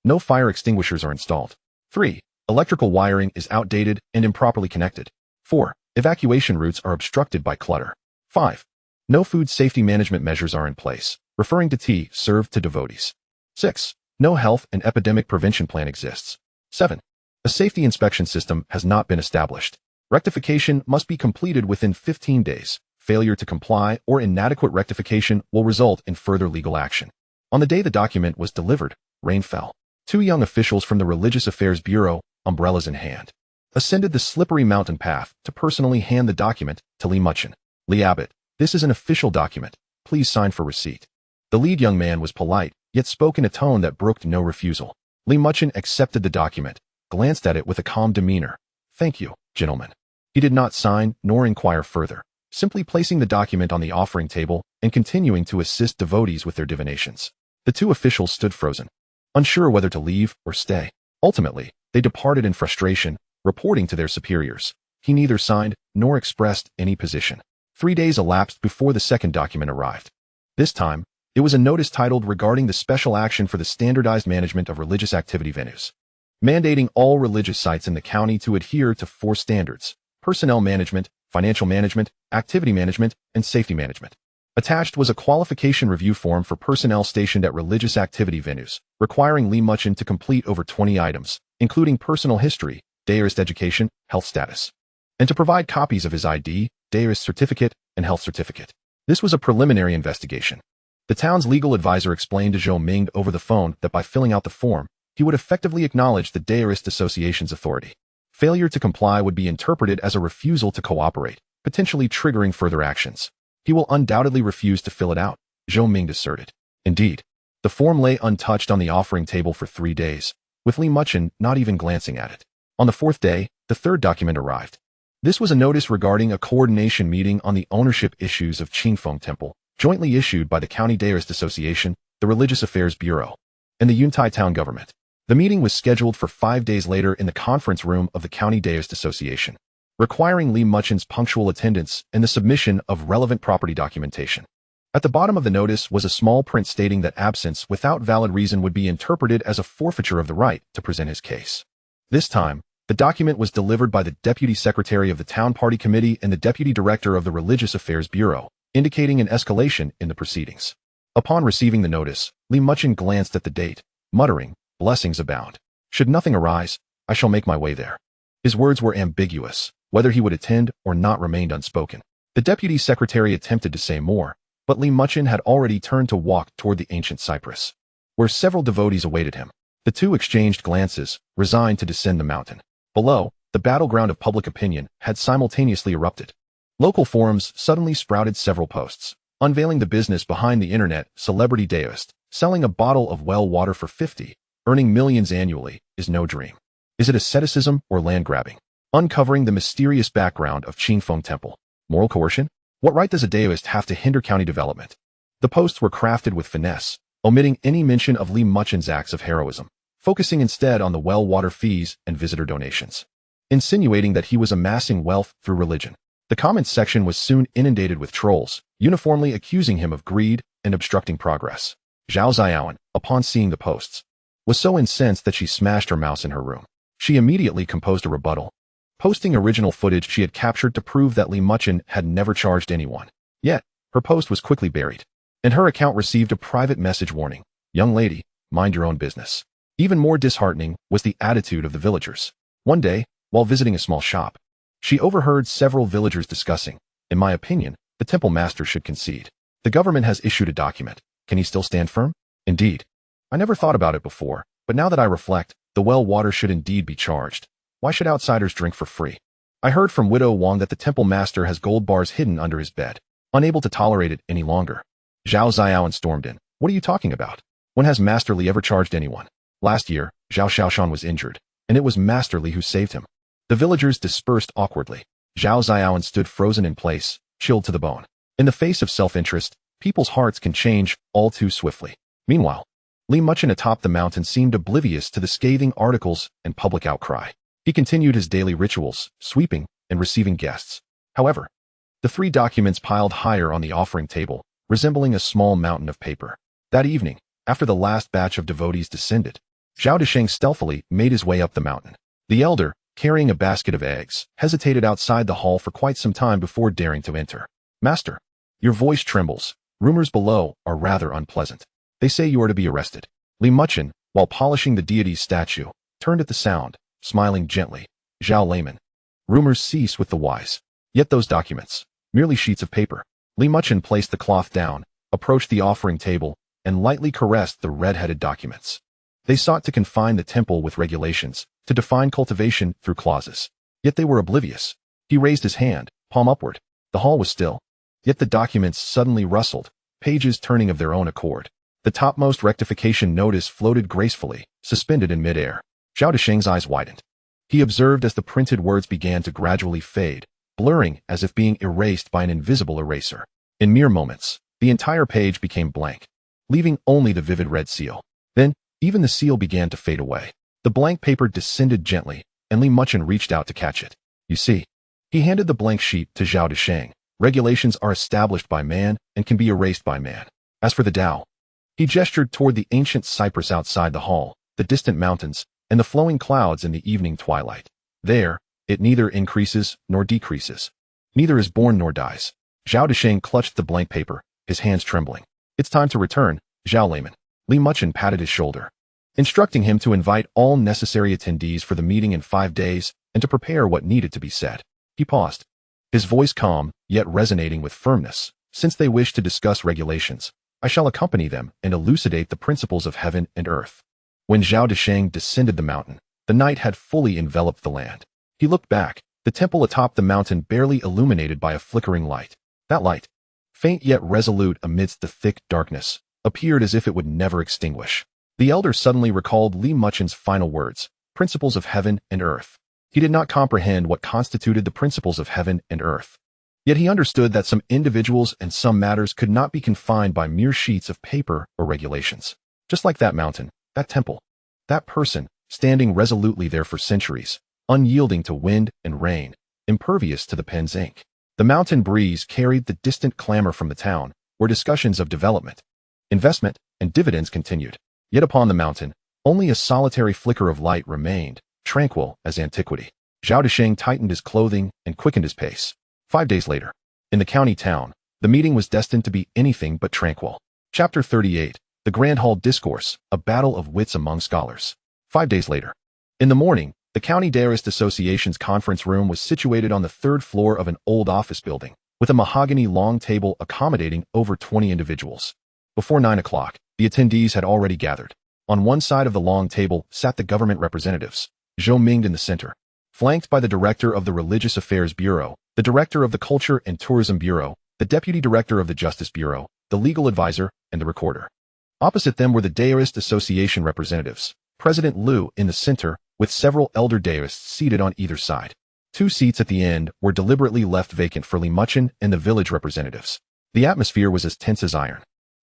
No fire extinguishers are installed. 3. Electrical wiring is outdated and improperly connected. 4. Evacuation routes are obstructed by clutter. 5. No food safety management measures are in place, referring to tea served to devotees. 6. No health and epidemic prevention plan exists. 7. A safety inspection system has not been established. Rectification must be completed within 15 days. Failure to comply or inadequate rectification will result in further legal action. On the day the document was delivered, rain fell. 2 young officials from the Religious Affairs Bureau, umbrellas in hand, ascended the slippery mountain path to personally hand the document to Li Muchen. Li Abbot, this is an official document. Please sign for receipt. The lead young man was polite, yet spoke in a tone that brooked no refusal. Li Muchen accepted the document, glanced at it with a calm demeanor. Thank you, gentlemen. He did not sign nor inquire further, simply placing the document on the offering table and continuing to assist devotees with their divinations. The 2 officials stood frozen, unsure whether to leave or stay. Ultimately, they departed in frustration, reporting to their superiors. He neither signed nor expressed any position. 3 days elapsed before the second document arrived. This time, it was a notice titled regarding the special action for the standardized management of religious activity venues, mandating all religious sites in the county to adhere to 4 standards: personnel management, financial management, activity management, and safety management. Attached was a qualification review form for personnel stationed at religious activity venues, requiring Li Muchen to complete over 20 items, including personal history, Taoist education, health status, and to provide copies of his ID, Taoist certificate, and health certificate. This was a preliminary investigation. The town's legal advisor explained to Zhou Mingde over the phone that by filling out the form, he would effectively acknowledge the Taoist Association's authority. Failure to comply would be interpreted as a refusal to cooperate, potentially triggering further actions. He will undoubtedly refuse to fill it out, Zhou Mingde asserted. Indeed, the form lay untouched on the offering table for 3 days, with Li Muchen not even glancing at it. On the 4th day, the 3rd document arrived. This was a notice regarding a coordination meeting on the ownership issues of Qingfeng Temple, jointly issued by the County Taoist Association, the Religious Affairs Bureau, and the Yuntai Town Government. The meeting was scheduled for 5 days later in the conference room of the County Taoist Association, requiring Li Muchen's punctual attendance and the submission of relevant property documentation. At the bottom of the notice was a small print stating that absence without valid reason would be interpreted as a forfeiture of the right to present his case. This time, the document was delivered by the Deputy Secretary of the Town Party Committee and the Deputy Director of the Religious Affairs Bureau, indicating an escalation in the proceedings. Upon receiving the notice, Li Muchen glanced at the date, muttering, "Blessings abound. Should nothing arise, I shall make my way there." His words were ambiguous. Whether he would attend or not remained unspoken. The deputy secretary attempted to say more, but Li Muchen had already turned to walk toward the ancient cypress, where several devotees awaited him. The two exchanged glances, resigned to descend the mountain. Below, the battleground of public opinion had simultaneously erupted. Local forums suddenly sprouted several posts, unveiling the business behind the internet. Celebrity Taoist, selling a bottle of well water for 50, earning millions annually, is no dream. Is it asceticism or land grabbing? Uncovering the mysterious background of Qingfeng Temple. Moral coercion? What right does a Taoist have to hinder county development? The posts were crafted with finesse, omitting any mention of Li Muchen's acts of heroism, focusing instead on the well water fees and visitor donations, insinuating that he was amassing wealth through religion. The comments section was soon inundated with trolls, uniformly accusing him of greed and obstructing progress. Zhao Xiaoan, upon seeing the posts, was so incensed that she smashed her mouse in her room. She immediately composed a rebuttal, posting original footage she had captured to prove that Li Muchen had never charged anyone. Yet, her post was quickly buried, and her account received a private message warning, "Young lady, mind your own business." Even more disheartening was the attitude of the villagers. One day, while visiting a small shop, she overheard several villagers discussing, "In my opinion, the temple master should concede. The government has issued a document. Can he still stand firm? Indeed. I never thought about it before, but now that I reflect, the well water should indeed be charged. Why should outsiders drink for free? I heard from Widow Wang that the temple master has gold bars hidden under his bed, unable to tolerate it any longer." Zhao Xiaoan stormed in. "What are you talking about? When has Master Li ever charged anyone? Last year, Zhao Xiaoshan was injured, and it was Master Li who saved him." The villagers dispersed awkwardly. Zhao Xiaoan stood frozen in place, chilled to the bone. In the face of self-interest, people's hearts can change all too swiftly. Meanwhile, Li Muchen atop the mountain seemed oblivious to the scathing articles and public outcry. He continued his daily rituals, sweeping and receiving guests. However, the three documents piled higher on the offering table, resembling a small mountain of paper. That evening, after the last batch of devotees descended, Zhao Desheng stealthily made his way up the mountain. The elder, carrying a basket of eggs, hesitated outside the hall for quite some time before daring to enter. "Master, your voice trembles. Rumors below are rather unpleasant. They say you are to be arrested." Li Muchen, while polishing the deity's statue, turned at the sound, smiling gently. "Zhao layman, rumors cease with the wise. Yet those documents, merely sheets of paper." Li Muchen placed the cloth down, approached the offering table, and lightly caressed the red-headed documents. They sought to confine the temple with regulations, to define cultivation through clauses. Yet they were oblivious. He raised his hand, palm upward. The hall was still. Yet the documents suddenly rustled, pages turning of their own accord. The topmost rectification notice floated gracefully, suspended in midair. Zhao Desheng's eyes widened. He observed as the printed words began to gradually fade, blurring as if being erased by an invisible eraser. In mere moments, the entire page became blank, leaving only the vivid red seal. Then, even the seal began to fade away. The blank paper descended gently, and Li Muchen reached out to catch it. "You see." He handed the blank sheet to Zhao Desheng. "Regulations are established by man and can be erased by man. As for the Tao," he gestured toward the ancient cypress outside the hall, the distant mountains, and the flowing clouds in the evening twilight. "There, it neither increases nor decreases. Neither is born nor dies." Zhao Desheng clutched the blank paper, his hands trembling. "It's time to return, Zhao layman." Li Muchen patted his shoulder, instructing him to invite all necessary attendees for the meeting in 5 days and to prepare what needed to be said. He paused, his voice calm, yet resonating with firmness. "Since they wish to discuss regulations, I shall accompany them and elucidate the principles of heaven and earth." When Zhao Desheng descended the mountain, the night had fully enveloped the land. He looked back, the temple atop the mountain barely illuminated by a flickering light. That light, faint yet resolute amidst the thick darkness, appeared as if it would never extinguish. The elder suddenly recalled Li Muchen's final words, "Principles of heaven and earth." He did not comprehend what constituted the principles of heaven and earth. Yet he understood that some individuals and some matters could not be confined by mere sheets of paper or regulations. Just like that mountain, that temple, that person, standing resolutely there for centuries, unyielding to wind and rain, impervious to the pen's ink. The mountain breeze carried the distant clamor from the town, where discussions of development, investment, and dividends continued. Yet upon the mountain, only a solitary flicker of light remained, tranquil as antiquity. Zhao Desheng tightened his clothing and quickened his pace. 5 days later, in the county town, The meeting was destined to be anything but tranquil. Chapter 38. The Grand Hall Discourse, a battle of wits among scholars. 5 days later. In the morning, the County Taoist Association's conference room was situated on the 3rd floor of an old office building, with a mahogany long table accommodating over 20 individuals. Before 9 o'clock, the attendees had already gathered. On one side of the long table sat the government representatives, Zhou Minged in the center, flanked by the director of the Religious Affairs Bureau, the director of the Culture and Tourism Bureau, the deputy director of the Justice Bureau, the legal advisor, and the recorder. Opposite them were the Taoist Association representatives, President Liu in the center, with several elder Taoists seated on either side. 2 seats at the end were deliberately left vacant for Li Muchen and the village representatives. The atmosphere was as tense as iron.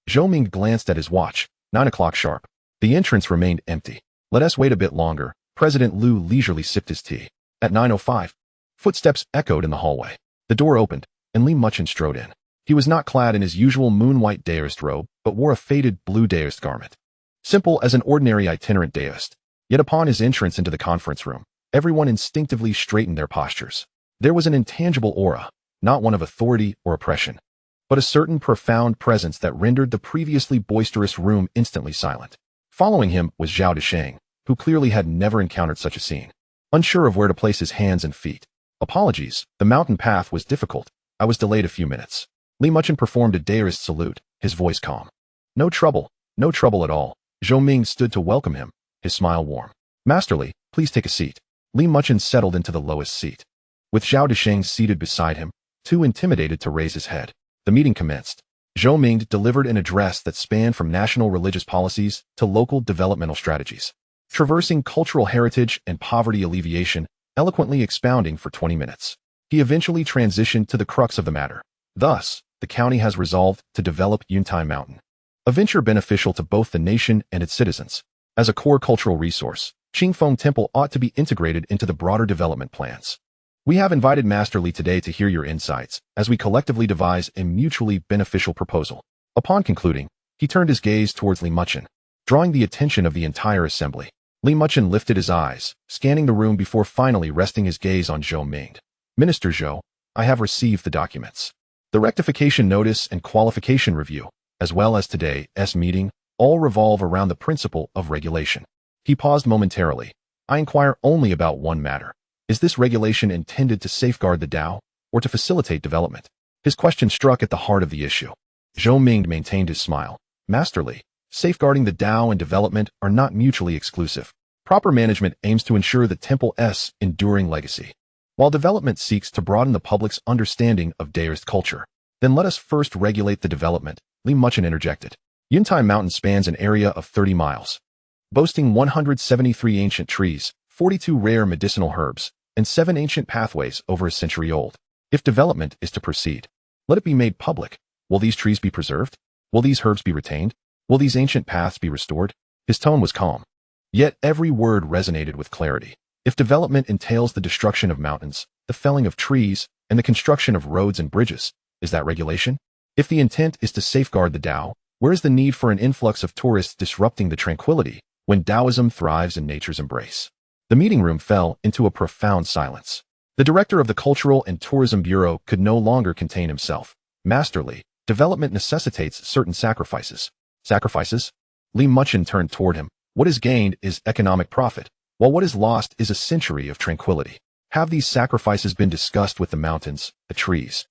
Zhou Ming glanced at his watch. 9 o'clock sharp. The entrance remained empty. Let us wait a bit longer. President Liu leisurely sipped his tea. At 9:05, footsteps echoed in the hallway. The door opened, and Li Muchen strode in. He was not clad in his usual moon-white Taoist robe, but wore a faded blue Taoist garment. Simple as an ordinary itinerant Taoist. Yet upon his entrance into the conference room, everyone instinctively straightened their postures. There was an intangible aura, not one of authority or oppression, but a certain profound presence that rendered the previously boisterous room instantly silent. Following him was Zhao Desheng, who clearly had never encountered such a scene. Unsure of where to place his hands and feet. Apologies, the mountain path was difficult. I was delayed a few minutes. Li Muchen performed a Taoist salute, his voice calm. No trouble at all. Zhou Ming stood to welcome him, his smile warm. Masterly, please take a seat. Li Muchen settled into the lowest seat. With Zhao Desheng seated beside him, too intimidated to raise his head. The meeting commenced. Zhou Ming delivered an address that spanned from national religious policies to local developmental strategies, traversing cultural heritage and poverty alleviation, eloquently expounding for 20 minutes. He eventually transitioned to the crux of the matter. Thus, the county has resolved to develop Yuntai Mountain, a venture beneficial to both the nation and its citizens. As a core cultural resource, Qingfeng Temple ought to be integrated into the broader development plans. We have invited Master Li today to hear your insights as we collectively devise a mutually beneficial proposal. Upon concluding, he turned his gaze towards Li Muchen, drawing the attention of the entire assembly. Li Muchen lifted his eyes, scanning the room before finally resting his gaze on Zhou Ming. Minister Zhou, I have received the documents. The rectification notice and qualification review, as well as today's meeting, all revolve around the principle of regulation. He paused momentarily. I inquire only about one matter. Is this regulation intended to safeguard the Tao, or to facilitate development? His question struck at the heart of the issue. Zhou Ming maintained his smile. Master Li, safeguarding the Tao and development are not mutually exclusive. Proper management aims to ensure the temple's enduring legacy, while development seeks to broaden the public's understanding of Taoist culture. Then let us first regulate the development, Li Muchen interjected. Yuntai Mountain spans an area of 30 miles, boasting 173 ancient trees, 42 rare medicinal herbs, and 7 ancient pathways over a century old. If development is to proceed, let it be made public. Will these trees be preserved? Will these herbs be retained? Will these ancient paths be restored? His tone was calm, yet every word resonated with clarity. If development entails the destruction of mountains, the felling of trees, and the construction of roads and bridges, is that regulation? If the intent is to safeguard the Tao, where is the need for an influx of tourists disrupting the tranquility when Taoism thrives in nature's embrace? The meeting room fell into a profound silence. The director of the Cultural and Tourism Bureau could no longer contain himself. Master Li, development necessitates certain sacrifices. Sacrifices? Li Muchen turned toward him. What is gained is economic profit, while what is lost is a century of tranquility. Have these sacrifices been discussed with the mountains, the trees,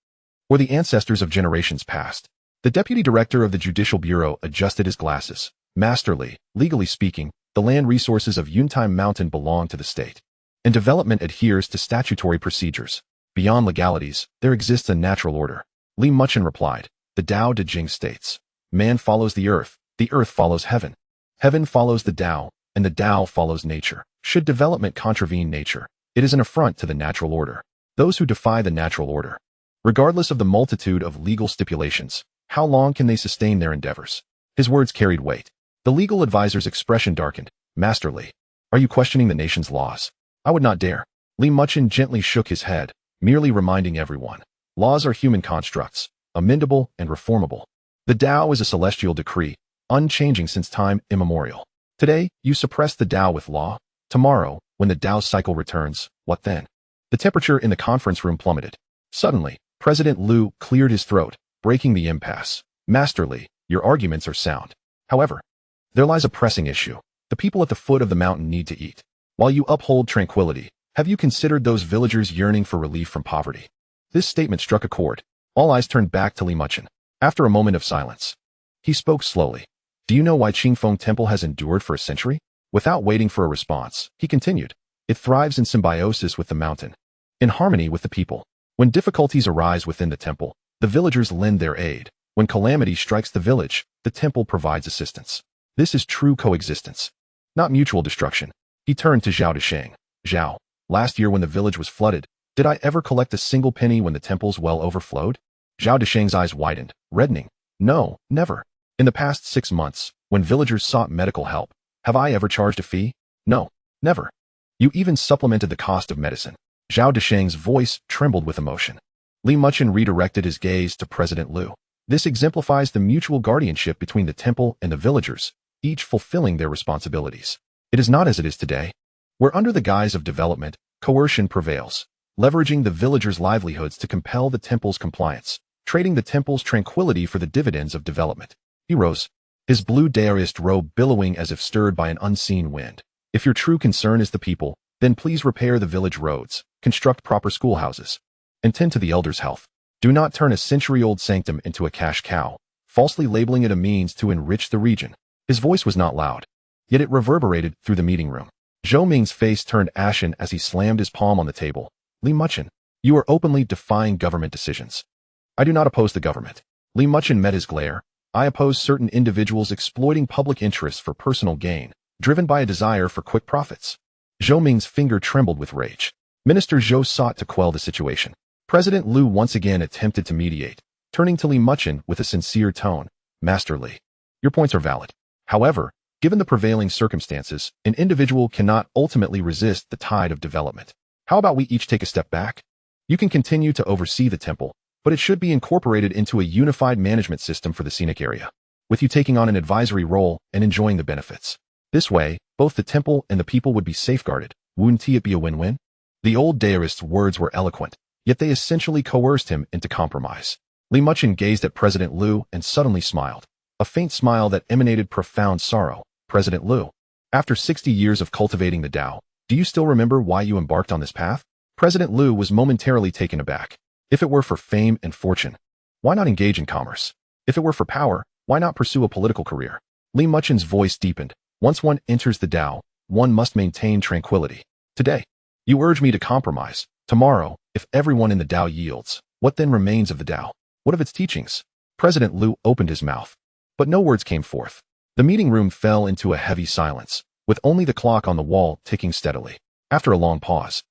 or the ancestors of generations past? The deputy director of the Judicial Bureau adjusted his glasses. Master Li, legally speaking, the land resources of Yuntai Mountain belong to the state, and development adheres to statutory procedures. Beyond legalities, there exists a natural order. Li Muchen replied. The Tao Te Ching states, man follows the earth follows heaven. Heaven follows the Tao, and the Tao follows nature. Should development contravene nature, it is an affront to the natural order. Those who defy the natural order, regardless of the multitude of legal stipulations, how long can they sustain their endeavors? His words carried weight. The legal advisor's expression darkened. Master Li, are you questioning the nation's laws? I would not dare. Li Muchen gently shook his head, merely reminding everyone. Laws are human constructs, amendable and reformable. The Tao is a celestial decree, unchanging since time immemorial. Today, you suppress the Tao with law. Tomorrow, when the Tao cycle returns, what then? The temperature in the conference room plummeted. Suddenly, President Liu cleared his throat. breaking the impasse. Master Li, your arguments are sound. However, there lies a pressing issue. The people at the foot of the mountain need to eat. While you uphold tranquility, have you considered those villagers yearning for relief from poverty? This statement struck a chord. All eyes turned back to Li Muchen. After a moment of silence, he spoke slowly. Do you know why Qingfeng Temple has endured for a century? Without waiting for a response, he continued. It thrives in symbiosis with the mountain, in harmony with the people. When difficulties arise within the temple, the villagers lend their aid. When calamity strikes the village, the temple provides assistance. This is true coexistence, not mutual destruction. He turned to Zhao Desheng. Zhao, last year when the village was flooded, did I ever collect a single penny when the temple's well overflowed? Zhao Desheng's eyes widened, reddening. No, never. In the past 6 months, when villagers sought medical help, have I ever charged a fee? No, never. You even supplemented the cost of medicine. Zhao Desheng's voice trembled with emotion. Li Muchen redirected his gaze to President Liu. This exemplifies the mutual guardianship between the temple and the villagers, each fulfilling their responsibilities. It is not as it is today, where under the guise of development, coercion prevails, leveraging the villagers' livelihoods to compel the temple's compliance, trading the temple's tranquility for the dividends of development. He rose, his blue Taoist robe billowing as if stirred by an unseen wind. If your true concern is the people, then please repair the village roads, construct proper schoolhouses, and tend to the elders' health. Do not turn a century-old sanctum into a cash cow, falsely labeling it a means to enrich the region. His voice was not loud, yet it reverberated through the meeting room. Zhou Ming's face turned ashen as he slammed his palm on the table. Li Muchen, you are openly defying government decisions. I do not oppose the government. Li Muchen met his glare. I oppose certain individuals exploiting public interests for personal gain, driven by a desire for quick profits. Zhou Ming's finger trembled with rage. Minister Zhou sought to quell the situation. President Liu once again attempted to mediate, turning to Li Muchen with a sincere tone. Master Li, your points are valid. However, given the prevailing circumstances, an individual cannot ultimately resist the tide of development. How about we each take a step back? You can continue to oversee the temple, but it should be incorporated into a unified management system for the scenic area, with you taking on an advisory role and enjoying the benefits. This way, both the temple and the people would be safeguarded. Wouldn't it be a win-win? The old Taoist's words were eloquent, yet they essentially coerced him into compromise. Li Muchen gazed at President Liu and suddenly smiled, a faint smile that emanated profound sorrow. President Liu, after 60 years of cultivating the Tao, do you still remember why you embarked on this path? President Liu was momentarily taken aback. If it were for fame and fortune, why not engage in commerce? If it were for power, why not pursue a political career? Li Muchen's voice deepened. Once one enters the Tao, one must maintain tranquility. Today, you urge me to compromise. Tomorrow, if everyone in the Tao yields, what then remains of the Tao? What of its teachings? President Liu opened his mouth, but no words came forth. The meeting room fell into a heavy silence, with only the clock on the wall ticking steadily. After a long pause,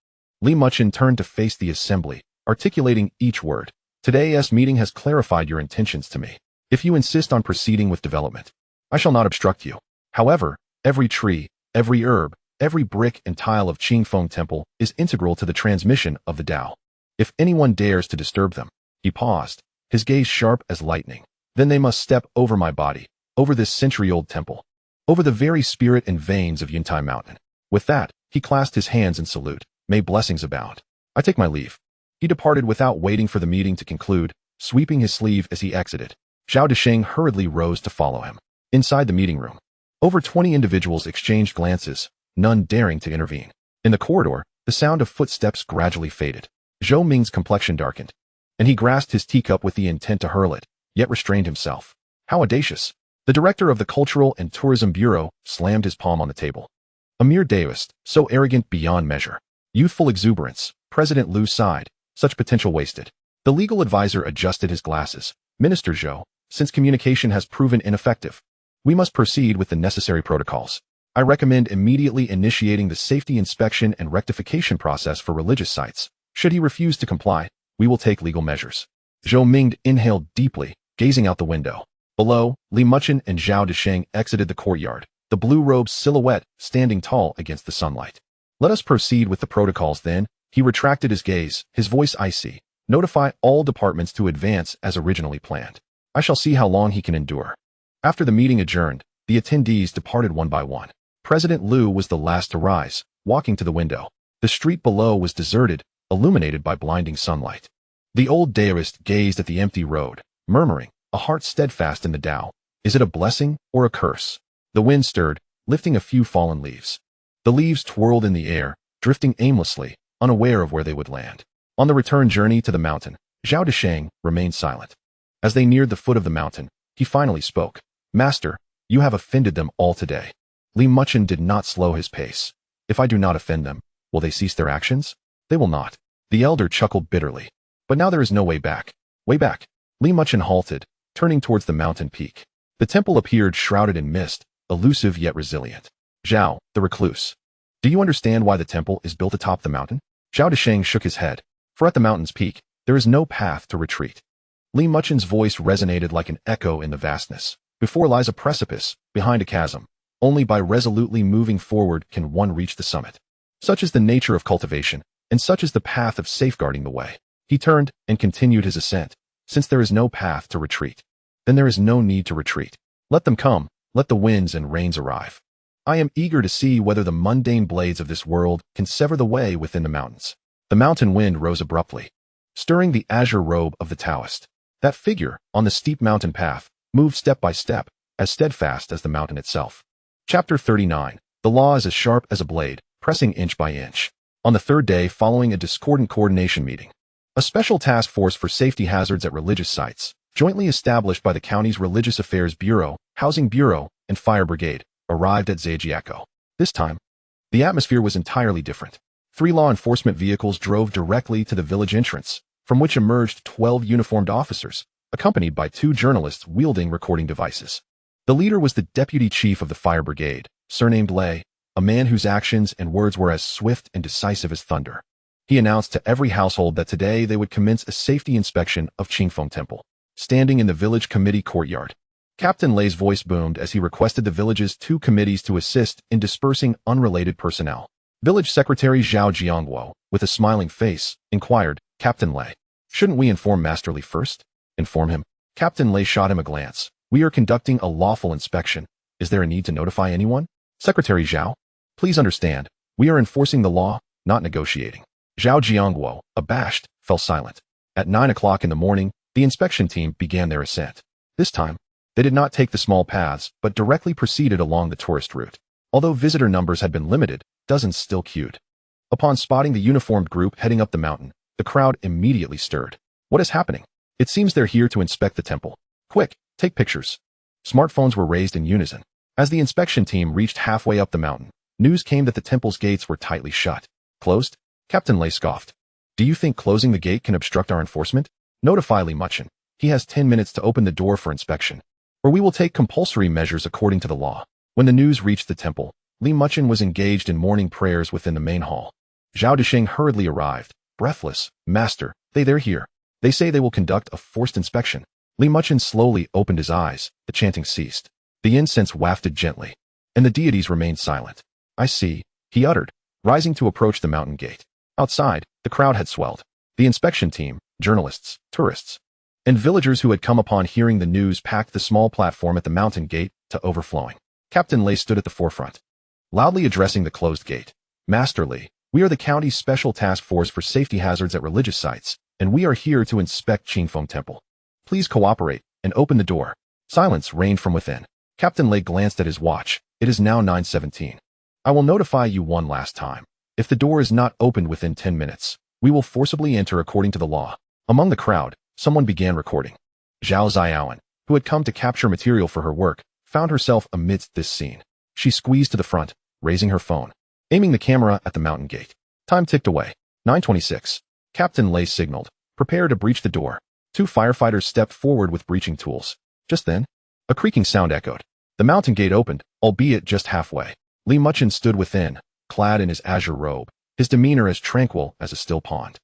Li Muchen turned to face the assembly, articulating each word. Today's meeting has clarified your intentions to me. If you insist on proceeding with development, I shall not obstruct you. However, every tree, every herb, every brick and tile of Qingfeng Temple is integral to the transmission of the Tao. If anyone dares to disturb them, he paused, his gaze sharp as lightning, then they must step over my body, over this century-old temple, over the very spirit and veins of Yuntai Mountain. With that, he clasped his hands in salute. May blessings abound. I take my leave. He departed without waiting for the meeting to conclude, sweeping his sleeve as he exited. Zhao Desheng hurriedly rose to follow him. Inside the meeting room, over 20 individuals exchanged glances, none daring to intervene. In the corridor, the sound of footsteps gradually faded. Zhou Ming's complexion darkened, and he grasped his teacup with the intent to hurl it, yet restrained himself. How audacious! The director of the Cultural and Tourism Bureau slammed his palm on the table. A mere Taoist, so arrogant beyond measure. Youthful exuberance. President Liu sighed. Such potential wasted. The legal advisor adjusted his glasses. Minister Zhou, since communication has proven ineffective, we must proceed with the necessary protocols. I recommend immediately initiating the safety inspection and rectification process for religious sites. Should he refuse to comply, we will take legal measures. Zhou Ming inhaled deeply, gazing out the window. Below, Li Muchen and Zhao Desheng exited the courtyard, the blue-robed silhouette standing tall against the sunlight. Let us proceed with the protocols then. He retracted his gaze, his voice icy. Notify all departments to advance as originally planned. I shall see how long he can endure. After the meeting adjourned, the attendees departed one by one. President Liu was the last to rise, walking to the window. The street below was deserted, illuminated by blinding sunlight. The old Taoist gazed at the empty road, murmuring, a heart steadfast in the Tao. Is it a blessing or a curse? The wind stirred, lifting a few fallen leaves. The leaves twirled in the air, drifting aimlessly, unaware of where they would land. On the return journey to the mountain, Zhao Desheng remained silent. As they neared the foot of the mountain, he finally spoke. Master, you have offended them all today. Li Muchen did not slow his pace. If I do not offend them, will they cease their actions? They will not. The elder chuckled bitterly. But now there is no way back. Way back. Li Muchen halted, turning towards the mountain peak. The temple appeared shrouded in mist, elusive yet resilient. Zhao, the recluse. Do you understand why the temple is built atop the mountain? Zhao Desheng shook his head. For at the mountain's peak, there is no path to retreat. Li Muchen's voice resonated like an echo in the vastness. Before lies a precipice, behind a chasm. Only by resolutely moving forward can one reach the summit. Such is the nature of cultivation, and such is the path of safeguarding the way. He turned and continued his ascent. Since there is no path to retreat, then there is no need to retreat. Let them come, let the winds and rains arrive. I am eager to see whether the mundane blades of this world can sever the way within the mountains. The mountain wind rose abruptly, stirring the azure robe of the Taoist. That figure, on the steep mountain path, moved step by step, as steadfast as the mountain itself. Chapter 39. The law is as sharp as a blade, pressing inch by inch. On the third day following a discordant coordination meeting, a special task force for safety hazards at religious sites, jointly established by the county's Religious Affairs Bureau, Housing Bureau, and Fire Brigade, arrived at Zhejiang. This time, the atmosphere was entirely different. 3 law enforcement vehicles drove directly to the village entrance, from which emerged 12 uniformed officers, accompanied by 2 journalists wielding recording devices. The leader was the deputy chief of the fire brigade, surnamed Lei, a man whose actions and words were as swift and decisive as thunder. He announced to every household that today they would commence a safety inspection of Qingfeng Temple. Standing in the village committee courtyard, Captain Lei's voice boomed as he requested the village's 2 committees to assist in dispersing unrelated personnel. Village Secretary Zhao Jiangguo, with a smiling face, inquired, Captain Lei, shouldn't we inform Master Li first? Inform him. Captain Lei shot him a glance. We are conducting a lawful inspection. Is there a need to notify anyone? Secretary Zhao, please understand, we are enforcing the law, not negotiating. Zhao Jiangguo, abashed, fell silent. At 9 o'clock in the morning, the inspection team began their ascent. This time, they did not take the small paths, but directly proceeded along the tourist route. Although visitor numbers had been limited, dozens still queued. Upon spotting the uniformed group heading up the mountain, the crowd immediately stirred. What is happening? It seems they're here to inspect the temple. Quick, take pictures. Smartphones were raised in unison. As the inspection team reached halfway up the mountain, news came that the temple's gates were tightly shut. Closed? Captain Lei scoffed. Do you think closing the gate can obstruct our enforcement? Notify Li Muchen. He has 10 minutes to open the door for inspection. Or we will take compulsory measures according to the law. When the news reached the temple, Li Muchen was engaged in morning prayers within the main hall. Zhao Desheng hurriedly arrived, breathless. Master, they're here. They say they will conduct a forced inspection. Li Muchen slowly opened his eyes. The chanting ceased. The incense wafted gently, and the deities remained silent. I see, he uttered, rising to approach the mountain gate. Outside, the crowd had swelled. The inspection team, journalists, tourists, and villagers who had come upon hearing the news packed the small platform at the mountain gate to overflowing. Captain Lei stood at the forefront, loudly addressing the closed gate. Master Li, we are the county's special task force for safety hazards at religious sites, and we are here to inspect Qingfeng Temple. Please cooperate and open the door. Silence reigned from within. Captain Lei glanced at his watch. It is now 9:17. I will notify you one last time. If the door is not opened within 10 minutes, we will forcibly enter according to the law. Among the crowd, someone began recording. Zhao Xiaoan, who had come to capture material for her work, found herself amidst this scene. She squeezed to the front, raising her phone, aiming the camera at the mountain gate. Time ticked away. 9:26. Captain Lei signaled. Prepare to breach the door. 2 firefighters stepped forward with breaching tools. Just then, a creaking sound echoed. The mountain gate opened, albeit just halfway. Li Muchen stood within, clad in his azure robe, his demeanor as tranquil as a still pond.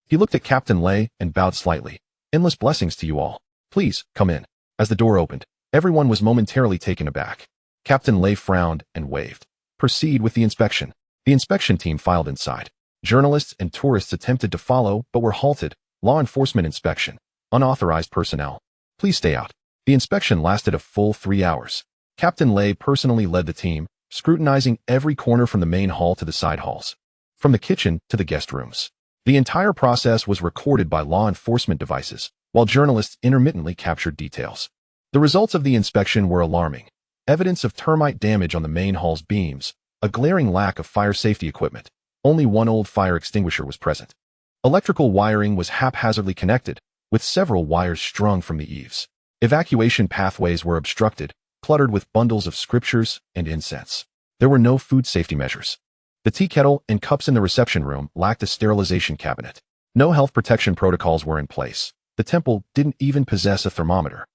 He looked at Captain Lei and bowed slightly. Endless blessings to you all. Please, come in. As the door opened, everyone was momentarily taken aback. Captain Lei frowned and waved. Proceed with the inspection. The inspection team filed inside. Journalists and tourists attempted to follow, but were halted. Law enforcement inspection. Unauthorized personnel. Please stay out. The inspection lasted a full 3 hours. Captain Lei personally led the team, scrutinizing every corner from the main hall to the side halls, from the kitchen to the guest rooms. The entire process was recorded by law enforcement devices, while journalists intermittently captured details. The results of the inspection were alarming. Evidence of termite damage on the main hall's beams, a glaring lack of fire safety equipment. Only one old fire extinguisher was present. Electrical wiring was haphazardly connected, with several wires strung from the eaves. Evacuation pathways were obstructed, cluttered with bundles of scriptures and incense. There were no food safety measures. The tea kettle and cups in the reception room lacked a sterilization cabinet. No health protection protocols were in place. The temple didn't even possess a thermometer.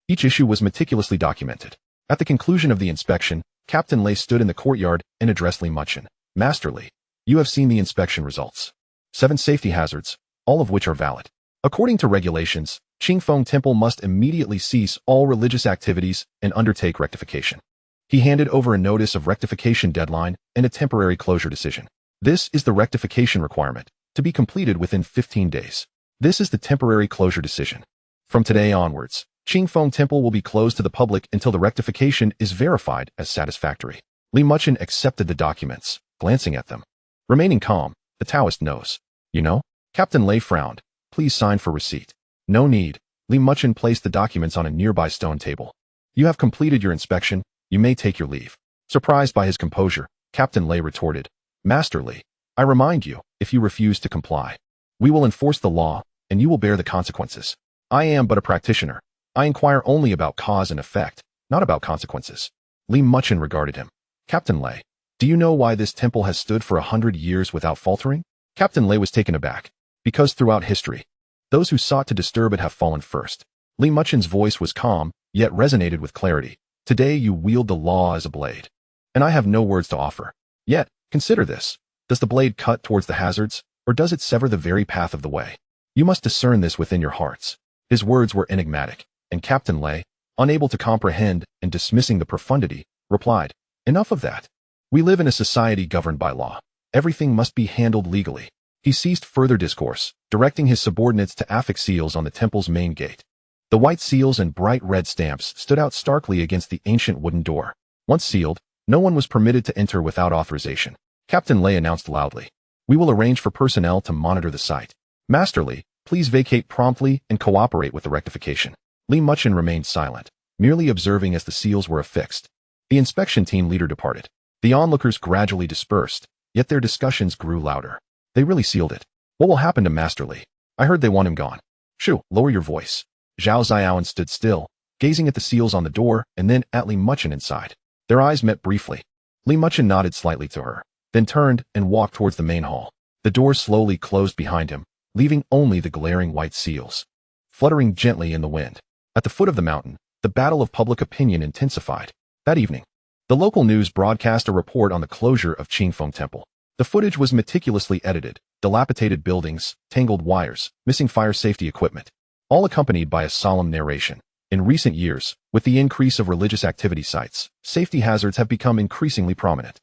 Each issue was meticulously documented. At the conclusion of the inspection, Captain Lei stood in the courtyard and addressed Muchen. Master Li, you have seen the inspection results. 7 safety hazards, all of which are valid. According to regulations, Qingfeng Temple must immediately cease all religious activities and undertake rectification. He handed over a notice of rectification deadline and a temporary closure decision. This is the rectification requirement, to be completed within 15 days. This is the temporary closure decision. From today onwards, Qingfeng Temple will be closed to the public until the rectification is verified as satisfactory. Muchen accepted the documents, glancing at them. Remaining calm, the Taoist knows. You know? Captain Lei frowned. Please sign for receipt. No need. Muchen placed the documents on a nearby stone table. You have completed your inspection. You may take your leave. Surprised by his composure, Captain Lei retorted. Master Li, I remind you, if you refuse to comply, we will enforce the law, and you will bear the consequences. I am but a practitioner. I inquire only about cause and effect, not about consequences. Muchen regarded him. Captain Lei, do you know why this temple has stood for 100 years without faltering? Captain Lei was taken aback. Because throughout history, those who sought to disturb it have fallen first. Muchen's voice was calm, yet resonated with clarity. Today you wield the law as a blade. And I have no words to offer. Yet, consider this. Does the blade cut towards the hazards, or does it sever the very path of the way? You must discern this within your hearts. His words were enigmatic, and Captain Lei, unable to comprehend and dismissing the profundity, replied, Enough of that. We live in a society governed by law. Everything must be handled legally. He ceased further discourse, directing his subordinates to affix seals on the temple's main gate. The white seals and bright red stamps stood out starkly against the ancient wooden door. Once sealed, no one was permitted to enter without authorization. Captain Lei announced loudly, We will arrange for personnel to monitor the site. Master Li, please vacate promptly and cooperate with the rectification. Muchen remained silent, merely observing as the seals were affixed. The inspection team leader departed. The onlookers gradually dispersed, yet their discussions grew louder. They really sealed it. What will happen to Master Li? I heard they want him gone. Shoo, lower your voice. Zhao Xiaoan stood still, gazing at the seals on the door and then at Muchen inside. Their eyes met briefly. Muchen nodded slightly to her, then turned and walked towards the main hall. The door slowly closed behind him, leaving only the glaring white seals, fluttering gently in the wind. At the foot of the mountain, the battle of public opinion intensified. That evening, the local news broadcast a report on the closure of Qingfeng Temple. The footage was meticulously edited, dilapidated buildings, tangled wires, missing fire safety equipment, all accompanied by a solemn narration. In recent years, with the increase of religious activity sites, safety hazards have become increasingly prominent.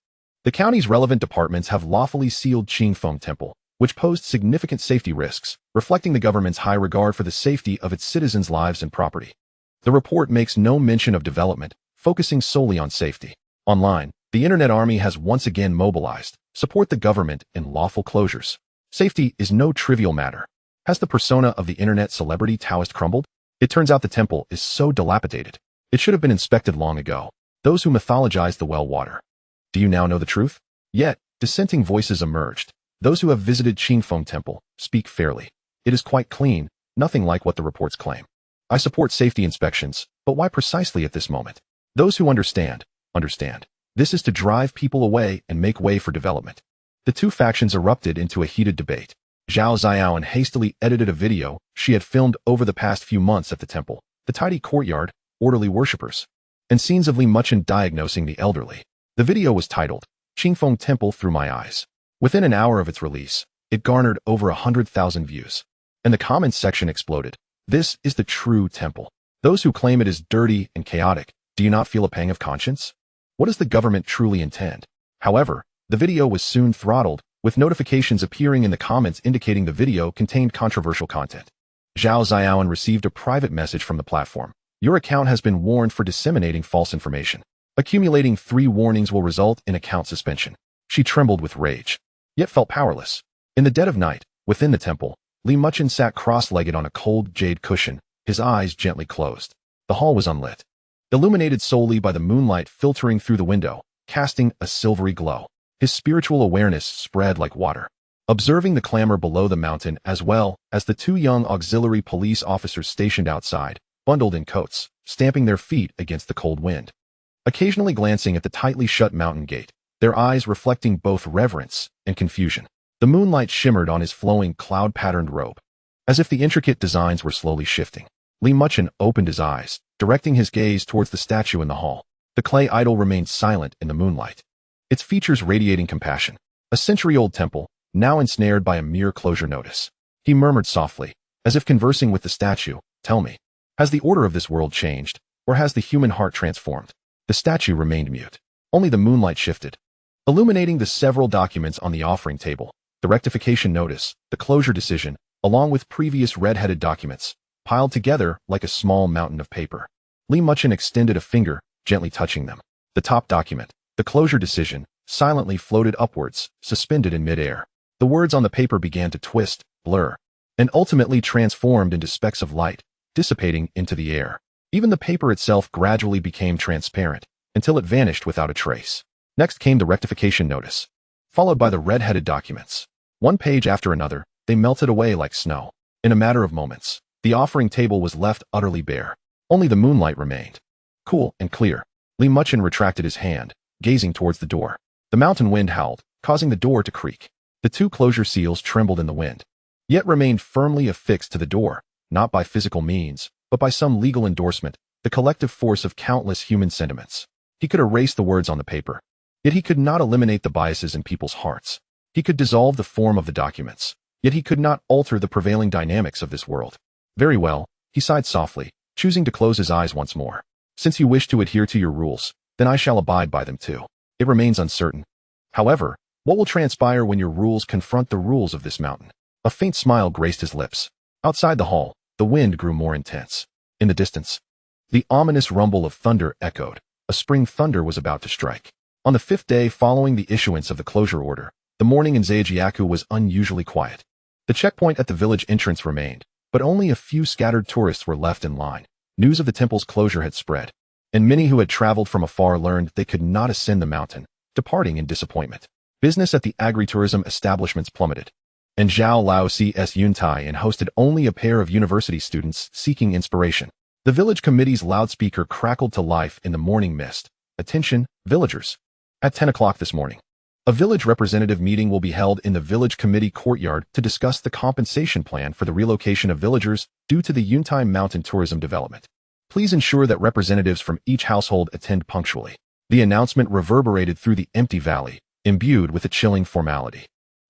The county's relevant departments have lawfully sealed Qingfeng Temple, which posed significant safety risks, reflecting the government's high regard for the safety of its citizens' lives and property. The report makes no mention of development, focusing solely on safety. Online, the Internet Army has once again mobilized, support the government in lawful closures. Safety is no trivial matter. Has the persona of the Internet celebrity Taoist crumbled? It turns out the temple is so dilapidated. It should have been inspected long ago. Those who mythologize the well water. Do you now know the truth? Yet, dissenting voices emerged. Those who have visited Qingfeng Temple speak fairly. It is quite clean, nothing like what the reports claim. I support safety inspections, but why precisely at this moment? Those who understand. This is to drive people away and make way for development. The two factions erupted into a heated debate. Zhao Xiaoan hastily edited a video she had filmed over the past few months at the temple, the tidy courtyard, orderly worshippers, and scenes of Muchen diagnosing the elderly. The video was titled, Qingfeng Temple Through My Eyes. Within an hour of its release, it garnered over 100,000 views. And the comments section exploded. This is the true temple. Those who claim it is dirty and chaotic, do you not feel a pang of conscience? What does the government truly intend? However, the video was soon throttled, with notifications appearing in the comments indicating the video contained controversial content. Zhao Xiaoan received a private message from the platform. Your account has been warned for disseminating false information. Accumulating 3 warnings will result in account suspension. She trembled with rage, yet felt powerless. In the dead of night, within the temple, Li Muchen sat cross-legged on a cold jade cushion, his eyes gently closed. The hall was unlit, illuminated solely by the moonlight filtering through the window, casting a silvery glow. His spiritual awareness spread like water, observing the clamor below the mountain as well as the two young auxiliary police officers stationed outside, bundled in coats, stamping their feet against the cold wind. Occasionally glancing at the tightly shut mountain gate, their eyes reflecting both reverence and confusion. The moonlight shimmered on his flowing cloud-patterned robe, as if the intricate designs were slowly shifting. Li Muchen opened his eyes, directing his gaze towards the statue in the hall. The clay idol remained silent in the moonlight, its features radiating compassion. A century-old temple, now ensnared by a mere closure notice. He murmured softly, as if conversing with the statue, "Tell me, has the order of this world changed, or has the human heart transformed?" The statue remained mute. Only the moonlight shifted, illuminating the several documents on the offering table. The rectification notice, the closure decision, along with previous red-headed documents, piled together like a small mountain of paper. Li Muchen extended a finger, gently touching them. The top document, the closure decision, silently floated upwards, suspended in midair. The words on the paper began to twist, blur, and ultimately transformed into specks of light, dissipating into the air. Even the paper itself gradually became transparent, until it vanished without a trace. Next came the rectification notice, followed by the red-headed documents. One page after another, they melted away like snow. In a matter of moments, the offering table was left utterly bare. Only the moonlight remained, cool and clear. Li Muchen retracted his hand, gazing towards the door. The mountain wind howled, causing the door to creak. The two closure seals trembled in the wind, yet remained firmly affixed to the door, not by physical means, but by some legal endorsement, the collective force of countless human sentiments. He could erase the words on the paper, yet he could not eliminate the biases in people's hearts. He could dissolve the form of the documents, yet he could not alter the prevailing dynamics of this world. Very well, he sighed softly, choosing to close his eyes once more. Since you wish to adhere to your rules, then I shall abide by them too. It remains uncertain, however, what will transpire when your rules confront the rules of this mountain. A faint smile graced his lips. Outside the hall, the wind grew more intense. In the distance, the ominous rumble of thunder echoed. A spring thunder was about to strike. On the 5th day following the issuance of the closure order, the morning in Xianxiaaudiobooks was unusually quiet. The checkpoint at the village entrance remained, but only a few scattered tourists were left in line. News of the temple's closure had spread, and many who had traveled from afar learned they could not ascend the mountain, departing in disappointment. Business at the agritourism establishments plummeted, and Zhao Lao CS Yuntai and hosted only a pair of university students seeking inspiration. The village committee's loudspeaker crackled to life in the morning mist. "Attention, villagers. At 10 o'clock this morning, a village representative meeting will be held in the village committee courtyard to discuss the compensation plan for the relocation of villagers due to the Yuntai mountain tourism development. Please ensure that representatives from each household attend punctually." The announcement reverberated through the empty valley, imbued with a chilling formality.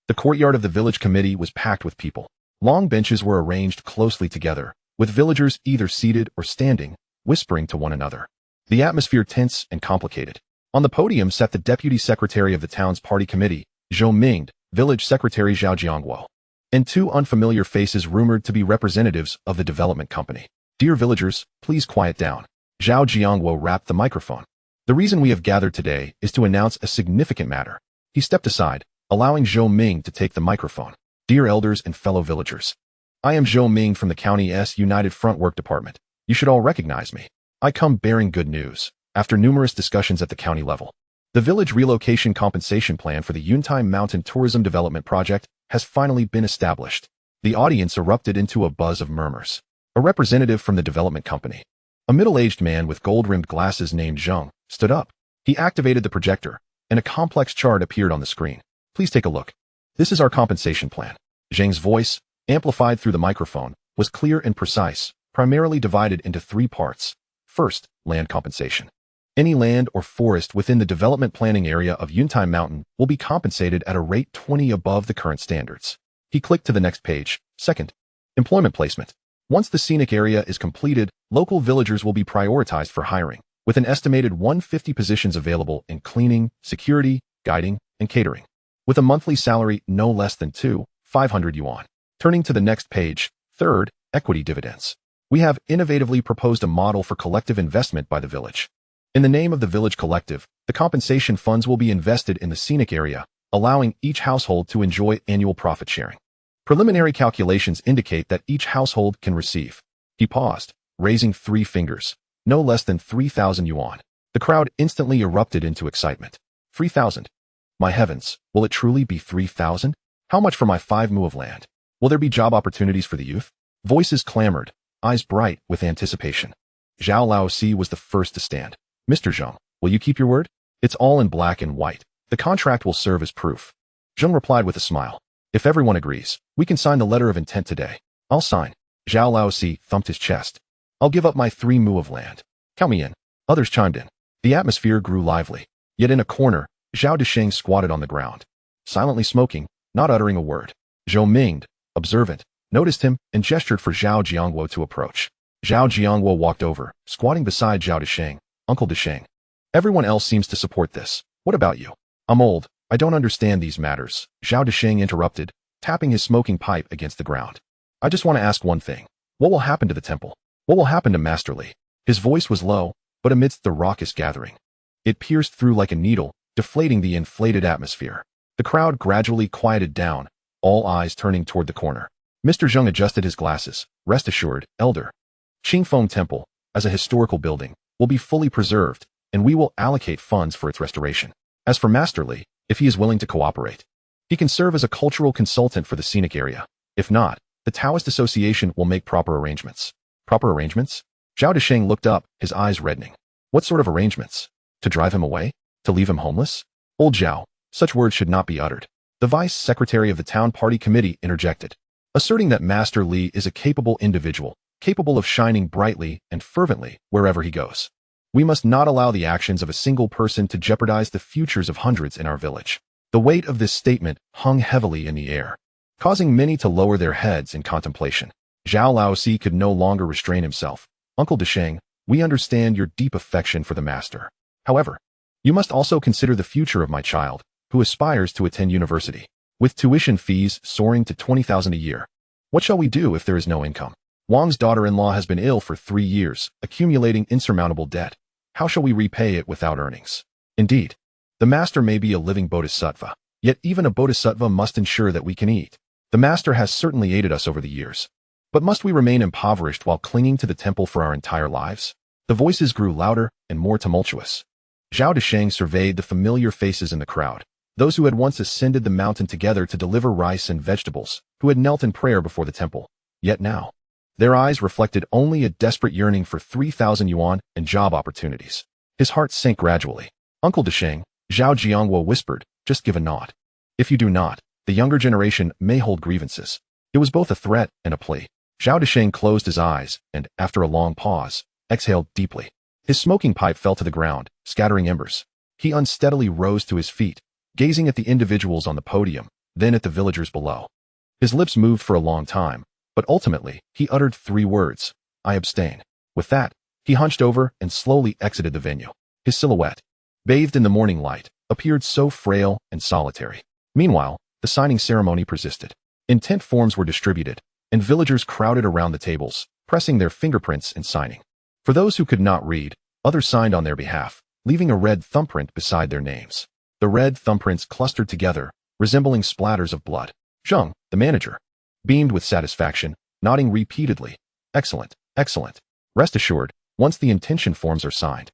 The courtyard of the village committee was packed with people. Long benches were arranged closely together, with villagers either seated or standing, whispering to one another. The atmosphere tense and complicated. On the podium sat the deputy secretary of the town's party committee, Zhou Mingde, village secretary Zhao Jiangguo, and two unfamiliar faces rumored to be representatives of the development company. "Dear villagers, please quiet down." Zhao Jiangguo rapped the microphone. "The reason we have gathered today is to announce a significant matter." He stepped aside, allowing Zhou Ming to take the microphone. "Dear elders and fellow villagers, I am Zhou Ming from the county's United Front Work Department. You should all recognize me. I come bearing good news. After numerous discussions at the county level, the village relocation compensation plan for the Yuntai Mountain Tourism Development Project has finally been established." The audience erupted into a buzz of murmurs. A representative from the development company, a middle-aged man with gold-rimmed glasses named Zheng, stood up. He activated the projector, and a complex chart appeared on the screen. "Please take a look. This is our compensation plan." Zheng's voice, amplified through the microphone, was clear and precise, primarily divided into 3 parts. First, land compensation. Any land or forest within the development planning area of Yuntai Mountain will be compensated at a rate 20 above the current standards. He clicked to the next page. Second, employment placement. Once the scenic area is completed, local villagers will be prioritized for hiring, with an estimated 150 positions available in cleaning, security, guiding, and catering, with a monthly salary no less than 500 yuan. Turning to the next page. Third, equity dividends. We have innovatively proposed a model for collective investment by the village. In the name of the village collective, the compensation funds will be invested in the scenic area, allowing each household to enjoy annual profit sharing. Preliminary calculations indicate that each household can receive. He paused, raising 3 fingers, no less than 3,000 yuan. The crowd instantly erupted into excitement. 3,000. My heavens, will it truly be 3,000? How much for my 5 mu of land? Will there be job opportunities for the youth? Voices clamored, eyes bright with anticipation. Zhao Laozi was the first to stand. Mr. Zheng, will you keep your word? It's all in black and white. The contract will serve as proof. Zheng replied with a smile. If everyone agrees, we can sign the letter of intent today. I'll sign. Zhao Laozi thumped his chest. I'll give up my 3 mu of land. Count me in. Others chimed in. The atmosphere grew lively. Yet in a corner, Zhao Desheng squatted on the ground, silently smoking, not uttering a word. Zhou Mingde, observant, noticed him and gestured for Zhao Jiangwo to approach. Zhao Jiangwo walked over, squatting beside Zhao Desheng. Uncle Desheng. Everyone else seems to support this. What about you? I'm old. I don't understand these matters. Zhao Desheng interrupted, tapping his smoking pipe against the ground. I just want to ask one thing. What will happen to the temple? What will happen to Master Li? His voice was low, but amidst the raucous gathering, it pierced through like a needle, deflating the inflated atmosphere. The crowd gradually quieted down, all eyes turning toward the corner. Mr. Zheng adjusted his glasses. Rest assured, Elder. Qingfeng Temple, as a historical building, will be fully preserved, and we will allocate funds for its restoration. As for Master Li, if he is willing to cooperate, he can serve as a cultural consultant for the scenic area. If not, the Taoist Association will make proper arrangements. Proper arrangements? Zhao Desheng looked up, his eyes reddening. What sort of arrangements? To drive him away? To leave him homeless? Old Zhao, such words should not be uttered. The vice secretary of the town party committee interjected, asserting that Master Li is a capable individual, capable of shining brightly and fervently wherever he goes. We must not allow the actions of a single person to jeopardize the futures of hundreds in our village. The weight of this statement hung heavily in the air, causing many to lower their heads in contemplation. Zhao Laozi could no longer restrain himself. Uncle Desheng, we understand your deep affection for the master. However, you must also consider the future of my child, who aspires to attend university, with tuition fees soaring to 20,000 a year. What shall we do if there is no income? Wang's daughter-in-law has been ill for 3 years, accumulating insurmountable debt. How shall we repay it without earnings? Indeed, the master may be a living bodhisattva, yet even a bodhisattva must ensure that we can eat. The master has certainly aided us over the years. But must we remain impoverished while clinging to the temple for our entire lives? The voices grew louder and more tumultuous. Zhao Desheng surveyed the familiar faces in the crowd, those who had once ascended the mountain together to deliver rice and vegetables, who had knelt in prayer before the temple. Yet now, their eyes reflected only a desperate yearning for 3,000 yuan and job opportunities. His heart sank gradually. Uncle Desheng, Zhao Jiangwo whispered, just give a nod. If you do not, the younger generation may hold grievances. It was both a threat and a plea. Zhao Desheng closed his eyes and, after a long pause, exhaled deeply. His smoking pipe fell to the ground, scattering embers. He unsteadily rose to his feet, gazing at the individuals on the podium, then at the villagers below. His lips moved for a long time, but ultimately, he uttered 3 words. I abstain. With that, he hunched over and slowly exited the venue. His silhouette, bathed in the morning light, appeared so frail and solitary. Meanwhile, the signing ceremony persisted. Intent forms were distributed, and villagers crowded around the tables, pressing their fingerprints and signing. For those who could not read, others signed on their behalf, leaving a red thumbprint beside their names. The red thumbprints clustered together, resembling splatters of blood. Zheng, the manager, beamed with satisfaction, nodding repeatedly. Excellent, excellent. Rest assured, once the intention forms are signed,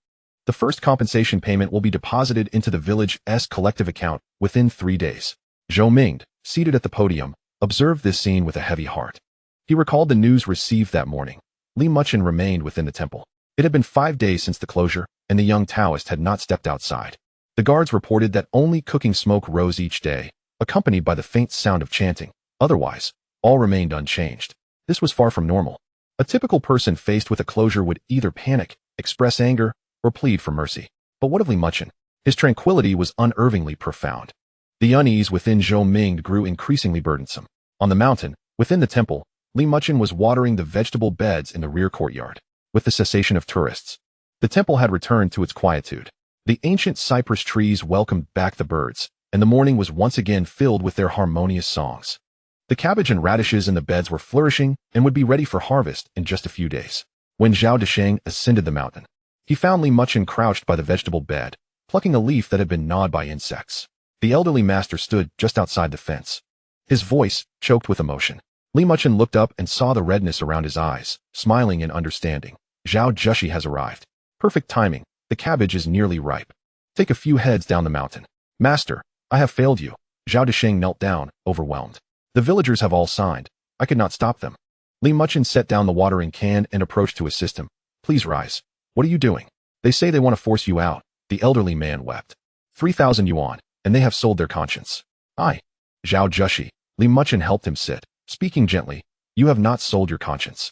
the first compensation payment will be deposited into the village's collective account within 3 days. Zhou Mingde, seated at the podium, observed this scene with a heavy heart. He recalled the news received that morning. Li Muchen remained within the temple. It had been 5 days since the closure, and the young Taoist had not stepped outside. The guards reported that only cooking smoke rose each day, accompanied by the faint sound of chanting. Otherwise, all remained unchanged. This was far from normal. A typical person faced with a closure would either panic, express anger, or plead for mercy. But what of Li Muchen? His tranquility was unervingly profound. The unease within Zhou Mingde grew increasingly burdensome. On the mountain, within the temple, Li Muchen was watering the vegetable beds in the rear courtyard. With the cessation of tourists, the temple had returned to its quietude. The ancient cypress trees welcomed back the birds, and the morning was once again filled with their harmonious songs. The cabbage and radishes in the beds were flourishing and would be ready for harvest in just a few days. When Zhao Desheng ascended the mountain, he found Li Muchen crouched by the vegetable bed, plucking a leaf that had been gnawed by insects. The elderly master stood just outside the fence, His voice choked with emotion. Li Muchen looked up and saw the redness around his eyes, smiling in understanding. Zhao Zheshi has arrived. Perfect timing. The cabbage is nearly ripe. Take a few heads down the mountain. Master, I have failed you. Zhao Desheng knelt down, overwhelmed. The villagers have all signed. I could not stop them. Li Muchen set down the watering can and approached to assist him. Please rise. What are you doing? They say they want to force you out. The elderly man wept. 3,000 yuan, and they have sold their conscience. Zhao Zheshi. Li Muchen helped him sit, speaking gently. You have not sold your conscience.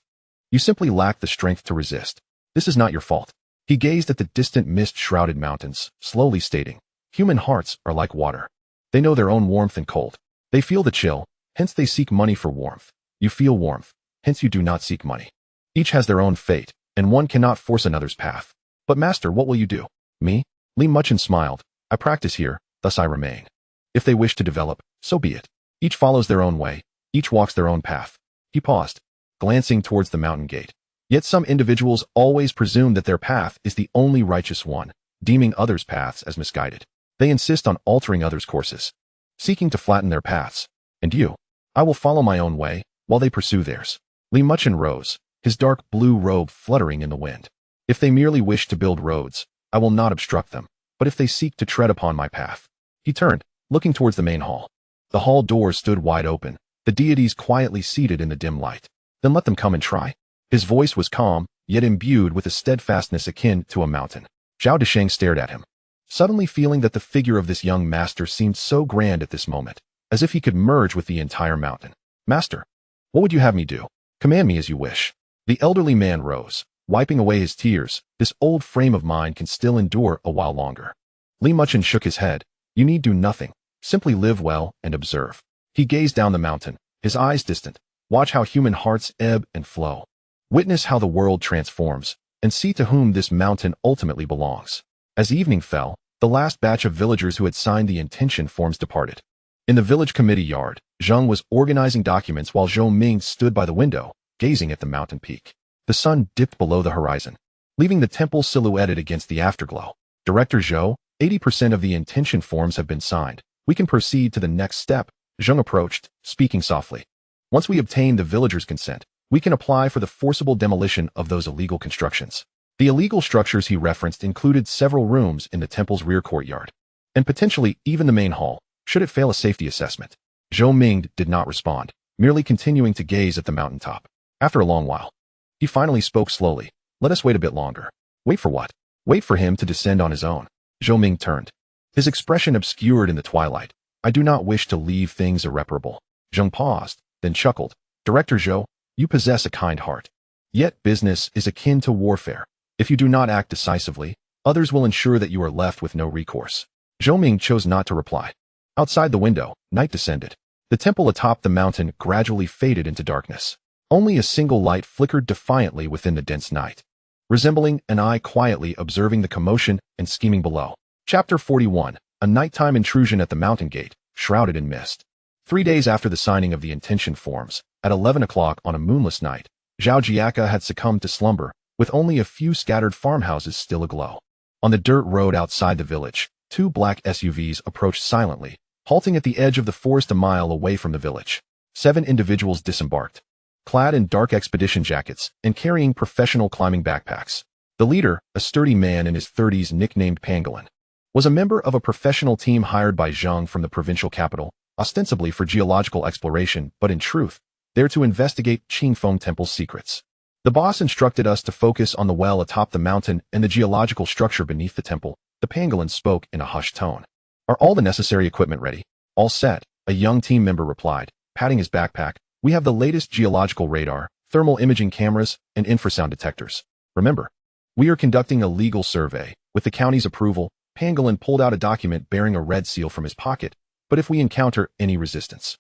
You simply lack the strength to resist. This is not your fault. He gazed at the distant mist-shrouded mountains, slowly stating, human hearts are like water. They know their own warmth and cold. They feel the chill, hence they seek money for warmth. You feel warmth, hence you do not seek money. Each has their own fate, and one cannot force another's path. But master, what will you do? Me? Li Muchen smiled. I practice here, thus I remain. If they wish to develop, so be it. Each follows their own way, each walks their own path. He paused, glancing towards the mountain gate. Yet some individuals always presume that their path is the only righteous one, deeming others' paths as misguided. They insist on altering others' courses, seeking to flatten their paths. And you? I will follow my own way, while they pursue theirs. Li Muchen rose, his dark blue robe fluttering in the wind. If they merely wish to build roads, I will not obstruct them, but if they seek to tread upon my path. He turned, looking towards the main hall. The hall doors stood wide open, the deities quietly seated in the dim light. Then let them come and try. His voice was calm, yet imbued with a steadfastness akin to a mountain. Zhao Desheng stared at him, suddenly feeling that the figure of this young master seemed so grand at this moment, as if he could merge with the entire mountain. Master, what would you have me do? Command me as you wish. The elderly man rose, wiping away his tears. This old frame of mine can still endure a while longer. Li Muchen shook his head. You need do nothing. Simply live well and observe. He gazed down the mountain, his eyes distant. Watch how human hearts ebb and flow. Witness how the world transforms, and see to whom this mountain ultimately belongs. As evening fell, the last batch of villagers who had signed the intention forms departed. In the village committee yard, Zheng was organizing documents while Zhou Ming stood by the window, gazing at the mountain peak. The sun dipped below the horizon, leaving the temple silhouetted against the afterglow. Director Zhou, 80% of the intention forms have been signed. We can proceed to the next step. Zheng approached, speaking softly. Once we obtain the villagers' consent, we can apply for the forcible demolition of those illegal constructions. The illegal structures he referenced included several rooms in the temple's rear courtyard, and potentially even the main hall, should it fail a safety assessment. Zhou Ming did not respond, merely continuing to gaze at the mountaintop. After a long while, he finally spoke slowly. Let us wait a bit longer. Wait for what? Wait for him to descend on his own. Zhou Ming turned, his expression obscured in the twilight. I do not wish to leave things irreparable. Zheng paused, then chuckled. Director Zhou, you possess a kind heart. Yet business is akin to warfare. If you do not act decisively, others will ensure that you are left with no recourse. Zhou Ming chose not to reply. Outside the window, night descended. The temple atop the mountain gradually faded into darkness. Only a single light flickered defiantly within the dense night, resembling an eye quietly observing the commotion and scheming below. Chapter 41. A nighttime intrusion at the mountain gate, shrouded in mist. 3 days after the signing of the intention forms, at 11 o'clock on a moonless night, Xianxiaaudiobooks had succumbed to slumber, with only a few scattered farmhouses still aglow. On the dirt road outside the village, 2 black SUVs approached silently, halting at the edge of the forest a mile away from the village. 7 individuals disembarked, clad in dark expedition jackets and carrying professional climbing backpacks. The leader, a sturdy man in his 30s nicknamed Pangolin, was a member of a professional team hired by Zheng from the provincial capital, ostensibly for geological exploration, but in truth, there to investigate Qingfeng Temple's secrets. The boss instructed us to focus on the well atop the mountain and the geological structure beneath the temple. The pangolin spoke in a hushed tone. Are all the necessary equipment ready? All set, a young team member replied, patting his backpack. We have the latest geological radar, thermal imaging cameras, and infrasound detectors. Remember, we are conducting a legal survey. With the county's approval, Pangolin pulled out a document bearing a red seal from his pocket. But if we encounter any resistance.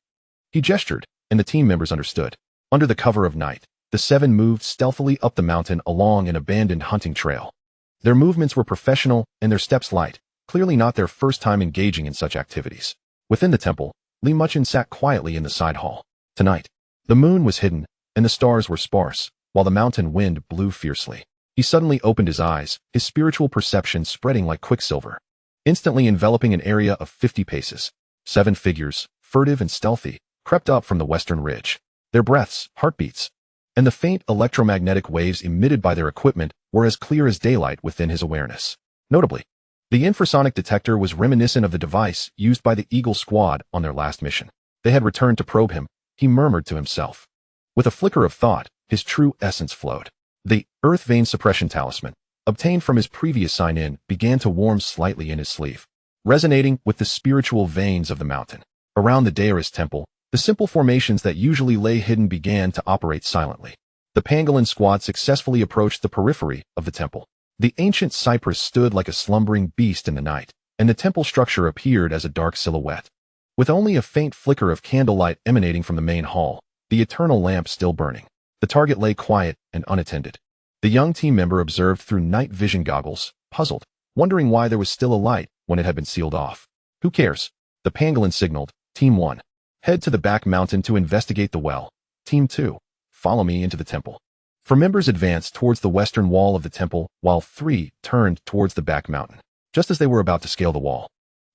He gestured, and the team members understood. Under the cover of night, the 7 moved stealthily up the mountain along an abandoned hunting trail. Their movements were professional and their steps light, clearly not their first time engaging in such activities. Within the temple, Li Muchen sat quietly in the side hall. Tonight, the moon was hidden, and the stars were sparse, while the mountain wind blew fiercely. He suddenly opened his eyes, his spiritual perception spreading like quicksilver, instantly enveloping an area of 50 paces. 7 figures, furtive and stealthy, crept up from the western ridge. Their breaths, heartbeats, and the faint electromagnetic waves emitted by their equipment were as clear as daylight within his awareness. Notably, the infrasonic detector was reminiscent of the device used by the Eagle Squad on their last mission. They had returned to probe him, he murmured to himself. With a flicker of thought, his true essence flowed. The Earth Vein Suppression Talisman, obtained from his previous sign-in, began to warm slightly in his sleeve, resonating with the spiritual veins of the mountain. Around the Daoist temple, the simple formations that usually lay hidden began to operate silently. The pangolin squad successfully approached the periphery of the temple. The ancient cypress stood like a slumbering beast in the night, and the temple structure appeared as a dark silhouette. With only a faint flicker of candlelight emanating from the main hall, the eternal lamp still burning, the target lay quiet and unattended. The young team member observed through night vision goggles, puzzled, wondering why there was still a light when it had been sealed off. Who cares? The pangolin signaled. Team 1. Head to the back mountain to investigate the well. Team 2. Follow me into the temple. 4 members advanced towards the western wall of the temple, while 3 turned towards the back mountain. Just as they were about to scale the wall,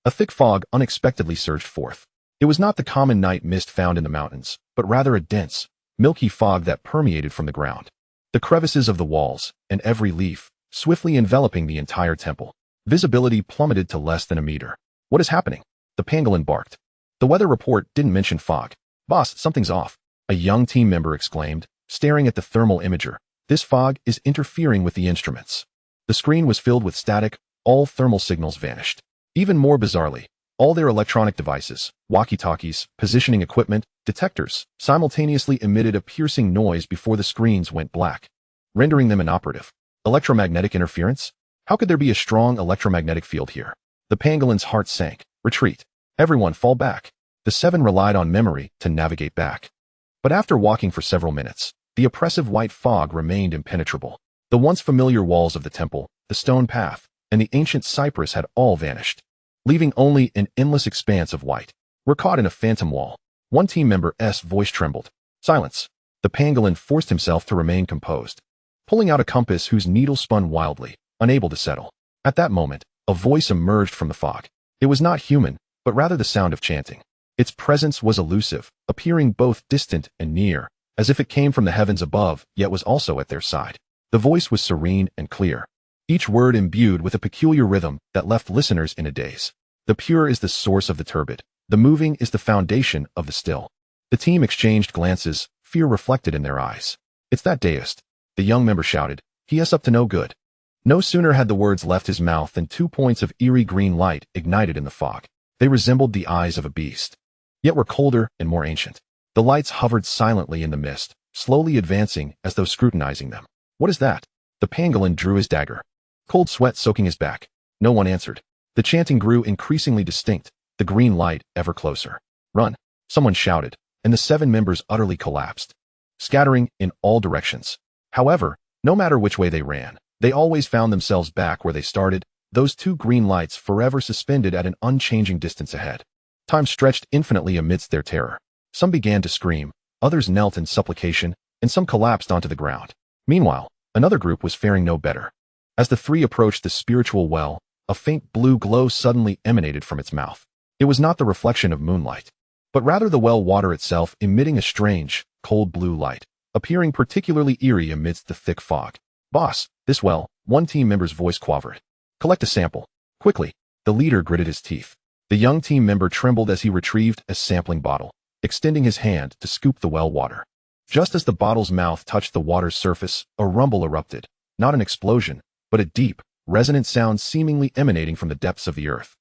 a thick fog unexpectedly surged forth. It was not the common night mist found in the mountains, but rather a dense, milky fog that permeated from the ground. The crevices of the walls, and every leaf, swiftly enveloping the entire temple. Visibility plummeted to less than a meter. What is happening? The pangolin barked. The weather report didn't mention fog. Boss, something's off, a young team member exclaimed, staring at the thermal imager. This fog is interfering with the instruments. The screen was filled with static, all thermal signals vanished. Even more bizarrely, all their electronic devices, walkie-talkies, positioning equipment, detectors, simultaneously emitted a piercing noise before the screens went black, rendering them inoperative. Electromagnetic interference? How could there be a strong electromagnetic field here? The pangolin's heart sank. Retreat. Everyone fall back. The 7 relied on memory to navigate back. But after walking for several minutes, the oppressive white fog remained impenetrable. The once familiar walls of the temple, the stone path, and the ancient cypress had all vanished, leaving only an endless expanse of white. We're caught in a phantom wall. One team member's voice trembled. Silence. The pangolin forced himself to remain composed, pulling out a compass whose needle spun wildly, unable to settle. At that moment, a voice emerged from the fog. It was not human, but rather the sound of chanting. Its presence was elusive, appearing both distant and near, as if it came from the heavens above, yet was also at their side. The voice was serene and clear, each word imbued with a peculiar rhythm that left listeners in a daze. The pure is the source of the turbid. The moving is the foundation of the still. The team exchanged glances, fear reflected in their eyes. It's that Taoist, the young member shouted. He is up to no good. No sooner had the words left his mouth than 2 points of eerie green light ignited in the fog. They resembled the eyes of a beast, yet were colder and more ancient. The lights hovered silently in the mist, slowly advancing as though scrutinizing them. What is that? The pangolin drew his dagger, cold sweat soaking his back. No one answered. The chanting grew increasingly distinct, the green light ever closer. Run! Someone shouted, and the 7 members utterly collapsed, scattering in all directions. However, no matter which way they ran, they always found themselves back where they started, those 2 green lights forever suspended at an unchanging distance ahead. Time stretched infinitely amidst their terror. Some began to scream, others knelt in supplication, and some collapsed onto the ground. Meanwhile, another group was faring no better. As the 3 approached the spiritual well, a faint blue glow suddenly emanated from its mouth. It was not the reflection of moonlight, but rather the well water itself emitting a strange, cold blue light, appearing particularly eerie amidst the thick fog. Boss, this well, one team member's voice quavered. Collect a sample. Quickly. The leader gritted his teeth. The young team member trembled as he retrieved a sampling bottle, extending his hand to scoop the well water. Just as the bottle's mouth touched the water's surface, a rumble erupted. Not an explosion, but a deep, resonant sound seemingly emanating from the depths of the earth.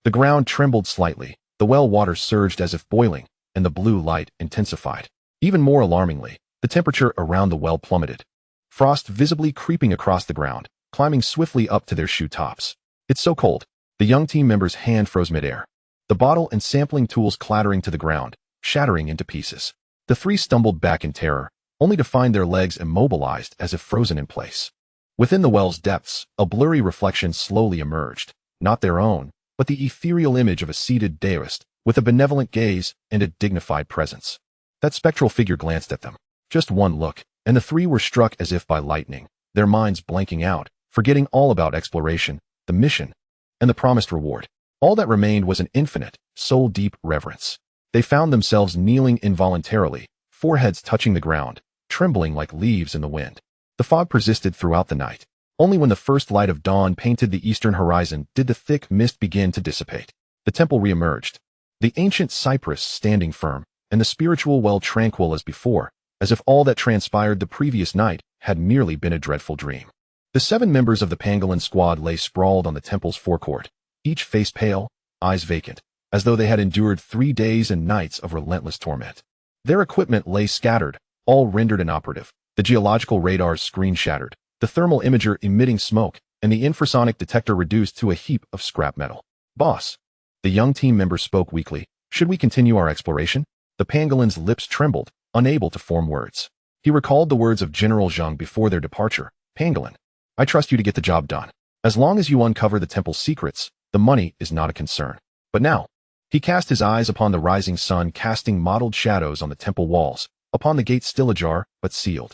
The ground trembled slightly, the well water surged as if boiling, and the blue light intensified. Even more alarmingly, the temperature around the well plummeted. Frost visibly creeping across the ground, climbing swiftly up to their shoe tops. It's so cold. The young team member's hand froze midair. The bottle and sampling tools clattering to the ground, shattering into pieces. The 3 stumbled back in terror, only to find their legs immobilized as if frozen in place. Within the well's depths, a blurry reflection slowly emerged, not their own, but the ethereal image of a seated Taoist, with a benevolent gaze and a dignified presence. That spectral figure glanced at them. Just one look, and the 3 were struck as if by lightning, their minds blanking out, forgetting all about exploration, the mission, and the promised reward. All that remained was an infinite, soul-deep reverence. They found themselves kneeling involuntarily, foreheads touching the ground, trembling like leaves in the wind. The fog persisted throughout the night. Only when the first light of dawn painted the eastern horizon did the thick mist begin to dissipate. The temple reemerged, the ancient cypress standing firm, and the spiritual well tranquil as before, as if all that transpired the previous night had merely been a dreadful dream. The 7 members of the pangolin squad lay sprawled on the temple's forecourt, each face pale, eyes vacant, as though they had endured 3 days and nights of relentless torment. Their equipment lay scattered, all rendered inoperative, the geological radar's screen shattered, the thermal imager emitting smoke, and the infrasonic detector reduced to a heap of scrap metal. "Boss," the young team member spoke weakly, "should we continue our exploration?" The pangolin's lips trembled, unable to form words. He recalled the words of General Zhang before their departure. "Pangolin, I trust you to get the job done. As long as you uncover the temple's secrets, the money is not a concern." But now, he cast his eyes upon the rising sun casting mottled shadows on the temple walls, upon the gate still ajar but sealed,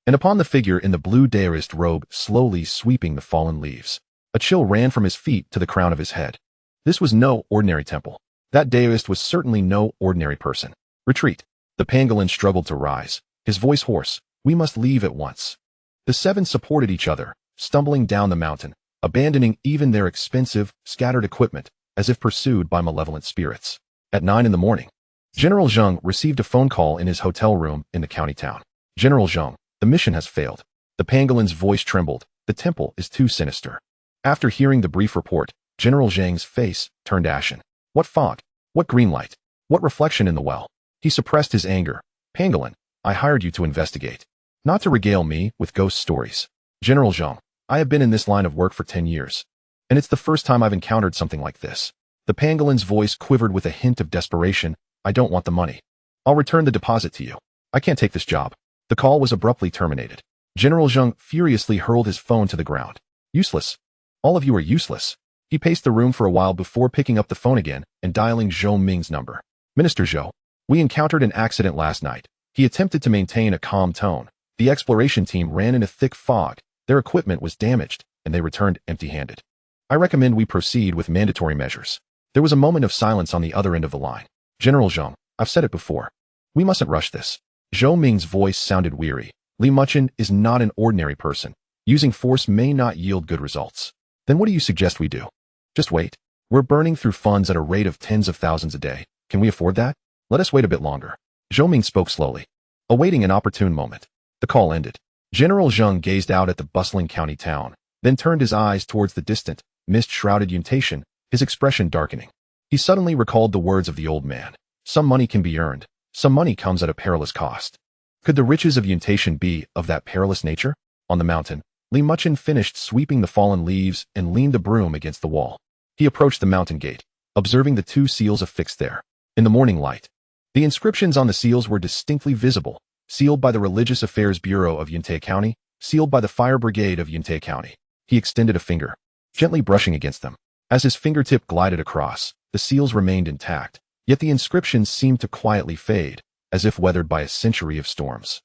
and upon the figure in the blue Taoist robe slowly sweeping the fallen leaves. A chill ran from his feet to the crown of his head. This was no ordinary temple. That Taoist was certainly no ordinary person. "Retreat." The pangolin struggled to rise, his voice hoarse. "We must leave at once." The 7 supported each other, stumbling down the mountain, abandoning even their expensive, scattered equipment, as if pursued by malevolent spirits. At 9 in the morning, General Zhang received a phone call in his hotel room in the county town. "General Zhang, the mission has failed." The pangolin's voice trembled. "The temple is too sinister." After hearing the brief report, General Zhang's face turned ashen. What fog? What green light? What reflection in the well? He suppressed his anger. "Pangolin, I hired you to investigate, not to regale me with ghost stories." "General Zhang, I have been in this line of work for 10 years, and it's the first time I've encountered something like this." The pangolin's voice quivered with a hint of desperation. "I don't want the money. I'll return the deposit to you. I can't take this job." The call was abruptly terminated. General Zhang furiously hurled his phone to the ground. "Useless. All of you are useless." He paced the room for a while before picking up the phone again and dialing Zhou Ming's number. "Minister Zhou, we encountered an accident last night." He attempted to maintain a calm tone. "The exploration team ran in a thick fog, their equipment was damaged, and they returned empty-handed. I recommend we proceed with mandatory measures." There was a moment of silence on the other end of the line. "General Zhang, I've said it before. We mustn't rush this." Zhou Ming's voice sounded weary. "Li Muchen is not an ordinary person. Using force may not yield good results." "Then what do you suggest we do?" "Just wait. We're burning through funds at a rate of tens of thousands a day. Can we afford that? Let us wait a bit longer." Zhou Ming spoke slowly, awaiting an opportune moment. The call ended. General Zhang gazed out at the bustling county town, then turned his eyes towards the distant, mist-shrouded Yuntation, his expression darkening. He suddenly recalled the words of the old man. Some money can be earned. Some money comes at a perilous cost. Could the riches of Yuntation be of that perilous nature? On the mountain, Li Muchen finished sweeping the fallen leaves and leaned the broom against the wall. He approached the mountain gate, observing the 2 seals affixed there. In the morning light, the inscriptions on the seals were distinctly visible: sealed by the Religious Affairs Bureau of Yuntai County, sealed by the Fire Brigade of Yuntai County. He extended a finger, gently brushing against them. As his fingertip glided across, the seals remained intact, yet the inscriptions seemed to quietly fade, as if weathered by a century of storms.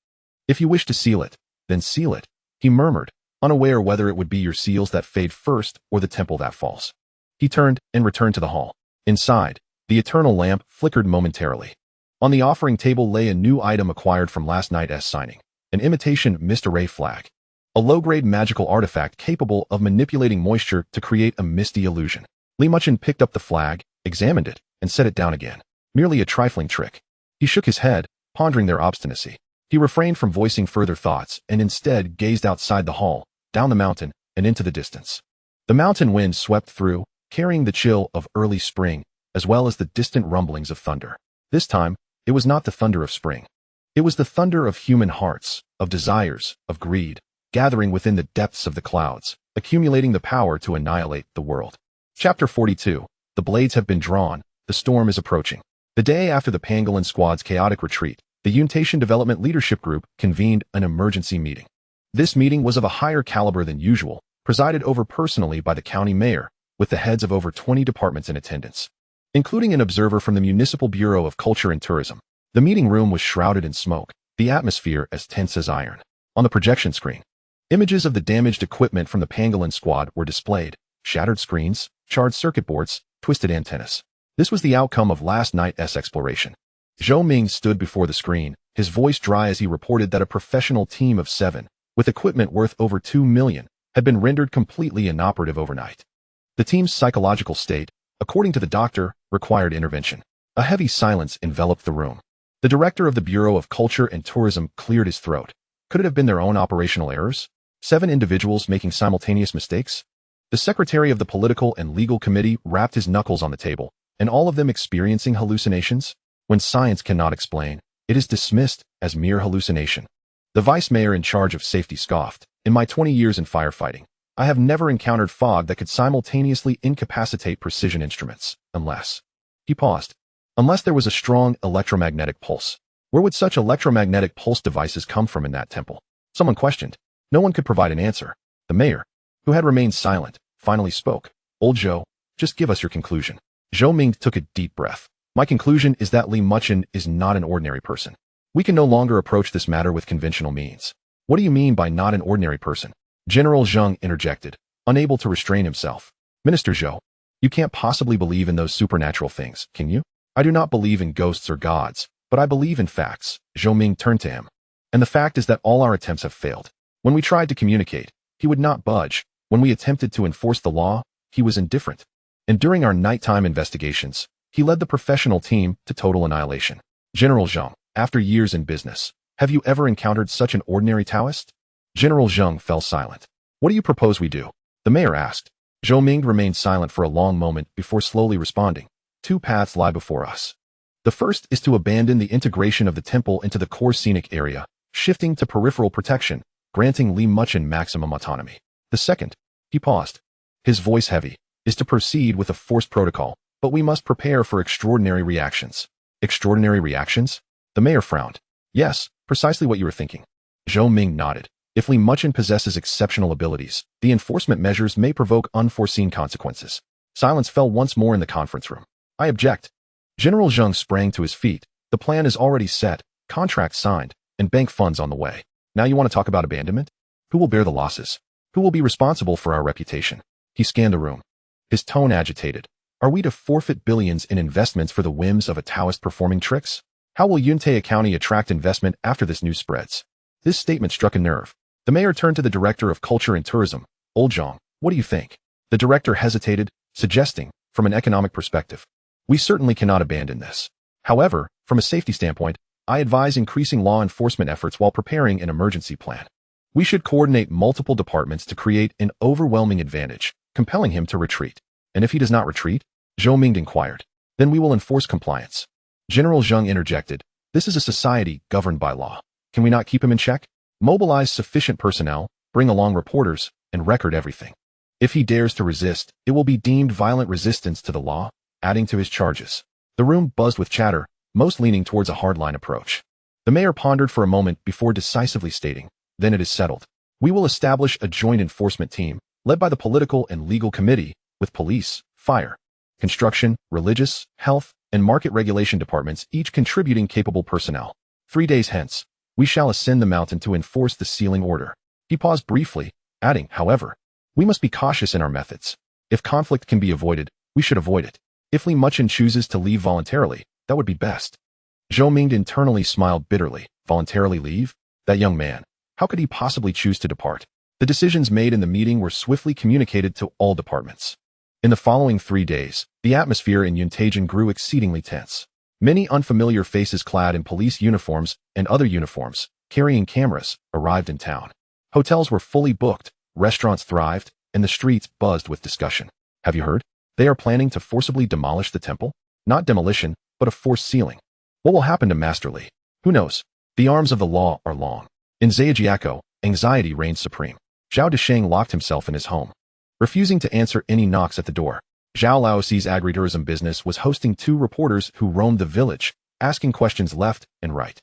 "If you wish to seal it, then seal it," he murmured, unaware whether it would be your seals that fade first or the temple that falls. He turned and returned to the hall. Inside, the eternal lamp flickered momentarily. On the offering table lay a new item acquired from last night's signing, an imitation mist array flag, a low-grade magical artifact capable of manipulating moisture to create a misty illusion. Li Muchen picked up the flag, examined it, and set it down again. Merely a trifling trick. He shook his head, pondering their obstinacy. He refrained from voicing further thoughts and instead gazed outside the hall, down the mountain, and into the distance. The mountain wind swept through, carrying the chill of early spring, as well as the distant rumblings of thunder. This time, it was not the thunder of spring. It was the thunder of human hearts, of desires, of greed, gathering within the depths of the clouds, accumulating the power to annihilate the world. Chapter 42. The blades have been drawn, the storm is approaching. The day after the pangolin squad's chaotic retreat, the Yuntation Development Leadership Group convened an emergency meeting. This meeting was of a higher caliber than usual, presided over personally by the county mayor, with the heads of over 20 departments in attendance, including an observer from the Municipal Bureau of Culture and Tourism. The meeting room was shrouded in smoke, the atmosphere as tense as iron. On the projection screen, images of the damaged equipment from the pangolin squad were displayed: shattered screens, charred circuit boards, twisted antennas. This was the outcome of last night's exploration. Zhou Ming stood before the screen, his voice dry as he reported that a professional team of 7, with equipment worth over 2 million, had been rendered completely inoperative overnight. The team's psychological state, according to the doctor, required intervention. A heavy silence enveloped the room. The director of the Bureau of Culture and Tourism cleared his throat. Could it have been their own operational errors? 7 individuals making simultaneous mistakes? The secretary of the Political and Legal Committee rapped his knuckles on the table, and all of them experiencing hallucinations? When science cannot explain, it is dismissed as mere hallucination. The vice mayor in charge of safety scoffed. In my 20 years in firefighting, I have never encountered fog that could simultaneously incapacitate precision instruments, unless... He paused. Unless there was a strong electromagnetic pulse. Where would such electromagnetic pulse devices come from in that temple? Someone questioned. No one could provide an answer. The mayor, who had remained silent, finally spoke. Old Zhou, just give us your conclusion. Zhou Ming took a deep breath. My conclusion is that Li Muchen is not an ordinary person. We can no longer approach this matter with conventional means. What do you mean by not an ordinary person? General Zheng interjected, unable to restrain himself. Minister Zhou, you can't possibly believe in those supernatural things, can you? I do not believe in ghosts or gods, but I believe in facts. Zhou Ming turned to him. And the fact is that all our attempts have failed. When we tried to communicate, he would not budge. When we attempted to enforce the law, he was indifferent. And during our nighttime investigations, he led the professional team to total annihilation. General Zheng, after years in business, have you ever encountered such an ordinary Taoist? General Zheng fell silent. What do you propose we do? The mayor asked. Zhou Ming remained silent for a long moment before slowly responding. 2 paths lie before us. The first is to abandon the integration of the temple into the core scenic area, shifting to peripheral protection, granting Li Muchen maximum autonomy. The second, he paused, his voice heavy, is to proceed with a forced protocol, but we must prepare for extraordinary reactions. Extraordinary reactions? The mayor frowned. Yes, precisely what you were thinking. Zhou Ming nodded. If Li Muchen possesses exceptional abilities, the enforcement measures may provoke unforeseen consequences. Silence fell once more in the conference room. I object. General Zheng sprang to his feet. The plan is already set, contracts signed, and bank funds on the way. Now you want to talk about abandonment? Who will bear the losses? Who will be responsible for our reputation? He scanned the room. His tone agitated. Are we to forfeit billions in investments for the whims of a Taoist performing tricks? How will Yuntai County attract investment after this news spreads? This statement struck a nerve. The mayor turned to the director of culture and tourism. Old Zhang, what do you think? The director hesitated, suggesting, from an economic perspective, we certainly cannot abandon this. However, from a safety standpoint, I advise increasing law enforcement efforts while preparing an emergency plan. We should coordinate multiple departments to create an overwhelming advantage, compelling him to retreat. And if he does not retreat? Zhou Ming inquired. Then we will enforce compliance. General Zheng interjected. This is a society governed by law. Can we not keep him in check? Mobilize sufficient personnel, bring along reporters, and record everything. If he dares to resist, it will be deemed violent resistance to the law, adding to his charges. The room buzzed with chatter, most leaning towards a hardline approach. The mayor pondered for a moment before decisively stating, then it is settled. We will establish a joint enforcement team, led by the Political and Legal Committee, with police, fire, construction, religious, health, and market regulation departments each contributing capable personnel. 3 days hence, we shall ascend the mountain to enforce the sealing order. He paused briefly, adding, however, we must be cautious in our methods. If conflict can be avoided, we should avoid it. If Li Muchen chooses to leave voluntarily, that would be best. Zhou Ming internally smiled bitterly. Voluntarily leave? That young man. How could he possibly choose to depart? The decisions made in the meeting were swiftly communicated to all departments. In the following 3 days, the atmosphere in Yuntai grew exceedingly tense. Many unfamiliar faces clad in police uniforms and other uniforms, carrying cameras, arrived in town. Hotels were fully booked, restaurants thrived, and the streets buzzed with discussion. Have you heard? They are planning to forcibly demolish the temple? Not demolition, but a forced sealing. What will happen to Master Li? Who knows? The arms of the law are long. In Zhejiang, anxiety reigned supreme. Zhao Desheng locked himself in his home, refusing to answer any knocks at the door. Zhao Laoxi's agritourism business was hosting 2 reporters who roamed the village, asking questions left and right.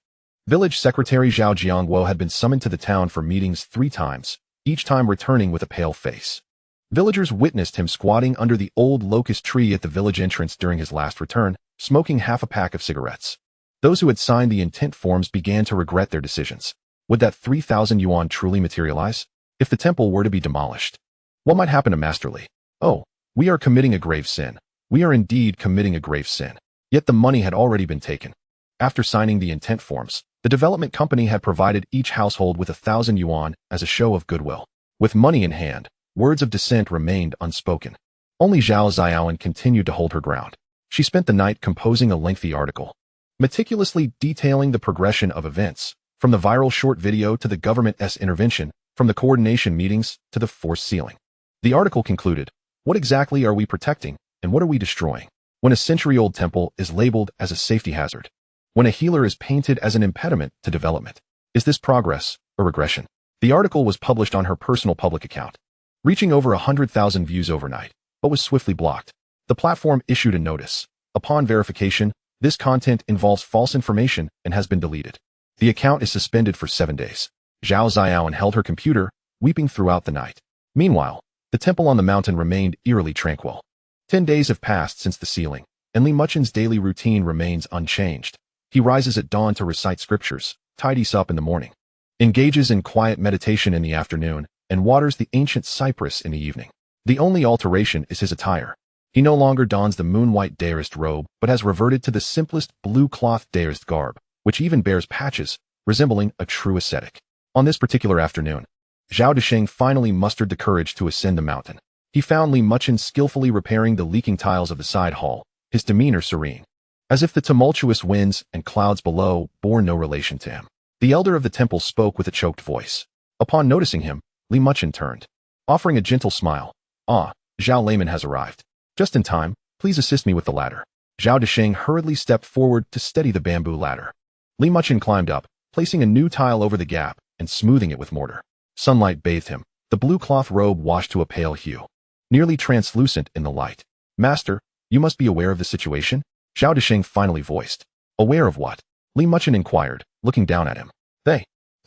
Village Secretary Zhao Jiangguo had been summoned to the town for meetings 3 times, each time returning with a pale face. Villagers witnessed him squatting under the old locust tree at the village entrance during his last return, smoking half a pack of cigarettes. Those who had signed the intent forms began to regret their decisions. Would that 3,000 yuan truly materialize? If the temple were to be demolished, what might happen to Master Li? Oh, we are committing a grave sin. We are indeed committing a grave sin. Yet the money had already been taken. After signing the intent forms, the development company had provided each household with 1,000 yuan as a show of goodwill. With money in hand, words of dissent remained unspoken. Only Zhao Ziaoan continued to hold her ground. She spent the night composing a lengthy article, meticulously detailing the progression of events, from the viral short video to the government's intervention, from the coordination meetings to the forced sealing. The article concluded, "What exactly are we protecting, and what are we destroying? When a century-old temple is labeled as a safety hazard, when a healer is painted as an impediment to development, is this progress or regression?" The article was published on her personal public account, reaching over 100,000 views overnight, but was swiftly blocked. The platform issued a notice. Upon verification, this content involves false information and has been deleted. The account is suspended for 7 days. Zhao Ziaoan held her computer, weeping throughout the night. Meanwhile, the temple on the mountain remained eerily tranquil. 10 days have passed since the sealing, and Li Muchen's daily routine remains unchanged. He rises at dawn to recite scriptures, tidies up in the morning, engages in quiet meditation in the afternoon, and waters the ancient cypress in the evening. The only alteration is his attire. He no longer dons the moon-white Taoist robe, but has reverted to the simplest blue cloth Taoist garb, which even bears patches, resembling a true ascetic. On this particular afternoon, Zhao Desheng finally mustered the courage to ascend the mountain. He found Li Muchen skillfully repairing the leaking tiles of the side hall, his demeanor serene, as if the tumultuous winds and clouds below bore no relation to him. The elder of the temple spoke with a choked voice. Upon noticing him, Li Muchen turned, offering a gentle smile. "Ah, Zhao Layman has arrived. Just in time, please assist me with the ladder." Zhao Desheng hurriedly stepped forward to steady the bamboo ladder. Li Muchen climbed up, placing a new tile over the gap and smoothing it with mortar. Sunlight bathed him. The blue cloth robe washed to a pale hue, nearly translucent in the light. "Master, you must be aware of the situation?" Zhao Desheng finally voiced. "Aware of what?" Li Muchen inquired, looking down at him.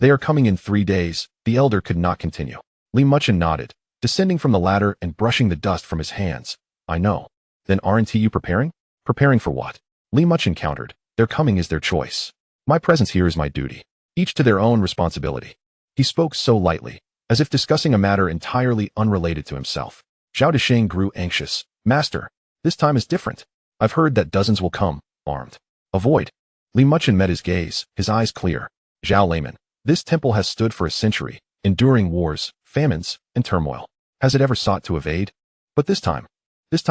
They are coming in 3 days." The elder could not continue. Li Muchen nodded, descending from the ladder and brushing the dust from his hands. "I know. Then aren't you preparing?" "Preparing for what?" Li Muchen countered. "Their coming is their choice. My presence here is my duty. Each to their own responsibility." He spoke so lightly, as if discussing a matter entirely unrelated to himself. Zhao Desheng grew anxious. "Master, this time is different. I've heard that dozens will come, armed." "Avoid." Li Muchen met his gaze, his eyes clear. "Zhao Layman, this temple has stood for a century, enduring wars, famines, and turmoil. Has it ever sought to evade? But this time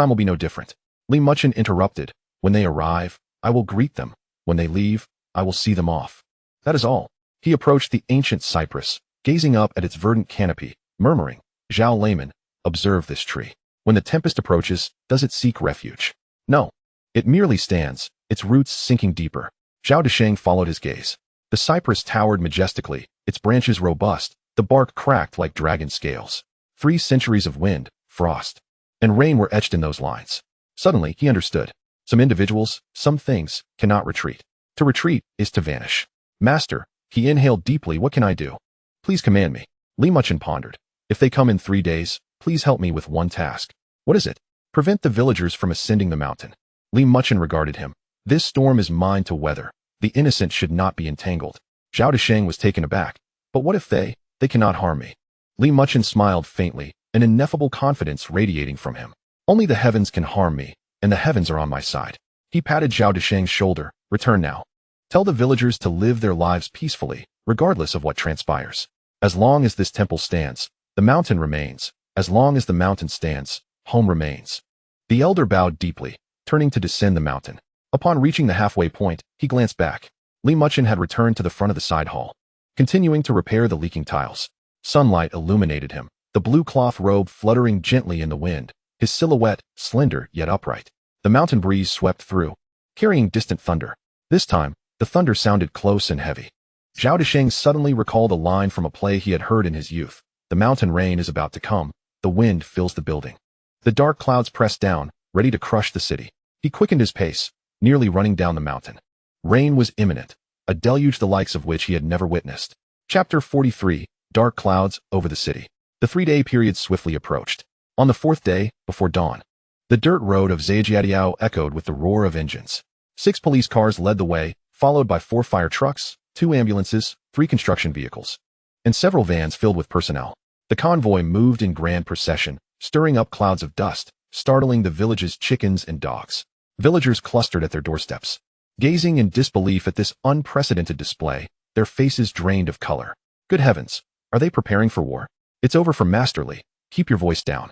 will be no different." Li Muchen interrupted. "When they arrive, I will greet them. When they leave, I will see them off. That is all." He approached the ancient cypress, gazing up at its verdant canopy, murmuring, "Zhao Layman, observe this tree. When the tempest approaches, does it seek refuge? No. It merely stands, its roots sinking deeper." Zhao Desheng followed his gaze. The cypress towered majestically, its branches robust, the bark cracked like dragon scales. 3 centuries of wind, frost, and rain were etched in those lines. Suddenly, he understood. Some individuals, some things, cannot retreat. To retreat is to vanish. "Master," he inhaled deeply, "what can I do? Please command me." Li Muchen pondered. "If they come in 3 days, please help me with one task." "What is it?" "Prevent the villagers from ascending the mountain." Li Muchen regarded him. "This storm is mine to weather. The innocent should not be entangled." Zhao Desheng was taken aback. "But what if they cannot harm me?" Li Muchen smiled faintly, an ineffable confidence radiating from him. "Only the heavens can harm me, and the heavens are on my side." He patted Zhao Desheng's shoulder. "Return now. Tell the villagers to live their lives peacefully, regardless of what transpires. As long as this temple stands, the mountain remains. As long as the mountain stands, home remains." The elder bowed deeply, turning to descend the mountain. Upon reaching the halfway point, he glanced back. Li Muchen had returned to the front of the side hall, continuing to repair the leaking tiles. Sunlight illuminated him, the blue cloth robe fluttering gently in the wind, his silhouette slender yet upright. The mountain breeze swept through, carrying distant thunder. This time, the thunder sounded close and heavy. Zhao Desheng suddenly recalled a line from a play he had heard in his youth. "The mountain rain is about to come. The wind fills the building. The dark clouds press down, ready to crush the city." He quickened his pace, nearly running down the mountain. Rain was imminent, a deluge the likes of which he had never witnessed. Chapter 43, Dark Clouds Over the City. The 3-day period swiftly approached. On the 4th day, before dawn, the dirt road of Xianxiaodiao echoed with the roar of engines. 6 police cars led the way, followed by 4 fire trucks, 2 ambulances, 3 construction vehicles, and several vans filled with personnel. The convoy moved in grand procession, stirring up clouds of dust, startling the village's chickens and dogs. Villagers clustered at their doorsteps, gazing in disbelief at this unprecedented display, their faces drained of color. Good heavens, are they preparing for war? It's over for Masterly. Keep your voice down.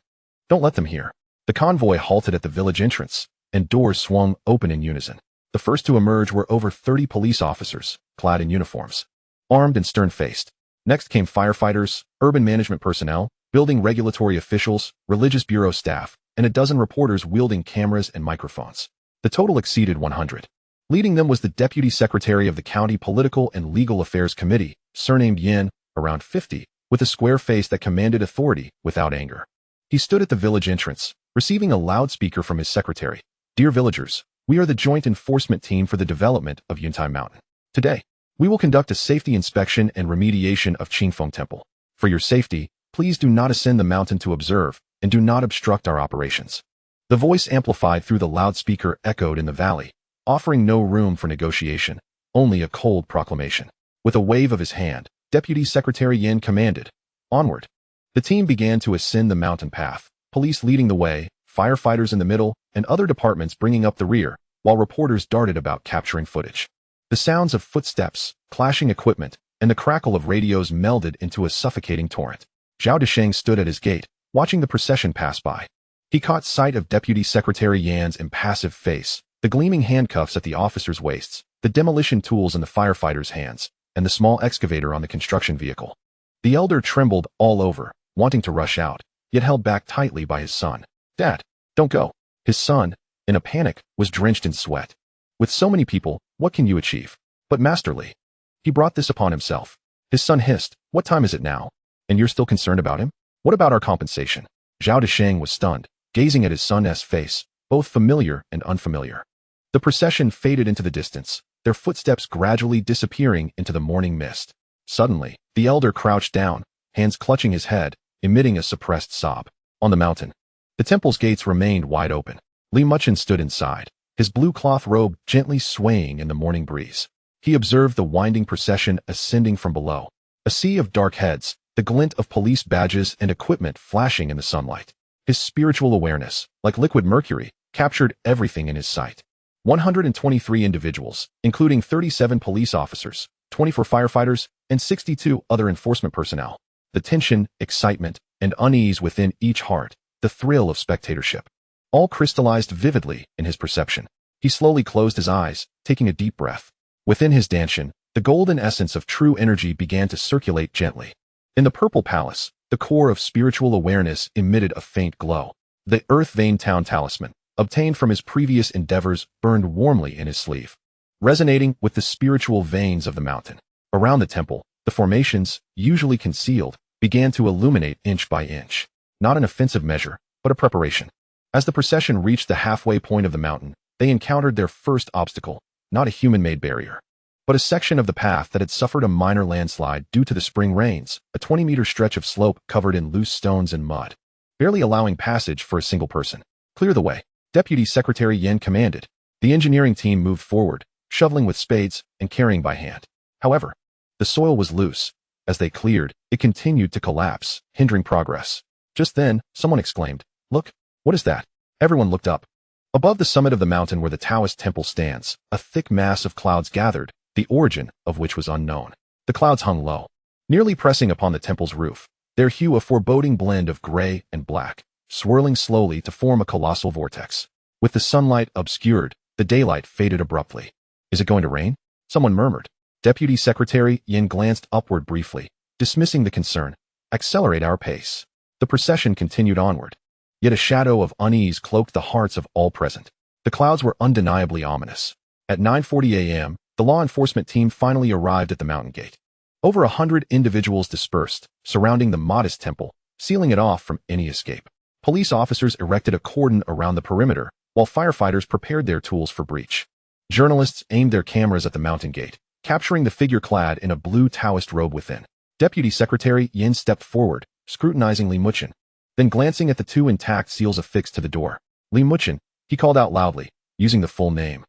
Don't let them hear. The convoy halted at the village entrance, and doors swung open in unison. The first to emerge were over 30 police officers, clad in uniforms, armed and stern-faced. Next came firefighters, urban management personnel, building regulatory officials, religious bureau staff, and a dozen reporters wielding cameras and microphones. The total exceeded 100. Leading them was the Deputy Secretary of the County Political and Legal Affairs Committee, surnamed Yin, around 50, with a square face that commanded authority without anger. He stood at the village entrance, receiving a loudspeaker from his secretary. Dear villagers, we are the joint enforcement team for the development of Yuntai Mountain. Today, we will conduct a safety inspection and remediation of Qingfeng Temple. For your safety, please do not ascend the mountain to observe, and do not obstruct our operations. The voice amplified through the loudspeaker echoed in the valley, offering no room for negotiation, only a cold proclamation. With a wave of his hand, Deputy Secretary Yin commanded, "Onward." The team began to ascend the mountain path, police leading the way, firefighters in the middle, and other departments bringing up the rear, while reporters darted about capturing footage. The sounds of footsteps, clashing equipment, and the crackle of radios melded into a suffocating torrent. Zhao Desheng stood at his gate, watching the procession pass by. He caught sight of Deputy Secretary Yan's impassive face, the gleaming handcuffs at the officers' waists, the demolition tools in the firefighters' hands, and the small excavator on the construction vehicle. The elder trembled all over, wanting to rush out, yet held back tightly by his son. "Dad, don't go." His son, in a panic, was drenched in sweat. "With so many people, what can you achieve?" "But Masterly, he brought this upon himself." His son hissed, "What time is it now? And you're still concerned about him? What about our compensation?" Zhao Desheng was stunned, gazing at his son's face, both familiar and unfamiliar. The procession faded into the distance, their footsteps gradually disappearing into the morning mist. Suddenly, the elder crouched down, hands clutching his head, emitting a suppressed sob. On the mountain, the temple's gates remained wide open. Li Muchen stood inside, his blue cloth robe gently swaying in the morning breeze. He observed the winding procession ascending from below. A sea of dark heads, the glint of police badges and equipment flashing in the sunlight. His spiritual awareness, like liquid mercury, captured everything in his sight. 123 individuals, including 37 police officers, 24 firefighters, and 62 other enforcement personnel. The tension, excitement, and unease within each heart, the thrill of spectatorship, all crystallized vividly in his perception. He slowly closed his eyes, taking a deep breath. Within his danshan, the golden essence of true energy began to circulate gently. In the purple palace, the core of spiritual awareness emitted a faint glow. The Earth Vein Town talisman, obtained from his previous endeavors, burned warmly in his sleeve, resonating with the spiritual veins of the mountain. Around the temple, the formations, usually concealed, began to illuminate inch by inch. Not an offensive measure, but a preparation. As the procession reached the halfway point of the mountain, they encountered their first obstacle, not a human-made barrier, but a section of the path that had suffered a minor landslide due to the spring rains, a 20-meter stretch of slope covered in loose stones and mud, barely allowing passage for a single person. "Clear the way," Deputy Secretary Yin commanded. The engineering team moved forward, shoveling with spades and carrying by hand. However, the soil was loose. As they cleared, it continued to collapse, hindering progress. Just then, someone exclaimed, "Look, what is that?" Everyone looked up. Above the summit of the mountain where the Taoist temple stands, a thick mass of clouds gathered, the origin of which was unknown. The clouds hung low, nearly pressing upon the temple's roof, their hue a foreboding blend of gray and black, swirling slowly to form a colossal vortex. With the sunlight obscured, the daylight faded abruptly. "Is it going to rain?" someone murmured. Deputy Secretary Yin glanced upward briefly, dismissing the concern. "Accelerate our pace." The procession continued onward. Yet a shadow of unease cloaked the hearts of all present. The clouds were undeniably ominous. At 9:40 a.m., the law enforcement team finally arrived at the mountain gate. Over 100 individuals dispersed, surrounding the modest temple, sealing it off from any escape. Police officers erected a cordon around the perimeter, while firefighters prepared their tools for breach. Journalists aimed their cameras at the mountain gate, capturing the figure clad in a blue Taoist robe within. Deputy Secretary Yin stepped forward, scrutinizing Li Muchen, then glancing at the two intact seals affixed to the door. "Li Muchen," he called out loudly, using the full name.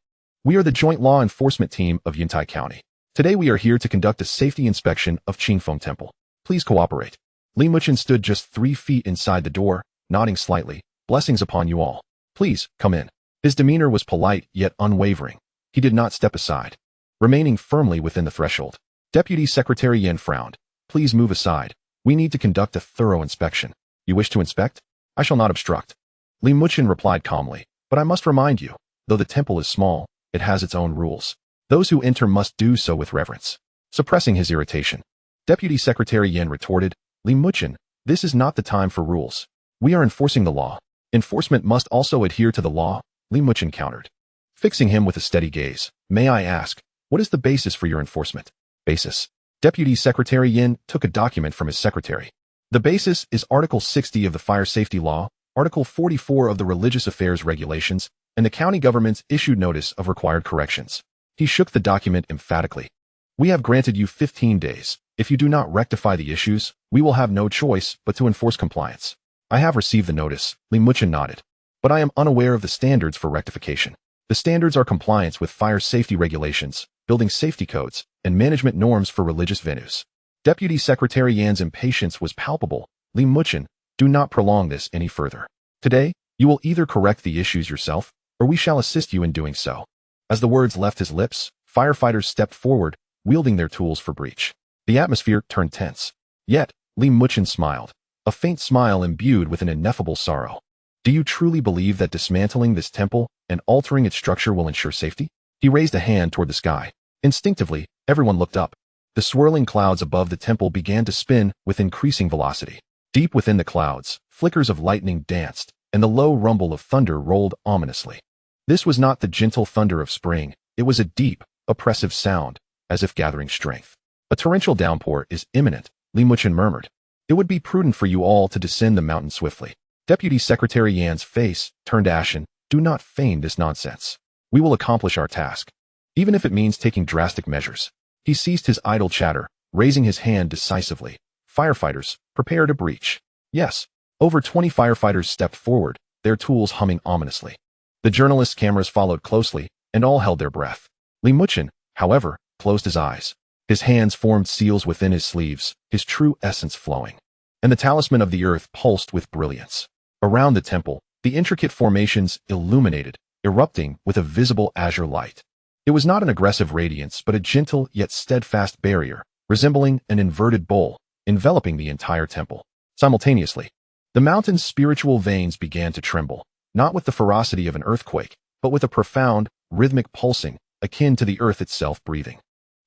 "We are the joint law enforcement team of Yuntai County. Today we are here to conduct a safety inspection of Qingfeng Temple. Please cooperate." Li Muchen stood just 3 feet inside the door, nodding slightly, Blessings upon you all. Please, come in. His demeanor was polite yet unwavering. He did not step aside, remaining firmly within the threshold. Deputy Secretary Yin frowned. Please move aside. We need to conduct a thorough inspection. You wish to inspect? I shall not obstruct. Li Muchen replied calmly. But I must remind you, though the temple is small, it has its own rules. Those who enter must do so with reverence. Suppressing his irritation, Deputy Secretary Yin retorted, Li Muchen, this is not the time for rules. We are enforcing the law. Enforcement must also adhere to the law, Li Muchen countered. Fixing him with a steady gaze, may I ask, what is the basis for your enforcement? Basis. Deputy Secretary Yin took a document from his secretary. The basis is Article 60 of the Fire Safety Law, Article 44 of the Religious Affairs Regulations, and the county government's issued notice of required corrections. He shook the document emphatically. We have granted you 15 days. If you do not rectify the issues, we will have no choice but to enforce compliance. I have received the notice, Li Muchen nodded. But I am unaware of the standards for rectification. The standards are compliance with fire safety regulations, building safety codes, and management norms for religious venues. Deputy Secretary Yan's impatience was palpable. Li Muchen, do not prolong this any further. Today, you will either correct the issues yourself, or we shall assist you in doing so. As the words left his lips, firefighters stepped forward, wielding their tools for breach. The atmosphere turned tense. Yet, Li Muchen smiled, a faint smile imbued with an ineffable sorrow. Do you truly believe that dismantling this temple and altering its structure will ensure safety? He raised a hand toward the sky. Instinctively, everyone looked up. The swirling clouds above the temple began to spin with increasing velocity. Deep within the clouds, flickers of lightning danced, and the low rumble of thunder rolled ominously. This was not the gentle thunder of spring, it was a deep, oppressive sound, as if gathering strength. A torrential downpour is imminent, Li Muchen murmured. It would be prudent for you all to descend the mountain swiftly. Deputy Secretary Yan's face turned ashen. Do not feign this nonsense. We will accomplish our task, even if it means taking drastic measures. He ceased his idle chatter, raising his hand decisively. Firefighters, prepare to breach. Yes. Over 20 firefighters stepped forward, their tools humming ominously. The journalists' cameras followed closely, and all held their breath. Li Muchen, however, closed his eyes. His hands formed seals within his sleeves, his true essence flowing. And the talisman of the earth pulsed with brilliance. Around the temple, the intricate formations illuminated, erupting with a visible azure light. It was not an aggressive radiance but a gentle yet steadfast barrier, resembling an inverted bowl, enveloping the entire temple. Simultaneously, the mountain's spiritual veins began to tremble, not with the ferocity of an earthquake, but with a profound, rhythmic pulsing, akin to the earth itself breathing.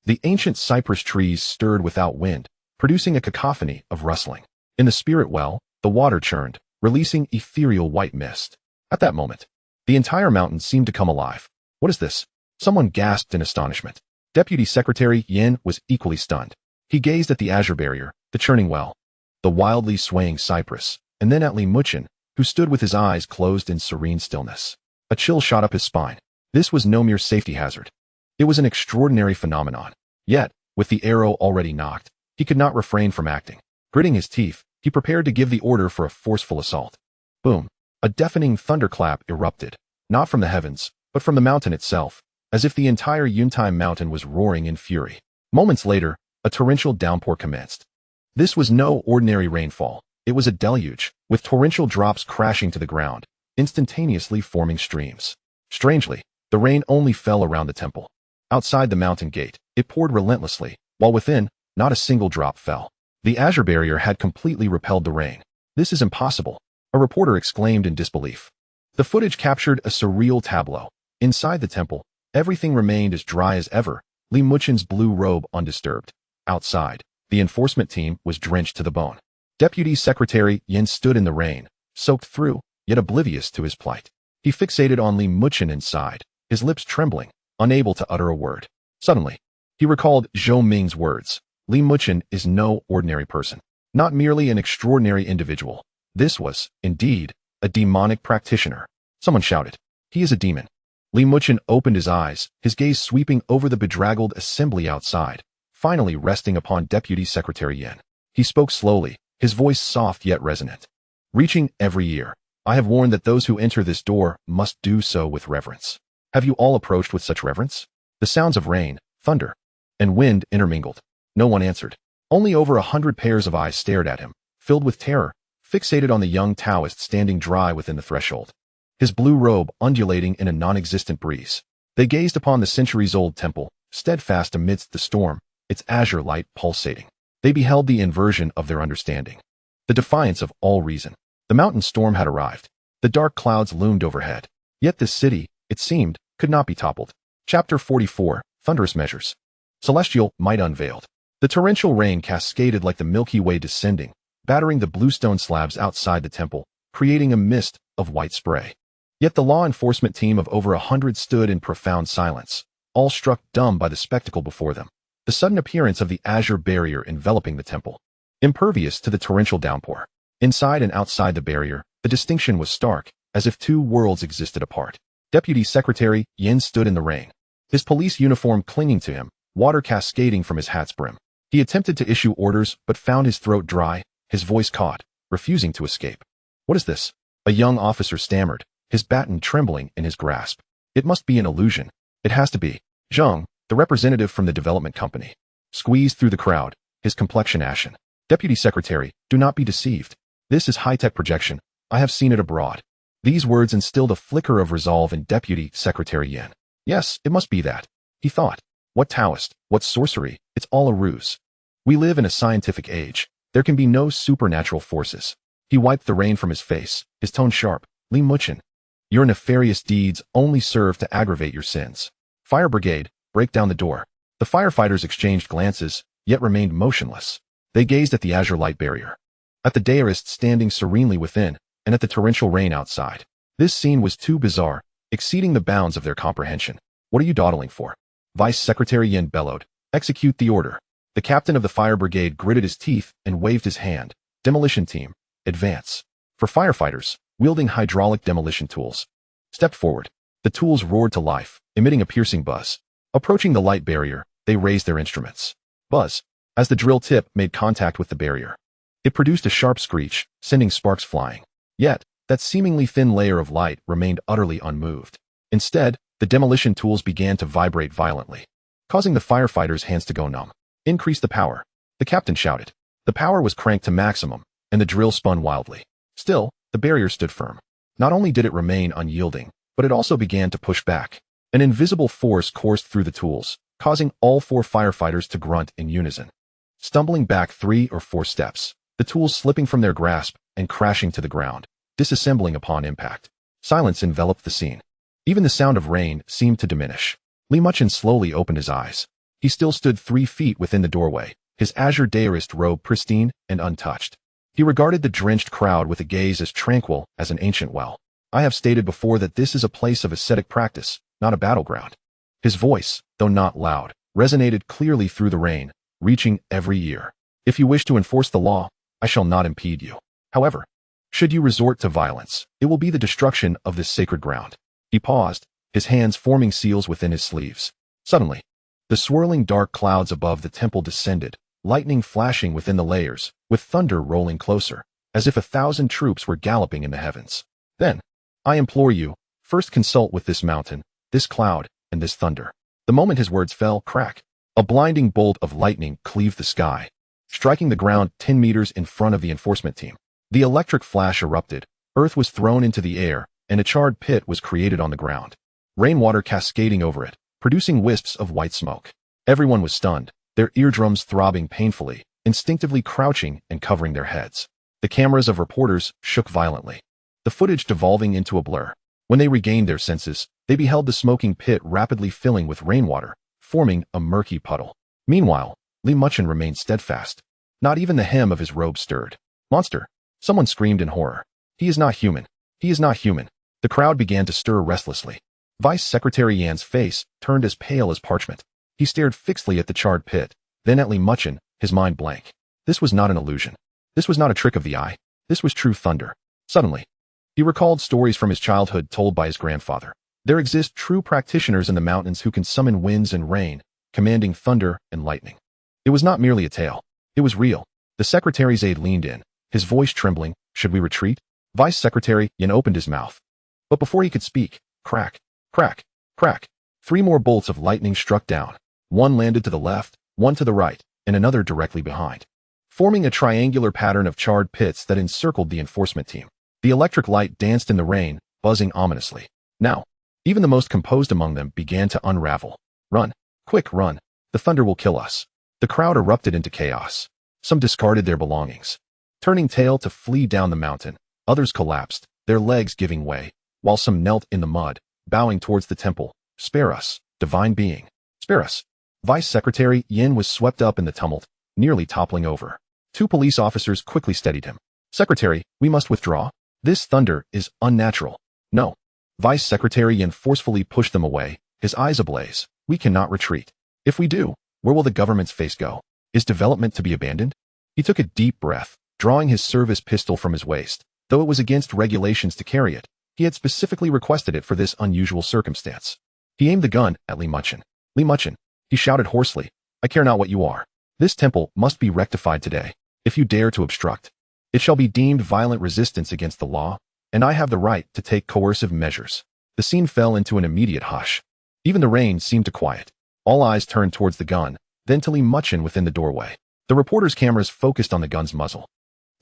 The ancient cypress trees stirred without wind, producing a cacophony of rustling. In the spirit well, the water churned, releasing ethereal white mist. At that moment, the entire mountain seemed to come alive. What is this? Someone gasped in astonishment. Deputy Secretary Yin was equally stunned. He gazed at the azure barrier, the churning well, the wildly swaying cypress, and then at Li Muchen, who stood with his eyes closed in serene stillness. A chill shot up his spine. This was no mere safety hazard. It was an extraordinary phenomenon. Yet, with the arrow already knocked, he could not refrain from acting. Gritting his teeth, he prepared to give the order for a forceful assault. Boom! A deafening thunderclap erupted, not from the heavens, but from the mountain itself, as if the entire Yuntime mountain was roaring in fury. Moments later, a torrential downpour commenced. This was no ordinary rainfall. It was a deluge, with torrential drops crashing to the ground, instantaneously forming streams. Strangely, the rain only fell around the temple. Outside the mountain gate, it poured relentlessly, while within, not a single drop fell. The azure barrier had completely repelled the rain. This is impossible, a reporter exclaimed in disbelief. The footage captured a surreal tableau. Inside the temple, everything remained as dry as ever, Li Muchen's blue robe undisturbed. Outside, the enforcement team was drenched to the bone. Deputy Secretary Yin stood in the rain, soaked through, yet oblivious to his plight. He fixated on Li Muchen inside, his lips trembling, unable to utter a word. Suddenly, he recalled Zhou Ming's words. Li Muchen is no ordinary person, not merely an extraordinary individual. This was, indeed, a demonic practitioner. Someone shouted, "He is a demon." Li Muchen opened his eyes, his gaze sweeping over the bedraggled assembly outside, finally resting upon Deputy Secretary Yin. He spoke slowly, his voice soft yet resonant. Reaching every ear, I have warned that those who enter this door must do so with reverence. Have you all approached with such reverence? The sounds of rain, thunder, and wind intermingled. No one answered. Only over 100 pairs of eyes stared at him, filled with terror, fixated on the young Taoist standing dry within the threshold, his blue robe undulating in a non-existent breeze. They gazed upon the centuries-old temple, steadfast amidst the storm, its azure light pulsating. They beheld the inversion of their understanding, the defiance of all reason. The mountain storm had arrived. The dark clouds loomed overhead. Yet this city, it seemed, could not be toppled. Chapter 44, Thunderous Measures. Celestial Might Unveiled. The torrential rain cascaded like the Milky Way descending, battering the bluestone slabs outside the temple, creating a mist of white spray. Yet the law enforcement team of over 100 stood in profound silence, all struck dumb by the spectacle before them. The sudden appearance of the azure barrier enveloping the temple, impervious to the torrential downpour. Inside and outside the barrier, the distinction was stark, as if two worlds existed apart. Deputy Secretary Yin stood in the rain, his police uniform clinging to him, water cascading from his hat's brim. He attempted to issue orders but found his throat dry, his voice caught, refusing to escape. "What is this?" a young officer stammered, his baton trembling in his grasp. "It must be an illusion. It has to be." Zhang, the representative from the development company, squeezed through the crowd, his complexion ashen. "Deputy Secretary, do not be deceived. This is high-tech projection. I have seen it abroad." These words instilled a flicker of resolve in Deputy Secretary Yin. Yes, it must be that, he thought. What Taoist, what sorcery, it's all a ruse. We live in a scientific age. There can be no supernatural forces. He wiped the rain from his face, his tone sharp. "Li Muchen, your nefarious deeds only serve to aggravate your sins. Fire brigade, break down the door." The firefighters exchanged glances, yet remained motionless. They gazed at the azure light barrier, at the Taoist standing serenely within, and at the torrential rain outside. This scene was too bizarre, exceeding the bounds of their comprehension. "What are you dawdling for?" Vice Secretary Yin bellowed. "Execute the order." The captain of the fire brigade gritted his teeth and waved his hand. "Demolition team, advance." For firefighters, wielding hydraulic demolition tools, stepped forward. The tools roared to life, emitting a piercing buzz. Approaching the light barrier, they raised their instruments. Buzz. As the drill tip made contact with the barrier, it produced a sharp screech, sending sparks flying. Yet, that seemingly thin layer of light remained utterly unmoved. Instead, the demolition tools began to vibrate violently, causing the firefighters' hands to go numb. "Increase the power," the captain shouted. The power was cranked to maximum, and the drill spun wildly. Still, the barrier stood firm. Not only did it remain unyielding, but it also began to push back. An invisible force coursed through the tools, causing all four firefighters to grunt in unison. Stumbling back 3 or 4 steps, the tools slipping from their grasp and crashing to the ground, disassembling upon impact. Silence enveloped the scene. Even the sound of rain seemed to diminish. Li Muchen slowly opened his eyes. He still stood 3 feet within the doorway, his azure Taoist robe pristine and untouched. He regarded the drenched crowd with a gaze as tranquil as an ancient well. "I have stated before that this is a place of ascetic practice, not a battleground." His voice, though not loud, resonated clearly through the rain, reaching every ear. "If you wish to enforce the law, I shall not impede you. However, should you resort to violence, it will be the destruction of this sacred ground." He paused, his hands forming seals within his sleeves. Suddenly, the swirling dark clouds above the temple descended, lightning flashing within the layers, with thunder rolling closer, as if 1,000 troops were galloping in the heavens. "Then, I implore you, first consult with this mountain, this cloud, and this thunder." The moment his words fell, crack, a blinding bolt of lightning cleaved the sky, striking the ground 10 meters in front of the enforcement team. The electric flash erupted, earth was thrown into the air, and a charred pit was created on the ground, rainwater cascading over it, producing wisps of white smoke. Everyone was stunned, their eardrums throbbing painfully, instinctively crouching and covering their heads. The cameras of reporters shook violently, the footage devolving into a blur. When they regained their senses, they beheld the smoking pit rapidly filling with rainwater, forming a murky puddle. Meanwhile, Li Muchen remained steadfast. Not even the hem of his robe stirred. "Monster!" someone screamed in horror. "He is not human. He is not human." The crowd began to stir restlessly. Vice Secretary Yan's face turned as pale as parchment. He stared fixedly at the charred pit, then at Li Muchen, his mind blank. This was not an illusion. This was not a trick of the eye. This was true thunder. Suddenly, he recalled stories from his childhood told by his grandfather. There exist true practitioners in the mountains who can summon winds and rain, commanding thunder and lightning. It was not merely a tale. It was real. The secretary's aide leaned in, his voice trembling. "Should we retreat?" Vice Secretary Yin opened his mouth. But before he could speak, crack, crack, crack, 3 more bolts of lightning struck down. One landed to the left, one to the right, and another directly behind. forming a triangular pattern of charred pits that encircled the enforcement team. The electric light danced in the rain, buzzing ominously. Now, even the most composed among them began to unravel. Run. Quick, run. The thunder will kill us. The crowd erupted into chaos. Some discarded their belongings, turning tail to flee down the mountain. Others collapsed, their legs giving way, while some knelt in the mud, bowing towards the temple. Spare us, divine being. Spare us. Vice Secretary Yin was swept up in the tumult, nearly toppling over. 2 police officers quickly steadied him. Secretary, we must withdraw. This thunder is unnatural. No. Vice Secretary Yin forcefully pushed them away, his eyes ablaze. We cannot retreat. If we do, where will the government's face go? Is development to be abandoned? He took a deep breath, drawing his service pistol from his waist. Though it was against regulations to carry it, he had specifically requested it for this unusual circumstance. He aimed the gun at Li Muchen. Li Muchen, he shouted hoarsely, I care not what you are. This temple must be rectified today. If you dare to obstruct, it shall be deemed violent resistance against the law, and I have the right to take coercive measures. The scene fell into an immediate hush. Even the rain seemed to quiet. All eyes turned towards the gun, then to Li Muchen within the doorway. The reporters' cameras focused on the gun's muzzle,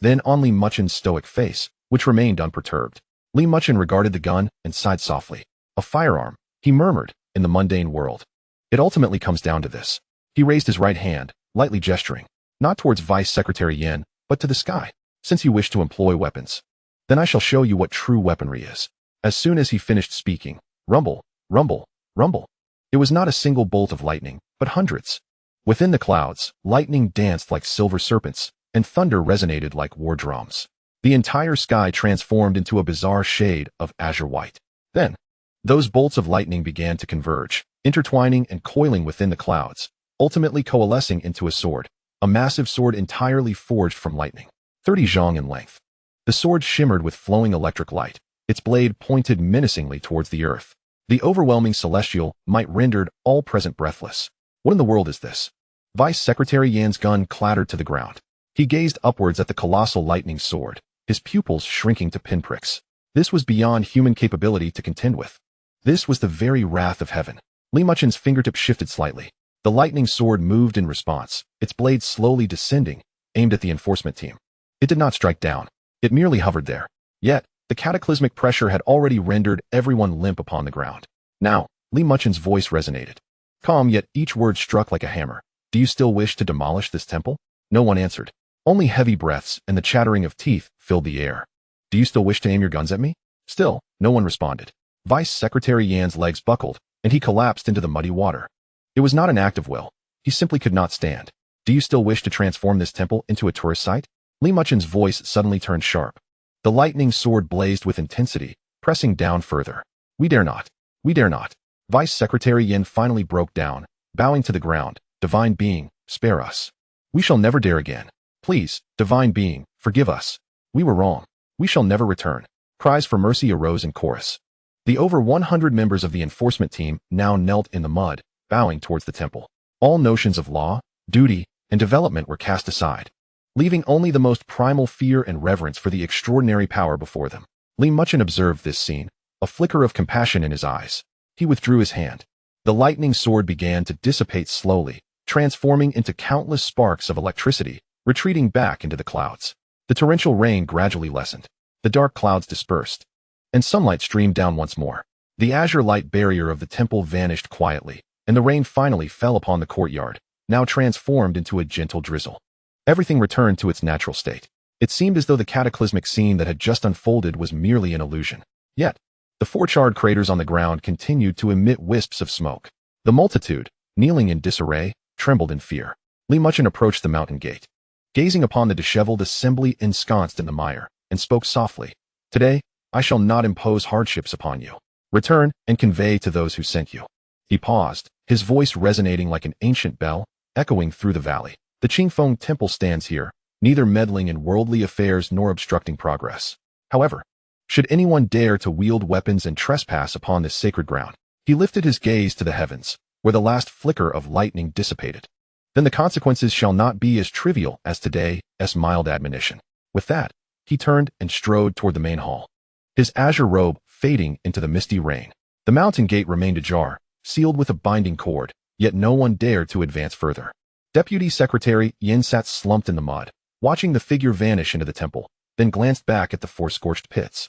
then on Li Muchen's stoic face, which remained unperturbed. Li Muchen regarded the gun and sighed softly. A firearm, he murmured, in the mundane world. It ultimately comes down to this. He raised his right hand, lightly gesturing, not towards Vice Secretary Yin, but to the sky. Since you wish to employ weapons, then I shall show you what true weaponry is. As soon as he finished speaking, rumble, rumble, rumble. It was not a single bolt of lightning, but hundreds. Within the clouds, lightning danced like silver serpents, and thunder resonated like war drums. The entire sky transformed into a bizarre shade of azure white. Then, those bolts of lightning began to converge, intertwining and coiling within the clouds, ultimately coalescing into a sword, a massive sword entirely forged from lightning, 30 zhang in length. The sword shimmered with flowing electric light, its blade pointed menacingly towards the earth. The overwhelming celestial might rendered all present breathless. What in the world is this? Vice Secretary Yan's gun clattered to the ground. He gazed upwards at the colossal lightning sword, his pupils shrinking to pinpricks. This was beyond human capability to contend with. This was the very wrath of heaven. Li Muchen's fingertip shifted slightly. The lightning sword moved in response, its blade slowly descending, aimed at the enforcement team. It did not strike down. It merely hovered there. Yet, the cataclysmic pressure had already rendered everyone limp upon the ground. Now, Li Muchen's voice resonated. Calm, yet each word struck like a hammer. Do you still wish to demolish this temple? No one answered. Only heavy breaths and the chattering of teeth filled the air. Do you still wish to aim your guns at me? Still, no one responded. Vice Secretary Yan's legs buckled, and he collapsed into the muddy water. It was not an act of will. He simply could not stand. Do you still wish to transform this temple into a tourist site? Li Muchen's voice suddenly turned sharp. The lightning sword blazed with intensity, pressing down further. We dare not. We dare not. Vice Secretary Yin finally broke down, bowing to the ground. Divine being, spare us. We shall never dare again. Please, divine being, forgive us. We were wrong. We shall never return. Cries for mercy arose in chorus. The over 100 members of the enforcement team now knelt in the mud, bowing towards the temple. All notions of law, duty, and development were cast aside, leaving only the most primal fear and reverence for the extraordinary power before them. Li Muchen observed this scene, a flicker of compassion in his eyes. He withdrew his hand. The lightning sword began to dissipate slowly, transforming into countless sparks of electricity, retreating back into the clouds. The torrential rain gradually lessened. The dark clouds dispersed, and sunlight streamed down once more. The azure light barrier of the temple vanished quietly, and the rain finally fell upon the courtyard, now transformed into a gentle drizzle. Everything returned to its natural state. It seemed as though the cataclysmic scene that had just unfolded was merely an illusion. Yet, the 4 charred craters on the ground continued to emit wisps of smoke. The multitude, kneeling in disarray, trembled in fear. Li Muchen approached the mountain gate, gazing upon the disheveled assembly ensconced in the mire, and spoke softly. Today, I shall not impose hardships upon you. Return and convey to those who sent you. He paused, his voice resonating like an ancient bell, echoing through the valley. The Qingfeng temple stands here, neither meddling in worldly affairs nor obstructing progress. However, should anyone dare to wield weapons and trespass upon this sacred ground, he lifted his gaze to the heavens, where the last flicker of lightning dissipated. Then the consequences shall not be as trivial as today's mild admonition. With that, he turned and strode toward the main hall, his azure robe fading into the misty rain. The mountain gate remained ajar, sealed with a binding cord, yet no one dared to advance further. Deputy Secretary Yin sat slumped in the mud, watching the figure vanish into the temple, then glanced back at the four scorched pits,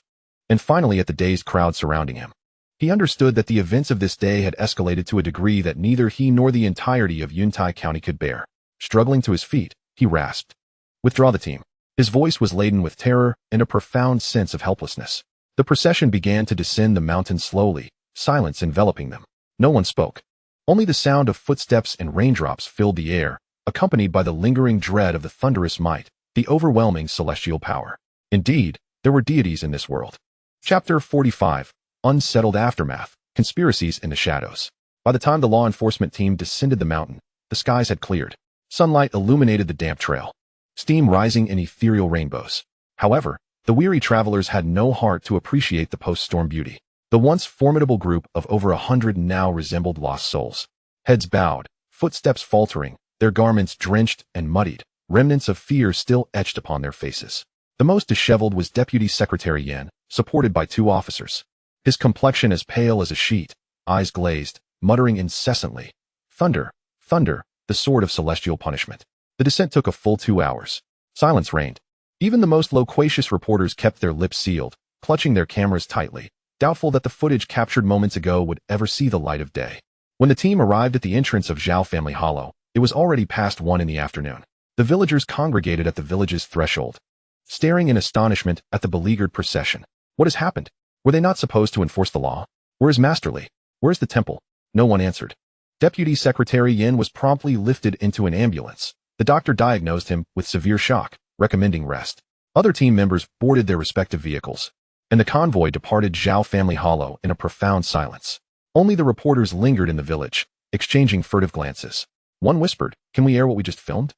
and finally at the dazed crowd surrounding him. He understood that the events of this day had escalated to a degree that neither he nor the entirety of Yuntai County could bear. Struggling to his feet, he rasped, "Withdraw the team." His voice was laden with terror and a profound sense of helplessness. The procession began to descend the mountain slowly, silence enveloping them. No one spoke. Only the sound of footsteps and raindrops filled the air, accompanied by the lingering dread of the thunderous might, the overwhelming celestial power. Indeed, there were deities in this world. Chapter 45. Unsettled Aftermath, Conspiracies in the Shadows. By the time the law enforcement team descended the mountain, the skies had cleared. Sunlight illuminated the damp trail, steam rising in ethereal rainbows. However, the weary travelers had no heart to appreciate the post-storm beauty. The once formidable group of over 100 now resembled lost souls. Heads bowed, footsteps faltering, their garments drenched and muddied, remnants of fear still etched upon their faces. The most disheveled was Deputy Secretary Yan, supported by two officers. His complexion as pale as a sheet, eyes glazed, muttering incessantly, "Thunder, thunder, the sword of celestial punishment." The descent took a full 2 hours. Silence reigned. Even the most loquacious reporters kept their lips sealed, clutching their cameras tightly, doubtful that the footage captured moments ago would ever see the light of day. When the team arrived at the entrance of Zhao Family Hollow, it was already past 1 in the afternoon. The villagers congregated at the village's threshold, staring in astonishment at the beleaguered procession. What has happened? Were they not supposed to enforce the law? Where is Masterly? Where's the temple? No one answered. Deputy Secretary Yin was promptly lifted into an ambulance. The doctor diagnosed him with severe shock, recommending rest. Other team members boarded their respective vehicles, and the convoy departed Zhao Family Hollow in a profound silence. Only the reporters lingered in the village, exchanging furtive glances. One whispered, "Can we air what we just filmed?"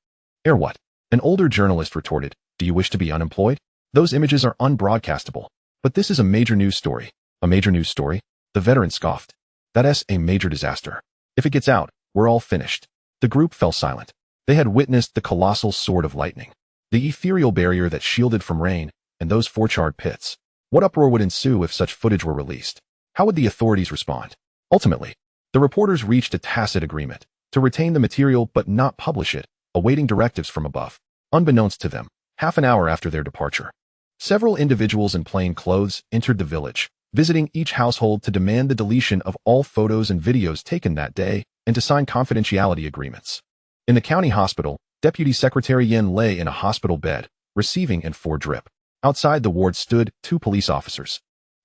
"Air what?" An older journalist retorted, "Do you wish to be unemployed? Those images are unbroadcastable." "But this is a major news story." "A major news story?" The veteran scoffed. "That's a major disaster. If it gets out, we're all finished." The group fell silent. They had witnessed the colossal sword of lightning, the ethereal barrier that shielded from rain, and those four charred pits. What uproar would ensue if such footage were released? How would the authorities respond? Ultimately, the reporters reached a tacit agreement to retain the material but not publish it, awaiting directives from above. Unbeknownst to them, half an hour after their departure, several individuals in plain clothes entered the village, visiting each household to demand the deletion of all photos and videos taken that day and to sign confidentiality agreements. In the county hospital, Deputy Secretary Yin lay in a hospital bed, receiving and drip. Outside the ward stood 2 police officers,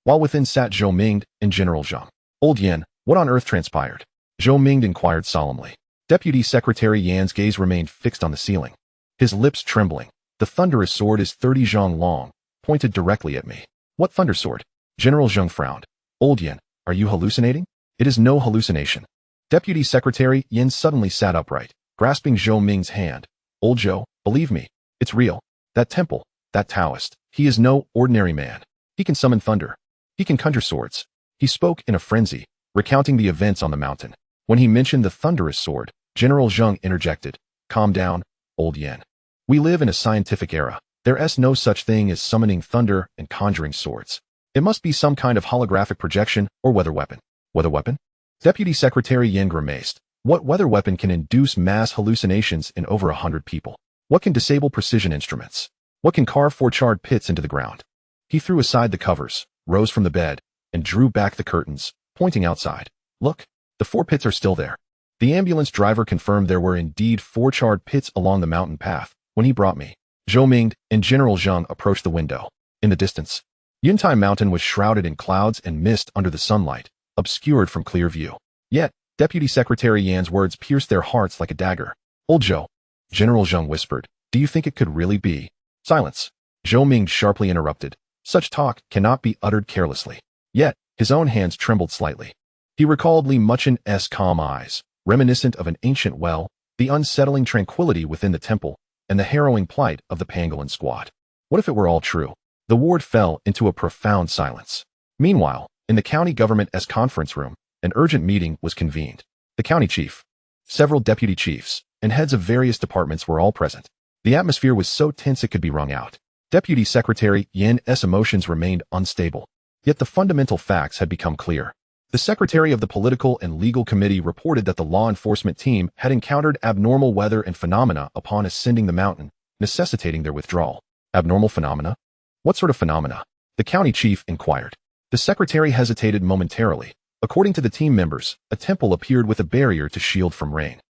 while within sat Zhou Ming and General Zhang. "Old Yin, what on earth transpired?" Zhou Ming inquired solemnly. Deputy Secretary Yan's gaze remained fixed on the ceiling, his lips trembling. "The thunderous sword is 30 zhang long, pointed directly at me." "What thunder sword?" General Zhang frowned. "Old Yin, are you hallucinating?" "It is no hallucination." Deputy Secretary Yin suddenly sat upright, grasping Zhou Ming's hand. "Old Zhou, believe me, it's real. That temple, that Taoist, he is no ordinary man. He can summon thunder. He can conjure swords." He spoke in a frenzy, recounting the events on the mountain. When he mentioned the thunderous sword, General Zhang interjected, "Calm down, Old Yin. We live in a scientific era. There is no such thing as summoning thunder and conjuring swords. It must be some kind of holographic projection or weather weapon." "Weather weapon?" Deputy Secretary Yin grimaced. "What weather weapon can induce mass hallucinations in over 100 people? What can disable precision instruments? What can carve 4 charred pits into the ground?" He threw aside the covers, rose from the bed, and drew back the curtains, pointing outside. "Look, the 4 pits are still there." The ambulance driver confirmed there were indeed 4 charred pits along the mountain path when he brought me. Zhou Ming and General Zhang approached the window. In the distance, Yuntai Mountain was shrouded in clouds and mist under the sunlight, obscured from clear view. Yet, Deputy Secretary Yan's words pierced their hearts like a dagger. "Old Zhou," General Zhang whispered, "do you think it could really be?" Silence. Zhou Ming sharply interrupted. "Such talk cannot be uttered carelessly." Yet, his own hands trembled slightly. He recalled Li Muchen's calm eyes, reminiscent of an ancient well, the unsettling tranquility within the temple, and the harrowing plight of the pangolin squad. What if it were all true? The ward fell into a profound silence. Meanwhile, in the county government's conference room, an urgent meeting was convened. The county chief, several deputy chiefs, and heads of various departments were all present. The atmosphere was so tense it could be wrung out. Deputy Secretary Yan's emotions remained unstable. Yet the fundamental facts had become clear. The secretary of the Political and Legal Committee reported that the law enforcement team had encountered abnormal weather and phenomena upon ascending the mountain, necessitating their withdrawal. Abnormal phenomena? What sort of phenomena? The county chief inquired. The secretary hesitated momentarily. According to the team members, a temple appeared with a barrier to shield from rain,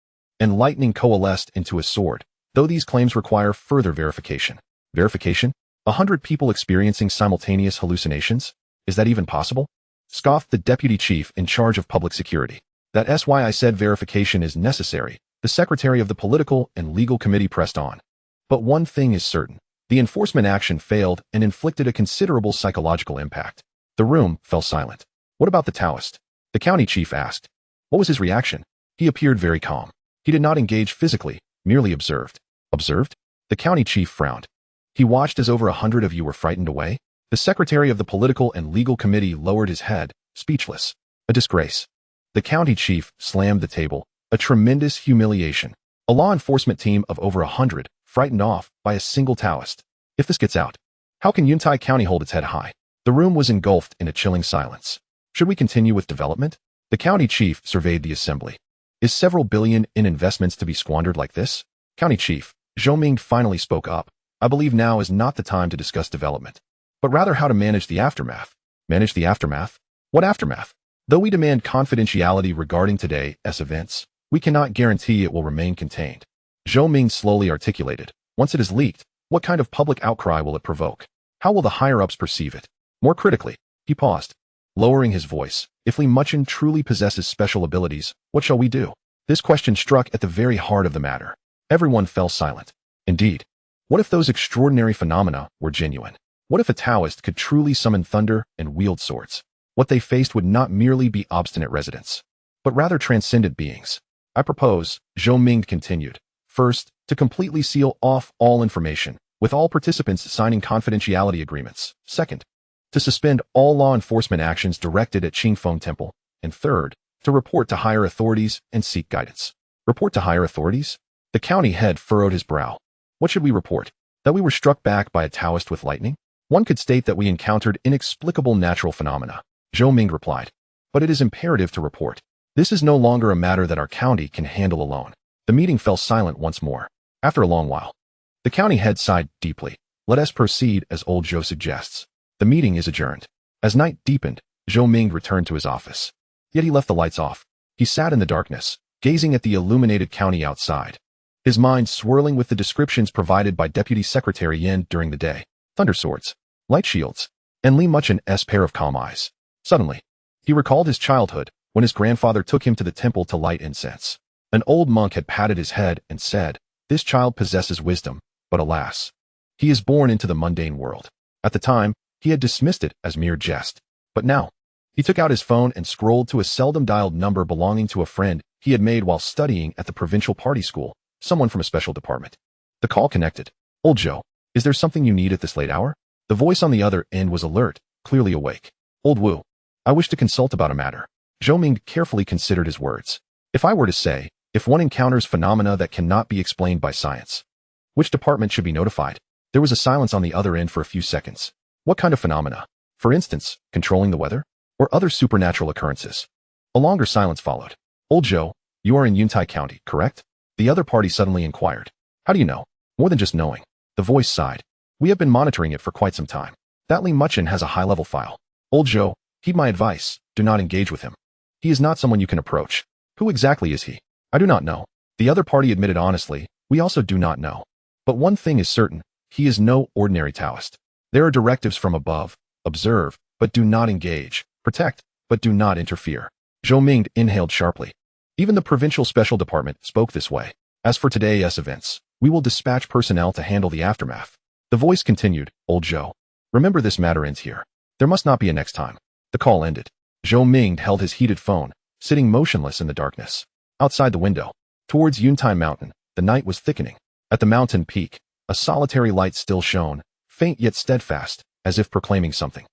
and lightning coalesced into a sword, though these claims require further verification. Verification? 100 people experiencing simultaneous hallucinations? Is that even possible? Scoffed the deputy chief in charge of public security. That's why I said verification is necessary. The secretary of the political and legal committee pressed on. But one thing is certain. The enforcement action failed and inflicted a considerable psychological impact. The room fell silent. What about the Taoist? The county chief asked. What was his reaction? He appeared very calm. He did not engage physically, merely observed. Observed? The county chief frowned. He watched as over 100 of you were frightened away. The secretary of the political and legal committee lowered his head, speechless. A disgrace. The county chief slammed the table. A tremendous humiliation. A law enforcement team of over 100, frightened off by a single Taoist. If this gets out, how can Yuntai County hold its head high? The room was engulfed in a chilling silence. Should we continue with development? The county chief surveyed the assembly. Is several billion in investments to be squandered like this? County chief, Zhou Ming finally spoke up. I believe now is not the time to discuss development, but rather how to manage the aftermath. Manage the aftermath? What aftermath? Though we demand confidentiality regarding today's events, we cannot guarantee it will remain contained. Zhou Ming slowly articulated. Once it is leaked, what kind of public outcry will it provoke? How will the higher-ups perceive it? More critically, he paused, lowering his voice. If Li Muchen truly possesses special abilities, what shall we do? This question struck at the very heart of the matter. Everyone fell silent. Indeed, what if those extraordinary phenomena were genuine? What if a Taoist could truly summon thunder and wield swords? What they faced would not merely be obstinate residents, but rather transcendent beings. I propose, Zhou Ming continued, first, to completely seal off all information, with all participants signing confidentiality agreements. Second, to suspend all law enforcement actions directed at Qingfeng Temple. And third, to report to higher authorities and seek guidance. Report to higher authorities? The county head furrowed his brow. What should we report? That we were struck back by a Taoist with lightning? One could state that we encountered inexplicable natural phenomena. Zhou Ming replied. But it is imperative to report. This is no longer a matter that our county can handle alone. The meeting fell silent once more. After a long while, the county head sighed deeply. Let us proceed as old Zhou suggests. The meeting is adjourned. As night deepened, Zhou Ming returned to his office. Yet he left the lights off. He sat in the darkness, gazing at the illuminated county outside, his mind swirling with the descriptions provided by Deputy Secretary Yin during the day. Thunder swords, light shields, and Li Muchen's pair of calm eyes. Suddenly, he recalled his childhood, when his grandfather took him to the temple to light incense. An old monk had patted his head and said, "This child possesses wisdom, but alas, he is born into the mundane world." At the time, he had dismissed it as mere jest. But now, he took out his phone and scrolled to a seldom-dialed number belonging to a friend he had made while studying at the provincial party school, someone from a special department. The call connected. Old Zhou, is there something you need at this late hour? The voice on the other end was alert, clearly awake. Old Wu, I wish to consult about a matter. Zhou Ming carefully considered his words. If I were to say, if one encounters phenomena that cannot be explained by science, which department should be notified? There was a silence on the other end for a few seconds. What kind of phenomena? For instance, controlling the weather? Or other supernatural occurrences? A longer silence followed. Old Zhou, you are in Yuntai County, correct? The other party suddenly inquired. How do you know? More than just knowing. The voice sighed. We have been monitoring it for quite some time. That Li Muchen has a high-level file. Old Zhou, heed my advice. Do not engage with him. He is not someone you can approach. Who exactly is he? I do not know. The other party admitted honestly. We also do not know. But one thing is certain. He is no ordinary Taoist. There are directives from above. Observe, but do not engage. Protect, but do not interfere. Zhou Ming inhaled sharply. Even the provincial special department spoke this way. As for today's events, we will dispatch personnel to handle the aftermath. The voice continued, Old Zhou, remember this matter ends here. There must not be a next time. The call ended. Zhou Ming held his heated phone, sitting motionless in the darkness. Outside the window, towards Yuntai Mountain, the night was thickening. At the mountain peak, a solitary light still shone, faint yet steadfast, as if proclaiming something.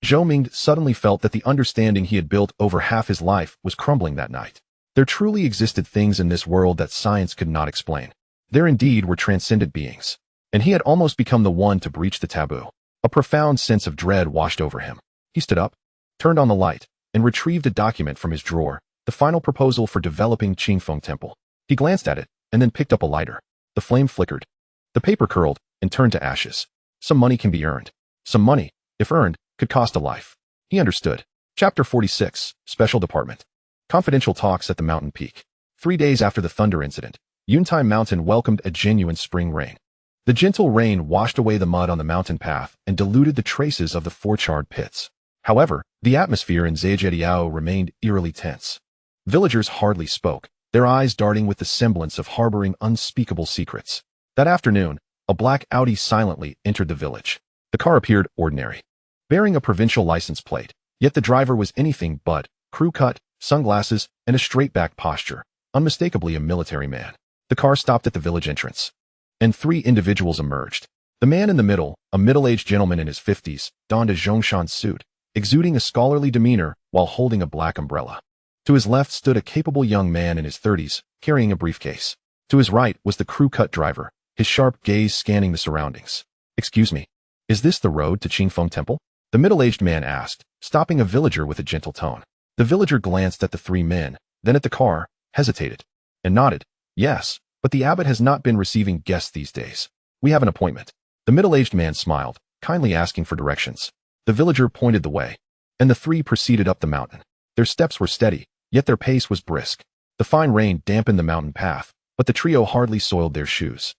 Zhou Ming suddenly felt that the understanding he had built over half his life was crumbling that night. There truly existed things in this world that science could not explain. There indeed were transcendent beings. And he had almost become the one to breach the taboo. A profound sense of dread washed over him. He stood up, turned on the light, and retrieved a document from his drawer, the final proposal for developing Qingfeng Temple. He glanced at it, and then picked up a lighter. The flame flickered, The paper curled and turned to ashes. Some money can be earned. Some money, if earned, could cost a life. He understood. Chapter 46, Special Department. Confidential talks at the mountain peak. 3 days after the thunder incident, Yuntai Mountain welcomed a genuine spring rain. The gentle rain washed away the mud on the mountain path and diluted the traces of the four-charred pits. However, the atmosphere in Xianxiaaudiobooks remained eerily tense. Villagers hardly spoke, their eyes darting with the semblance of harboring unspeakable secrets. That afternoon, a black Audi silently entered the village. The car appeared ordinary, bearing a provincial license plate, yet the driver was anything but crew cut, sunglasses, and a straight-back posture, unmistakably a military man. The car stopped at the village entrance, and 3 individuals emerged. The man in the middle, a middle-aged gentleman in his 50s, donned a zhongshan suit, exuding a scholarly demeanor while holding a black umbrella. To his left stood a capable young man in his 30s, carrying a briefcase. To his right was the crew-cut driver, his sharp gaze scanning the surroundings. "Excuse me, is this the road to Qingfeng Temple?" the middle-aged man asked, stopping a villager with a gentle tone. The villager glanced at the 3 men, then at the car, hesitated, and nodded. "Yes, but the abbot has not been receiving guests these days. We have an appointment." The middle-aged man smiled, kindly asking for directions. The villager pointed the way, and the 3 proceeded up the mountain. Their steps were steady, yet their pace was brisk. The fine rain dampened the mountain path, but the trio hardly soiled their shoes.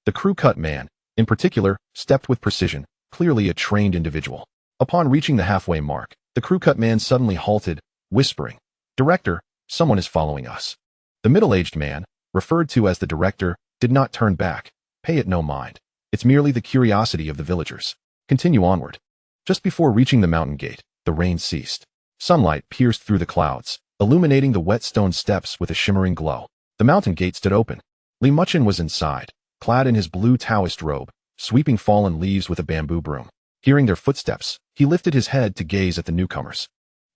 The crew-cut man, in particular, stepped with precision, clearly a trained individual. Upon reaching the halfway mark, the crew-cut man suddenly halted, whispering, "Director, someone is following us." The middle-aged man, referred to as the director, did not turn back. "Pay it no mind. It's merely the curiosity of the villagers. Continue onward." Just before reaching the mountain gate, the rain ceased. Sunlight pierced through the clouds, illuminating the wet stone steps with a shimmering glow. The mountain gate stood open. Muchen was inside, clad in his blue Taoist robe, sweeping fallen leaves with a bamboo broom. Hearing their footsteps, he lifted his head to gaze at the newcomers.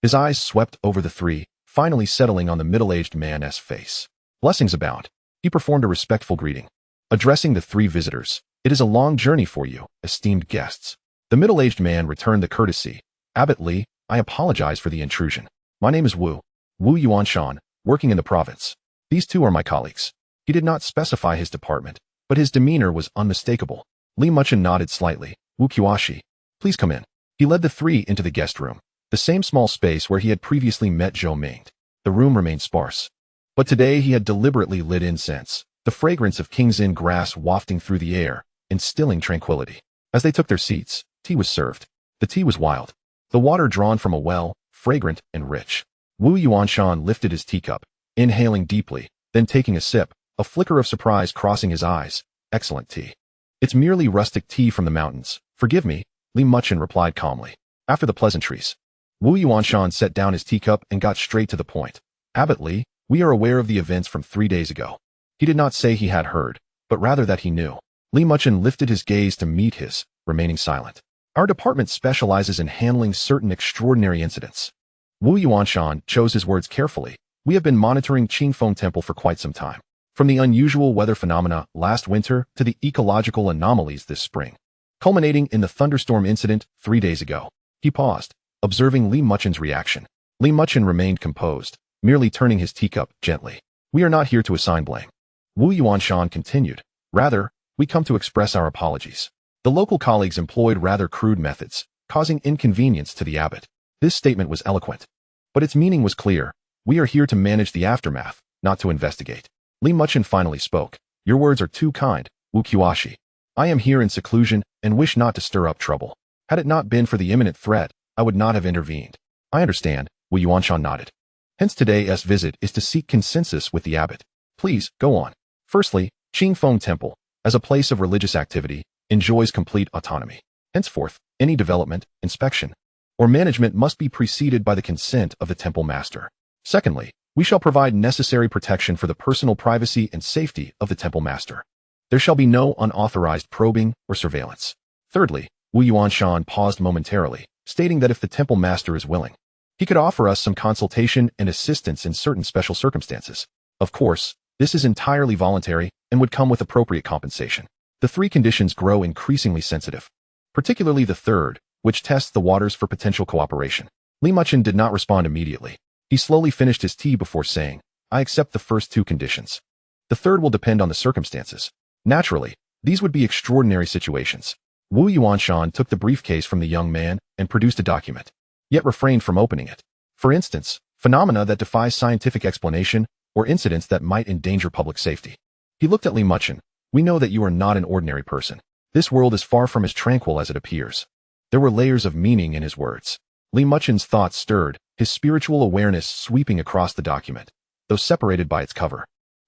His eyes swept over the 3, finally settling on the middle-aged man's face. "Blessings abound." He performed a respectful greeting. Addressing the 3 visitors, "It is a long journey for you, esteemed guests." The middle-aged man returned the courtesy. "Abbot Li, I apologize for the intrusion. My name is Wu Yuanshan, working in the province. These 2 are my colleagues." He did not specify his department, but his demeanor was unmistakable. Muchen nodded slightly. "Wu Qiaoshi, please come in." He led the 3 into the guest room, the same small space where he had previously met Zhou Mingde. The room remained sparse, but today he had deliberately lit incense, the fragrance of King's grass wafting through the air, instilling tranquility. As they took their seats, tea was served. The tea was wild, the water drawn from a well, fragrant and rich. Wu Yuanshan lifted his teacup, inhaling deeply, then taking a sip, a flicker of surprise crossing his eyes. "Excellent tea." "It's merely rustic tea from the mountains. Forgive me," Muchen replied calmly. After the pleasantries, Wu Yuanshan set down his teacup and got straight to the point. "Abbot Li, we are aware of the events from 3 days ago." He did not say he had heard, but rather that he knew. Muchen lifted his gaze to meet his, remaining silent. "Our department specializes in handling certain extraordinary incidents." Wu Yuanshan chose his words carefully. "We have been monitoring Qingfeng Temple for quite some time. From the unusual weather phenomena last winter to the ecological anomalies this spring, culminating in the thunderstorm incident 3 days ago." He paused, observing Muchen's reaction. Muchen remained composed, merely turning his teacup gently. "We are not here to assign blame." Wu Yuanshan continued. "Rather, we come to express our apologies. The local colleagues employed rather crude methods, causing inconvenience to the abbot." This statement was eloquent, but its meaning was clear. "We are here to manage the aftermath, not to investigate." Muchen finally spoke. "Your words are too kind, Wu Qiaoshi. I am here in seclusion and wish not to stir up trouble. Had it not been for the imminent threat, I would not have intervened." "I understand," Wu Yuanshan nodded. "Hence today's visit is to seek consensus with the abbot. Please, go on." "Firstly, Qingfeng Temple, as a place of religious activity, enjoys complete autonomy. Henceforth, any development, inspection, or management must be preceded by the consent of the temple master. Secondly, we shall provide necessary protection for the personal privacy and safety of the temple master. There shall be no unauthorized probing or surveillance. Thirdly," Wu Yuanshan paused momentarily, stating that if the temple master is willing, he could offer us some consultation and assistance in certain special circumstances. Of course, this is entirely voluntary and would come with appropriate compensation. The 3 conditions grow increasingly sensitive, particularly the third, which tests the waters for potential cooperation. Muchen did not respond immediately. He slowly finished his tea before saying, "I accept the first 2 conditions. The third will depend on the circumstances. Naturally, These would be extraordinary situations. Wu Yuanshan took the briefcase from the young man and produced a document, yet refrained from opening it. For instance, phenomena that defy scientific explanation or incidents that might endanger public safety. He looked at Li Muchen. We know that you are not an ordinary person. This world is far from as tranquil as it appears. There were layers of meaning in his words. Li Muchen's thoughts stirred, his spiritual awareness sweeping across the document, though separated by its cover.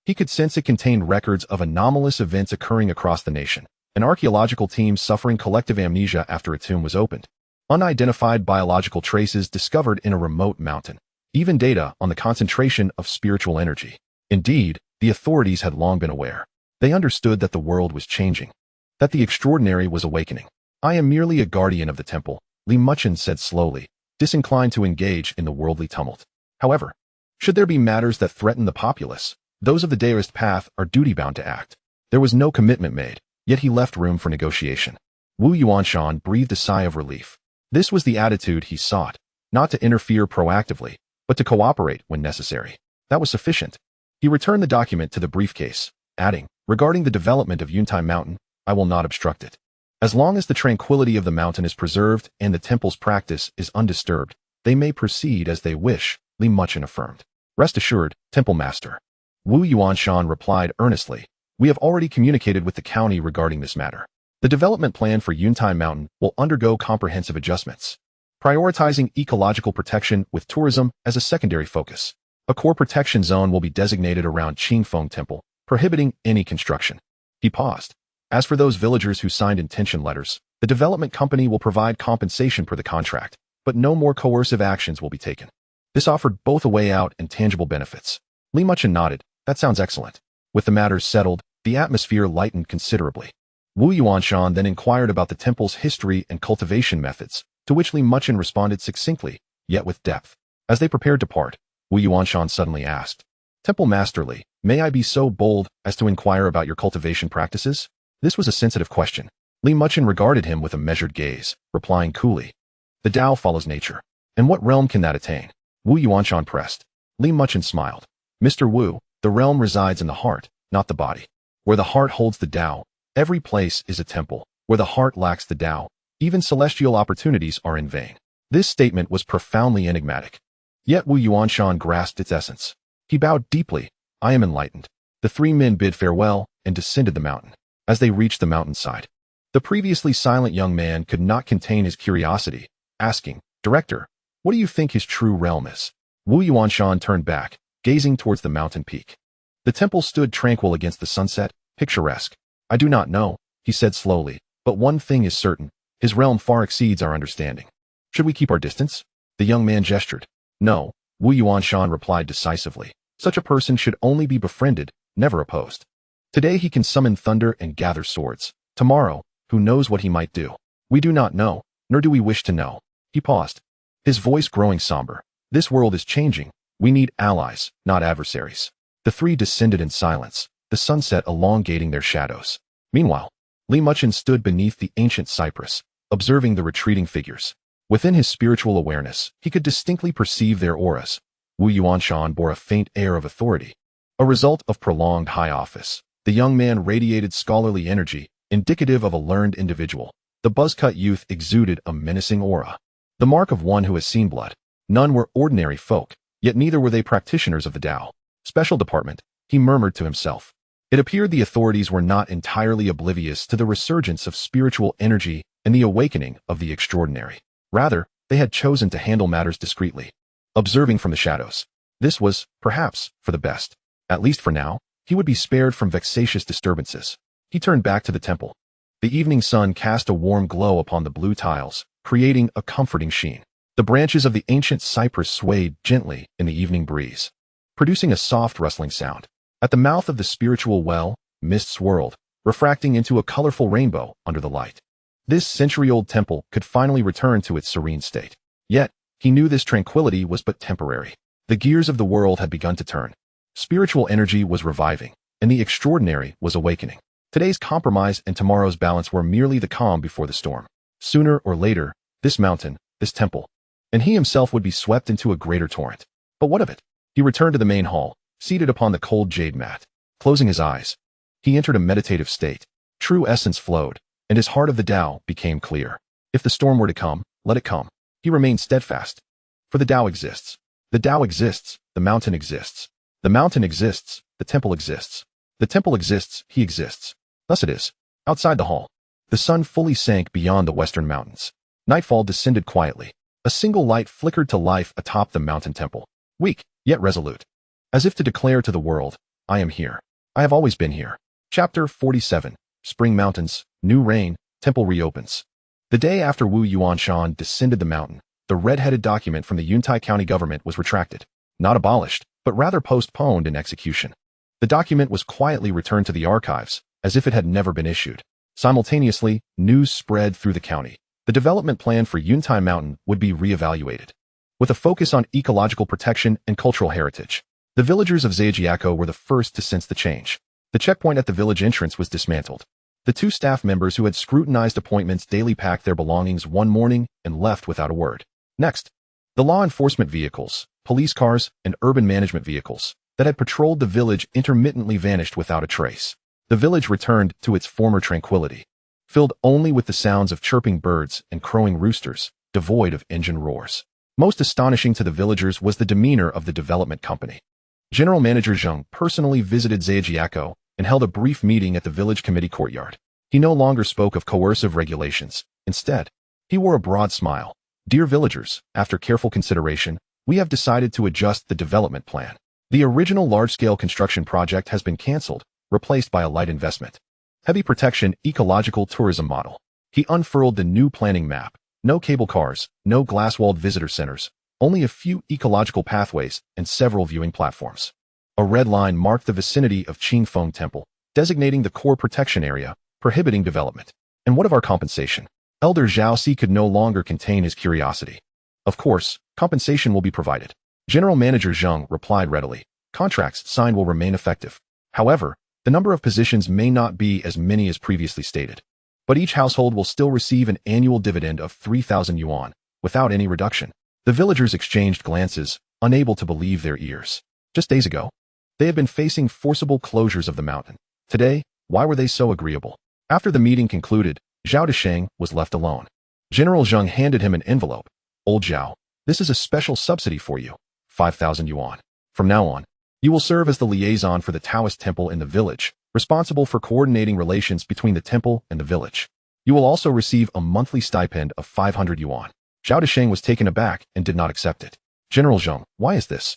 He could sense it contained records of anomalous events occurring across the nation, an archaeological team suffering collective amnesia after a tomb was opened, unidentified biological traces discovered in a remote mountain, even data on the concentration of spiritual energy. Indeed, the authorities had long been aware. They understood that the world was changing, that the extraordinary was awakening. I am merely a guardian of the temple, Li Muchen said slowly, disinclined to engage in the worldly tumult. However, should there be matters that threaten the populace, those of the Taoist path are duty-bound to act. There was no commitment made, yet he left room for negotiation. Wu Yuanshan breathed a sigh of relief. This was the attitude he sought, not to interfere proactively, but to cooperate when necessary. That was sufficient. He returned the document to the briefcase, adding, regarding the development of Yuntai Mountain, I will not obstruct it. As long as the tranquility of the mountain is preserved and the temple's practice is undisturbed, they may proceed as they wish, Li Muchen affirmed. Rest assured, Temple Master. Wu Yuanshan replied earnestly, we have already communicated with the county regarding this matter. The development plan for Yuntai Mountain will undergo comprehensive adjustments, prioritizing ecological protection with tourism as a secondary focus. A core protection zone will be designated around Qingfeng Temple, prohibiting any construction. He paused. As for those villagers who signed intention letters, the development company will provide compensation per the contract, but no more coercive actions will be taken. This offered both a way out and tangible benefits. Li Muchen nodded. That sounds excellent. With the matters settled, the atmosphere lightened considerably. Wu Yuanshan then inquired about the temple's history and cultivation methods, to which Li Muchen responded succinctly, yet with depth. As they prepared to part, Wu Yuanshan suddenly asked, Temple Master Li, may I be so bold as to inquire about your cultivation practices? This was a sensitive question. Li Muchen regarded him with a measured gaze, replying coolly, the Tao follows nature. And what realm can that attain? Wu Yuanshan pressed. Li Muchen smiled. Mr. Wu, the realm resides in the heart, not the body. Where the heart holds the Tao, every place is a temple. Where the heart lacks the Tao, even celestial opportunities are in vain. This statement was profoundly enigmatic. Yet Wu Yuanshan grasped its essence. He bowed deeply. I am enlightened. The three men bid farewell and descended the mountain. As they reached the mountainside, the previously silent young man could not contain his curiosity, asking, Director, what do you think his true realm is? Wu Yuanshan turned back, gazing towards the mountain peak. The temple stood tranquil against the sunset, picturesque. I do not know, he said slowly, but one thing is certain, his realm far exceeds our understanding. Should we keep our distance? The young man gestured. No, Wu Yuanshan replied decisively. Such a person should only be befriended, never opposed. Today he can summon thunder and gather swords. Tomorrow, who knows what he might do? We do not know, nor do we wish to know. He paused, his voice growing somber. This world is changing. We need allies, not adversaries. The three descended in silence, the sunset elongating their shadows. Meanwhile, Li Muchen stood beneath the ancient cypress, observing the retreating figures. Within his spiritual awareness, he could distinctly perceive their auras. Wu Yuanshan bore a faint air of authority, a result of prolonged high office. The young man radiated scholarly energy, indicative of a learned individual. The buzz-cut youth exuded a menacing aura, the mark of one who has seen blood. None were ordinary folk, yet neither were they practitioners of the Tao. Special department, he murmured to himself. It appeared the authorities were not entirely oblivious to the resurgence of spiritual energy and the awakening of the extraordinary. Rather, they had chosen to handle matters discreetly, observing from the shadows. This was, perhaps, for the best. At least for now, he would be spared from vexatious disturbances. He turned back to the temple. The evening sun cast a warm glow upon the blue tiles, creating a comforting sheen. The branches of the ancient cypress swayed gently in the evening breeze, producing a soft rustling sound. At the mouth of the spiritual well, mist swirled, refracting into a colorful rainbow under the light. This century-old temple could finally return to its serene state. Yet, he knew this tranquility was but temporary. The gears of the world had begun to turn. Spiritual energy was reviving, and the extraordinary was awakening. Today's compromise and tomorrow's balance were merely the calm before the storm. Sooner or later, this mountain, this temple, and he himself would be swept into a greater torrent. But what of it? He returned to the main hall, seated upon the cold jade mat. Closing his eyes, he entered a meditative state. True essence flowed, and his heart of the Tao became clear. If the storm were to come, let it come. He remained steadfast. For the Tao exists. The Tao exists, the mountain exists. The mountain exists, the temple exists. The temple exists, he exists. Thus it is. Outside the hall, the sun fully sank beyond the western mountains. Nightfall descended quietly. A single light flickered to life atop the mountain temple. Weak, yet resolute. As if to declare to the world, I am here. I have always been here. Chapter 47. Spring Mountains, New Rain, Temple Reopens. The day after Wu Yuanshan descended the mountain, the red-headed document from the Yuntai County government was retracted. Not abolished, but rather postponed in execution. The document was quietly returned to the archives, as if it had never been issued. Simultaneously, news spread through the county. The development plan for Yuntai Mountain would be reevaluated, with a focus on ecological protection and cultural heritage. The villagers of Xianxiaco were the first to sense the change. The checkpoint at the village entrance was dismantled. The two staff members who had scrutinized appointments daily packed their belongings one morning and left without a word. Next, the law enforcement vehicles, police cars, and urban management vehicles that had patrolled the village intermittently vanished without a trace. The village returned to its former tranquility, filled only with the sounds of chirping birds and crowing roosters, devoid of engine roars. Most astonishing to the villagers was the demeanor of the development company. General Manager Zheng personally visited Xianxiaco and held a brief meeting at the village committee courtyard. He no longer spoke of coercive regulations. Instead, he wore a broad smile. Dear villagers, after careful consideration, we have decided to adjust the development plan. The original large-scale construction project has been cancelled, replaced by a light investment, heavy protection ecological tourism model. He unfurled the new planning map. No cable cars, no glass-walled visitor centers, only a few ecological pathways and several viewing platforms. A red line marked the vicinity of Qingfeng Temple, designating the core protection area, prohibiting development. And what of our compensation? Elder Zhao could no longer contain his curiosity. Of course, compensation will be provided. General Manager Zheng replied readily. Contracts signed will remain effective. However, the number of positions may not be as many as previously stated. But each household will still receive an annual dividend of 3,000 yuan, without any reduction. The villagers exchanged glances, unable to believe their ears. Just days ago, they had been facing forcible closures of the mountain. Today, why were they so agreeable? After the meeting concluded, Zhao Desheng was left alone. General Zheng handed him an envelope. Old Zhao, this is a special subsidy for you. 5,000 yuan. From now on, you will serve as the liaison for the Taoist temple in the village, responsible for coordinating relations between the temple and the village. You will also receive a monthly stipend of 500 yuan. Zhao Desheng was taken aback and did not accept it. General Zheng, why is this?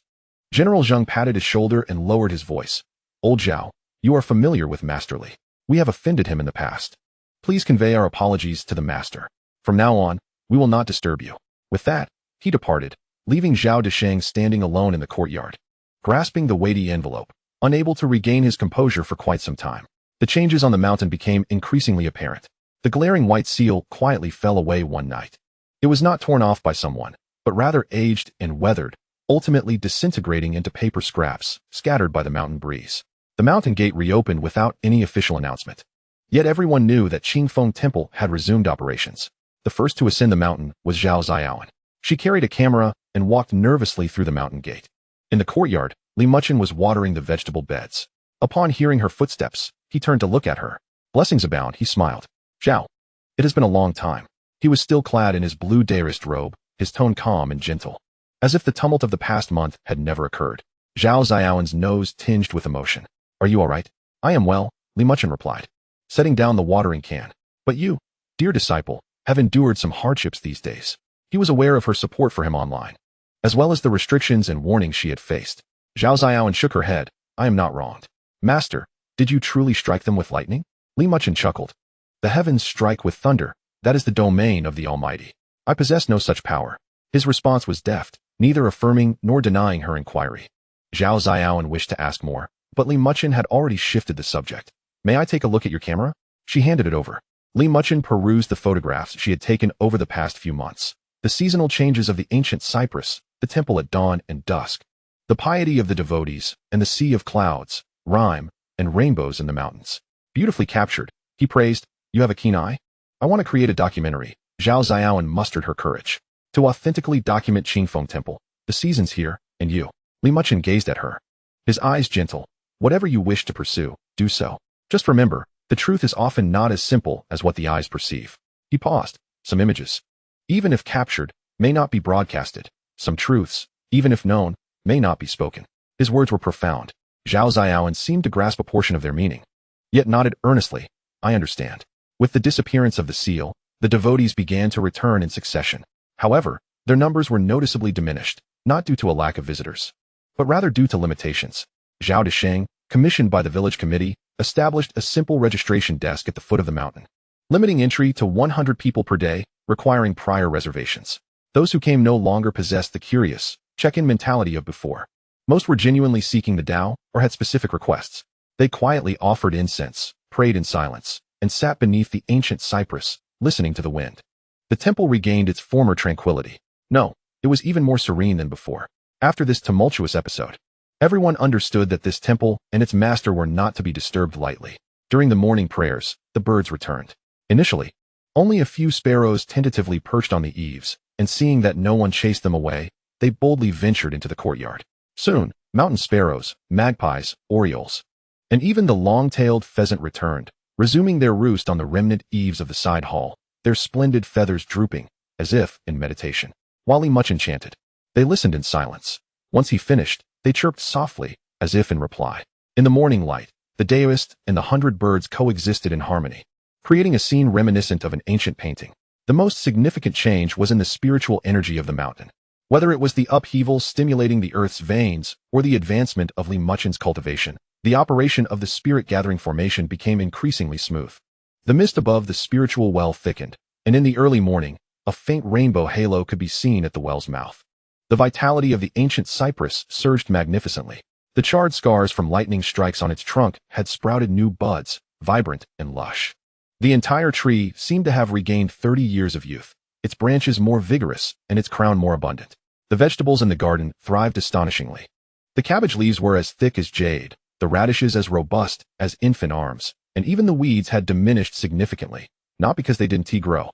General Zheng patted his shoulder and lowered his voice. Old Zhao, you are familiar with Master Li. We have offended him in the past. Please convey our apologies to the master. From now on, we will not disturb you. With that, he departed, leaving Zhao Desheng standing alone in the courtyard, grasping the weighty envelope, unable to regain his composure for quite some time. The changes on the mountain became increasingly apparent. The glaring white seal quietly fell away one night. It was not torn off by someone, but rather aged and weathered, ultimately disintegrating into paper scraps scattered by the mountain breeze. The mountain gate reopened without any official announcement. Yet everyone knew that Qingfeng Temple had resumed operations. The first to ascend the mountain was Zhao Xiaoan. She carried a camera and walked nervously through the mountain gate. In the courtyard, Li Muchen was watering the vegetable beds. Upon hearing her footsteps, he turned to look at her. Blessings abound, he smiled. Zhao. It has been a long time. He was still clad in his blue Taoist robe, his tone calm and gentle, as if the tumult of the past month had never occurred. Zhao Xiaoan's nose tinged with emotion. Are you all right? I am well, Li Muchen replied, setting down the watering can. But you, dear disciple, have endured some hardships these days. He was aware of her support for him online, as well as the restrictions and warnings she had faced. Zhao Xiaoan shook her head. I am not wronged. Master, did you truly strike them with lightning? Li Muchen chuckled. The heavens strike with thunder. That is the domain of the Almighty. I possess no such power. His response was deft, neither affirming nor denying her inquiry. Zhao Xiaoan wished to ask more, but Li Muchen had already shifted the subject. May I take a look at your camera? She handed it over. Li Muchen perused the photographs she had taken over the past few months. The seasonal changes of the ancient cypress, the temple at dawn and dusk, the piety of the devotees, and the sea of clouds, rime, and rainbows in the mountains. Beautifully captured, he praised. You have a keen eye? I want to create a documentary. Zhao Xiaoan mustered her courage to authentically document Qingfeng Temple, the seasons here, and you. Li Muchen gazed at her, his eyes gentle. Whatever you wish to pursue, do so. Just remember, The truth is often not as simple as what the eyes perceive. He paused. Some images, even if captured, may not be broadcasted. Some truths, even if known, may not be spoken. His words were profound. Zhao Xiaoan seemed to grasp a portion of their meaning, yet nodded earnestly. I understand. With the disappearance of the seal, the devotees began to return in succession. However, their numbers were noticeably diminished, not due to a lack of visitors, but rather due to limitations. Zhao Desheng, commissioned by the village committee, established a simple registration desk at the foot of the mountain, limiting entry to 100 people per day, requiring prior reservations. Those who came no longer possessed the curious, check-in mentality of before. Most were genuinely seeking the Tao or had specific requests. They quietly offered incense, prayed in silence, and sat beneath the ancient cypress, listening to the wind. The temple regained its former tranquility. No, it was even more serene than before. After this tumultuous episode, everyone understood that this temple and its master were not to be disturbed lightly. During the morning prayers, the birds returned. Initially, only a few sparrows tentatively perched on the eaves, and seeing that no one chased them away, they boldly ventured into the courtyard. Soon, mountain sparrows, magpies, orioles, and even the long-tailed pheasant returned, resuming their roost on the remnant eaves of the side hall, their splendid feathers drooping, as if in meditation. While Muchen chanted, they listened in silence. Once he finished, they chirped softly, as if in reply. In the morning light, the Taoist and the 100 birds coexisted in harmony, creating a scene reminiscent of an ancient painting. The most significant change was in the spiritual energy of the mountain. Whether it was the upheaval stimulating the earth's veins or the advancement of Muchen's cultivation, the operation of the spirit-gathering formation became increasingly smooth. The mist above the spiritual well thickened, and in the early morning, a faint rainbow halo could be seen at the well's mouth. The vitality of the ancient cypress surged magnificently. The charred scars from lightning strikes on its trunk had sprouted new buds, vibrant and lush. The entire tree seemed to have regained 30 years of youth, its branches more vigorous and its crown more abundant. The vegetables in the garden thrived astonishingly. The cabbage leaves were as thick as jade, the radishes as robust as infant arms, and even the weeds had diminished significantly, not because they didn't grow,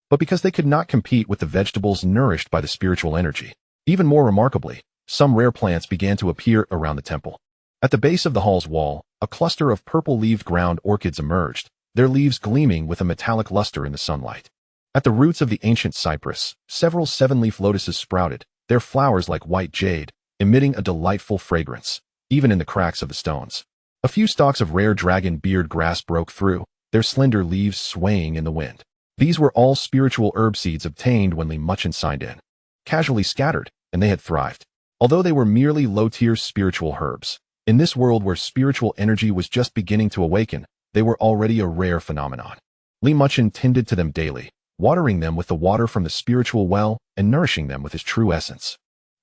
but because they could not compete with the vegetables nourished by the spiritual energy. Even more remarkably, some rare plants began to appear around the temple. At the base of the hall's wall, a cluster of purple-leaved ground orchids emerged, their leaves gleaming with a metallic luster in the sunlight. At the roots of the ancient cypress, several seven-leaf lotuses sprouted, their flowers like white jade, emitting a delightful fragrance, even in the cracks of the stones. A few stalks of rare dragon beard grass broke through, their slender leaves swaying in the wind. These were all spiritual herb seeds obtained when Muchen signed in. Casually scattered, and they had thrived. Although they were merely low-tier spiritual herbs, in this world where spiritual energy was just beginning to awaken, they were already a rare phenomenon. Muchen tended to them daily, watering them with the water from the spiritual well and nourishing them with his true essence.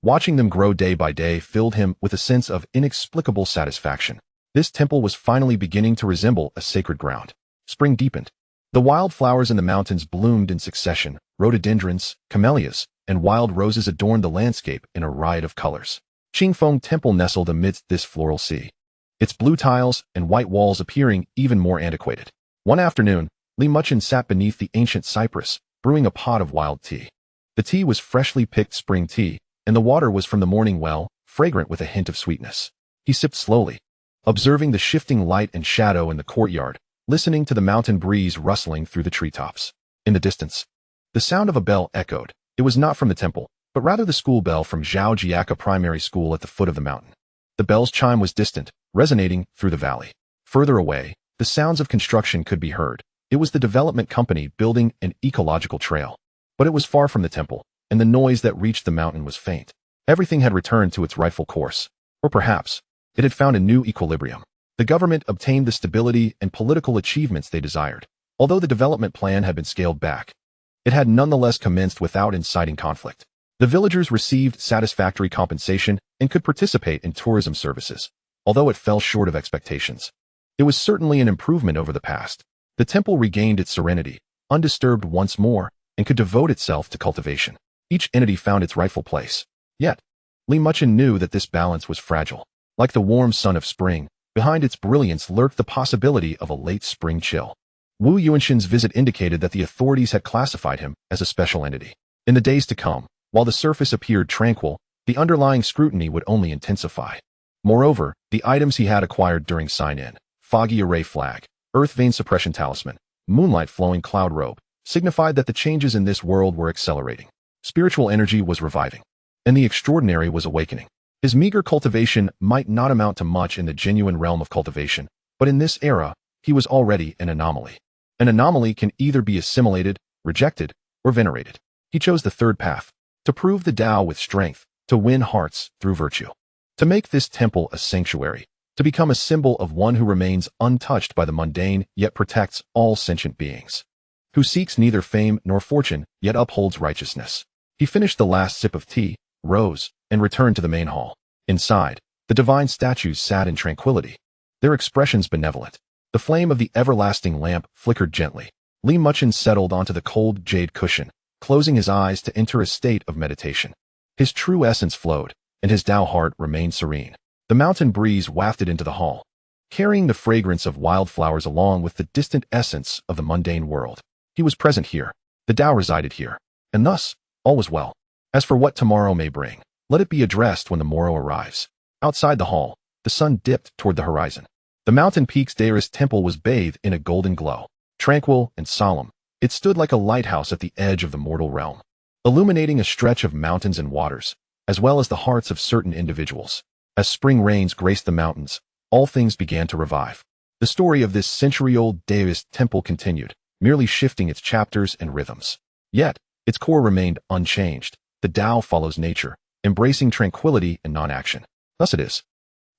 Watching them grow day by day filled him with a sense of inexplicable satisfaction. This temple was finally beginning to resemble a sacred ground. Spring deepened. The wildflowers in the mountains bloomed in succession. Rhododendrons, camellias, and wild roses adorned the landscape in a riot of colors. Qingfeng Temple nestled amidst this floral sea, its blue tiles and white walls appearing even more antiquated. One afternoon, Muchen sat beneath the ancient cypress, brewing a pot of wild tea. The tea was freshly picked spring tea, and the water was from the morning well, fragrant with a hint of sweetness. He sipped slowly, observing the shifting light and shadow in the courtyard, listening to the mountain breeze rustling through the treetops. In the distance, the sound of a bell echoed. It was not from the temple, but rather the school bell from Xiaojiaka Primary School at the foot of the mountain. The bell's chime was distant, resonating through the valley. Further away, the sounds of construction could be heard. It was the development company building an ecological trail. But it was far from the temple, and the noise that reached the mountain was faint. Everything had returned to its rightful course. Or perhaps, it had found a new equilibrium. The government obtained the stability and political achievements they desired. Although the development plan had been scaled back, it had nonetheless commenced without inciting conflict. The villagers received satisfactory compensation and could participate in tourism services, although it fell short of expectations. It was certainly an improvement over the past. The temple regained its serenity, undisturbed once more, and could devote itself to cultivation. Each entity found its rightful place. Yet, Muchen knew that this balance was fragile. Like the warm sun of spring, behind its brilliance lurked the possibility of a late spring chill. Wu Yuanshan's visit indicated that the authorities had classified him as a special entity. In the days to come, while the surface appeared tranquil, the underlying scrutiny would only intensify. Moreover, the items he had acquired during sign-in, foggy array flag, earth vein suppression talisman, moonlight flowing cloud robe, signified that the changes in this world were accelerating. Spiritual energy was reviving, and the extraordinary was awakening. His meager cultivation might not amount to much in the genuine realm of cultivation, but in this era, he was already an anomaly. An anomaly can either be assimilated, rejected, or venerated. He chose the third path, to prove the Tao with strength, to win hearts through virtue, to make this temple a sanctuary, to become a symbol of one who remains untouched by the mundane yet protects all sentient beings, who seeks neither fame nor fortune yet upholds righteousness. He finished the last sip of tea, rose, and returned to the main hall. Inside, the divine statues sat in tranquility, their expressions benevolent. The flame of the everlasting lamp flickered gently. Li Muchen settled onto the cold jade cushion, closing his eyes to enter a state of meditation. His true essence flowed, and his Tao heart remained serene. The mountain breeze wafted into the hall, carrying the fragrance of wildflowers along with the distant essence of the mundane world. He was present here. The Tao resided here, and thus, all was well. As for what tomorrow may bring, let it be addressed when the morrow arrives. Outside the hall, the sun dipped toward the horizon. The mountain peak's Daoist temple was bathed in a golden glow. Tranquil and solemn, it stood like a lighthouse at the edge of the mortal realm, illuminating a stretch of mountains and waters, as well as the hearts of certain individuals. As spring rains graced the mountains, all things began to revive. The story of this century-old Daoist temple continued, merely shifting its chapters and rhythms. Yet, its core remained unchanged. The Tao follows nature, embracing tranquility and non-action. Thus it is.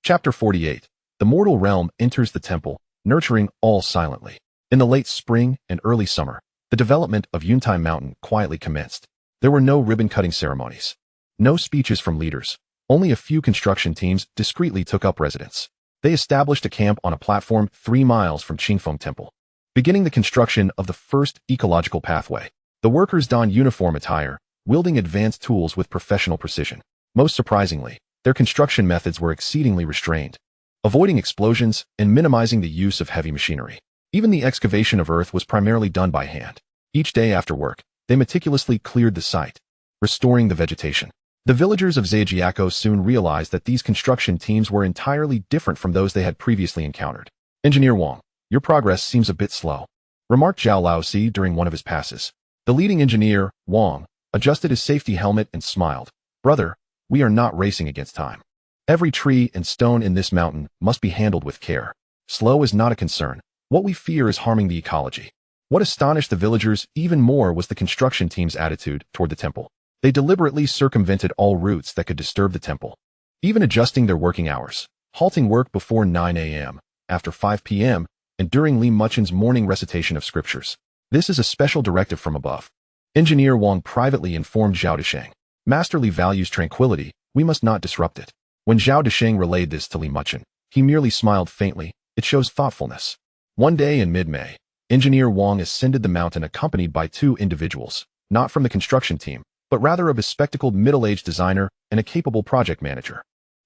Chapter 48. The mortal realm enters the temple, nurturing all silently. In the late spring and early summer, the development of Yuntai Mountain quietly commenced. There were no ribbon-cutting ceremonies, no speeches from leaders. Only a few construction teams discreetly took up residence. They established a camp on a platform 3 miles from Qingfeng Temple, beginning the construction of the first ecological pathway. The workers donned uniform attire, wielding advanced tools with professional precision. Most surprisingly, their construction methods were exceedingly restrained, avoiding explosions and minimizing the use of heavy machinery. Even the excavation of earth was primarily done by hand. Each day after work, they meticulously cleared the site, restoring the vegetation. The villagers of Xianxiaaudiobooks soon realized that these construction teams were entirely different from those they had previously encountered. "Engineer Wang, your progress seems a bit slow," remarked Zhao Laozi during one of his passes. The leading engineer, Wang, adjusted his safety helmet and smiled. "Brother, we are not racing against time. Every tree and stone in this mountain must be handled with care. Slow is not a concern. What we fear is harming the ecology." What astonished the villagers even more was the construction team's attitude toward the temple. They deliberately circumvented all routes that could disturb the temple, even adjusting their working hours, halting work before 9 a.m., after 5 p.m., and during Li Muchen's morning recitation of scriptures. This is a special directive from above. Engineer Wang privately informed Zhao Desheng. "Master Li values tranquility, we must not disrupt it." When Zhao Desheng relayed this to Li Muchen, he merely smiled faintly. It shows thoughtfulness. One day in mid-May, Engineer Wang ascended the mountain accompanied by 2 individuals, not from the construction team, but rather a bespectacled middle-aged designer and a capable project manager.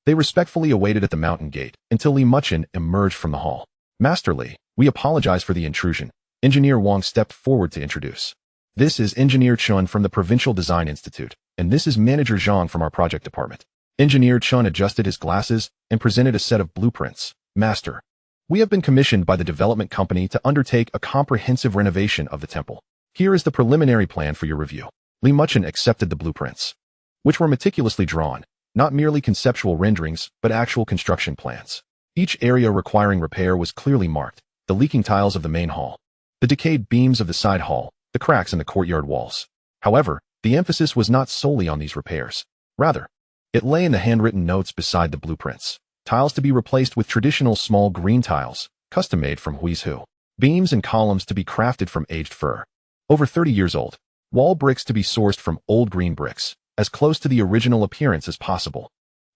They respectfully awaited at the mountain gate until Li Muchen emerged from the hall. "Master Li, we apologize for the intrusion." Engineer Wang stepped forward to introduce. "This is Engineer Chun from the Provincial Design Institute, and this is Manager Zhang from our project department." Engineer Chun adjusted his glasses and presented a set of blueprints. "Master, we have been commissioned by the development company to undertake a comprehensive renovation of the temple. Here is the preliminary plan for your review." Li Muchen accepted the blueprints, which were meticulously drawn, not merely conceptual renderings, but actual construction plans. Each area requiring repair was clearly marked: the leaking tiles of the main hall, the decayed beams of the side hall, the cracks in the courtyard walls. However, the emphasis was not solely on these repairs. Rather, it lay in the handwritten notes beside the blueprints. Tiles to be replaced with traditional small green tiles, custom-made from Huizhu. Beams and columns to be crafted from aged fir, over 30 years old. Wall bricks to be sourced from old green bricks, as close to the original appearance as possible.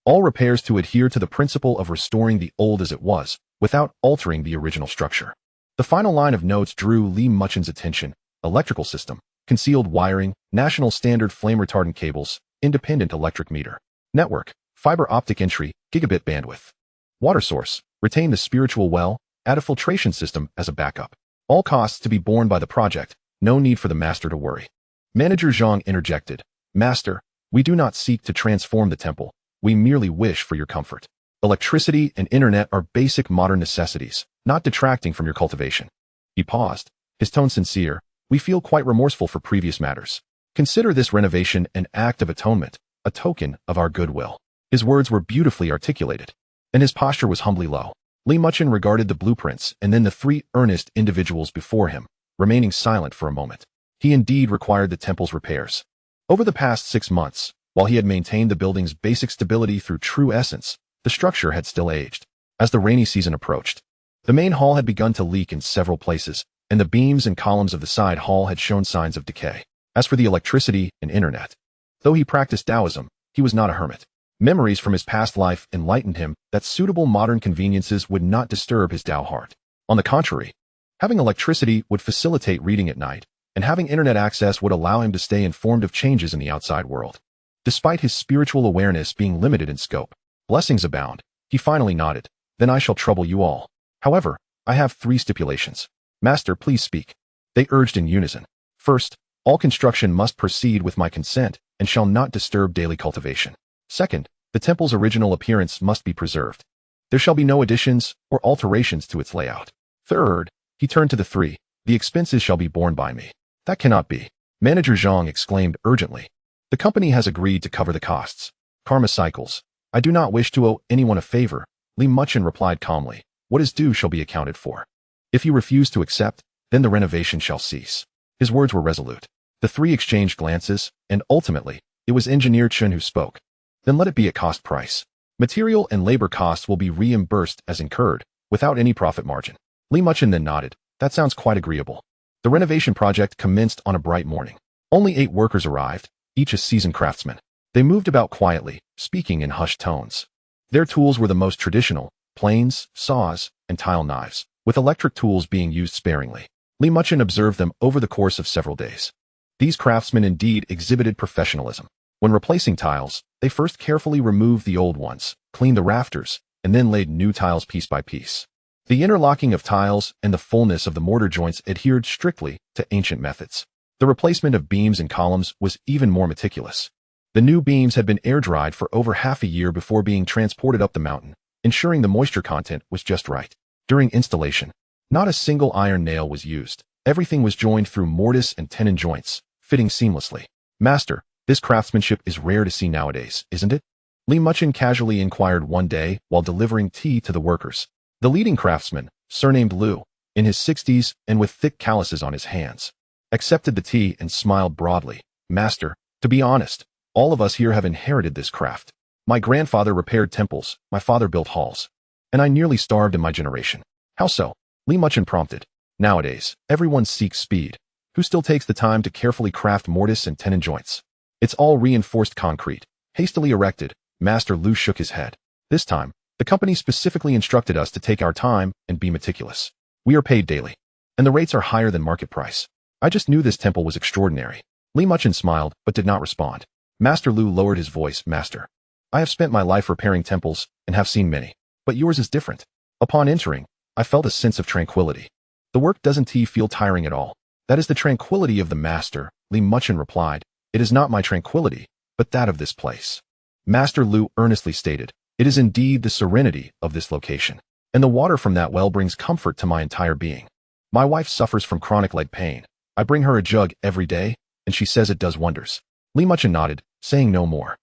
All repairs to adhere to the principle of restoring the old as it was, without altering the original structure. The final line of notes drew Li Muchen's attention: electrical system, concealed wiring, national standard flame retardant cables, independent electric meter. Network, fiber optic entry, gigabit bandwidth. Water source, retain the spiritual well, add a filtration system as a backup. All costs to be borne by the project, no need for the master to worry. Manager Zhang interjected. "Master, we do not seek to transform the temple, we merely wish for your comfort. Electricity and internet are basic modern necessities, not detracting from your cultivation. He paused, his tone sincere. We feel quite remorseful for previous matters. Consider this renovation an act of atonement, a token of our goodwill. His words were beautifully articulated, and his posture was humbly low. Muchen regarded the blueprints and then the three earnest individuals before him, remaining silent for a moment. He indeed required the temple's repairs. Over the past 6 months, while he had maintained the building's basic stability through true essence, the structure had still aged. As the rainy season approached, the main hall had begun to leak in several places, and the beams and columns of the side hall had shown signs of decay. As for the electricity and internet, though he practiced Taoism, he was not a hermit. Memories from his past life enlightened him that suitable modern conveniences would not disturb his Tao heart. On the contrary, having electricity would facilitate reading at night, and having internet access would allow him to stay informed of changes in the outside world. Despite his spiritual awareness being limited in scope, blessings abound. He finally nodded. Then I shall trouble you all. However, I have 3 stipulations. Master, please speak. They urged in unison. First, all construction must proceed with my consent and shall not disturb daily cultivation. Second, the temple's original appearance must be preserved. There shall be no additions or alterations to its layout. Third, he turned to the 3, the expenses shall be borne by me. That cannot be. Manager Zhang exclaimed urgently. The company has agreed to cover the costs. Karma cycles. I do not wish to owe anyone a favor. Muchen replied calmly. What is due shall be accounted for. If you refuse to accept, then the renovation shall cease. His words were resolute. The 3 exchanged glances, and ultimately, it was Engineer Chen who spoke. Then let it be at cost price. Material and labor costs will be reimbursed as incurred, without any profit margin. Muchen then nodded. That sounds quite agreeable. The renovation project commenced on a bright morning. Only 8 workers arrived, each a seasoned craftsman. They moved about quietly, speaking in hushed tones. Their tools were the most traditional, planes, saws, and tile knives, with electric tools being used sparingly. Muchen observed them over the course of several days. These craftsmen indeed exhibited professionalism. When replacing tiles, they first carefully removed the old ones, cleaned the rafters, and then laid new tiles piece by piece. The interlocking of tiles and the fullness of the mortar joints adhered strictly to ancient methods. The replacement of beams and columns was even more meticulous. The new beams had been air-dried for over half a year before being transported up the mountain, ensuring the moisture content was just right. During installation, not a single iron nail was used. Everything was joined through mortise and tenon joints, fitting seamlessly. Master, this craftsmanship is rare to see nowadays, isn't it? Muchen casually inquired one day while delivering tea to the workers. The leading craftsman, surnamed Liu, in his 60s and with thick calluses on his hands, accepted the tea and smiled broadly. Master, to be honest, all of us here have inherited this craft. My grandfather repaired temples, my father built halls, and I nearly starved in my generation. How so? Muchen prompted. Nowadays, everyone seeks speed. Who still takes the time to carefully craft mortise and tenon joints? It's all reinforced concrete, hastily erected. Master Liu shook his head. This time, the company specifically instructed us to take our time and be meticulous. We are paid daily, and the rates are higher than market price. I just knew this temple was extraordinary. Muchen smiled, but did not respond. Master Liu lowered his voice. Master, I have spent my life repairing temples and have seen many, but yours is different. Upon entering, I felt a sense of tranquility. The work doesn't feel tiring at all. That is the tranquility of the master, Muchen replied. It is not my tranquility, but that of this place. Master Liu earnestly stated, it is indeed the serenity of this location, and the water from that well brings comfort to my entire being. My wife suffers from chronic leg pain. I bring her a jug every day, and she says it does wonders. Muchen nodded, saying no more.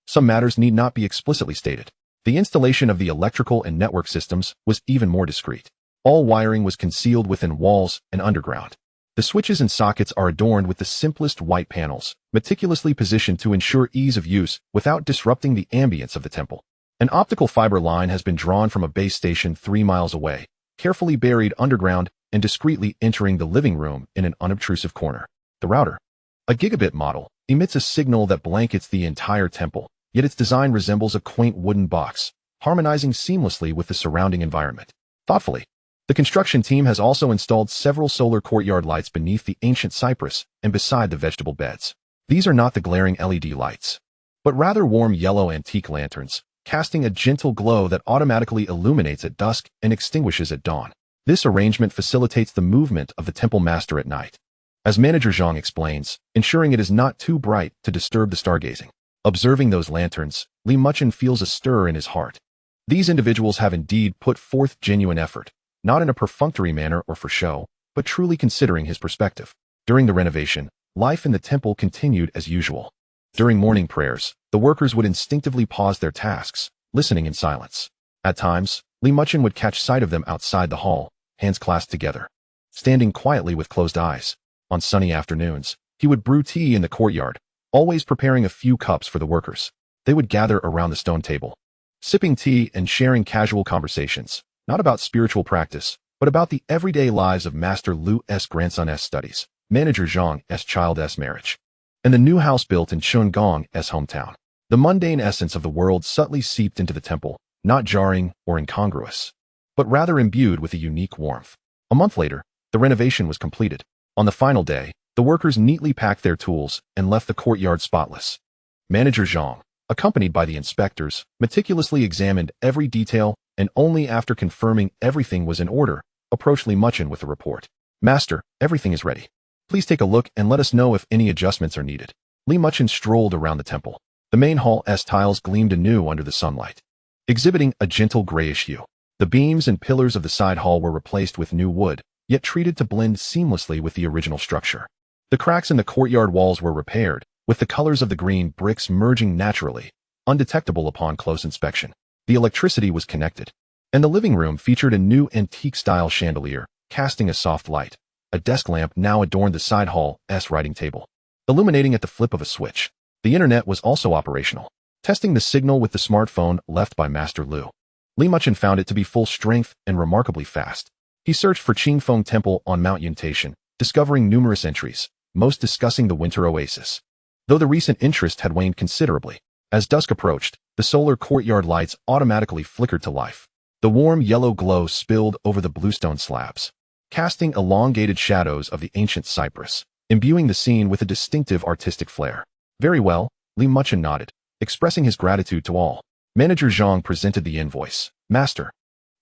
Some matters need not be explicitly stated. The installation of the electrical and network systems was even more discreet. All wiring was concealed within walls and underground. The switches and sockets are adorned with the simplest white panels, meticulously positioned to ensure ease of use without disrupting the ambience of the temple. An optical fiber line has been drawn from a base station 3 miles away, carefully buried underground and discreetly entering the living room in an unobtrusive corner. The router, a gigabit model, emits a signal that blankets the entire temple, yet its design resembles a quaint wooden box, harmonizing seamlessly with the surrounding environment. Thoughtfully, the construction team has also installed several solar courtyard lights beneath the ancient cypress and beside the vegetable beds. These are not the glaring LED lights, but rather warm yellow antique lanterns, casting a gentle glow that automatically illuminates at dusk and extinguishes at dawn. This arrangement facilitates the movement of the temple master at night. As Manager Zhang explains, ensuring it is not too bright to disturb the stargazing. Observing those lanterns, Muchen feels a stir in his heart. These individuals have indeed put forth genuine effort, not in a perfunctory manner or for show, but truly considering his perspective. During the renovation, life in the temple continued as usual. During morning prayers, the workers would instinctively pause their tasks, listening in silence. At times, Muchen would catch sight of them outside the hall, hands clasped together, standing quietly with closed eyes. On sunny afternoons, he would brew tea in the courtyard, always preparing a few cups for the workers. They would gather around the stone table, sipping tea and sharing casual conversations, not about spiritual practice, but about the everyday lives of Master Lu's grandson's studies, Manager Zhang's child's marriage, and the new house built in Chungong's hometown. The mundane essence of the world subtly seeped into the temple, not jarring or incongruous, but rather imbued with a unique warmth. A month later, the renovation was completed. On the final day, the workers neatly packed their tools and left the courtyard spotless. Manager Zhang, accompanied by the inspectors, meticulously examined every detail and only after confirming everything was in order, approached Muchen with a report. Master, everything is ready. Please take a look and let us know if any adjustments are needed. Muchen strolled around the temple. The main hall's tiles gleamed anew under the sunlight, exhibiting a gentle grayish hue. The beams and pillars of the side hall were replaced with new wood, yet treated to blend seamlessly with the original structure. The cracks in the courtyard walls were repaired, with the colors of the green bricks merging naturally, undetectable upon close inspection. The electricity was connected, and the living room featured a new antique-style chandelier, casting a soft light. A desk lamp now adorned the side hall's writing table, illuminating at the flip of a switch. The internet was also operational, testing the signal with the smartphone left by Master Lu. Muchen found it to be full strength and remarkably fast. He searched for Qingfeng Temple on Mount Yuntation, discovering numerous entries, most discussing the winter oasis. Though the recent interest had waned considerably, as dusk approached, the solar courtyard lights automatically flickered to life. The warm yellow glow spilled over the bluestone slabs, casting elongated shadows of the ancient cypress, imbuing the scene with a distinctive artistic flair. Very well, Muchen nodded, expressing his gratitude to all. Manager Zhang presented the invoice. Master,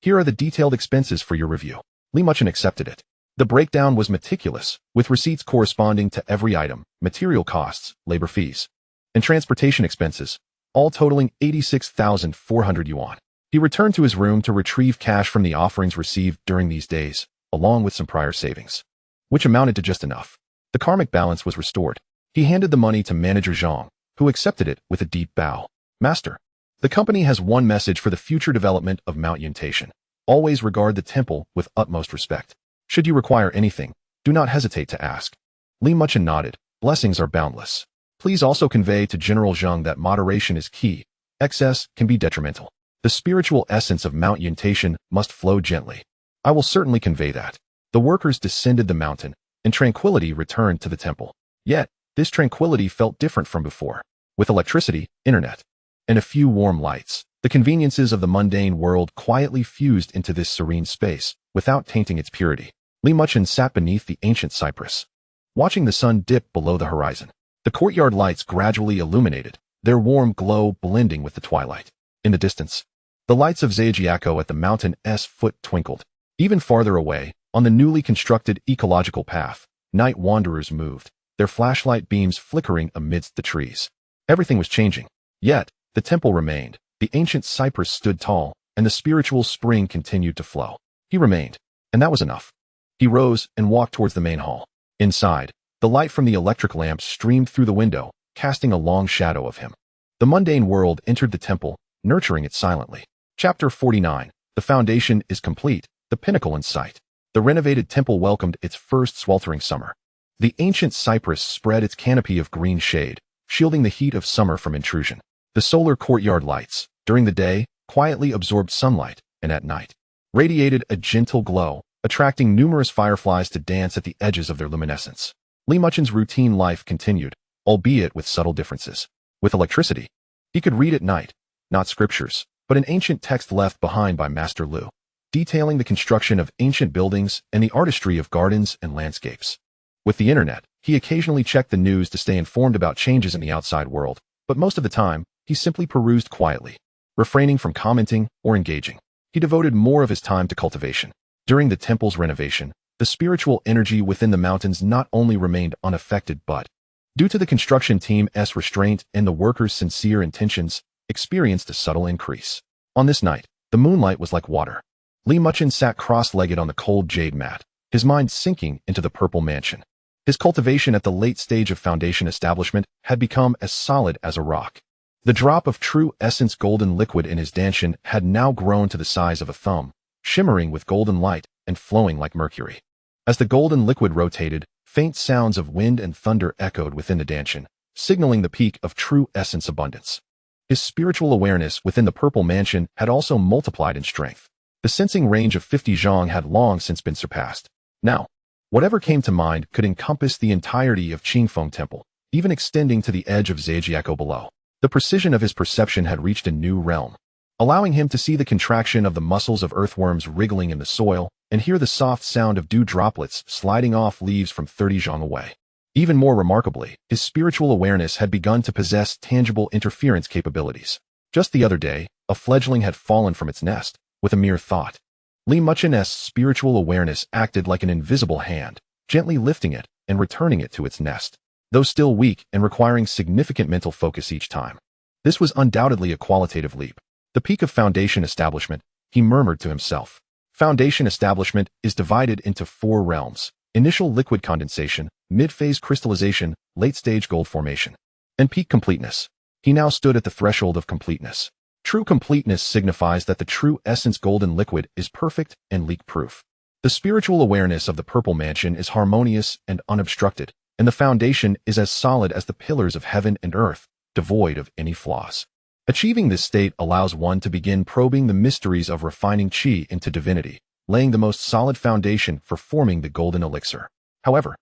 here are the detailed expenses for your review. Muchen accepted it. The breakdown was meticulous, with receipts corresponding to every item, material costs, labor fees, and transportation expenses, all totaling 86,400 yuan. He returned to his room to retrieve cash from the offerings received during these days, along with some prior savings, which amounted to just enough. The karmic balance was restored. He handed the money to Manager Zhang, who accepted it with a deep bow. Master, the company has one message for the future development of Mount Yuntation. Always regard the temple with utmost respect. Should you require anything, do not hesitate to ask. Muchen nodded. Blessings are boundless. Please also convey to General Zhang that moderation is key. Excess can be detrimental. The spiritual essence of Mount Yuntation must flow gently. I will certainly convey that. The workers descended the mountain, and tranquility returned to the temple. Yet, this tranquility felt different from before. With electricity, internet, and a few warm lights, the conveniences of the mundane world quietly fused into this serene space, without tainting its purity. Muchen sat beneath the ancient cypress, watching the sun dip below the horizon. The courtyard lights gradually illuminated, their warm glow blending with the twilight. In the distance, the lights of Xianxiaco at the mountain's foot twinkled. Even farther away, on the newly constructed ecological path, night wanderers moved, their flashlight beams flickering amidst the trees. Everything was changing. Yet, the temple remained. The ancient cypress stood tall, and the spiritual spring continued to flow. He remained, and that was enough. He rose and walked towards the main hall. Inside, the light from the electric lamps streamed through the window, casting a long shadow of him. The mundane world entered the temple, nurturing it silently. Chapter 49. The foundation is complete, the pinnacle in sight. The renovated temple welcomed its first sweltering summer. The ancient cypress spread its canopy of green shade, shielding the heat of summer from intrusion. The solar courtyard lights, during the day, quietly absorbed sunlight, and at night, radiated a gentle glow, attracting numerous fireflies to dance at the edges of their luminescence. Muchen's routine life continued, albeit with subtle differences. With electricity, he could read at night, not scriptures, but an ancient text left behind by Master Lu, detailing the construction of ancient buildings and the artistry of gardens and landscapes. With the internet, he occasionally checked the news to stay informed about changes in the outside world, but most of the time, he simply perused quietly, refraining from commenting or engaging. He devoted more of his time to cultivation. During the temple's renovation, the spiritual energy within the mountains not only remained unaffected but, due to the construction team's restraint and the workers' sincere intentions, experienced a subtle increase. On this night, the moonlight was like water, Li Muchen sat cross-legged on the cold jade mat, his mind sinking into the purple mansion. His cultivation at the late stage of foundation establishment had become as solid as a rock. The drop of true essence golden liquid in his dantian had now grown to the size of a thumb, shimmering with golden light and flowing like mercury. As the golden liquid rotated, faint sounds of wind and thunder echoed within the dantian, signaling the peak of true essence abundance. His spiritual awareness within the purple mansion had also multiplied in strength. The sensing range of 50 zhang had long since been surpassed. Now, whatever came to mind could encompass the entirety of Qingfeng Temple, even extending to the edge of Zhejiako below. The precision of his perception had reached a new realm, allowing him to see the contraction of the muscles of earthworms wriggling in the soil and hear the soft sound of dew droplets sliding off leaves from 30 zhang away. Even more remarkably, his spiritual awareness had begun to possess tangible interference capabilities. Just the other day, a fledgling had fallen from its nest, with a mere thought. Li Muchen's spiritual awareness acted like an invisible hand, gently lifting it and returning it to its nest, though still weak and requiring significant mental focus each time. This was undoubtedly a qualitative leap. The peak of foundation establishment, he murmured to himself. Foundation establishment is divided into 4 realms: initial liquid condensation, mid-phase crystallization, late-stage gold formation, and peak completeness. He now stood at the threshold of completeness. True completeness signifies that the true essence golden liquid is perfect and leak-proof. The spiritual awareness of the purple mansion is harmonious and unobstructed, and the foundation is as solid as the pillars of heaven and earth, devoid of any flaws. Achieving this state allows one to begin probing the mysteries of refining qi into divinity, laying the most solid foundation for forming the golden elixir. However,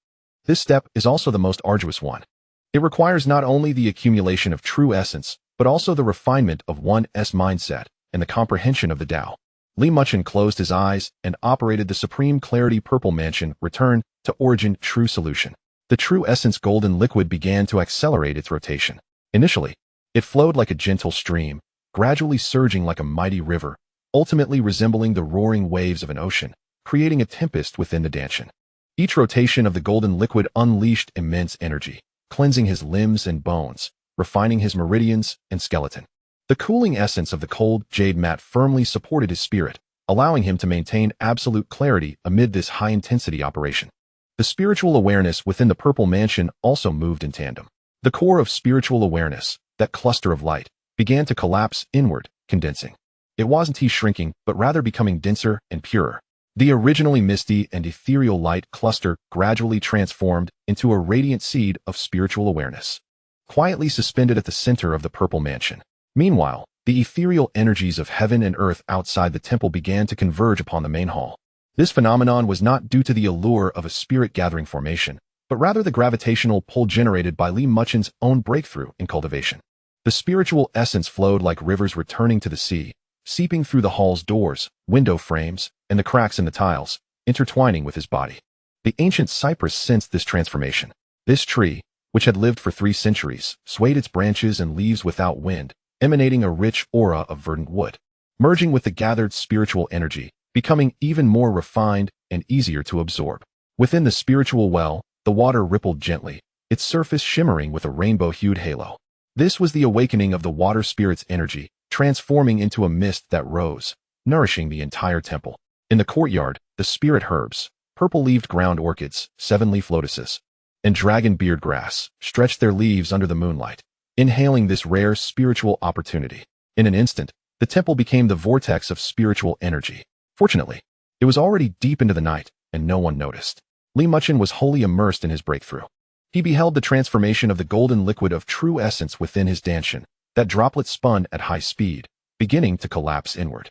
this step is also the most arduous one. It requires not only the accumulation of true essence, but also the refinement of one's mindset and the comprehension of the Tao. Li Muchen closed his eyes and operated the supreme clarity purple mansion return to origin true solution. The true essence golden liquid began to accelerate its rotation. Initially, it flowed like a gentle stream, gradually surging like a mighty river, ultimately resembling the roaring waves of an ocean, creating a tempest within the dantian. Each rotation of the golden liquid unleashed immense energy, cleansing his limbs and bones, refining his meridians and skeleton. The cooling essence of the cold jade mat firmly supported his spirit, allowing him to maintain absolute clarity amid this high-intensity operation. The spiritual awareness within the purple mansion also moved in tandem. The core of spiritual awareness, that cluster of light, began to collapse inward, condensing. It wasn't shrinking, but rather becoming denser and purer. The originally misty and ethereal light cluster gradually transformed into a radiant seed of spiritual awareness, quietly suspended at the center of the purple mansion. Meanwhile, the ethereal energies of heaven and earth outside the temple began to converge upon the main hall. This phenomenon was not due to the allure of a spirit-gathering formation, but rather the gravitational pull generated by Li Muchen's own breakthrough in cultivation. The spiritual essence flowed like rivers returning to the sea, seeping through the hall's doors, window frames, and the cracks in the tiles, intertwining with his body. The ancient cypress sensed this transformation. This tree, which had lived for 3 centuries, swayed its branches and leaves without wind, emanating a rich aura of verdant wood. Merging with the gathered spiritual energy, becoming even more refined and easier to absorb. Within the spiritual well, the water rippled gently, its surface shimmering with a rainbow-hued halo. This was the awakening of the water spirit's energy, transforming into a mist that rose, nourishing the entire temple. In the courtyard, the spirit herbs, purple-leaved ground orchids, 7-leaf lotuses, and dragon beard grass, stretched their leaves under the moonlight, inhaling this rare spiritual opportunity. In an instant, the temple became the vortex of spiritual energy. Fortunately, it was already deep into the night, and no one noticed. Li Muchen was wholly immersed in his breakthrough. He beheld the transformation of the golden liquid of true essence within his dantian, that droplet spun at high speed, beginning to collapse inward.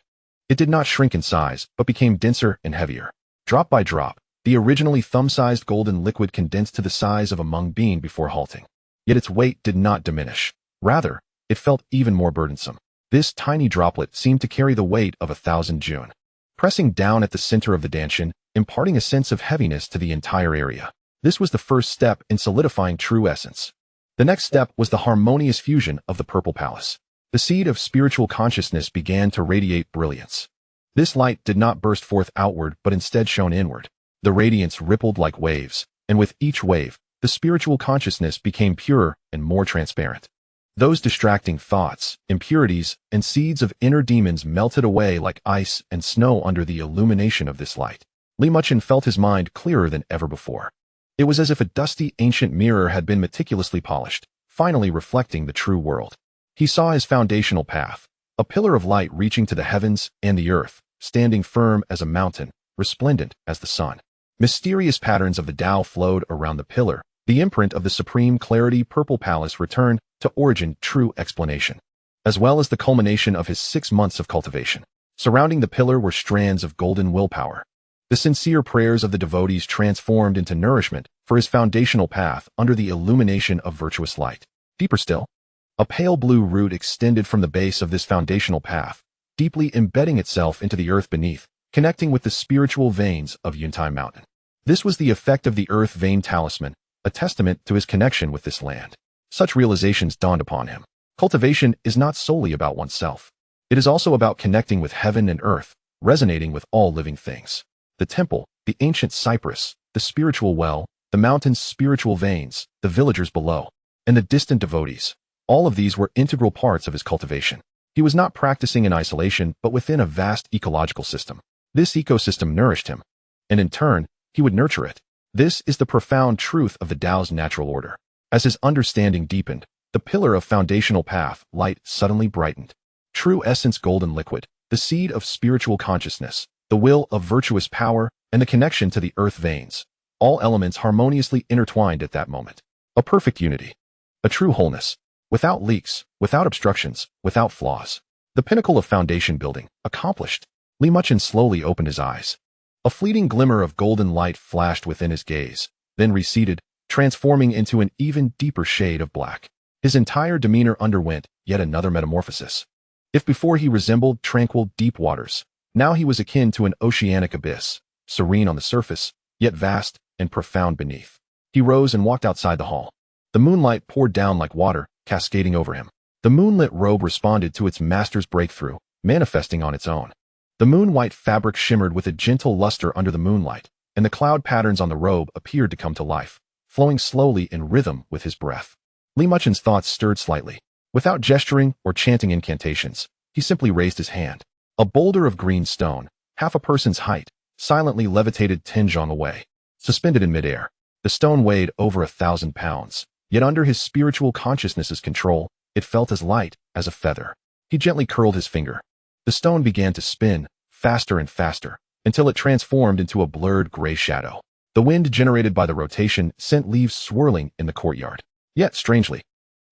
It did not shrink in size, but became denser and heavier. Drop by drop, the originally thumb-sized golden liquid condensed to the size of a mung bean before halting. Yet its weight did not diminish. Rather, it felt even more burdensome. This tiny droplet seemed to carry the weight of 1,000 jun, pressing down at the center of the dantian, imparting a sense of heaviness to the entire area. This was the first step in solidifying true essence. The next step was the harmonious fusion of the purple palace. The seed of spiritual consciousness began to radiate brilliance. This light did not burst forth outward but instead shone inward. The radiance rippled like waves, and with each wave, the spiritual consciousness became purer and more transparent. Those distracting thoughts, impurities, and seeds of inner demons melted away like ice and snow under the illumination of this light. Muchen felt his mind clearer than ever before. It was as if a dusty, ancient mirror had been meticulously polished, finally reflecting the true world. He saw his foundational path, a pillar of light reaching to the heavens and the earth, standing firm as a mountain, resplendent as the sun. Mysterious patterns of the Tao flowed around the pillar. The imprint of the supreme clarity purple palace returned to origin true explanation, as well as the culmination of his 6 months of cultivation. Surrounding the pillar were strands of golden willpower. The sincere prayers of the devotees transformed into nourishment for his foundational path under the illumination of virtuous light. Deeper still, a pale blue root extended from the base of this foundational path, deeply embedding itself into the earth beneath, connecting with the spiritual veins of Yuntai Mountain. This was the effect of the earth vein talisman, a testament to his connection with this land. Such realizations dawned upon him. Cultivation is not solely about oneself. It is also about connecting with heaven and earth, resonating with all living things. The temple, the ancient cypress, the spiritual well, the mountain's spiritual veins, the villagers below, and the distant devotees. All of these were integral parts of his cultivation. He was not practicing in isolation, but within a vast ecological system. This ecosystem nourished him, and in turn, he would nurture it. This is the profound truth of the Tao's natural order. As his understanding deepened, the pillar of foundational path, light, suddenly brightened. True essence golden liquid, the seed of spiritual consciousness, the will of virtuous power, and the connection to the earth veins, all elements harmoniously intertwined at that moment. A perfect unity. A true wholeness. Without leaks, without obstructions, without flaws. The pinnacle of foundation building, accomplished. Muchen slowly opened his eyes. A fleeting glimmer of golden light flashed within his gaze, then receded, transforming into an even deeper shade of black. His entire demeanor underwent yet another metamorphosis. If before he resembled tranquil deep waters, now he was akin to an oceanic abyss, serene on the surface, yet vast and profound beneath. He rose and walked outside the hall. The moonlight poured down like water, cascading over him. The moonlit robe responded to its master's breakthrough, manifesting on its own. The moon-white fabric shimmered with a gentle luster under the moonlight, and the cloud patterns on the robe appeared to come to life, flowing slowly in rhythm with his breath. Muchen's thoughts stirred slightly. Without gesturing or chanting incantations, he simply raised his hand. A boulder of green stone, half a person's height, silently levitated 10 zhang away. Suspended in midair, the stone weighed over 1,000 pounds, yet under his spiritual consciousness's control, it felt as light as a feather. He gently curled his finger. The stone began to spin, faster and faster, until it transformed into a blurred gray shadow. The wind generated by the rotation sent leaves swirling in the courtyard. Yet, strangely,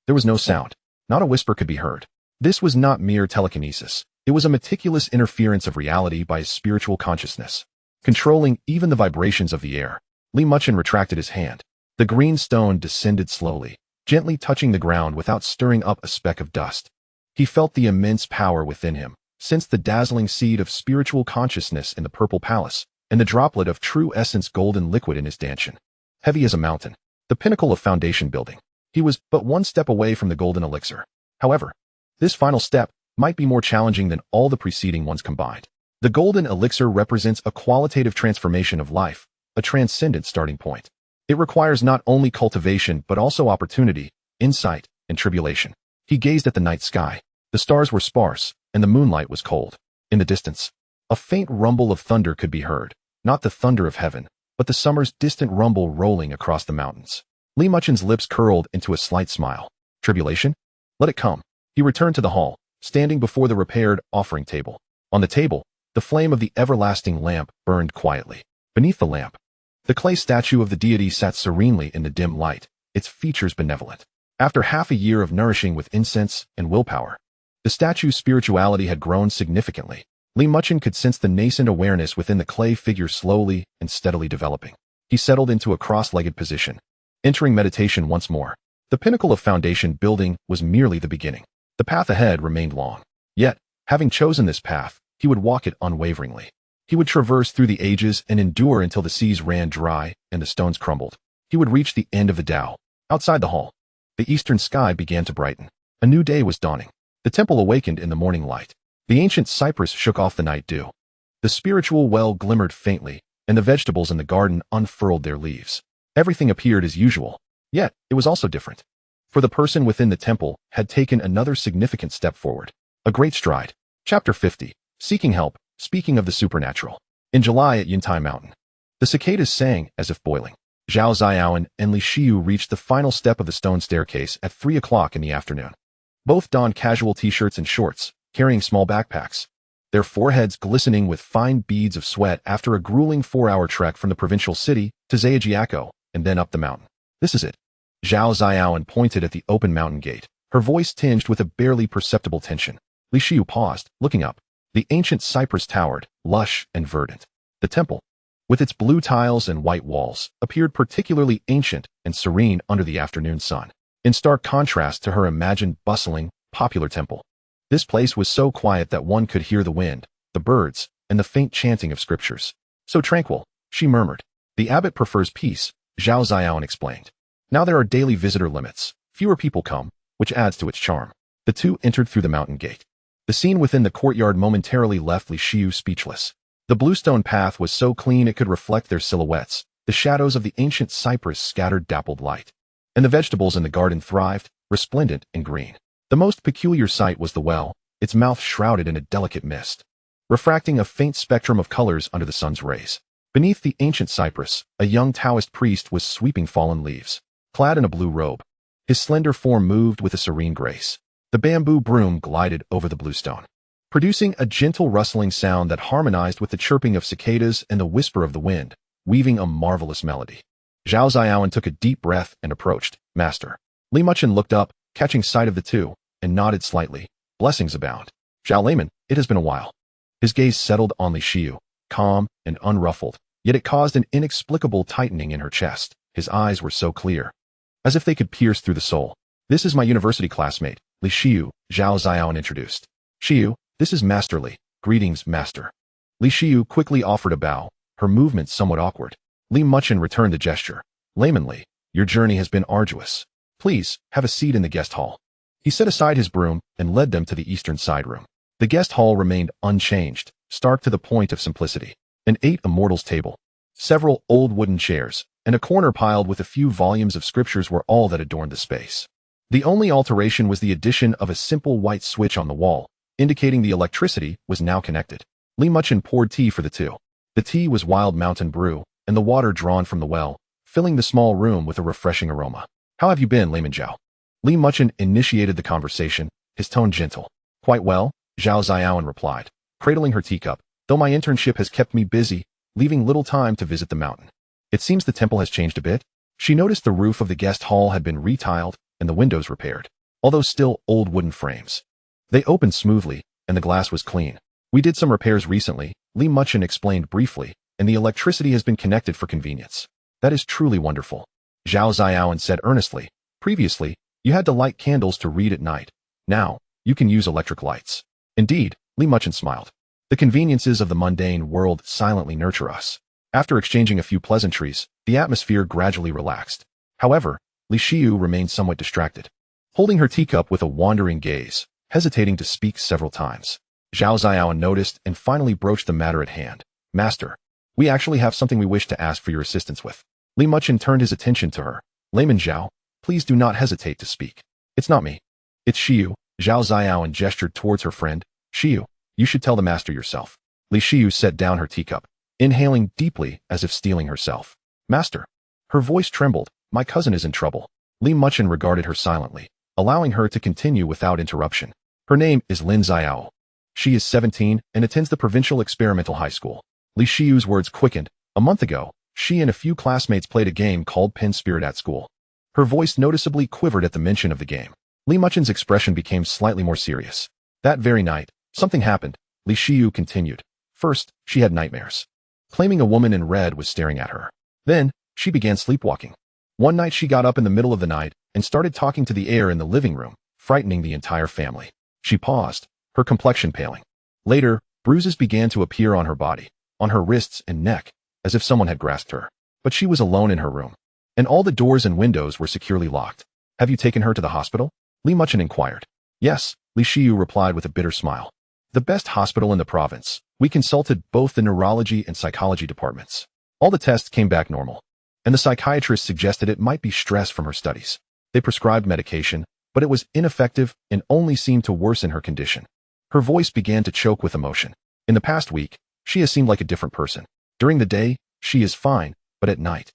there was no sound. Not a whisper could be heard. This was not mere telekinesis. It was a meticulous interference of reality by his spiritual consciousness, controlling even the vibrations of the air. Muchen retracted his hand. The green stone descended slowly, gently touching the ground without stirring up a speck of dust. He felt the immense power within him, sensed the dazzling seed of spiritual consciousness in the purple palace, and the droplet of true essence golden liquid in his dantian. Heavy as a mountain, the pinnacle of foundation building. He was but one step away from the golden elixir. However, this final step might be more challenging than all the preceding ones combined. The golden elixir represents a qualitative transformation of life, a transcendent starting point. It requires not only cultivation but also opportunity, insight, and tribulation. He gazed at the night sky. The stars were sparse, and the moonlight was cold. In the distance, a faint rumble of thunder could be heard, not the thunder of heaven, but the summer's distant rumble rolling across the mountains. Muchen's lips curled into a slight smile. Tribulation? Let it come. He returned to the hall, standing before the repaired offering table. On the table, the flame of the everlasting lamp burned quietly. Beneath the lamp, the clay statue of the deity sat serenely in the dim light, its features benevolent. After half a year of nourishing with incense and willpower, the statue's spirituality had grown significantly. Muchen could sense the nascent awareness within the clay figure slowly and steadily developing. He settled into a cross-legged position, entering meditation once more. The pinnacle of foundation building was merely the beginning. The path ahead remained long. Yet, having chosen this path, he would walk it unwaveringly. He would traverse through the ages and endure until the seas ran dry and the stones crumbled. He would reach the end of the Tao. Outside the hall, the eastern sky began to brighten. A new day was dawning. The temple awakened in the morning light. The ancient cypress shook off the night dew. The spiritual well glimmered faintly, and the vegetables in the garden unfurled their leaves. Everything appeared as usual. Yet, it was also different. for the person within the temple had taken another significant step forward. A great stride. Chapter 50. Seeking help. Speaking of the supernatural. In July at Yuntai Mountain, the cicadas sang as if boiling. Zhao Ziaoan and Li Xiu reached the final step of the stone staircase at 3 o'clock in the afternoon. Both donned casual t-shirts and shorts, carrying small backpacks, their foreheads glistening with fine beads of sweat after a grueling 4-hour trek from the provincial city to Zhejiakou and then up the mountain. This is it. Zhao Ziaoan pointed at the open mountain gate, her voice tinged with a barely perceptible tension. Li Xiu paused, looking up. The ancient cypress towered, lush and verdant. The temple, with its blue tiles and white walls, appeared particularly ancient and serene under the afternoon sun, in stark contrast to her imagined bustling, popular temple. This place was so quiet that one could hear the wind, the birds, and the faint chanting of scriptures. So tranquil, she murmured. The abbot prefers peace, Zhao Ziaoan explained. Now there are daily visitor limits. Fewer people come, which adds to its charm. The two entered through the mountain gate. The scene within the courtyard momentarily left Li Xiu speechless. The bluestone path was so clean it could reflect their silhouettes, the shadows of the ancient cypress scattered dappled light. And the vegetables in the garden thrived, resplendent and green. The most peculiar sight was the well, its mouth shrouded in a delicate mist, refracting a faint spectrum of colors under the sun's rays. Beneath the ancient cypress, a young Taoist priest was sweeping fallen leaves, clad in a blue robe. His slender form moved with a serene grace. The bamboo broom glided over the bluestone, producing a gentle rustling sound that harmonized with the chirping of cicadas and the whisper of the wind, weaving a marvelous melody. Zhao Ziaoan took a deep breath and approached. Master. Li Muchen looked up, catching sight of the two, and nodded slightly. Blessings abound. Zhao Layman, it has been a while. His gaze settled on Li Xiu, calm and unruffled, yet it caused an inexplicable tightening in her chest. His eyes were so clear, as if they could pierce through the soul. This is my university classmate, Li Xiu, Zhao Ziaoan introduced. Xiu, this is Master Li. Greetings, Master. Li Xiu quickly offered a bow, her movement somewhat awkward. Li Muchen returned the gesture. Layman Li, your journey has been arduous. Please, have a seat in the guest hall. He set aside his broom and led them to the eastern side room. The guest hall remained unchanged, stark to the point of simplicity. An 8 immortals table, several old wooden chairs, and a corner piled with a few volumes of scriptures were all that adorned the space. The only alteration was the addition of a simple white switch on the wall, indicating the electricity was now connected. Li Muchen poured tea for the two. The tea was wild mountain brew, and the water drawn from the well, filling the small room with a refreshing aroma. How have you been, Layman Zhao? Li Muchen initiated the conversation, his tone gentle. Quite well, Zhao Ziaoan replied, cradling her teacup, though my internship has kept me busy, leaving little time to visit the mountain. It seems the temple has changed a bit. She noticed the roof of the guest hall had been retiled and the windows repaired, although still old wooden frames. They opened smoothly, and the glass was clean. We did some repairs recently, Li Muchen explained briefly, and the electricity has been connected for convenience. That is truly wonderful. Zhao Ziaoan said earnestly. Previously, you had to light candles to read at night. Now, you can use electric lights. Indeed, Li Muchen smiled. The conveniences of the mundane world silently nurture us. After exchanging a few pleasantries, the atmosphere gradually relaxed. However, Li Xiu remained somewhat distracted, holding her teacup with a wandering gaze, hesitating to speak several times. Zhao Ziaoan noticed and finally broached the matter at hand. Master, we actually have something we wish to ask for your assistance with. Li Muchen turned his attention to her. Layman Zhao, please do not hesitate to speak. It's not me. It's Xiu. Zhao Ziaoan gestured towards her friend. Xiu, you should tell the master yourself. Li Xiu set down her teacup, inhaling deeply as if steeling herself. Master. Her voice trembled. My cousin is in trouble. Li Muchen regarded her silently, allowing her to continue without interruption. Her name is Lin Xiao. She is 17 and attends the provincial experimental high school. Li Xiu's words quickened. A month ago, she and a few classmates played a game called Pin Spirit at school. Her voice noticeably quivered at the mention of the game. Li Muchen's expression became slightly more serious. That very night, something happened, Li Xiu continued. First, she had nightmares, claiming a woman in red was staring at her. Then, she began sleepwalking. One night she got up in the middle of the night and started talking to the air in the living room, frightening the entire family. She paused, her complexion paling. Later, bruises began to appear on her body, on her wrists and neck, as if someone had grasped her. But she was alone in her room, and all the doors and windows were securely locked. Have you taken her to the hospital? Li Muchen inquired. Yes, Li Xiu replied with a bitter smile. The best hospital in the province. We consulted both the neurology and psychology departments. All the tests came back normal, and the psychiatrist suggested it might be stress from her studies. They prescribed medication, but it was ineffective and only seemed to worsen her condition. Her voice began to choke with emotion. In the past week, she has seemed like a different person. During the day, she is fine, but at night,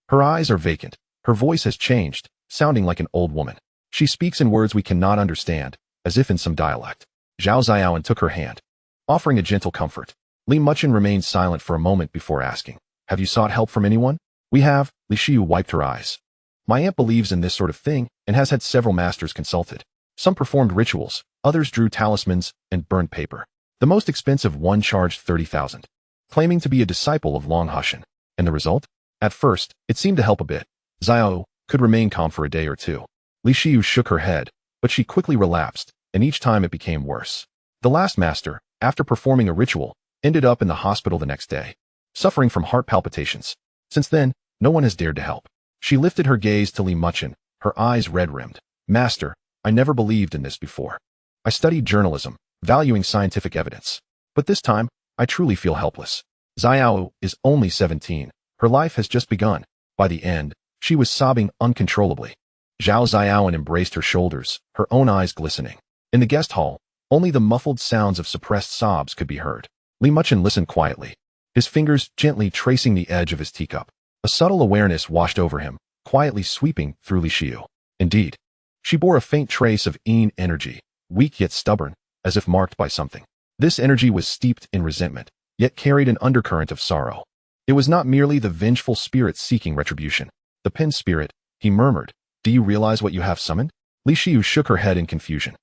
her eyes are vacant. Her voice has changed, sounding like an old woman. She speaks in words we cannot understand, as if in some dialect. Zhao Xiaoan took her hand, offering a gentle comfort. Li Muchen remained silent for a moment before asking, "Have you sought help from anyone?" "We have." Li Xiu wiped her eyes. "My aunt believes in this sort of thing and has had several masters consulted. Some performed rituals, others drew talismans and burned paper. The most expensive one charged 30,000, claiming to be a disciple of Long Hushan. And the result? At first, it seemed to help a bit. Xiao could remain calm for a day or two." Li Xiu shook her head, but she quickly relapsed, and each time it became worse. The last master, after performing a ritual, ended up in the hospital the next day, suffering from heart palpitations. Since then, no one has dared to help. She lifted her gaze to Li Muchen, her eyes red-rimmed. "Master, I never believed in this before. I studied journalism, valuing scientific evidence. But this time, I truly feel helpless." Xiao is only 17. Her life has just begun. By the end, she was sobbing uncontrollably. Zhao Xiaoan embraced her shoulders, her own eyes glistening. In the guest hall, only the muffled sounds of suppressed sobs could be heard. Li Muchen listened quietly, his fingers gently tracing the edge of his teacup. A subtle awareness washed over him, quietly sweeping through Li Xiu. Indeed, she bore a faint trace of yin energy, weak yet stubborn, as if marked by something. This energy was steeped in resentment, yet carried an undercurrent of sorrow. It was not merely the vengeful spirit seeking retribution. "The Pen spirit," he murmured. "Do you realize what you have summoned?" Li Xiu shook her head in confusion.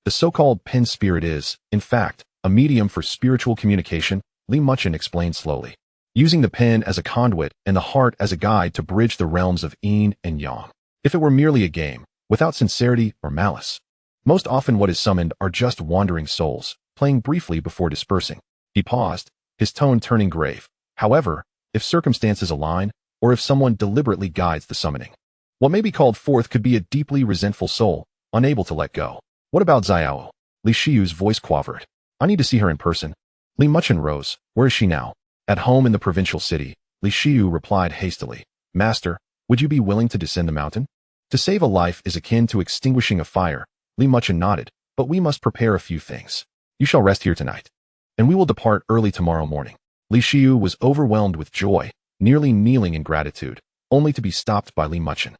"The so-called Pen spirit is, in fact, a medium for spiritual communication," Li Muchen explained slowly, "using the pen as a conduit and the heart as a guide to bridge the realms of yin and yang. If it were merely a game, without sincerity or malice, most often what is summoned are just wandering souls, playing briefly before dispersing." He paused, his tone turning grave. "However, if circumstances align, or if someone deliberately guides the summoning, what may be called forth could be a deeply resentful soul, unable to let go." "What about Xiao?" Li Xiu's voice quavered. "I need to see her in person." Li Muchen rose. "Where is she now?" "At home in the provincial city." Li Xiu replied hastily. "Master, would you be willing to descend the mountain?" "To save a life is akin to extinguishing a fire." Li Muchen nodded. "But we must prepare a few things. You shall rest here tonight, and we will depart early tomorrow morning." Li Xiu was overwhelmed with joy, nearly kneeling in gratitude, only to be stopped by Li Muchen.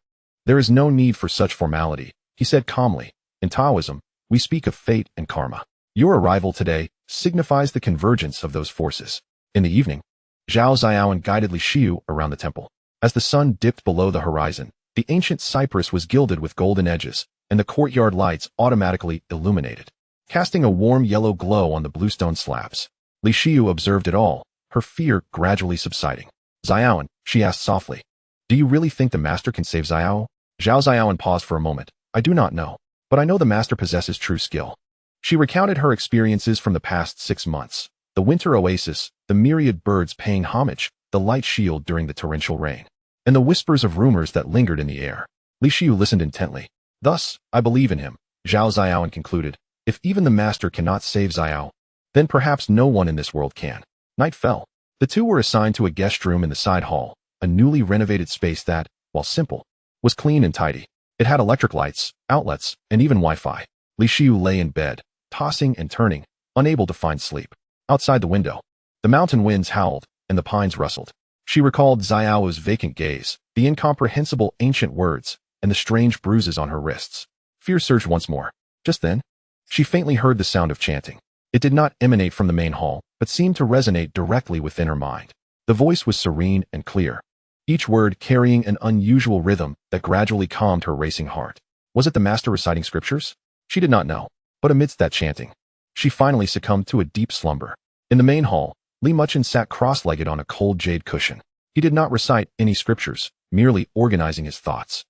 "There is no need for such formality," he said calmly. "In Taoism, we speak of fate and karma. Your arrival today signifies the convergence of those forces." In the evening, Zhao Xiaoan guided Li Xiu around the temple. As the sun dipped below the horizon, the ancient cypress was gilded with golden edges, and the courtyard lights automatically illuminated, casting a warm yellow glow on the bluestone slabs. Li Xiu observed it all, her fear gradually subsiding. "Xiaoan," she asked softly, "do you really think the master can save Xiao?" Zhao Xiaoan paused for a moment. "I do not know, but I know the master possesses true skill." She recounted her experiences from the past 6 months. The winter oasis, the myriad birds paying homage, the light shield during the torrential rain, and the whispers of rumors that lingered in the air. Li Xiu listened intently. "Thus, I believe in him," Zhao Xiaoan concluded. "If even the master cannot save Xiao, then perhaps no one in this world can." Night fell. The two were assigned to a guest room in the side hall, a newly renovated space that, while simple, was clean and tidy. It had electric lights, outlets, and even Wi-Fi. Li Xiu lay in bed, tossing and turning, unable to find sleep. Outside the window, the mountain winds howled, and the pines rustled. She recalled Xiao's vacant gaze, the incomprehensible ancient words, and the strange bruises on her wrists. Fear surged once more. Just then, she faintly heard the sound of chanting. It did not emanate from the main hall, but seemed to resonate directly within her mind. The voice was serene and clear, each word carrying an unusual rhythm that gradually calmed her racing heart. Was it the master reciting scriptures? She did not know, but amidst that chanting, she finally succumbed to a deep slumber. In the main hall, Li Muchen sat cross-legged on a cold jade cushion. He did not recite any scriptures, merely organizing his thoughts.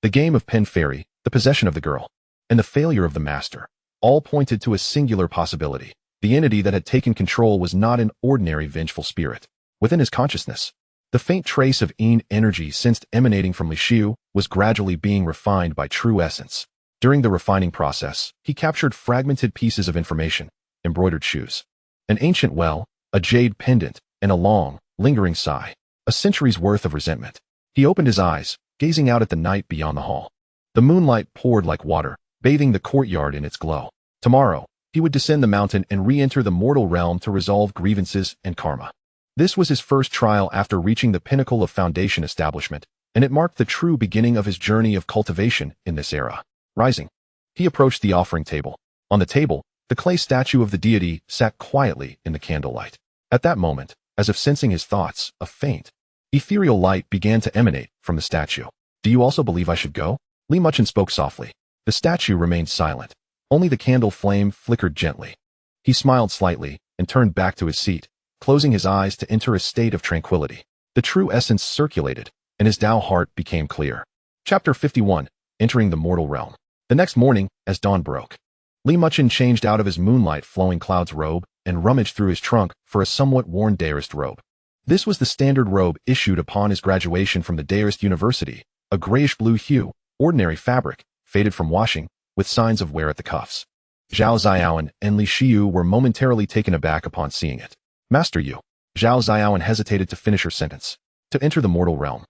The game of Pen Fairy, the possession of the girl, and the failure of the master, all pointed to a singular possibility. The entity that had taken control was not an ordinary vengeful spirit. Within his consciousness, the faint trace of yin energy sensed emanating from Li Xiu was gradually being refined by true essence. During the refining process, he captured fragmented pieces of information, embroidered shoes, an ancient well, a jade pendant, and a long, lingering sigh, a century's worth of resentment. He opened his eyes, gazing out at the night beyond the hall. The moonlight poured like water, bathing the courtyard in its glow. Tomorrow, he would descend the mountain and re-enter the mortal realm to resolve grievances and karma. This was his first trial after reaching the pinnacle of foundation establishment, and it marked the true beginning of his journey of cultivation in this era. Rising, he approached the offering table. On the table, the clay statue of the deity sat quietly in the candlelight. At that moment, as if sensing his thoughts, a faint, ethereal light began to emanate from the statue. "Do you also believe I should go?" Muchen spoke softly. The statue remained silent. Only the candle flame flickered gently. He smiled slightly and turned back to his seat, closing his eyes to enter a state of tranquility. The true essence circulated, and his Tao heart became clear. Chapter 51, Entering the Mortal Realm. The next morning, as dawn broke, Muchen changed out of his moonlight flowing clouds robe and rummaged through his trunk for a somewhat worn Taoist robe. This was the standard robe issued upon his graduation from the Taoist University, a grayish-blue hue, ordinary fabric, faded from washing, with signs of wear at the cuffs. Zhao Ziaoan and Li Xiu were momentarily taken aback upon seeing it. "Master Yu." Zhao Ziaoan hesitated to finish her sentence. "To enter the mortal realm,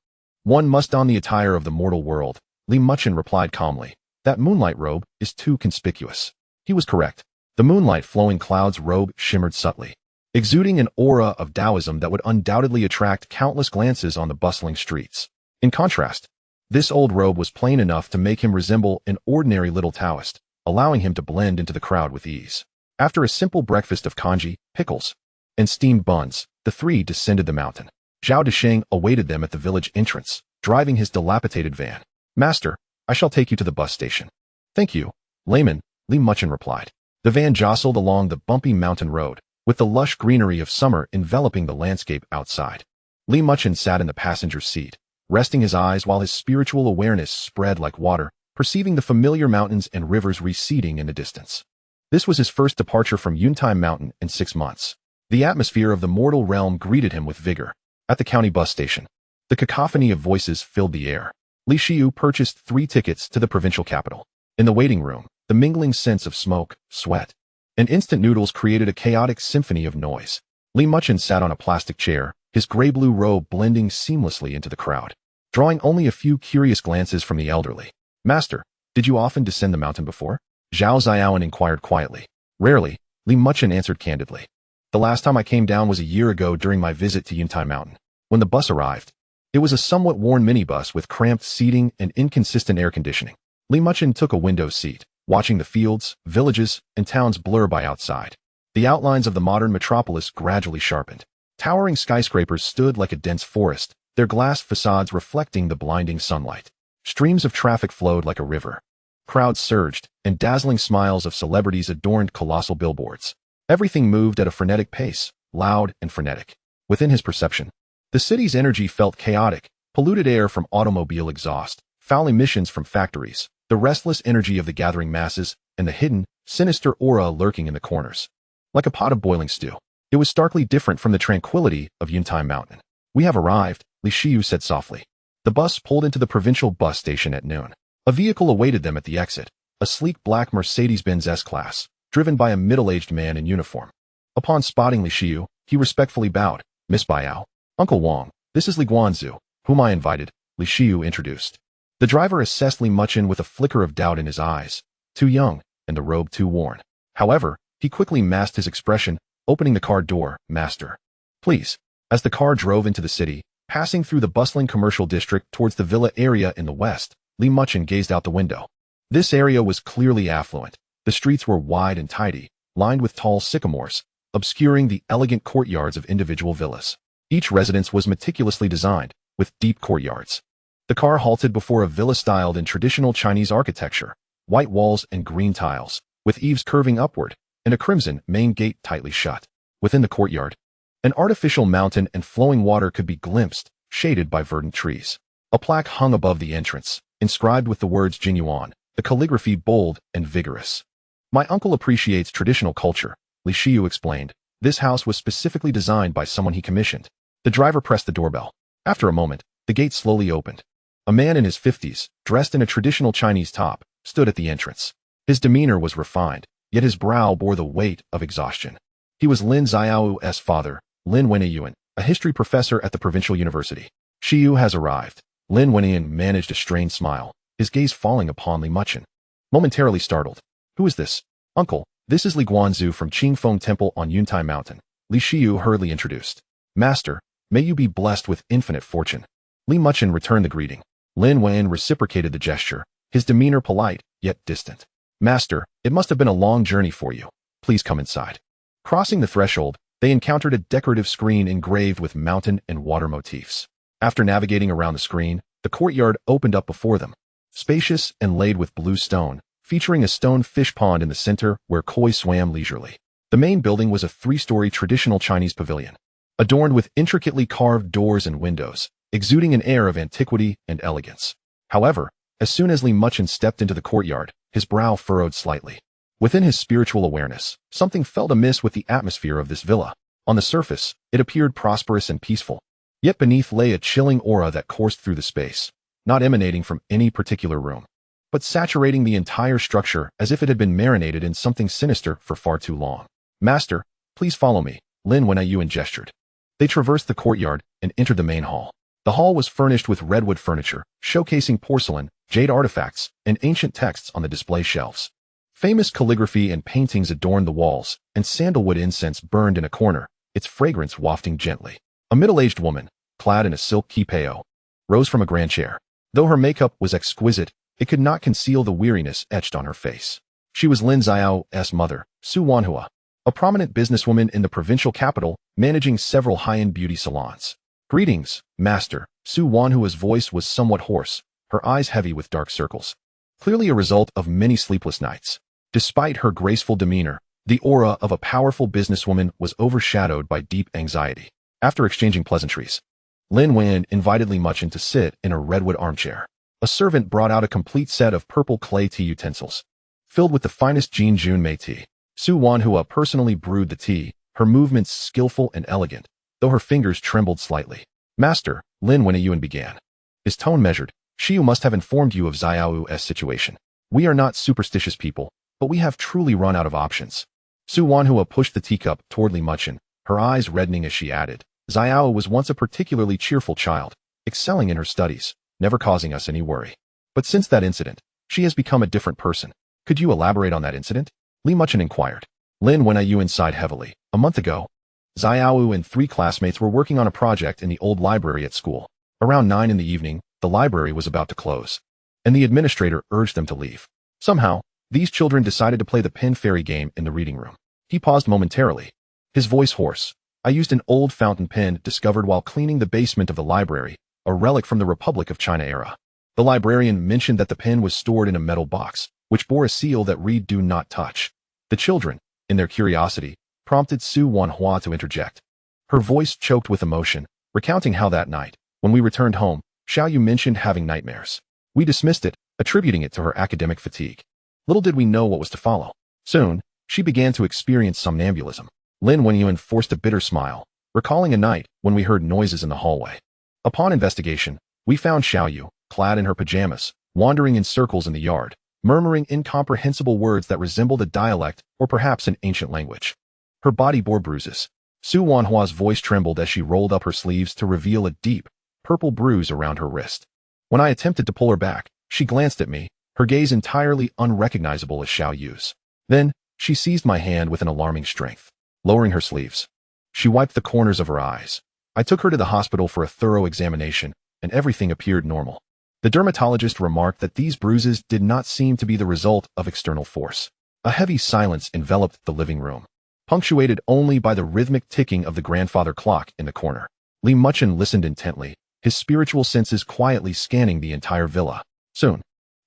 one must don the attire of the mortal world," Muchen replied calmly. "That moonlight robe is too conspicuous." He was correct. The moonlight flowing clouds robe shimmered subtly, exuding an aura of Taoism that would undoubtedly attract countless glances on the bustling streets. In contrast, this old robe was plain enough to make him resemble an ordinary little Taoist, allowing him to blend into the crowd with ease. After a simple breakfast of congee, pickles, and steamed buns, the three descended the mountain. Zhao Desheng awaited them at the village entrance, driving his dilapidated van. "Master, I shall take you to the bus station." "Thank you, layman," Muchen replied. The van jostled along the bumpy mountain road, with the lush greenery of summer enveloping the landscape outside. Muchen sat in the passenger's seat, resting his eyes while his spiritual awareness spread like water, perceiving the familiar mountains and rivers receding in the distance. This was his first departure from Yuntai Mountain in 6 months. The atmosphere of the mortal realm greeted him with vigor. At the county bus station, the cacophony of voices filled the air. Li Xiu purchased 3 tickets to the provincial capital. In the waiting room, the mingling scents of smoke, sweat, and instant noodles created a chaotic symphony of noise. Muchen sat on a plastic chair, his gray-blue robe blending seamlessly into the crowd, drawing only a few curious glances from the elderly. "Master, did you often descend the mountain before?" Zhao Ziaoan inquired quietly. "Rarely," Muchen answered candidly. "The last time I came down was a year ago during my visit to Yuntai Mountain. When the bus arrived, it was a somewhat worn minibus with cramped seating and inconsistent air conditioning. Muchen took a window seat, watching the fields, villages, and towns blur by outside. The outlines of the modern metropolis gradually sharpened. Towering skyscrapers stood like a dense forest, their glass facades reflecting the blinding sunlight. Streams of traffic flowed like a river. Crowds surged, and dazzling smiles of celebrities adorned colossal billboards. Everything moved at a frenetic pace, loud and frenetic. Within his perception, the city's energy felt chaotic, polluted air from automobile exhaust, foul emissions from factories, the restless energy of the gathering masses, and the hidden, sinister aura lurking in the corners. Like a pot of boiling stew, it was starkly different from the tranquility of Yuntai Mountain. "We have arrived," Li Xiu said softly. The bus pulled into the provincial bus station at noon. A vehicle awaited them at the exit, a sleek black Mercedes-Benz S-Class, driven by a middle-aged man in uniform. Upon spotting Li Xiu, he respectfully bowed. "Miss Biao, Uncle Wang, this is Li Guanzu, whom I invited," Li Xiu introduced. The driver assessed Muchen with a flicker of doubt in his eyes. Too young, and the robe too worn. However, he quickly masked his expression, opening the car door. "Master, please." As the car drove into the city, passing through the bustling commercial district towards the villa area in the west, Muchen gazed out the window. This area was clearly affluent. The streets were wide and tidy, lined with tall sycamores, obscuring the elegant courtyards of individual villas. Each residence was meticulously designed, with deep courtyards. The car halted before a villa styled in traditional Chinese architecture, white walls and green tiles, with eaves curving upward, and a crimson main gate tightly shut. Within the courtyard, an artificial mountain and flowing water could be glimpsed, shaded by verdant trees. A plaque hung above the entrance, inscribed with the words Jinyuan, the calligraphy bold and vigorous. "My uncle appreciates traditional culture," Li Xiu explained. "This house was specifically designed by someone he commissioned." The driver pressed the doorbell. After a moment, the gate slowly opened. A man in his 50s, dressed in a traditional Chinese top, stood at the entrance. His demeanor was refined, yet his brow bore the weight of exhaustion. He was Lin Xiao's father, Lin Wenyuan, a history professor at the provincial university. "Xiu has arrived." Lin Wenyuan managed a strained smile. his gaze falling upon Li Muchen. Momentarily startled. "Who is this?" "Uncle, this is Li Guanzu from Qingfeng Temple on Yuntai Mountain," Li Xiu hurriedly introduced. "Master, may you be blessed with infinite fortune." Li Muchen returned the greeting. Lin Wen reciprocated the gesture, his demeanor polite, yet distant. "Master, it must have been a long journey for you. Please come inside." Crossing the threshold, they encountered a decorative screen engraved with mountain and water motifs. After navigating around the screen, the courtyard opened up before them. Spacious and laid with blue stone, featuring a stone fish pond in the center where koi swam leisurely. The main building was a 3-story traditional Chinese pavilion, adorned with intricately carved doors and windows, exuding an air of antiquity and elegance. However, as soon as Li Muchen stepped into the courtyard, his brow furrowed slightly. Within his spiritual awareness, something felt amiss with the atmosphere of this villa. On the surface, it appeared prosperous and peaceful. Yet beneath lay a chilling aura that coursed through the space, not emanating from any particular room, but saturating the entire structure as if it had been marinated in something sinister for far too long. "Master, please follow me," Lin Wenyuan gestured. They traversed the courtyard and entered the main hall. The hall was furnished with redwood furniture, showcasing porcelain, jade artifacts, and ancient texts on the display shelves. Famous calligraphy and paintings adorned the walls, and sandalwood incense burned in a corner, its fragrance wafting gently. A middle-aged woman, clad in a silk kipao, rose from a grand chair. Though her makeup was exquisite, it could not conceal the weariness etched on her face. She was Lin Xiao's mother, Su Wanhua, a prominent businesswoman in the provincial capital, managing several high-end beauty salons. "Greetings, Master." Su Wanhua's voice was somewhat hoarse, her eyes heavy with dark circles, clearly a result of many sleepless nights. Despite her graceful demeanor, the aura of a powerful businesswoman was overshadowed by deep anxiety. After exchanging pleasantries, Lin Wen invited Li Muchen to sit in a redwood armchair. A servant brought out a complete set of purple clay tea utensils, filled with the finest Jin Junmei tea. Su Wanhua personally brewed the tea, her movements skillful and elegant, though her fingers trembled slightly. "Master," Lin Wenyuan began, his tone measured, "Xiu must have informed you of Xiao's situation. We are not superstitious people, but we have truly run out of options." Su Wanhua pushed the teacup toward Li Muchen, her eyes reddening as she added, "Xiao was once a particularly cheerful child, excelling in her studies, never causing us any worry. But since that incident, she has become a different person. Could you elaborate on that incident?" Li Muchen inquired. Lin Wenyuan sighed heavily. "A month ago, Xiao and 3 classmates were working on a project in the old library at school. Around 9 in the evening, the library was about to close, and the administrator urged them to leave. Somehow, these children decided to play the pin fairy game in the reading room." He paused momentarily, his voice hoarse. "I used an old fountain pen discovered while cleaning the basement of the library, a relic from the Republic of China era. The librarian mentioned that the pen was stored in a metal box, which bore a seal that read 'Do not touch.' The children, in their curiosity, prompted Su Wanhua to interject. Her voice choked with emotion, recounting how that night, when we returned home, Xiaoyu mentioned having nightmares. We dismissed it, attributing it to her academic fatigue. Little did we know what was to follow. Soon, she began to experience somnambulism." Lin Wenyuan forced a bitter smile, recalling a night when we heard noises in the hallway. "Upon investigation, we found Xiaoyu, clad in her pajamas, wandering in circles in the yard, murmuring incomprehensible words that resembled a dialect or perhaps an ancient language. Her body bore bruises." Su Wanhua's voice trembled as she rolled up her sleeves to reveal a deep, purple bruise around her wrist. When I attempted to pull her back, she glanced at me, her gaze entirely unrecognizable as Xiaoyu's. Then, she seized my hand with an alarming strength. Lowering her sleeves, she wiped the corners of her eyes. I took her to the hospital for a thorough examination, and everything appeared normal. The dermatologist remarked that these bruises did not seem to be the result of external force. A heavy silence enveloped the living room, punctuated only by the rhythmic ticking of the grandfather clock in the corner. Li Muchen listened intently, his spiritual senses quietly scanning the entire villa. Soon,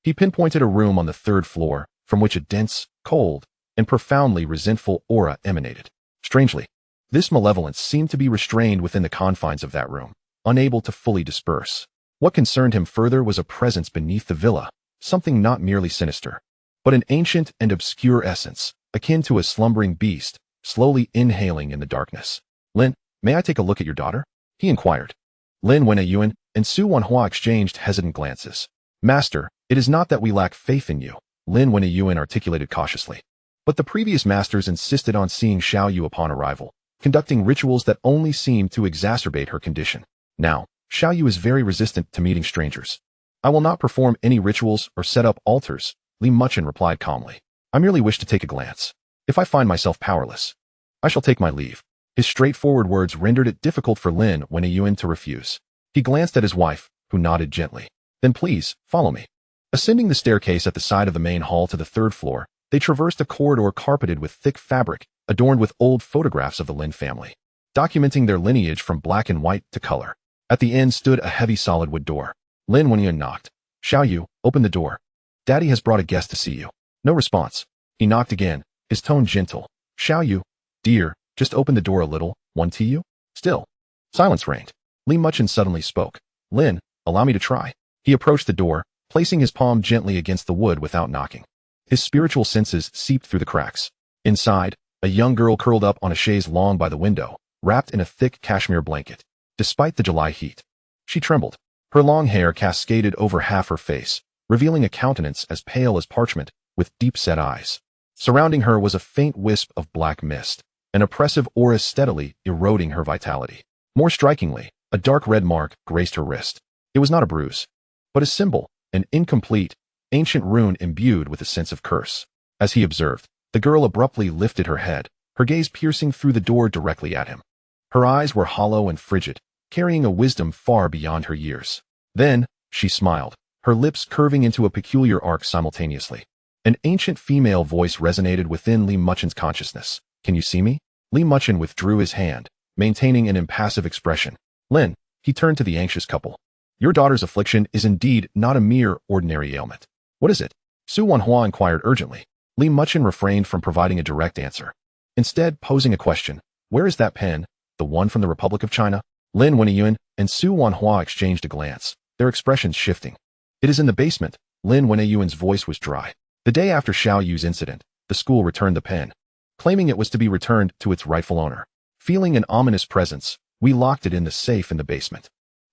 he pinpointed a room on the 3rd floor, from which a dense, cold, and profoundly resentful aura emanated. Strangely, this malevolence seemed to be restrained within the confines of that room, unable to fully disperse. What concerned him further was a presence beneath the villa, something not merely sinister, but an ancient and obscure essence, akin to a slumbering beast, slowly inhaling in the darkness. "Lin, may I take a look at your daughter?" he inquired. Lin Wenyuan and Su Wanhua exchanged hesitant glances. "Master, it is not that we lack faith in you," Lin Wenyuan articulated cautiously. "But the previous masters insisted on seeing Xiaoyu upon arrival, conducting rituals that only seemed to exacerbate her condition. Now, Xiaoyu is very resistant to meeting strangers. I will not perform any rituals or set up altars, Li Muchen replied calmly. I merely wish to take a glance. If I find myself powerless, I shall take my leave. His straightforward words rendered it difficult for Lin Wenyuan to refuse. He glanced at his wife, who nodded gently. Then please, follow me. Ascending the staircase at the side of the main hall to the third floor, they traversed a corridor carpeted with thick fabric, adorned with old photographs of the Lin family, documenting their lineage from black and white to color. At the end stood a heavy solid wood door. Lin Wenyuan knocked. Xiaoyu, open the door. Daddy has brought a guest to see you. No response. He knocked again, his tone gentle. Xiaoyu, dear, just open the door a little, one to you? Still. Silence reigned. Li Muchen suddenly spoke. Lin, allow me to try. He approached the door, placing his palm gently against the wood without knocking. His spiritual senses seeped through the cracks. Inside, a young girl curled up on a chaise longue by the window, wrapped in a thick cashmere blanket. Despite the July heat, she trembled. Her long hair cascaded over half her face, revealing a countenance as pale as parchment, with deep-set eyes. Surrounding her was a faint wisp of black mist, an oppressive aura steadily eroding her vitality. More strikingly, a dark red mark graced her wrist. It was not a bruise, but a symbol, an incomplete, ancient rune imbued with a sense of curse. As he observed, the girl abruptly lifted her head, her gaze piercing through the door directly at him. Her eyes were hollow and frigid, carrying a wisdom far beyond her years. Then, she smiled, her lips curving into a peculiar arc simultaneously. An ancient female voice resonated within Li Muchen's consciousness. Can you see me? Li Muchen withdrew his hand, maintaining an impassive expression. Lin, he turned to the anxious couple. Your daughter's affliction is indeed not a mere ordinary ailment. What is it? Su Wanhua inquired urgently. Li Muchen refrained from providing a direct answer, instead posing a question. Where is that pen? The one from the Republic of China? Lin Wenyuan and Su Wanhua exchanged a glance, their expressions shifting. It is in the basement. Lin Wenyuan's voice was dry. The day after Xiaoyu's incident, the school returned the pen, claiming it was to be returned to its rightful owner. Feeling an ominous presence, we locked it in the safe in the basement.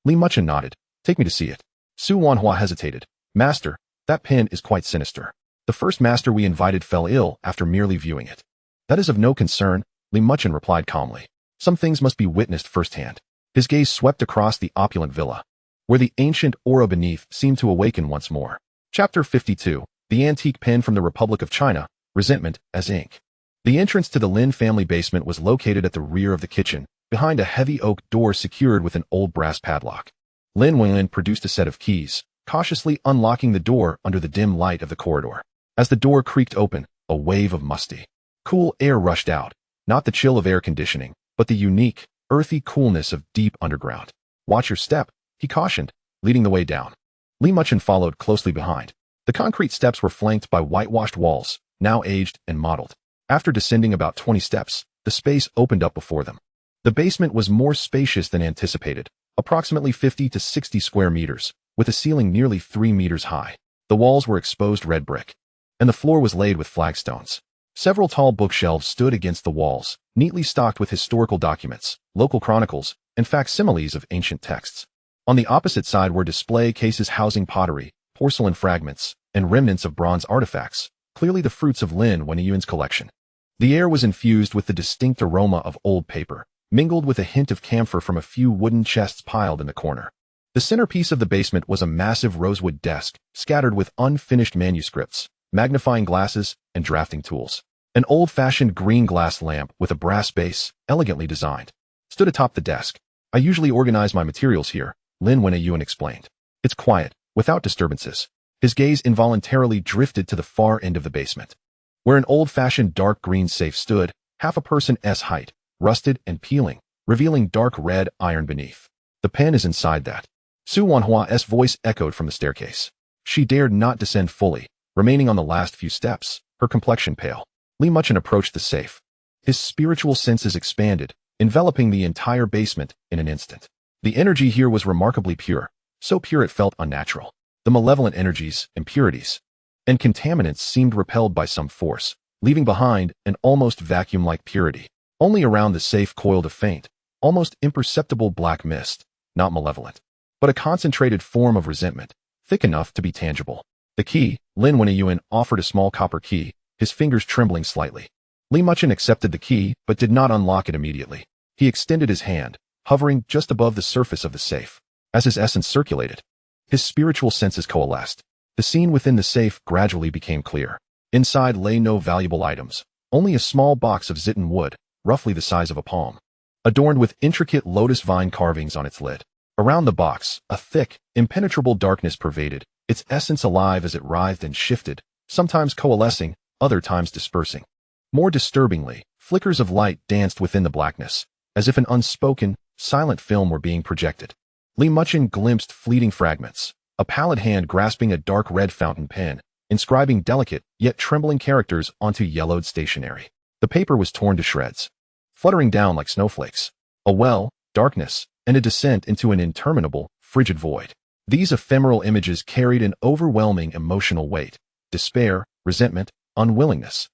Li Muchen nodded. Take me to see it. Su Wanhua hesitated. Master, that pen is quite sinister. The first master we invited fell ill after merely viewing it. That is of no concern, Li Muchen replied calmly. Some things must be witnessed firsthand. His gaze swept across the opulent villa, where the ancient aura beneath seemed to awaken once more. Chapter 52. The antique pen from the Republic of China, Resentment as ink. The entrance to the Lin family basement was located at the rear of the kitchen, behind a heavy oak door secured with an old brass padlock. Lin Wenyuan produced a set of keys, cautiously unlocking the door under the dim light of the corridor. As the door creaked open, a wave of musty, cool air rushed out, not the chill of air conditioning, but the unique, earthy coolness of deep underground. Watch your step, he cautioned, leading the way down. Li Muchen followed closely behind. The concrete steps were flanked by whitewashed walls, now aged and mottled. After descending about 20 steps, the space opened up before them. The basement was more spacious than anticipated, approximately 50 to 60 square meters, with a ceiling nearly 3 meters high. The walls were exposed red brick, and the floor was laid with flagstones. Several tall bookshelves stood against the walls, neatly stocked with historical documents, local chronicles, and facsimiles of ancient texts. On the opposite side were display cases housing pottery, porcelain fragments, and remnants of bronze artifacts, clearly the fruits of Lin Wenyuan's collection. The air was infused with the distinct aroma of old paper, mingled with a hint of camphor from a few wooden chests piled in the corner. The centerpiece of the basement was a massive rosewood desk, scattered with unfinished manuscripts, magnifying glasses, and drafting tools. An old-fashioned green glass lamp with a brass base, elegantly designed, stood atop the desk. I usually organize my materials here, Lin Wenyuan explained. It's quiet, without disturbances. His gaze involuntarily drifted to the far end of the basement, where an old-fashioned dark green safe stood, half a person's height, rusted and peeling, revealing dark red iron beneath. The pen is inside that. Su Wanhua's voice echoed from the staircase. She dared not descend fully, remaining on the last few steps, her complexion pale. Li Muchen approached the safe. His spiritual senses expanded, enveloping the entire basement in an instant. The energy here was remarkably pure, so pure it felt unnatural. The malevolent energies, impurities, and contaminants seemed repelled by some force, leaving behind an almost vacuum-like purity. Only around the safe coiled a faint, almost imperceptible black mist, not malevolent, but a concentrated form of resentment, thick enough to be tangible. The key, Lin Wenyuan offered a small copper key, his fingers trembling slightly. Li Muchen accepted the key but did not unlock it immediately. He extended his hand, hovering just above the surface of the safe. As his essence circulated, His spiritual senses coalesced. The scene within the safe gradually became clear. Inside lay no valuable items, only a small box of zitten wood, roughly the size of a palm, adorned with intricate lotus vine carvings on its lid. Around the box, a thick, impenetrable darkness pervaded, its essence alive as it writhed and shifted, sometimes coalescing, other times dispersing. More disturbingly, flickers of light danced within the blackness, as if an unspoken, silent film were being projected. Muchen glimpsed fleeting fragments, a pallid hand grasping a dark red fountain pen, inscribing delicate, yet trembling characters onto yellowed stationery. The paper was torn to shreds, fluttering down like snowflakes. A well, darkness, and a descent into an interminable, frigid void. These ephemeral images carried an overwhelming emotional weight, despair, resentment, unwillingness,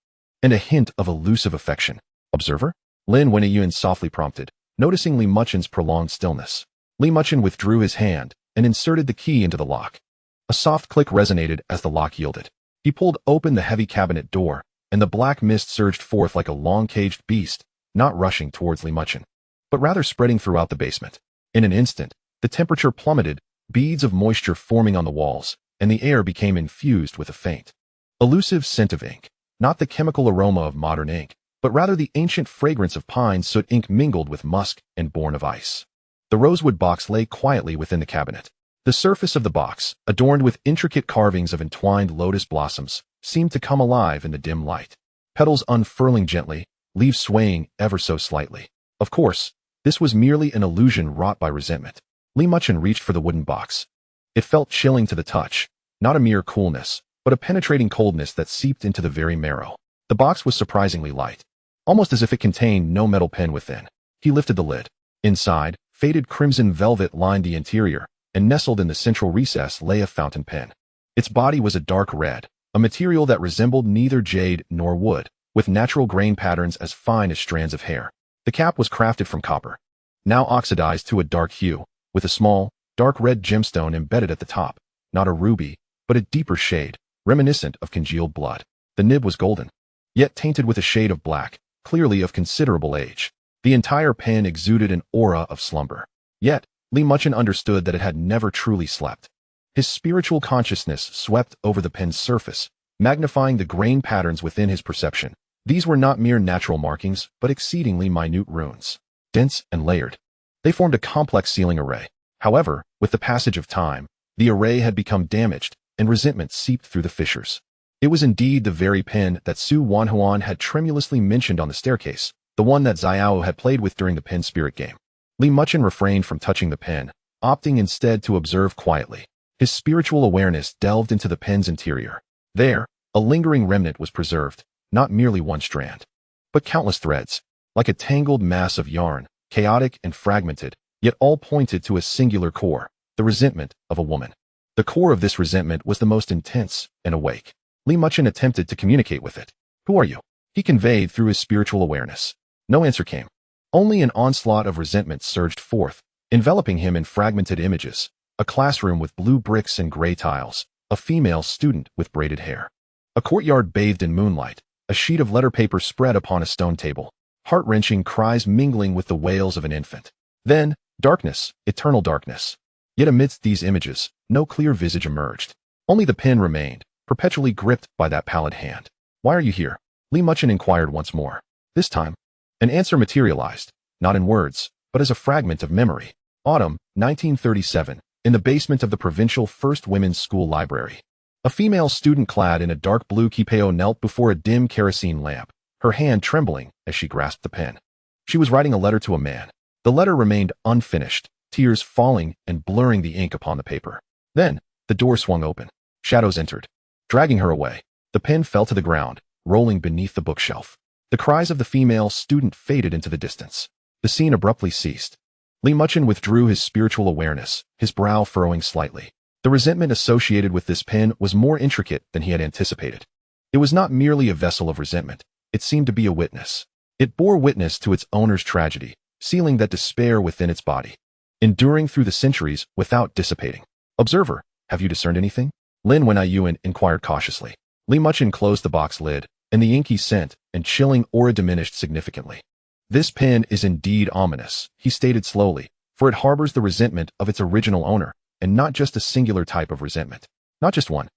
and a hint of elusive affection. Observer? Lin Wenyuan softly prompted, noticing Muchen's prolonged stillness. Muchen withdrew his hand and inserted the key into the lock. A soft click resonated as the lock yielded. He pulled open the heavy cabinet door, and the black mist surged forth like a long-caged beast, not rushing towards Muchen, but rather spreading throughout the basement. In an instant, the temperature plummeted, beads of moisture forming on the walls, and the air became infused with a faint, elusive scent of ink. Not the chemical aroma of modern ink, but rather the ancient fragrance of pine soot ink mingled with musk and born of ice. The rosewood box lay quietly within the cabinet. The surface of the box, adorned with intricate carvings of entwined lotus blossoms, seemed to come alive in the dim light. Petals unfurling gently, leaves swaying ever so slightly. Of course, this was merely an illusion wrought by resentment. Muchen reached for the wooden box. It felt chilling to the touch, not a mere coolness, but a penetrating coldness that seeped into the very marrow. The box was surprisingly light, almost as if it contained no metal pen within. He lifted the lid. Inside, faded crimson velvet lined the interior, and nestled in the central recess lay a fountain pen. Its body was a dark red, a material that resembled neither jade nor wood, with natural grain patterns as fine as strands of hair. The cap was crafted from copper, now oxidized to a dark hue, with a small, dark red gemstone embedded at the top, not a ruby, but a deeper shade, reminiscent of congealed blood. The nib was golden, yet tainted with a shade of black, clearly of considerable age. The entire pen exuded an aura of slumber. Yet, Muchen understood that it had never truly slept. His spiritual consciousness swept over the pen's surface, magnifying the grain patterns within his perception. These were not mere natural markings, but exceedingly minute runes. Dense and layered, they formed a complex sealing array. However, with the passage of time, the array had become damaged, and resentment seeped through the fissures. It was indeed the very pen that Su Wanhuan had tremulously mentioned on the staircase, the one that Xiao had played with during the pen spirit game. Muchen refrained from touching the pen, opting instead to observe quietly. His spiritual awareness delved into the pen's interior. There, a lingering remnant was preserved, not merely one strand, but countless threads, like a tangled mass of yarn, chaotic and fragmented, yet all pointed to a singular core, the resentment of a woman. The core of this resentment was the most intense and awake. Muchen attempted to communicate with it. "Who are you?" he conveyed through his spiritual awareness. No answer came. Only an onslaught of resentment surged forth, enveloping him in fragmented images. A classroom with blue bricks and gray tiles, a female student with braided hair. A courtyard bathed in moonlight, a sheet of letter paper spread upon a stone table. Heart-wrenching cries mingling with the wails of an infant. Then, darkness, eternal darkness. Yet amidst these images, no clear visage emerged. Only the pen remained, perpetually gripped by that pallid hand. "Why are you here?" Muchen inquired once more. This time, an answer materialized, not in words, but as a fragment of memory. Autumn, 1937, in the basement of the provincial First Women's School Library. A female student clad in a dark blue kipeo knelt before a dim kerosene lamp, her hand trembling as she grasped the pen. She was writing a letter to a man. The letter remained unfinished, tears falling and blurring the ink upon the paper. Then, the door swung open. Shadows entered, dragging her away. The pen fell to the ground, rolling beneath the bookshelf. The cries of the female student faded into the distance. The scene abruptly ceased. Muchen withdrew his spiritual awareness, his brow furrowing slightly. The resentment associated with this pen was more intricate than he had anticipated. It was not merely a vessel of resentment, it seemed to be a witness. It bore witness to its owner's tragedy, sealing that despair within its body, enduring through the centuries without dissipating. "Observer, have you discerned anything?" Lin Wenyuan inquired cautiously. Muchen closed the box lid, and the inky scent and chilling aura diminished significantly. "This pen is indeed ominous," he stated slowly, "for it harbors the resentment of its original owner, and not just a singular type of resentment. Not just one.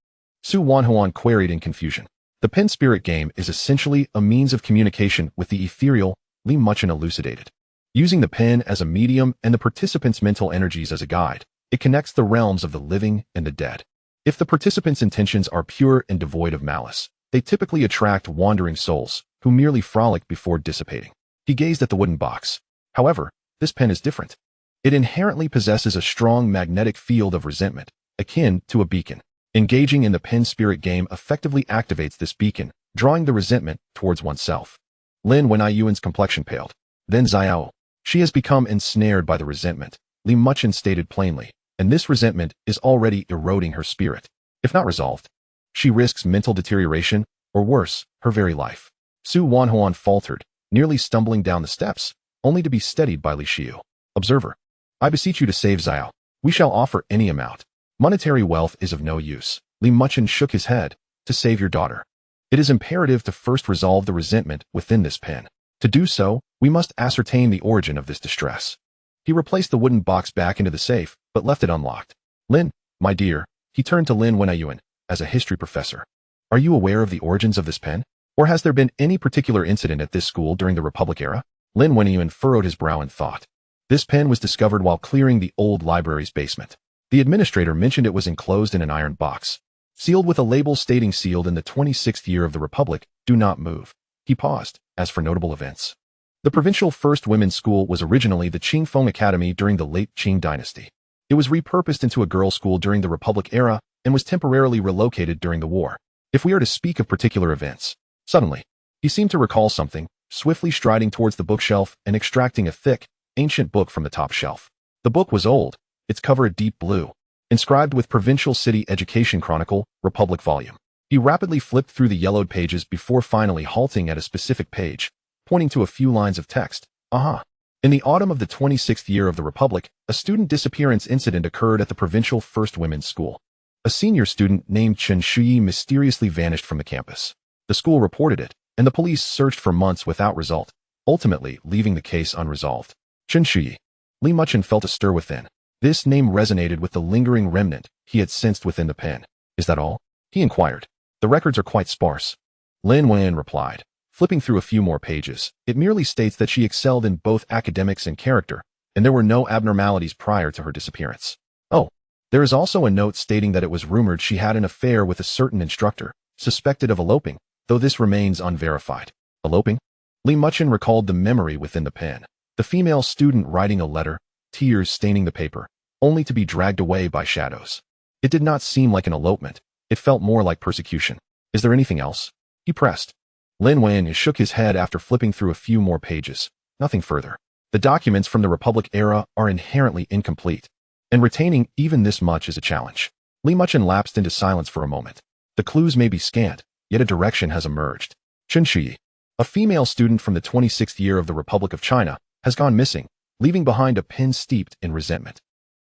Su Wanhuan queried in confusion. The pen spirit game is essentially a means of communication with the ethereal, Li Muchen elucidated. Using the pen as a medium and the participants' mental energies as a guide, it connects the realms of the living and the dead. If the participants' intentions are pure and devoid of malice, they typically attract wandering souls, who merely frolic before dissipating. He gazed at the wooden box. However, this pen is different. It inherently possesses a strong magnetic field of resentment, akin to a beacon. Engaging in the pen spirit game effectively activates this beacon, drawing the resentment towards oneself. Lin Wenyuan's complexion paled. Then Xiao. She has become ensnared by the resentment, Li Muchen stated plainly, and this resentment is already eroding her spirit. If not resolved, she risks mental deterioration, or worse, her very life. Su Wanhuan faltered, nearly stumbling down the steps, only to be steadied by Li Xiu. Observer. I beseech you to save Xiao. We shall offer any amount. Monetary wealth is of no use. Li Muchen shook his head. To save your daughter. It is imperative to first resolve the resentment within this pen. To do so, we must ascertain the origin of this distress. He replaced the wooden box back into the safe, but left it unlocked. Lin, my dear, he turned to Lin Wenyuan, as a history professor. Are you aware of the origins of this pen? Or has there been any particular incident at this school during the Republic era? Lin Wenyuan furrowed his brow in thought. This pen was discovered while clearing the old library's basement. The administrator mentioned it was enclosed in an iron box, sealed with a label stating sealed in the 26th year of the Republic, do not move. He paused. As for notable events, the provincial first women's school was originally the Qingfeng Academy during the late Qing dynasty. It was repurposed into a girls' school during the Republic era and was temporarily relocated during the war. If we are to speak of particular events, suddenly, he seemed to recall something, swiftly striding towards the bookshelf and extracting a thick, ancient book from the top shelf. The book was old, its cover a deep blue, inscribed with Provincial City Education Chronicle, Republic Volume. He rapidly flipped through the yellowed pages before finally halting at a specific page, pointing to a few lines of text. Aha! In the autumn of the 26th year of the Republic, a student disappearance incident occurred at the Provincial First Women's School. A senior student named Chen Shuyi mysteriously vanished from the campus. The school reported it, and the police searched for months without result, ultimately leaving the case unresolved. Chen Shuyi. Li Muchen felt a stir within. This name resonated with the lingering remnant he had sensed within the pen. Is that all? He inquired. The records are quite sparse. Lin Wen replied, flipping through a few more pages. It merely states that she excelled in both academics and character, and there were no abnormalities prior to her disappearance. Oh, there is also a note stating that it was rumored she had an affair with a certain instructor, suspected of eloping, though this remains unverified. Eloping? Li Muchen recalled the memory within the pen. The female student writing a letter, tears staining the paper, only to be dragged away by shadows. It did not seem like an elopement. It felt more like persecution. Is there anything else? He pressed. Lin Wen shook his head after flipping through a few more pages. Nothing further. The documents from the Republic era are inherently incomplete, and retaining even this much is a challenge. Li Muchen lapsed into silence for a moment. The clues may be scant, yet a direction has emerged. Chen Shuyi, a female student from the 26th year of the Republic of China, has gone missing, leaving behind a pen steeped in resentment.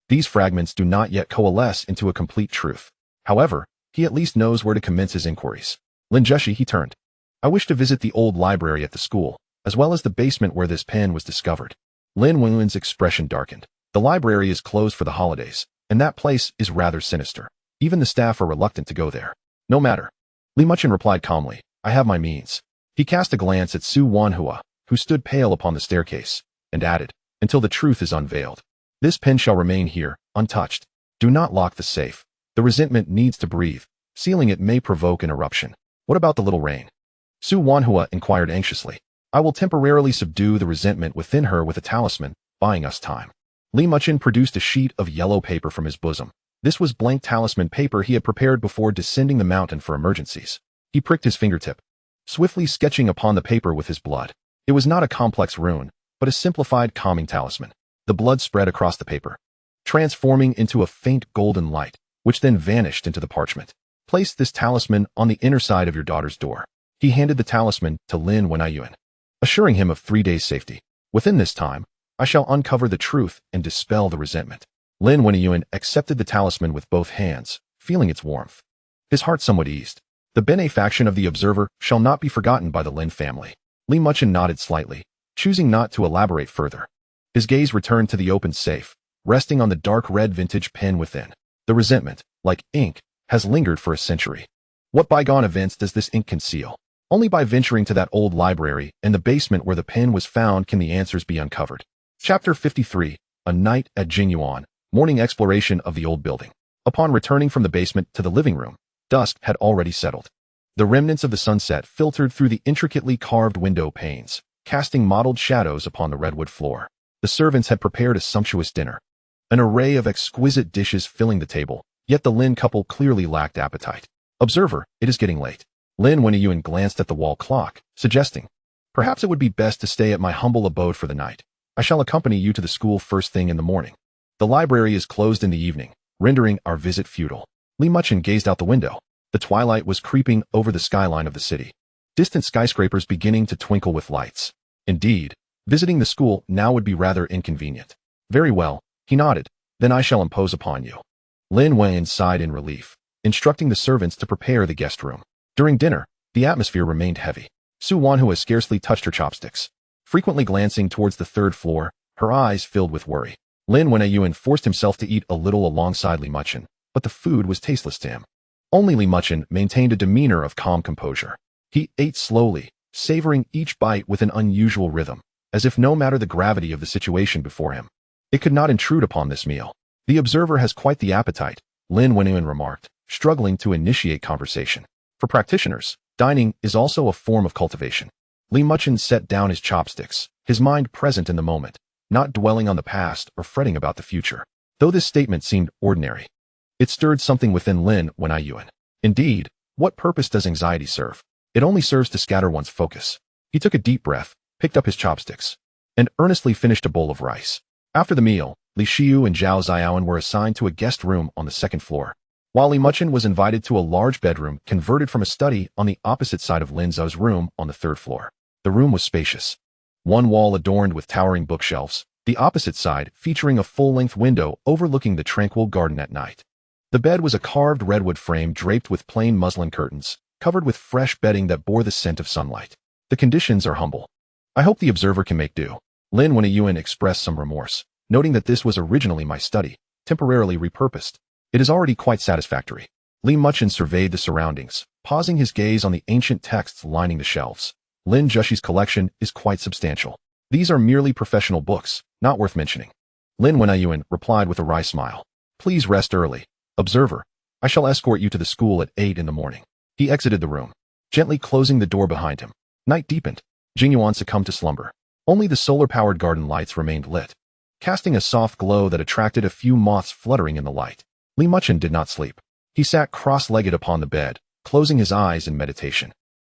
These fragments do not yet coalesce into a complete truth. However, he at least knows where to commence his inquiries. Lin Zheshi, he turned. I wish to visit the old library at the school, as well as the basement where this pen was discovered. Lin Wenwen's expression darkened. The library is closed for the holidays, and that place is rather sinister. Even the staff are reluctant to go there. No matter. Li Muchen replied calmly, I have my means. He cast a glance at Su Wanhua, who stood pale upon the staircase, and added, until the truth is unveiled. This pen shall remain here, untouched. Do not lock the safe. The resentment needs to breathe. Sealing it may provoke an eruption. What about the little rain? Su Wanhua inquired anxiously. I will temporarily subdue the resentment within her with a talisman, buying us time. Li Muchen produced a sheet of yellow paper from his bosom. This was blank talisman paper he had prepared before descending the mountain for emergencies. He pricked his fingertip, swiftly sketching upon the paper with his blood. It was not a complex rune, but a simplified calming talisman. The blood spread across the paper, transforming into a faint golden light, which then vanished into the parchment. Place this talisman on the inner side of your daughter's door. He handed the talisman to Lin Wenyuan, assuring him of 3 days' safety. Within this time, I shall uncover the truth and dispel the resentment. Lin Wenyuan accepted the talisman with both hands, feeling its warmth. His heart somewhat eased. The benefaction of the observer shall not be forgotten by the Lin family. Li Muchen nodded slightly, choosing not to elaborate further. His gaze returned to the open safe, resting on the dark red vintage pen within. The resentment, like ink, has lingered for a century. What bygone events does this ink conceal? Only by venturing to that old library and the basement where the pen was found can the answers be uncovered. Chapter 53, A Night at Jinyuan, Morning Exploration of the Old Building. Upon returning from the basement to the living room, dusk had already settled. The remnants of the sunset filtered through the intricately carved window panes, casting mottled shadows upon the redwood floor. The servants had prepared a sumptuous dinner, an array of exquisite dishes filling the table, yet the Lin couple clearly lacked appetite. Observer, it is getting late. Lin Wenyuan glanced at the wall clock, suggesting, perhaps it would be best to stay at my humble abode for the night. I shall accompany you to the school first thing in the morning. The library is closed in the evening, rendering our visit futile. Li Muchen gazed out the window. The twilight was creeping over the skyline of the city, distant skyscrapers beginning to twinkle with lights. Indeed, visiting the school now would be rather inconvenient. Very well, he nodded, then I shall impose upon you. Lin Wenyuan sighed in relief, instructing the servants to prepare the guest room. During dinner, the atmosphere remained heavy. Su Wanhua scarcely touched her chopsticks. Frequently glancing towards the third floor, her eyes filled with worry. Lin Wenyuan forced himself to eat a little alongside Li Muchen, but the food was tasteless to him. Only Li Muchen maintained a demeanor of calm composure. He ate slowly, savoring each bite with an unusual rhythm, as if no matter the gravity of the situation before him, it could not intrude upon this meal. The observer has quite the appetite, Lin Wenyuan remarked, struggling to initiate conversation. For practitioners, dining is also a form of cultivation. Li Muchen set down his chopsticks, his mind present in the moment, not dwelling on the past or fretting about the future. Though this statement seemed ordinary, it stirred something within Lin Wenyuan. Indeed, what purpose does anxiety serve? It only serves to scatter one's focus. He took a deep breath, picked up his chopsticks, and earnestly finished a bowl of rice. After the meal, Li Xiu and Zhao Xiaoan were assigned to a guest room on the second floor, while Li Muchen was invited to a large bedroom converted from a study on the opposite side of Lin Zhou's room on the third floor. The room was spacious. One wall adorned with towering bookshelves, the opposite side featuring a full-length window overlooking the tranquil garden at night. The bed was a carved redwood frame draped with plain muslin curtains, covered with fresh bedding that bore the scent of sunlight. The conditions are humble. I hope the observer can make do. Lin Wenyuan expressed some remorse, noting that this was originally my study, temporarily repurposed. It is already quite satisfactory. Li Muchen surveyed the surroundings, pausing his gaze on the ancient texts lining the shelves. Lin Jushi's collection is quite substantial. These are merely professional books, not worth mentioning. Lin Wenyuan replied with a wry smile. Please rest early. Observer, I shall escort you to the school at 8 in the morning. He exited the room, gently closing the door behind him. Night deepened. Jinyuan succumbed to slumber. Only the solar-powered garden lights remained lit, casting a soft glow that attracted a few moths fluttering in the light. Li Muchen did not sleep. He sat cross-legged upon the bed, closing his eyes in meditation.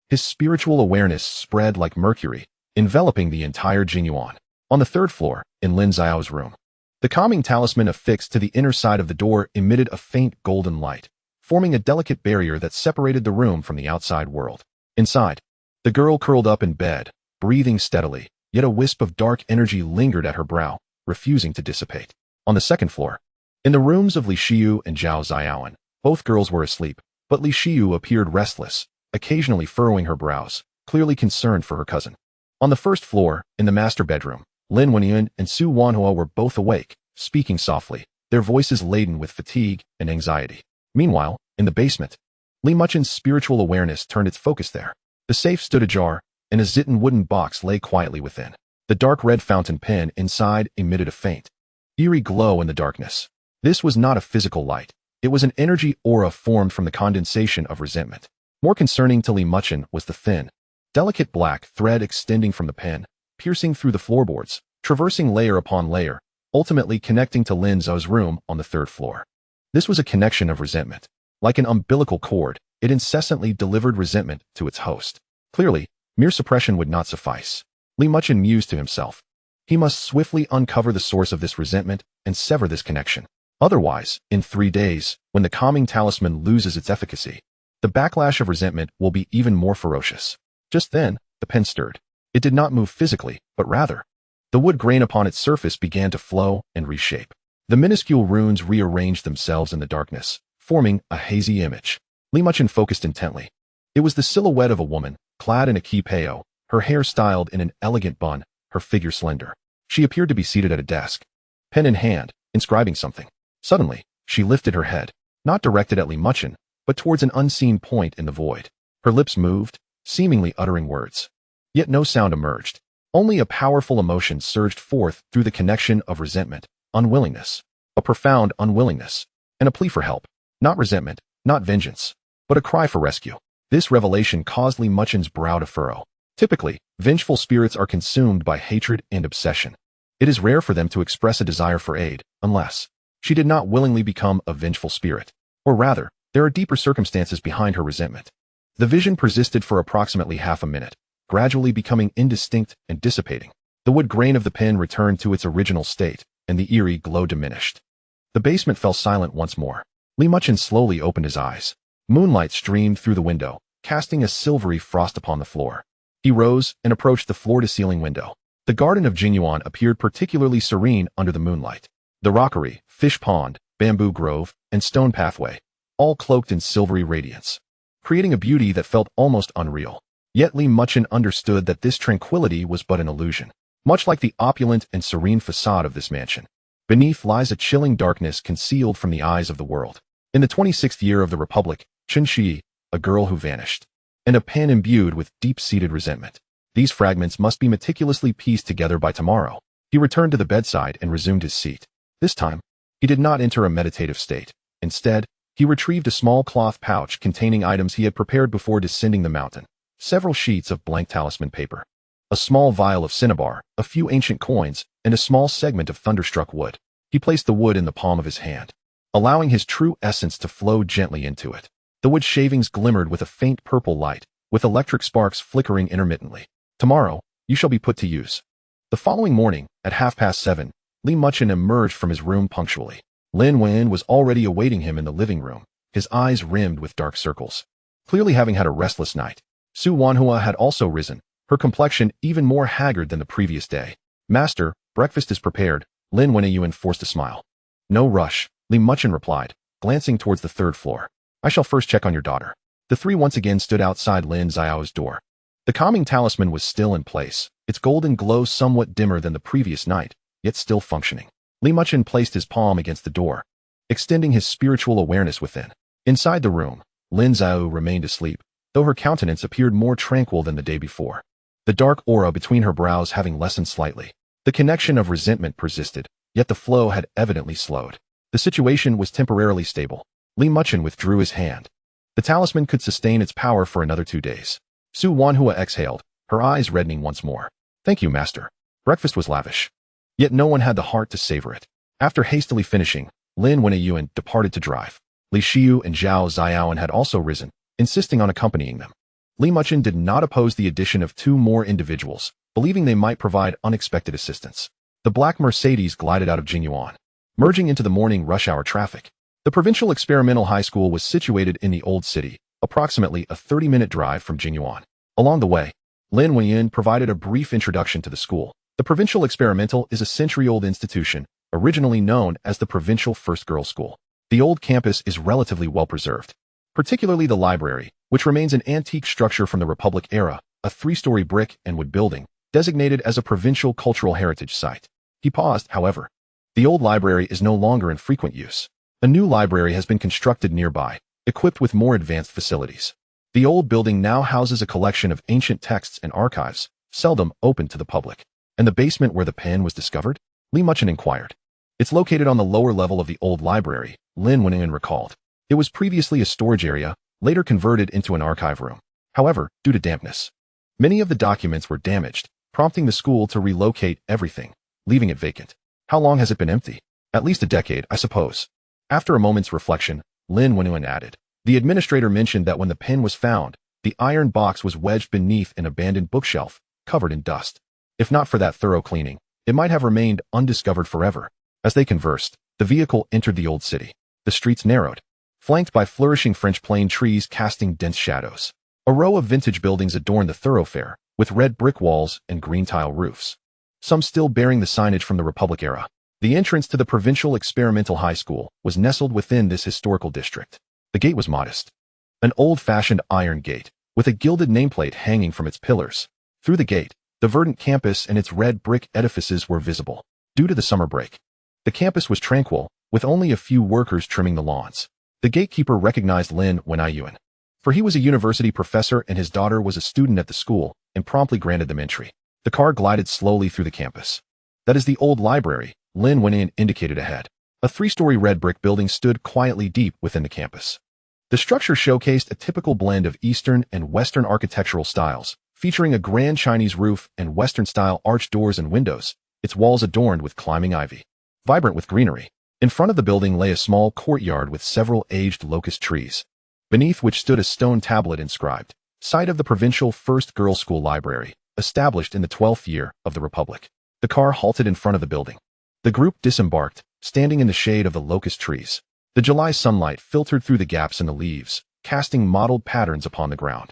His spiritual awareness spread like mercury, enveloping the entire Jinyuan. On the third floor, in Lin Xiao's room, the calming talisman affixed to the inner side of the door emitted a faint golden light, forming a delicate barrier that separated the room from the outside world. Inside, the girl curled up in bed, breathing steadily, yet a wisp of dark energy lingered at her brow, refusing to dissipate. On the second floor, in the rooms of Li Xiu and Zhao Xiaoan, both girls were asleep, but Li Xiu appeared restless, occasionally furrowing her brows, clearly concerned for her cousin. On the first floor, in the master bedroom, Lin Wenyuan and Su Wanhua were both awake, speaking softly, their voices laden with fatigue and anxiety. Meanwhile, in the basement, Li Muchen's spiritual awareness turned its focus there. The safe stood ajar, and a zitten wooden box lay quietly within. The dark red fountain pen inside emitted a faint, eerie glow in the darkness. This was not a physical light. It was an energy aura formed from the condensation of resentment. More concerning to Li Muchen was the thin, delicate black thread extending from the pen, piercing through the floorboards, traversing layer upon layer, ultimately connecting to Lin Zhou's room on the third floor. This was a connection of resentment. Like an umbilical cord, it incessantly delivered resentment to its host. Clearly, mere suppression would not suffice. Li Muchen mused to himself. He must swiftly uncover the source of this resentment and sever this connection. Otherwise, in 3 days, when the calming talisman loses its efficacy, the backlash of resentment will be even more ferocious. Just then, the pen stirred. It did not move physically, but rather, the wood grain upon its surface began to flow and reshape. The minuscule runes rearranged themselves in the darkness, forming a hazy image. Li Muchen focused intently. It was the silhouette of a woman, clad in a kipao, her hair styled in an elegant bun, her figure slender. She appeared to be seated at a desk. Pen in hand, inscribing something. Suddenly, she lifted her head, not directed at Li Muchen, but towards an unseen point in the void. Her lips moved, seemingly uttering words. Yet no sound emerged. Only a powerful emotion surged forth through the connection of resentment, unwillingness, a profound unwillingness, and a plea for help. Not resentment, not vengeance, but a cry for rescue. This revelation caused Li Muchen's brow to furrow. Typically, vengeful spirits are consumed by hatred and obsession. It is rare for them to express a desire for aid, unless she did not willingly become a vengeful spirit. Or rather, there are deeper circumstances behind her resentment. The vision persisted for approximately half a minute, gradually becoming indistinct and dissipating. The wood grain of the pen returned to its original state, and the eerie glow diminished. The basement fell silent once more. Li Muchen slowly opened his eyes. Moonlight streamed through the window, casting a silvery frost upon the floor. He rose and approached the floor-to-ceiling window. The garden of Jingyuan appeared particularly serene under the moonlight. The rockery, fish pond, bamboo grove, and stone pathway, all cloaked in silvery radiance, creating a beauty that felt almost unreal. Yet Li Muchen understood that this tranquility was but an illusion. Much like the opulent and serene facade of this mansion, beneath lies a chilling darkness concealed from the eyes of the world. In the 26th year of the Republic, Xianxia, a girl who vanished, and a pen imbued with deep-seated resentment. These fragments must be meticulously pieced together by tomorrow. He returned to the bedside and resumed his seat. This time, he did not enter a meditative state. Instead, he retrieved a small cloth pouch containing items he had prepared before descending the mountain. Several sheets of blank talisman paper, a small vial of cinnabar, a few ancient coins, and a small segment of thunderstruck wood. He placed the wood in the palm of his hand, allowing his true essence to flow gently into it. The wood shavings glimmered with a faint purple light, with electric sparks flickering intermittently. Tomorrow, you shall be put to use. The following morning, at 7:30, Li Muchen emerged from his room punctually. Lin Wen was already awaiting him in the living room, his eyes rimmed with dark circles. Clearly having had a restless night, Su Wanhua had also risen, her complexion even more haggard than the previous day. Master, breakfast is prepared, Lin Wen forced a smile. No rush, Li Muchen replied, glancing towards the third floor. I shall first check on your daughter. The three once again stood outside Lin Xiao's door. The calming talisman was still in place, its golden glow somewhat dimmer than the previous night, yet still functioning. Li Muchen placed his palm against the door, extending his spiritual awareness within. Inside the room, Lin Xiao remained asleep, though her countenance appeared more tranquil than the day before, the dark aura between her brows having lessened slightly. The connection of resentment persisted, yet the flow had evidently slowed. The situation was temporarily stable. Li Muchen withdrew his hand. The talisman could sustain its power for another 2 days. Su Wanhua exhaled, her eyes reddening once more. Thank you, master. Breakfast was lavish. Yet no one had the heart to savor it. After hastily finishing, Lin Wenyuan departed to drive. Li Xiu and Zhao Xiaoan had also risen, insisting on accompanying them. Li Muchen did not oppose the addition of 2 more individuals, believing they might provide unexpected assistance. The black Mercedes glided out of Jingyuan, merging into the morning rush hour traffic. The Provincial Experimental High School was situated in the Old City, approximately a 30-minute drive from Jingyuan. Along the way, Lin Wenyin provided a brief introduction to the school. The Provincial Experimental is a century-old institution, originally known as the Provincial First Girls' School. The old campus is relatively well-preserved, particularly the library, which remains an antique structure from the Republic era, a 3-story brick and wood building, designated as a Provincial Cultural Heritage Site. He paused, however. The old library is no longer in frequent use. A new library has been constructed nearby, equipped with more advanced facilities. The old building now houses a collection of ancient texts and archives, seldom open to the public. And the basement where the pen was discovered? Li Muchen inquired. It's located on the lower level of the old library, Lin Wenyin recalled. It was previously a storage area, later converted into an archive room. However, due to dampness, many of the documents were damaged, prompting the school to relocate everything, leaving it vacant. How long has it been empty? At least a decade, I suppose. After a moment's reflection, Lin Wenyin added. The administrator mentioned that when the pen was found, the iron box was wedged beneath an abandoned bookshelf, covered in dust. If not for that thorough cleaning, it might have remained undiscovered forever. As they conversed, the vehicle entered the old city. The streets narrowed, flanked by flourishing French plane trees casting dense shadows. A row of vintage buildings adorned the thoroughfare, with red brick walls and green tile roofs, some still bearing the signage from the Republic era. The entrance to the Provincial Experimental High School was nestled within this historical district. The gate was modest, an old-fashioned iron gate, with a gilded nameplate hanging from its pillars. Through the gate, the verdant campus and its red brick edifices were visible. Due to the summer break, The campus was tranquil, with only a few workers trimming the lawns. The gatekeeper recognized Lin Wenyuan, for he was a university professor and his daughter was a student at the school, and promptly granted them entry. The car glided slowly through the campus. That is the old library, Lin Wenyuan indicated ahead. A three-story red brick building stood quietly deep within the campus. The structure showcased a typical blend of Eastern and Western architectural styles, featuring a grand Chinese roof and Western-style arched doors and windows, its walls adorned with climbing ivy. Vibrant with greenery. In front of the building lay a small courtyard with several aged locust trees, beneath which stood a stone tablet inscribed, "Site of the Provincial First Girls' School Library, established in the 12th year of the Republic." The car halted in front of the building. The group disembarked, standing in the shade of the locust trees. The July sunlight filtered through the gaps in the leaves, casting mottled patterns upon the ground.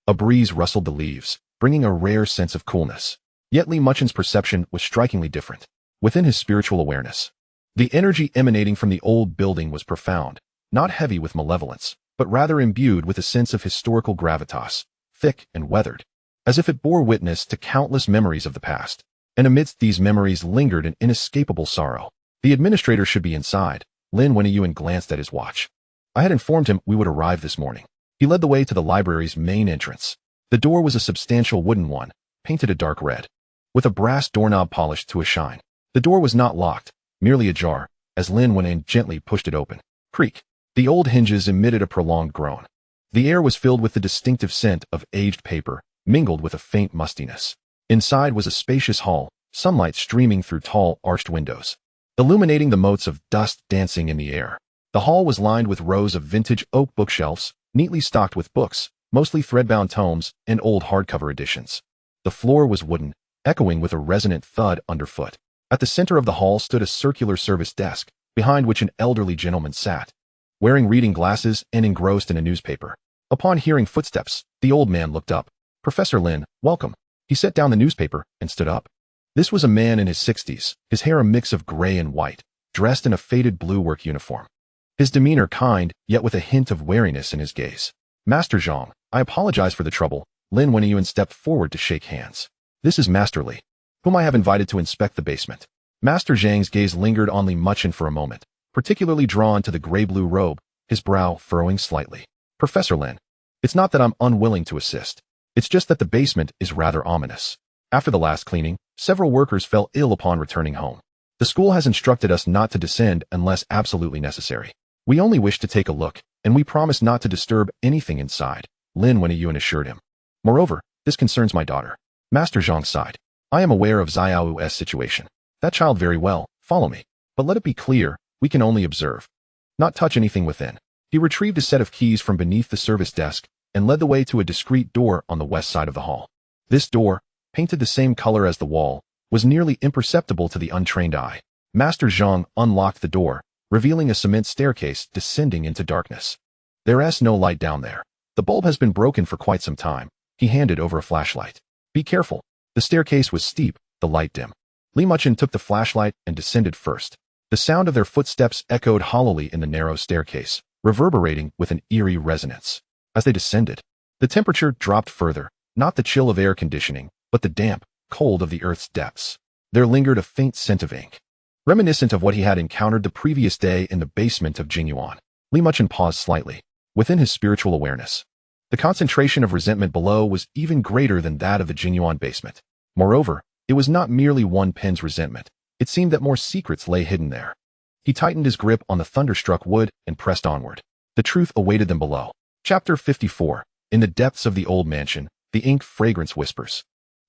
A breeze rustled the leaves, bringing a rare sense of coolness. Yet Li Muchen's perception was strikingly different. Within his spiritual awareness, the energy emanating from the old building was profound, not heavy with malevolence, but rather imbued with a sense of historical gravitas, thick and weathered, as if it bore witness to countless memories of the past. And amidst these memories lingered an inescapable sorrow. The administrator should be inside. Lin Wenyuan glanced at his watch. I had informed him we would arrive this morning. He led the way to the library's main entrance. The door was a substantial wooden one, painted a dark red, with a brass doorknob polished to a shine. The door was not locked, merely ajar, as Lin Wenyuan gently pushed it open. Creak. The old hinges emitted a prolonged groan. The air was filled with the distinctive scent of aged paper, mingled with a faint mustiness. Inside was a spacious hall, sunlight streaming through tall, arched windows, illuminating the motes of dust dancing in the air. The hall was lined with rows of vintage oak bookshelves, neatly stocked with books, mostly thread-bound tomes and old hardcover editions. The floor was wooden, echoing with a resonant thud underfoot. At the center of the hall stood a circular service desk, behind which an elderly gentleman sat, wearing reading glasses and engrossed in a newspaper. Upon hearing footsteps, the old man looked up. "Professor Lin, welcome." He set down the newspaper and stood up. This was a man in his 60s, his hair a mix of gray and white, dressed in a faded blue work uniform. His demeanor kind, yet with a hint of wariness in his gaze. "Master Zhang, I apologize for the trouble." Lin Wenyuan stepped forward to shake hands. "This is Master Li, whom I have invited to inspect the basement." Master Zhang's gaze lingered on Li Muchen for a moment, particularly drawn to the gray-blue robe, his brow furrowing slightly. "Professor Lin, it's not that I'm unwilling to assist. It's just that the basement is rather ominous. After the last cleaning, several workers fell ill upon returning home. The school has instructed us not to descend unless absolutely necessary. We only wish to take a look, and we promise not to disturb anything inside," Lin Wenyuan assured him. "Moreover, this concerns my daughter." Master Zhang sighed. "I am aware of Xiao's situation. That child very well, follow me. But let it be clear, we can only observe. Not touch anything within." He retrieved a set of keys from beneath the service desk and led the way to a discreet door on the west side of the hall. This door, painted the same color as the wall, was nearly imperceptible to the untrained eye. Master Zhang unlocked the door, revealing a cement staircase descending into darkness. "There's no light down there. The bulb has been broken for quite some time." He handed over a flashlight. "Be careful." The staircase was steep, the light dim. Li Muchen took the flashlight and descended first. The sound of their footsteps echoed hollowly in the narrow staircase, reverberating with an eerie resonance. As they descended, the temperature dropped further, not the chill of air conditioning, but the damp, cold of the earth's depths. There lingered a faint scent of ink, reminiscent of what he had encountered the previous day in the basement of Jingyuan. Li Muchen paused slightly. Within his spiritual awareness, the concentration of resentment below was even greater than that of the Jingyuan basement. Moreover, it was not merely one pen's resentment. It seemed that more secrets lay hidden there. He tightened his grip on the thunderstruck wood and pressed onward. The truth awaited them below. Chapter 54. In the depths of the old mansion, the ink fragrance whispers.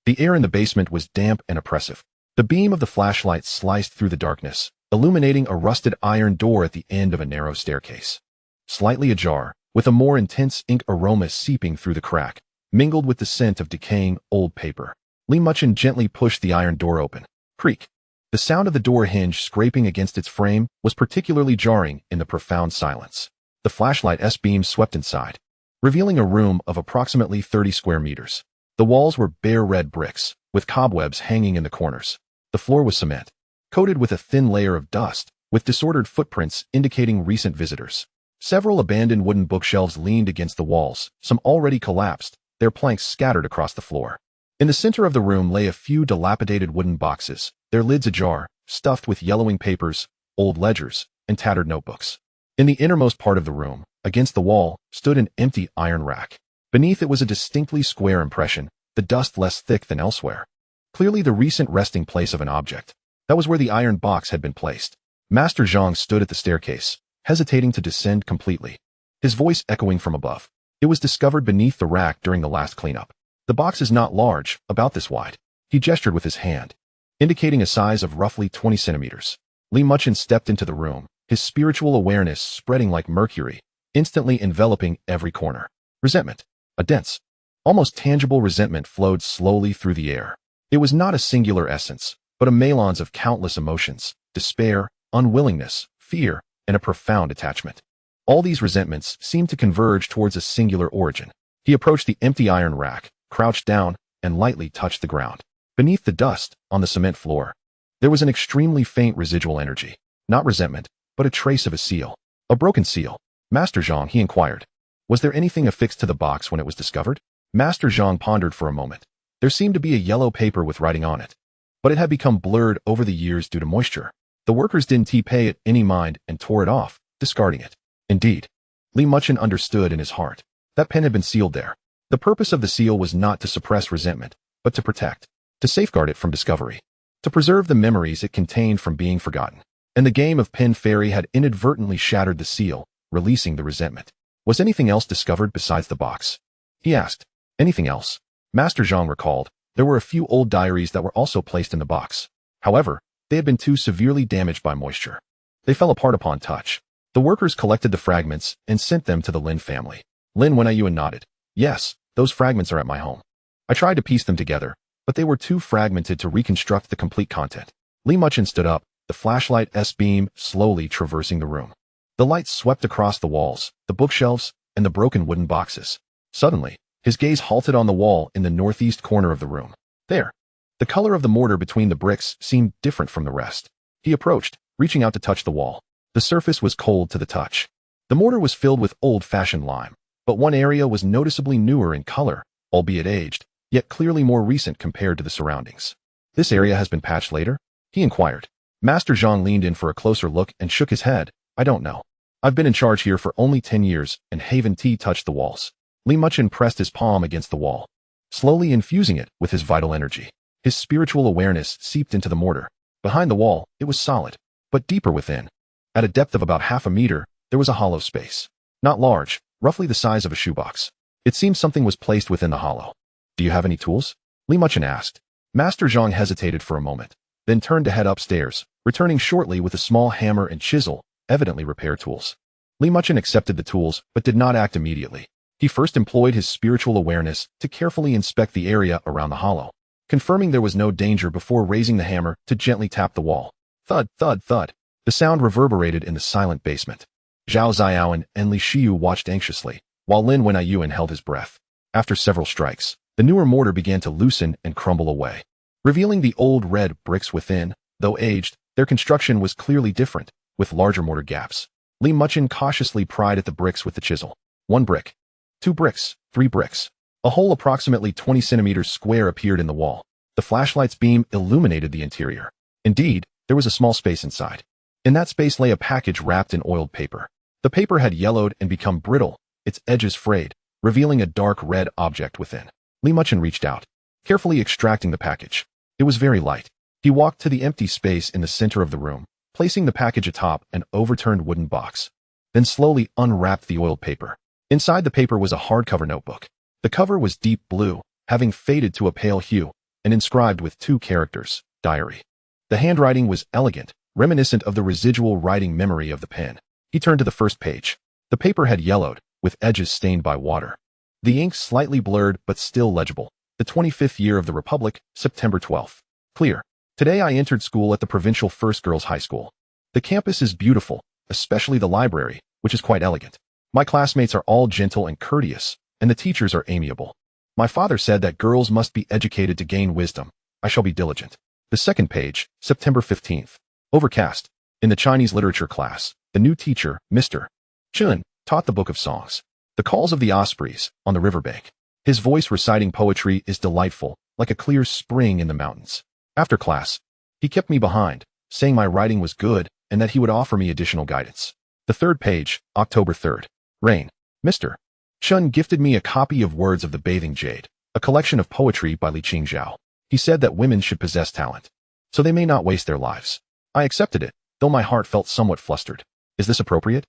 The air in the basement was damp and oppressive. The beam of the flashlight sliced through the darkness, illuminating a rusted iron door at the end of a narrow staircase. Slightly ajar, with a more intense ink aroma seeping through the crack, mingled with the scent of decaying old paper. Li Muchen gently pushed the iron door open. Creak. The sound of the door hinge scraping against its frame was particularly jarring in the profound silence. The flashlight's beam swept inside, revealing a room of approximately 30 square meters. The walls were bare red bricks, with cobwebs hanging in the corners. The floor was cement, coated with a thin layer of dust, with disordered footprints indicating recent visitors. Several abandoned wooden bookshelves leaned against the walls, some already collapsed, their planks scattered across the floor. In the center of the room lay a few dilapidated wooden boxes, their lids ajar, stuffed with yellowing papers, old ledgers, and tattered notebooks. In the innermost part of the room, against the wall, stood an empty iron rack. Beneath it was a distinctly square impression, the dust less thick than elsewhere. Clearly the recent resting place of an object. That was where the iron box had been placed. Master Zhang stood at the staircase, hesitating to descend completely, his voice echoing from above. It was discovered beneath the rack during the last cleanup. The box is not large, about this wide. He gestured with his hand, indicating a size of roughly 20 centimeters. Li Muchen stepped into the room, his spiritual awareness spreading like mercury, instantly enveloping every corner. Resentment. A dense, almost tangible resentment flowed slowly through the air. It was not a singular essence, but a melange of countless emotions, despair, unwillingness, fear, and a profound attachment. All these resentments seemed to converge towards a singular origin. He approached the empty iron rack, crouched down, and lightly touched the ground. Beneath the dust, on the cement floor, there was an extremely faint residual energy. Not resentment, but a trace of a seal. A broken seal. Master Zhang, he inquired. Was there anything affixed to the box when it was discovered? Master Zhang pondered for a moment. There seemed to be a yellow paper with writing on it, but it had become blurred over the years due to moisture. The workers didn't pay it any mind and tore it off, discarding it. Indeed, Li Muchen understood in his heart. That pen had been sealed there. The purpose of the seal was not to suppress resentment, but to protect, to safeguard it from discovery, to preserve the memories it contained from being forgotten. And the game of pen fairy had inadvertently shattered the seal, releasing the resentment. Was anything else discovered besides the box? He asked. Anything else? Master Zhang recalled. There were a few old diaries that were also placed in the box. However, they had been too severely damaged by moisture. They fell apart upon touch. The workers collected the fragments and sent them to the Lin family. Lin Wenyuan nodded. Yes, those fragments are at my home. I tried to piece them together, but they were too fragmented to reconstruct the complete content. Li Muchen stood up, the flashlight S-beam slowly traversing the room. The light swept across the walls, the bookshelves, and the broken wooden boxes. Suddenly, his gaze halted on the wall in the northeast corner of the room. There. The color of the mortar between the bricks seemed different from the rest. He approached, reaching out to touch the wall. The surface was cold to the touch. The mortar was filled with old-fashioned lime, but one area was noticeably newer in color, albeit aged, yet clearly more recent compared to the surroundings. This area has been patched later? He inquired. Master Zhang leaned in for a closer look and shook his head. I don't know. I've been in charge here for only 10 years, and Haven Tea touched the walls. Li Muchen pressed his palm against the wall, slowly infusing it with his vital energy. His spiritual awareness seeped into the mortar. Behind the wall, it was solid, but deeper within. At a depth of about half a meter, there was a hollow space. Not large, roughly the size of a shoebox. It seemed something was placed within the hollow. Do you have any tools? Li Muchen asked. Master Zhang hesitated for a moment, then turned to head upstairs, returning shortly with a small hammer and chisel, evidently repair tools. Li Muchen accepted the tools, but did not act immediately. He first employed his spiritual awareness to carefully inspect the area around the hollow, confirming there was no danger before raising the hammer to gently tap the wall. Thud, thud, thud. The sound reverberated in the silent basement. Zhao Ziaoan and Li Shiyu watched anxiously, while Lin Wenyuan held his breath. After several strikes, the newer mortar began to loosen and crumble away, revealing the old red bricks within. Though aged, their construction was clearly different, with larger mortar gaps. Li Muchen cautiously pried at the bricks with the chisel. 1 brick. 2 bricks. 3 bricks. A hole approximately 20 centimeters square appeared in the wall. The flashlight's beam illuminated the interior. Indeed, there was a small space inside. In that space lay a package wrapped in oiled paper. The paper had yellowed and become brittle, its edges frayed, revealing a dark red object within. Li Muchen reached out, carefully extracting the package. It was very light. He walked to the empty space in the center of the room, placing the package atop an overturned wooden box, then slowly unwrapped the oiled paper. Inside the paper was a hardcover notebook. The cover was deep blue, having faded to a pale hue, and inscribed with 2 characters, diary. The handwriting was elegant, reminiscent of the residual writing memory of the pen. He turned to the first page. The paper had yellowed, with edges stained by water. The ink slightly blurred but still legible. The 25th year of the Republic, September 12th. Clear. Today I entered school at the provincial First Girls High School. The campus is beautiful, especially the library, which is quite elegant. My classmates are all gentle and courteous, and the teachers are amiable. My father said that girls must be educated to gain wisdom. I shall be diligent. The second page, September 15th. Overcast. In the Chinese literature class, the new teacher, Mr. Chun, taught the book of songs. The calls of the ospreys, on the riverbank. His voice reciting poetry is delightful, like a clear spring in the mountains. After class, he kept me behind, saying my writing was good and that he would offer me additional guidance. The third page, October 3rd. Rain. Mr. Chun gifted me a copy of Words of the Bathing Jade, a collection of poetry by Li Qingzhao. He said that women should possess talent, so they may not waste their lives. I accepted it, though my heart felt somewhat flustered. Is this appropriate?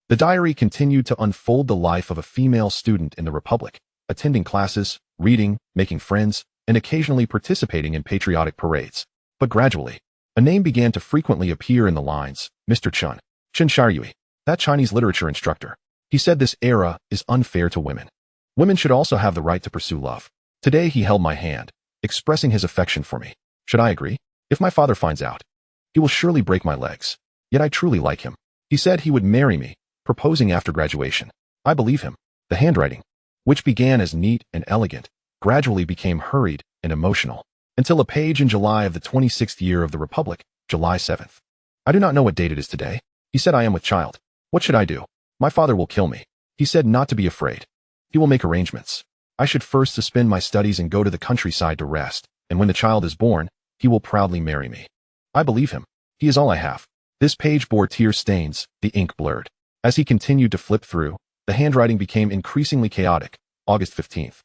The diary continued to unfold the life of a female student in the Republic, attending classes, reading, making friends, and occasionally participating in patriotic parades. But gradually, a name began to frequently appear in the lines, Mr. Chun. Chen Xiaoyui, that Chinese literature instructor. He said this era is unfair to women. Women should also have the right to pursue love. Today he held my hand, expressing his affection for me. Should I agree? If my father finds out, he will surely break my legs. Yet I truly like him. He said he would marry me, proposing after graduation. I believe him. The handwriting, which began as neat and elegant, gradually became hurried and emotional, until a page in July of the 26th year of the Republic, July 7th. I do not know what date it is today. He said I am with child. What should I do? My father will kill me. He said not to be afraid. He will make arrangements. I should first suspend my studies and go to the countryside to rest, and when the child is born, he will proudly marry me. I believe him. He is all I have. This page bore tear stains, the ink blurred. As he continued to flip through, the handwriting became increasingly chaotic. August 15th.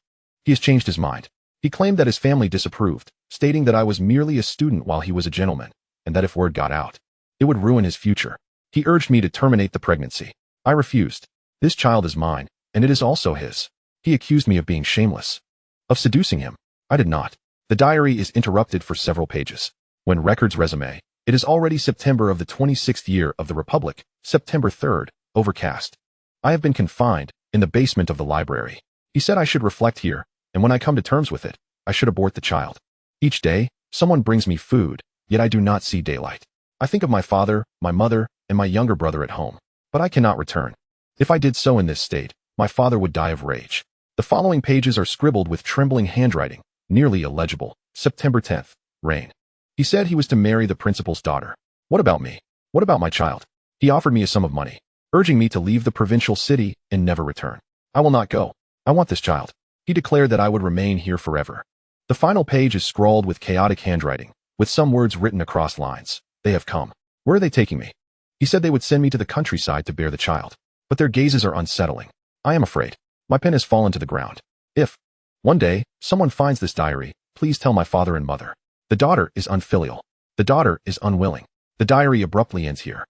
He has changed his mind. He claimed that his family disapproved, stating that I was merely a student while he was a gentleman, and that if word got out, it would ruin his future. He urged me to terminate the pregnancy. I refused. This child is mine, and it is also his. He accused me of being shameless, of seducing him. I did not. The diary is interrupted for several pages. When records resume, it is already September of the 26th year of the Republic, September 3rd, overcast. I have been confined in the basement of the library. He said I should reflect here, and when I come to terms with it, I should abort the child. Each day, someone brings me food, yet I do not see daylight. I think of my father, my mother, and my younger brother at home, but I cannot return. If I did so in this state, my father would die of rage. The following pages are scribbled with trembling handwriting, nearly illegible. September 10th. Rain. He said he was to marry the principal's daughter. What about me? What about my child? He offered me a sum of money, urging me to leave the provincial city and never return. I will not go. I want this child. He declared that I would remain here forever. The final page is scrawled with chaotic handwriting, with some words written across lines. They have come. Where are they taking me? He said they would send me to the countryside to bear the child, but their gazes are unsettling. I am afraid. My pen has fallen to the ground. If one day someone finds this diary, please tell my father and mother. The daughter is unfilial. The daughter is unwilling. The diary abruptly ends here.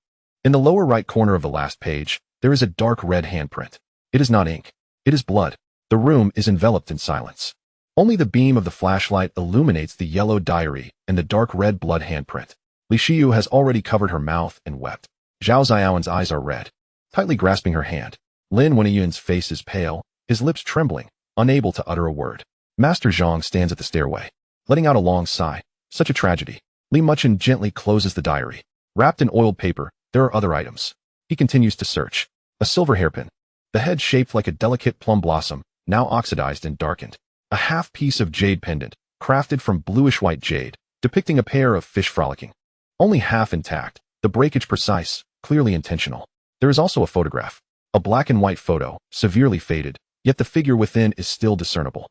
In the lower right corner of the last page, there is a dark red handprint. It is not ink. It is blood. The room is enveloped in silence. Only the beam of the flashlight illuminates the yellow diary and the dark red blood handprint. Li Xiu has already covered her mouth and wept. Zhao Xiaowen's eyes are red, tightly grasping her hand. Lin Wenyuan's face is pale, his lips trembling, unable to utter a word. Master Zhang stands at the stairway, letting out a long sigh. Such a tragedy. Li Muchen gently closes the diary. Wrapped in oiled paper, there are other items. He continues to search. A silver hairpin. The head shaped like a delicate plum blossom, now oxidized and darkened. A half-piece of jade pendant, crafted from bluish-white jade, depicting a pair of fish frolicking. Only half intact, the breakage precise, clearly intentional. There is also a photograph. A black-and-white photo, severely faded, yet the figure within is still discernible.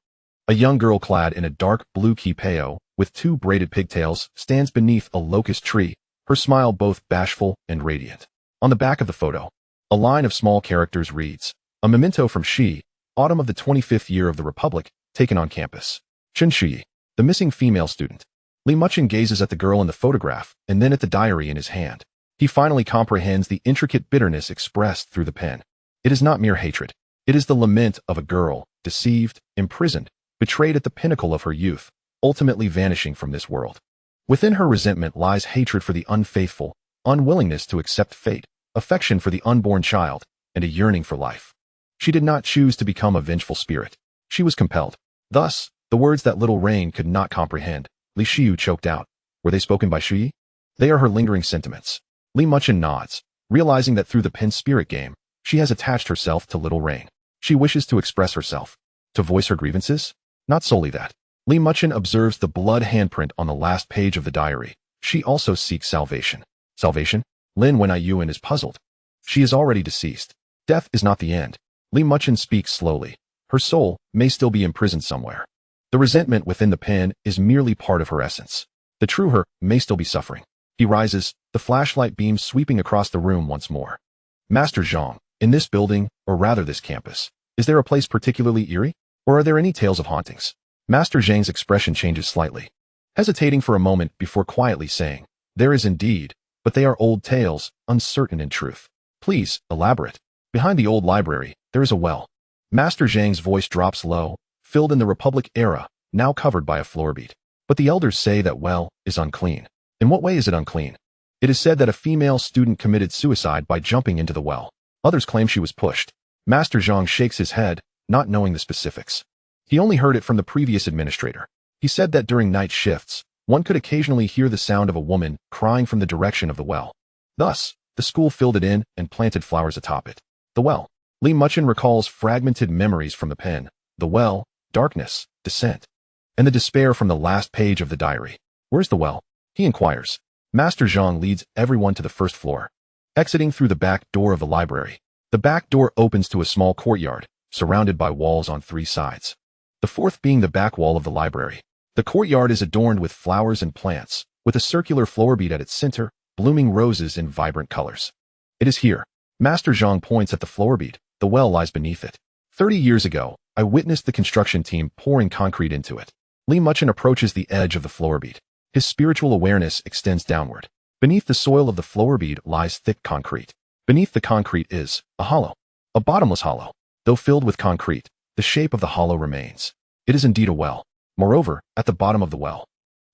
A young girl clad in a dark blue kipao, with 2 braided pigtails, stands beneath a locust tree, her smile both bashful and radiant. On the back of the photo, a line of small characters reads, "A memento from Xi, autumn of the 25th year of the Republic, taken on campus. Chen Shi, the missing female student." Li Muchen gazes at the girl in the photograph, and then at the diary in his hand. He finally comprehends the intricate bitterness expressed through the pen. It is not mere hatred. It is the lament of a girl, deceived, imprisoned, betrayed at the pinnacle of her youth, ultimately vanishing from this world. Within her resentment lies hatred for the unfaithful, unwillingness to accept fate, affection for the unborn child, and a yearning for life. She did not choose to become a vengeful spirit. She was compelled. Thus, the words that little Rain could not comprehend, Li Xiu choked out. Were they spoken by Xi? They are her lingering sentiments. Li Muchen nods, realizing that through the pen's spirit game, she has attached herself to little Rain. She wishes to express herself, to voice her grievances. Not solely that. Li Muchen observes the blood handprint on the last page of the diary. She also seeks salvation. Salvation? Lin Wenyuan is puzzled. She is already deceased. Death is not the end. Li Muchen speaks slowly. Her soul may still be imprisoned somewhere. The resentment within the pen is merely part of her essence. The true her may still be suffering. He rises, the flashlight beam sweeping across the room once more. Master Xiang, in this building, or rather this campus, is there a place particularly eerie? Or are there any tales of hauntings? Master Zhang's expression changes slightly, hesitating for a moment before quietly saying, there is indeed, but they are old tales, uncertain in truth. Please, elaborate. Behind the old library, there is a well. Master Zhang's voice drops low, filled in the Republic era, now covered by a floor bead. But the elders say that well is unclean. In what way is it unclean? It is said that a female student committed suicide by jumping into the well. Others claim she was pushed. Master Zhang shakes his head, not knowing the specifics. He only heard it from the previous administrator. He said that during night shifts, one could occasionally hear the sound of a woman crying from the direction of the well. Thus, the school filled it in and planted flowers atop it. The well. Li Muchen recalls fragmented memories from the pen, the well, darkness, descent, and the despair from the last page of the diary. Where's the well? He inquires. Master Zhang leads everyone to the first floor, exiting through the back door of the library. The back door opens to a small courtyard, surrounded by walls on 3 sides. The fourth being the back wall of the library. The courtyard is adorned with flowers and plants, with a circular floor bead at its center, blooming roses in vibrant colors. It is here. Master Zhang points at the floor bead. The well lies beneath it. 30 years ago, I witnessed the construction team pouring concrete into it. Li Muchen approaches the edge of the floor bead. His spiritual awareness extends downward. Beneath the soil of the floor bead lies thick concrete. Beneath the concrete is a hollow, a bottomless hollow. Though filled with concrete, the shape of the hollow remains. It is indeed a well. Moreover, at the bottom of the well,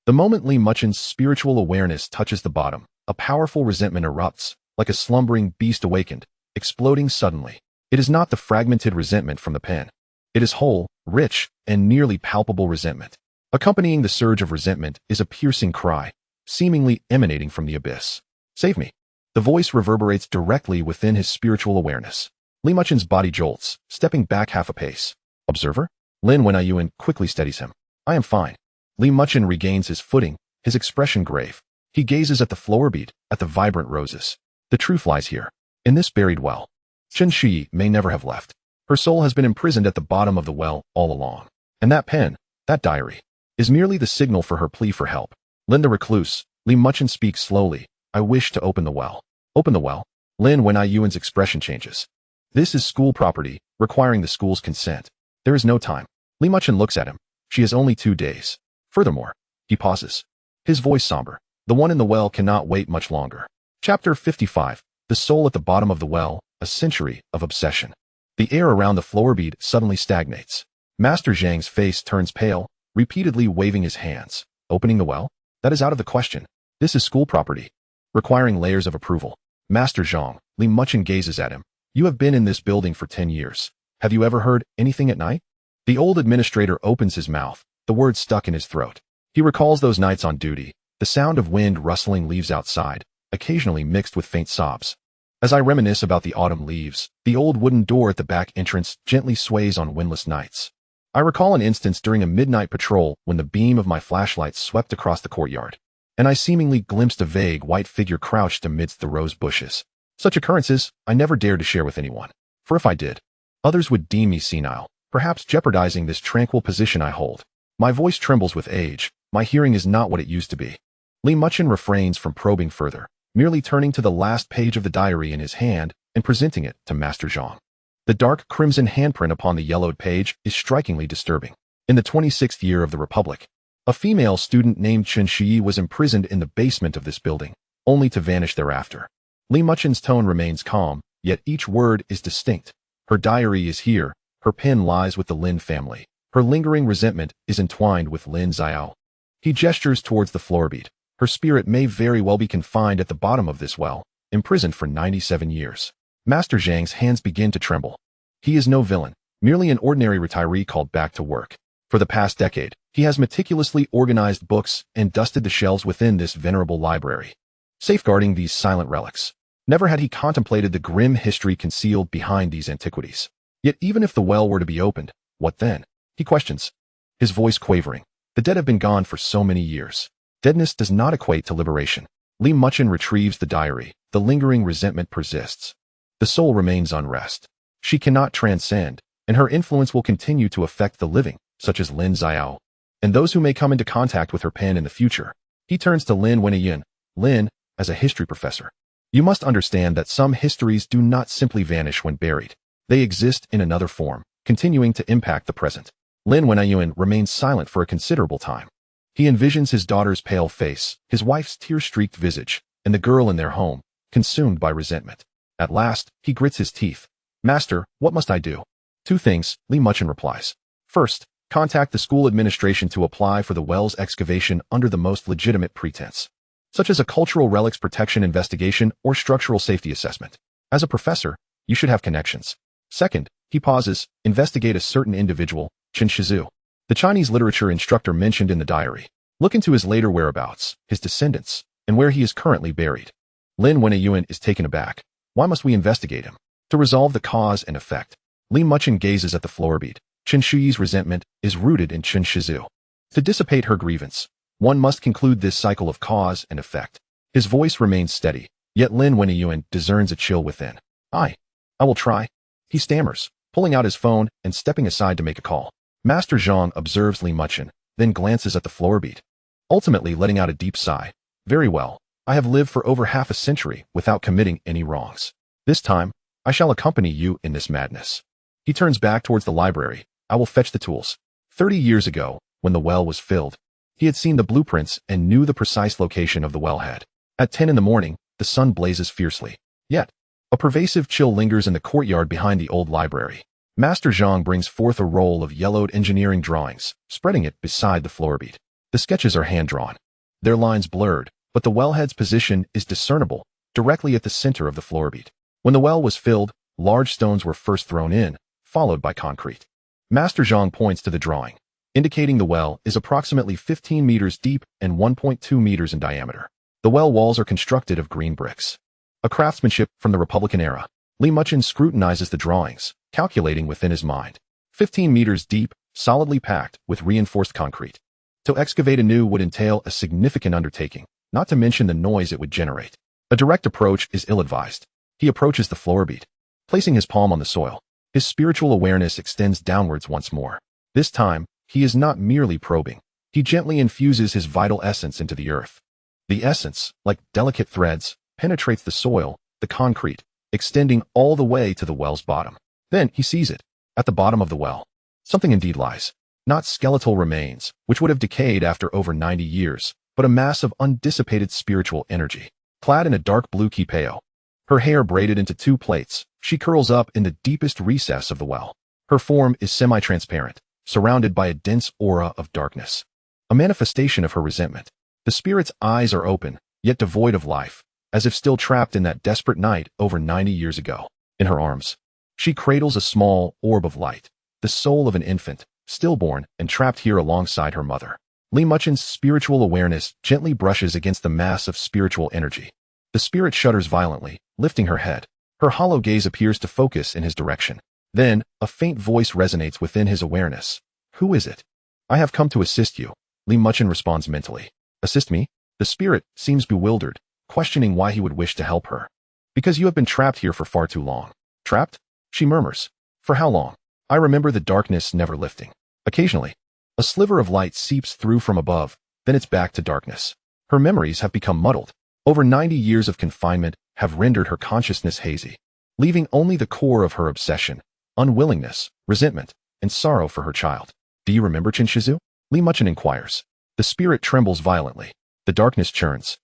the moment Li Muchen's spiritual awareness touches the bottom, a powerful resentment erupts, like a slumbering beast awakened, exploding suddenly. It is not the fragmented resentment from the pen. It is whole, rich, and nearly palpable resentment. Accompanying the surge of resentment is a piercing cry, seemingly emanating from the abyss. Save me. The voice reverberates directly within his spiritual awareness. Li Muchen's body jolts, stepping back half a pace. Observer? Lin Wenyuan quickly steadies him. I am fine. Li Muchen regains his footing, his expression grave. He gazes at the floor bead, at the vibrant roses. The truth lies here, in this buried well. Chen Shi may never have left. Her soul has been imprisoned at the bottom of the well all along. And that pen, that diary, is merely the signal for her plea for help. Lin the recluse, Li Muchen speaks slowly. I wish to open the well. Open the well? Lin Wenyuan's expression changes. This is school property, requiring the school's consent. There is no time. Li Muchen looks at him. She has only 2 days. Furthermore, he pauses. His voice somber. The one in the well cannot wait much longer. Chapter 55. The soul at the bottom of the well, a century of obsession. The air around the floor bead suddenly stagnates. Master Zhang's face turns pale, repeatedly waving his hands. Opening the well? That is out of the question. This is school property, requiring layers of approval. Master Zhang, Li Muchen gazes at him. You have been in this building for 10 years. Have you ever heard anything at night? The old administrator opens his mouth, the words stuck in his throat. He recalls those nights on duty, the sound of wind rustling leaves outside, occasionally mixed with faint sobs. As I reminisce about the autumn leaves, the old wooden door at the back entrance gently sways on windless nights. I recall an instance during a midnight patrol when the beam of my flashlight swept across the courtyard, and I seemingly glimpsed a vague white figure crouched amidst the rose bushes. Such occurrences I never dared to share with anyone, for if I did, others would deem me senile, perhaps jeopardizing this tranquil position I hold. My voice trembles with age, my hearing is not what it used to be. Li Muchen refrains from probing further, merely turning to the last page of the diary in his hand and presenting it to Master Zhang. The dark crimson handprint upon the yellowed page is strikingly disturbing. In the 26th year of the Republic, a female student named Chen Shi was imprisoned in the basement of this building, only to vanish thereafter. Li Muchen's tone remains calm, yet each word is distinct. Her diary is here, her pen lies with the Lin family. Her lingering resentment is entwined with Lin Xiao. He gestures towards the floor bead. Her spirit may very well be confined at the bottom of this well, imprisoned for 97 years. Master Zhang's hands begin to tremble. He is no villain, merely an ordinary retiree called back to work. For the past decade, he has meticulously organized books and dusted the shelves within this venerable library, safeguarding these silent relics. Never had he contemplated the grim history concealed behind these antiquities. Yet even if the well were to be opened, what then? He questions, his voice quavering. The dead have been gone for so many years. Deadness does not equate to liberation. Li Muchen retrieves the diary. The lingering resentment persists. The soul remains unrest. She cannot transcend, and her influence will continue to affect the living, such as Lin Xiao, and those who may come into contact with her pen in the future. He turns to Lin Wenyuan. Lin, as a history professor, you must understand that some histories do not simply vanish when buried. They exist in another form, continuing to impact the present. Lin Wenyuan remains silent for a considerable time. He envisions his daughter's pale face, his wife's tear-streaked visage, and the girl in their home, consumed by resentment. At last, he grits his teeth. Master, what must I do? Two things, Li Muchen replies. First, contact the school administration to apply for the well's excavation under the most legitimate pretense, such as a cultural relics protection investigation or structural safety assessment. As a professor, you should have connections. Second, he pauses, investigate a certain individual, Chen Shizu, the Chinese literature instructor mentioned in the diary. Look into his later whereabouts, his descendants, and where he is currently buried. Lin Wenyuan is taken aback. Why must we investigate him? To resolve the cause and effect. Li Muchen gazes at the floor bead. Chen Shuyi's resentment is rooted in Chen Shizu. To dissipate her grievance, one must conclude this cycle of cause and effect. His voice remains steady, yet Lin Wenyuan discerns a chill within. I will try. He stammers, pulling out his phone and stepping aside to make a call. Master Zhang observes Li Muchen, then glances at the floor bead, ultimately letting out a deep sigh. Very well, I have lived for over half a century without committing any wrongs. This time, I shall accompany you in this madness. He turns back towards the library. I will fetch the tools. 30 years ago, when the well was filled, he had seen the blueprints and knew the precise location of the wellhead. At 10 in the morning, the sun blazes fiercely. Yet, a pervasive chill lingers in the courtyard behind the old library. Master Zhang brings forth a roll of yellowed engineering drawings, spreading it beside the floor bead. The sketches are hand-drawn. Their lines blurred, but the wellhead's position is discernible, directly at the center of the floor bead. When the well was filled, large stones were first thrown in, followed by concrete. Master Zhang points to the drawing, indicating the well is approximately 15 meters deep and 1.2 meters in diameter. The well walls are constructed of green bricks, a craftsmanship from the Republican era. Li Muchen scrutinizes the drawings, calculating within his mind. 15 meters deep, solidly packed with reinforced concrete. To excavate anew would entail a significant undertaking, not to mention the noise it would generate. A direct approach is ill-advised. He approaches the floor bead, placing his palm on the soil. His spiritual awareness extends downwards once more. This time, he is not merely probing. He gently infuses his vital essence into the earth. The essence, like delicate threads, penetrates the soil, the concrete, extending all the way to the well's bottom. Then he sees it. At the bottom of the well, something indeed lies. Not skeletal remains, which would have decayed after over 90 years, but a mass of undissipated spiritual energy. Clad in a dark blue kipeo, her hair braided into two plaits, she curls up in the deepest recess of the well. Her form is semi-transparent, surrounded by a dense aura of darkness, a manifestation of her resentment. The spirit's eyes are open, yet devoid of life, as if still trapped in that desperate night over 90 years ago. In her arms, she cradles a small orb of light, the soul of an infant, stillborn and trapped here alongside her mother. Li Muchen's spiritual awareness gently brushes against the mass of spiritual energy. The spirit shudders violently, lifting her head. Her hollow gaze appears to focus in his direction. Then, a faint voice resonates within his awareness. Who is it? I have come to assist you, Li Muchen responds mentally. Assist me? The spirit seems bewildered, questioning why he would wish to help her. Because you have been trapped here for far too long. Trapped? She murmurs. For how long? I remember the darkness never lifting. Occasionally, a sliver of light seeps through from above, then it's back to darkness. Her memories have become muddled. Over 90 years of confinement have rendered her consciousness hazy, leaving only the core of her obsession, unwillingness, resentment, and sorrow for her child. Do you remember Chen Shizu? Li Muchen inquires. The spirit trembles violently. The darkness churns,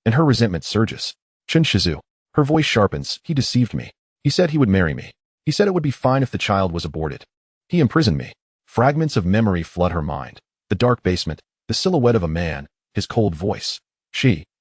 and her resentment surges. Chen Shizu. Her voice sharpens. He deceived me. He said he would marry me. He said it would be fine if the child was aborted. He imprisoned me. Fragments of memory flood her mind. The dark basement, the silhouette of a man, his cold voice.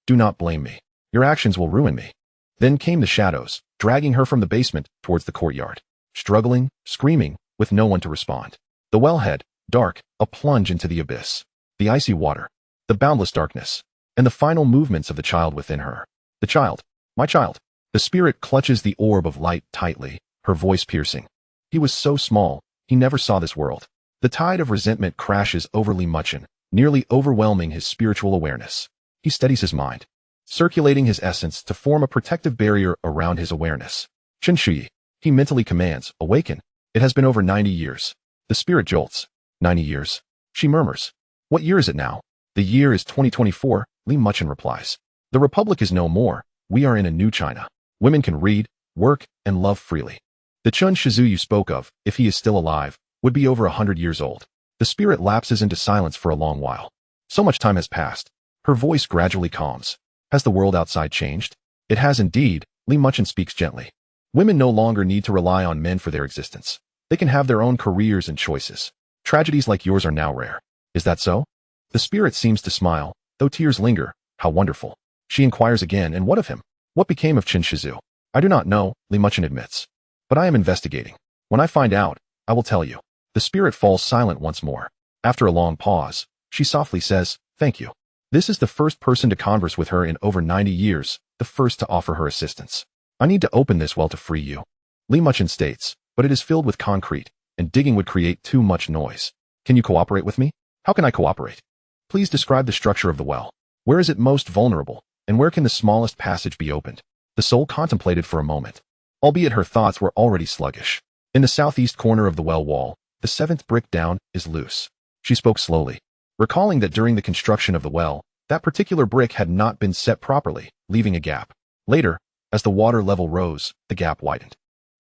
Do not blame me. Your actions will ruin me. Then came the shadows, dragging her from the basement towards the courtyard. Struggling, screaming, with no one to respond. The wellhead, dark, a plunge into the abyss. The icy water, the boundless darkness, and the final movements of the child within her. The child, my child. The spirit clutches the orb of light tightly, her voice piercing. He was so small, he never saw this world. The tide of resentment crashes over Li Muchen, nearly overwhelming his spiritual awareness. He steadies his mind, circulating his essence to form a protective barrier around his awareness. Chen Shuyi, he mentally commands, awaken. It has been over 90 years. The spirit jolts. 90 years. She murmurs. What year is it now? The year is 2024, Li Muchen replies. The Republic is no more. We are in a new China. Women can read, work, and love freely. The Chun Shizu you spoke of, if he is still alive, would be over 100 years old. The spirit lapses into silence for a long while. So much time has passed. Her voice gradually calms. Has the world outside changed? It has indeed, Li Muchen speaks gently. Women no longer need to rely on men for their existence. They can have their own careers and choices. Tragedies like yours are now rare. Is that so? The spirit seems to smile, though tears linger. How wonderful. She inquires again, and what of him? What became of Qin Shizu? I do not know, Li Muchen admits. But I am investigating. When I find out, I will tell you. The spirit falls silent once more. After a long pause, she softly says, thank you. This is the first person to converse with her in over 90 years, the first to offer her assistance. I need to open this well to free you. Li Muchen states, but it is filled with concrete, and digging would create too much noise. Can you cooperate with me? How can I cooperate? Please describe the structure of the well. Where is it most vulnerable, and where can the smallest passage be opened? The soul contemplated for a moment, albeit her thoughts were already sluggish. In the southeast corner of the well wall, the 7th brick down is loose. She spoke slowly, recalling that during the construction of the well, that particular brick had not been set properly, leaving a gap. Later, as the water level rose, the gap widened.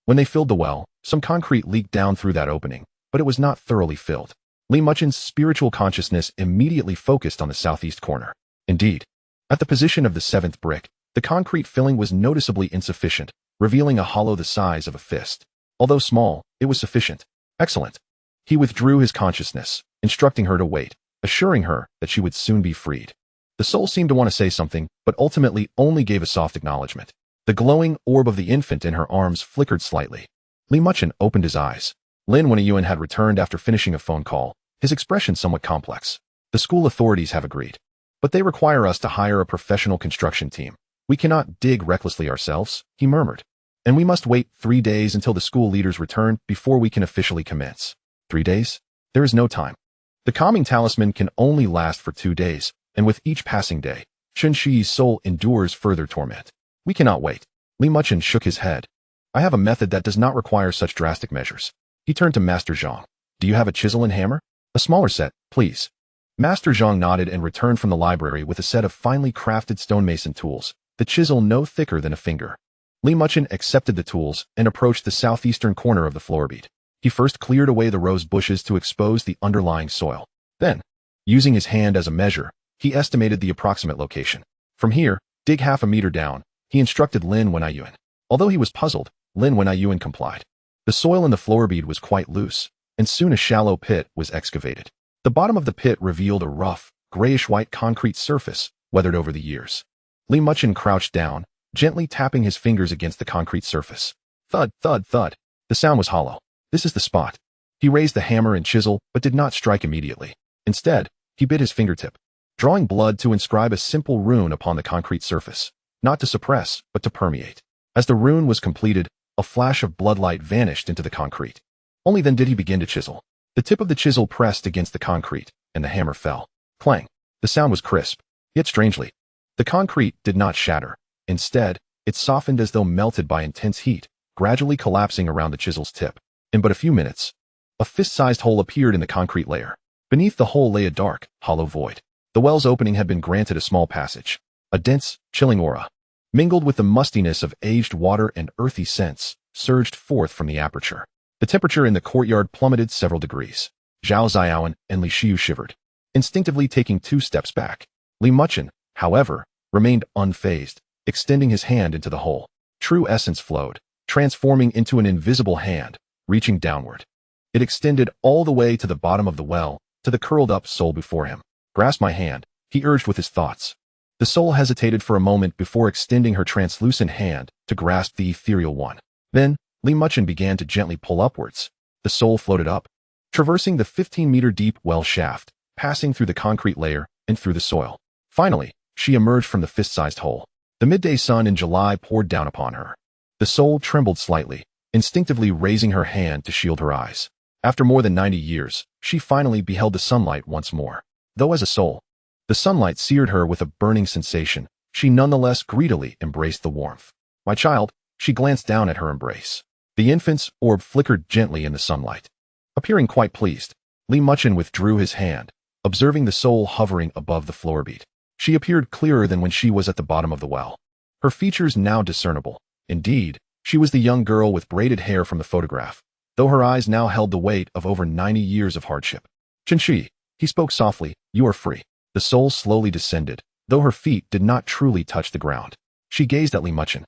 When they filled the well, some concrete leaked down through that opening, but it was not thoroughly filled. Li Muchen's spiritual consciousness immediately focused on the southeast corner. Indeed, at the position of the 7th brick, the concrete filling was noticeably insufficient, revealing a hollow the size of a fist. Although small, it was sufficient. Excellent. He withdrew his consciousness, instructing her to wait, assuring her that she would soon be freed. The soul seemed to want to say something, but ultimately only gave a soft acknowledgement. The glowing orb of the infant in her arms flickered slightly. Li Muchen opened his eyes. Lin Wenyuan had returned after finishing a phone call, his expression somewhat complex. The school authorities have agreed. But they require us to hire a professional construction team. We cannot dig recklessly ourselves, he murmured. And we must wait 3 days until the school leaders return before we can officially commence. 3 days? There is no time. The calming talisman can only last for 2 days, and with each passing day, Shunxi's soul endures further torment. We cannot wait. Li Muchen shook his head. I have a method that does not require such drastic measures. He turned to Master Zhang. Do you have a chisel and hammer? A smaller set, please. Master Zhang nodded and returned from the library with a set of finely crafted stonemason tools, the chisel no thicker than a finger. Li Muchen accepted the tools and approached the southeastern corner of the floor bead. He first cleared away the rose bushes to expose the underlying soil. Then, using his hand as a measure, he estimated the approximate location. From here, dig half a meter down, he instructed Lin Wenyuan. Although he was puzzled, Lin Wenyuan complied. The soil in the floor bead was quite loose, and soon a shallow pit was excavated. The bottom of the pit revealed a rough, grayish-white concrete surface, weathered over the years. Li Muchen crouched down, gently tapping his fingers against the concrete surface. Thud, thud, thud. The sound was hollow. This is the spot. He raised the hammer and chisel, but did not strike immediately. Instead, he bit his fingertip, drawing blood to inscribe a simple rune upon the concrete surface, not to suppress, but to permeate. As the rune was completed, a flash of bloodlight vanished into the concrete. Only then did he begin to chisel. The tip of the chisel pressed against the concrete, and the hammer fell. Clang. The sound was crisp, yet strangely. The concrete did not shatter. Instead, it softened as though melted by intense heat, gradually collapsing around the chisel's tip. In but a few minutes, a fist-sized hole appeared in the concrete layer. Beneath the hole lay a dark, hollow void. The well's opening had been granted a small passage. A dense, chilling aura, mingled with the mustiness of aged water and earthy scents, surged forth from the aperture. The temperature in the courtyard plummeted several degrees. Zhao Ziaoan and Li Xiu shivered, instinctively taking 2 steps back. Li Muchen, however, remained unfazed, extending his hand into the hole. True essence flowed, transforming into an invisible hand, reaching downward. It extended all the way to the bottom of the well, to the curled-up soul before him. Grasp my hand, he urged with his thoughts. The soul hesitated for a moment before extending her translucent hand to grasp the ethereal one. Then, Li Muchen began to gently pull upwards. The soul floated up, traversing the 15-meter-deep well shaft, passing through the concrete layer and through the soil. Finally, she emerged from the fist-sized hole. The midday sun in July poured down upon her. The soul trembled slightly, instinctively raising her hand to shield her eyes. After more than 90 years, she finally beheld the sunlight once more. Though as a soul, the sunlight seared her with a burning sensation, she nonetheless greedily embraced the warmth. My child, she glanced down at her embrace. The infant's orb flickered gently in the sunlight. Appearing quite pleased, Li Muchen withdrew his hand, observing the soul hovering above the floor bead. She appeared clearer than when she was at the bottom of the well. Her features now discernible. Indeed, she was the young girl with braided hair from the photograph, though her eyes now held the weight of over 90 years of hardship. Xianxia, he spoke softly, you are free. The soul slowly descended, though her feet did not truly touch the ground. She gazed at Li Muchen,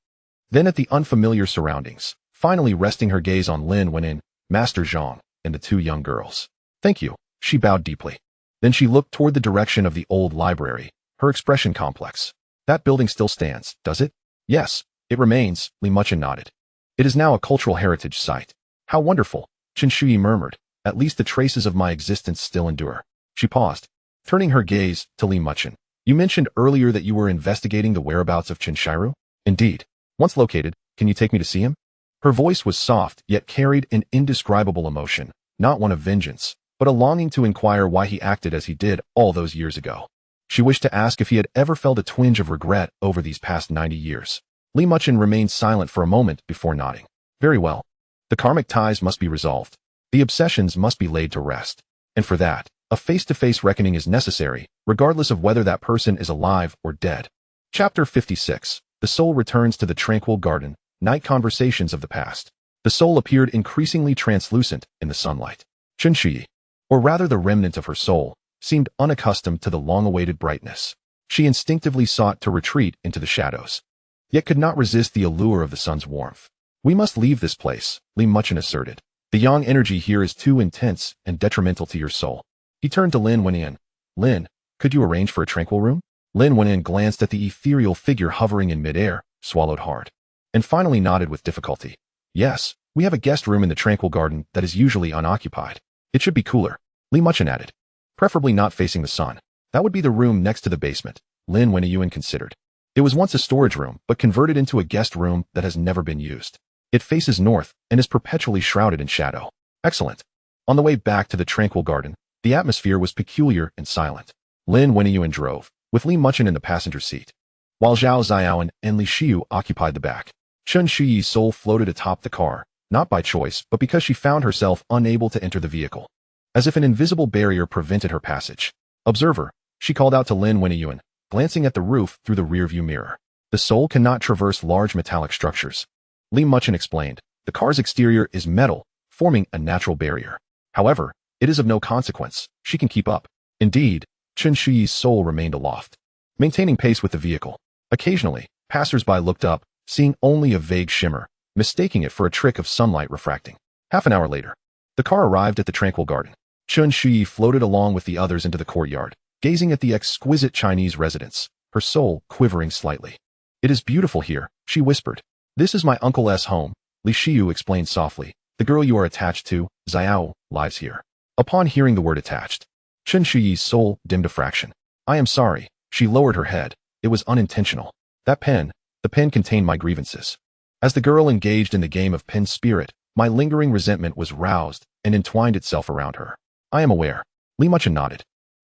then at the unfamiliar surroundings, finally resting her gaze on Lin Wenin, Master Zhang, and the two young girls. Thank you, she bowed deeply. Then she looked toward the direction of the old library, her expression complex. That building still stands, does it? Yes, it remains, Li Muchen nodded. It is now a cultural heritage site. How wonderful, Xianxia murmured. At least the traces of my existence still endure. She paused, turning her gaze to Li Muchen. You mentioned earlier that you were investigating the whereabouts of Xianxiaru? Indeed. Once located, can you take me to see him? Her voice was soft, yet carried an indescribable emotion, not one of vengeance, but a longing to inquire why he acted as he did all those years ago. She wished to ask if he had ever felt a twinge of regret over these past 90 years. Li Muchen remained silent for a moment before nodding. Very well. The karmic ties must be resolved. The obsessions must be laid to rest. And for that, a face-to-face reckoning is necessary, regardless of whether that person is alive or dead. Chapter 56. The soul returns to the tranquil garden, night conversations of the past. The soul appeared increasingly translucent in the sunlight. Xianxia, or rather the remnant of her soul, seemed unaccustomed to the long-awaited brightness. She instinctively sought to retreat into the shadows, yet could not resist the allure of the sun's warmth. We must leave this place, Li Muchen asserted. The yang energy here is too intense and detrimental to your soul. He turned to Lin Wenin. Lin, could you arrange for a tranquil room? Lin Wenin glanced at the ethereal figure hovering in midair, swallowed hard, and finally nodded with difficulty. Yes, we have a guest room in the tranquil garden that is usually unoccupied. It should be cooler, Li Muchen added. Preferably not facing the sun. That would be the room next to the basement, Lin Wenin considered. It was once a storage room, but converted into a guest room that has never been used. It faces north and is perpetually shrouded in shadow. Excellent. On the way back to the tranquil garden, the atmosphere was peculiar and silent. Lin Wenin drove, with Li Muchen in the passenger seat, while Zhao Xiaoan and Li Xiu occupied the back. Xianxia's soul floated atop the car, not by choice, but because she found herself unable to enter the vehicle, as if an invisible barrier prevented her passage. Observer, she called out to Lin Wenin, glancing at the roof through the rearview mirror. The soul cannot traverse large metallic structures. Li Muchen explained, the car's exterior is metal, forming a natural barrier. However, it is of no consequence. She can keep up. Indeed, Xianxia's soul remained aloft, maintaining pace with the vehicle. Occasionally, passers-by looked up, seeing only a vague shimmer, mistaking it for a trick of sunlight refracting. Half an hour later, the car arrived at the tranquil garden. Xianxia floated along with the others into the courtyard, gazing at the exquisite Chinese residence, her soul quivering slightly. It is beautiful here, she whispered. This is my uncle's home, Li Xiu explained softly. The girl you are attached to, Xiao, lives here. Upon hearing the word attached, Xianxia's soul dimmed a fraction. I am sorry, she lowered her head. It was unintentional. The pen contained my grievances. As the girl engaged in the game of pen spirit, my lingering resentment was roused and entwined itself around her. I am aware. Li Muchen nodded.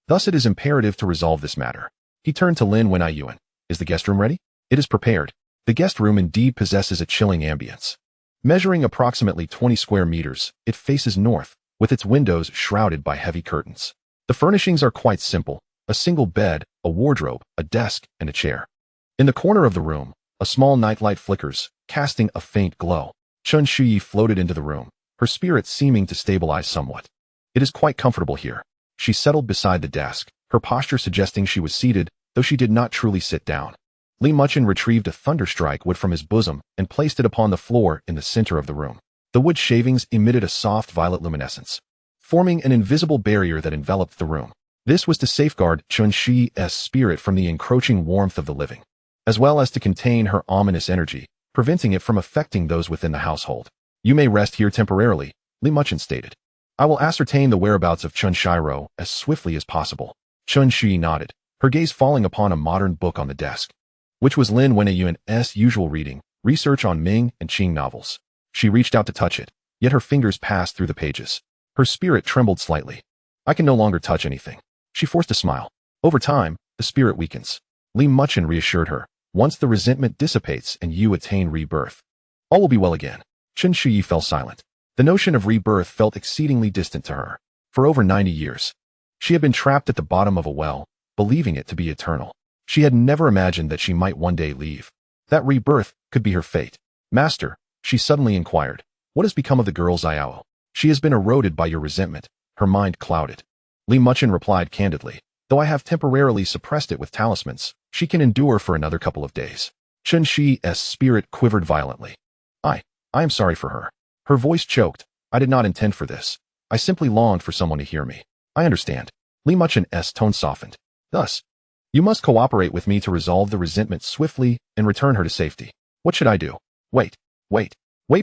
Thus it is imperative to resolve this matter. He turned to Lin Wenin. Is the guest room ready? It is prepared. The guest room indeed possesses a chilling ambience. Measuring approximately 20 square meters, it faces north, with its windows shrouded by heavy curtains. The furnishings are quite simple: a single bed, a wardrobe, a desk, and a chair. In the corner of the room, a small nightlight flickers, casting a faint glow. Xianxia floated into the room, her spirit seeming to stabilize somewhat. It is quite comfortable here. She settled beside the desk, her posture suggesting she was seated, though she did not truly sit down. Li Muchen retrieved a thunderstrike wood from his bosom and placed it upon the floor in the center of the room. The wood shavings emitted a soft violet luminescence, forming an invisible barrier that enveloped the room. This was to safeguard Xianxia's spirit from the encroaching warmth of the living, as well as to contain her ominous energy, preventing it from affecting those within the household. You may rest here temporarily, Li Muchen stated. I will ascertain the whereabouts of Xianxiaru as swiftly as possible. Xianxia nodded, her gaze falling upon a modern book on the desk, which was Lin Wenin's usual reading, research on Ming and Qing novels. She reached out to touch it, yet her fingers passed through the pages. Her spirit trembled slightly. I can no longer touch anything. She forced a smile. Over time, the spirit weakens. Li Muchen reassured her. Once the resentment dissipates and you attain rebirth, all will be well again. Xianxia fell silent. The notion of rebirth felt exceedingly distant to her. For over 90 years, she had been trapped at the bottom of a well, believing it to be eternal. She had never imagined that she might one day leave. That rebirth could be her fate. Master, she suddenly inquired, what has become of the girl Xiao? She has been eroded by your resentment. Her mind clouded. Li Muchen replied candidly, though I have temporarily suppressed it with talismans, she can endure for another couple of days. Chen Shi's spirit quivered violently. I am sorry for her. Her voice choked. I did not intend for this. I simply longed for someone to hear me. I understand. Li Muchen's tone softened. Thus, you must cooperate with me to resolve the resentment swiftly and return her to safety. What should I do? Wait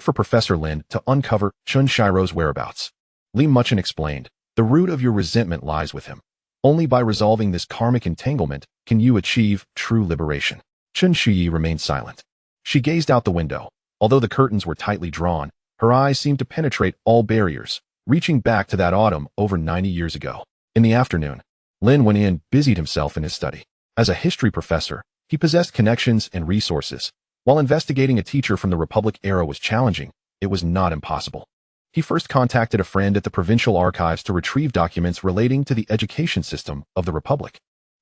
for Professor Lin to uncover Chen Shiro's whereabouts. Li Muchen explained, the root of your resentment lies with him. Only by resolving this karmic entanglement can you achieve true liberation. Chen Shiyi remained silent. She gazed out the window. Although the curtains were tightly drawn, her eyes seemed to penetrate all barriers, reaching back to that autumn over 90 years ago. In the afternoon, Lin Wenyan busied himself in his study. As a history professor, he possessed connections and resources. While investigating a teacher from the Republic era was challenging, it was not impossible. He first contacted a friend at the provincial archives to retrieve documents relating to the education system of the Republic.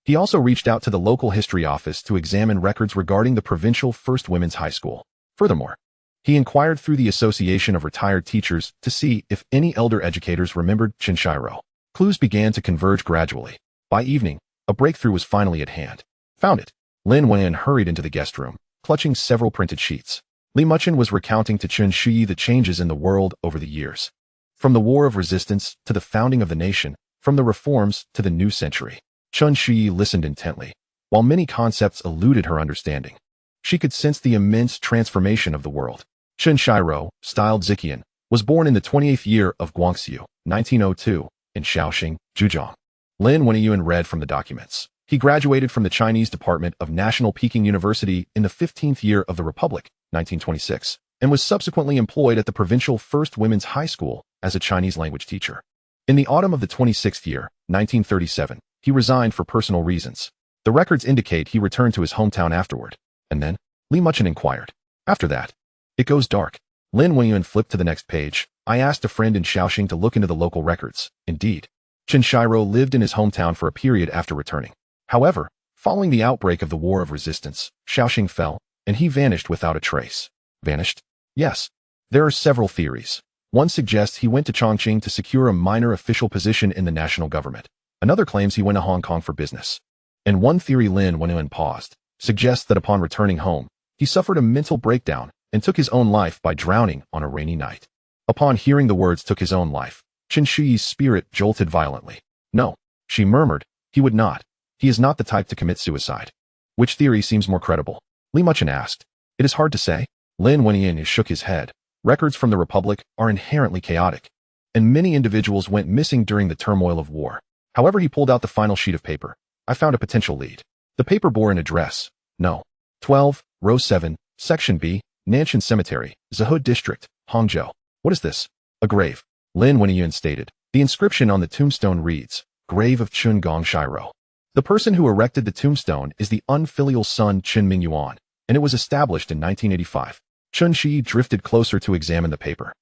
He also reached out to the local history office to examine records regarding the provincial First Women's High School. Furthermore, he inquired through the Association of Retired Teachers to see if any elder educators remembered Chen Shiro. Clues began to converge gradually. By evening, a breakthrough was finally at hand. Found it. Lin Wenyan hurried into the guest room, clutching several printed sheets. Li Muchen was recounting to Chen Shi the changes in the world over the years. From the War of Resistance to the founding of the nation, from the reforms to the new century. Chen Shi listened intently, while many concepts eluded her understanding. She could sense the immense transformation of the world. Chen Shiro, styled Ziqian, was born in the 28th year of Guangxiu, 1902, in Shaoxing, Zhejiang. Lin Wenyuan read from the documents. He graduated from the Chinese Department of National Peking University in the 15th year of the Republic, 1926, and was subsequently employed at the provincial First Women's High School as a Chinese language teacher. In the autumn of the 26th year, 1937, he resigned for personal reasons. The records indicate he returned to his hometown afterward. And then, Li Muchen inquired. After that, it goes dark. Lin Wenyuan flipped to the next page. I asked a friend in Shaoxing to look into the local records. Indeed, Chen Shiro lived in his hometown for a period after returning. However, following the outbreak of the War of Resistance, Shaoxing fell, and he vanished without a trace. Vanished? Yes. There are several theories. One suggests he went to Chongqing to secure a minor official position in the national government. Another claims he went to Hong Kong for business. And one theory, Lin Wenyuan paused, suggests that upon returning home, he suffered a mental breakdown and took his own life by drowning on a rainy night. Upon hearing the words took his own life, Chen Shi's spirit jolted violently. No, she murmured, he would not. He is not the type to commit suicide. Which theory seems more credible? Li Muchen asked. It is hard to say. Lin Wenyan shook his head. Records from the Republic are inherently chaotic, and many individuals went missing during the turmoil of war. However, he pulled out the final sheet of paper. I found a potential lead. The paper bore an address. No. 12, row 7, section B, Nanshan Cemetery, Zahud District, Hangzhou. What is this? A grave. Lin Wenyuan stated. The inscription on the tombstone reads, Grave of Chun Gong Shiro. The person who erected the tombstone is the unfilial son Chen Mingyuan, and it was established in 1985. Chen Shi drifted closer to examine the paper.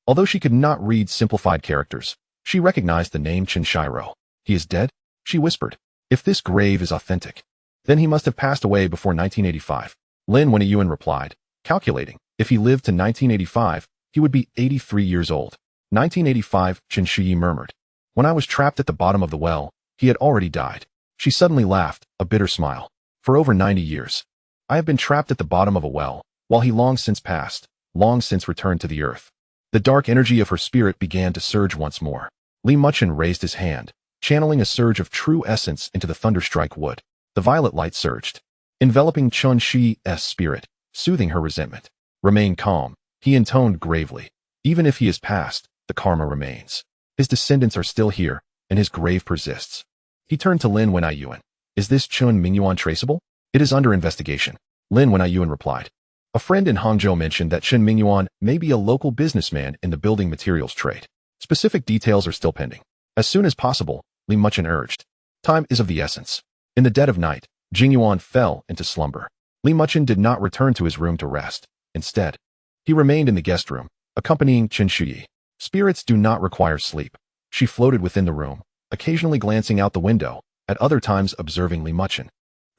Although she could not read simplified characters, she recognized the name Chen Shiro. He is dead? She whispered. If this grave is authentic, then he must have passed away before 1985. Lin Wenyuan replied, calculating, if he lived to 1985, he would be 83 years old. 1985, Chen Shi murmured. When I was trapped at the bottom of the well, he had already died. She suddenly laughed, a bitter smile. For over 90 years, I have been trapped at the bottom of a well, while he long since passed, long since returned to the earth. The dark energy of her spirit began to surge once more. Li Muchen raised his hand, channeling a surge of true essence into the thunderstrike wood. The violet light surged, enveloping Chen Shi's spirit, soothing her resentment. Remain calm, he intoned gravely. Even if he is passed, the karma remains. His descendants are still here, and his grave persists. He turned to Lin Wenyuan. Is this Chun Mingyuan traceable? It is under investigation. Lin Wenyuan replied. A friend in Hangzhou mentioned that Chen Mingyuan may be a local businessman in the building materials trade. Specific details are still pending. As soon as possible, Li Muchen urged. Time is of the essence. In the dead of night, Jingyuan fell into slumber. Li Muchen did not return to his room to rest. Instead, he remained in the guest room, accompanying Chen Shuyi. Spirits do not require sleep. She floated within the room, occasionally glancing out the window, at other times observing Li Muchen.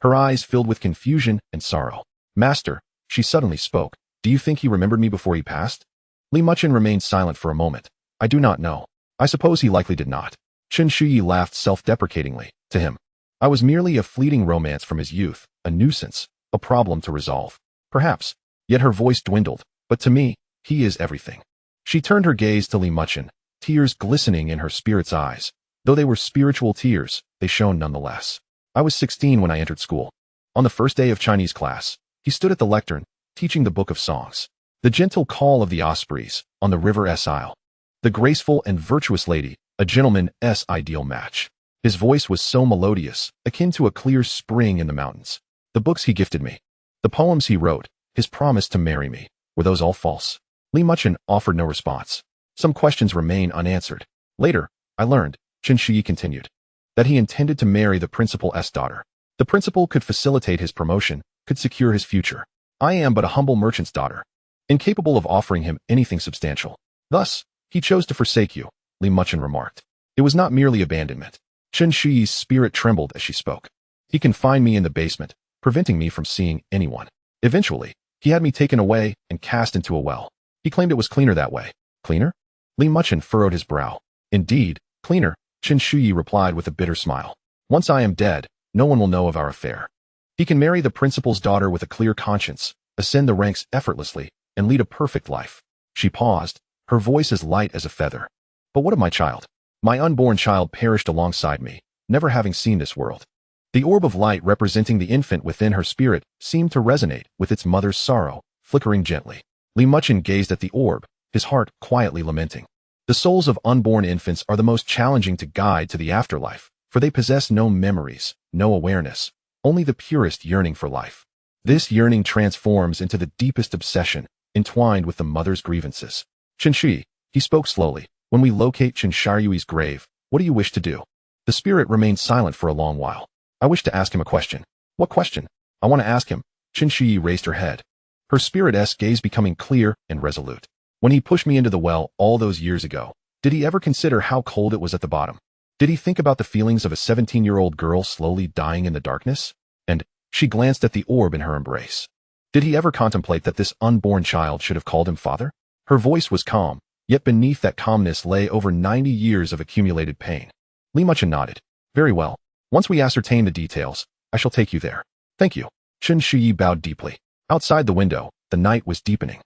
her eyes filled with confusion and sorrow. "Master," she suddenly spoke, "do you think he remembered me before he passed?" Li Muchen remained silent for a moment. "I do not know. I suppose he likely did not." Chen Shuyi laughed self-deprecatingly. To him, I was merely a fleeting romance from his youth, a nuisance, a problem to resolve. Perhaps. Yet her voice dwindled. But to me, he is everything. She turned her gaze to Li Muchen, tears glistening in her spirit's eyes. Though they were spiritual tears, they shone nonetheless. I was 16 when I entered school. On the first day of Chinese class, he stood at the lectern, teaching the Book of Songs. The gentle call of the ospreys on the river Isle. The graceful and virtuous lady, a gentleman's ideal match. His voice was so melodious, akin to a clear spring in the mountains. The books he gifted me, the poems he wrote, his promise to marry me, were those all false? Li Muchen offered no response. Some questions remain unanswered. Later, I learned, Chen Shuyi continued, that he intended to marry the principal's daughter. The principal could facilitate his promotion, could secure his future. I am but a humble merchant's daughter, incapable of offering him anything substantial. Thus, he chose to forsake you, Li Muchen remarked. It was not merely abandonment. Chen Shuyi's spirit trembled as she spoke. He confined me in the basement, preventing me from seeing anyone. Eventually, he had me taken away and cast into a well. He claimed it was cleaner that way. Cleaner? Li Muchen furrowed his brow. Indeed, cleaner, Chen Shuyi replied with a bitter smile. Once I am dead, no one will know of our affair. He can marry the principal's daughter with a clear conscience, ascend the ranks effortlessly, and lead a perfect life. She paused, her voice as light as a feather. But what of my child? My unborn child perished alongside me, never having seen this world. The orb of light representing the infant within her spirit seemed to resonate with its mother's sorrow, flickering gently. Li Muchen gazed at the orb, his heart quietly lamenting. The souls of unborn infants are the most challenging to guide to the afterlife, for they possess no memories, no awareness, only the purest yearning for life. This yearning transforms into the deepest obsession, entwined with the mother's grievances. Chen Shuyi, he spoke slowly, when we locate Xianxiaaudiobooks' grave, what do you wish to do? The spirit remained silent for a long while. I wish to ask him a question. What question? I want to ask him. Chen Shuyi raised her head, her spirit's gaze becoming clear and resolute. When he pushed me into the well all those years ago, did he ever consider how cold it was at the bottom? Did he think about the feelings of a 17-year-old girl slowly dying in the darkness? And she glanced at the orb in her embrace. Did he ever contemplate that this unborn child should have called him father? Her voice was calm, yet beneath that calmness lay over 90 years of accumulated pain. Li Muchen nodded. Very well. Once we ascertain the details, I shall take you there. Thank you. Chen Shuyi bowed deeply. Outside the window, the night was deepening.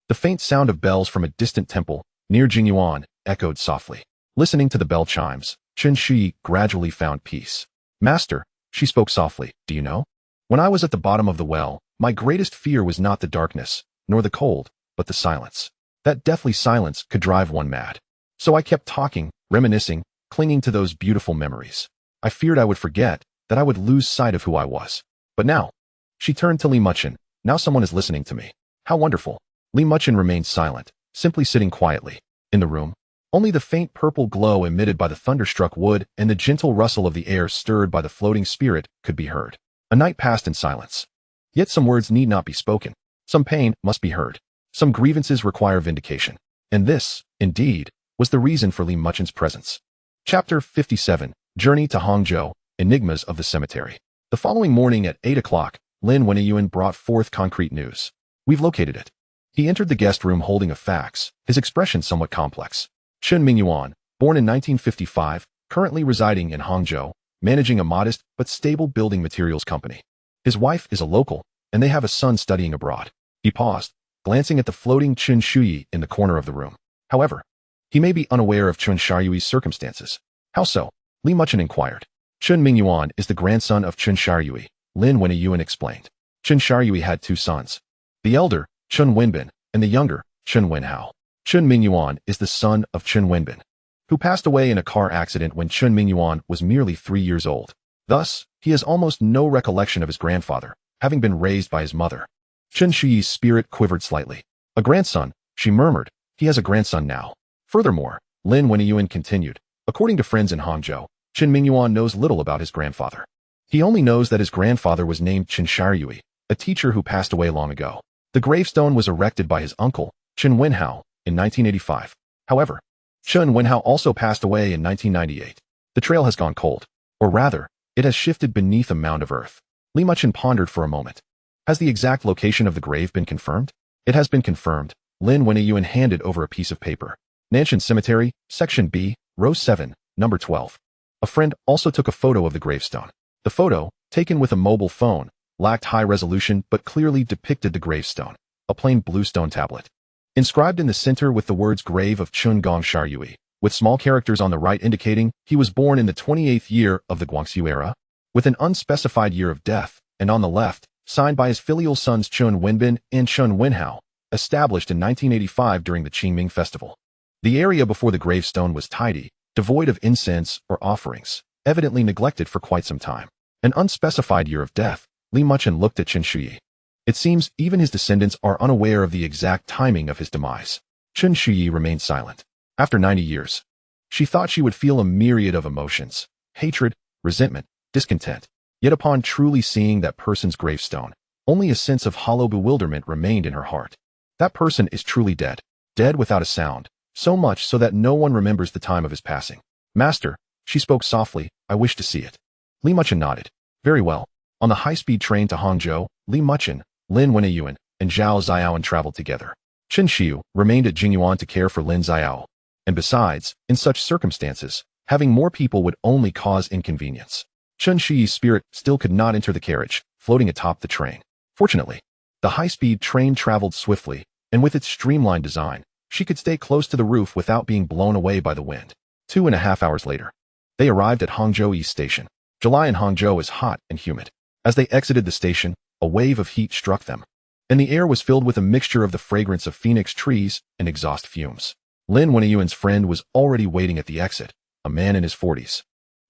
The faint sound of bells from a distant temple, near Jingyuan, echoed softly. Listening to the bell chimes, Chen Shuyi gradually found peace. Master, she spoke softly, do you know? When I was at the bottom of the well, my greatest fear was not the darkness, nor the cold, but the silence. That deathly silence could drive one mad. So I kept talking, reminiscing, clinging to those beautiful memories. I feared I would forget, that I would lose sight of who I was. But now, she turned to Li Muchen. Now someone is listening to me. How wonderful. Li Muchen remained silent, simply sitting quietly. In the room, only the faint purple glow emitted by the thunderstruck wood and the gentle rustle of the air stirred by the floating spirit could be heard. A night passed in silence. Yet some words need not be spoken. Some pain must be heard. Some grievances require vindication. And this, indeed, was the reason for Li Muchen's presence. Chapter 57, Journey to Hangzhou, Enigmas of the Cemetery. The following morning at 8 o'clock, Lin Wenyuan brought forth concrete news. We've located it. He entered the guest room holding a fax, his expression somewhat complex. Chen Mingyuan, born in 1955, currently residing in Hangzhou, managing a modest but stable building materials company. His wife is a local, and they have a son studying abroad. He paused, glancing at the floating Chen Shuyi in the corner of the room. However, he may be unaware of Chen Xiaoyui's circumstances. How so? Li Muchen inquired. Chen Mingyuan is the grandson of Chen Xiaoyui, Lin Wenyuan explained. Chen Xiaoyui had two sons. The elder, Chen Wenbin, and the younger, Chen Wenhao. Chen Mingyuan is the son of Chen Wenbin, who passed away in a car accident when Chen Mingyuan was merely 3 years old. Thus, he has almost no recollection of his grandfather, having been raised by his mother. Chen Shuyi's spirit quivered slightly. A grandson, she murmured. He has a grandson now. Furthermore, Lin Wenyuan continued, according to friends in Hangzhou, Chen Mingyuan knows little about his grandfather. He only knows that his grandfather was named Chen Xiaoyui, a teacher who passed away long ago. The gravestone was erected by his uncle, Chen Wenhao, in 1985. However, Chen Wenhao also passed away in 1998. The trail has gone cold. Or rather, it has shifted beneath a mound of earth. Li Muchen pondered for a moment. Has the exact location of the grave been confirmed? It has been confirmed. Lin Wenyuan handed over a piece of paper. Nanshan Cemetery, Section B, Row 7, Number 12. A friend also took a photo of the gravestone. The photo, taken with a mobile phone, lacked high resolution but clearly depicted the gravestone, a plain blue stone tablet. Inscribed in the center with the words Grave of Chun Gong Sharyui, with small characters on the right indicating he was born in the 28th year of the Guangxu era, with an unspecified year of death, and on the left, signed by his filial sons Chun Wenbin and Chun Wenhao, established in 1985 during the Qingming Festival. The area before the gravestone was tidy, devoid of incense or offerings, evidently neglected for quite some time. An unspecified year of death, Li Muchen looked at Chen Shuyi. It seems even his descendants are unaware of the exact timing of his demise. Chen Shuyi remained silent. After 90 years, she thought she would feel a myriad of emotions, hatred, resentment, discontent. Yet upon truly seeing that person's gravestone, only a sense of hollow bewilderment remained in her heart. That person is truly dead, dead without a sound, so much so that no one remembers the time of his passing. Master, she spoke softly, I wish to see it. Li Muchen nodded. Very well. On the high-speed train to Hangzhou, Li Muchen, Lin Wenyuan, and Zhao Xiaoan traveled together. Chen Xiu remained at Jingyuan to care for Lin Xiao. And besides, in such circumstances, having more people would only cause inconvenience. Chen Xi's spirit still could not enter the carriage, floating atop the train. Fortunately, the high-speed train traveled swiftly, and with its streamlined design, she could stay close to the roof without being blown away by the wind. 2.5 hours later, they arrived at Hangzhou East Station. July in Hangzhou is hot and humid. As they exited the station, a wave of heat struck them, and the air was filled with a mixture of the fragrance of phoenix trees and exhaust fumes. Lin Wenyuan's friend was already waiting at the exit, a man in his 40s.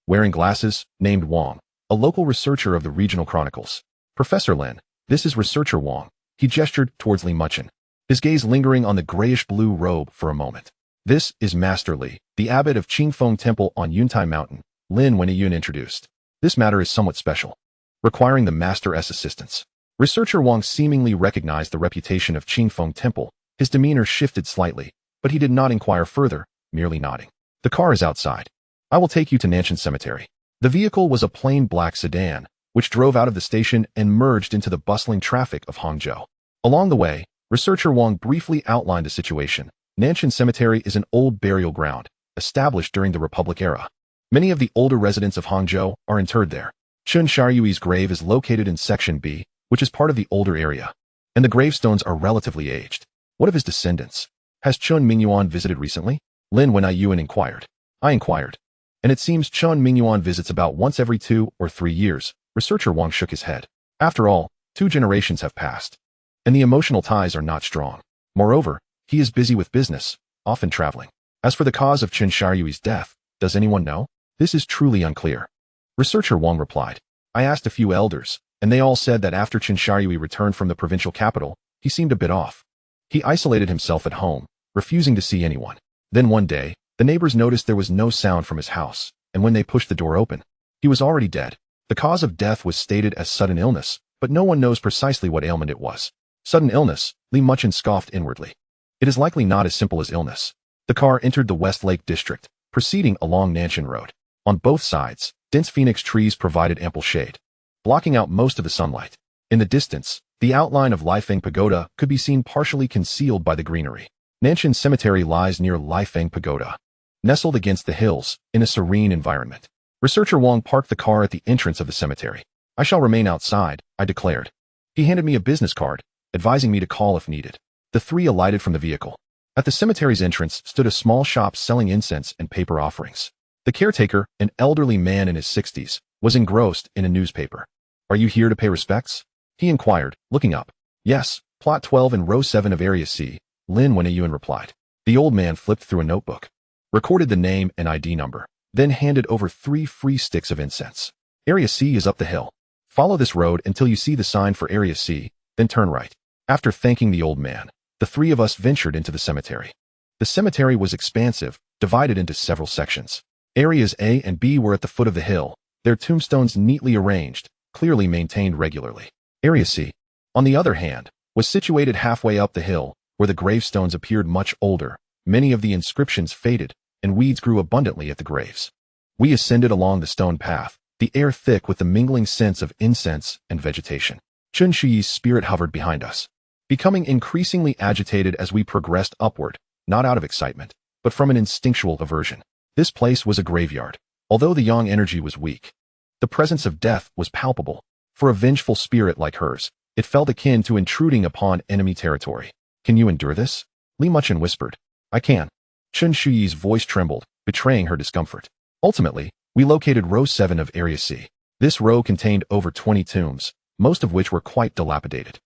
Wearing glasses, named Wang, a local researcher of the regional chronicles. Professor Lin, this is Researcher Wang. He gestured towards Li Muchen, his gaze lingering on the grayish-blue robe for a moment. This is Master Li, the abbot of Qingfeng Temple on Yuntai Mountain, Lin Wenyuan introduced. This matter is somewhat special, requiring the Master's assistance. Researcher Wang seemingly recognized the reputation of Qingfeng Temple. His demeanor shifted slightly, but he did not inquire further, merely nodding. The car is outside. I will take you to Nanshan Cemetery. The vehicle was a plain black sedan, which drove out of the station and merged into the bustling traffic of Hangzhou. Along the way, Researcher Wang briefly outlined the situation. Nanshan Cemetery is an old burial ground, established during the Republic era. Many of the older residents of Hangzhou are interred there. Chun Sharyui's grave is located in Section B, which is part of the older area, and the gravestones are relatively aged. What of his descendants? Has Chun Mingyuan visited recently? Lin Wenyuan inquired. I inquired. And it seems Chun Mingyuan visits about once every 2 or 3 years. Researcher Wang shook his head. After all, 2 generations have passed, and the emotional ties are not strong. Moreover, he is busy with business, often traveling. As for the cause of Chun Sharyui's death, does anyone know? This is truly unclear. Researcher Wang replied. I asked a few elders, and they all said that after Chun Sharyui returned from the provincial capital, he seemed a bit off. He isolated himself at home, refusing to see anyone. Then one day, the neighbors noticed there was no sound from his house, and when they pushed the door open, he was already dead. The cause of death was stated as sudden illness, but no one knows precisely what ailment it was. Sudden illness, Li Muchen scoffed inwardly. It is likely not as simple as illness. The car entered the West Lake District, proceeding along Nanshan Road. On both sides, dense phoenix trees provided ample shade, blocking out most of the sunlight. In the distance, the outline of Lifeng Pagoda could be seen partially concealed by the greenery. Nanshan Cemetery lies near Lifeng Pagoda, nestled against the hills, in a serene environment. Researcher Wang parked the car at the entrance of the cemetery. I shall remain outside, I declared. He handed me a business card, advising me to call if needed. The 3 alighted from the vehicle. At the cemetery's entrance stood a small shop selling incense and paper offerings. The caretaker, an elderly man in his 60s, was engrossed in a newspaper. Are you here to pay respects? He inquired, looking up. Yes, plot 12 in row 7 of area C, Lin Wenyuan replied. The old man flipped through a notebook, recorded the name and ID number, then handed over 3 free sticks of incense. Area C is up the hill. Follow this road until you see the sign for Area C, then turn right. After thanking the old man, the 3 of us ventured into the cemetery. The cemetery was expansive, divided into several sections. Areas A and B were at the foot of the hill, their tombstones neatly arranged, clearly maintained regularly. Area C, on the other hand, was situated halfway up the hill, where the gravestones appeared much older, many of the inscriptions faded, and weeds grew abundantly at the graves. We ascended along the stone path, the air thick with the mingling scents of incense and vegetation. Chen Shiyi's spirit hovered behind us, becoming increasingly agitated as we progressed upward, not out of excitement, but from an instinctual aversion. This place was a graveyard. Although the yang energy was weak, the presence of death was palpable. For a vengeful spirit like hers, it felt akin to intruding upon enemy territory. Can you endure this? Li Muchen whispered. I can. Chen Shiyi's voice trembled, betraying her discomfort. Ultimately, we located row 7 of Area C. This row contained over 20 tombs, most of which were quite dilapidated.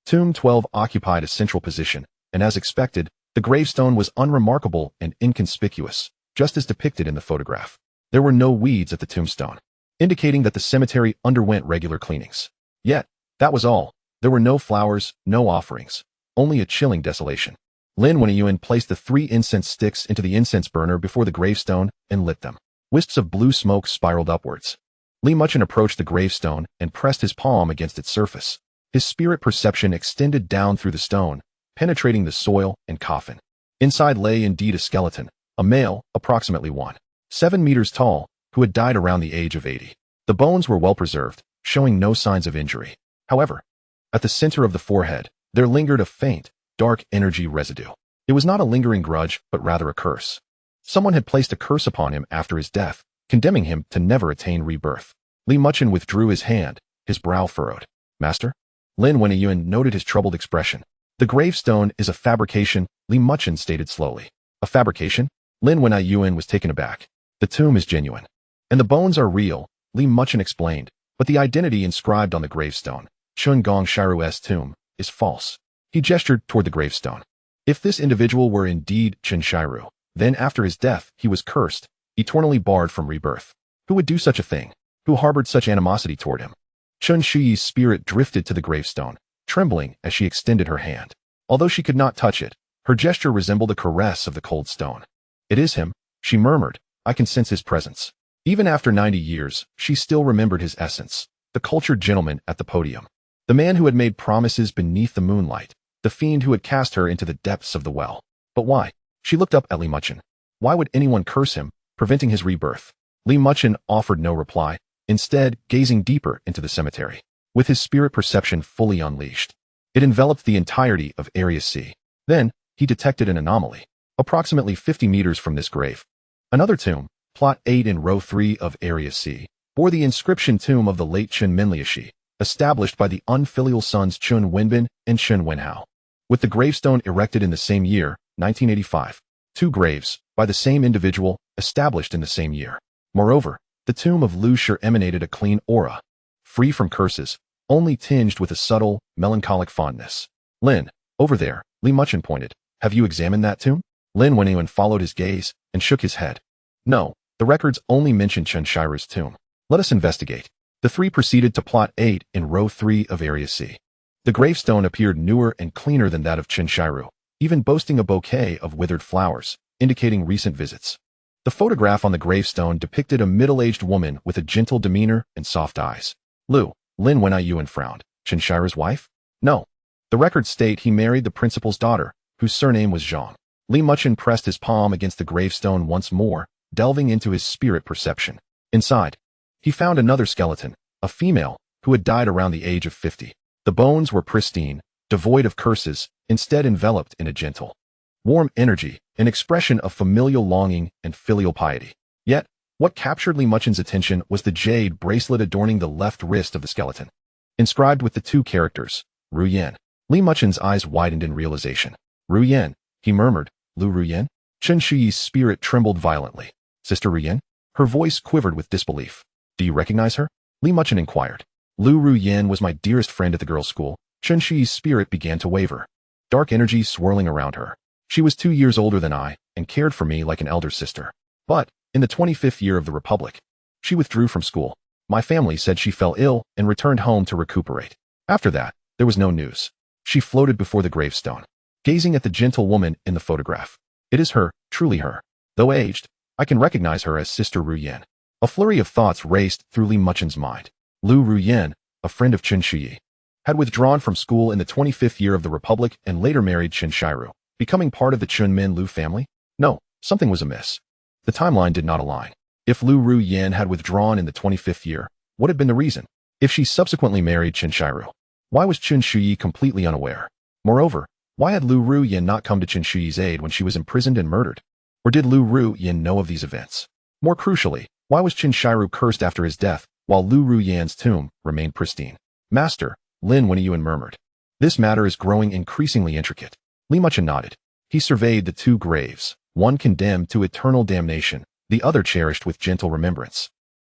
Tomb 12 occupied a central position, and as expected, the gravestone was unremarkable and inconspicuous, just as depicted in the photograph. There were no weeds at the tombstone, indicating that the cemetery underwent regular cleanings. Yet, that was all. There were no flowers, no offerings, only a chilling desolation. Lin Wenyuan placed the 3 incense sticks into the incense burner before the gravestone and lit them. Wisps of blue smoke spiraled upwards. Li Muchen approached the gravestone and pressed his palm against its surface. His spirit perception extended down through the stone, penetrating the soil and coffin. Inside lay indeed a skeleton, a male, approximately 1.7 meters tall, who had died around the age of 80. The bones were well preserved, showing no signs of injury. However, at the center of the forehead, there lingered a faint, dark energy residue. It was not a lingering grudge, but rather a curse. Someone had placed a curse upon him after his death, condemning him to never attain rebirth. Li Muchen withdrew his hand, his brow furrowed. Master? Lin Wenyuan noted his troubled expression. The gravestone is a fabrication, Li Muchen stated slowly. A fabrication? Lin Wenyuan was taken aback. The tomb is genuine. And the bones are real, Li Muchen explained, but the identity inscribed on the gravestone, Chun Gong Shiru's tomb, is false. He gestured toward the gravestone. If this individual were indeed Chen Shiru, then after his death he was cursed, eternally barred from rebirth. Who would do such a thing? Who harbored such animosity toward him? Chen Shiyi's spirit drifted to the gravestone, trembling as she extended her hand. Although she could not touch it, her gesture resembled a caress of the cold stone. It is him, she murmured. I can sense his presence. Even after 90 years, she still remembered his essence, the cultured gentleman at the podium. The man who had made promises beneath the moonlight, the fiend who had cast her into the depths of the well. But why? She looked up at Li Muchen. Why would anyone curse him, preventing his rebirth? Li Muchen offered no reply, instead gazing deeper into the cemetery. With his spirit perception fully unleashed, it enveloped the entirety of Area C. Then, he detected an anomaly. Approximately 50 meters from this grave, another tomb, plot 8 in row 3 of Area C, bore the inscription Tomb of the late Chen Minliashi, established by the unfilial sons Chun Wenbin and Chen Wenhao. With the gravestone erected in the same year, 1985, 2 graves, by the same individual, established in the same year. Moreover, the tomb of Lu Shi emanated a clean aura, free from curses, only tinged with a subtle, melancholic fondness. Lin, over there, Li Muchen pointed. Have you examined that tomb? Lin Wenyuan followed his gaze and shook his head. No, the records only mention Chen Shiru's tomb. Let us investigate. The 3 proceeded to plot 8 in row 3 of Area C. The gravestone appeared newer and cleaner than that of Chen Shiru, even boasting a bouquet of withered flowers, indicating recent visits. The photograph on the gravestone depicted a middle-aged woman with a gentle demeanor and soft eyes. Lin Wenyuan frowned. Chen Shiru's wife? No. The records state he married the principal's daughter, whose surname was Zhang. Li Muchen pressed his palm against the gravestone once more, delving into his spirit perception. Inside, he found another skeleton, a female, who had died around the age of 50. The bones were pristine, devoid of curses, instead enveloped in a gentle, warm energy, an expression of familial longing and filial piety. Yet, what captured Li Muchen's attention was the jade bracelet adorning the left wrist of the skeleton, inscribed with the 2 characters, Ru Yan. Li Muchen's eyes widened in realization. Ru Yan, he murmured. Lu Ru Yan? Chen Shiyi's spirit trembled violently. Sister Ru Yan? Her voice quivered with disbelief. Do you recognize her? Li Muchen inquired. Lu Ru Yan was my dearest friend at the girls' school. Chen Shiyi's spirit began to waver, dark energy swirling around her. She was 2 years older than I, and cared for me like an elder sister. But, in the 25th year of the Republic, she withdrew from school. My family said she fell ill and returned home to recuperate. After that, there was no news. She floated before the gravestone, gazing at the gentle woman in the photograph. It is her, truly her. Though aged, I can recognize her as Sister Ru Yan. A flurry of thoughts raced through Li Muchen's mind. Lu Ru Yan, a friend of Chen Shiyi, had withdrawn from school in the 25th year of the Republic and later married Chen Shiru, becoming part of the Chun Min Lu family? No, something was amiss. The timeline did not align. If Lu Ruyan had withdrawn in the 25th year, what had been the reason? If she subsequently married Xianxiaru, why was Chen Shuyi completely unaware? Moreover, why had Lu Ruyan not come to Chen Shuyi's aid when she was imprisoned and murdered? Or did Lu Ruyan know of these events? More crucially, why was Xianxiaru cursed after his death, while Lu Ruyan's tomb remained pristine? Master, Lin Wenyuan murmured. This matter is growing increasingly intricate. Li Muchen nodded. He surveyed the two graves, one condemned to eternal damnation, the other cherished with gentle remembrance.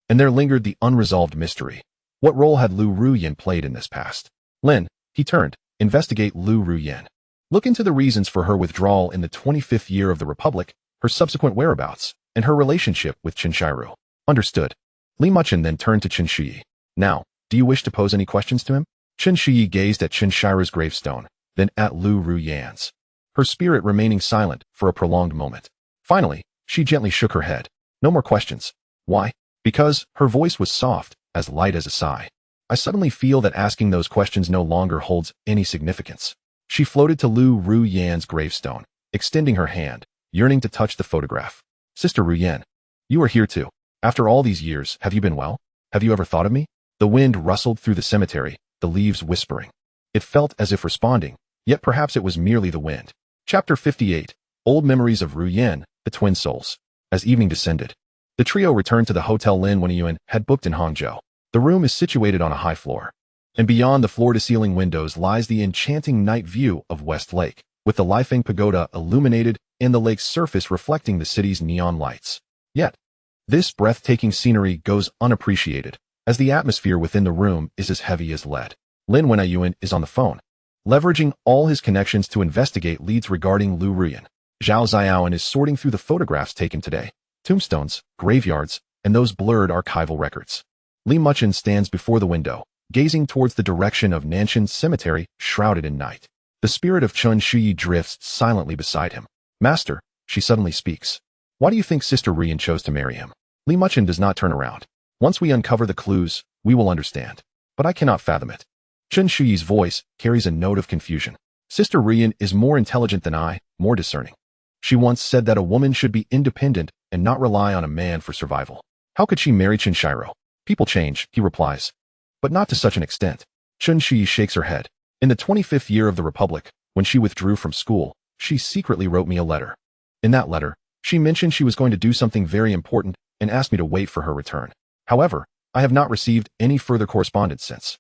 And there lingered the unresolved mystery. What role had Lu Ruyan played in this past? Lin, he turned, investigate Lu Ruyan. Look into the reasons for her withdrawal in the 25th year of the Republic, her subsequent whereabouts, and her relationship with Xianxiaru. Understood. Li Muchen then turned to Chen Shuyi. Now, do you wish to pose any questions to him? Chen Shuyi gazed at Xianxiaru's gravestone, then at Lu Ruyan's, her spirit remaining silent for a prolonged moment. Finally, she gently shook her head. No more questions. Why? Because her voice was soft, as light as a sigh. I suddenly feel that asking those questions no longer holds any significance. She floated to Lu Ruyan's gravestone, extending her hand, yearning to touch the photograph. Sister Ruyan, you are here too. After all these years, have you been well? Have you ever thought of me? The wind rustled through the cemetery, the leaves whispering. It felt as if responding, yet perhaps it was merely the wind. Chapter 58, Old Memories of Ruyan, the Twin Souls. As evening descended, the trio returned to the hotel Lin Wenyuan had booked in Hangzhou. The room is situated on a high floor, and beyond the floor-to-ceiling windows lies the enchanting night view of West Lake, with the Lifeng Pagoda illuminated and the lake's surface reflecting the city's neon lights. Yet, this breathtaking scenery goes unappreciated, as the atmosphere within the room is as heavy as lead. Lin Wenyuan is on the phone, leveraging all his connections to investigate leads regarding Lu Ruyan. Zhao Xiaoan is sorting through the photographs taken today, tombstones, graveyards, and those blurred archival records. Li Muchen stands before the window, gazing towards the direction of Nanshan's cemetery, shrouded in night. The spirit of Chen Shuyi drifts silently beside him. Master, she suddenly speaks. Why do you think Sister Ruyan chose to marry him? Li Muchen does not turn around. Once we uncover the clues, we will understand. But I cannot fathom it. Chen Shuyi's voice carries a note of confusion. Sister Ruyan is more intelligent than I, more discerning. She once said that a woman should be independent and not rely on a man for survival. How could she marry Xianxiaru? People change, he replies. But not to such an extent. Chen Shuyi shakes her head. In the 25th year of the Republic, when she withdrew from school, she secretly wrote me a letter. In that letter, she mentioned she was going to do something very important and asked me to wait for her return. However, I have not received any further correspondence since.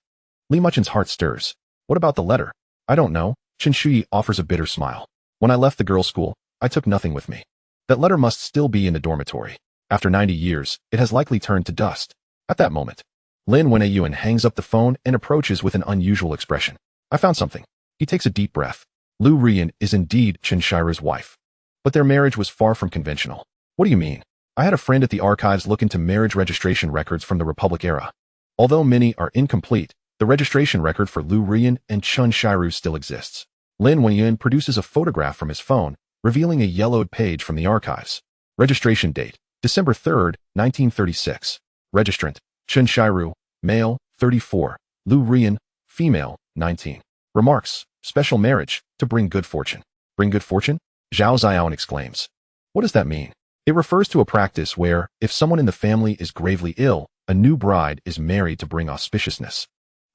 Li Muchen's heart stirs. What about the letter? I don't know. Chen Shuyi offers a bitter smile. When I left the girls' school, I took nothing with me. That letter must still be in the dormitory. After 90 years, it has likely turned to dust. At that moment, Lin Wenyuan hangs up the phone and approaches with an unusual expression. I found something. He takes a deep breath. Lu Ruyan is indeed Xianxiaru's wife. But their marriage was far from conventional. What do you mean? I had a friend at the archives look into marriage registration records from the Republic era. Although many are incomplete, the registration record for Lu Ruyan and Xianxiaru still exists. Lin Wenyuan produces a photograph from his phone, revealing a yellowed page from the archives. Registration date, December 3rd, 1936. Registrant, Xianxiaru, male, 34. Lu Ruyan, female, 19. Remarks, special marriage, to bring good fortune. Bring good fortune? Zhao Xiaoan exclaims. What does that mean? It refers to a practice where, if someone in the family is gravely ill, a new bride is married to bring auspiciousness.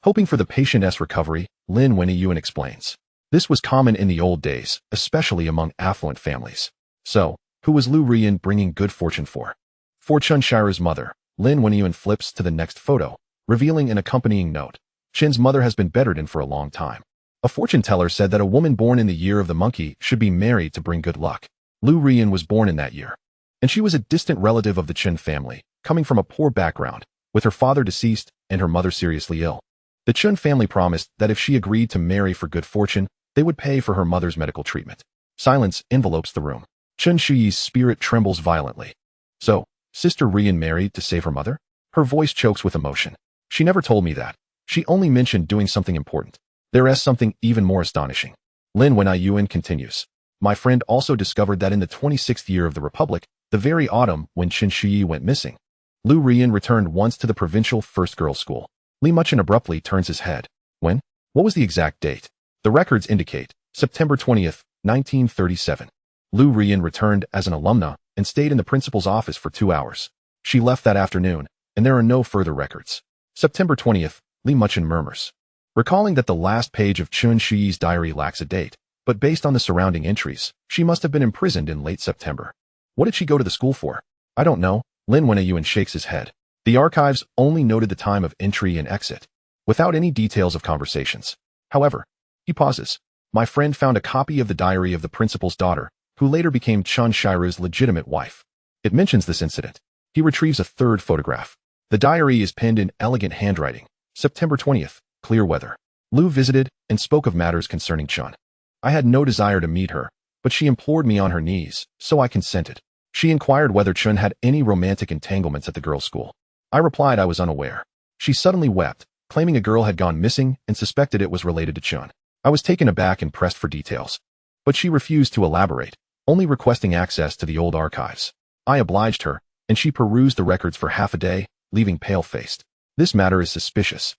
Hoping for the patient's recovery, Lin Wenyuan explains. This was common in the old days, especially among affluent families. So, who was Lu Ruyan bringing good fortune for? For Xianxiaru's mother, Lin Wenyuan flips to the next photo, revealing an accompanying note. Chen's mother has been bedridden for a long time. A fortune teller said that a woman born in the year of the monkey should be married to bring good luck. Lu Ruyan was born in that year, and she was a distant relative of the Chen family, coming from a poor background, with her father deceased and her mother seriously ill. The Chen family promised that if she agreed to marry for good fortune, they would pay for her mother's medical treatment. Silence envelopes the room. Chen Shuyi's spirit trembles violently. So, Sister Ruyan married to save her mother? Her voice chokes with emotion. She never told me that. She only mentioned doing something important. There is something even more astonishing. Lin Wenyuan continues. My friend also discovered that in the 26th year of the Republic, the very autumn when Chen Shuyi went missing, Lu Ruyan returned once to the provincial first girls' school. Li Muchen abruptly turns his head. When? What was the exact date? The records indicate September 20th, 1937. Lu Ruyan returned as an alumna and stayed in the principal's office for 2 hours. She left that afternoon, and there are no further records. September 20th, Li Muchen murmurs. Recalling that the last page of Chun Shi's diary lacks a date, but based on the surrounding entries, she must have been imprisoned in late September. What did she go to the school for? I don't know, Lin Wenyuan shakes his head. The archives only noted the time of entry and exit, without any details of conversations. However, he pauses. My friend found a copy of the diary of the principal's daughter, who later became Chun Shiru's legitimate wife. It mentions this incident. He retrieves a third photograph. The diary is penned in elegant handwriting. September 20th, clear weather. Lu visited and spoke of matters concerning Chun. I had no desire to meet her, but she implored me on her knees, so I consented. She inquired whether Chun had any romantic entanglements at the girls' school. I replied I was unaware. She suddenly wept, claiming a girl had gone missing and suspected it was related to Chun. I was taken aback and pressed for details. But she refused to elaborate, only requesting access to the old archives. I obliged her, and she perused the records for half a day, leaving pale-faced. This matter is suspicious.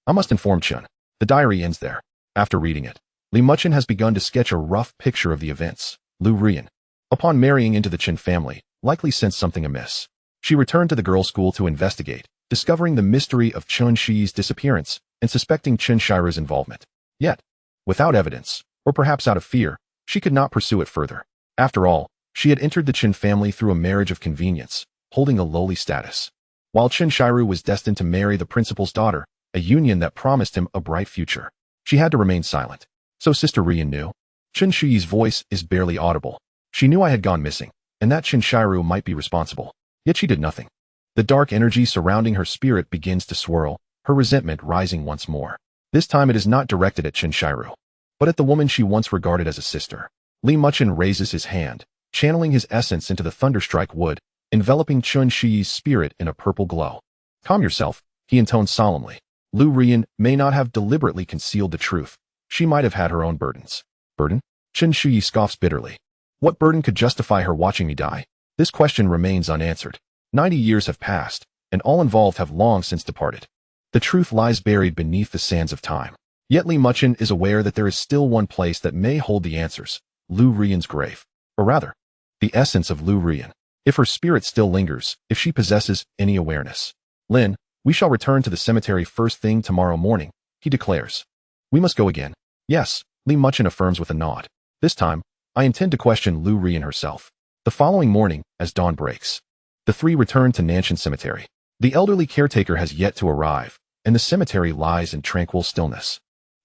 I must inform Chun. The diary ends there. After reading it, Li Muchen has begun to sketch a rough picture of the events. Lu Rian, upon marrying into the Chen family, likely sensed something amiss. She returned to the girls' school to investigate, discovering the mystery of Chun Shi's disappearance and suspecting Chen Shiru's involvement. Yet, without evidence, or perhaps out of fear, she could not pursue it further. After all, she had entered the Chen family through a marriage of convenience, holding a lowly status. While Chen Shiru was destined to marry the principal's daughter, a union that promised him a bright future. She had to remain silent. So Sister Rian knew. Chen Shi's voice is barely audible. She knew I had gone missing, and that Chen Shiru might be responsible. Yet she did nothing. The dark energy surrounding her spirit begins to swirl, her resentment rising once more. This time it is not directed at Chen Shiru, but at the woman she once regarded as a sister. Li Muchen raises his hand, channeling his essence into the thunderstrike wood, enveloping Chun Shi's spirit in a purple glow. Calm yourself, he intones solemnly. Lu Rian may not have deliberately concealed the truth. She might have had her own burdens. Burden? Chen Shi scoffs bitterly. What burden could justify her watching me die? This question remains unanswered. 90 years have passed, and all involved have long since departed. The truth lies buried beneath the sands of time. Yet Li Muchen is aware that there is still one place that may hold the answers. Lu Rian's grave. Or rather, the essence of Lu Rian. If her spirit still lingers, if she possesses any awareness. Lin, we shall return to the cemetery first thing tomorrow morning, he declares. We must go again. Yes, Li Muchen affirms with a nod. This time, I intend to question Lu Rian herself. The following morning, as dawn breaks, the three return to Nanshan Cemetery. The elderly caretaker has yet to arrive, and the cemetery lies in tranquil stillness,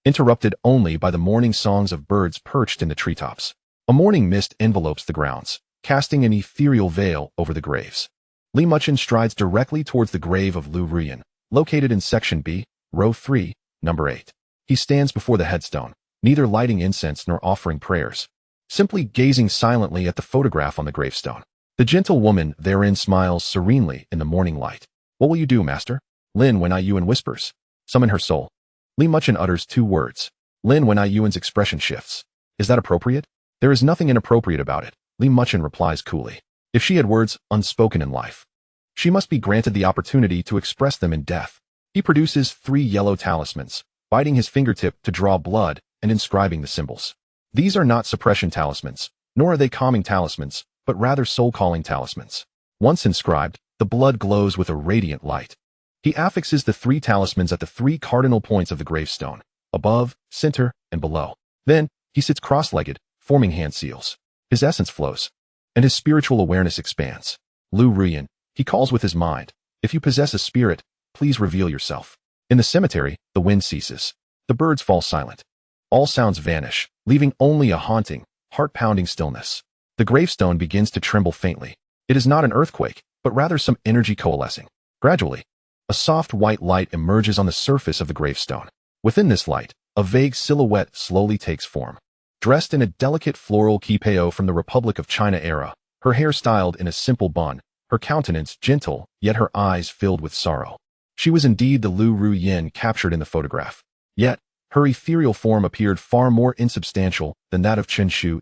interrupted only by the morning songs of birds perched in the treetops. A morning mist envelopes the grounds, casting an ethereal veil over the graves. Li Muchen strides directly towards the grave of Lu Rian, located in Section B, Row 3, Number 8. He stands before the headstone, neither lighting incense nor offering prayers, simply gazing silently at the photograph on the gravestone. The gentle woman therein smiles serenely in the morning light. What will you do, master? Lin Wenyuan whispers. Summon her soul. Li Muchen utters two words. Lin Wenyuan's expression shifts. Is that appropriate? There is nothing inappropriate about it, Li Muchen replies coolly. If she had words unspoken in life, she must be granted the opportunity to express them in death. He produces 3 yellow talismans, biting his fingertip to draw blood and inscribing the symbols. These are not suppression talismans, nor are they calming talismans, but rather soul-calling talismans. Once inscribed, the blood glows with a radiant light. He affixes the 3 talismans at the 3 cardinal points of the gravestone, above, center, and below. Then, he sits cross-legged, forming hand seals. His essence flows, and his spiritual awareness expands. Lu Rian, he calls with his mind. If you possess a spirit, please reveal yourself. In the cemetery, the wind ceases. The birds fall silent. All sounds vanish, leaving only a haunting, heart-pounding stillness. The gravestone begins to tremble faintly. It is not an earthquake, but rather some energy coalescing. Gradually, a soft white light emerges on the surface of the gravestone. Within this light, a vague silhouette slowly takes form. Dressed in a delicate floral kipeo from the Republic of China era, her hair styled in a simple bun, her countenance gentle, yet her eyes filled with sorrow. She was indeed the Lu Rian captured in the photograph. Yet, her ethereal form appeared far more insubstantial than that of Chen Shu,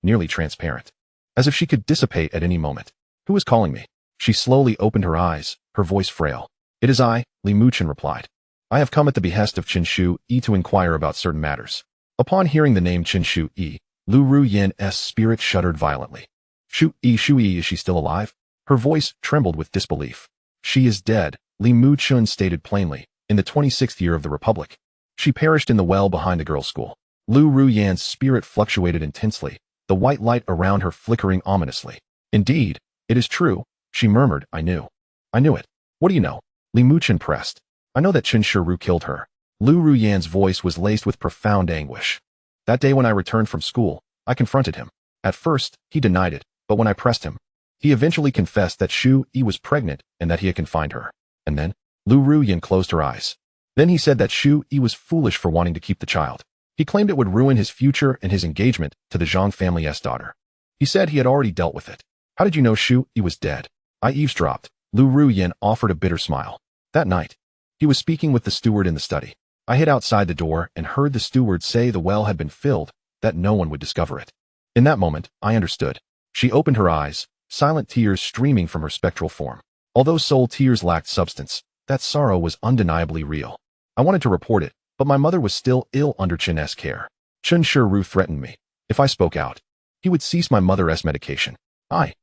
nearly transparent, as if she could dissipate at any moment. Who is calling me? She slowly opened her eyes, her voice frail. It is I, Li Muchen replied. I have come at the behest of Chen Shu to inquire about certain matters. Upon hearing the name Chen Shu, Lu Rian's spirit shuddered violently. Shu, is she still alive? Her voice trembled with disbelief. She is dead, Li Muchen stated plainly, in the 26th year of the Republic. She perished in the well behind the girls' school. Lu Ruyan's spirit fluctuated intensely, the white light around her flickering ominously. Indeed, it is true, she murmured. I knew it. What do you know? Li Muchen pressed. I know that Chen Shiru killed her. Lu Ruyan's voice was laced with profound anguish. That day when I returned from school, I confronted him. At first, he denied it, but when I pressed him, he eventually confessed that Shu Yi was pregnant and that he had confined her. And then, Lu Ruyan closed her eyes. Then he said that Shu Yi was foolish for wanting to keep the child. He claimed it would ruin his future and his engagement to the Zhang family's daughter. He said he had already dealt with it. How did you know Shu Yi was dead? I eavesdropped. Lu Ruyan offered a bitter smile. That night, he was speaking with the steward in the study. I hid outside the door and heard the steward say the well had been filled, that no one would discover it. In that moment, I understood. She opened her eyes, silent tears streaming from her spectral form. Although soul tears lacked substance, that sorrow was undeniably real. I wanted to report it, but my mother was still ill under Chen's care. Chen Shiru threatened me. If I spoke out, he would cease my mother's medication. I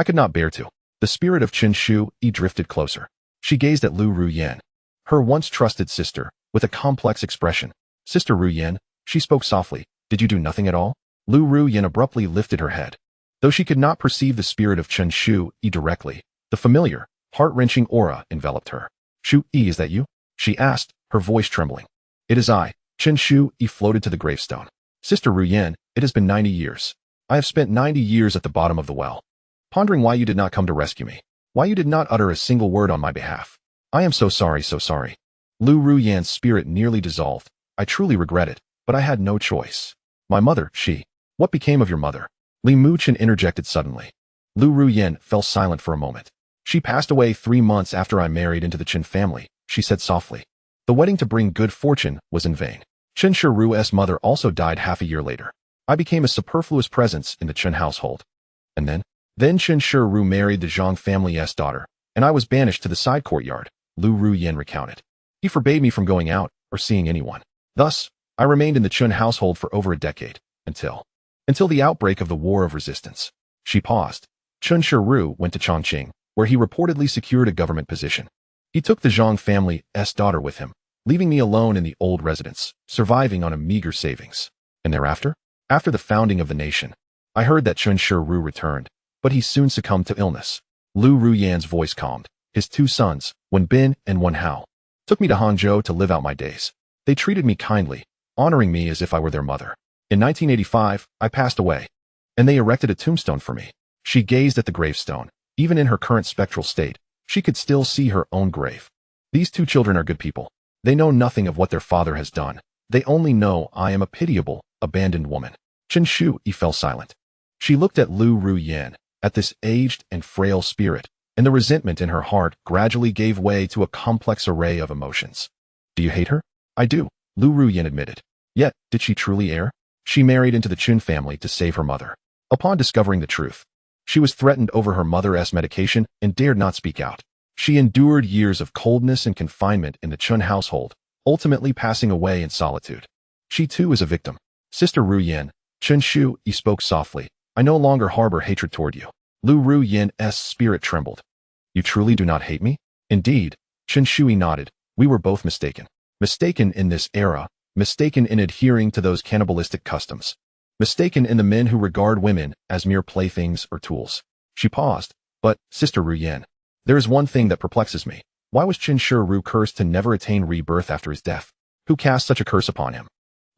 could not bear to. The spirit of Chen Shu Yi drifted closer. She gazed at Lu Ruyan, her once trusted sister, with a complex expression. Sister Ruyan, she spoke softly, did you do nothing at all? Lu Ruyan abruptly lifted her head. Though she could not perceive the spirit of Chen Shu Yi directly, the familiar, heart-wrenching aura enveloped her. Shu Yi, is that you? She asked, her voice trembling. It is I. Chen Shu Yi floated to the gravestone. Sister Ruyan, it has been 90 years. I have spent 90 years at the bottom of the well, pondering why you did not come to rescue me, why you did not utter a single word on my behalf. I am so sorry, so sorry. Lu Ruyan's spirit nearly dissolved. I truly regret it, but I had no choice. My mother, what became of your mother? Li Muchen interjected suddenly. Lu Ruyan fell silent for a moment. She passed away 3 months after I married into the Chen family, she said softly. The wedding to bring good fortune was in vain. Chen Shiru's mother also died half a year later. I became a superfluous presence in the Chen household. And then Chen Shiru married the Zhang family's daughter, and I was banished to the side courtyard, Lu Ruyan recounted. He forbade me from going out or seeing anyone. Thus, I remained in the Chen household for over a decade, until the outbreak of the War of Resistance. She paused. Chen Shiru went to Chongqing, where he reportedly secured a government position. He took the Zhang family's daughter with him, leaving me alone in the old residence, surviving on a meager savings. And thereafter? After the founding of the nation, I heard that Chen Shiru returned, but he soon succumbed to illness. Lu Ruyan's voice calmed. His 2 sons, Wen Bin and Wen Hao, took me to Hangzhou to live out my days. They treated me kindly, honoring me as if I were their mother. In 1985, I passed away, and they erected a tombstone for me. She gazed at the gravestone. Even in her current spectral state, she could still see her own grave. These 2 children are good people. They know nothing of what their father has done. They only know I am a pitiable, abandoned woman. Chen Shu Yi fell silent. She looked at Lu Ruyan, at this aged and frail spirit, and the resentment in her heart gradually gave way to a complex array of emotions. Do you hate her? I do, Lu Ruyan admitted. Yet, did she truly err? She married into the Chen family to save her mother. Upon discovering the truth, she was threatened over her mother's medication and dared not speak out. She endured years of coldness and confinement in the Chen household, ultimately passing away in solitude. She too is a victim. Sister Ruyan, Chen Shu Yi spoke softly. I no longer harbor hatred toward you. Lu Ruyan's spirit trembled. You truly do not hate me? Indeed, Chen Shu Yi nodded. We were both mistaken. Mistaken in this era, mistaken in adhering to those cannibalistic customs. Mistaken in the men who regard women as mere playthings or tools. She paused. But, Sister Ruyan, there is one thing that perplexes me. Why was Chen Shiru cursed to never attain rebirth after his death? Who cast such a curse upon him?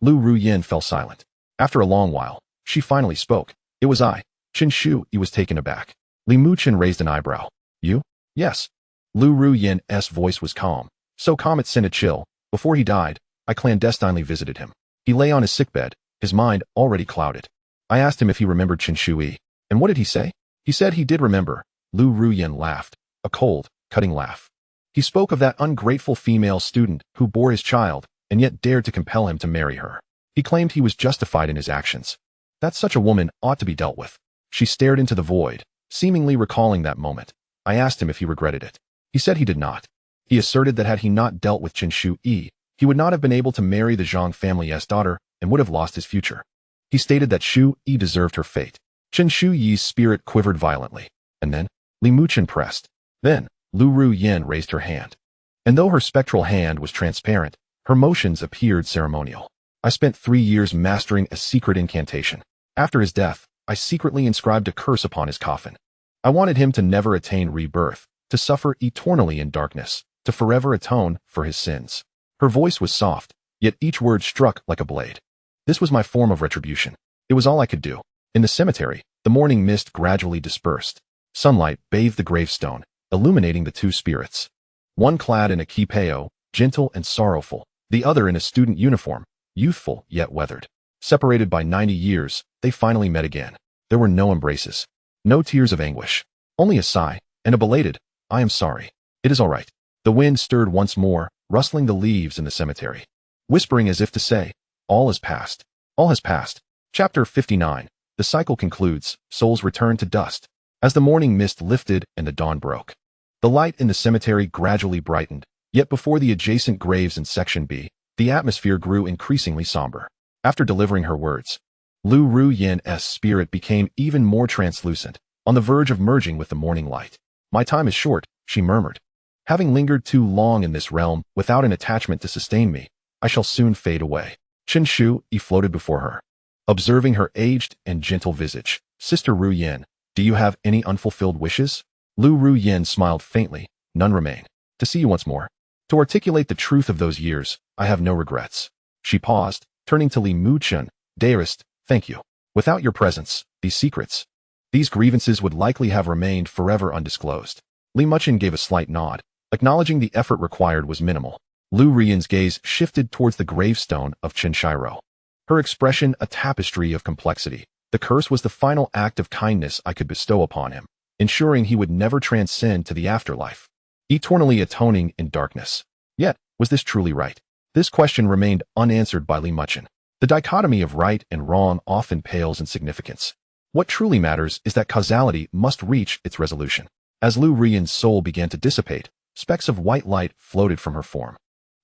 Lu Ruyan fell silent. After a long while, she finally spoke. It was I. Chen Shu Yi was taken aback. Li Muchen raised an eyebrow. You? Yes. Lu Ruyan's voice was calm. So calm it sent a chill. Before he died, I clandestinely visited him. He lay on his sickbed, his mind already clouded. I asked him if he remembered Chen Shu Yi. And what did he say? He said he did remember. Lu Ruyan laughed. A cold, cutting laugh. He spoke of that ungrateful female student who bore his child and yet dared to compel him to marry her. He claimed he was justified in his actions. That such a woman ought to be dealt with. She stared into the void, seemingly recalling that moment. I asked him if he regretted it. He said he did not. He asserted that had he not dealt with Chen Shu Yi, he would not have been able to marry the Zhang family's daughter and would have lost his future. He stated that Shu Yi deserved her fate. Chen Shu Yi's spirit quivered violently. And then, Muchen pressed. Then, Lu Ru Yin raised her hand. And though her spectral hand was transparent, her motions appeared ceremonial. I spent 3 years mastering a secret incantation. After his death, I secretly inscribed a curse upon his coffin. I wanted him to never attain rebirth, to suffer eternally in darkness, to forever atone for his sins. Her voice was soft, yet each word struck like a blade. This was my form of retribution. It was all I could do. In the cemetery, the morning mist gradually dispersed. Sunlight bathed the gravestone, illuminating the two spirits. One clad in a kipeo, gentle and sorrowful, the other in a student uniform, youthful yet weathered. Separated by 90 years, they finally met again. There were no embraces, no tears of anguish, only a sigh, and a belated, "I am sorry. It is all right." The wind stirred once more, rustling the leaves in the cemetery, whispering as if to say, "All is past. All has passed." Chapter 59. The cycle concludes, souls return to dust. As the morning mist lifted and the dawn broke, the light in the cemetery gradually brightened, yet before the adjacent graves in Section B, the atmosphere grew increasingly somber. After delivering her words, Lu Ru Yin's spirit became even more translucent, on the verge of merging with the morning light. "My time is short," she murmured. "Having lingered too long in this realm without an attachment to sustain me, I shall soon fade away." Chen Shu floated before her. Observing her aged and gentle visage, "Sister Ru Yin, do you have any unfulfilled wishes?" Lu Ru Yin smiled faintly. "None remain. To see you once more. To articulate the truth of those years, I have no regrets." She paused, turning to Li Muchen. "Dearest, thank you. Without your presence, these secrets, these grievances would likely have remained forever undisclosed." Li Muchen gave a slight nod, acknowledging the effort required was minimal. Lu Riyin's gaze shifted towards the gravestone of Chen Shiro. Her expression a tapestry of complexity. The curse was the final act of kindness I could bestow upon him, ensuring he would never transcend to the afterlife, eternally atoning in darkness. Yet, was this truly right? This question remained unanswered by Li Muchen. The dichotomy of right and wrong often pales in significance. What truly matters is that causality must reach its resolution. As Lu Riyin's soul began to dissipate, specks of white light floated from her form,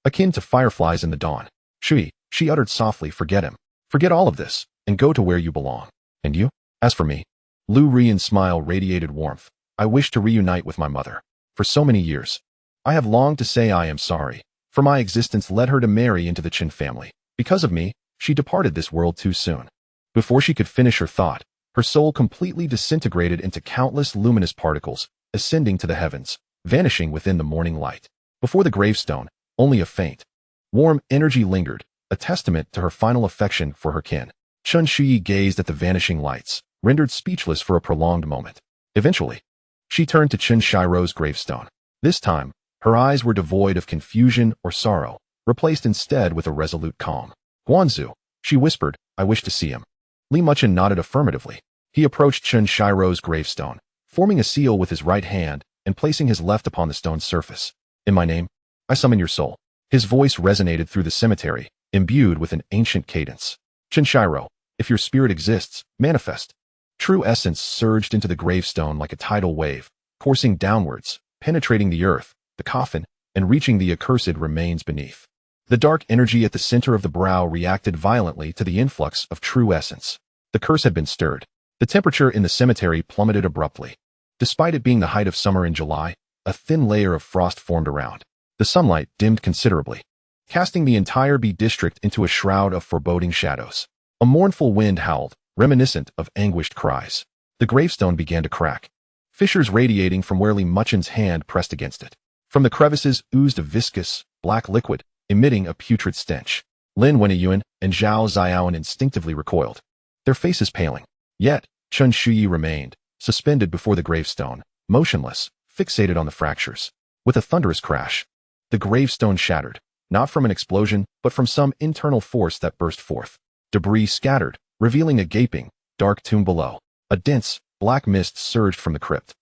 akin to fireflies in the dawn. "Shui," she uttered softly, "forget him. Forget all of this, and go to where you belong. And you? As for me," Lu Riyin's smile radiated warmth, "I wish to reunite with my mother. For so many years, I have longed to say I am sorry, for my existence led her to marry into the Qin family. Because of me, she departed this world too soon." Before she could finish her thought, her soul completely disintegrated into countless luminous particles, ascending to the heavens, vanishing within the morning light. Before the gravestone, only a faint, warm energy lingered, a testament to her final affection for her kin. Chen Shui gazed at the vanishing lights, rendered speechless for a prolonged moment. Eventually, she turned to Chen Shiro's gravestone. This time, her eyes were devoid of confusion or sorrow, replaced instead with a resolute calm. "Guanzu," she whispered, "I wish to see him." Li Muchen nodded affirmatively. He approached Chen Shiro's gravestone, forming a seal with his right hand and placing his left upon the stone's surface. "In my name, I summon your soul." His voice resonated through the cemetery, imbued with an ancient cadence. "Chen Shiro, if your spirit exists, manifest." True essence surged into the gravestone like a tidal wave, coursing downwards, penetrating the earth, the coffin, and reaching the accursed remains beneath. The dark energy at the center of the brow reacted violently to the influx of true essence. The curse had been stirred. The temperature in the cemetery plummeted abruptly. Despite it being the height of summer in July, a thin layer of frost formed around. The sunlight dimmed considerably, casting the entire B district into a shroud of foreboding shadows. A mournful wind howled, reminiscent of anguished cries. The gravestone began to crack, fissures radiating from where Li Muchen's hand pressed against it. From the crevices oozed a viscous, black liquid, emitting a putrid stench. Lin Wenyuan and Zhao Xiaoan instinctively recoiled, their faces paling. Yet, Chen Shuyi remained, suspended before the gravestone, motionless, fixated on the fractures. With a thunderous crash, the gravestone shattered, not from an explosion, but from some internal force that burst forth. Debris scattered, revealing a gaping, dark tomb below. A dense, black mist surged from the crypt,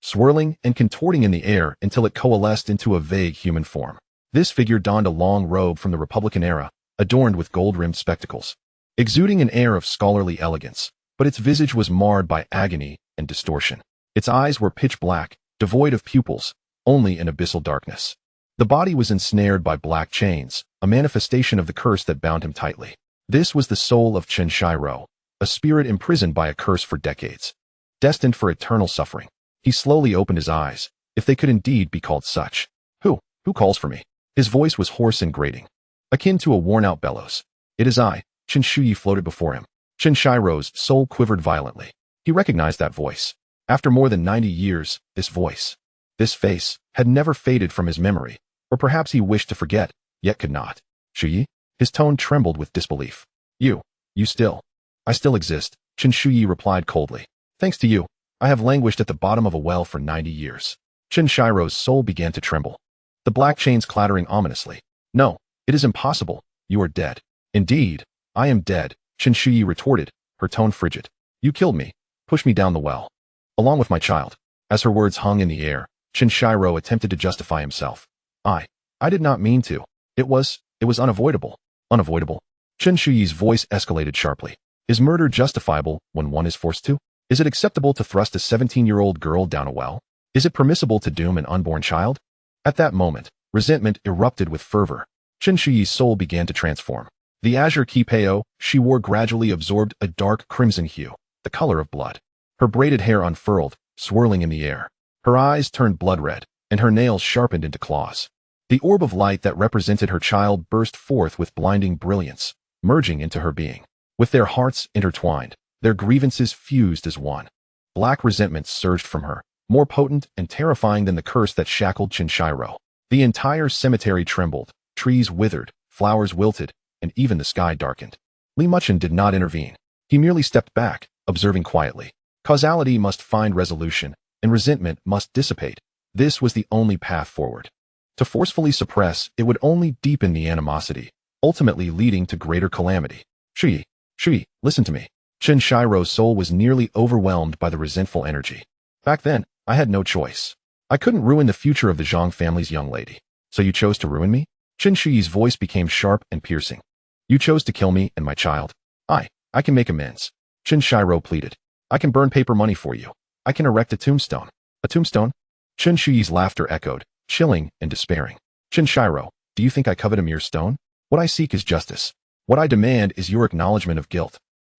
swirling and contorting in the air until it coalesced into a vague human form. This figure donned a long robe from the Republican era, adorned with gold-rimmed spectacles, exuding an air of scholarly elegance, but its visage was marred by agony and distortion. Its eyes were pitch black, devoid of pupils, only in abyssal darkness. The body was ensnared by black chains, a manifestation of the curse that bound him tightly. This was the soul of Chen Shiro, a spirit imprisoned by a curse for decades, destined for eternal suffering. He slowly opened his eyes, if they could indeed be called such. Who calls for me? His voice was hoarse and grating, akin to a worn-out bellows. It is I. Chen Shuyi floated before him. Xianxiaro's soul quivered violently. He recognized that voice. After more than 90 years, this voice, this face, had never faded from his memory, or perhaps he wished to forget, yet could not. Shuyi? His tone trembled with disbelief. I still exist, Chen Shuyi replied coldly. Thanks to you, I have languished at the bottom of a well for 90 years. Xianxiaro's soul began to tremble, the black chains clattering ominously. No, it is impossible. You are dead. Indeed, I am dead, Chen Shuyi retorted, her tone frigid. You killed me, pushed me down the well, along with my child. As her words hung in the air, Xianxiaro attempted to justify himself. I did not mean to. It was unavoidable. Unavoidable? Chen Shuyi's voice escalated sharply. Is murder justifiable when one is forced to? Is it acceptable to thrust a 17-year-old girl down a well? Is it permissible to doom an unborn child? At that moment, resentment erupted with fervor. Chen Shuyi's soul began to transform. The azure kipayo she wore gradually absorbed a dark crimson hue, the color of blood. Her braided hair unfurled, swirling in the air. Her eyes turned blood red, and her nails sharpened into claws. The orb of light that represented her child burst forth with blinding brilliance, merging into her being. With their hearts intertwined, their grievances fused as one. Black resentment surged from her, more potent and terrifying than the curse that shackled Xianxiaro. The entire cemetery trembled, trees withered, flowers wilted, and even the sky darkened. Muchen did not intervene. He merely stepped back, observing quietly. Causality must find resolution, and resentment must dissipate. This was the only path forward. To forcefully suppress, it would only deepen the animosity, ultimately leading to greater calamity. Shuyi, listen to me. Xianxiaro's soul was nearly overwhelmed by the resentful energy. Back then, I had no choice. I couldn't ruin the future of the Zhang family's young lady. So you chose to ruin me? Chen Shuyi's voice became sharp and piercing. You chose to kill me and my child. I can make amends. Xianxiaro pleaded. I can burn paper money for you. I can erect a tombstone. A tombstone? Chen Shuyi's laughter echoed, chilling and despairing. Xianxiaro, do you think I covet a mere stone? What I seek is justice. What I demand is your acknowledgement of guilt.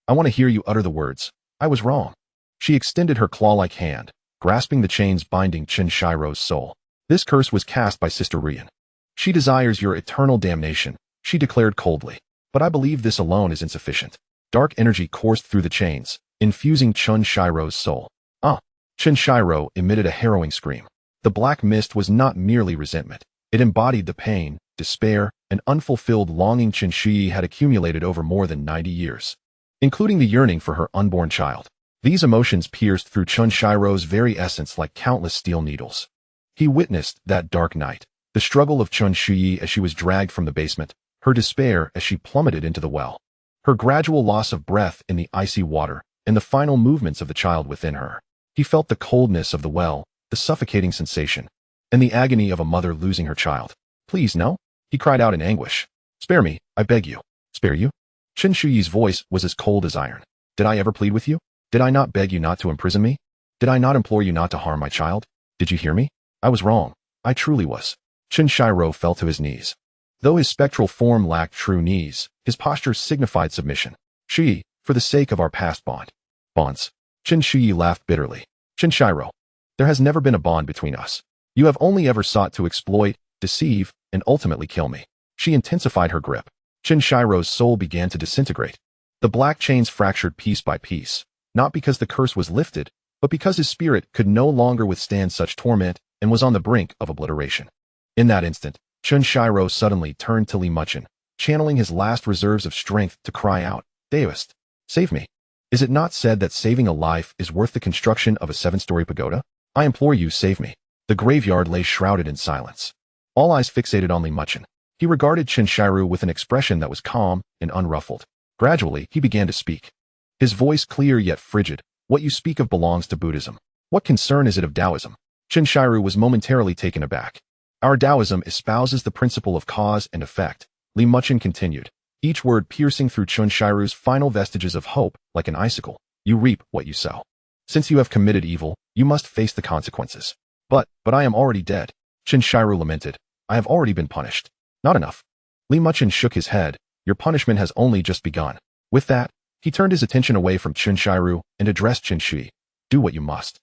I want to hear you utter the words, I was wrong. She extended her claw-like hand, grasping the chains binding Xianxiaro's soul. This curse was cast by Sister Rian. She desires your eternal damnation, she declared coldly. But I believe this alone is insufficient. Dark energy coursed through the chains, infusing Xianxiaro's soul. Xianxiaro emitted a harrowing scream. The black mist was not merely resentment. It embodied the pain, despair, and unfulfilled longing Chen Shuyi had accumulated over more than 90 years, including the yearning for her unborn child. These emotions pierced through Xianxiaro's very essence like countless steel needles. He witnessed that dark night, the struggle of Chen Shuyi as she was dragged from the basement, her despair as she plummeted into the well, her gradual loss of breath in the icy water, and the final movements of the child within her. He felt the coldness of the well, the suffocating sensation, and the agony of a mother losing her child. Please, no? He cried out in anguish. Spare me, I beg you. Spare you? Chen Shuyi's voice was as cold as iron. Did I ever plead with you? Did I not beg you not to imprison me? Did I not implore you not to harm my child? Did you hear me? I was wrong. I truly was. Xianxiaro fell to his knees. Though his spectral form lacked true knees, his posture signified submission. Shuyi, for the sake of our past bonds. Chen Shuyi laughed bitterly. Xianxiaro, there has never been a bond between us. You have only ever sought to exploit, deceive, and ultimately kill me. She intensified her grip. Xianxiaro's soul began to disintegrate. The black chains fractured piece by piece, not because the curse was lifted, but because his spirit could no longer withstand such torment and was on the brink of obliteration. In that instant, Xianxiaro suddenly turned to Muchen, channeling his last reserves of strength to cry out, Taoist, save me. Is it not said that saving a life is worth the construction of a 7-story pagoda? I implore you, save me. The graveyard lay shrouded in silence. All eyes fixated on Muchen. He regarded Xianxiaro with an expression that was calm and unruffled. Gradually, he began to speak. His voice clear yet frigid. What you speak of belongs to Buddhism. What concern is it of Taoism? Xianxiaro was momentarily taken aback. Our Taoism espouses the principle of cause and effect, Muchen continued, each word piercing through Xianxiaro's final vestiges of hope like an icicle. You reap what you sow. Since you have committed evil, you must face the consequences. But I am already dead. Xianxiaro lamented. I have already been punished. Not enough. Muchen shook his head. Your punishment has only just begun. With that, he turned his attention away from Xianxiaro and addressed Chen Shuyi. Do what you must.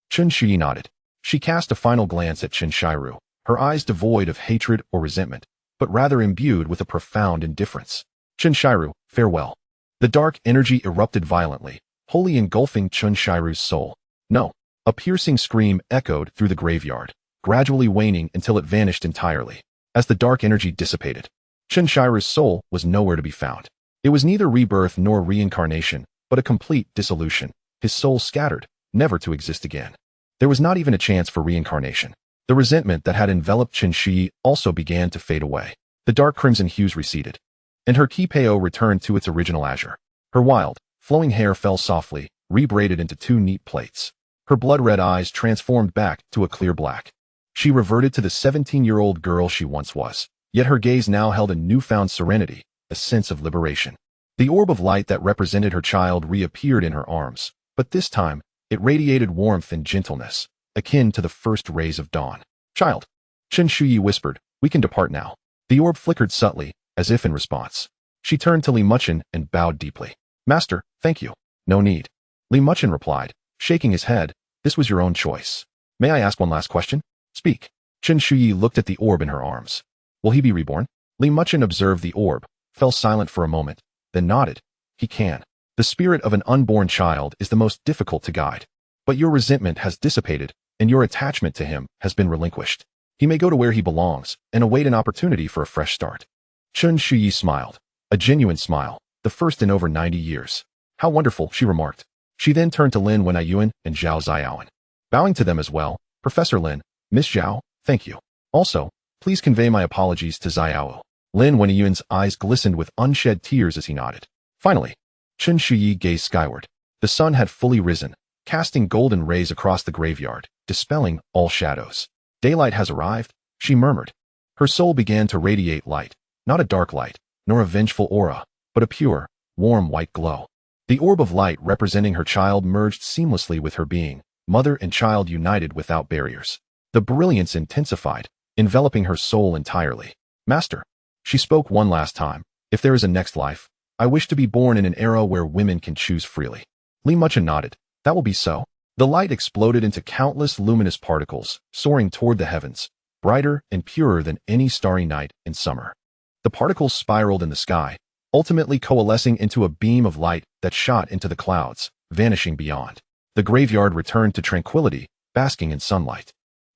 Chen Shuyi nodded. She cast a final glance at Chen Shiru, her eyes devoid of hatred or resentment, but rather imbued with a profound indifference. Chen Shiru, farewell. The dark energy erupted violently, wholly engulfing Chen Shiru's soul. No. A piercing scream echoed through the graveyard, gradually waning until it vanished entirely. As the dark energy dissipated, Chen Shiru's soul was nowhere to be found. It was neither rebirth nor reincarnation, but a complete dissolution, his soul scattered, never to exist again. There was not even a chance for reincarnation. The resentment that had enveloped Chen Shi also began to fade away. The dark crimson hues receded, and her kipao returned to its original azure. Her wild, flowing hair fell softly, rebraided into two neat plaits. Her blood-red eyes transformed back to a clear black. She reverted to the 17-year-old girl she once was, yet her gaze now held a newfound serenity, a sense of liberation. The orb of light that represented her child reappeared in her arms, but this time, it radiated warmth and gentleness, akin to the first rays of dawn. Child, Chen Shuyi whispered, we can depart now. The orb flickered subtly, as if in response. She turned to Li Muchen and bowed deeply. Master, thank you. No need. Li Muchen replied, shaking his head, this was your own choice. May I ask one last question? Speak. Chen Shuyi looked at the orb in her arms. Will he be reborn? Li Muchen observed the orb, fell silent for a moment, then nodded. He can. The spirit of an unborn child is the most difficult to guide. But your resentment has dissipated, and your attachment to him has been relinquished. He may go to where he belongs and await an opportunity for a fresh start. Chen Shuyi smiled. A genuine smile, the first in over 90 years. How wonderful, she remarked. She then turned to Lin Wenyuan and Zhao Xiaoan. Bowing to them as well, Professor Lin, Miss Zhao, thank you. Also, please convey my apologies to Xiao. Lin Wenyuan's eyes glistened with unshed tears as he nodded. Finally, Chen Shuyi gazed skyward. The sun had fully risen, casting golden rays across the graveyard, dispelling all shadows. Daylight has arrived, she murmured. Her soul began to radiate light, not a dark light, nor a vengeful aura, but a pure, warm white glow. The orb of light representing her child merged seamlessly with her being, mother and child united without barriers. The brilliance intensified, enveloping her soul entirely. Master, she spoke one last time, if there is a next life, I wish to be born in an era where women can choose freely. Li Muchen nodded. That will be so. The light exploded into countless luminous particles, soaring toward the heavens, brighter and purer than any starry night in summer. The particles spiraled in the sky, ultimately coalescing into a beam of light that shot into the clouds, vanishing beyond. The graveyard returned to tranquility, basking in sunlight,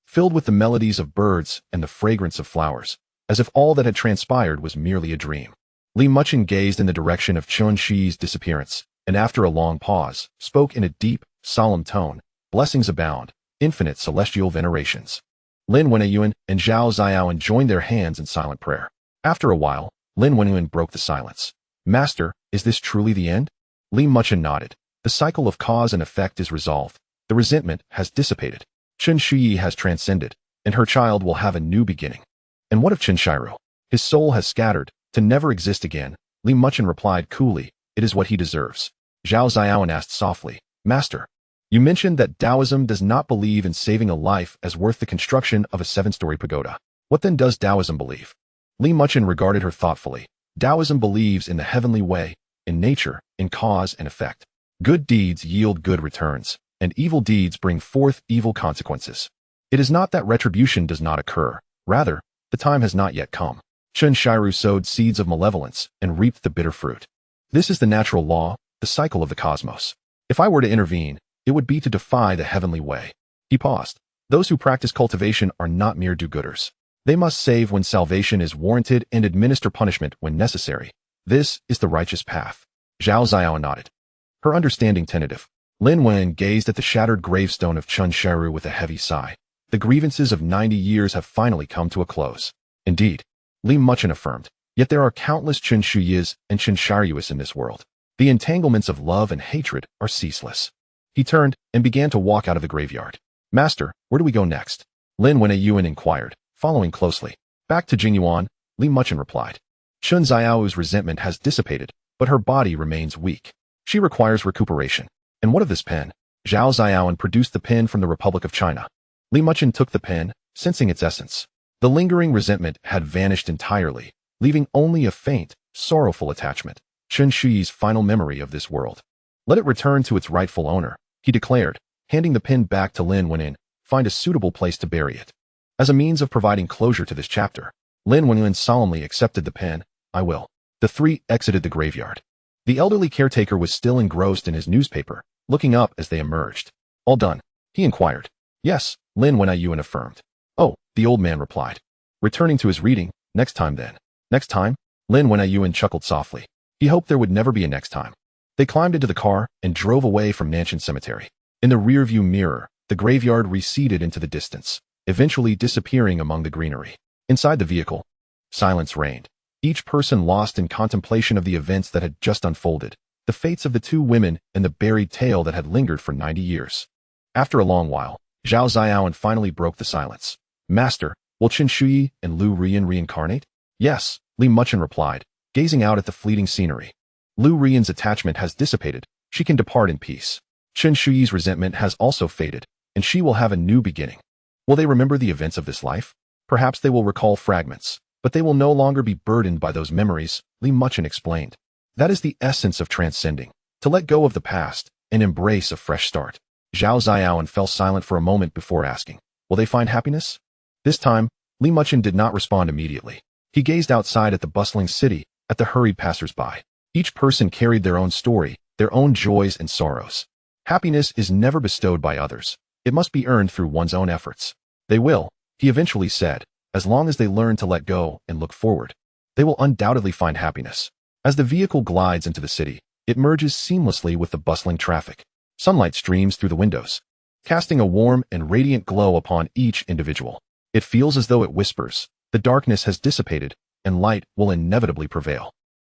filled with the melodies of birds and the fragrance of flowers, as if all that had transpired was merely a dream. Li Muchen gazed in the direction of Chen Shi's disappearance, and after a long pause, spoke in a deep, solemn tone, blessings abound, infinite celestial venerations. Lin Wenyuan and Zhao Xiaoan joined their hands in silent prayer. After a while, Lin Wenyuan broke the silence. Master, is this truly the end? Li Muchen nodded. The cycle of cause and effect is resolved. The resentment has dissipated. Chen Shuyi has transcended, and her child will have a new beginning. And what of Chen Shiru? His soul has scattered, to never exist again. Li Muchen replied coolly, it is what he deserves. Zhao Xiaoan asked softly, Master, you mentioned that Taoism does not believe in saving a life as worth the construction of a 7-story pagoda. What then does Taoism believe? Li Muchen regarded her thoughtfully. Taoism believes in the heavenly way, in nature, in cause and effect. Good deeds yield good returns, and evil deeds bring forth evil consequences. It is not that retribution does not occur. Rather, the time has not yet come. Chen Shiru sowed seeds of malevolence and reaped the bitter fruit. This is the natural law, the cycle of the cosmos. If I were to intervene, it would be to defy the heavenly way. He paused. Those who practice cultivation are not mere do-gooders. They must save when salvation is warranted and administer punishment when necessary. This is the righteous path. Zhao Xiao nodded, her understanding tentative. Lin Wen gazed at the shattered gravestone of Chen Shiru with a heavy sigh. The grievances of 90 years have finally come to a close. Indeed, Li Muchen affirmed, yet there are countless Chen Shuyis and Chen Shiruis in this world. The entanglements of love and hatred are ceaseless. He turned and began to walk out of the graveyard. Master, where do we go next? Lin Wenyuan inquired, following closely. Back to Jingyuan, Li Muchen replied. Chen Xiao's resentment has dissipated, but her body remains weak. She requires recuperation. And what of this pen? Zhao Xiaoan produced the pen from the Republic of China. Li Muchen took the pen, sensing its essence. The lingering resentment had vanished entirely, leaving only a faint, sorrowful attachment, Chen Shuyi's final memory of this world. Let it return to its rightful owner, he declared, handing the pin back to Lin Wenyin, find a suitable place to bury it. As a means of providing closure to this chapter, Lin Wenyin solemnly accepted the pin. I will. The three exited the graveyard. The elderly caretaker was still engrossed in his newspaper, looking up as they emerged. All done? He inquired. Yes, Lin Wenyin affirmed. Oh, the old man replied. Returning to his reading, next time then. Next time? Lin Wenyin chuckled softly. He hoped there would never be a next time. They climbed into the car and drove away from Nanshan Cemetery. In the rearview mirror, the graveyard receded into the distance, eventually disappearing among the greenery. Inside the vehicle, silence reigned. Each person lost in contemplation of the events that had just unfolded, the fates of the two women and the buried tale that had lingered for 90 years. After a long while, Zhao Ziaoan finally broke the silence. Master, will Qin Shuyi and Lu Rian reincarnate? Yes, Li Muchen replied, gazing out at the fleeting scenery. Lu Rian's attachment has dissipated, she can depart in peace. Qin Shuyi's resentment has also faded, and she will have a new beginning. Will they remember the events of this life? Perhaps they will recall fragments, but they will no longer be burdened by those memories, Li Muchen explained. That is the essence of transcending, to let go of the past and embrace a fresh start. Zhao Ziaoan fell silent for a moment before asking, will they find happiness? This time, Li Muchen did not respond immediately. He gazed outside at the bustling city, at the hurried passers-by. Each person carried their own story, their own joys and sorrows. Happiness is never bestowed by others. It must be earned through one's own efforts. They will, he eventually said, as long as they learn to let go and look forward. They will undoubtedly find happiness. As the vehicle glides into the city, it merges seamlessly with the bustling traffic. Sunlight streams through the windows, casting a warm and radiant glow upon each individual. It feels as though it whispers, the darkness has dissipated, and light will inevitably prevail.